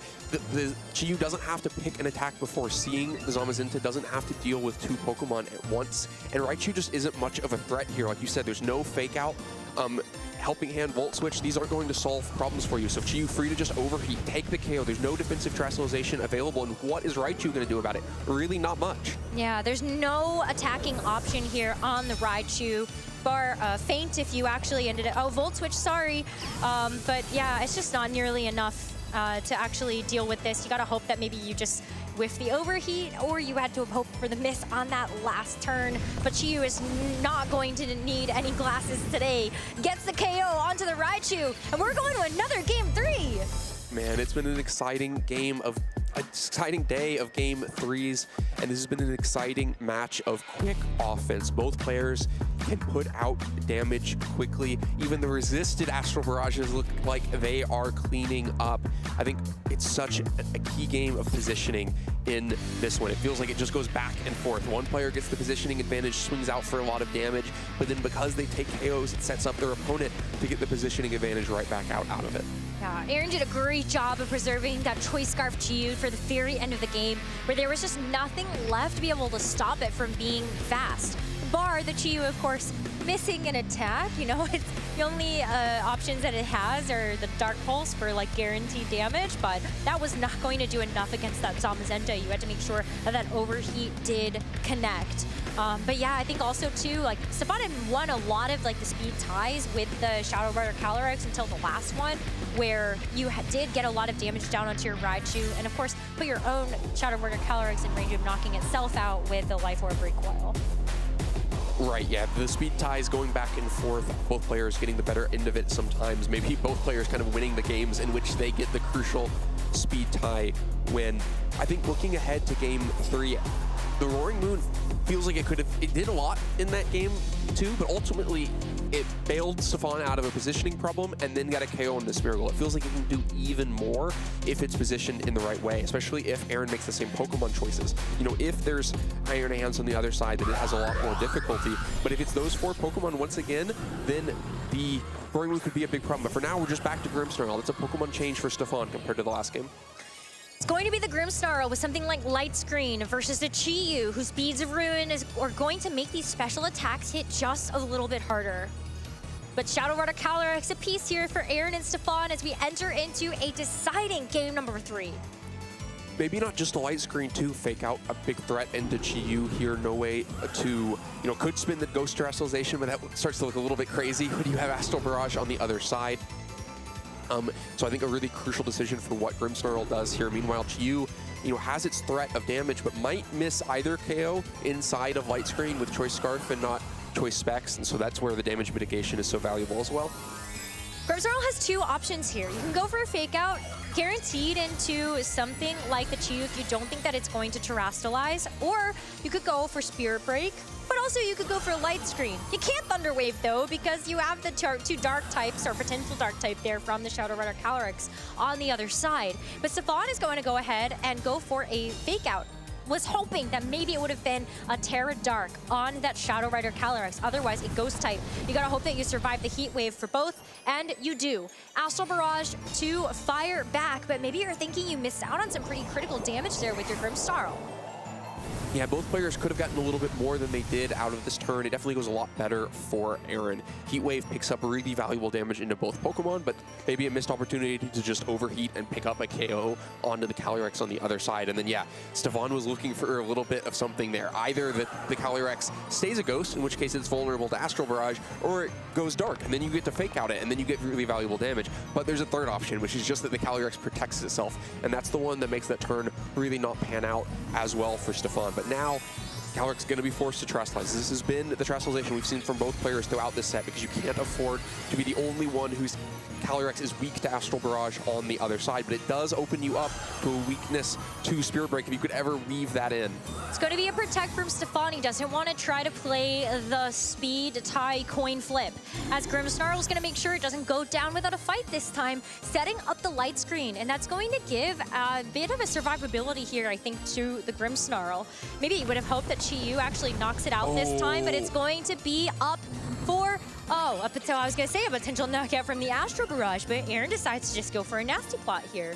the Chi-Yu doesn't have to pick an attack before seeing the Zamazenta, doesn't have to deal with two Pokemon at once, and Raichu just isn't much of a threat here. Like you said, there's no fake out. Helping Hand, Volt Switch, these aren't going to solve problems for you. So Chi-Yu free to just overheat, take the KO. There's no defensive Terrestrialization available, and what is Raichu going to do about it? Really not much.
Yeah, there's no attacking option here on the Raichu. Bar Feint if you actually ended it. Oh, Volt Switch, sorry. But yeah, it's just not nearly enough to actually deal with this. You gotta hope that maybe you just whiff the overheat, or you had to hope for the miss on that last turn. But Chi-Yu is not going to need any glasses today. Gets the KO onto the Raichu, and we're going to another game 3.
Man, it's been an exciting day of game 3s, and this has been an exciting match of quick offense. Both players can put out damage quickly. Even the resisted Astral Barrages look like they are cleaning up. I think it's such a key game of positioning in this one. It feels like it just goes back and forth. One player gets the positioning advantage, swings out for a lot of damage, but then because they take KOs, it sets up their opponent to get the positioning advantage right back out of it.
Yeah, Aaron did a great job of preserving that Choice Scarf Chi-Yu for the very end of the game, where there was just nothing left to be able to stop it from being fast. Bar the Chi-Yu, of course, missing an attack. You know, it's the only options that it has are the Dark Pulse for like guaranteed damage, but that was not going to do enough against that Zamazenta. You had to make sure that that overheat did connect. But yeah, I think also too, like Stefan had won a lot of like the speed ties with the Shadow Rider Calyrex until the last one, where you did get a lot of damage down onto your Raichu, and of course put your own Shadow Rider Calyrex in range of knocking itself out with the Life Orb Recoil.
Right, yeah, the speed ties going back and forth, both players getting the better end of it sometimes, maybe both players kind of winning the games in which they get the crucial speed tie win. I think looking ahead to game 3, the Roaring Moon feels like it did a lot in that game too, but ultimately it bailed Stefan out of a positioning problem and then got a KO on the Smeargle. It feels like it can do even more if it's positioned in the right way, especially if Aaron makes the same Pokemon choices. You know, if there's Iron Hands on the other side, then it has a lot more difficulty. But if it's those 4 Pokemon once again, then the Roaring Moon could be a big problem. But for now, we're just back to Grimmsnarl. That's a Pokemon change for Stefan compared to the last game.
It's going to be the Grimmsnarl with something like Light Screen versus the Chi-Yu, whose Beads of Ruin are going to make these special attacks hit just a little bit harder. But Shadow Rider Calyrex a piece here for Aaron and Stefan as we enter into a deciding game number 3.
Maybe not just a Light Screen too, fake out a big threat into Chi-Yu here. No way to, could spin the Ghost Terrestrialization, but that starts to look a little bit crazy when you have Astral Barrage on the other side. So I think a really crucial decision for what Grimmsnarl does here. Meanwhile, Chi-Yu, has its threat of damage, but might miss either KO inside of Light Screen with Choice Scarf and not Choice Specs, and so that's where the damage mitigation is so valuable as well.
Grimmsnarl has 2 options here. You can go for a fake out, guaranteed into something like the Chi-Yu if you don't think that it's going to Terrestrialize, or you could go for Spirit Break, but also you could go for Light Screen. You can't Thunder Wave though, because you have the 2 Dark types or potential Dark type there from the Shadow Rider Calyrex on the other side. But Stefan is going to go ahead and go for a fake out. was hoping that maybe it would have been a Terra Dark on that Shadow Rider Calyrex. Otherwise, a Ghost type. You gotta hope that you survive the Heat Wave for both, and you do. Astral Barrage to fire back, but maybe you're thinking you missed out on some pretty critical damage there with your Grimmsnarl.
Yeah, both players could have gotten a little bit more than they did out of this turn. It definitely goes a lot better for Aaron. Heat Wave picks up really valuable damage into both Pokemon, but maybe a missed opportunity to just overheat and pick up a KO onto the Calyrex on the other side. And then, yeah, Stefan was looking for a little bit of something there. Either the Calyrex stays a Ghost, in which case it's vulnerable to Astral Barrage, or it goes Dark, and then you get to Fake Out it, and then you get really valuable damage. But there's a third option, which is just that the Calyrex protects itself, and that's the one that makes that turn really not pan out as well for Stefan. But now, Calyrex is going to be forced to Terastallize. This has been the Terastallization we've seen from both players throughout this set, because you can't afford to be the only one whose Calyrex is weak to Astral Barrage on the other side, but it does open you up to a weakness to Spirit Break if you could ever weave that in.
It's going to be a Protect from Stefan. He doesn't want to try to play the speed tie coin flip, as Grimmsnarl is going to make sure it doesn't go down without a fight this time, setting up the light screen, and that's going to give a bit of a survivability here, I think, to the Grimmsnarl. Maybe you would have hoped that Chi-Yu actually knocks it out this time, but it's going to be up for so I was going to say a potential knockout from the Astral Barrage, but Aaron decides to just go for a Nasty Plot here.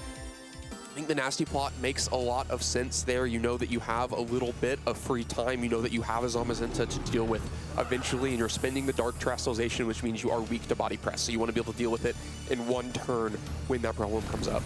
I think the Nasty Plot makes a lot of sense there. You know that you have a little bit of free time. You know that you have a Zamazenta to deal with eventually, and you're spending the Dark Terastallization, which means you are weak to Body Press. So you want to be able to deal with it in one turn when that problem comes up.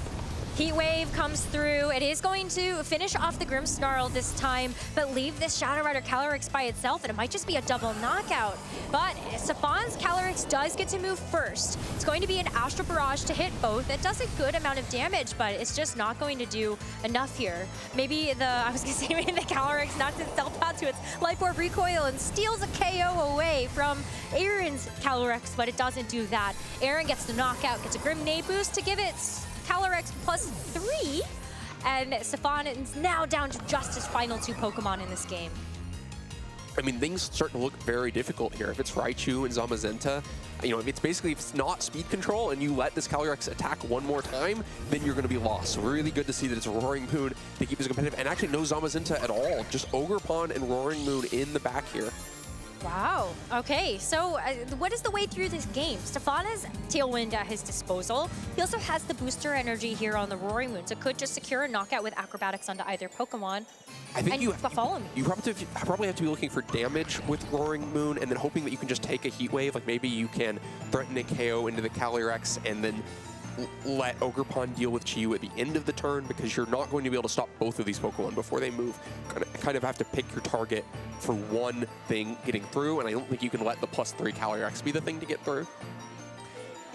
Heat Wave comes through. It is going to finish off the Grimmsnarl this time, but leave this Shadow Rider Calyrex by itself, and it might just be a double knockout. But Stefan's Calyrex does get to move first. It's going to be an Astral Barrage to hit both. It does a good amount of damage, but it's just not going to do enough here. Maybe the Calyrex knocks itself out to its Light Orb recoil and steals a KO away from Aaron's Calyrex, but it doesn't do that. Aaron gets the knockout, gets a Grim Nade boost to give it Calyrex +3, and Stefan is now down to just his final 2 Pokemon in this game.
I mean, things start to look very difficult here. If it's Raichu and Zamazenta, you know, if it's not speed control and you let this Calyrex attack one more time, then you're going to be lost. So really good to see that it's a Roaring Moon to keep us competitive, and actually no Zamazenta at all. Just Ogerpon and Roaring Moon in the back here.
Wow. Okay, so what is the way through this game? Stefan has Tailwind at his disposal. He also has the booster energy here on the Roaring Moon, so could just secure a knockout with Acrobatics onto either Pokemon.
I think you
follow me.
You probably have to be looking for damage with Roaring Moon, and then hoping that you can just take a Heat Wave. Like maybe you can threaten a KO into the Calyrex, and then let Ogerpon deal with Chi-Yu at the end of the turn, because you're not going to be able to stop both of these Pokemon before they move. Kind of have to pick your target for one thing getting through, and I don't think you can let the +3 Calyrex be the thing to get through.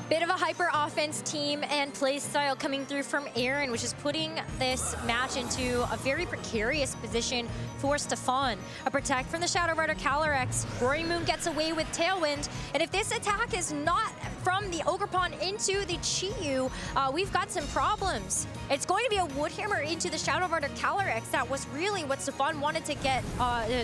Bit of a hyper offense team and play style coming through from Aaron, which is putting this match into a very precarious position for Stefan. A Protect from the Shadow Rider Calyrex. Roaring Moon gets away with Tailwind, and if this attack is not from the Ogerpon into the Chi-Yu, we've got some problems. It's going to be a Wood Hammer into the Shadow Rider Calyrex. That was really what Stefan wanted to get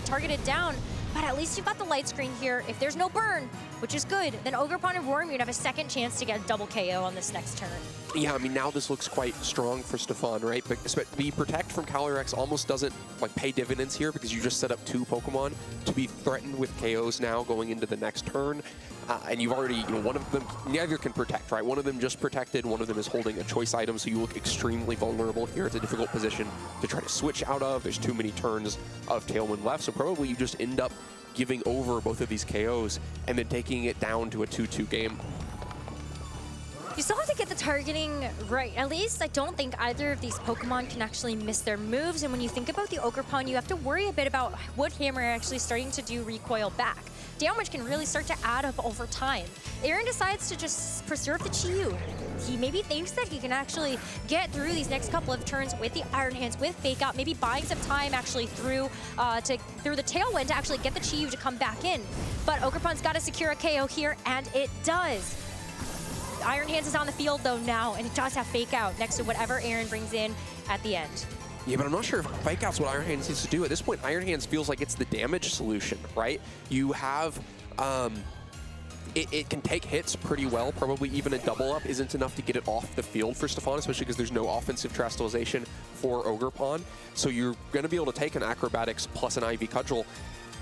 targeted down. But at least you've got the light screen here. If there's no burn, which is good, then Ogerpon and Roaring Moon have a second chance to get a double KO on this next turn.
Yeah, I mean, now this looks quite strong for Stefan, right? But the Protect from Calyrex almost doesn't pay dividends here, because you just set up 2 Pokemon to be threatened with KOs now going into the next turn. And you've already, one of them, neither can protect, right? One of them just protected, one of them is holding a choice item, so you look extremely vulnerable here. It's a difficult position to try to switch out of. There's too many turns of Tailwind left, so probably you just end up giving over both of these KOs and then taking it down to a 2-2 game.
You still have to get the targeting right. At least I don't think either of these Pokemon can actually miss their moves, and when you think about the Ogerpon, you have to worry a bit about Wood Hammer actually starting to do recoil back. Damage can really start to add up over time. Aaron decides to just preserve the Chi-Yu. He maybe thinks that he can actually get through these next couple of turns with the Iron Hands, with Fake Out, maybe buying some time actually through the Tailwind to actually get the Chi-Yu to come back in. But Ogerpon's got to secure a KO here, and it does. Iron Hands is on the field though now, and it does have Fake Out next to whatever Aaron brings in at the end.
Yeah, but I'm not sure if Fake Out's what Iron Hands needs to do. At this point, Iron Hands feels like it's the damage solution, right? You have it can take hits pretty well. Probably even a double up isn't enough to get it off the field for Stefan, especially because there's no offensive terrestrialization for Ogerpon. So you're going to be able to take an Acrobatics plus an Ivy Cudgel.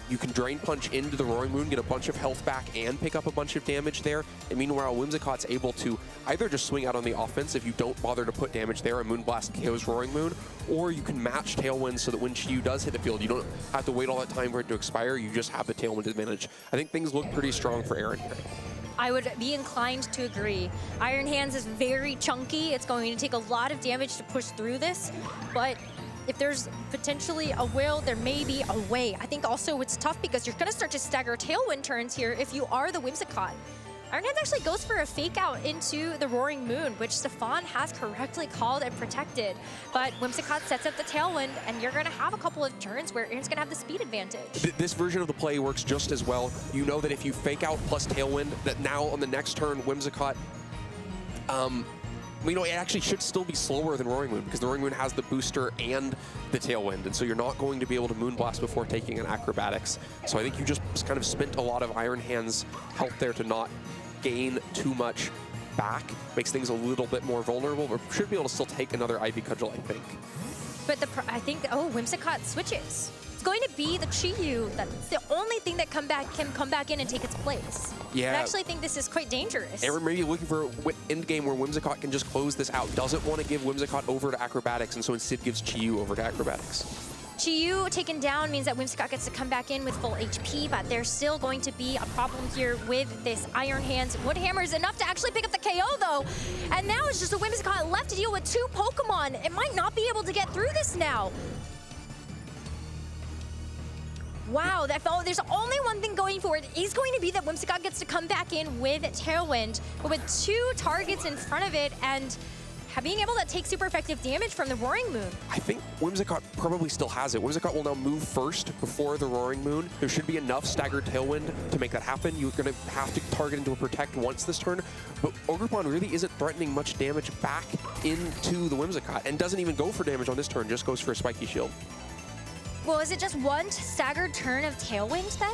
You can Drain Punch into the Roaring Moon, get a bunch of health back, and pick up a bunch of damage there. And meanwhile, Whimsicott's able to either just swing out on the offense if you don't bother to put damage there and Moonblast KOs Roaring Moon, or you can match Tailwind so that when Chiyu does hit the field, you don't have to wait all that time for it to expire. You just have the Tailwind advantage. I think things look pretty strong for Aaron here.
I would be inclined to agree. Iron Hands is very chunky. It's going to take a lot of damage to push through this, but if there's potentially a will, there may be a way. I think also it's tough because you're going to start to stagger Tailwind turns here if you are the Whimsicott. Iron Hands actually goes for a fake out into the Roaring Moon, which Stefan has correctly called and protected. But Whimsicott sets up the Tailwind, and you're going to have a couple of turns where Aaron's going to have the speed advantage.
This version of the play works just as well. You know that if you fake out plus Tailwind, that now on the next turn, Whimsicott, you know, it actually should still be slower than Roaring Moon because the Roaring Moon has the booster and the Tailwind, and so you're not going to be able to Moonblast before taking an Acrobatics. So I think you just kind of spent a lot of Iron Hands health there to not gain too much back. Makes things a little bit more vulnerable, but should be able to still take another Ivy Cudgel, I think.
But I think, Whimsicott switches. It's going to be the Chiyu. That's the only thing that can come back in and take its place.
Yeah.
I actually think this is quite dangerous.
Aaron maybe looking for an end game where Whimsicott can just close this out. Doesn't want to give Whimsicott over to Acrobatics, and so instead gives Chiyu over to Acrobatics.
Chiyu taken down means that Whimsicott gets to come back in with full HP, but there's still going to be a problem here with this Iron Hands. Wood Hammer is enough to actually pick up the KO, though. And now it's just a Whimsicott left to deal with 2 Pokemon. It might not be able to get through this now. Wow, there's only one thing going for it. Is going to be that Whimsicott gets to come back in with Tailwind, but with 2 targets in front of it and being able to take super effective damage from the Roaring Moon.
I think Whimsicott probably still has it. Whimsicott will now move first before the Roaring Moon. There should be enough staggered Tailwind to make that happen. You're going to have to target into a Protect once this turn, but Ogerpon really isn't threatening much damage back into the Whimsicott and doesn't even go for damage on this turn, just goes for a Spiky Shield.
Well, is it just one staggered turn of Tailwind then?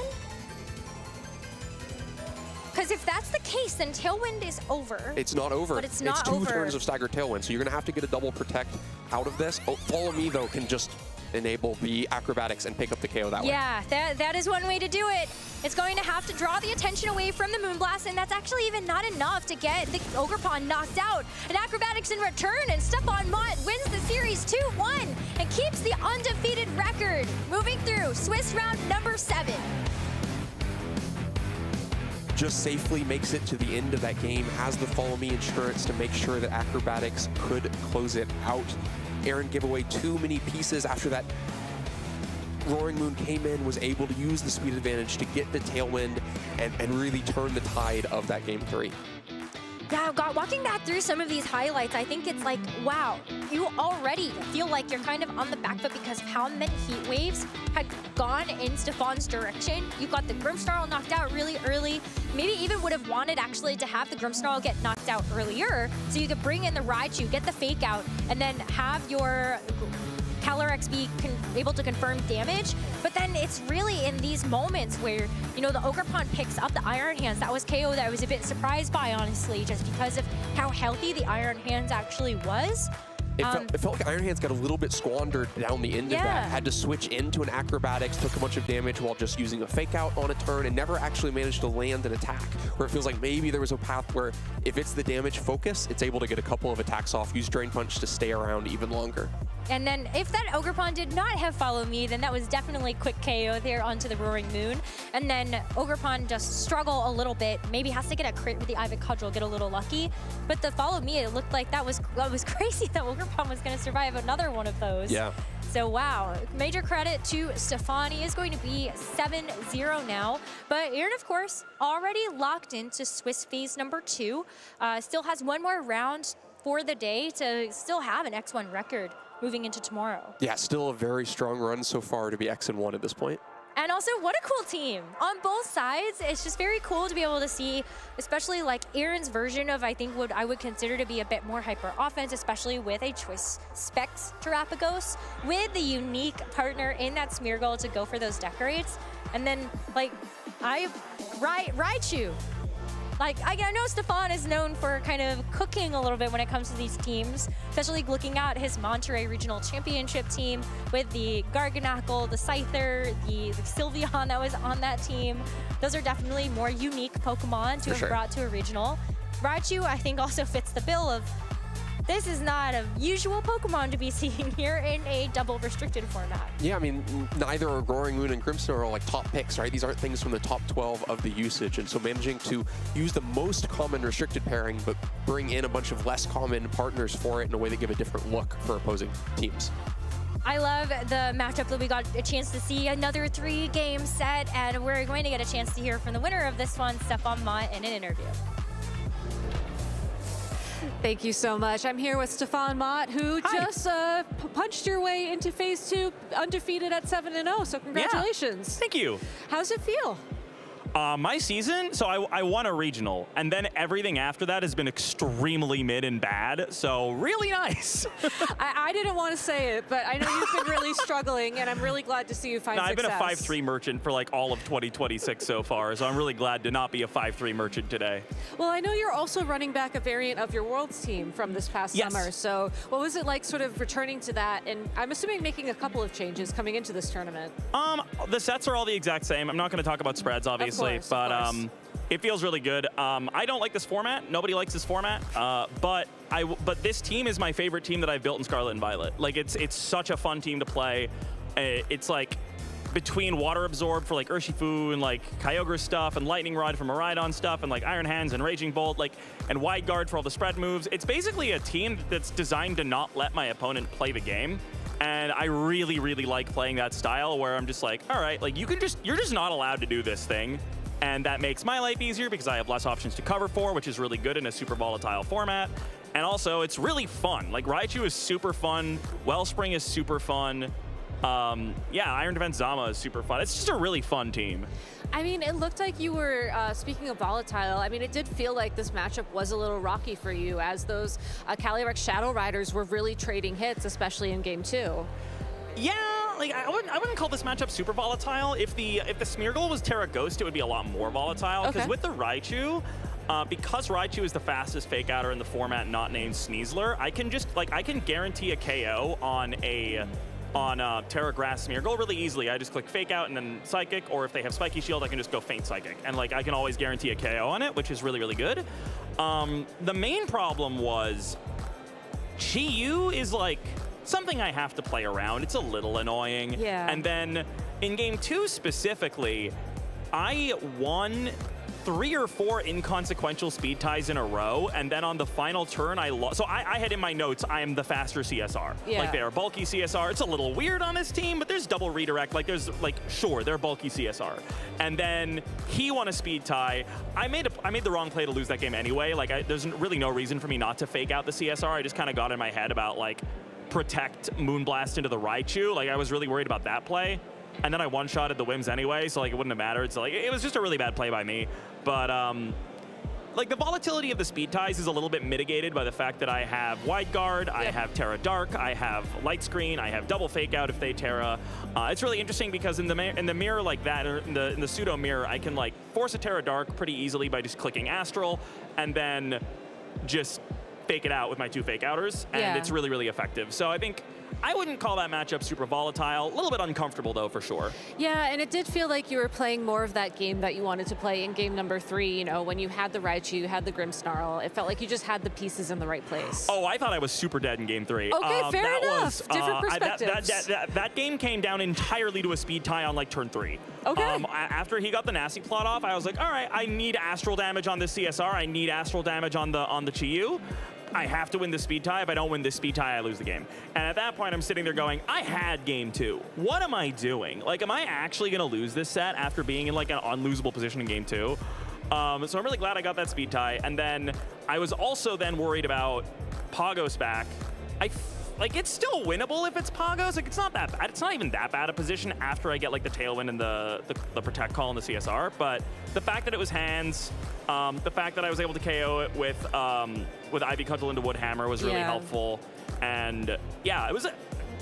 Because if that's the case, then Tailwind is over.
It's not over.
But it's not over.
It's 2 turns of staggered Tailwind, so you're going to have to get a double Protect out of this. Follow Me, though, can just enable the Acrobatics and pick up the KO that way.
Yeah, that is one way to do it. It's going to have to draw the attention away from the Moonblast, and that's actually even not enough to get the Ogerpon knocked out. And Acrobatics in return, and Stefan Mott wins the series 2-1 and keeps the undefeated record. Moving through Swiss round number 7.
Just safely makes it to the end of that game, has the Follow Me insurance to make sure that Acrobatics could close it out. Aaron gave away too many pieces after that Roaring Moon came in, was able to use the speed advantage to get the Tailwind and really turn the tide of that game 3.
Yeah, walking back through some of these highlights, I think it's like, wow, you already feel like you're kind of on the back foot because of how many heat waves had gone in Stefan's direction. You got the Grimmsnarl knocked out really early. Maybe even would have wanted actually to have the Grimmsnarl get knocked out earlier so you could bring in the Raichu, get the fake out, and then have your Calyrex be able to confirm damage. But then it's really in these moments where, you know, the Ogerpon picks up the Iron Hands. That was KO that I was a bit surprised by, honestly, just because of how healthy the Iron Hands actually was.
It felt like Iron Hands got a little bit squandered down the end of that. Had to switch into an Acrobatics, took a bunch of damage while just using a fake out on a turn and never actually managed to land an attack. Where it feels like maybe there was a path where if it's the damage focus, it's able to get a couple of attacks off, use Drain Punch to stay around even longer.
And then if that Ogerpon did not have Follow Me, then that was definitely quick KO there onto the Roaring Moon. And then Ogerpon just struggle a little bit, maybe has to get a crit with the Ivy Cudgel, get a little lucky. But the Follow Me, it looked like that was crazy that Ogerpon was going to survive another one of those.
Yeah.
So wow, major credit to Stefan. He is going to be 7-0 now. But Aaron, of course, already locked into Swiss phase number 2. Still has one more round for the day to still have an X1 record moving into tomorrow.
Yeah, still a very strong run so far to be X1 at this point.
And also, what a cool team on both sides. It's just very cool to be able to see, especially like Aaron's version of, I think, what I would consider to be a bit more hyper offense, especially with a Choice Specs Terapagos, with the unique partner in that Smeargle to go for those decorates. And then, like, Raichu. Like, I know Stefan is known for kind of cooking a little bit when it comes to these teams, especially looking at his Monterey Regional Championship team with the Garganackle, the Scyther, the Sylveon that was on that team. Those are definitely more unique Pokemon to have brought to a regional. Raichu, I think, also fits the bill of this is not a usual Pokemon to be seeing here in a double restricted format.
Yeah, I mean, neither are Roaring Moon and Grimmsnarl like top picks, right? These aren't things from the top 12 of the usage. And so managing to use the most common restricted pairing, but bring in a bunch of less common partners for it in a way that give a different look for opposing teams.
I love the matchup that we got a chance to see, another 3-game set, and we're going to get a chance to hear from the winner of this one, Stefan Mott, in an interview.
Thank you so much. I'm here with Stefan Mott, who just punched your way into Phase 2, undefeated at 7-0, so congratulations.
Yeah. Thank you.
How's it feel?
My season, so I won a regional, and then everything after that has been extremely mid and bad, so really nice.
I didn't want to say it, but I know you've been really struggling, and I'm really glad to see you find success.
I've been a 5-3 merchant for like all of 2026 so far, so I'm really glad to not be a 5-3 merchant today.
Well, I know you're also running back a variant of your Worlds team from this past summer, so what was it like sort of returning to that, and I'm assuming making a couple of changes coming into this tournament?
The sets are all the exact same. I'm not going to talk about spreads, obviously. But it feels really good. I don't like this format. Nobody likes this format. But this team is my favorite team that I've built in Scarlet and Violet. Like it's such a fun team to play. It's like between Water Absorb for like Urshifu and like Kyogre stuff and Lightning Rod for Miraidon stuff and like Iron Hands and Raging Bolt and Wide Guard for all the spread moves. It's basically a team that's designed to not let my opponent play the game. And I really, really like playing that style where I'm just like, all right, like you're just not allowed to do this thing. And that makes my life easier because I have less options to cover for, which is really good in a super volatile format. And also, it's really fun. Like, Raichu is super fun. Wellspring is super fun. Yeah, Iron Defense Zama is super fun. It's just a really fun team.
I mean, it looked like you were, speaking of volatile, I mean, it did feel like this matchup was a little rocky for you as those Calyrex Shadow Riders were really trading hits, especially in Game 2.
Yeah, like I wouldn't call this matchup super volatile. If the Smeargle was Terra Ghost, it would be a lot more volatile. Because with the Raichu, because Raichu is the fastest fake outer in the format not named Sneasler, I can guarantee a KO on Terra Grass Smeargle really easily. I just click Fake Out and then Psychic, or if they have Spiky Shield, I can just go Faint Psychic. And like I can always guarantee a KO on it, which is really, really good. The main problem was Chi-Yu is like something I have to play around. It's a little annoying.
Yeah.
And then in Game 2 specifically, I won 3 or 4 inconsequential speed ties in a row, and then on the final turn I lost. So I had in my notes, I am the faster CSR.
Yeah.
Like they're bulky CSR. It's a little weird on this team, but there's double redirect. Like there's like, sure, they're bulky CSR. And then he won a speed tie. I made the wrong play to lose that game anyway. Like there's really no reason for me not to fake out the CSR. I just kind of got in my head about like protect Moonblast into the Raichu. Like I was really worried about that play. And then I one-shotted the Wims anyway, so like it wouldn't have mattered. So like it was just a really bad play by me. But like the volatility of the speed ties is a little bit mitigated by the fact that I have Wide Guard, I have Terra Dark, I have Light Screen, I have double Fake Out if they Terra. It's really interesting because in the mirror like that, or in the pseudo mirror, I can like force a Terra Dark pretty easily by just clicking Astral and then just fake it out with my 2 Fake Outers, and it's really, really effective. So I think I wouldn't call that matchup super volatile. A little bit uncomfortable, though, for sure.
Yeah, and it did feel like you were playing more of that game that you wanted to play in game number 3. You know, when you had the Raichu, you had the Grimmsnarl. It felt like you just had the pieces in the right place.
Oh, I thought I was super dead in game 3.
Okay, fair enough. Different perspectives.
That game came down entirely to a speed tie on like turn 3.
Okay.
After he got the nasty plot off, I was like, all right, I need astral damage on this CSR. I need astral damage on the Chi-Yu. I have to win the speed tie. If I don't win this speed tie, I lose the game. And at that point, I'm sitting there going, I had game 2. What am I doing? Like, am I actually going to lose this set after being in like an unlosable position in game 2? So I'm really glad I got that speed tie. And then I was also then worried about Pagos back. Like, it's still winnable if it's Pagos. Like, it's not that bad. It's not even that bad a position after I get, like, the Tailwind and the Protect Call and the CSR. But the fact that it was hands, the fact that I was able to KO it with Ivy Cudgel into Woodhammer was really helpful. And, yeah, it was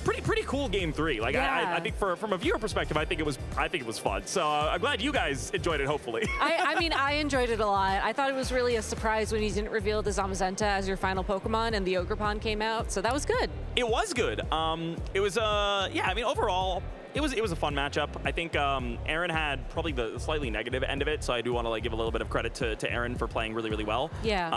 pretty cool game 3. Like
Yeah.
I think from a viewer perspective, I think it was fun. So I'm glad you guys enjoyed it. Hopefully.
I mean, I enjoyed it a lot. I thought it was really a surprise when you didn't reveal the Zamazenta as your final Pokemon and the Ogerpon came out. So that was good.
It was good. It was yeah. I mean, overall, it was a fun matchup. I think Aaron had probably the slightly negative end of it, so I do want to like give a little bit of credit to Aaron for playing really well.
Yeah.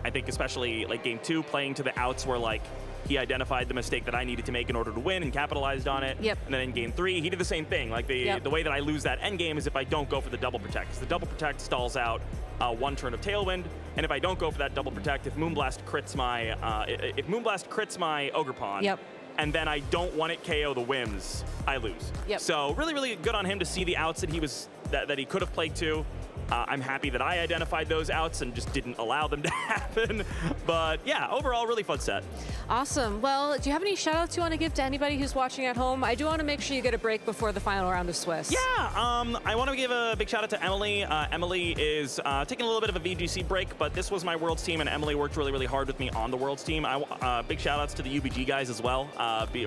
I think especially like game 2, playing to the outs where like he identified the mistake that I needed to make in order to win and capitalized on it.
Yep.
And then in game 3, he did the same thing. Like the way that I lose that end game is if I don't go for the double protect. Because the double protect stalls out 1 turn of Tailwind, and if I don't go for that double protect, if Moonblast crits my Ogerpon,
yep.
and then I don't want it KO the Whims, I lose.
Yep.
So really good on him to see the outs that he could have played to. I'm happy that I identified those outs and just didn't allow them to happen. But yeah, overall, really fun set.
Awesome. Well, do you have any shout outs you want to give to anybody who's watching at home? I do want to make sure you get a break before the final round of Swiss.
Yeah, I want to give a big shout out to Emily. Emily is taking a little bit of a VGC break, but this was my Worlds team, and Emily worked really hard with me on the Worlds team. Big shout outs to the UBG guys as well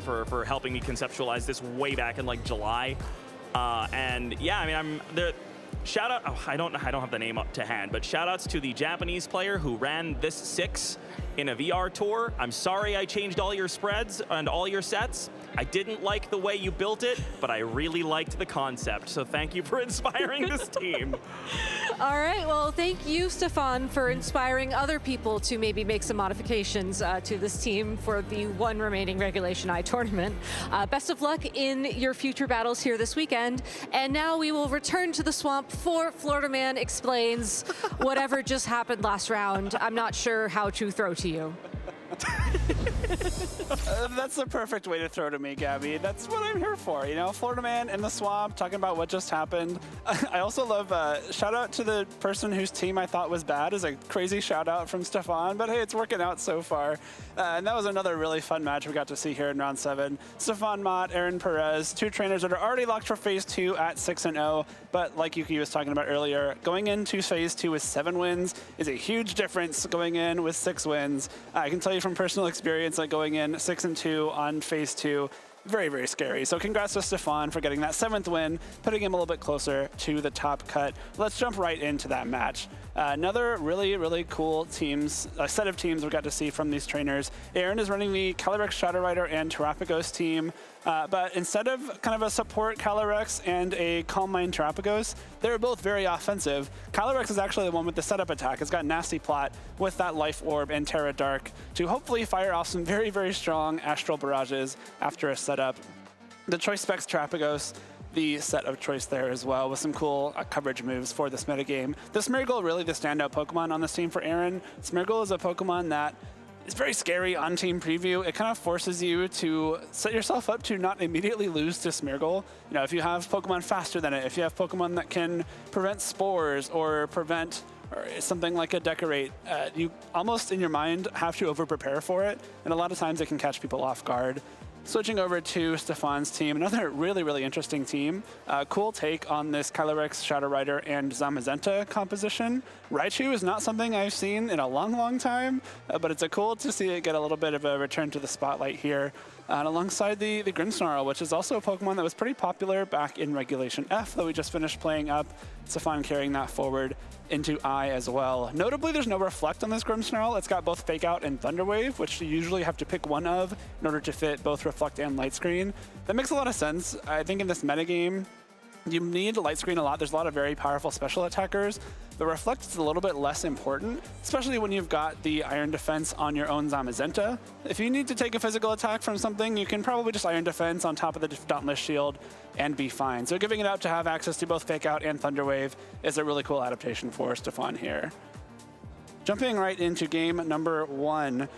for helping me conceptualize this way back in like July. And yeah, I mean, I'm there. Shout out, I don't have the name up to hand, but shout outs to the Japanese player who ran this 6 in a VR tour. I'm sorry I changed all your spreads and all your sets. I didn't like the way you built it, but I really liked the concept. So thank you for inspiring this team.
All right, well, thank you, Stefan, for inspiring other people to maybe make some modifications to this team for the 1 remaining Regulation I tournament. Best of luck in your future battles here this weekend. And now we will return to the swamp for Florida Man Explains whatever just happened last round. I'm not sure how to throw to you.
That's the perfect way to throw to me, Gabby. That's what I'm here for, you know? Florida Man in the swamp, talking about what just happened. I also love, shout out to the person whose team I thought was bad. Is a crazy shout out from Stefan, but hey, it's working out so far. And that was another really fun match we got to see here in round 7. Stefan Mott, Aaron Perez, 2 trainers that are already locked for phase 2 at 6-0. But like Yuki was talking about earlier, going into phase 2 with 7 wins is a huge difference going in with 6 wins. I can tell you from personal experience that going in 6-2 on phase 2, very scary. So congrats to Stefan for getting that 7th win, putting him a little bit closer to the top cut. Let's jump right into that match. Another really cool set of teams we got to see from these trainers. Aaron is running the Calyrex Shadow Rider and Terapagos team, but instead of kind of a support Calyrex and a Calm Mind Terapagos, they're both very offensive. Calyrex is actually the one with the setup attack. It's got Nasty Plot with that Life Orb and Terra Dark to hopefully fire off some very strong Astral Barrages after a setup. The Choice Specs Terapagos, the set of choice there as well, with some cool coverage moves for this metagame. The Smeargle, really the standout Pokemon on this team for Aaron. Smeargle is a Pokemon that is very scary on team preview. It kind of forces you to set yourself up to not immediately lose to Smeargle. You know, if you have Pokemon faster than it, if you have Pokemon that can prevent spores or prevent something like a Decorate, you almost in your mind have to over-prepare for it, and a lot of times it can catch people off guard. Switching over to Stefan's team, another really interesting team. Cool take on this Calyrex, Shadow Rider, and Zamazenta composition. Raichu is not something I've seen in a long time, but it's cool to see it get a little bit of a return to the spotlight here. And alongside the Grimmsnarl, which is also a Pokemon that was pretty popular back in Regulation F that we just finished playing up. Stefan carrying that forward into I as well. Notably, there's no Reflect on this Grimmsnarl. It's got both Fake Out and Thunder Wave, which you usually have to pick one of in order to fit both Reflect and Light Screen. That makes a lot of sense. I think in this metagame, you need Light Screen a lot. There's a lot of very powerful special attackers. The Reflect is a little bit less important, especially when you've got the Iron Defense on your own Zamazenta. If you need to take a physical attack from something, you can probably just Iron Defense on top of the Dauntless Shield and be fine. So giving it up to have access to both Fake Out and Thunder Wave is a really cool adaptation for Stefan here. Jumping right into game number 1.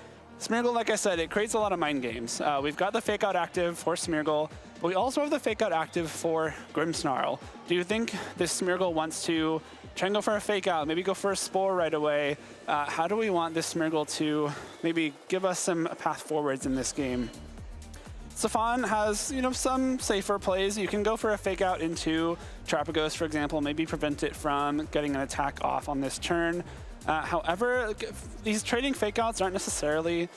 Smeargle, like I said, it creates a lot of mind games. We've got the Fake Out active for Smeargle, but we also have the Fake Out active for Grimmsnarl. Do you think this Smeargle wants to try and go for a Fake Out, maybe go for a Spore right away? How do we want this Smeargle to maybe give us some path forwards in this game? Stefan has, some safer plays. You can go for a Fake Out into Terapagos, for example, maybe prevent it from getting an attack off on this turn. However, these trading Fake Outs aren't necessarily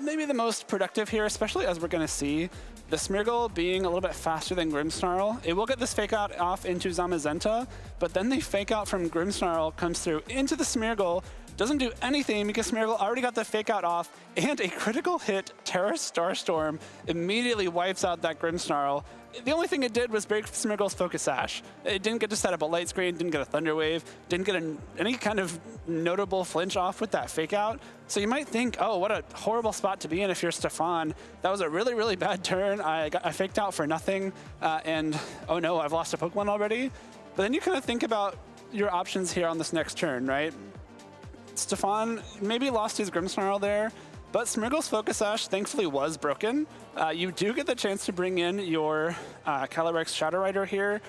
maybe the most productive here, especially as we're going to see the Smeargle being a little bit faster than Grimmsnarl. It will get this fake out off into Zamazenta, but then the fake out from Grimmsnarl comes through into the Smeargle, doesn't do anything because Smeargle already got the fake out off, and a critical hit Terra Starstorm immediately wipes out that Grimmsnarl. The only thing it did was break Smeargle's Focus Sash. It didn't get to set up a light screen, didn't get a Thunder Wave, didn't get any kind of notable flinch off with that fake out. So you might think, oh, what a horrible spot to be in if you're Stefan. That was a really, really bad turn. I faked out for nothing, and oh no, I've lost a Pokemon already. But then you kind of think about your options here on this next turn, right? Stefan maybe lost his Grimmsnarl there, but Smeargle's Focus Sash thankfully was broken. You do get the chance to bring in your Calyrex Shadow Rider here.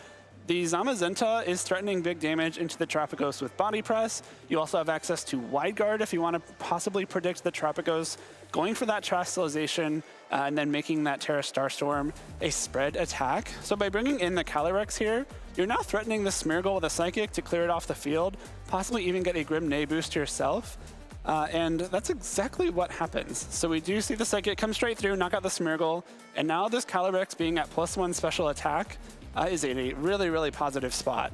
The Zamazenta is threatening big damage into the Terrapagos with Body Press. You also have access to Wide Guard if you want to possibly predict the Terrapagos going for that Terastallization and then making that Terra Starstorm a spread attack. So by bringing in the Calyrex here, you're now threatening the Smeargle with a Psychic to clear it off the field, possibly even get a Grim Neigh boost yourself. And that's exactly what happens. So we do see the Psychic come straight through, knock out the Smeargle, and now this Calyrex being at +1 special attack is in a really, really positive spot.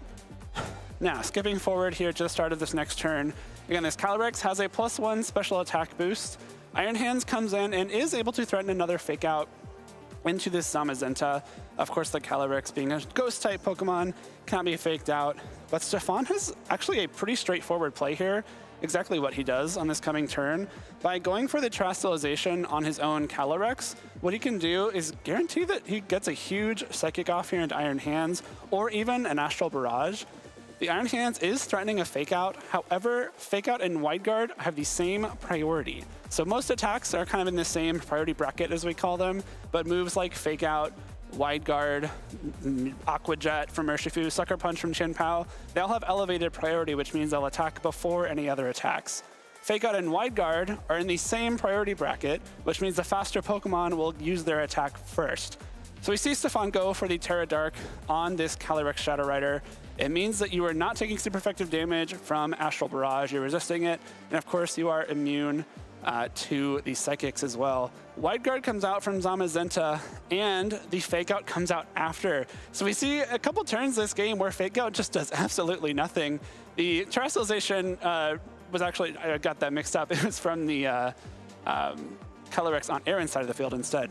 Now, skipping forward here to the start of this next turn, again, this Calyrex has a +1 special attack boost. Iron Hands comes in and is able to threaten another fake out into this Zamazenta. Of course, the Calyrex being a Ghost-type Pokemon cannot be faked out, but Stefan has actually a pretty straightforward play here. Exactly what he does on this coming turn. By going for the Terastallization on his own Calyrex, what he can do is guarantee that he gets a huge Psychic off here into Iron Hands, or even an Astral Barrage. The Iron Hands is threatening a Fake Out. However, Fake Out and Wide Guard have the same priority. So most attacks are kind of in the same priority bracket as we call them, but moves like Fake Out, Wide Guard, Aqua Jet from Urshifu, Sucker Punch from Chien-Pao, they all have elevated priority, which means they'll attack before any other attacks. Fake Out and Wide Guard are in the same priority bracket, which means the faster Pokemon will use their attack first. So we see Stefan go for the Terra Dark on this Calyrex Shadow Rider. It means that you are not taking super effective damage from Astral Barrage, you're resisting it, and of course you are immune to the Psychics as well. Wide Guard comes out from Zamazenta, and the Fake Out comes out after. So we see a couple turns this game where Fake Out just does absolutely nothing. The Terastallization was actually, I got that mixed up, it was from the Calyrex on Aaron's side of the field instead,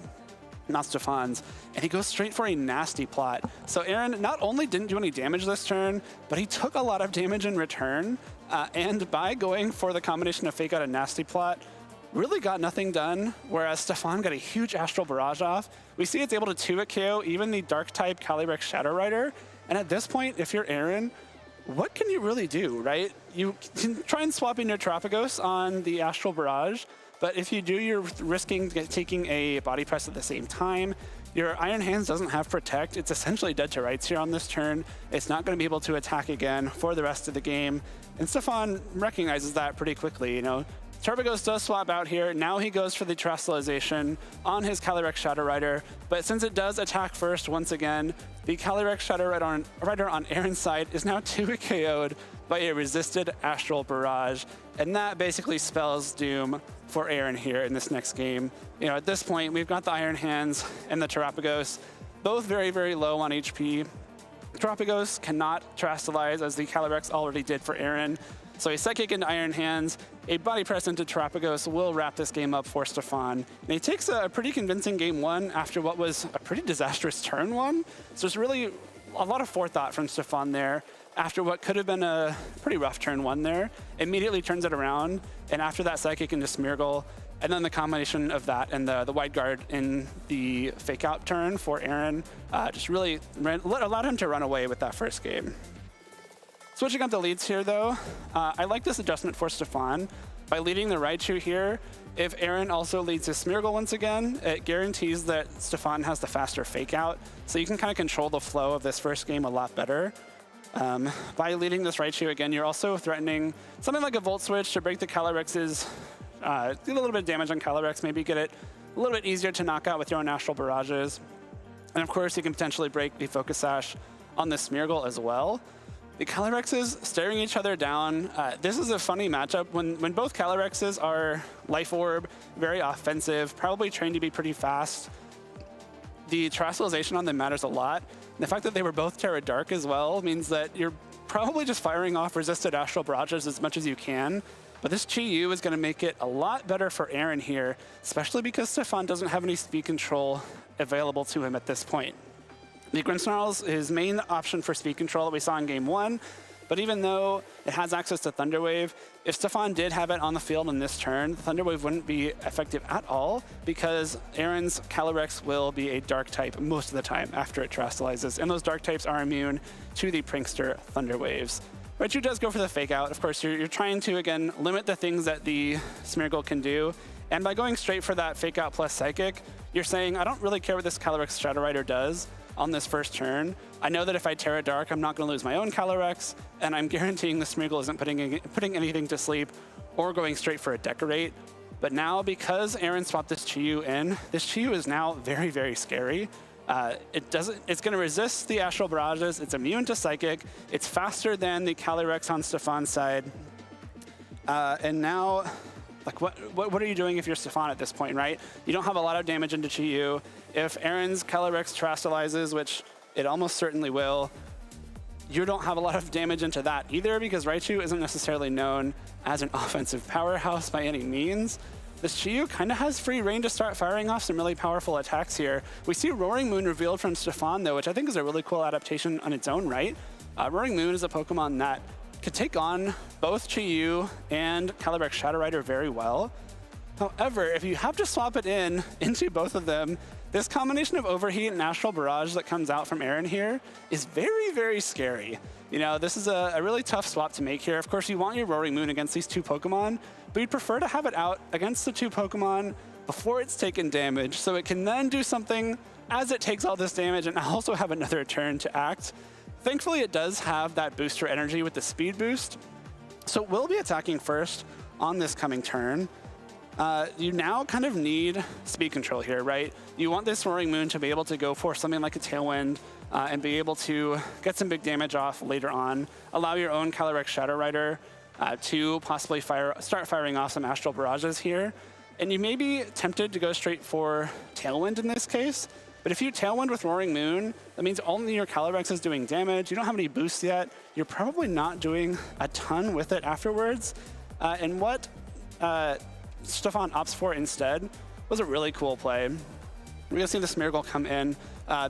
not Stefan's, and he goes straight for a nasty plot. So Aaron not only didn't do any damage this turn, but he took a lot of damage in return, and by going for the combination of Fake Out and Nasty Plot, really got nothing done, whereas Stefan got a huge Astral Barrage off. We see it's able to 2-hit KO even the Dark-type Calyrex Shadow Rider, and at this point, if you're Aaron, what can you really do, right? You can try and swap in your Terrapagos on the Astral Barrage, but if you do, you're risking taking a Body Press at the same time. Your Iron Hands doesn't have Protect. It's essentially dead to rights here on this turn. It's not going to be able to attack again for the rest of the game. And Stefan recognizes that pretty quickly, you know. Terrapagos does swap out here. Now he goes for the Terastallization on his Calyrex Shadow Rider, but since it does attack first once again, the Calyrex Shadow Rider on Aaron's side is now 2-hit KO'd by a resisted Astral Barrage, and that basically spells doom for Aaron here in this next game. You know, at this point, we've got the Iron Hands and the Terrapagos, both very, very low on HP. Terrapagos cannot Terastallize, as the Calyrex already did for Aaron. So a Psychic into Iron Hands, a Body Press into Terrapagos will wrap this game up for Stefan. And he takes a pretty convincing game one after what was a pretty disastrous turn one. So it's really a lot of forethought from Stefan there after what could have been a pretty rough turn one there. Immediately turns it around, and after that Psychic into Smeargle, and then the combination of that and the Wide Guard in the Fake Out turn for Aaron just really allowed him to run away with that first game. Switching up the leads here though, I like this adjustment for Stefan. By leading the Raichu here, if Aaron also leads his Smeargle once again, it guarantees that Stefan has the faster Fake Out, so you can kind of control the flow of this first game a lot better. By leading this Raichu again, you're also threatening something like a Volt Switch to break the Calyrex's, do a little bit of damage on Calyrex, maybe get it a little bit easier to knock out with your own Astral Barrages. And of course, you can potentially break the Focus Sash on the Smeargle as well. The Calyrexes staring each other down. This is a funny matchup. When both Calyrexes are Life Orb, very offensive, probably trained to be pretty fast, the terrestrialization on them matters a lot. And the fact that they were both Terra Dark as well means that you're probably just firing off resisted Astral Barrages as much as you can. But this Chi-Yu is going to make it a lot better for Aaron here, especially because Stefan doesn't have any speed control available to him at this point. The Grimmsnarl is his main option for speed control that we saw in Game 1, but even though it has access to Thunder Wave, if Stefan did have it on the field in this turn, Thunder Wave wouldn't be effective at all because Aaron's Calyrex will be a Dark type most of the time after it terrestrializes, and those Dark types are immune to the Prankster Thunder Waves. Raichu does go for the Fake Out. Of course, you're trying to, again, limit the things that the Smeargle can do, and by going straight for that Fake Out plus Psychic, you're saying, I don't really care what this Calyrex Shadow Rider does on this first turn. I know that if I Terra Dark, I'm not going to lose my own Calyrex, and I'm guaranteeing the Smeargle isn't putting anything to sleep or going straight for a Decorate. But now, because Aaron swapped this Chi-Yu in, this Chi-Yu is now very, very scary. It's going to resist the Astral Barrages. It's immune to Psychic. It's faster than the Calyrex on Stefan's side. And now, like, what are you doing if you're Stefan at this point, right? You don't have a lot of damage into Chi-Yu. If Aaron's Calyrex terrestrializes, which it almost certainly will, you don't have a lot of damage into that either because Raichu isn't necessarily known as an offensive powerhouse by any means. This Chi-Yu kind of has free reign to start firing off some really powerful attacks here. We see Roaring Moon revealed from Stefan, though, which I think is a really cool adaptation on its own right. Roaring Moon is a Pokemon that could take on both Chi-Yu and Calyrex Shadow Rider very well. However, if you have to swap it into both of them, this combination of Overheat and Astral Barrage that comes out from Aaron here is very, very scary. You know, this is a really tough swap to make here. Of course, you want your Roaring Moon against these two Pokemon, but you'd prefer to have it out against the two Pokemon before it's taken damage, so it can then do something as it takes all this damage and also have another turn to act. Thankfully, it does have that booster energy with the speed boost, so it will be attacking first on this coming turn. You now kind of need speed control here, right? You want this Roaring Moon to be able to go for something like a Tailwind and be able to get some big damage off later on. Allow your own Calyrex Shadow Rider to possibly start firing off some Astral Barrages here. And you may be tempted to go straight for Tailwind in this case, but if you Tailwind with Roaring Moon, that means only your Calyrex is doing damage. You don't have any boosts yet. You're probably not doing a ton with it afterwards. And what Stefan opts for instead was a really cool play. We're gonna see the Smeargle come in.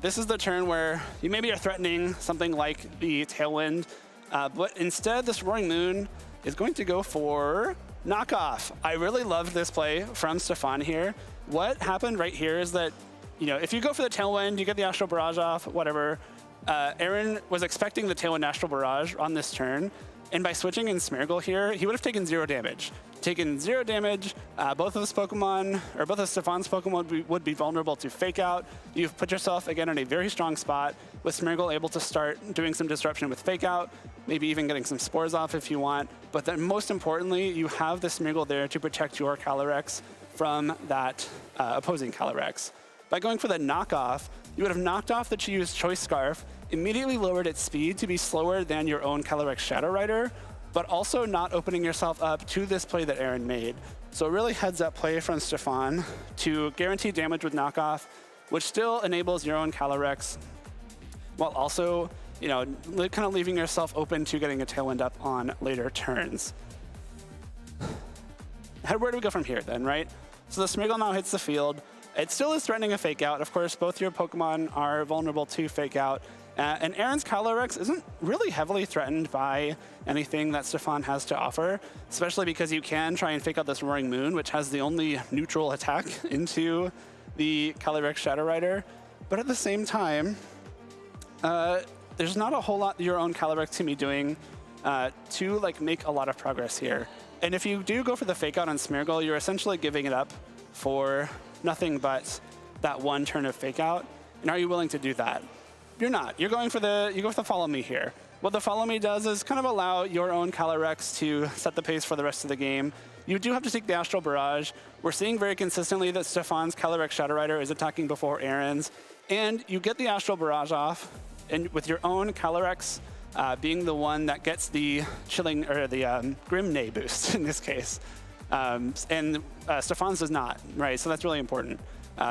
This is the turn where you maybe are threatening something like the Tailwind, but instead this Roaring Moon is going to go for Knockoff. I really loved this play from Stefan here. What happened right here is that, you know, if you go for the Tailwind, you get the Astral Barrage off, whatever. Aaron was expecting the Tailwind Astral Barrage on this turn, and by switching in Smeargle here, he would have taken 0 damage. Taken 0 damage, both of Stefan's Pokemon would be vulnerable to Fake Out. You've put yourself, again, in a very strong spot, with Smeargle able to start doing some disruption with Fake Out, maybe even getting some spores off if you want. But then most importantly, you have the Smeargle there to protect your Calyrex from that opposing Calyrex. By going for the knockoff, you would have knocked off the Chi-Yu's Choice Scarf, immediately lowered its speed to be slower than your own Calyrex Shadow Rider, but also not opening yourself up to this play that Aaron made. So a really heads-up play from Stefan to guarantee damage with knockoff, which still enables your own Calyrex, while also, you know, kind of leaving yourself open to getting a Tailwind up on later turns. Where do we go from here then, right? So the Smeargle now hits the field. It still is threatening a Fake Out. Of course, both your Pokemon are vulnerable to Fake Out. And Aaron's Calyrex isn't really heavily threatened by anything that Stefan has to offer, especially because you can try and Fake Out this Roaring Moon, which has the only neutral attack into the Calyrex Shadow Rider. But at the same time, there's not a whole lot your own Calyrex can be doing to like make a lot of progress here. And if you do go for the Fake Out on Smeargle, you're essentially giving it up for nothing but that one turn of Fake Out. And are you willing to do that? You're not. You go for the Follow Me here. What the Follow Me does is kind of allow your own Calyrex to set the pace for the rest of the game. You do have to take the Astral Barrage. We're seeing very consistently that Stefan's Calyrex Shadow Rider is attacking before Aaron's, and you get the Astral Barrage off, and with your own Calyrex being the one that gets the chilling or the Grim Nay boost in this case. And Stefan's does not, right? So that's really important.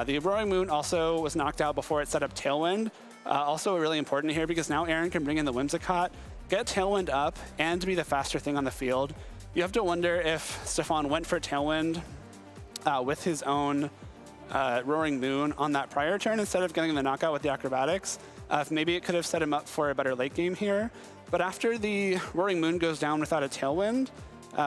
The Roaring Moon also was knocked out before it set up Tailwind. Also really important here because now Aaron can bring in the Whimsicott, get Tailwind up, and be the faster thing on the field. You have to wonder if Stefan went for Tailwind with his own Roaring Moon on that prior turn instead of getting the knockout with the Acrobatics. Maybe it could have set him up for a better late game here. But after the Roaring Moon goes down without a Tailwind,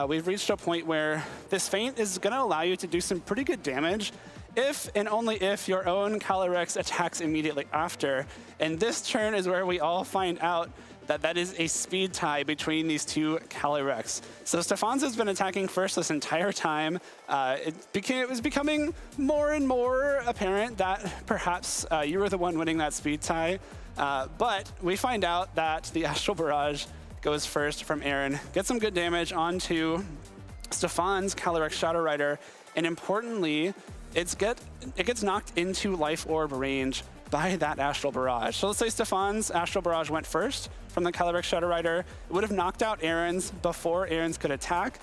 we've reached a point where this feint is going to allow you to do some pretty good damage if and only if your own Calyrex attacks immediately after. And this turn is where we all find out that that is a speed tie between these two Calyrex. So Stefan's has been attacking first this entire time. It was becoming more and more apparent that perhaps you were the one winning that speed tie. But we find out that the Astral Barrage goes first from Aaron, gets some good damage onto Stefan's Calyrex Shadow Rider, and importantly, it gets knocked into Life Orb range by that Astral Barrage. So let's say Stefan's Astral Barrage went first from the Calyrex Shadow Rider. It would have knocked out Aaron's before Aaron's could attack.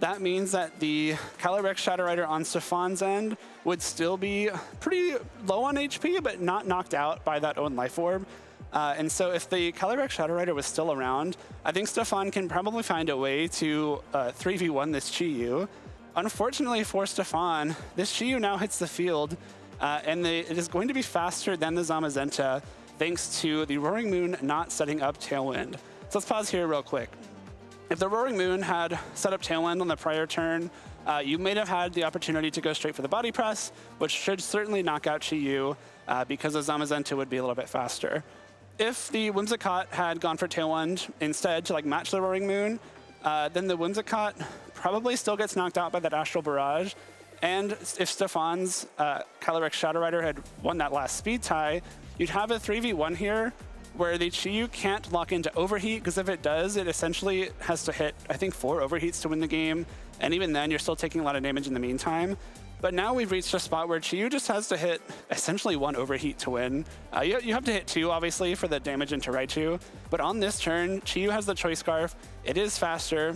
That means that the Calyrex Shadow Rider on Stefan's end would still be pretty low on HP, but not knocked out by that own Life Orb. And so if the Calyrex Shadow Rider was still around, I think Stefan can probably find a way to 3v1 this Chi-Yu. Unfortunately for Stefan, this Chi-Yu now hits the field, and it is going to be faster than the Zamazenta thanks to the Roaring Moon not setting up Tailwind. So let's pause here real quick. If the Roaring Moon had set up Tailwind on the prior turn, you may have had the opportunity to go straight for the Body Press, which should certainly knock out Chi-Yu because the Zamazenta would be a little bit faster. If the Whimsicott had gone for Tailwind instead to match the Roaring Moon, then the Whimsicott probably still gets knocked out by that Astral Barrage. And if Stefan's Calyrex Shadow Rider had won that last speed tie, you'd have a 3v1 here where the Chi-Yu can't lock into Overheat, because if it does, it essentially has to hit, I think, 4 Overheats to win the game. And even then, you're still taking a lot of damage in the meantime. But now we've reached a spot where Chi-Yu just has to hit essentially 1 Overheat to win. You have to hit 2, obviously, for the damage into Raichu. But on this turn, Chi-Yu has the Choice Scarf. It is faster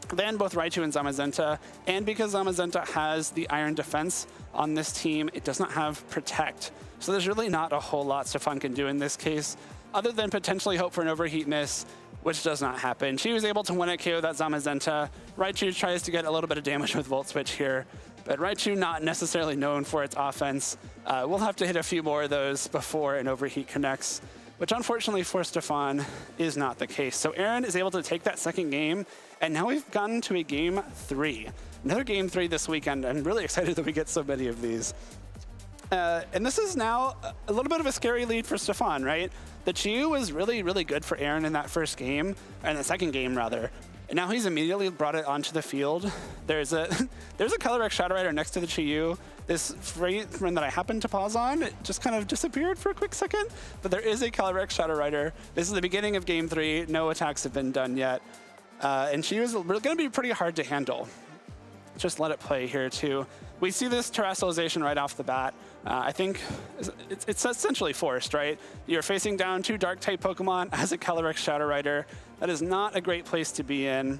than both Raichu and Zamazenta. And because Zamazenta has the Iron Defense on this team, it does not have Protect. So there's really not a whole lot Stefan can do in this case, other than potentially hope for an Overheat miss, which does not happen. She was able to win at KO that Zamazenta. Raichu tries to get a little bit of damage with Volt Switch here, but Raichu not necessarily known for its offense. We'll have to hit a few more of those before an Overheat connects, which unfortunately for Stefan is not the case. So Aaron is able to take that second game, and now we've gotten to a game 3. Another game 3 this weekend. I'm really excited that we get so many of these. And this is now a little bit of a scary lead for Stefan, right? The Chi-Yu was really, really good for Aaron in that first game, or in the second game rather. And now he's immediately brought it onto the field. There's a Calyrex Shadow Rider next to the Chi-Yu. This frame that I happened to pause on, it just kind of disappeared for a quick second. But there is a Calyrex Shadow Rider. This is the beginning of game 3. No attacks have been done yet. And Chi-Yu is going to be pretty hard to handle. Just let it play here too. We see this terrestrialization right off the bat. I think it's essentially forced, right? You're facing down 2 Dark-type Pokemon as a Calyrex Shadow Rider. That is not a great place to be in.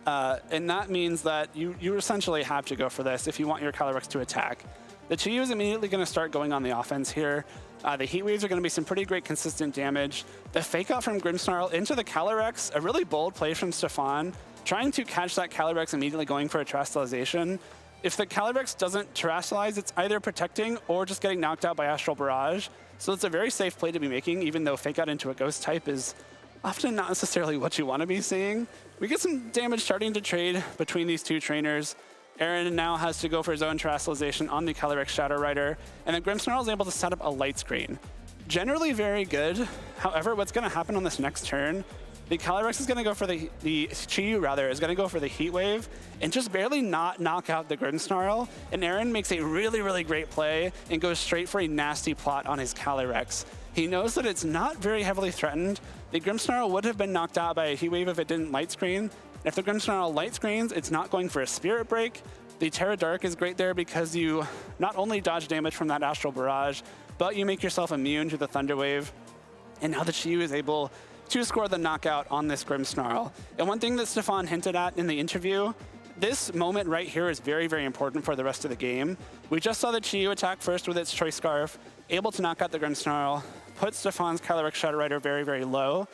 And that means that you essentially have to go for this if you want your Calyrex to attack. The Chi-Yu is immediately going to start going on the offense here. The Heat Waves are going to be some pretty great consistent damage. The Fake Out from Grimmsnarl into the Calyrex, a really bold play from Stefan, trying to catch that Calyrex immediately going for a Terrestrialization. If the Calyrex doesn't Terrestrialize, it's either protecting or just getting knocked out by Astral Barrage. So it's a very safe play to be making, even though Fake Out into a Ghost type is often not necessarily what you want to be seeing. We get some damage starting to trade between these two trainers. Aaron now has to go for his own Terrestrialization on the Calyrex Shadow Rider, and then Grimmsnarl is able to set up a Light Screen. Generally very good. However, what's going to happen on this next turn, the Calyrex is going to go for the Chi-Yu rather, is going to go for the Heat Wave and just barely not knock out the Grimmsnarl. And Aaron makes a really, really great play and goes straight for a nasty plot on his Calyrex. He knows that it's not very heavily threatened. The Grimmsnarl would have been knocked out by a Heat Wave if it didn't Light Screen. If the Grimmsnarl Light Screens, it's not going for a Spirit Break. The Terra Dark is great there because you not only dodge damage from that Astral Barrage, but you make yourself immune to the Thunder Wave. And now the Chi-Yu is able to score the knockout on this Grimmsnarl. And one thing that Stefan hinted at in the interview, this moment right here is very, very important for the rest of the game. We just saw the Chi-Yu attack first with its Choice Scarf, able to knock out the Grimmsnarl, put Stefan's Calyrex Shadow Rider very, very low.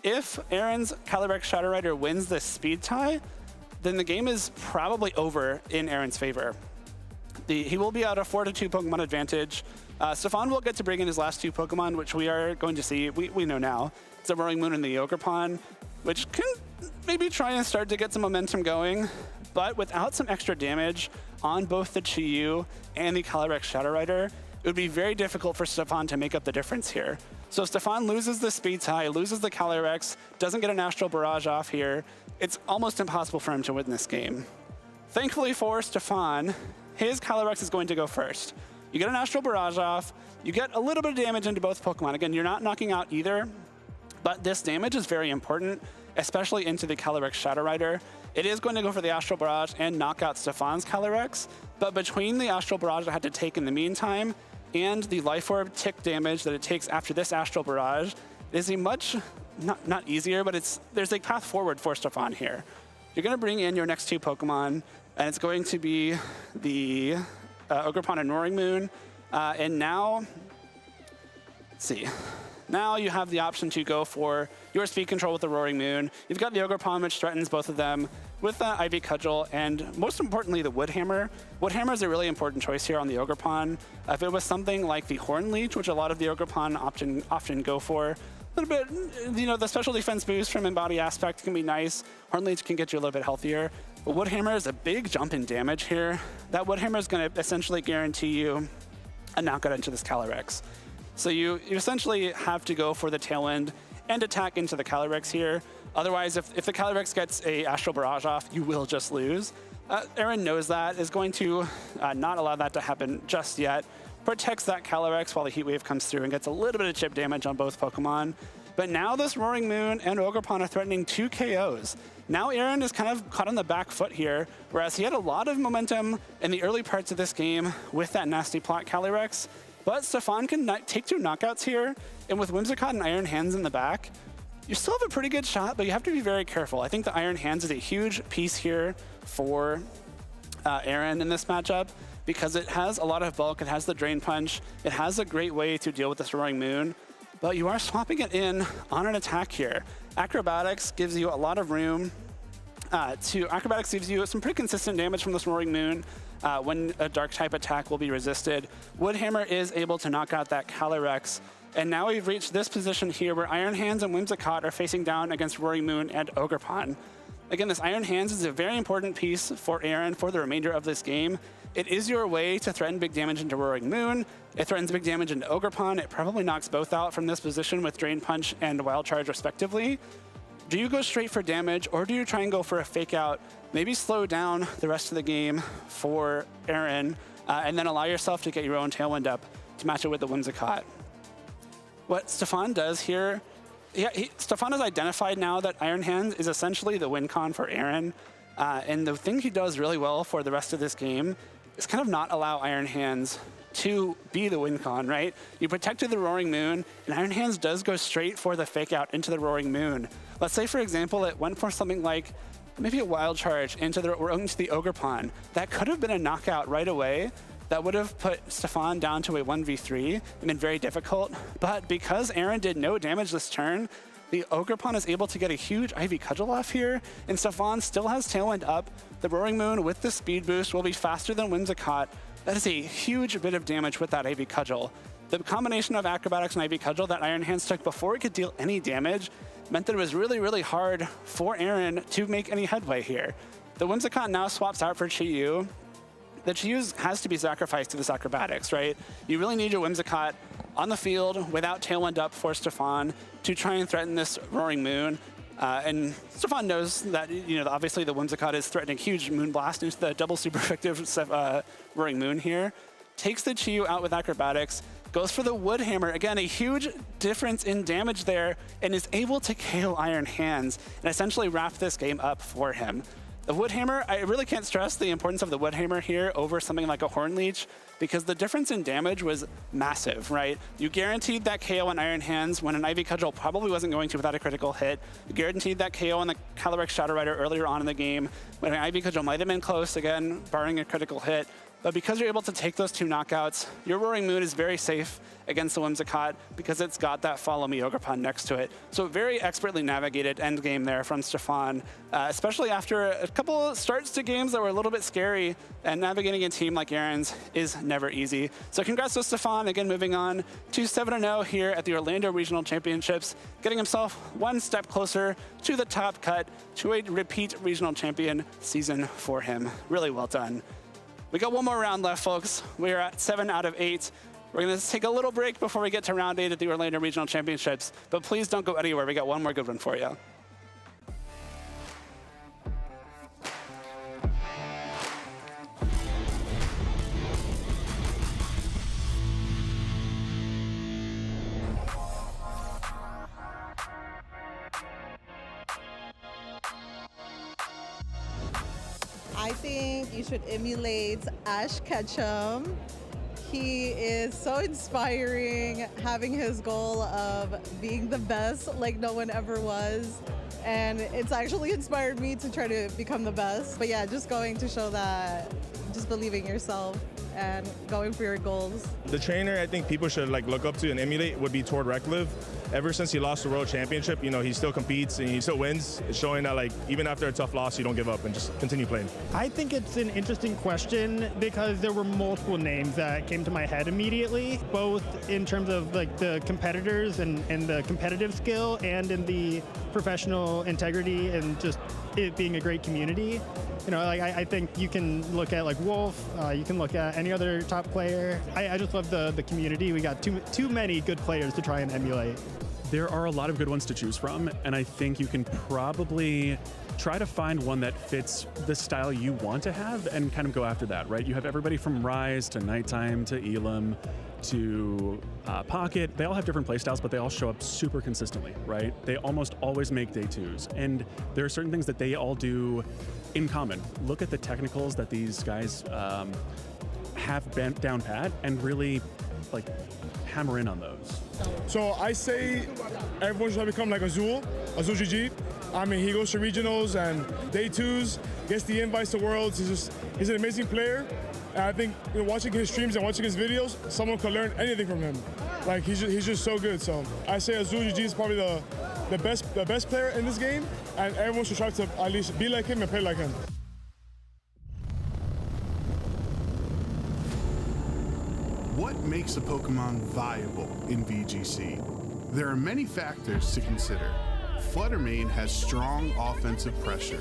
If Aaron's Calyrex Shadow Rider wins this speed tie, then the game is probably over in Aaron's favor. He will be out a 4-2 Pokemon advantage. Stefan will get to bring in his last 2 Pokemon, which we are going to see. We know now. It's a Roaring Moon and the Ogerpon, which can maybe try and start to get some momentum going. But without some extra damage on both the Chi-Yu and the Calyrex Shadow Rider, it would be very difficult for Stefan to make up the difference here. So if Stefan loses the speed tie, loses the Calyrex, doesn't get an Astral Barrage off here, it's almost impossible for him to win this game. Thankfully for Stefan, his Calyrex is going to go first. You get an Astral Barrage off, you get a little bit of damage into both Pokemon. Again, you're not knocking out either, but this damage is very important, especially into the Calyrex Shadow Rider. It is going to go for the Astral Barrage and knock out Stefan's Calyrex, but between the Astral Barrage I had to take in the meantime and the Life Orb tick damage that it takes after this Astral Barrage, it is a much, not easier, but there's a path forward for Stefan here. You're going to bring in your next 2 Pokemon, and it's going to be the Ogerpon and Roaring Moon. And now, let's see. Now you have the option to go for your speed control with the Roaring Moon. You've got the Ogerpon, which threatens both of them, with the Ivy Cudgel, and most importantly, the Wood Hammer. Wood Hammer is a really important choice here on the Ogerpon. If it was something like the Horn Leech, which a lot of the Ogerpon often go for, a little bit, the special defense boost from Embody Aspect can be nice. Horn Leech can get you a little bit healthier. But Wood Hammer is a big jump in damage here. That Wood Hammer is going to essentially guarantee you a knockout into this Calyrex. So you essentially have to go for the Tailwind and attack into the Calyrex here. Otherwise, if the Calyrex gets a Astral Barrage off, you will just lose. Aaron knows that, is going to not allow that to happen just yet. Protects that Calyrex while the Heat Wave comes through and gets a little bit of chip damage on both Pokemon. But now this Roaring Moon and Ogerpon are threatening 2 KOs. Now Aaron is kind of caught on the back foot here, whereas he had a lot of momentum in the early parts of this game with that nasty plot Calyrex. But Stefan can take 2 knockouts here, and with Whimsicott and Iron Hands in the back, you still have a pretty good shot, but you have to be very careful. I think the Iron Hands is a huge piece here for Aaron in this matchup, because it has a lot of bulk, it has the Drain Punch, it has a great way to deal with this Roaring Moon, but you are swapping it in on an attack here. Acrobatics gives you a lot of room Acrobatics gives you some pretty consistent damage from this Roaring Moon when a Dark type attack will be resisted. Wood Hammer is able to knock out that Calyrex, and now we've reached this position here where Iron Hands and Whimsicott are facing down against Roaring Moon and Ogerpon. Again, this Iron Hands is a very important piece for Aaron for the remainder of this game. It is your way to threaten big damage into Roaring Moon. It threatens big damage into Ogerpon. It probably knocks both out from this position with Drain Punch and Wild Charge respectively. Do you go straight for damage, or do you try and go for a fake out, maybe slow down the rest of the game for Aaron, and then allow yourself to get your own Tailwind up to match it with the Whimsicott? What Stefan does here, Stefan has identified now that Iron Hands is essentially the win con for Aaron, and the thing he does really well for the rest of this game is kind of not allow Iron Hands to be the win con, right? You protected the Roaring Moon, and Iron Hands does go straight for the fake out into the Roaring Moon. Let's say, for example, it went for something like maybe a Wild Charge into the Ogerpon. That could have been a knockout right away. That would have put Stefan down to a 1v3 and been very difficult. But because Aaron did no damage this turn, the Ogerpon is able to get a huge Ivy Cudgel off here, and Stefan still has Tailwind up. The Roaring Moon with the speed boost will be faster than Whimsicott. That is a huge bit of damage with that Ivy Cudgel. The combination of Acrobatics and Ivy Cudgel that Iron Hands took before it could deal any damage meant that it was really, really hard for Aaron to make any headway here. The Whimsicott now swaps out for Chi-Yu. The Chi-Yu has to be sacrificed to this Acrobatics, right? You really need your Whimsicott on the field without Tailwind up for Stefan to try and threaten this Roaring Moon. And Stefan knows that, obviously the Whimsicott is threatening huge Moonblast into the double super effective Roaring Moon here. Takes the Chi-Yu out with Acrobatics, goes for the Wood Hammer. Again, a huge difference in damage there, and is able to KO Iron Hands and essentially wrap this game up for him. The Woodhammer, I really can't stress the importance of the Woodhammer here over something like a Horn Leech, because the difference in damage was massive, right? You guaranteed that KO on Iron Hands when an Ivy Cudgel probably wasn't going to without a critical hit. You guaranteed that KO on the Calyrex Shadow Rider earlier on in the game when an Ivy Cudgel might have been close, again, barring a critical hit. But because you're able to take those 2 knockouts, your Roaring Moon is very safe against the Whimsicott because it's got that Follow Me Ogerpon next to it. So very expertly navigated end game there from Stefan, especially after a couple starts to games that were a little bit scary, and navigating a team like Aaron's is never easy. So congrats to Stefan, again moving on to 7-0 here at the Orlando Regional Championships, getting himself one step closer to the top cut, to a repeat regional champion season for him. Really well done. We got one more round left, folks. We are at 7 out of 8. We're going to take a little break before we get to round 8 at the Orlando Regional Championships, but please don't go anywhere. We got one more good one for you.
I think you should emulate Ash Ketchum. He is so inspiring, having his goal of being the best like no one ever was. And it's actually inspired me to try to become the best. But yeah, just going to show that, just believing in yourself and going for your goals.
The trainer I think people should look up to and emulate would be Tord Reckliff. Ever since he lost the World Championship, he still competes and he still wins. It's showing that even after a tough loss, you don't give up and just continue playing.
I think it's an interesting question because there were multiple names that came to my head immediately, both in terms of the competitors and the competitive skill and in the professional integrity and just it being a great community. I think you can look at Wolf, you can look at any other top player. I just love the community. We got too many good players to try and emulate.
There are a lot of good ones to choose from, and I think you can probably try to find one that fits the style you want to have and kind of go after that, right? You have everybody from Rise to Nighttime to Elam to Pocket. They all have different playstyles, but they all show up super consistently, right? They almost always make day 2s, and there are certain things that they all do in common. Look at the technicals that these guys have bent down pat and really hammer in on those.
So I say everyone should become like Azul GG. I mean, he goes to regionals and day 2s, gets the invites to Worlds. He's an amazing player. And I think watching his streams and watching his videos, someone could learn anything from him. He's just so good. So I say Azul GG is probably the best player in this game, and everyone should try to at least be like him and play like him.
What makes a Pokemon viable in VGC? There are many factors to consider. Fluttermane has strong offensive pressure.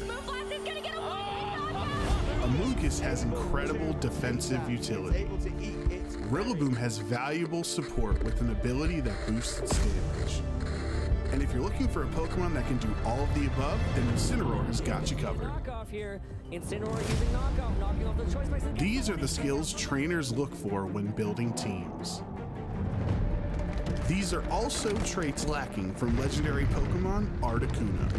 Amoonguss has incredible defensive utility. Rillaboom has valuable support with an ability that boosts its damage. And if you're looking for a Pokemon that can do all of the above, then Incineroar has got you covered. These are the skills trainers look for when building teams. These are also traits lacking from legendary Pokemon Articuno.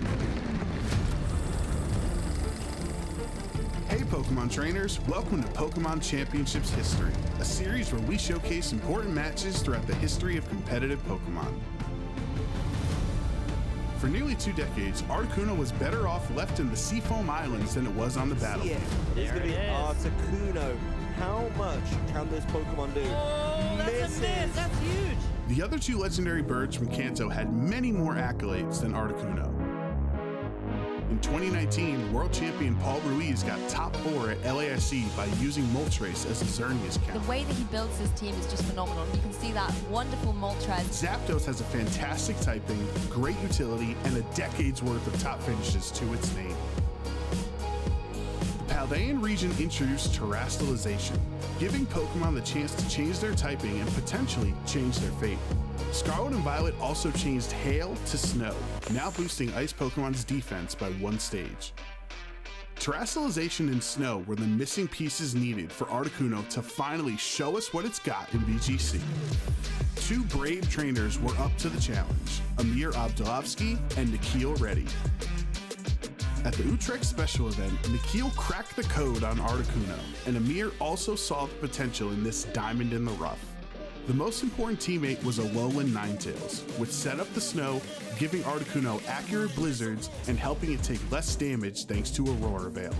Hey Pokemon trainers, welcome to Pokemon Championships History, a series where we showcase important matches throughout the history of competitive Pokemon. For nearly 2 decades, Articuno was better off left in the Seafoam Islands than it was on the battlefield.
It's going to be Articuno. How much can this Pokemon do?
Oh, that's a miss. That's huge.
The other 2 legendary birds from Kanto had many more accolades than Articuno. In 2019, world champion Paul Ruiz got top 4 at LASC by using Moltres as a Xerneas count.
The way that he builds his team is just phenomenal. You can see that wonderful Moltres.
Zapdos has a fantastic typing, great utility, and a decade's worth of top finishes to its name. The Paldean region introduced terastallization, giving Pokemon the chance to change their typing and potentially change their fate. Scarlet and Violet also changed Hail to Snow, now boosting Ice Pokemon's defense by 1 stage. Terastallization and Snow were the missing pieces needed for Articuno to finally show us what it's got in VGC. 2 brave trainers were up to the challenge, Amir Abdulovsky and Nikhil Reddy. At the Utrecht special event, Nikhil cracked the code on Articuno, and Amir also saw the potential in this diamond in the rough. The most important teammate was Alolan Ninetales, which set up the snow, giving Articuno accurate blizzards and helping it take less damage thanks to Aurora Veil.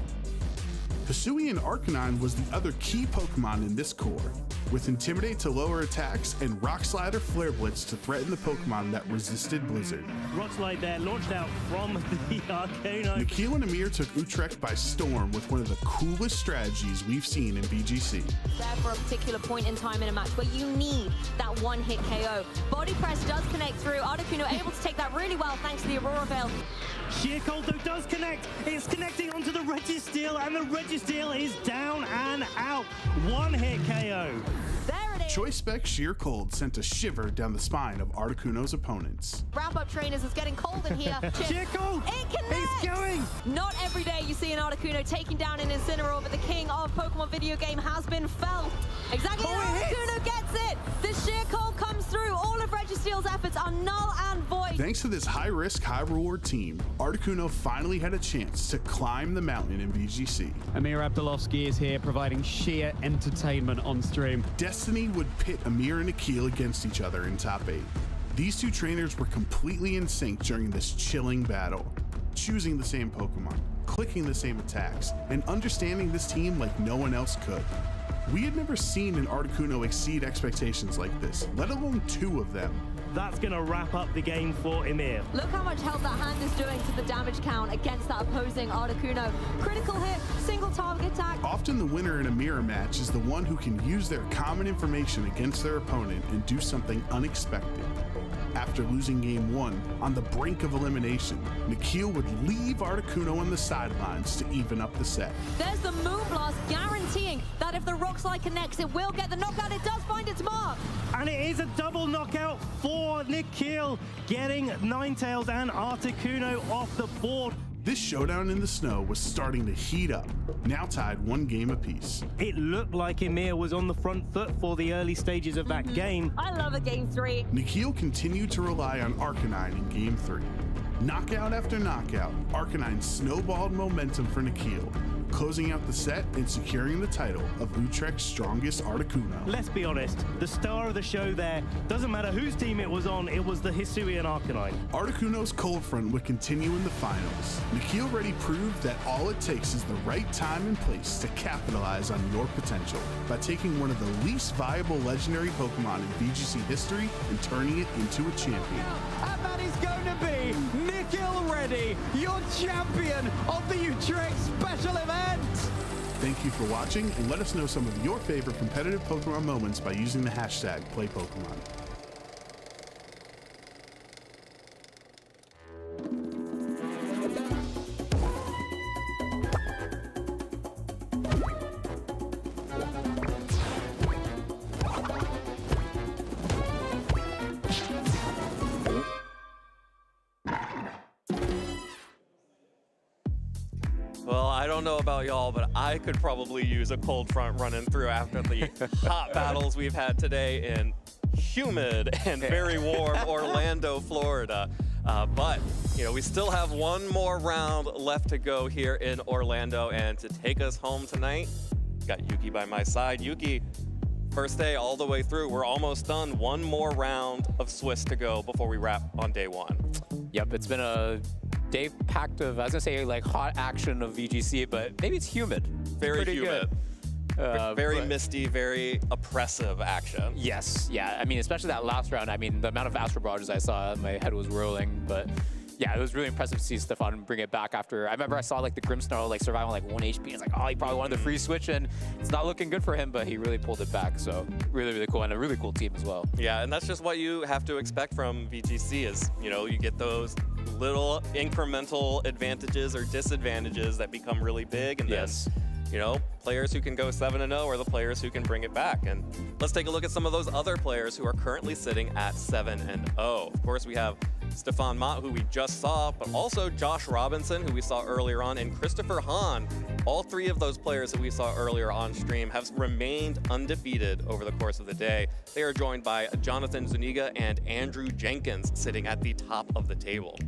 Hisuian Arcanine was the other key Pokemon in this core, with Intimidate to lower attacks and Rock Slide or Flare Blitz to threaten the Pokemon that resisted Blizzard.
Rock Slide there, launched out from the Arcanine.
Nikhil and Amir took Utrecht by storm with one of the coolest strategies we've seen in VGC.
There for a particular point in time in a match where you need that one-hit KO. Body Press does connect through. Articuno able to take that really well thanks to the Aurora Veil.
Sheer Cold though does connect. It's connecting onto the Registeel, and the Registeel is down and out. One-hit KO.
There it is.
Choice Spec Sheer Cold sent a shiver down the spine of Articuno's opponents.
Wrap-up trainers is getting cold in here.
Sheer Cold!
It connects!
It's going!
Not every day you see an Articuno taking down an Incineroar, but the king of Pokemon video game has been felt. Exactly, Articuno gets it! The Sheer Cold comes through. All of Registeel's efforts are null and void.
Thanks to this high-risk, high-reward team, Articuno finally had a chance to climb the mountain in VGC.
Amir Abdulovsky is here providing sheer entertainment on stream.
Destiny would pit Amir and Nikhil against each other in top 8. These two trainers were completely in sync during this chilling battle, choosing the same Pokemon, clicking the same attacks, and understanding this team like no one else could. We had never seen an Articuno exceed expectations like this, let alone two of them.
That's going to wrap up the game for Amir.
Look how much help that hand is doing to the damage count against that opposing Articuno. Critical hit, single target attack.
Often the winner in a mirror match is the one who can use their common information against their opponent and do something unexpected. After losing game 1, on the brink of elimination, Nikhil would leave Articuno on the sidelines to even up the set.
There's the Moonblast guaranteeing that if the Rock Slide connects, it will get the knockout. It does find its mark.
And it is a double knockout for Nikhil, getting Ninetales and Articuno off the board.
This showdown in the snow was starting to heat up, now tied 1 game apiece.
It looked like Amir was on the front foot for the early stages of that game.
I love a game 3.
Nikhil continued to rely on Arcanine in game 3. Knockout after knockout, Arcanine snowballed momentum for Nikhil, closing out the set and securing the title of Utrecht's strongest Articuno.
Let's be honest, the star of the show there, doesn't matter whose team it was on, it was the Hisuian Arcanine.
Articuno's cold front would continue in the finals. Nikhil already proved that all it takes is the right time and place to capitalize on your potential by taking one of the least viable legendary Pokemon in VGC history and turning it into a champion.
And that is going to be Nikhil Reddy, your champion of the Utrecht special event.
Thank you for watching, and let us know some of your favorite competitive Pokemon moments by using the hashtag #PlayPokemon.
Well, I don't know about y'all, but I could probably use a cold front running through after the hot battles we've had today in humid and very warm Orlando, Florida. But, you know, we still have one more round left to go here in Orlando, and to take us home tonight, got Yuki by my side. Yuki, first day all the way through. We're almost done. One more round of Swiss to go before we wrap on day 1.
Yep, it's been a day packed of, I was gonna say like hot action of VGC, but maybe it's humid.
Very
Pretty
humid. Very misty, very oppressive action.
Yes, yeah. I mean, especially that last round. I mean, the amount of Astro Barrages I saw, my head was rolling. But yeah, it was really impressive to see Stefan bring it back after. I remember I saw like the Grimmsnarl like survive on like 1 HP. It's like, oh, he probably wanted the free switch, and it's not looking good for him, but he really pulled it back. So really, really cool, and a really cool team as well.
Yeah, and that's just what you have to expect from VGC is, you know, you get those little incremental advantages or disadvantages that become really big, and then, you know, players who can go 7-0 are the players who can bring it back. And let's take a look at some of those other players who are currently sitting at 7-0. Of course, we have Stefan Mott, who we just saw, but also Josh Robinson, who we saw earlier on, and Christopher Hahn. All 3 of those players that we saw earlier on stream have remained undefeated over the course of the day. They are joined by Jonathan Zuniga and Andrew Jenkins sitting at the top of the table.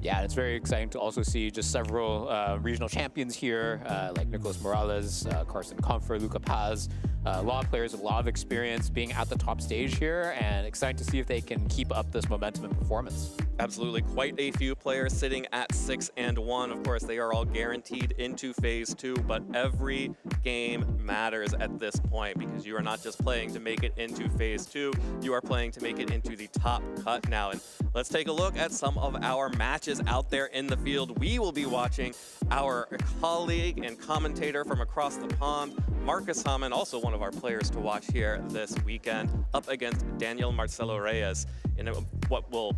Yeah, it's very exciting to also see just several regional champions here, like Nicolas Morales, Carson Comfort, Luca Paz, a lot of players with a lot of experience being at the top stage here, and excited to see if they can keep up this momentum and performance.
Absolutely, quite a few players sitting at 6-1. Of course, they are all guaranteed into Phase 2, but every game matters at this point because you are not just playing to make it into Phase 2, you are playing to make it into the top cut now. And let's take a look at some of our matches out there in the field. We will be watching our colleague and commentator from across the pond, Marcus Hamann, also one of our players to watch here this weekend, up against Daniel Marcelo Reyes in what will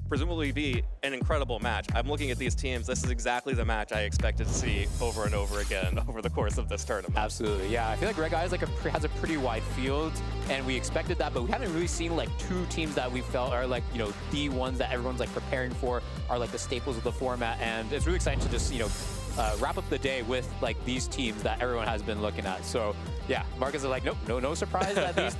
presumably be an incredible match. I'm looking at these teams. This is exactly the match I expected to see over and over again over the course of this tournament.
Absolutely, yeah. I feel like Red Guy has a pretty wide field, and we expected that, but we haven't really seen like two teams that we felt are like, you know, the ones that everyone's like preparing for, are like the staples of the format, and it's really exciting to just, you know, wrap up the day with like these teams that everyone has been looking at. So yeah, Marcus is like, nope, no surprise that these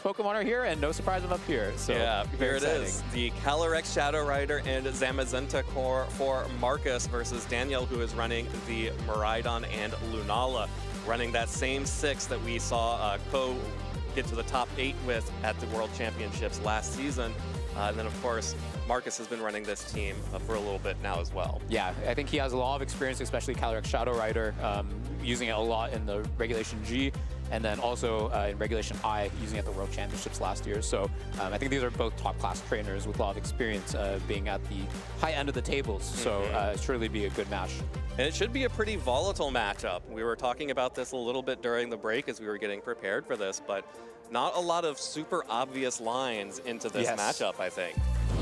Pokemon are here, and no surprise I'm up here. So
yeah, here it
exciting.
is. The Calyrex Shadow Rider and Zamazenta core for Marcus versus Daniel, who is running the Miraidon and Lunala, running that same 6 that we saw Ko get to the top 8 with at the World Championships last season. And then, of course, Marcus has been running this team for a little bit now as well.
Yeah, I think he has a lot of experience, especially Calyrex Shadow Rider, using it a lot in the Regulation G, and then also in Regulation I, using it at the World Championships last year. So I think these are both top-class trainers with a lot of experience being at the high end of the tables. So surely be a good match.
And it should be a pretty volatile matchup. We were talking about this a little bit during the break as we were getting prepared for this, but not a lot of super obvious lines into this matchup, I think.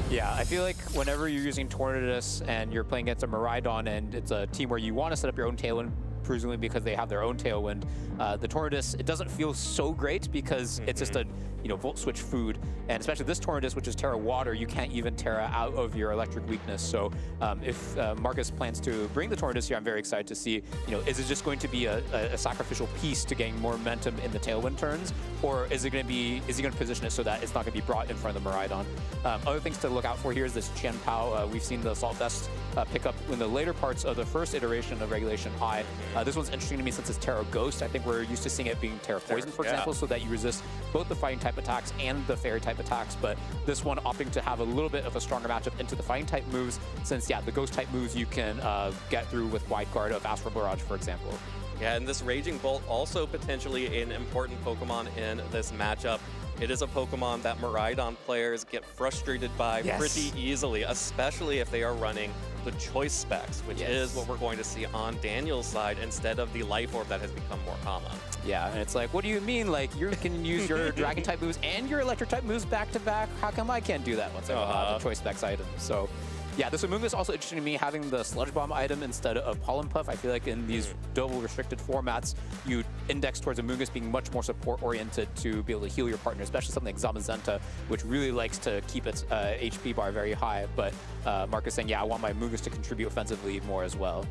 Yeah, I feel like whenever you're using Tornadus and you're playing against a Miraidon and it's a team where you want to set up your own Tailwind, presumably because they have their own Tailwind, the Tornadus, it doesn't feel so great because it's just a, you know, Volt Switch food. And especially this Tornadus, which is Terra Water, you can't even Terra out of your electric weakness. So if Marcus plans to bring the Tornadus here, I'm very excited to see, you know, is it just going to be a sacrificial piece to gain more momentum in the Tailwind turns? Or is he going to position it so that it's not going to be brought in front of the Miraidon? Other things to look out for here is this Qian Pao. We've seen the Assault Vest pick up in the later parts of the first iteration of Regulation I. This one's interesting to me since it's Terra Ghost. I think we're used to seeing it being Terra Poison, for example, so that you resist both the fighting type attacks and the fairy type attacks, but this one opting to have a little bit of a stronger matchup into the fighting type moves, since yeah, the ghost type moves you can get through with Wide Guard of Astral Barrage, for example.
Yeah, and this Raging Bolt also potentially an important Pokemon in this matchup. It is a Pokemon that Miraidon players get frustrated by pretty easily, especially if they are running the choice specs, which is what we're going to see on Daniel's side instead of the Life Orb that has become more common.
Yeah, and it's like, what do you mean? Like, you can use your Dragon type moves and your Electric type moves back to back? How come I can't do that once I have the choice specs item? So yeah, this Amoonguss is also interesting to me, having the Sludge Bomb item instead of Pollen Puff. I feel like in these double restricted formats, you index towards Amoonguss being much more support-oriented to be able to heal your partner, especially something like Zamazenta, which really likes to keep its HP bar very high. But Marcus saying, yeah, I want my Amoonguss to contribute offensively more as well.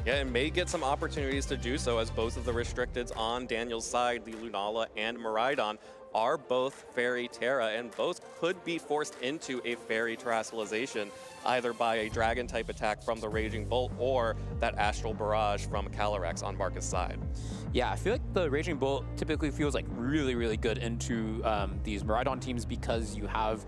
Yeah, and may get some opportunities to do so, as both of the restricteds on Daniel's side, the Lunala and Miraidon, are both Fairy Terra, and both could be forced into a Fairy Terrestrialization, either by a Dragon-type attack from the Raging Bolt or that Astral Barrage from Calyrex on Marcus' side.
Yeah, I feel like the Raging Bolt typically feels like really, really good into these Miraidon teams because you have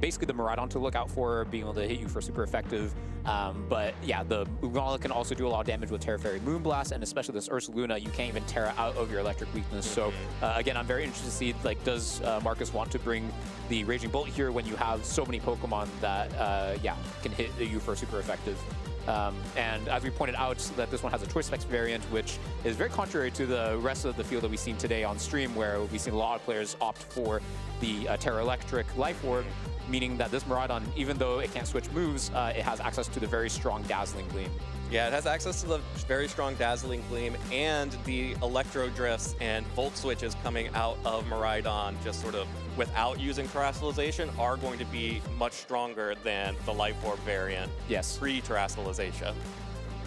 basically the Miraidon to look out for, being able to hit you for super effective. But yeah, the Lunala can also do a lot of damage with Terra Fairy Moonblast, and especially this Ursaluna, you can't even Terra out of your electric weakness. So again, I'm very interested to see, like, does Marcus want to bring the Raging Bolt here when you have so many Pokemon that, yeah, can hit you for super effective. And as we pointed out, that this one has a Choice Specs variant, which is very contrary to the rest of the field that we've seen today on stream, where we've seen a lot of players opt for the Terra Electric Life Orb, meaning that this Miraidon, even though it can't switch moves, it has access to the very strong Dazzling Gleam.
Yeah, it has access to the very strong Dazzling Gleam, and the Electro Drifts and Volt Switches coming out of Miraidon, just sort of without using Terrestrialization, are going to be much stronger than the Life Orb variant pre-Terrestrialization.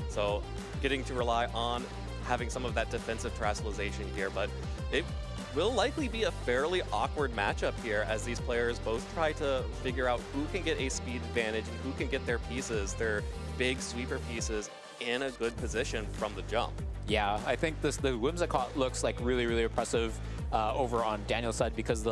So getting to rely on having some of that defensive Terrestrialization here, but
will likely be a fairly awkward matchup here as these players both try to figure out who can get a speed advantage and who can get their pieces, their big sweeper pieces, in a good position from the jump.
Yeah, I think the Whimsicott looks like really impressive over on Daniel's side because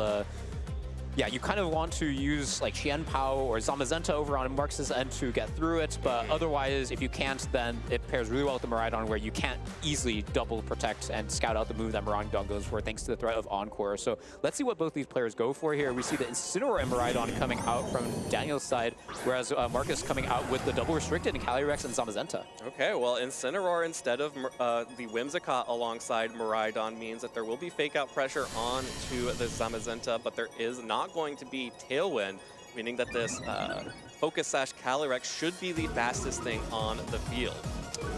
you kind of want to use like Qianpao or Zamazenta over on Marcus's end to get through it, but otherwise, if you can't, then it pairs really well with the Miraidon where you can't easily double protect and scout out the move that Miraidon goes for thanks to the threat of Encore. So let's see what both these players go for here. We see the Incineroar and Miraidon coming out from Daniel's side, whereas Marcus coming out with the double restricted and Calyrex and Zamazenta.
Okay, well, Incineroar instead of the Whimsicott alongside Miraidon means that there will be fake out pressure onto the Zamazenta, but there is not going to be Tailwind, meaning that this Focus Sash Calyrex should be the fastest thing on the field.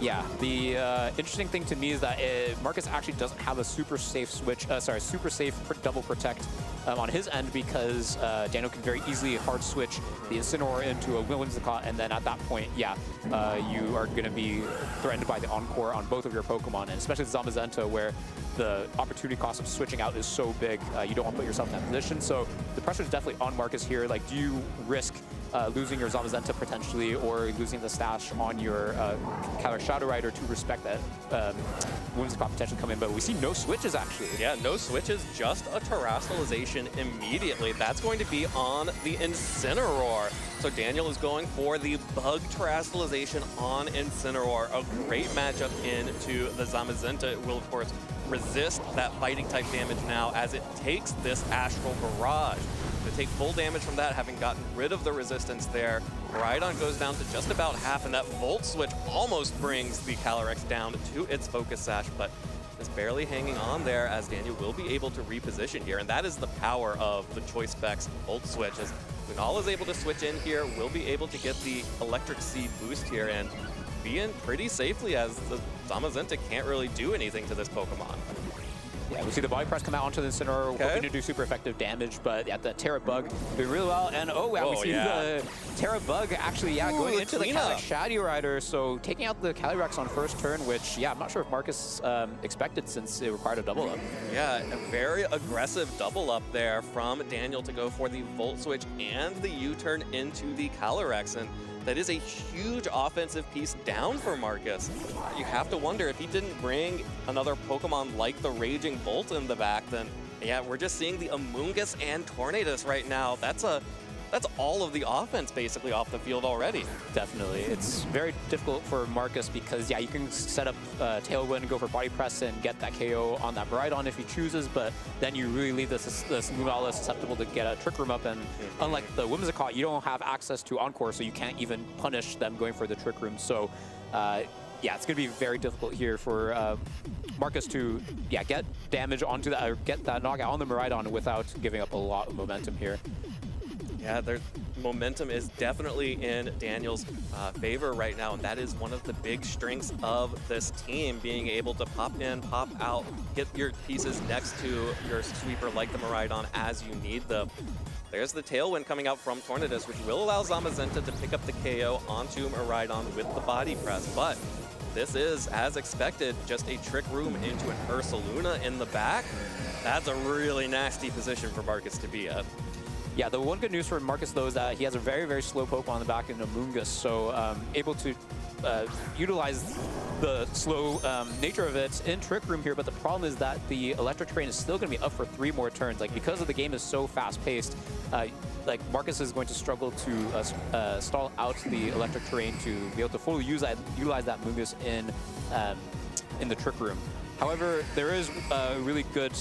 Yeah, the interesting thing to me is that Marcus actually doesn't have a super safe switch, super safe double protect on his end because Daniel can very easily hard switch the Incineroar into a Whimsicott, and then at that point, you are going to be threatened by the Encore on both of your Pokemon, and especially Zamazenta where the opportunity cost of switching out is so big, you don't want to put yourself in that position. So the pressure is definitely on Marcus here. Like, do you risk losing your Zamazenta potentially, or losing the stash on your Calyrex Shadow Rider to respect that Whimsicott potentially come in? But we see no switches actually.
Yeah, no switches, just a Terastallization immediately. That's going to be on the Incineroar. So Daniel is going for the Bug Terastallization on Incineroar. A great matchup into the Zamazenta. It will, of course, resist that fighting type damage now as it takes this Astral Barrage. To take full damage from that, having gotten rid of the resistance there, Miraidon goes down to just about half, and that Volt Switch almost brings the Calyrex down to its Focus Sash, but is barely hanging on there as Daniel will be able to reposition here, and that is the power of the Choice Specs Volt Switch. As Kunal is able to switch in here, will be able to get the Electric Seed boost here and be in pretty safely as the Zamazenta can't really do anything to this Pokemon.
Yeah, we see the Body Press come out onto the Incineroar, hoping to do super effective damage, but the Terra Bug doing really well. And we see the Terra Bug actually, going into the Calyrex Shadow Rider, so taking out the Calyrex on first turn, which, I'm not sure if Marcus expected since it required a double up.
Yeah, a very aggressive double up there from Daniel to go for the Volt Switch and the U-turn into the Calyrex, and that is a huge offensive piece down for Marcus. You have to wonder if he didn't bring another Pokemon like the Raging Bolt in the back, then we're just seeing the Amoonguss and Tornadus right now. That's all of the offense basically off the field already.
Definitely. It's very difficult for Marcus because, you can set up Tailwind, go for Body Press, and get that KO on that Miraidon if he chooses, but then you really leave this Lunala susceptible to get a Trick Room up, and unlike the Whimsicott, you don't have access to Encore, so you can't even punish them going for the Trick Room. So, it's going to be very difficult here for Marcus to, get damage onto that, or get that knockout on the Miraidon without giving up a lot of momentum here.
Yeah, their momentum is definitely in Daniel's favor right now, and that is one of the big strengths of this team, being able to pop in, pop out, get your pieces next to your sweeper like the Miraidon as you need them. There's the Tailwind coming out from Tornadus, which will allow Zamazenta to pick up the KO onto Miraidon with the Body Press, but this is, as expected, just a Trick Room into an Ursaluna in the back. That's a really nasty position for Marcus to be at.
Yeah, the one good news for Marcus, though, is that he has a very slow Pokemon on the back in Amoonguss, so able to utilize the slow nature of it in Trick Room here, but the problem is that the Electric Terrain is still going to be up for 3 more turns. Like, because of the game is so fast-paced, Marcus is going to struggle to stall out the Electric Terrain to be able to fully utilize that Amoonguss in the Trick Room. However, there is a really good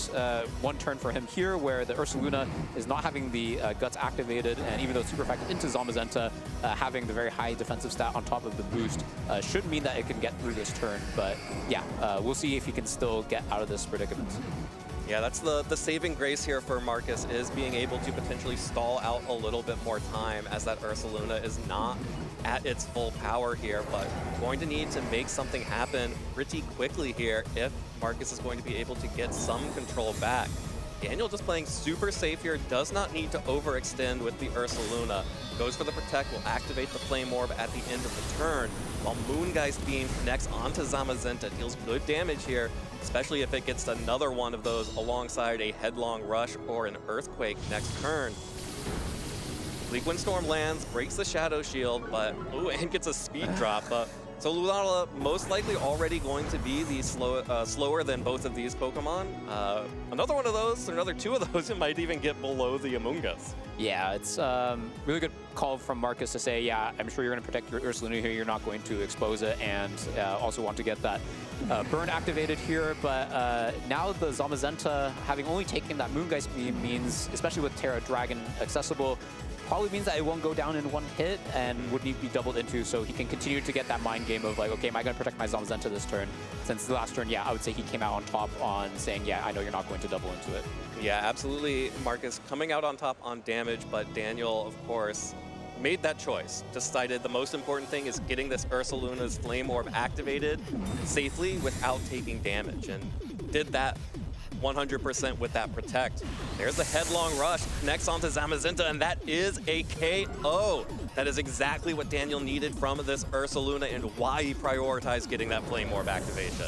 one turn for him here where the Ursaluna is not having the Guts activated, and even though it's super effective into Zamazenta, having the very high defensive stat on top of the boost should mean that it can get through this turn. But we'll see if he can still get out of this predicament.
Yeah, that's the saving grace here for Marcus, is being able to potentially stall out a little bit more time, as that Ursaluna is not at its full power here, but going to need to make something happen pretty quickly here if Marcus is going to be able to get some control back. Daniel just playing super safe here, does not need to overextend with the Ursaluna. Goes for the Protect, will activate the Flame Orb at the end of the turn, while Moongeist Beam connects onto Zamazenta, deals good damage here, especially if it gets another one of those alongside a Headlong Rush or an Earthquake next turn. Bleak Windstorm lands, breaks the Shadow Shield, but ooh, and gets a speed drop. So Lunala most likely already going to be the slower than both of these Pokemon. Another one of those, or another two of those, it might even get below the Amoonguss.
Yeah, it's really good call from Marcus to say, yeah, I'm sure you're going to protect your Ursaluna here. You're not going to expose it, and also want to get that burn activated here. But now the Zamazenta, having only taken that Moongeist Beam, means, especially with Terra Dragon accessible, probably means that it won't go down in one hit and would need to be doubled into, so he can continue to get that mind game of like, okay, am I going to protect my Zamazenta this turn? Since the last turn, yeah, I would say he came out on top on saying, yeah, I know you're not going to double into it.
Yeah, absolutely. Marcus coming out on top on damage, but Daniel, of course, made that choice. Decided the most important thing is getting this Ursaluna's Flame Orb activated safely without taking damage, and did that 100% with that Protect. There's the Headlong Rush, connects onto Zamazenta, and that is a KO. That is exactly what Daniel needed from this Ursaluna and why he prioritized getting that Flame Orb activation.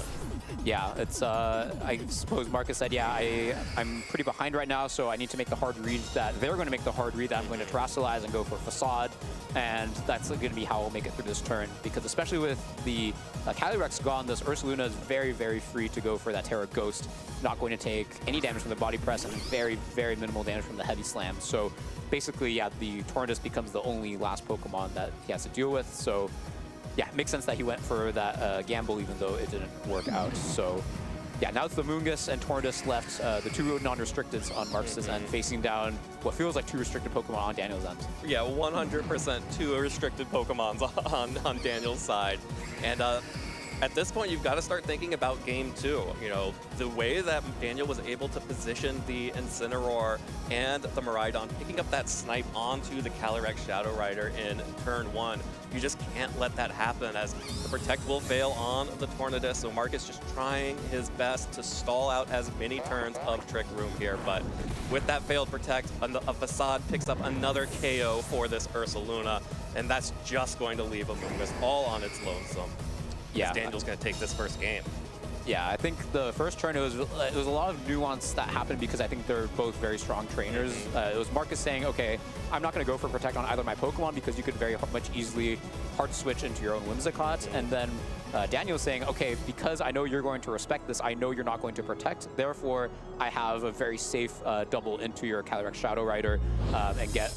Yeah, it's, I suppose Marcus said, yeah, I'm pretty behind right now, so I need to make the hard read that they're going to make the hard read that I'm going to Terrasilize and go for Facade, and that's going to be how I'll make it through this turn, because especially with the Calyrex gone, this Ursaluna is very, very free to go for that Terra Ghost, not going to take any damage from the Body Press and very, very minimal damage from the Heavy Slam. So basically, yeah, the Tornadus becomes the only last Pokemon that he has to deal with, so yeah, it makes sense that he went for that gamble, even though it didn't work out. So yeah, now it's the Moongus and Tornadus left, the two non-restricteds on Marcus's end, facing down what feels like two restricted Pokemon on Daniel's end.
Yeah, 100% two restricted Pokemons on Daniel's side. And at this point, you've got to start thinking about game two. You know, the way that Daniel was able to position the Incineroar and the Miraidon, picking up that snipe onto the Calyrex Shadow Rider in turn one, you just can't let that happen, as the Protect will fail on the Tornadus. So Marcus just trying his best to stall out as many turns of Trick Room here. But with that failed Protect, a Facade picks up another KO for this Ursaluna, and that's just going to leave Amoonguss all on its lonesome.
Yeah,
Daniel's going to take this first game.
Yeah, I think the first turn, it was a lot of nuance that happened because I think they're both very strong trainers. It was Marcus saying, okay, I'm not going to go for Protect on either of my Pokemon because you could very much easily hard switch into your own Whimsicott. And then Daniel saying, okay, because I know you're going to respect this, I know you're not going to Protect, therefore I have a very safe double into your Calyrex Shadow Rider and get,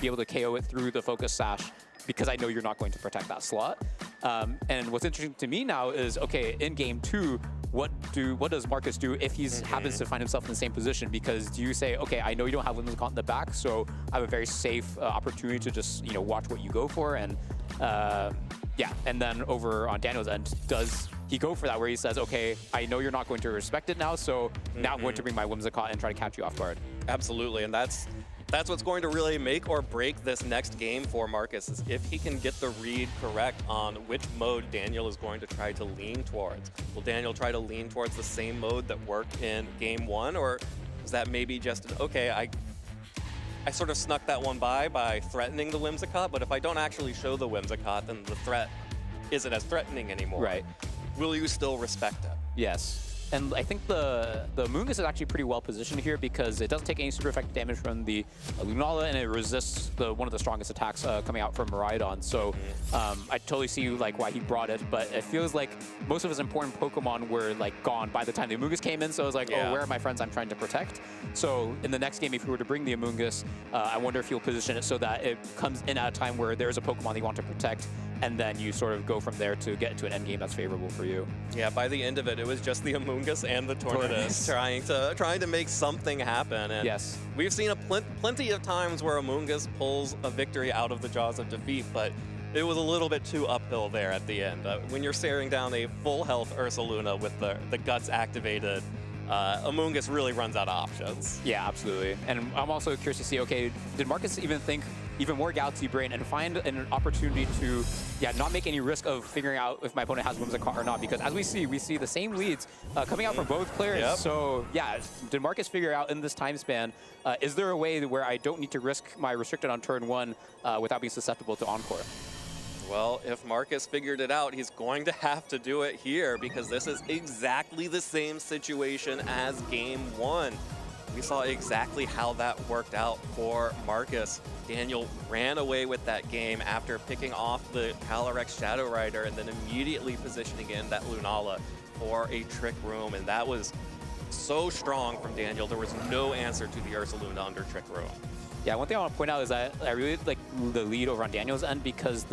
be able to KO it through the Focus Sash, because I know you're not going to protect that slot. And what's interesting to me now is, okay, in game two, what does Marcus do if he happens to find himself in the same position? Because do you say, okay, I know you don't have Whimsicott in the back, so I have a very safe opportunity to just, you know, watch what you go for, and and then over on Daniel's end, does he go for that where he says, okay, I know you're not going to respect it now, so now I'm going to bring my Whimsicott and try to catch you off guard?
Absolutely, and that's what's going to really make or break this next game for Marcus, is if he can get the read correct on which mode Daniel is going to try to lean towards. Will Daniel try to lean towards the same mode that worked in game one, or is that maybe just an, okay, I sort of snuck that one by threatening the Whimsicott, but if I don't actually show the Whimsicott, then the threat isn't as threatening anymore.
Right. Will
you still respect it?
Yes. And I think the Moongus is actually pretty well positioned here because it doesn't take any super effective damage from the Lunala, and it resists one of the strongest attacks coming out from Miraidon. So I totally see like why he brought it, but it feels like most of his important Pokemon were like gone by the time the Amoonguss came in. So I was like, oh, where are my friends I'm trying to protect? So in the next game, if we were to bring the Amoonguss, I wonder if he'll position it so that it comes in at a time where there's a Pokemon that you want to protect, and then you sort of go from there to get into an end game that's favorable for you.
Yeah, by the end of it, it was just the Amoonguss and the Tornadus trying to make something happen. And
yes,
we've seen plenty of times where Amoonguss pulls a victory out of the jaws of defeat, but it was a little bit too uphill there at the end. When you're staring down a full health Ursaluna with the guts activated, Amoonguss really runs out of options.
Yeah, absolutely. And I'm also curious to see, okay, did Marcus even think even more Galaxy Brain and find an opportunity to, not make any risk of figuring out if my opponent has Whimsicott or not. Because as we see the same leads coming out from both players.
Yep.
So yeah, did Marcus figure out in this time span, is there a way where I don't need to risk my restricted on turn 1 without being susceptible to Encore?
Well, if Marcus figured it out, he's going to have to do it here because this is exactly the same situation as Game 1. We saw exactly how that worked out for Marcus. Daniel ran away with that game after picking off the Calyrex Shadow Rider and then immediately positioning in that Lunala for a Trick Room, and that was so strong from Daniel. There was no answer to the Ursaluna under Trick Room.
Yeah, one thing I want to point out is that I really like the lead over on Daniel's end because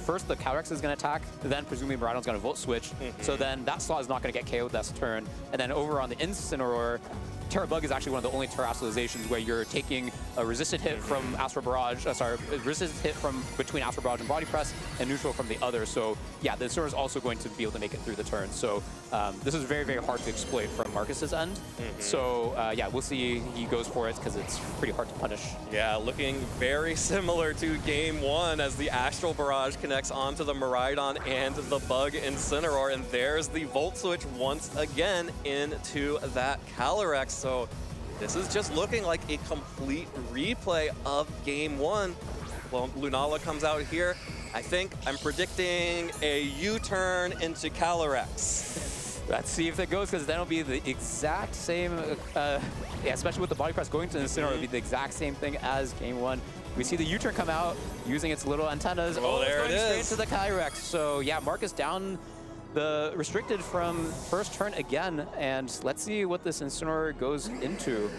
first the Calyrex is going to attack, then presumably Miraidon's going to Volt Switch, so then that slot is not going to get KO'd this turn. And then over on the Incineroar, Terra Bug is actually one of the only terrestrializations where you're taking a resisted hit from Astral Barrage, resisted hit from between Astral Barrage and Body Press, and neutral from the other. So yeah, the Incineroar is also going to be able to make it through the turn. So this is very, very hard to exploit from Marcus's end. So yeah, we'll see he goes for it because it's pretty hard to punish.
Yeah, looking very similar to Game 1 as the Astral Barrage connects onto the Miraidon and the Bug Incineroar, and there's the Volt Switch once again into that Calyrex. So this is just looking like a complete replay of Game 1. Well, Lunala comes out here. I think I'm predicting a U-turn into Calyrex.
Let's see if it goes, because then it'll be the exact same, yeah, especially with the Body Press going to the Incineroar, it'll be the exact same thing as Game 1. We see the U-turn come out using its little antennas.
Oh, there
it's
it
going
is.
straight to the Calyrex. So yeah, Marcus down the restricted from first turn again, and let's see what this Incineroar goes into.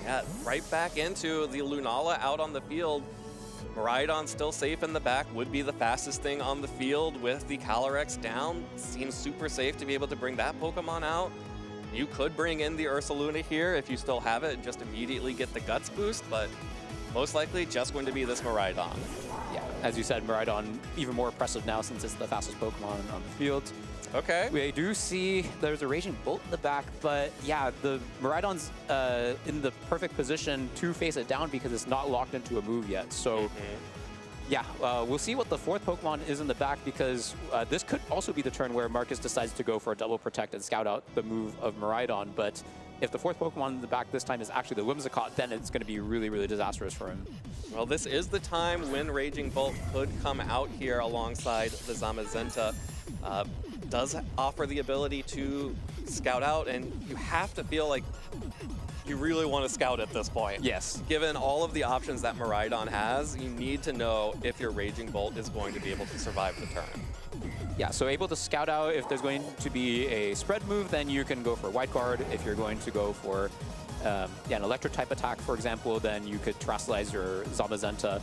Yeah, right back into the Lunala out on the field. Miraidon still safe in the back, would be the fastest thing on the field with the Calyrex down. Seems super safe to be able to bring that Pokemon out. You could bring in the Ursaluna here if you still have it and just immediately get the Guts boost, but most likely just going to be this Miraidon.
Yeah, as you said, Miraidon even more impressive now since it's the fastest Pokemon on the field.
Okay.
We do see there's a Raging Bolt in the back, but yeah, the Miraidon's in the perfect position to face it down because it's not locked into a move yet. So yeah, we'll see what the fourth Pokemon is in the back because this could also be the turn where Marcus decides to go for a double protect and scout out the move of Miraidon. But if the fourth Pokemon in the back this time is actually the Whimsicott, then it's going to be really, really disastrous for him.
Well, this is the time when Raging Bolt could come out here alongside the Zamazenta. Does offer the ability to scout out, and you have to feel like you really want to scout at this point.
Yes.
Given all of the options that Miraidon has, you need to know if your Raging Bolt is going to be able to survive the turn.
Yeah, so able to scout out if there's going to be a spread move, then you can go for White Guard. If you're going to go for an electric type attack, for example, then you could terrestrialize your Zamazenta.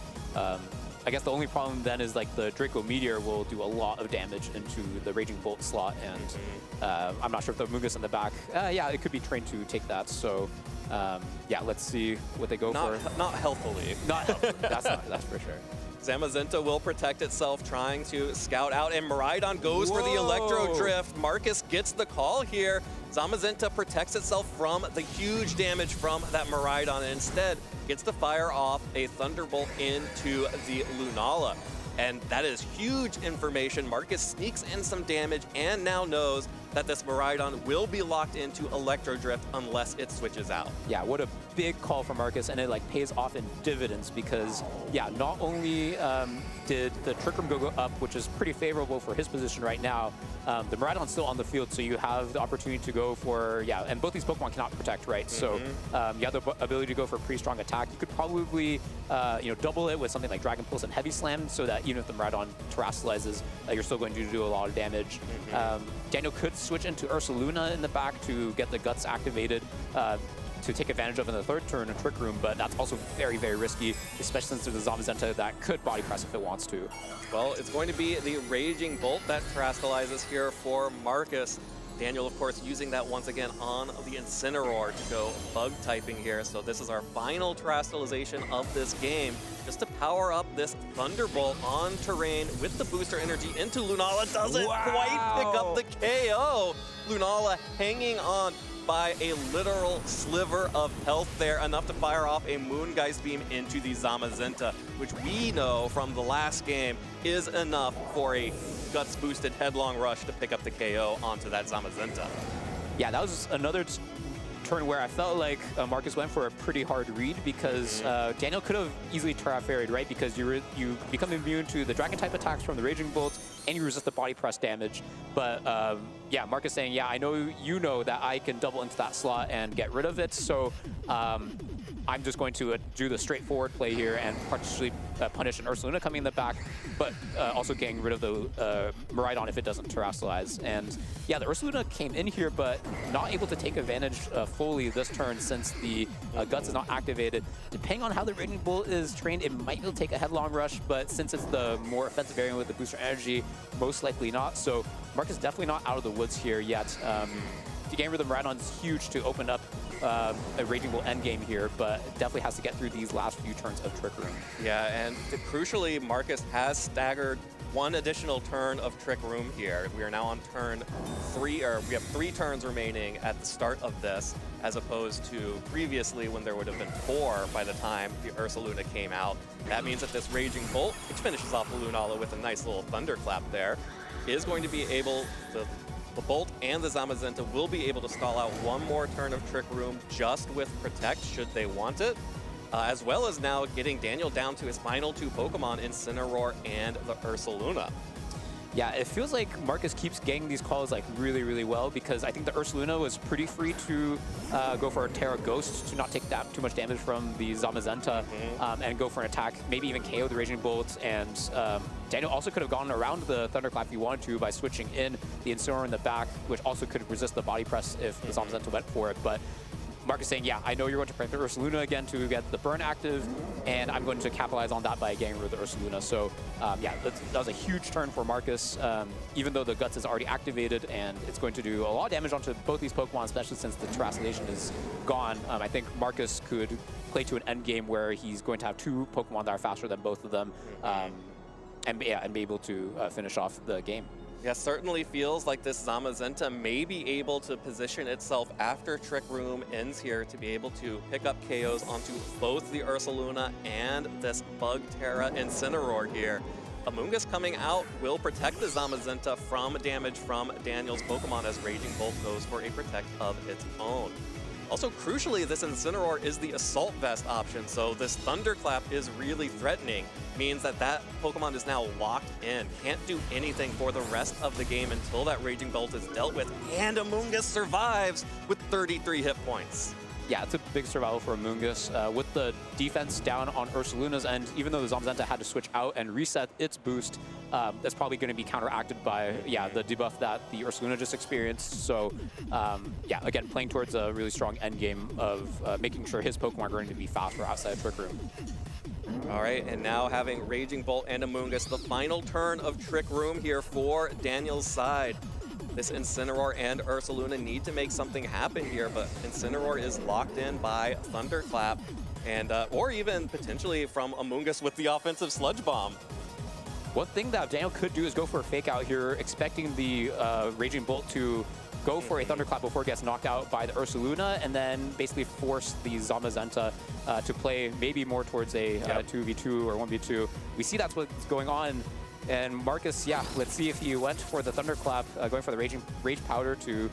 I guess the only problem then is like the Draco Meteor will do a lot of damage into the Raging Bolt slot, and I'm not sure if the Mungus in the back, yeah, it could be trained to take that. So yeah, let's see what they go for.
Not healthily.
Not healthily, that's for sure.
Zamazenta will protect itself, trying to scout out, and Miraidon goes for the Electro Drift. Marcus gets the call here. Zamazenta protects itself from the huge damage from that Miraidon, and instead gets to fire off a Thunderbolt into the Lunala. And that is huge information. Marcus sneaks in some damage and now knows that this Miraidon will be locked into Electro Drift unless it switches out.
Yeah, what a big call from Marcus, and it like pays off in dividends because, yeah, not only did the Trick Room go up, which is pretty favorable for his position right now, the Miraidon's still on the field, so you have the opportunity to go for, yeah, and both these Pokemon cannot protect, right? So you have the ability to go for a pretty strong attack. You could probably, you know, double it with something like Dragon Pulse and Heavy Slam so that even if the Miraidon terrestrializes, you're still going to do a lot of damage. Daniel could switch into Ursaluna in the back to get the Guts activated to take advantage of in the third turn in Trick Room, but that's also very, very risky, especially since there's a Zamazenta that could Body Press if it wants to.
Well, it's going to be the Raging Bolt that terrestrializes here for Marcus. Daniel, of course, using that once again on the Incineroar to go bug typing here. So this is our final terrestrialization of this game, just to power up this Thunderbolt on terrain with the booster energy into Lunala. Doesn't quite pick up the KO. Lunala hanging on by a literal sliver of health there, enough to fire off a Moongeist Beam into the Zamazenta, which we know from the last game is enough for a guts-boosted headlong rush to pick up the KO onto that Zamazenta.
Yeah, that was another turn where I felt like Marcus went for a pretty hard read because Daniel could have easily Terra-Fairy'd, right? Because you become immune to the Dragon-type attacks from the Raging Bolt, and you resist the body press damage. But yeah, Marcus saying, yeah, I know you know that I can double into that slot and get rid of it, so I'm just going to do the straightforward play here and partially punish an Ursaluna coming in the back, but also getting rid of the Miraidon if it doesn't Terrasilize. And yeah, the Ursaluna came in here, but not able to take advantage fully this turn since the Guts is not activated. Depending on how the Raging Bolt is trained, it might be able to take a headlong rush, but since it's the more offensive variant with the booster energy, most likely not. So Marcus definitely not out of the woods here yet. The game rhythm Miraidon is huge to open up a Raging Bolt endgame here, but definitely has to get through these last few turns of Trick Room.
Yeah, and crucially, Marcus has staggered one additional turn of Trick Room here. We are now on turn 3, or we have 3 turns remaining at the start of this, as opposed to previously when there would have been 4 by the time the Ursaluna came out. That means that this Raging Bolt, which finishes off the Lunala with a nice little thunderclap there, is going to be able to... The Bolt and the Zamazenta will be able to stall out one more turn of Trick Room just with Protect, should they want it, as well as now getting Daniel down to his final 2 Pokemon, Incineroar and the Ursaluna.
Yeah, it feels like Marcus keeps getting these calls like really, really well because I think the Ursaluna was pretty free to go for a Terra Ghost to not take that too much damage from the Zamazenta and go for an attack, maybe even KO the Raging Bolt. And Daniel also could have gone around the Thunderclap if he wanted to by switching in the Incineroar in the back, which also could resist the body press if the Zamazenta went for it. But Marcus saying, yeah, I know you're going to protect the Ursaluna again to get the burn active, and I'm going to capitalize on that by getting rid of the Ursaluna. So, yeah, that was a huge turn for Marcus, even though the Guts is already activated, and it's going to do a lot of damage onto both these Pokemon, especially since the Terrasillation is gone. I think Marcus could play to an end game where he's going to have 2 Pokemon that are faster than both of them, and be able to finish off the game.
Yeah, certainly feels like this Zamazenta may be able to position itself after Trick Room ends here to be able to pick up KOs onto both the Ursaluna and this Bug Terra Incineroar here. Amoonguss coming out will protect the Zamazenta from damage from Daniel's Pokemon as Raging Bolt goes for a protect of its own. Also, crucially, this Incineroar is the Assault Vest option, so this Thunderclap is really threatening. Means that that Pokemon is now locked in, can't do anything for the rest of the game until that Raging Bolt is dealt with, and Amoonguss survives with 33 hit points.
Yeah, it's a big survival for Amoonguss. With the defense down on Ursaluna's end, even though the Zamazenta had to switch out and reset its boost, that's probably going to be counteracted by, yeah, the debuff that the Ursaluna just experienced. So, yeah, again, playing towards a really strong endgame of making sure his Pokemon are going to be faster outside of Trick Room.
All right, and now having Raging Bolt and Amoonguss, the final turn of Trick Room here for Daniel's side. This Incineroar and Ursaluna need to make something happen here, but Incineroar is locked in by Thunderclap, and or even potentially from Amoonguss with the offensive Sludge Bomb.
One thing that Daniel could do is go for a fake out here, expecting the Raging Bolt to go for a Thunderclap before it gets knocked out by the Ursaluna, and then basically force the Zamazenta to play maybe more towards a 2v2 or 1v2. We see that's what's going on. And Marcus, yeah, let's see if he went for the Thunderclap, going for the Rage Powder to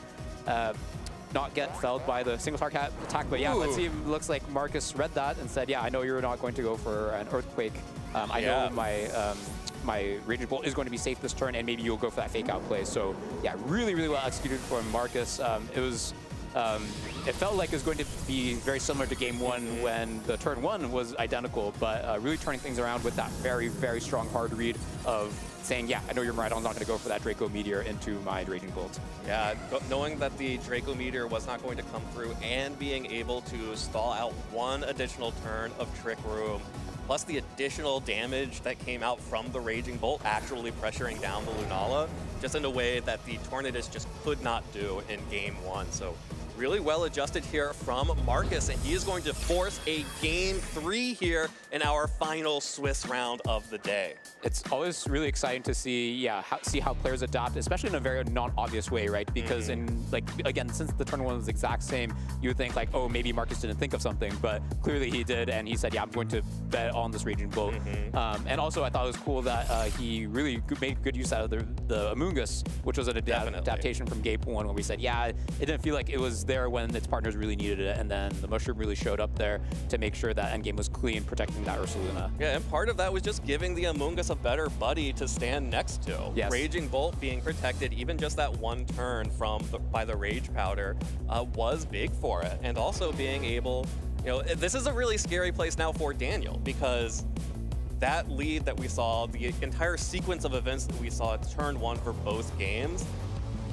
not get felled by the single target attack. But yeah, let's see. It looks like Marcus read that and said, yeah, I know you're not going to go for an Earthquake. I know my Raging Bolt is going to be safe this turn, and maybe you'll go for that fake out play. So yeah, really, really well executed from Marcus. It felt like it was going to be very similar to game 1 when the turn 1 was identical, but really turning things around with that very, very strong hard read of saying, yeah, I know your Miraidon's not going to go for that Draco Meteor into my Raging Bolt.
Yeah, knowing that the Draco Meteor was not going to come through and being able to stall out one additional turn of Trick Room, plus the additional damage that came out from the Raging Bolt actually pressuring down the Lunala, just in a way that the Tornadus just could not do in game 1. So really well adjusted here from Marcus, and he is going to force a game 3 here in our final Swiss round of the day.
It's always really exciting to see, see how players adapt, especially in a very non-obvious way, right? Because in, like, again, since the turn 1 was the exact same, you would think like, oh, maybe Marcus didn't think of something, but clearly he did, and he said, yeah, I'm going to bet on this Raging Bolt. And also, I thought it was cool that he really made good use out of the Amoongus, which was an adaptation from Game 1, where we said, yeah, it didn't feel like it was there when its partners really needed it, and then the Mushroom really showed up there to make sure that endgame was clean, protecting that Ursaluna.
Yeah, and part of that was just giving the Amoongus a better buddy to stand next to.
Yes.
Raging Bolt being protected, even just that one turn by the Rage Powder was big for it. And also being able, this is a really scary place now for Daniel, because that lead that we saw, the entire sequence of events that we saw at turn 1 for both games,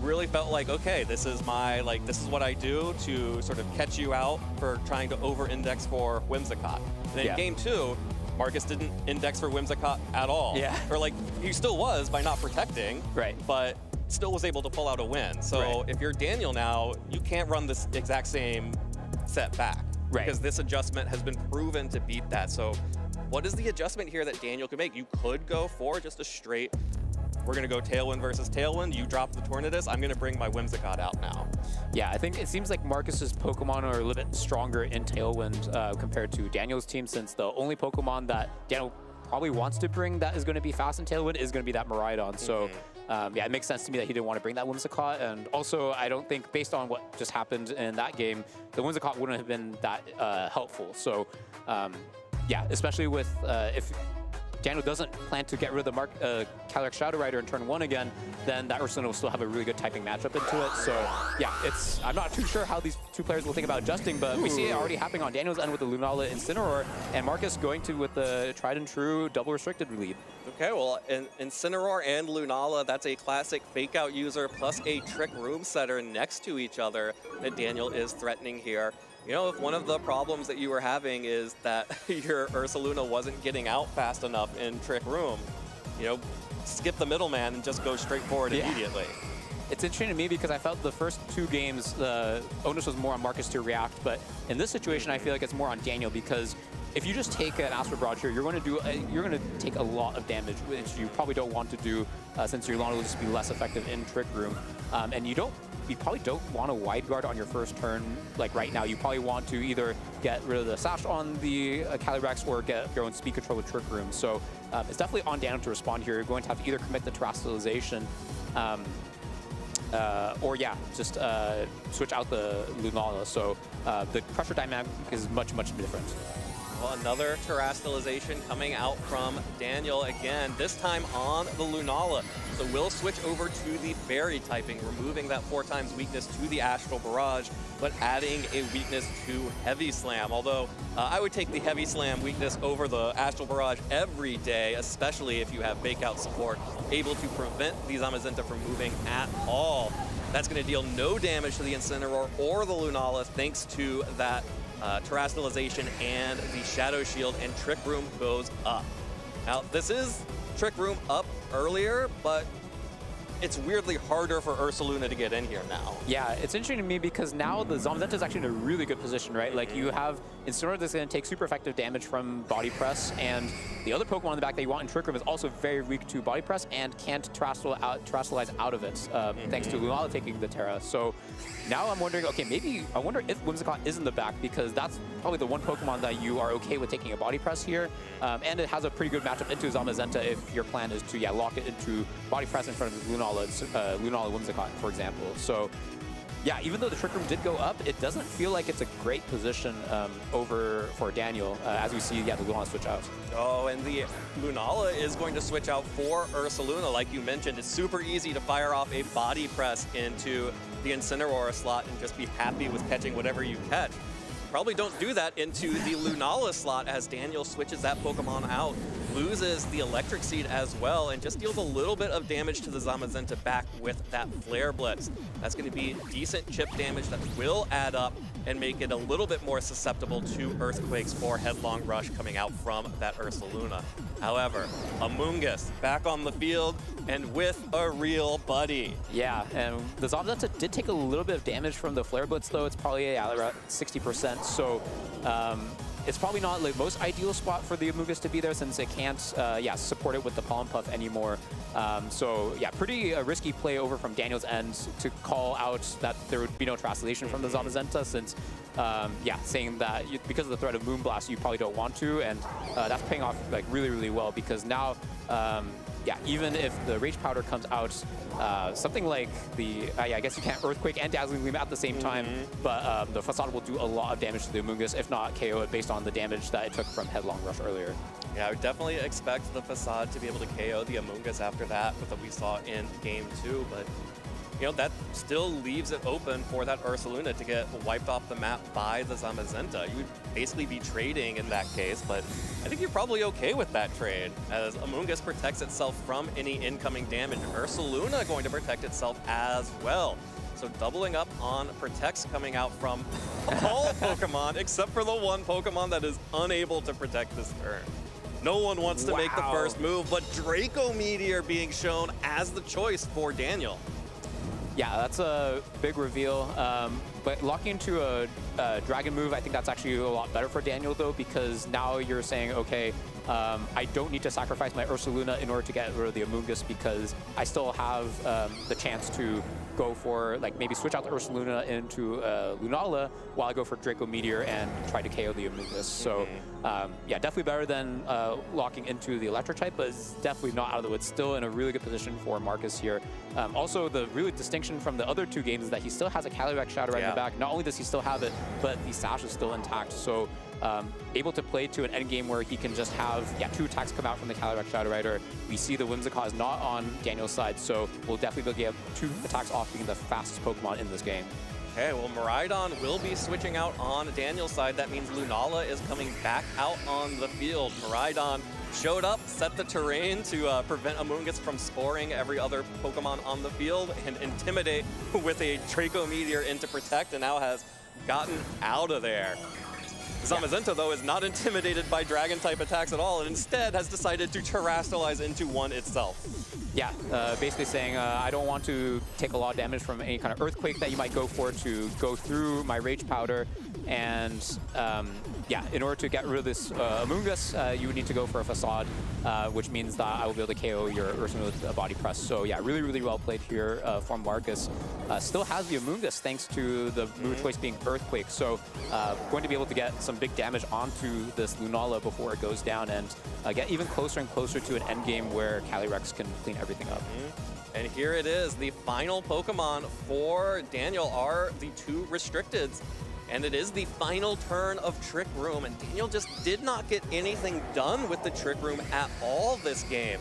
really felt like, okay, this is what I do to sort of catch you out for trying to over-index for Whimsicott. And then Game 2, Marcus didn't index for Whimsicott at all.
Yeah.
Or he still was by not protecting,
right?
But still was able to pull out a win. So if you're Daniel now, you can't run this exact same set back.
Right.
Because this adjustment has been proven to beat that. So what is the adjustment here that Daniel could make? You could go for just a straight, we're going to go Tailwind versus Tailwind. You drop the Tornadus. I'm going to bring my Whimsicott out now.
Yeah, I think it seems like Marcus's Pokemon are a little bit stronger in Tailwind compared to Daniel's team, since the only Pokemon that Daniel probably wants to bring that is going to be fast in Tailwind is going to be that Miraidon. So yeah, it makes sense to me that he didn't want to bring that Whimsicott. And also, I don't think, based on what just happened in that game, the Whimsicott wouldn't have been that helpful. So yeah, especially with if Daniel doesn't plan to get rid of the Calyrex Shadow Rider in turn 1 again, then that Ursaluna will still have a really good typing matchup into it. So yeah, I'm not too sure how these two players will think about adjusting, but we see it already happening on Daniel's end with the Lunala Incineroar, and Marcus going with the tried and true double restricted lead.
Okay, well, Incineroar and Lunala, that's a classic fake out user plus a Trick Room setter next to each other that Daniel is threatening here. If one of the problems that you were having is that your Ursaluna wasn't getting out fast enough in Trick Room, skip the middleman and just go straight forward immediately.
It's interesting to me because I felt the first 2 games, the onus was more on Marcus to react, but in this situation, I feel like it's more on Daniel, because if you just take an Astral Barrage here, you're going to take a lot of damage, which you probably don't want to do, since your Lana will just be less effective in Trick Room, and you probably don't want to wide guard on your first turn. Like right now, you probably want to either get rid of the Sash on the Calyrex or get your own speed control with Trick Room. So it's definitely on Daniel to respond here. You're going to have to either commit the Terastallization or just switch out the Lunala. So the pressure dynamic is much, much different.
Well, another Terastallization coming out from Daniel again, this time on the Lunala. So we'll switch over to the Fairy typing, removing that 4x weakness to the Astral Barrage, but adding a weakness to Heavy Slam. Although I would take the Heavy Slam weakness over the Astral Barrage every day, especially if you have Fake Out support, able to prevent the Zamazenta from moving at all. That's going to deal no damage to the Incineroar or the Lunala thanks to that Terastallization and the Shadow Shield, and Trick Room goes up. Now, this is Trick Room up earlier, but it's weirdly harder for Ursaluna to get in here now.
Yeah, it's interesting to me because now the Zamazenta is actually in a really good position, right? Like you have Incineroar that's going to take super effective damage from Body Press, and the other Pokemon in the back that you want in Trick Room is also very weak to Body Press and can't Terastallize out of it, thanks to Lunala taking the Terra. So now I'm wondering, okay, I wonder if Whimsicott is in the back, because that's probably the one Pokemon that you are okay with taking a Body Press here, and it has a pretty good matchup into Zamazenta if your plan is to lock it into Body Press in front of Lunala Whimsicott, for example. So yeah, even though the Trick Room did go up, it doesn't feel like it's a great position over for Daniel, as we see the Lunala switch out.
Oh, and the Lunala is going to switch out for Ursaluna. Like you mentioned, it's super easy to fire off a Body Press into the Incineroar slot and just be happy with catching whatever you catch. Probably don't do that into the Lunala slot as Daniel switches that Pokemon out loses the Electric Seed as well and just deals a little bit of damage to the Zamazenta back with that Flare Blitz. That's going to be decent chip damage that will add up and make it a little bit more susceptible to Earthquakes or Headlong Rush coming out from that Ursaluna. However, Amoonguss back on the field and with a real buddy.
Yeah, and the Zamazenta did take a little bit of damage from the Flare Blitz, though. It's probably around 60%, so it's probably not the most ideal spot for the Amoonguss to be there since it can't support it with the Pollen Puff anymore. So yeah, pretty risky play over from Daniel's end to call out that there would be no Translation from the Zamazenta since, saying that because of the threat of Moonblast, you probably don't want to, and that's paying off like really, really well because now, even if the Rage Powder comes out, something like the, I guess you can't Earthquake and Dazzling Gleam at the same time, but the Facade will do a lot of damage to the Amoonguss, if not KO it based on the damage that it took from Headlong Rush earlier.
Yeah, I would definitely expect the Facade to be able to KO the Amoonguss after that, with what we saw in Game 2, but you know, that still leaves it open for that Ursaluna to get wiped off the map by the Zamazenta. You would basically be trading in that case, but I think you're probably okay with that trade, as Amoonguss protects itself from any incoming damage. Ursaluna going to protect itself as well. So doubling up on protects coming out from all Pokemon, except for the one Pokemon that is unable to protect this turn. No one wants to make the first move, but Draco Meteor being shown as the choice for Daniel.
Yeah, that's a big reveal. But locking into a Dragon move, I think that's actually a lot better for Daniel, though, because now you're saying, okay, I don't need to sacrifice my Ursaluna in order to get rid of the Amoonguss because I still have the chance to go for, like, maybe switch out the Ursaluna into Lunala while I go for Draco Meteor and try to KO the Amoonguss. So, yeah, definitely better than locking into the Electric type, but it's definitely not out of the woods. Still in a really good position for Marcus here. Also, the really distinction from the other two games is that he still has a Calyrex Shadow Rider in the back. Not only does he still have it, but the sash is still intact. So, able to play to an end game where he can just have 2 attacks come out from the Calyrex Shadow Rider. We see the Whimsicott is not on Daniel's side, so we'll definitely be able to get 2 attacks off being the fastest Pokemon in this game.
Okay, well, Miraidon will be switching out on Daniel's side. That means Lunala is coming back out on the field. Miraidon showed up, set the terrain to prevent Amoonguss from scoring every other Pokemon on the field and intimidate with a Draco Meteor in to protect, and now has gotten out of there. Zamazenta, though, is not intimidated by Dragon-type attacks at all, and instead has decided to Terrastallize into one itself.
Yeah, basically saying I don't want to take a lot of damage from any kind of Earthquake that you might go for to go through my Rage Powder. And in order to get rid of this Amoonguss, you would need to go for a Facade, which means that I will be able to KO your Ursaluna with a Body Press. So yeah, really, really well played here from Marcus. Still has the Amoonguss thanks to the move choice being Earthquake. So going to be able to get some big damage onto this Lunala before it goes down and get even closer and closer to an endgame where Calyrex can clean everything up.
And here it is, the final Pokemon for Daniel are the 2 Restricteds. And it is the final turn of Trick Room, and Daniel just did not get anything done with the Trick Room at all this game.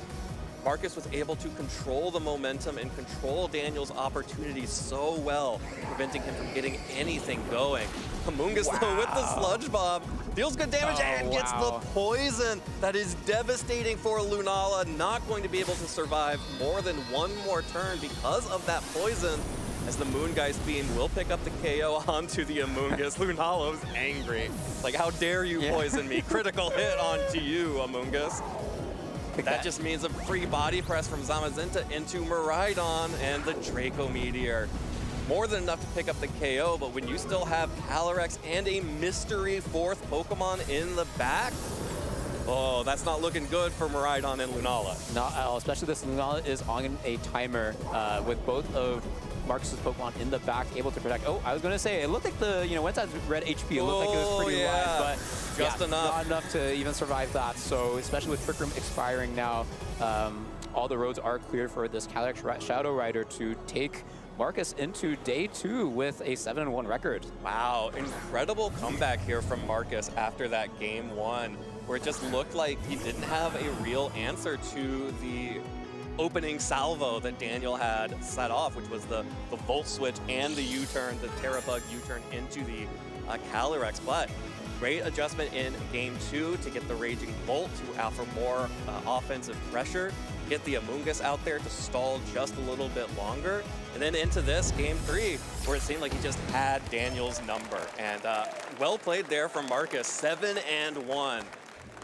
Marcus was able to control the momentum and control Daniel's opportunities so well, preventing him from getting anything going. Amoonguss, though, with the Sludge Bomb, deals good damage and gets the poison that is devastating for Lunala. Not going to be able to survive more than one more turn because of that poison, as the Moongeist Beam will pick up the KO onto the Amoonguss. Lunala's angry. Like, how dare you poison me? Critical hit onto you, Amoonguss. That just means a free Body Press from Zamazenta into Miraidon and the Draco Meteor. More than enough to pick up the KO, but when you still have Calyrex and a mystery 4th Pokemon in the back, oh, that's not looking good for Miraidon and Lunala.
Not at all, especially this Lunala is on a timer with both of Marcus's Pokemon in the back, able to protect. Oh, I was going to say, it looked like the, once that red HP, it looked like it was pretty wide, but
just enough.
Not enough to even survive that. So, especially with Trick Room expiring now, all the roads are cleared for this Calyrex Shadow Rider to take Marcus into day 2 with a 7-1 record.
Wow, incredible comeback here from Marcus after that game 1, where it just looked like he didn't have a real answer to the opening salvo that Daniel had set off, which was the Volt Switch and the U-turn, the Terrabug U-turn into the Calyrex. But Great adjustment in Game 2 to get the Raging Bolt to offer more offensive pressure, get the Amoonguss out there to stall just a little bit longer, and then into this Game 3, where it seemed like he just had Daniel's number. And well played there from Marcus, 7-1.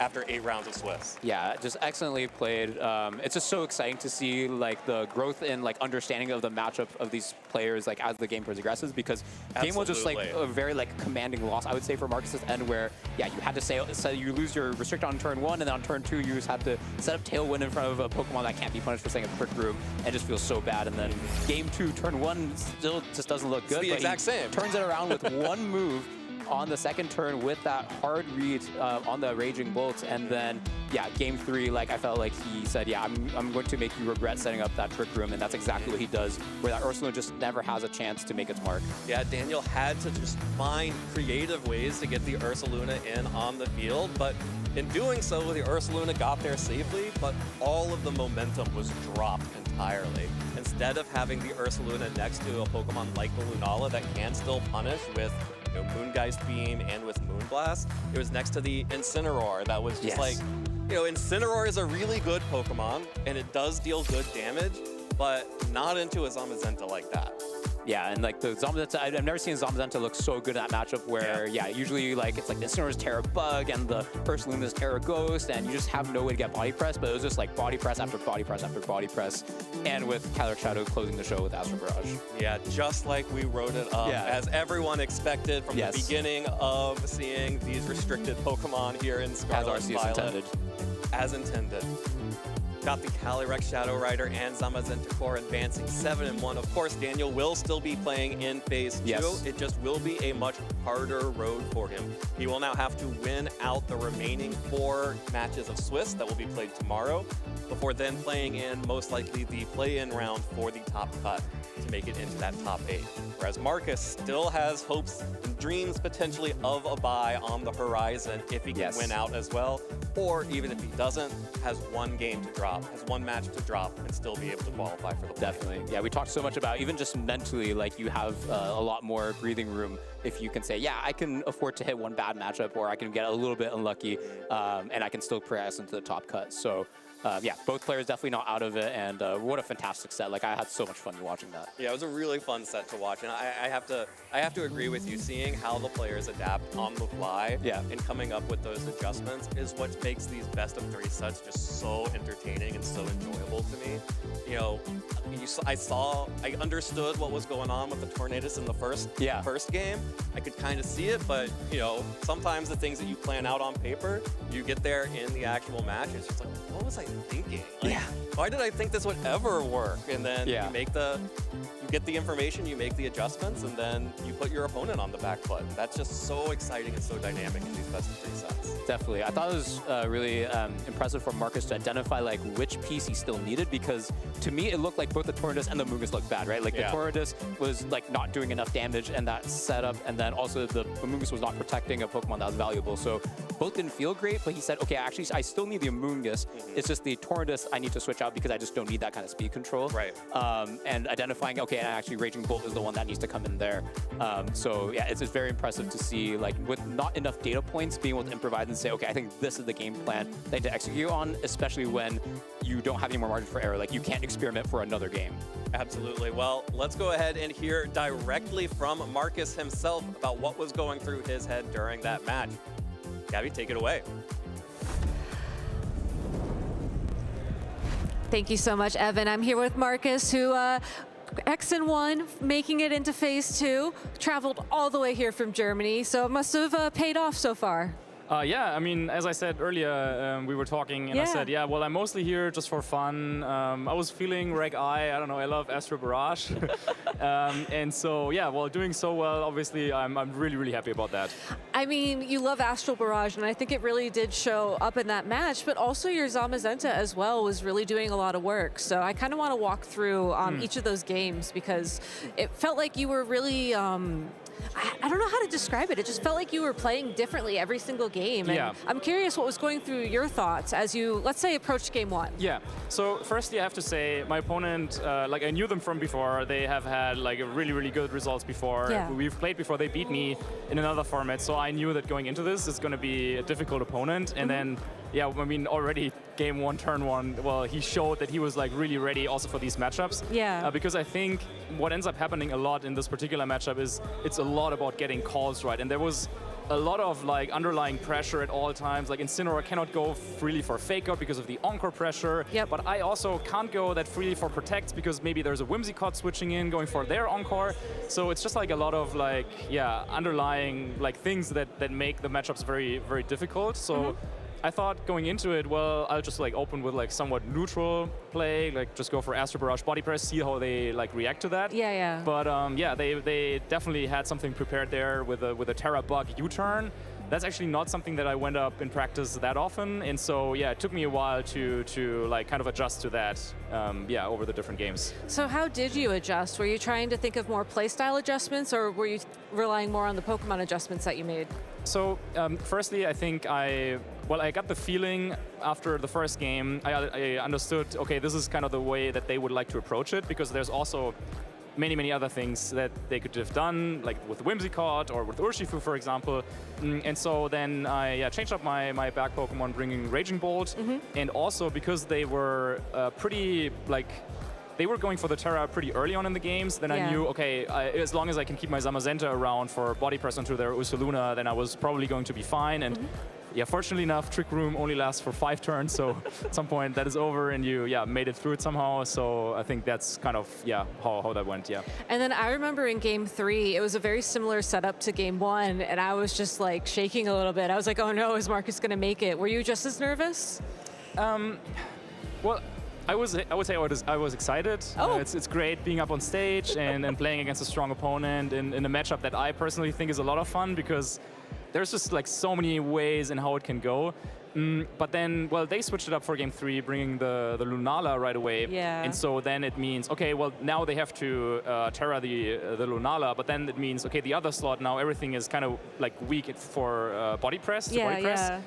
After 8 rounds of Swiss.
Yeah, just excellently played. It's just so exciting to see like the growth in like understanding of the matchup of these players like as the game progresses, because game was just like a very like commanding loss, I would say, for Marcus's end, where yeah, you had to say you lose your restrict on turn 1, and then on turn 2 you just have to set up Tailwind in front of a Pokemon that can't be punished for saying a Trick Room, and just feels so bad. And then Game 2, turn 1 still just doesn't look good.
It's the exact same.
Turns it around with one move on the second turn with that hard read on the Raging Bolts, and then yeah, Game 3, like I felt like he said, yeah, I'm going to make you regret setting up that Trick Room, and that's exactly what he does, where that Ursaluna just never has a chance to make its mark.
Yeah, Daniel had to just find creative ways to get the Ursaluna in on the field, but in doing so, the Ursaluna got there safely, but all of the momentum was dropped entirely. Instead of having the Ursaluna next to a Pokemon like the Lunala that can still punish with Moongeist Beam and with Moonblast, it was next to the Incineroar that was just like, Incineroar is a really good Pokemon, and it does deal good damage, but not into a Zamazenta like that.
Yeah, and like the Zamazenta, I've never seen Zamazenta look so good in that matchup where, yeah, usually like it's like the Incineroar's Terra Bug and the Ursaluna's Terra Ghost, and you just have no way to get body press, but it was just like body press after body press after body press, and with Kyler Shadow closing the show with Astral Barrage.
Yeah, just like we wrote it up, as everyone expected from the beginning of seeing these restricted Pokemon here in Scarlet and Violet.
Intended.
As intended. Got the Calyrex Shadow Rider and Zamazenta Core advancing 7-1. Of course, Daniel will still be playing in Phase 2. It just will be a much harder road for him. He will now have to win out the remaining 4 matches of Swiss that will be played tomorrow, before then playing in most likely the play-in round for the top cut to make it into that top 8. Whereas Marcus still has hopes and dreams potentially of a bye on the horizon if he can win out as well, or even if he doesn't, has 1 game to drop, has 1 match to drop, and still be able to qualify for the play.
Definitely. Yeah, we talked so much about even just mentally, like you have a lot more breathing room if you can say, yeah, I can afford to hit 1 bad matchup, or I can get a little bit unlucky, and I can still progress into the top cut. So yeah, both players definitely not out of it, and what a fantastic set. Like, I had so much fun watching that.
Yeah, it was a really fun set to watch, and I have to agree with you. Seeing how the players adapt on the fly and coming up with those adjustments is what makes these best of 3 sets just so entertaining and so enjoyable to me. You know, I understood what was going on with the Tornadus in the first game. I could kind of see it, but you know, sometimes the things that you plan out on paper, you get there in the actual match, it's just like, what was I thinking? Like, why did I think this would ever work? And then you get the information, you make the adjustments, and then you put your opponent on the back foot. That's just so exciting and so dynamic in these best of 3 sets.
Definitely. I thought it was really impressive for Marcus to identify like which piece he still needed, because to me it looked like both the Tornadus and the Amoonguss looked bad, right? Like the Tornadus was like not doing enough damage and that setup, and then also the Amoonguss was not protecting a Pokemon that was valuable. So both didn't feel great, but he said, okay, actually I still need the Amoonguss. It's just the Tornadus I need to switch out because I just don't need that kind of speed control.
Right.
And identifying, okay, actually Raging Bolt is the one that needs to come in there. So yeah, it's just very impressive to see, like, with not enough data points, being able to improvise and say, okay, I think this is the game plan that to execute on, especially when you don't have any more margin for error. Like, you can't experiment for another game.
Absolutely. Well, let's go ahead and hear directly from Marcus himself about what was going through his head during that match. Gabby, take it away.
Thank you so much, Evan. I'm here with Marcus, who X&1, making it into Phase 2, traveled all the way here from Germany, so it must have paid off so far.
Yeah, I mean, as I said earlier, we were talking, and I said, yeah, well, I'm mostly here just for fun. I was feeling Reg I don't know, I love Astral Barrage. And so, yeah, well, doing so well, obviously, I'm really, really happy about that.
I mean, you love Astral Barrage, and I think it really did show up in that match, but also your Zamazenta as well was really doing a lot of work. So I kind of want to walk through each of those games, because it felt like you were really... I don't know how to describe it. It just felt like you were playing differently every single game. game. And
Yeah.
I'm curious what was going through your thoughts as you, let's say, approached game one.
Yeah. So firstly, I have to say my opponent, like I knew them from before. They have had like really, really good results before.
Yeah.
We've played before. They beat me in another format, so I knew that going into this is going to be a difficult opponent. And then, yeah, I mean, already game one, turn one, well, he showed that he was like really ready also for these matchups.
Yeah.
Because I think what ends up happening a lot in this particular matchup is it's a lot about getting calls right. And there was a lot of like underlying pressure at all times. Like Incineroar cannot go freely for Fake Out because of the Encore pressure.
Yep.
But I also can't go that freely for Protects because maybe there's a Whimsicott switching in, going for their Encore. So it's just like a lot of like, yeah, underlying like things that make the matchups very, very difficult. So I thought going into it, well, I'll just like open with like somewhat neutral play, like just go for Astro Barrage Body Press, see how they like react to that.
Yeah, yeah.
But yeah, they definitely had something prepared there with a Terra Bug U-turn. That's actually not something that I went up in practice that often, and so yeah, it took me a while to like kind of adjust to that, yeah, over the different games.
So how did you adjust? Were you trying to think of more playstyle adjustments, or were you relying more on the Pokemon adjustments that you made?
So firstly, I think I got the feeling after the first game, I understood, okay, this is kind of the way that they would like to approach it, because there's also many, many other things that they could have done, like with Whimsicott or with Urshifu, for example. And so then I changed up my back Pokemon, bringing Raging Bolt, and also because they were pretty, like, they were going for the Terra pretty early on in the games, then I knew, okay, as long as I can keep my Zamazenta around for Body Press onto their Ursaluna, then I was probably going to be fine. And yeah, fortunately enough, Trick Room only lasts for 5 turns, so at some point that is over and you, yeah, made it through it somehow. So I think that's kind of, yeah, how that went, yeah.
And then I remember in game 3, it was a very similar setup to game 1, and I was just like shaking a little bit. I was like, oh no, is Marcus gonna make it? Were you just as nervous?
Well, I would say I was excited.
Oh.
It's great being up on stage and playing against a strong opponent in a matchup that I personally think is a lot of fun, because there's just like so many ways in how it can go. But then, well, they switched it up for game 3, bringing the Lunala right away.
Yeah.
And so then it means, okay, well, now they have to Terra the Lunala, but then it means, okay, the other slot, now everything is kind of like weak for Body Press, to Body Press.
Yeah.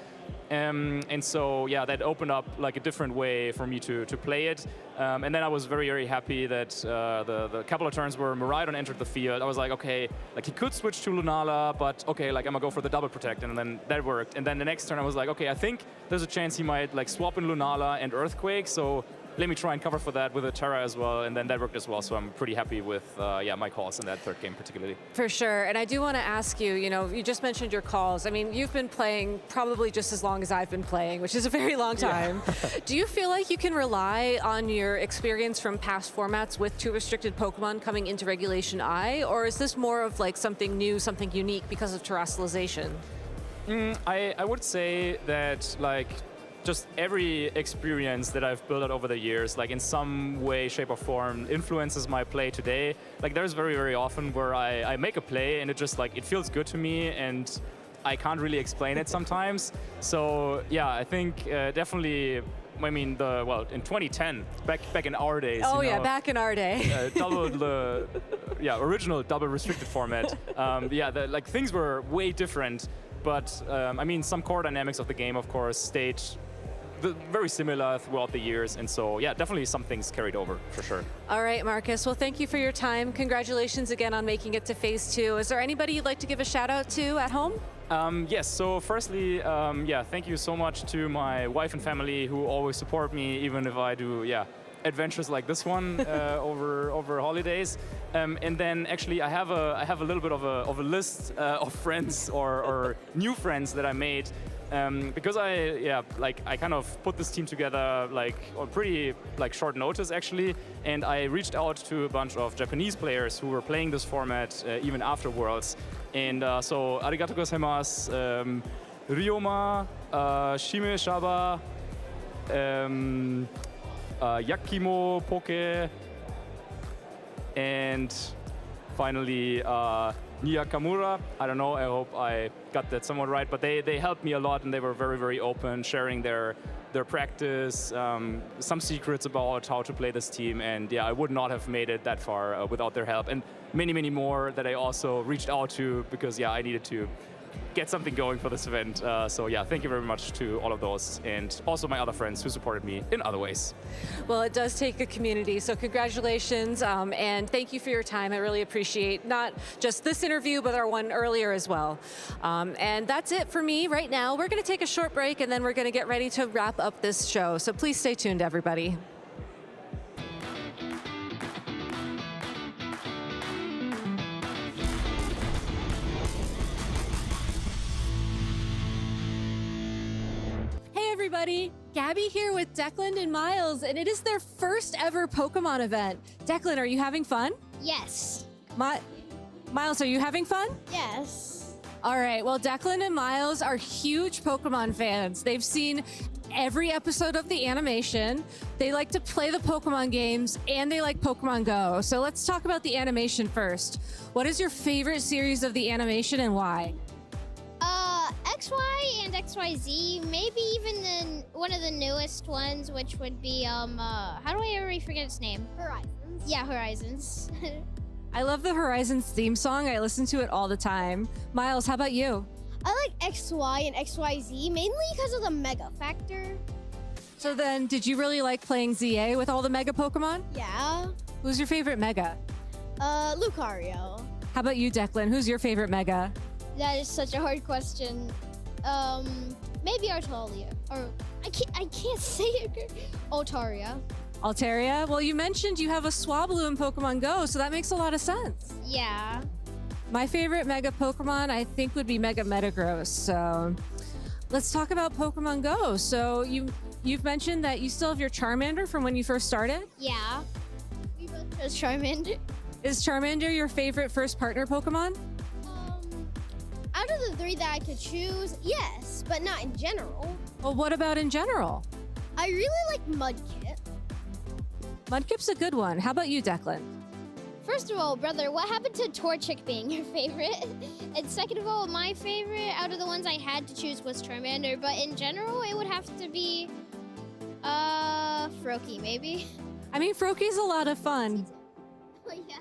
And so, yeah, that opened up like a different way for me to play it. And then I was very, very happy that the couple of turns where Miraidon entered the field, I was like, okay, like he could switch to Lunala, but okay, like I'm gonna go for the double protect, and then that worked. And then the next turn I was like, okay, I think there's a chance he might like swap in Lunala and Earthquake, so let me try and cover for that with a Terra as well, and then that worked as well. So I'm pretty happy with yeah, my calls in that third game particularly.
For sure, and I do want to ask you, you know, you just mentioned your calls. I mean, you've been playing probably just as long as I've been playing, which is a very long time. Yeah. Do you feel like you can rely on your experience from past formats with 2 restricted Pokemon coming into Regulation I, or is this more of like something new, something unique because of terrestrialization?
I would say that like just every experience that I've built up over the years, like in some way, shape or form, influences my play today. Like there's very, very often where I make a play and it just like, it feels good to me and I can't really explain it sometimes. So yeah, I think definitely, I mean, in 2010, back in our days.
Oh
you know,
yeah, back in our day.
Original double restricted format. Yeah, like things were way different, but I mean, some core dynamics of the game, of course, stayed very similar throughout the years, and so yeah, definitely some things carried over for sure.
All right, Marcus. Well, thank you for your time. Congratulations again on making it to Phase 2. Is there anybody you'd like to give a shout out to at home?
Yes, so firstly, yeah, thank you so much to my wife and family who always support me, even if I do, yeah, adventures like this one over holidays. And then actually I have a little bit of a list of friends or new friends that I made. Because I kind of put this team together like on pretty like short notice actually, and I reached out to a bunch of Japanese players who were playing this format even after Worlds. And so arigatou gozaimasu, Ryoma, Shime Shaba, Yakimo Poke, and finally Niyakamura. I don't know, I hope I got that somewhat right, but they helped me a lot and they were very, very open, sharing their practice, some secrets about how to play this team, and yeah, I would not have made it that far without their help, and many, many more that I also reached out to because yeah, I needed to get something going for this event. So yeah, thank you very much to all of those, and also my other friends who supported me in other ways.
Well, it does take a community, so congratulations, and thank you for your time. I really appreciate not just this interview, but our one earlier as well. And that's it for me right now. We're going to take a short break, and then we're going to get ready to wrap up this show. So please stay tuned, everybody. Everybody, Gabby here with Declan and Miles, and it is their first ever Pokemon event. Declan, are you having fun?
Yes.
Miles, are you having fun?
Yes.
All right, well, Declan and Miles are huge Pokemon fans. They've seen every episode of the animation. They like to play the Pokemon games, and they like Pokemon GO. So let's talk about the animation first. What is your favorite series of the animation and why?
XY and XYZ, maybe even one of the newest ones, which would be, how do I already forget its name? Horizons. Yeah, Horizons.
I love the Horizons theme song. I listen to it all the time. Miles, how about you?
I like XY and XYZ, mainly because of the Mega factor.
So then, did you really like playing ZA with all the Mega Pokemon?
Yeah.
Who's your favorite Mega?
Lucario.
How about you, Declan? Who's your favorite Mega?
That is such a hard question. Maybe Altaria, or I can't say it. Altaria.
Altaria? Well, you mentioned you have a Swablu in Pokemon GO, so that makes a lot of sense.
Yeah.
My favorite Mega Pokemon, I think, would be Mega Metagross. So let's talk about Pokemon GO. So you've mentioned that you still have your Charmander from when you first started?
Yeah. We both chose Charmander.
Is Charmander your favorite first partner Pokemon?
Out of the three that I could choose, yes, but not in general.
Well, what about in general?
I really like Mudkip.
Mudkip's a good one. How about you, Declan?
First of all, brother, what happened to Torchic being your favorite? And second of all, my favorite out of the ones I had to choose was Charmander, but in general, it would have to be, Froakie, maybe.
I mean, Froakie's a lot of fun.
Oh, yeah.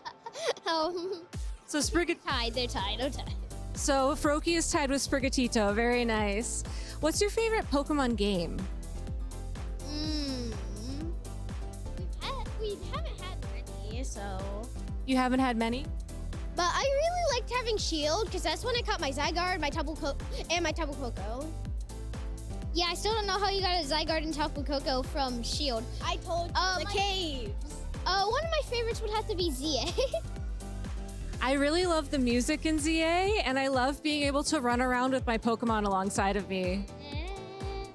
So
tied, they're tied, okay.
So Froakie is tied with Sprigatito. Very nice. What's your favorite Pokemon game?
We haven't had many, so...
You haven't had many?
But I really liked having Shield, because that's when I caught my Zygarde, my Tapu Koko. Yeah, I still don't know how you got a Zygarde and Tapu Koko from Shield. I told you, the caves. One of my favorites would have to be ZA.
I really love the music in ZA, and I love being able to run around with my Pokemon alongside of me.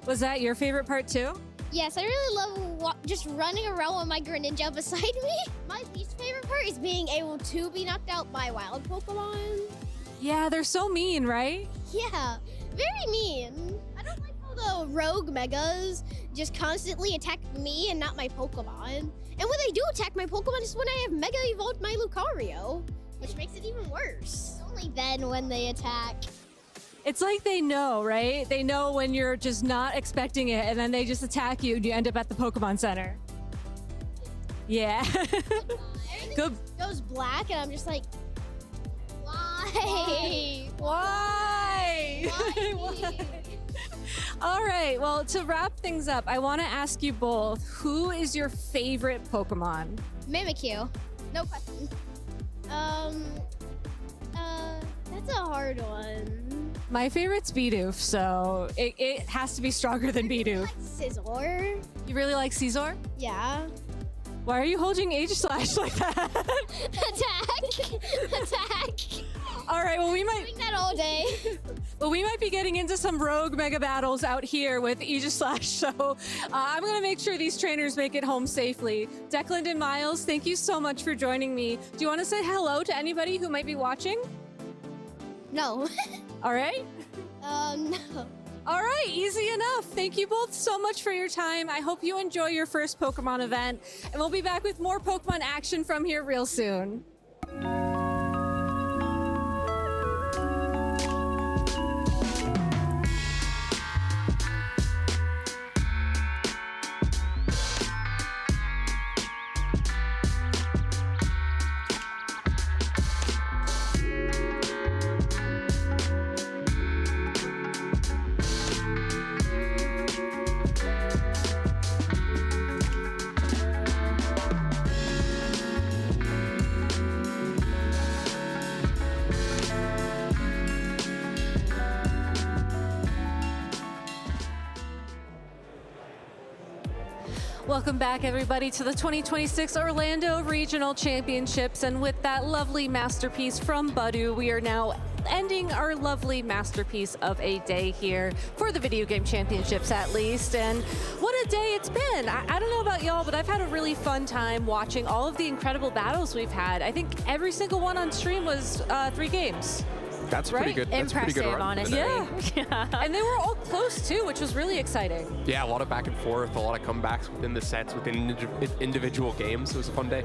Was that your favorite part too?
Yes, I really love just running around with my Greninja beside me. My least favorite part is being able to be knocked out by wild Pokemon.
Yeah, they're so mean, right?
Yeah, very mean. I don't like how the rogue Megas just constantly attack me and not my Pokemon. And when they do attack my Pokemon, is when I have Mega Evolved my Lucario. Which makes it even worse. Only then when they attack.
It's like they know, right? They know when you're just not expecting it, and then they just attack you, and you end up at the Pokemon Center. Yeah.
Good. Goes black, and I'm just like, why?
Why?
Why?
All right, well, to wrap things up, I want to ask you both, who is your favorite Pokemon?
Mimikyu. No question. That's a hard one.
My favorite's Bidoof, so it has to be stronger than Bidoof.
Like Scizor.
You really like Scizor?
Yeah.
Why are you holding Aegislash like that?
Attack!
All right, well, we might...
Doing that all day.
Well, we might be getting into some rogue mega battles out here with Aegislash, so I'm going to make sure these trainers make it home safely. Declan and Miles, thank you so much for joining me. Do you want to say hello to anybody who might be watching?
No.
All right?
No.
All right, easy enough. Thank you both so much for your time. I hope you enjoy your first Pokemon event, and we'll be back with more Pokemon action from here real soon. Welcome back, everybody, to the 2026 Orlando Regional Championships. And with that lovely masterpiece from Badu, we are now ending our lovely masterpiece of a day here for the Video Game Championships, at least. And what a day it's been. I don't know about y'all, but I've had a really fun time watching all of the incredible battles we've had. I think every single one on stream was 3 games.
That's pretty good. That's
Impressive,
pretty good run
honestly. Yeah. And they were all close too, which was really exciting.
Yeah, a lot of back and forth, a lot of comebacks within the sets, within individual games. It was a fun day.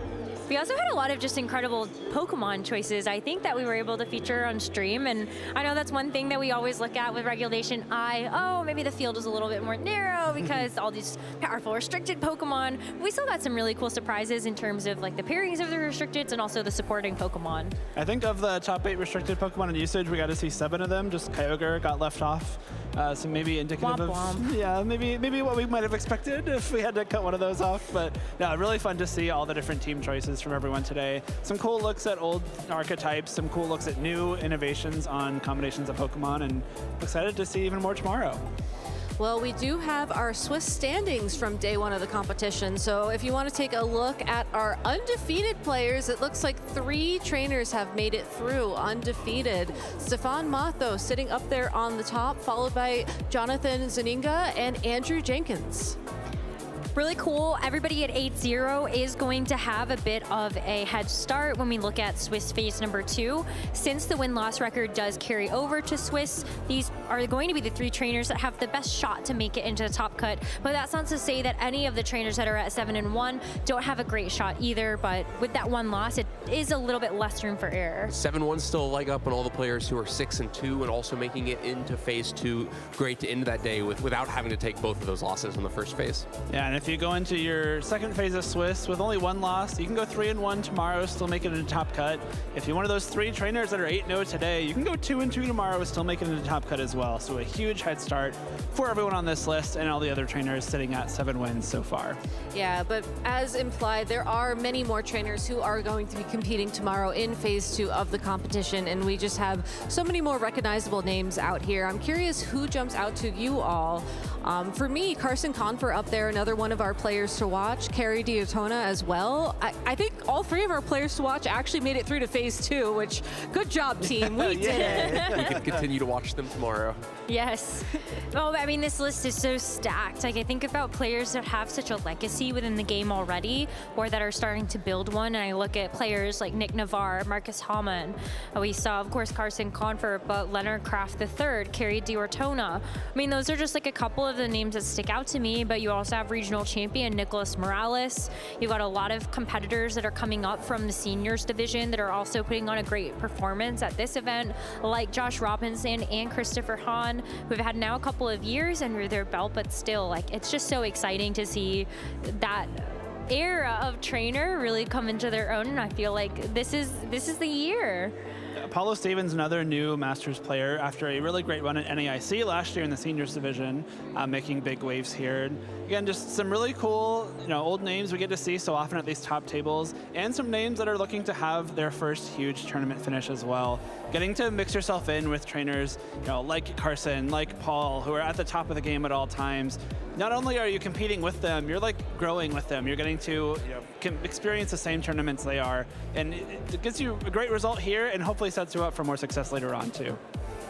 We also had a lot of just incredible Pokemon choices, I think, that we were able to feature on stream. And I know that's one thing that we always look at with Regulation I. Oh, maybe the field is a little bit more narrow because all these powerful restricted Pokemon. We still got some really cool surprises in terms of like the pairings of the restricteds and also the supporting Pokemon.
I think of the top 8 restricted Pokemon in usage, we got to see 7 of them. Just Kyogre got left off. So maybe indicative of, yeah, maybe what we might have expected if we had to cut one of those off. But no, really fun to see all the different team choices from everyone today. Some cool looks at old archetypes, some cool looks at new innovations on combinations of Pokemon, and excited to see even more tomorrow.
Well, we do have our Swiss standings from day 1 of the competition. So if you want to take a look at our undefeated players, it looks like 3 trainers have made it through undefeated. Stefan Matho sitting up there on the top, followed by Jonathan Zaninga and Andrew Jenkins.
Really cool. Everybody at 8-0 is going to have a bit of a head start when we look at Swiss phase number 2. Since the win-loss record does carry over to Swiss, these are going to be the 3 trainers that have the best shot to make it into the top cut. But that's not to say that any of the trainers that are at 7-1 don't have a great shot either. But with that 1 loss, it is a little bit less room for error.
7-1 still a leg up on all the players who are 6-2 and also making it into phase 2. Great to end that day without having to take both of those losses in the first phase.
Yeah, and if you go into your second phase of Swiss with only 1 loss, you can go 3-1 tomorrow, still make it into top cut. If you're one of those 3 trainers that are 8-0 today, you can go 2-2 tomorrow, still make it into top cut as well. So a huge head start for everyone on this list and all the other trainers sitting at 7 wins so far.
Yeah, but as implied, there are many more trainers who are going to be competing tomorrow in phase 2 of the competition, and we just have so many more recognizable names out here. I'm curious who jumps out to you all. For me, Carson Confer up there, another one of our players to watch. Carrie Diatona as well. I think all 3 of our players to watch actually made it through to phase 2, which good job, team. We did it.
We can continue to watch them tomorrow.
Yes. Well, I mean, this list is so stacked. Like, I think about players that have such a legacy within the game already, or that are starting to build one. And I look at players like Nick Navarre, Marcus Hallman. We saw, of course, Carson Confer, but Leonard Kraft III, Carrie Diortona. I mean, those are just like a couple of the names that stick out to me, but you also have regional champion Nicholas Morales. You've got a lot of competitors that are coming up from the seniors division that are also putting on a great performance at this event, like Josh Robinson and Christopher Hahn, who've had now a couple of years under their belt, but still, like, it's just so exciting to see that era of trainer really come into their own, and I feel like this is the year.
Apollo Stevens, another new Masters player after a really great run at NAIC last year in the seniors division, making big waves here. And again, just some really cool, old names we get to see so often at these top tables, and some names that are looking to have their first huge tournament finish as well. Getting to mix yourself in with trainers, like Carson, like Paul, who are at the top of the game at all times. Not only are you competing with them, you're like growing with them. You're getting to experience the same tournaments they are. And it gets you a great result here and hopefully sets you up for more success later on too.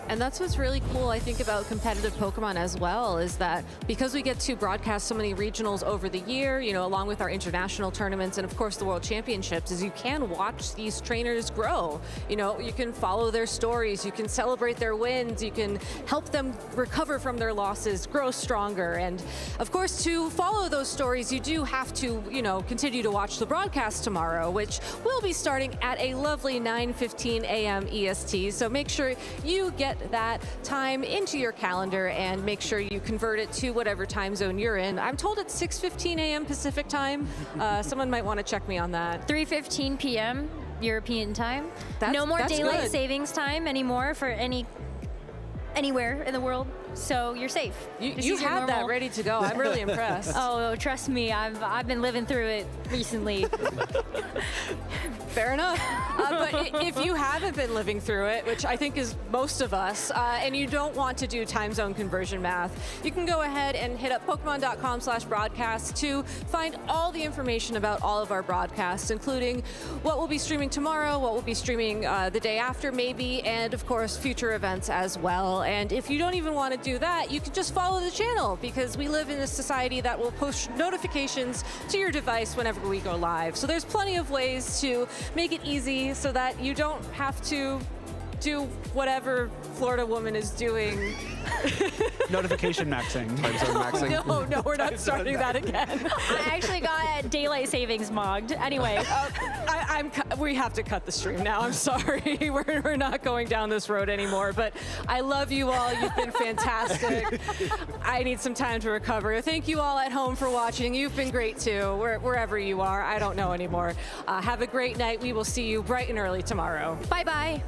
And that's what's really cool, I think, about competitive Pokemon as well, is that because we get to broadcast so many regionals over the year, along with our international tournaments and, of course, the World Championships, is you can watch these trainers grow. You can follow their stories, you can celebrate their wins, you can help them recover from their losses, grow stronger. And, of course, to follow those stories, you do have to, continue to watch the broadcast tomorrow, which will be starting at a lovely 9:15 a.m. EST. So make sure you get that time into your calendar and make sure you convert it to whatever time zone you're in. I'm told it's 6:15 a.m. Pacific time. Someone might want to check me on that.
3:15 p.m. European time. No more daylight savings time anymore for any anywhere in the world, so you're safe.
You had that ready to go. I'm really impressed.
Oh, trust me, I've been living through it recently.
Fair enough. But if you haven't been living through it, which I think is most of us, and you don't want to do time zone conversion math, you can go ahead and hit up Pokemon.com/broadcast to find all the information about all of our broadcasts, including what we'll be streaming tomorrow, what we'll be streaming the day after maybe, and of course future events as well. And if you don't even want to do that, you can just follow the channel, because we live in a society that will push notifications to your device whenever we go live. So there's plenty of ways to make it easy so that you don't have to do whatever Florida woman is doing.
Notification maxing.
Time zone maxing.
No, we're not starting that again.
I actually got daylight savings mogged. Anyway.
We have to cut the stream now. I'm sorry. We're not going down this road anymore, but I love you all. You've been fantastic. I need some time to recover. Thank you all at home for watching. You've been great too, wherever you are. I don't know anymore. Have a great night. We will see you bright and early tomorrow.
Bye-bye.